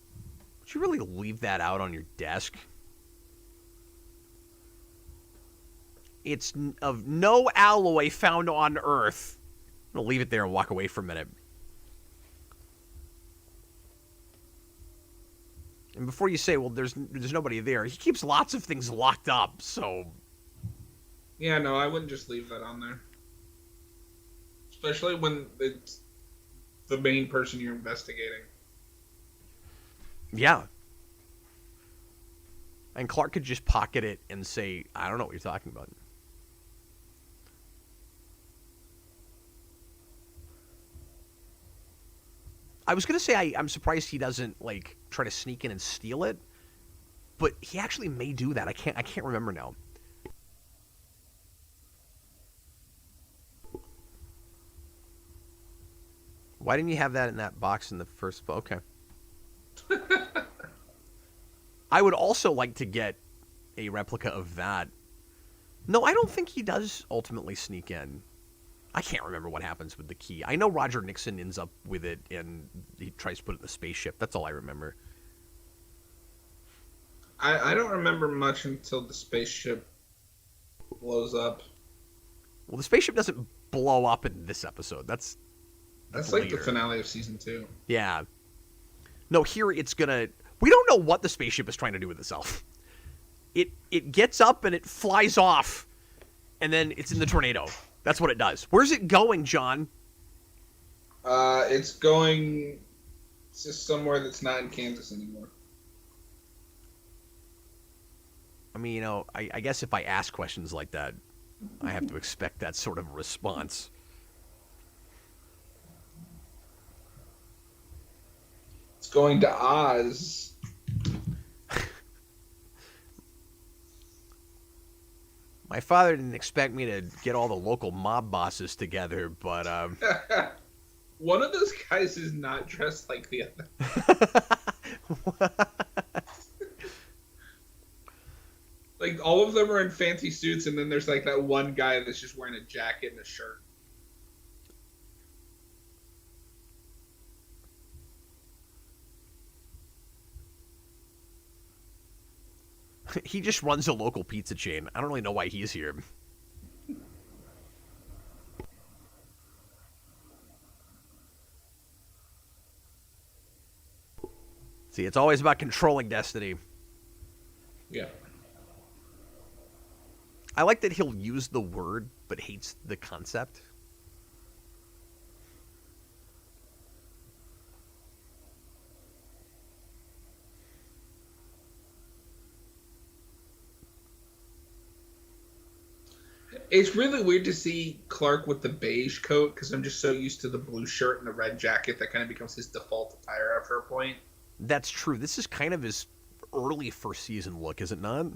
would you really leave that out on your desk? It's of no alloy found on Earth. I'm going to leave it there and walk away for a minute. And before you say, well, there's nobody there, he keeps lots of things locked up, so... Yeah, no, I wouldn't just leave that on there. Especially when it's the main person you're investigating. Yeah. And Clark could just pocket it and say, I don't know what you're talking about. I was gonna say I'm surprised he doesn't like try to sneak in and steal it, but he actually may do that. I can't remember now. Why didn't you have that in that box in the first? Okay. I would also like to get a replica of that. No, I don't think he does ultimately sneak in. I can't remember what happens with the key. I know Roger Nixon ends up with it and he tries to put it in the spaceship. That's all I remember. I don't remember much until the spaceship blows up. Well, the spaceship doesn't blow up in this episode. That's like the finale of season 2. Yeah. No, here it's gonna... We don't know what the spaceship is trying to do with itself. It gets up and it flies off, and then it's in the tornado. That's what it does. Where's it going, John? It's going just somewhere that's not in Kansas anymore. I mean, you know, I guess if I ask questions like that, I have to expect that sort of response. It's going to Oz. My father didn't expect me to get all the local mob bosses together, but One of those guys is not dressed like the other. Like, all of them are in fancy suits, and then there's, like, that one guy that's just wearing a jacket and a shirt. He just runs a local pizza chain. I don't really know why he's here. See, it's always about controlling destiny. Yeah. I like that he'll use the word, but hates the concept. It's really weird to see Clark with the beige coat, because I'm just so used to the blue shirt and the red jacket that kind of becomes his default attire after a point. That's true. This is kind of his early first season look, is it not?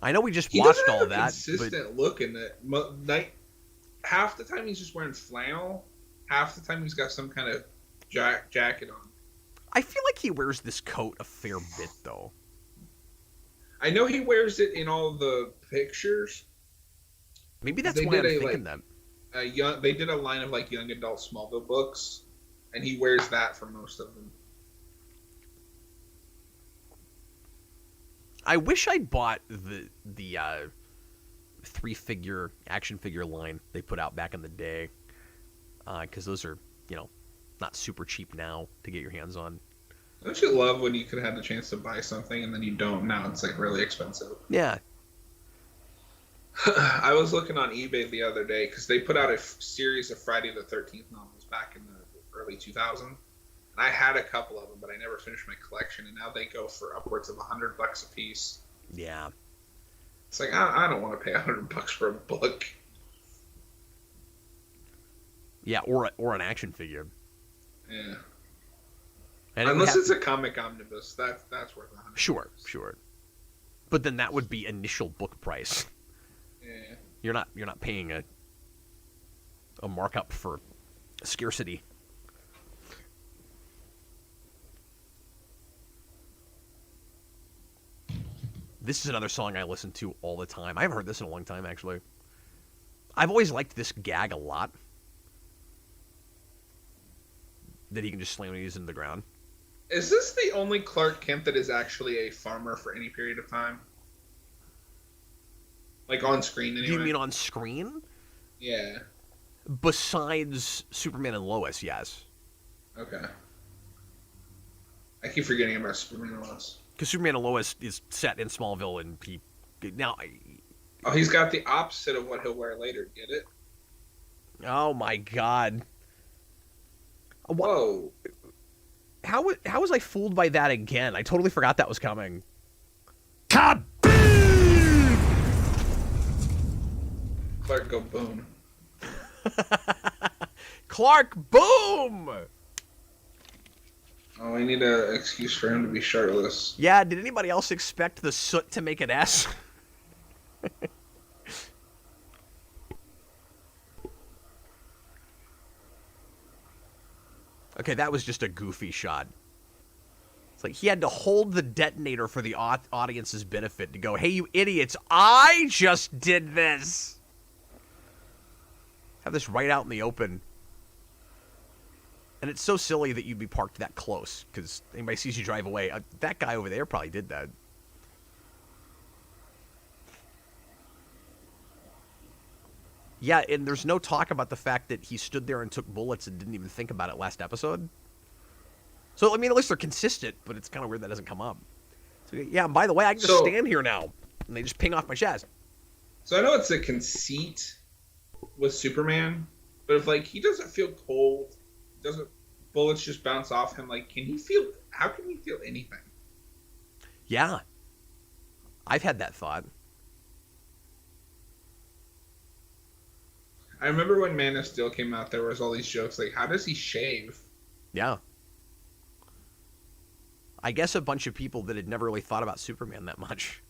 I know we just watched all that. Consistent look in it. Half the time he's just wearing flannel. Half the time he's got some kind of jacket on. I feel like he wears this coat a fair bit, though. I know he wears it in all the pictures. Maybe that's why I'm thinking that. They did a line of like young adult Smallville books, and he wears that for most of them. I wish I'd bought the 3-figure action figure line they put out back in the day, because those are, you know, not super cheap now to get your hands on. Don't you love when you could have the chance to buy something and then you don't? Now it's like really expensive. Yeah. I was looking on eBay the other day because they put out a series of Friday the 13th novels back in the early 2000s. And I had a couple of them, but I never finished my collection. And now they go for upwards of $100 a piece. Yeah. It's like, I don't want to pay $100 for a book. Yeah, or an action figure. Yeah. And unless it's a comic omnibus, that's worth $100. Sure. But then that would be initial book price. Yeah. You're not paying a markup for scarcity. This is another song I listen to all the time. I haven't heard this in a long time, actually. I've always liked this gag a lot. That he can just slam these into the ground. Is this the only Clark Kent that is actually a farmer for any period of time? Like on screen, anyway. You mean on screen? Yeah. Besides Superman and Lois, yes. Okay. I keep forgetting about Superman and Lois. Because Superman and Lois is set in Smallville, and he's got the opposite of what he'll wear later. Get it? Oh my God! Whoa! How was I fooled by that again? I totally forgot that was coming. Kaboom! Clark, go boom. Clark, boom! Oh, I need an excuse for him to be shirtless. Yeah, did anybody else expect the soot to make an S? Okay, that was just a goofy shot. It's like he had to hold the detonator for the audience's benefit to go, hey, you idiots, I just did this. Have this right out in the open. And it's so silly that you'd be parked that close, because anybody sees you drive away. That guy over there probably did that. Yeah, and there's no talk about the fact that he stood there and took bullets and didn't even think about it last episode. So, I mean, at least they're consistent, but it's kind of weird that doesn't come up. So, yeah, and by the way, I can just stand here now, and they just ping off my chest. So I know it's a conceit with Superman, but if, like, he doesn't feel cold, doesn't bullets just bounce off him, like, how can he feel anything? Yeah. I've had that thought. I remember when Man of Steel came out, there was all these jokes, like, how does he shave? Yeah. I guess a bunch of people that had never really thought about Superman that much.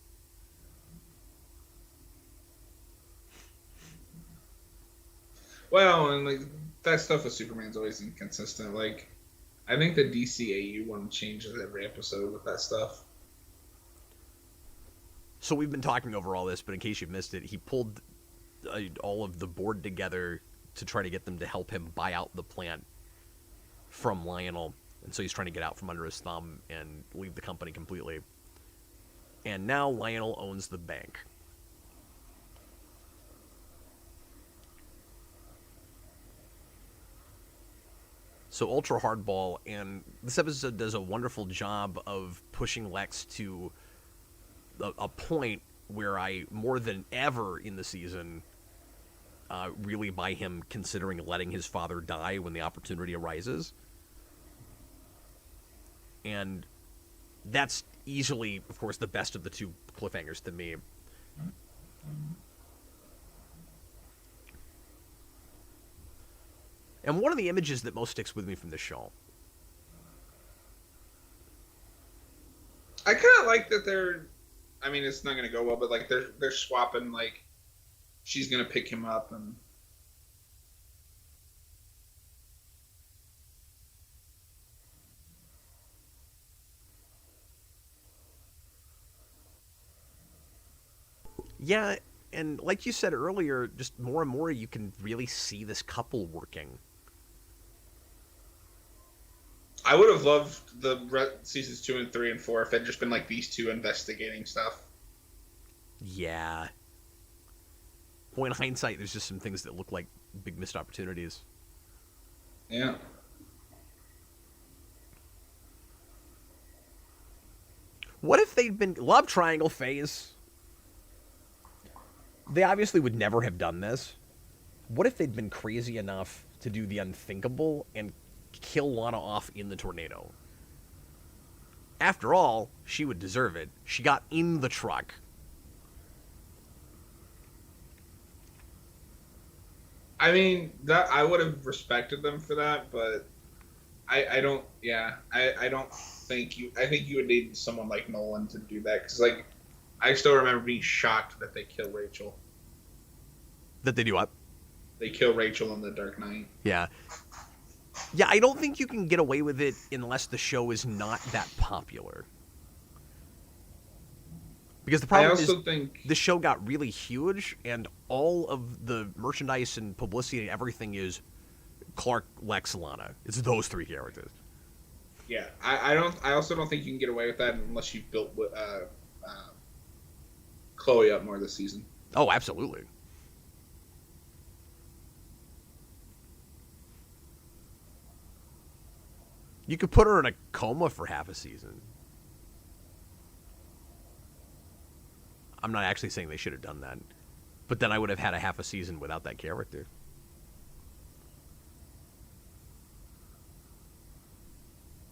Well, and, like, that stuff with Superman's always inconsistent. Like, I think the DCAU one changes every episode with that stuff. So we've been talking over all this, but in case you missed it, he pulled all of the board together to try to get them to help him buy out the plant from Lionel. And so he's trying to get out from under his thumb and leave the company completely. And now Lionel owns the bank. So Ultra Hardball, and this episode does a wonderful job of pushing Lex to a point where I, more than ever in the season, really buy him considering letting his father die when the opportunity arises. And that's easily, of course, the best of the two cliffhangers to me. And one of the images that most sticks with me from this show. I kind of like that they're, I mean, it's not going to go well, but, like, they're swapping, like, she's going to pick him up and... Yeah, and like you said earlier, just more and more you can really see this couple working. I would have loved the seasons 2 and 3 and 4 if it had just been, like, these two investigating stuff. Yeah. Boy, in hindsight, there's just some things that look like big missed opportunities. Yeah. What if they'd been... Love triangle phase. They obviously would never have done this. What if they'd been crazy enough to do the unthinkable and kill Lana off in the tornado? After all, she would deserve it. She got in the truck. I mean, that I would have respected them for that, but I don't. Yeah, I don't think you. I think you would need someone like Nolan to do that because, like, I still remember being shocked that they killed Rachel. That they do what? They kill Rachel in The Dark Knight. Yeah. Yeah, I don't think you can get away with it unless the show is not that popular. Because the problem is the show got really huge, and all of the merchandise and publicity and everything is Clark, Lex, Lana. It's those three characters. Yeah, I also don't think you can get away with that unless you built Chloe up more this season. Oh, absolutely. You could put her in a coma for half a season. I'm not actually saying they should have done that. But then I would have had a half a season without that character.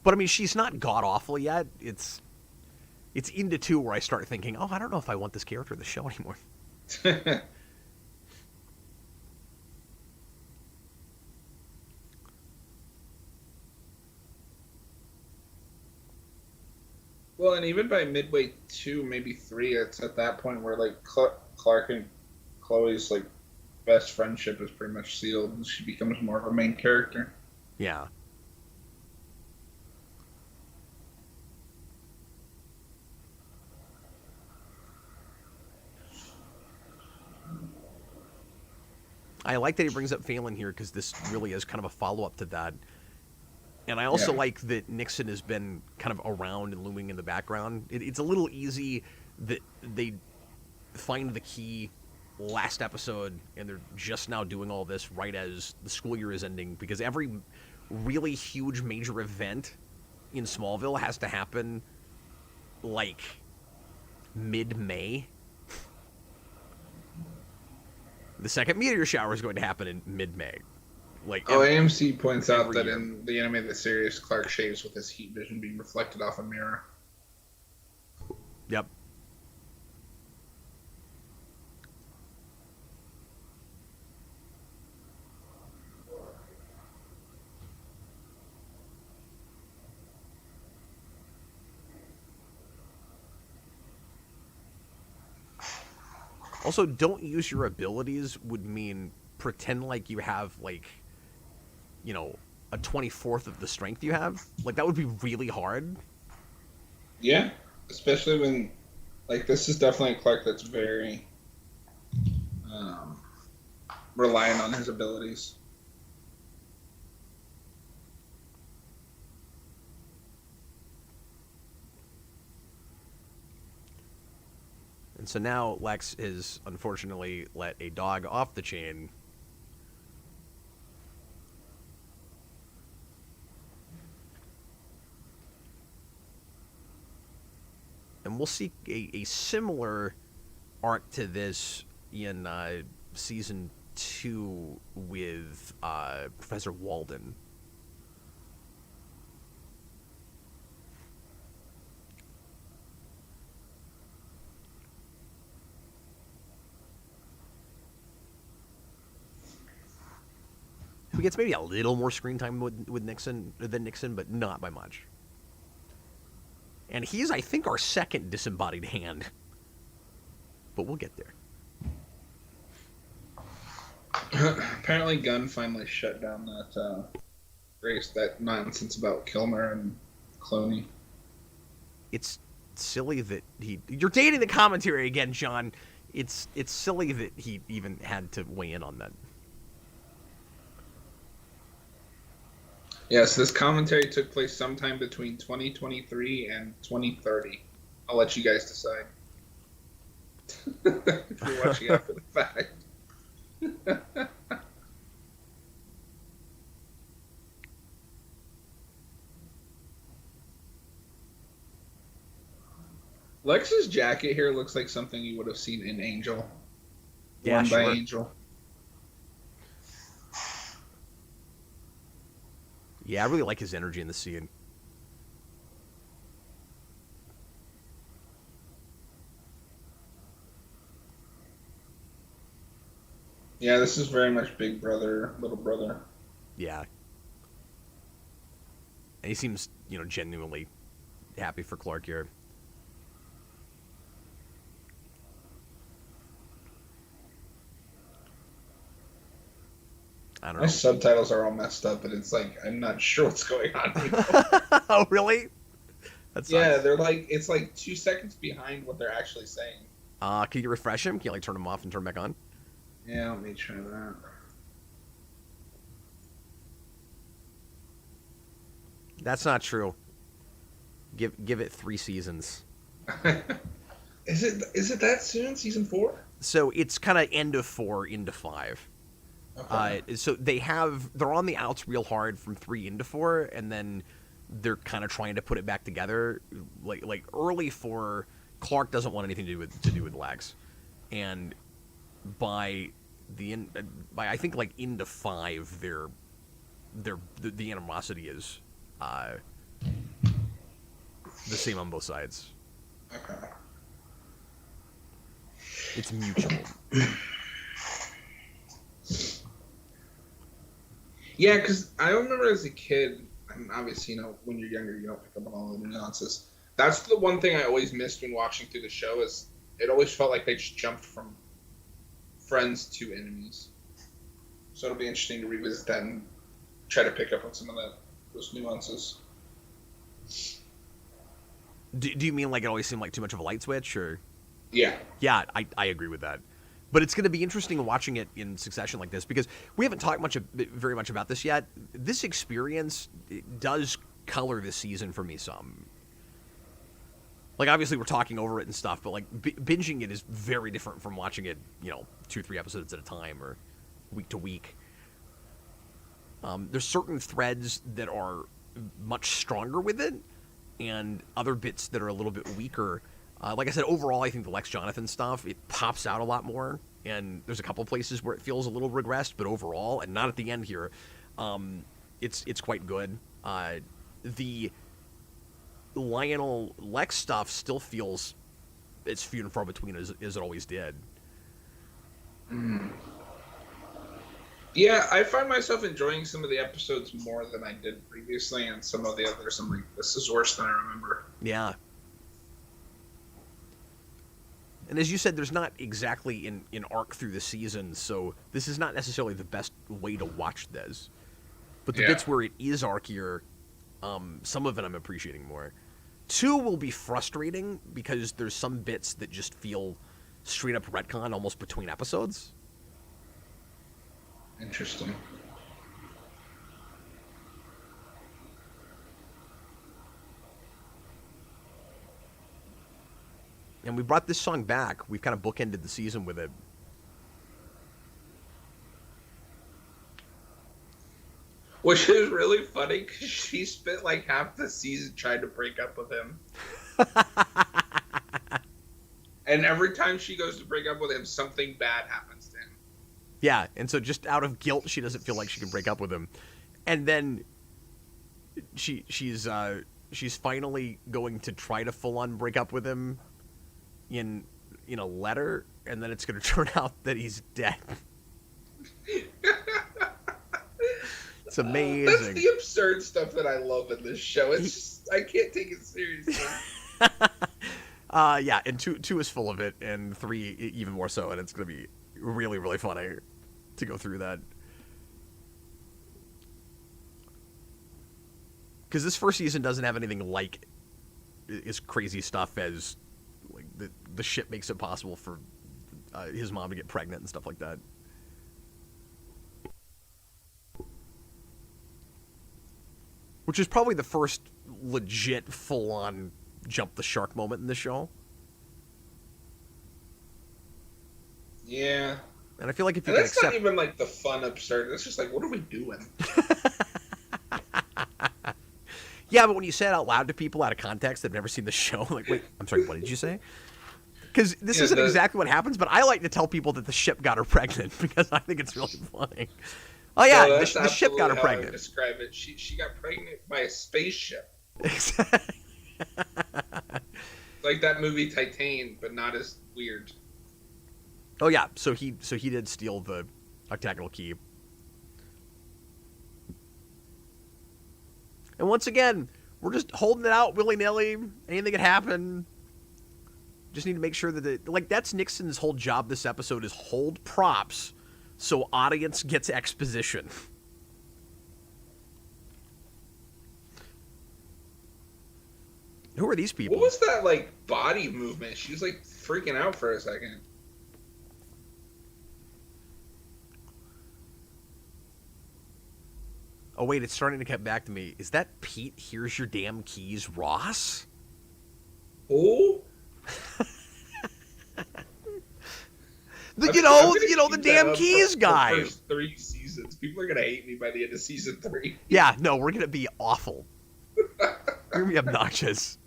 But, I mean, she's not god-awful yet. It's into 2 where I start thinking, oh, I don't know if I want this character in the show anymore. Well, and even by midway 2, maybe 3, it's at that point where like Clark and Chloe's like best friendship is pretty much sealed, and she becomes more of a main character. Yeah. I like that he brings up Phelan here because this really is kind of a follow-up to that. And I also like that Nixon has been kind of around and looming in the background. It's a little easy that they find the key last episode and they're just now doing all this right as the school year is ending, because every really huge major event in Smallville has to happen like mid-May. The second meteor shower is going to happen in mid-May. AMC points out that year. in the animated series, Clark shaves with his heat vision being reflected off a mirror. Yep. Also, don't use your abilities would mean pretend like you have, like, you know, a 24th of the strength you have. Like, that would be really hard. Yeah, especially when, like, this is definitely a Clark that's very reliant on his abilities. And so now Lex has unfortunately let a dog off the chain. And we'll see a similar arc to this in season 2 with Professor Walden. Who gets maybe a little more screen time with Nixon than Nixon, but not by much. And he's, I think, our second disembodied hand. But we'll get there. Apparently Gunn finally shut down that nonsense about Kilmer and Clooney. It's silly that you're dating the commentary again, John. It's silly that he even had to weigh in on that. Yes, this commentary took place sometime between 2023 and 2030. I'll let you guys decide. If you're watching after the fact. Lex's jacket here looks like something you would have seen in Angel. Yeah, Worn by sure. Angel. Yeah, I really like his energy in the scene. Yeah, this is very much big brother, little brother. Yeah. And he seems, genuinely happy for Clark here. I don't know. My subtitles are all messed up, and it's like I'm not sure what's going on. Oh, really? That's yeah, they're like it's like 2 seconds behind what they're actually saying. Can you refresh him? Can you turn him off and turn him back on? Yeah, let me try that. That's not true. Give it 3 seasons. Is it that soon? Season 4? So it's kind of end of 4 into 5. Okay. So they're on the outs real hard from 3 into 4, and then they're kind of trying to put it back together. Like early 4, Clark doesn't want anything to do with Lex, and by I think like into 5, the animosity is the same on both sides. Okay. It's mutual. Yeah, because I remember as a kid, and obviously, when you're younger, you don't pick up on all the nuances. That's the one thing I always missed when watching through the show is it always felt like they just jumped from friends to enemies. So it'll be interesting to revisit that and try to pick up on some of those nuances. Do you mean like it always seemed like too much of a light switch, or? Yeah. Yeah, I agree with that. But it's going to be interesting watching it in succession like this because we haven't talked very much about this yet. This experience does color this season for me some. Like, obviously, we're talking over it and stuff, but, like, binging it is very different from watching it, 2-3 episodes at a time or week to week. There's certain threads that are much stronger with it and other bits that are a little bit weaker. Like I said, overall, I think the Lex Jonathan stuff, it pops out a lot more, and there's a couple places where it feels a little regressed, but overall, and not at the end here, it's quite good. The Lionel Lex stuff still feels it's few and far between as it always did. Yeah, I find myself enjoying some of the episodes more than I did previously, and some of the others I'm like, this is worse than I remember. Yeah. And as you said, there's not exactly an arc through the season, so this is not necessarily the best way to watch this. But the bits where it is arcier, some of it I'm appreciating more. 2 will be frustrating because there's some bits that just feel straight up retcon almost between episodes. Interesting. And we brought this song back. We've kind of bookended the season with it. Which is really funny because she spent like half the season trying to break up with him. And every time she goes to break up with him, something bad happens to him. Yeah, and so just out of guilt, she doesn't feel like she can break up with him. And then she's finally going to try to full-on break up with him in a letter, and then it's going to turn out that he's dead. It's amazing. That's the absurd stuff that I love in this show. It's just, I can't take it seriously. Yeah, and two is full of it, and 3 even more so, and it's going to be really, really funny to go through that. Because this first season doesn't have anything like as crazy stuff as like the ship makes it possible for his mom to get pregnant and stuff like that. Which is probably the first legit full-on jump the shark moment in the show. Yeah. And I feel like if you and can that's accept... not even like the fun absurd. It's just like, what are we doing? Yeah, but when you say it out loud to people out of context that've never seen the show, like, wait, I'm sorry, what did you say? Because this isn't exactly what happens, but I like to tell people that the ship got her pregnant because I think it's really funny. Oh yeah, No, the ship got her how pregnant. I would describe it. She got pregnant by a spaceship. Like that movie Titan, but not as weird. Oh yeah, so he did steal the octagonal key. And once again, we're just holding it out willy-nilly. Anything could happen. Just need to make sure that that's Nixon's whole job this episode is hold props so audience gets exposition. Who are these people? What was that like body movement? She was like freaking out for a second. Oh wait, it's starting to come back to me. Is that Pete? Here's your damn keys, Ross? Oh. The damn keys guy. The first 3 seasons. People are gonna hate me by the end of season 3. Yeah, no, we're gonna be awful. We're gonna be obnoxious.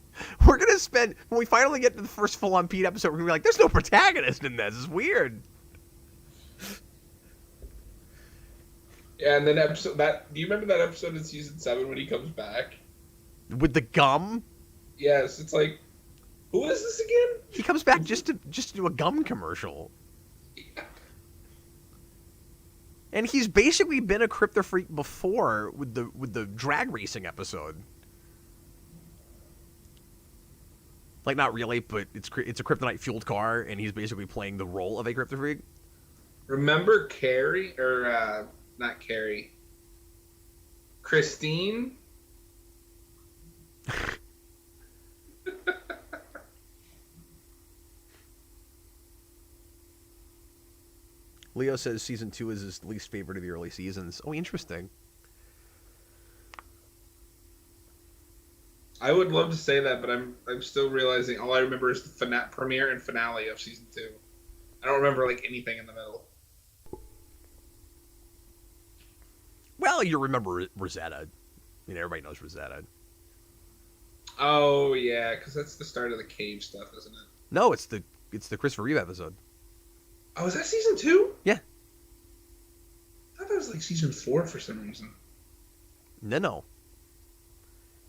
We're gonna spend when we finally get to the first full-on Pete episode. We're gonna be like, "There's no protagonist in this. It's weird." Yeah, and then do you remember that episode in season 7 when he comes back? With the gum? Yes, it's like, who is this again? He comes back just to do a gum commercial. Yeah. And he's basically been a Kryptofreak before with the drag racing episode. Like, not really, but it's a kryptonite-fueled car, and he's basically playing the role of a Kryptofreak. Remember Carrie, or not Carrie, Christine? Leo says Season 2 is his least favorite of the early seasons. Oh, interesting. I would love to say that, but I'm still realizing all I remember is the premiere and finale of Season 2. I don't remember, like, anything in the middle. Well, you remember Rosetta. I mean, everybody knows Rosetta. Oh, yeah, because that's the start of the cave stuff, isn't it? No, it's the Christopher Reeve episode. Oh, is that Season 2? Yeah. I thought that was, like, Season 4 for some reason. No.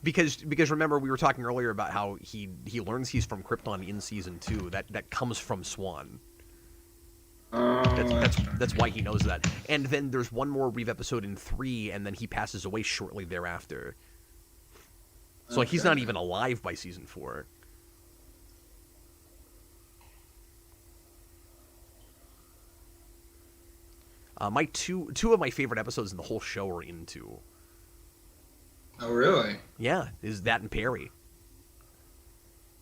Because remember, we were talking earlier about how he learns he's from Krypton in Season 2. That comes from Swan. Oh, That's why he knows that. And then there's one more Reeve episode in 3, and then he passes away shortly thereafter. So like, he's not even alive by Season 4. My two of my favorite episodes in the whole show are in 2. Oh, really? Yeah, is that and Perry.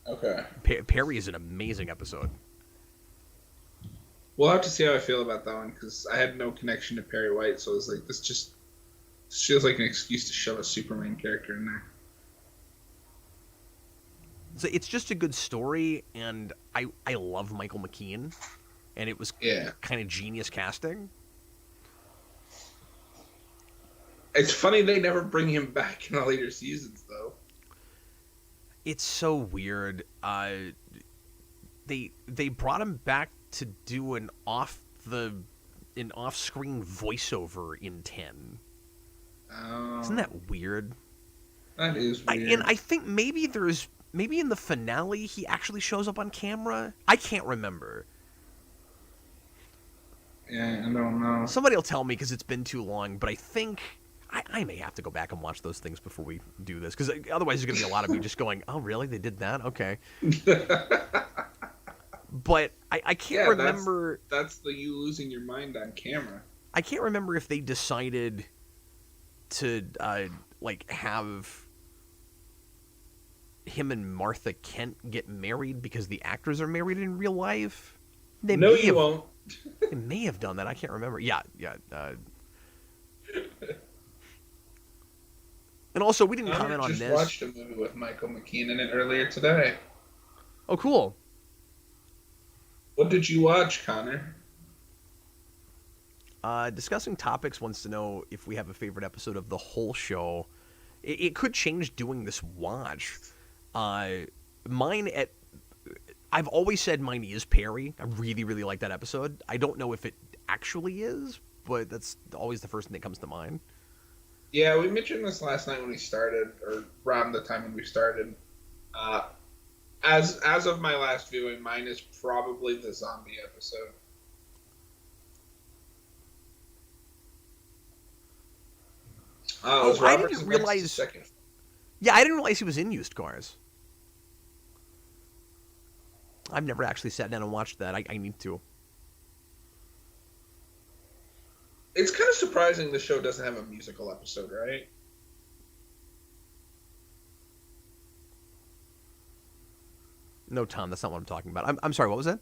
Okay. Perry is an amazing episode. We'll have to see how I feel about that one, because I had no connection to Perry White, so I was like, this feels like an excuse to shove a Superman character in there. So it's just a good story, and I love Michael McKean, and it was kind of genius casting. It's funny they never bring him back in the later seasons, though. It's so weird. They brought him back to do an off-screen voiceover in 10. Oh. Isn't that weird? That is weird. And I think maybe in the finale he actually shows up on camera. I can't remember. Yeah, I don't know. Somebody will tell me because it's been too long, but I think I may have to go back and watch those things before we do this, because otherwise there's going to be a lot of me just going, oh, really? They did that? Okay. But I can't remember. That's you losing your mind on camera. I can't remember if they decided to have him and Martha Kent get married because the actors are married in real life. They won't. They may have done that. I can't remember. Yeah. And also, we didn't comment on this. I just watched a movie with Michael McKean in it earlier today. Oh, cool. What did you watch, Connor? Discussing Topics wants to know if we have a favorite episode of the whole show. It could change doing this watch. I've always said mine is Perry. I really, really like that episode. I don't know if it actually is, but that's always the first thing that comes to mind. Yeah, we mentioned this last night when we started, or around the time when we started. As of my last viewing, mine is probably the zombie episode. I didn't realize. Yeah, I didn't realize he was in Used Cars. I've never actually sat down and watched that. I need to. It's kind of surprising the show doesn't have a musical episode, right? No, Tom, that's not what I'm talking about. I'm sorry, what was that?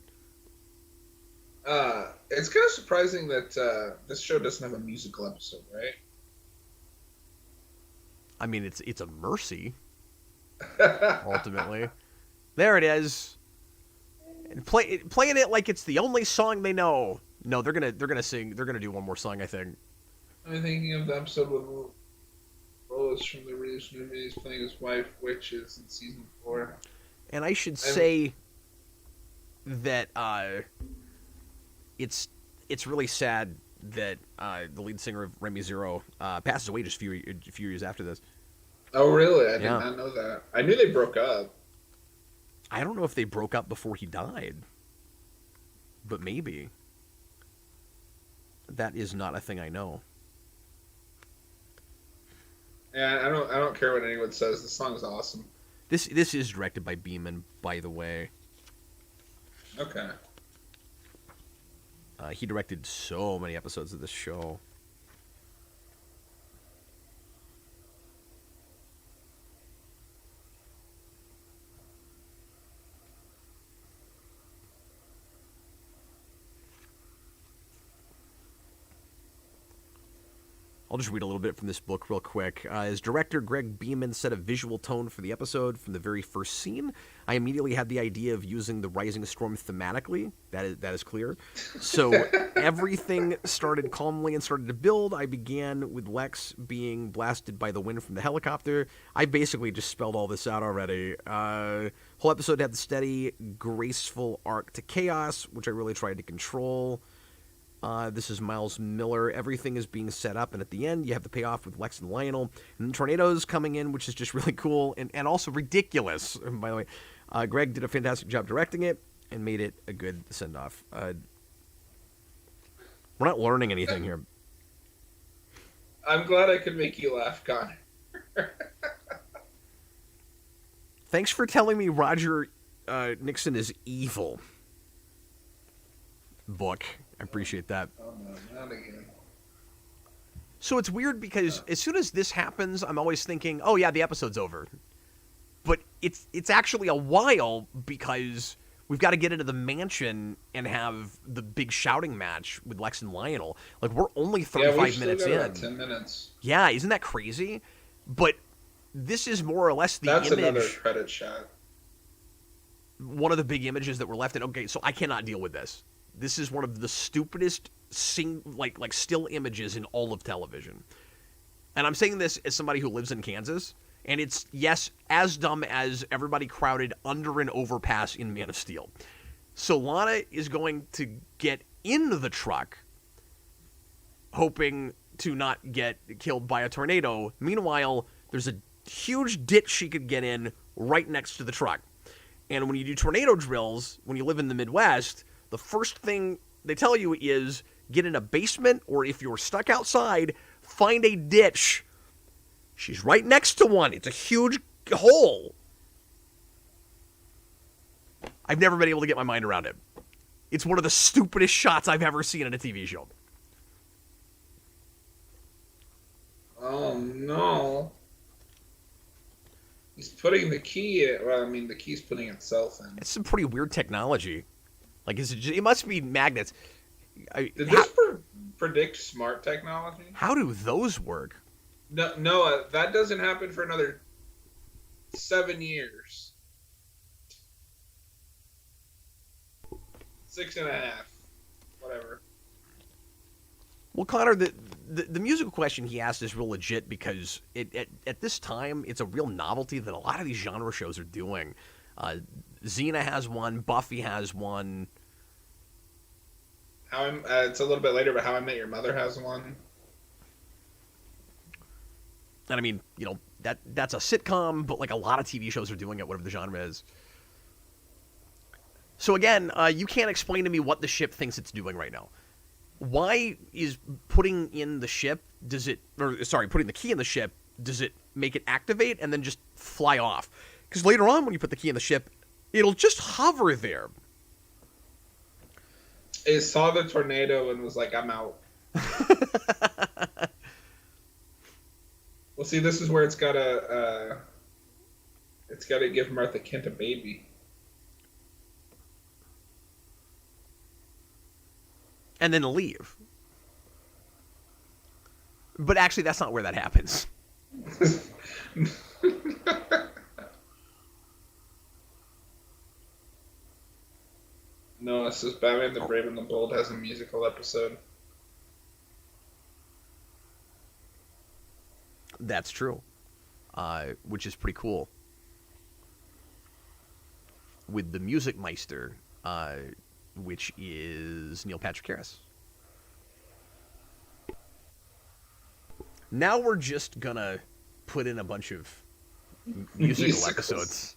It's kind of surprising that this show doesn't have a musical episode, right? I mean, it's a mercy, ultimately. There it is. And playing it like it's the only song they know. No, they're gonna sing. They're gonna do one more song, I think. I'm thinking of the episode with Lois from the Reeves movies playing his wife, Witches, in season 4. And I should say that it's really sad that the lead singer of Remy Zero passes away just a few years after this. Oh, really? I did not know that. I knew they broke up. I don't know if they broke up before he died, but maybe. That is not a thing I know. Yeah, I don't care what anyone says. The song is awesome. This is directed by Beeman, by the way. Okay. He directed so many episodes of this show. I'll just read a little bit from this book real quick. As director, Greg Beeman set a visual tone for the episode from the very first scene. I immediately had the idea of using the Rising Storm thematically. That is clear. So everything started calmly and started to build. I began with Lex being blasted by the wind from the helicopter. I basically just spelled all this out already. Whole episode had the steady, graceful arc to chaos, which I really tried to control. This is Miles Miller. Everything is being set up, and at the end, you have the payoff with Lex and Lionel. And then tornadoes coming in, which is just really cool and also ridiculous, by the way. Greg did a fantastic job directing it and made it a good send-off. We're not learning anything here. I'm glad I could make you laugh, Connor. Thanks for telling me Roger Nixon is evil. Book. I appreciate that. Oh, no, not again. So it's weird because as soon as this happens, I'm always thinking, oh yeah, the episode's over. But it's actually a while because we've got to get into the mansion and have the big shouting match with Lex and Lionel. Like, we're only 35 minutes in. About 10 minutes. Yeah, isn't that crazy? But this is more or less the That's image. another credit shot. One of the big images that were left in. Okay, so I cannot deal with this. This is one of the stupidest like still images in all of television. And I'm saying this as somebody who lives in Kansas, and it's, yes, as dumb as everybody crowded under an overpass in Man of Steel. So Lana is going to get in the truck, hoping to not get killed by a tornado. Meanwhile, there's a huge ditch she could get in right next to the truck. And when you do tornado drills, when you live in the Midwest, the first thing they tell you is get in a basement, or if you're stuck outside, find a ditch. She's right next to one. It's a huge hole. I've never been able to get my mind around it. It's one of the stupidest shots I've ever seen in a TV show. Oh, no. He's putting the key in. Well, I mean, the key's putting itself in. It's some pretty weird technology. Like, it must be magnets. Did this predict smart technology? How do those work? No, that doesn't happen for another 7 years. 6.5. Whatever. Well, Connor, the musical question he asked is real legit because at this time, it's a real novelty that a lot of these genre shows are doing. Xena has one. Buffy has one. It's a little bit later, but How I Met Your Mother has one. And I mean, that's a sitcom, but like a lot of TV shows are doing it, whatever the genre is. So again, you can't explain to me what the ship thinks it's doing right now. Why is putting in the ship, putting the key in the ship, does it make it activate and then just fly off? Because later on, when you put the key in the ship, it'll just hover there. It saw the tornado and was like, I'm out. Well, see, this is where it's gotta give Martha Kent a baby. And then leave. But actually, that's not where that happens. No, it says Batman the Brave and the Bold has a musical episode. That's true. Which is pretty cool. With the Music Meister, which is Neil Patrick Harris. Now we're just gonna put in a bunch of musical episodes.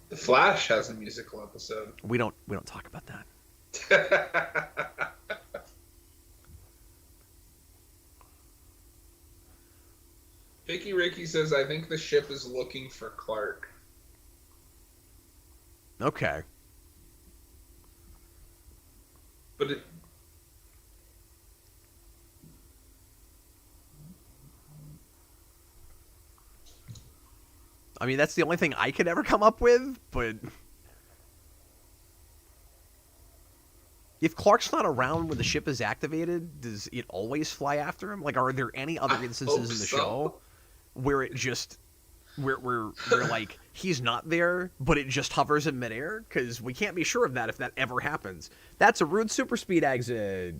The Flash has a musical episode. We don't talk about that. Vicky Ricky says, I think the ship is looking for Clark. Okay. But I mean, that's the only thing I could ever come up with, but... If Clark's not around when the ship is activated, does it always fly after him? Like, are there any other instances in the show where it just... Where like, he's not there, but it just hovers in midair? Because we can't be sure of that if that ever happens. That's a rude super speed exit.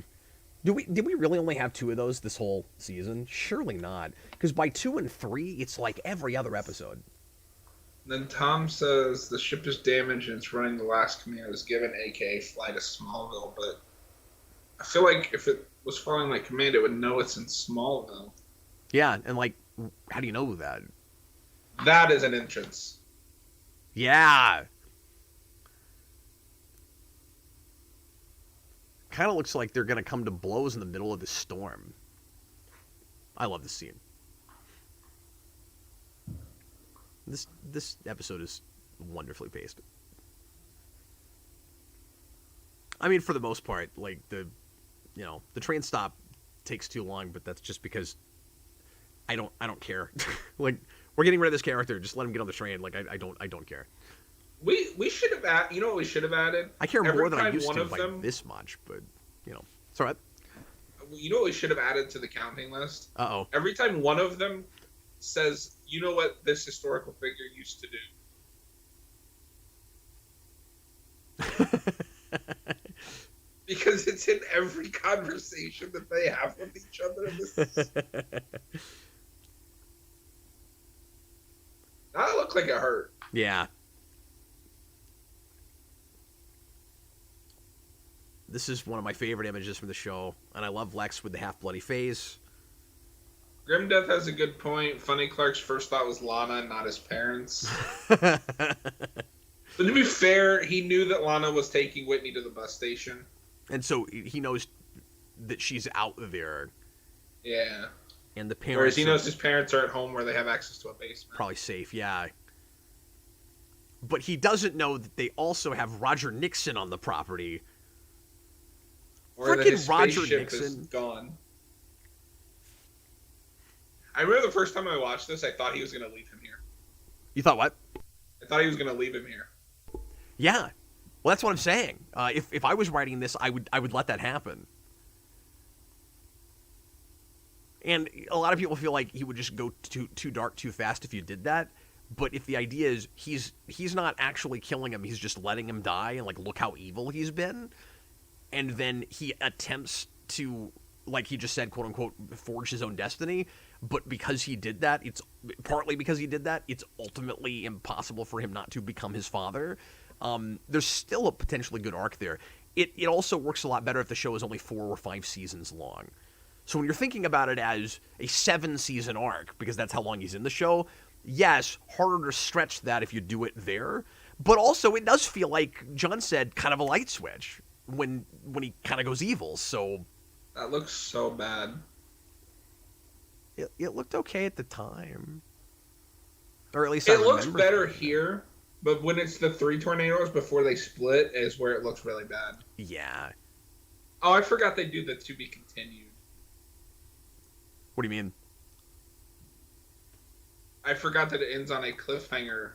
Did we really only have 2 of those this whole season? Surely not. Because by 2 and 3, it's like every other episode. then Tom says the ship is damaged and it's running the last command it was given, aka fly to Smallville. But I feel like if it was following that command, it would know it's in Smallville. Yeah, and like, how do you know that? That is an entrance. Yeah. Kind of looks like they're going to come to blows in the middle of the storm. I love this scene. This episode is wonderfully paced. I mean, for the most part, like the train stop takes too long, but that's just because I don't care. Like, we're getting rid of this character, just let him get on the train. Like, I don't care. We should have added. You know what we should have added? I care more than I time used one to of by them- this much, but it's all right. You know what we should have added to the counting list? Uh-oh. Every time one of them says, "You know what this historical figure used to do," because it's in every conversation that they have with each other. That looked like it hurt. Yeah. This is one of my favorite images from the show, and I love Lex with the half-bloody face. Grimdeath has a good point. Funny Clark's first thought was Lana, not his parents. But to be fair, he knew that Lana was taking Whitney to the bus station. And so he knows that she's out there. Yeah. And the parents Whereas he are knows his parents are at home where they have access to a basement. probably safe, yeah. But he doesn't know that they also have Roger Nixon on the property. Or that Frickin' his Roger spaceship is Nixon. gone. I remember the first time I watched this, I thought he was going to leave him here. You thought what? I thought he was going to leave him here. Yeah. Well, that's what I'm saying. If I was writing this, I would let that happen. And a lot of people feel like he would just go too dark too fast if you did that. But if the idea is he's not actually killing him, he's just letting him die, and like, look how evil he's been, and then he attempts to, like he just said, quote unquote, forge his own destiny. But because he did that, it's ultimately impossible for him not to become his father. There's still a potentially good arc there. It also works a lot better if the show is only 4 or 5 seasons long. So when you're thinking about it as a 7-season arc, because that's how long he's in the show, yes, harder to stretch that if you do it there. But also, it does feel like, John said, kind of a light switch when he kind of goes evil. So That looks so bad. it looked okay at the time. Or at least It I looks remember better thinking. here, but when it's the 3 tornadoes before they split is where it looks really bad. Yeah. Oh, I forgot they do the to be continued. What do you mean? I forgot that it ends on a cliffhanger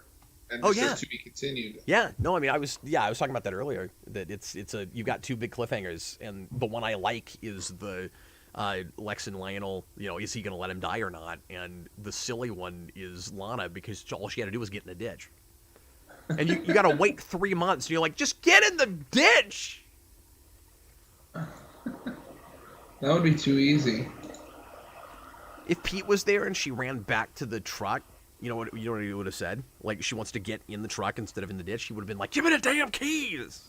and Oh, it yeah. says to be continued. Yeah, no, I mean, I was talking about that earlier. That you've got 2 big cliffhangers, and the one I like is the Lex and Lionel. Is he going to let him die or not? And the silly one is Lana, because all she had to do was get in the ditch. And you got to wait 3 months, and you're like, just get in the ditch. That would be too easy. If Pete was there and she ran back to the truck, you know what he would have said? Like, she wants to get in the truck instead of in the ditch. He would have been like, give me the damn keys.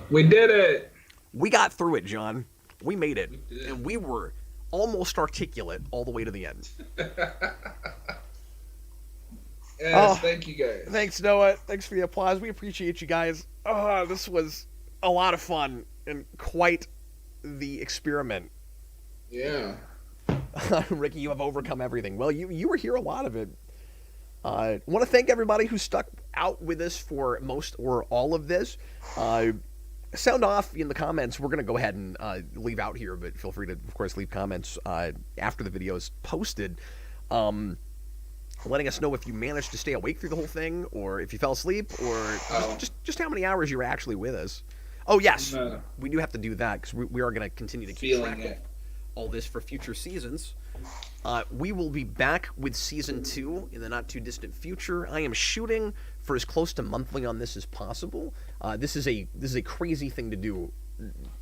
We did it. We got through it, John. We made it. We did. And we were almost articulate all the way to the end. Yes, thank you guys. Thanks, Noah. Thanks for the applause. We appreciate you guys. This was a lot of fun and quite the experiment. Yeah. Ricky, you have overcome everything. Well, you were here a lot of it. I want to thank everybody who stuck out with us for most or all of this. Sound off in the comments. We're going to go ahead and leave out here, but feel free to, of course, leave comments after the video is posted. Letting us know if you managed to stay awake through the whole thing, or if you fell asleep, or just how many hours you were actually with us. Oh, yes, we do have to do that, because we are going to continue to keep track of all this for future seasons. We will be back with Season 2 in the not-too-distant future. I am shooting for as close to monthly on this as possible. This is a crazy thing to do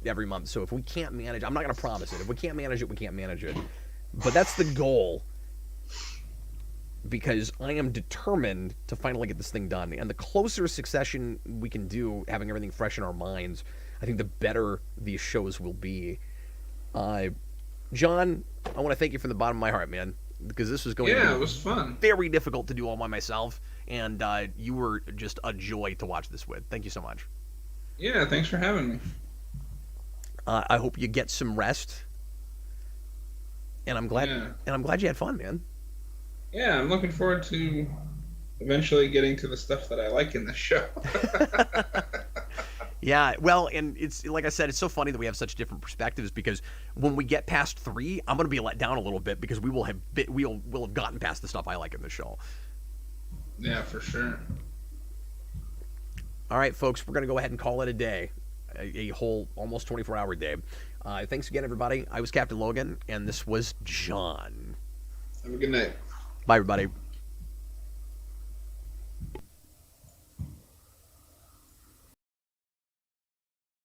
every month, so if we can't manage, I'm not going to promise it. If we can't manage it, we can't manage it. But that's the goal, because I am determined to finally get this thing done. And the closer succession we can do, having everything fresh in our minds, I think the better these shows will be. John, I want to thank you from the bottom of my heart, man, because this was going to be it was fun. Very difficult to do all by myself, and you were just a joy to watch this with. Thank you so much. Yeah, thanks for having me. I hope you get some rest, and I'm glad you had fun, man. Yeah, I'm looking forward to eventually getting to the stuff that I like in this show. Yeah, well, and it's like I said, it's so funny that we have such different perspectives, because when we get past 3, I'm going to be let down a little bit, because we'll have gotten past the stuff I like in the show. Yeah, for sure. All right, folks, we're going to go ahead and call it a day, a whole almost 24-hour day. Thanks again, everybody. I was Captain Logan, and this was John. Have a good night. Bye, everybody.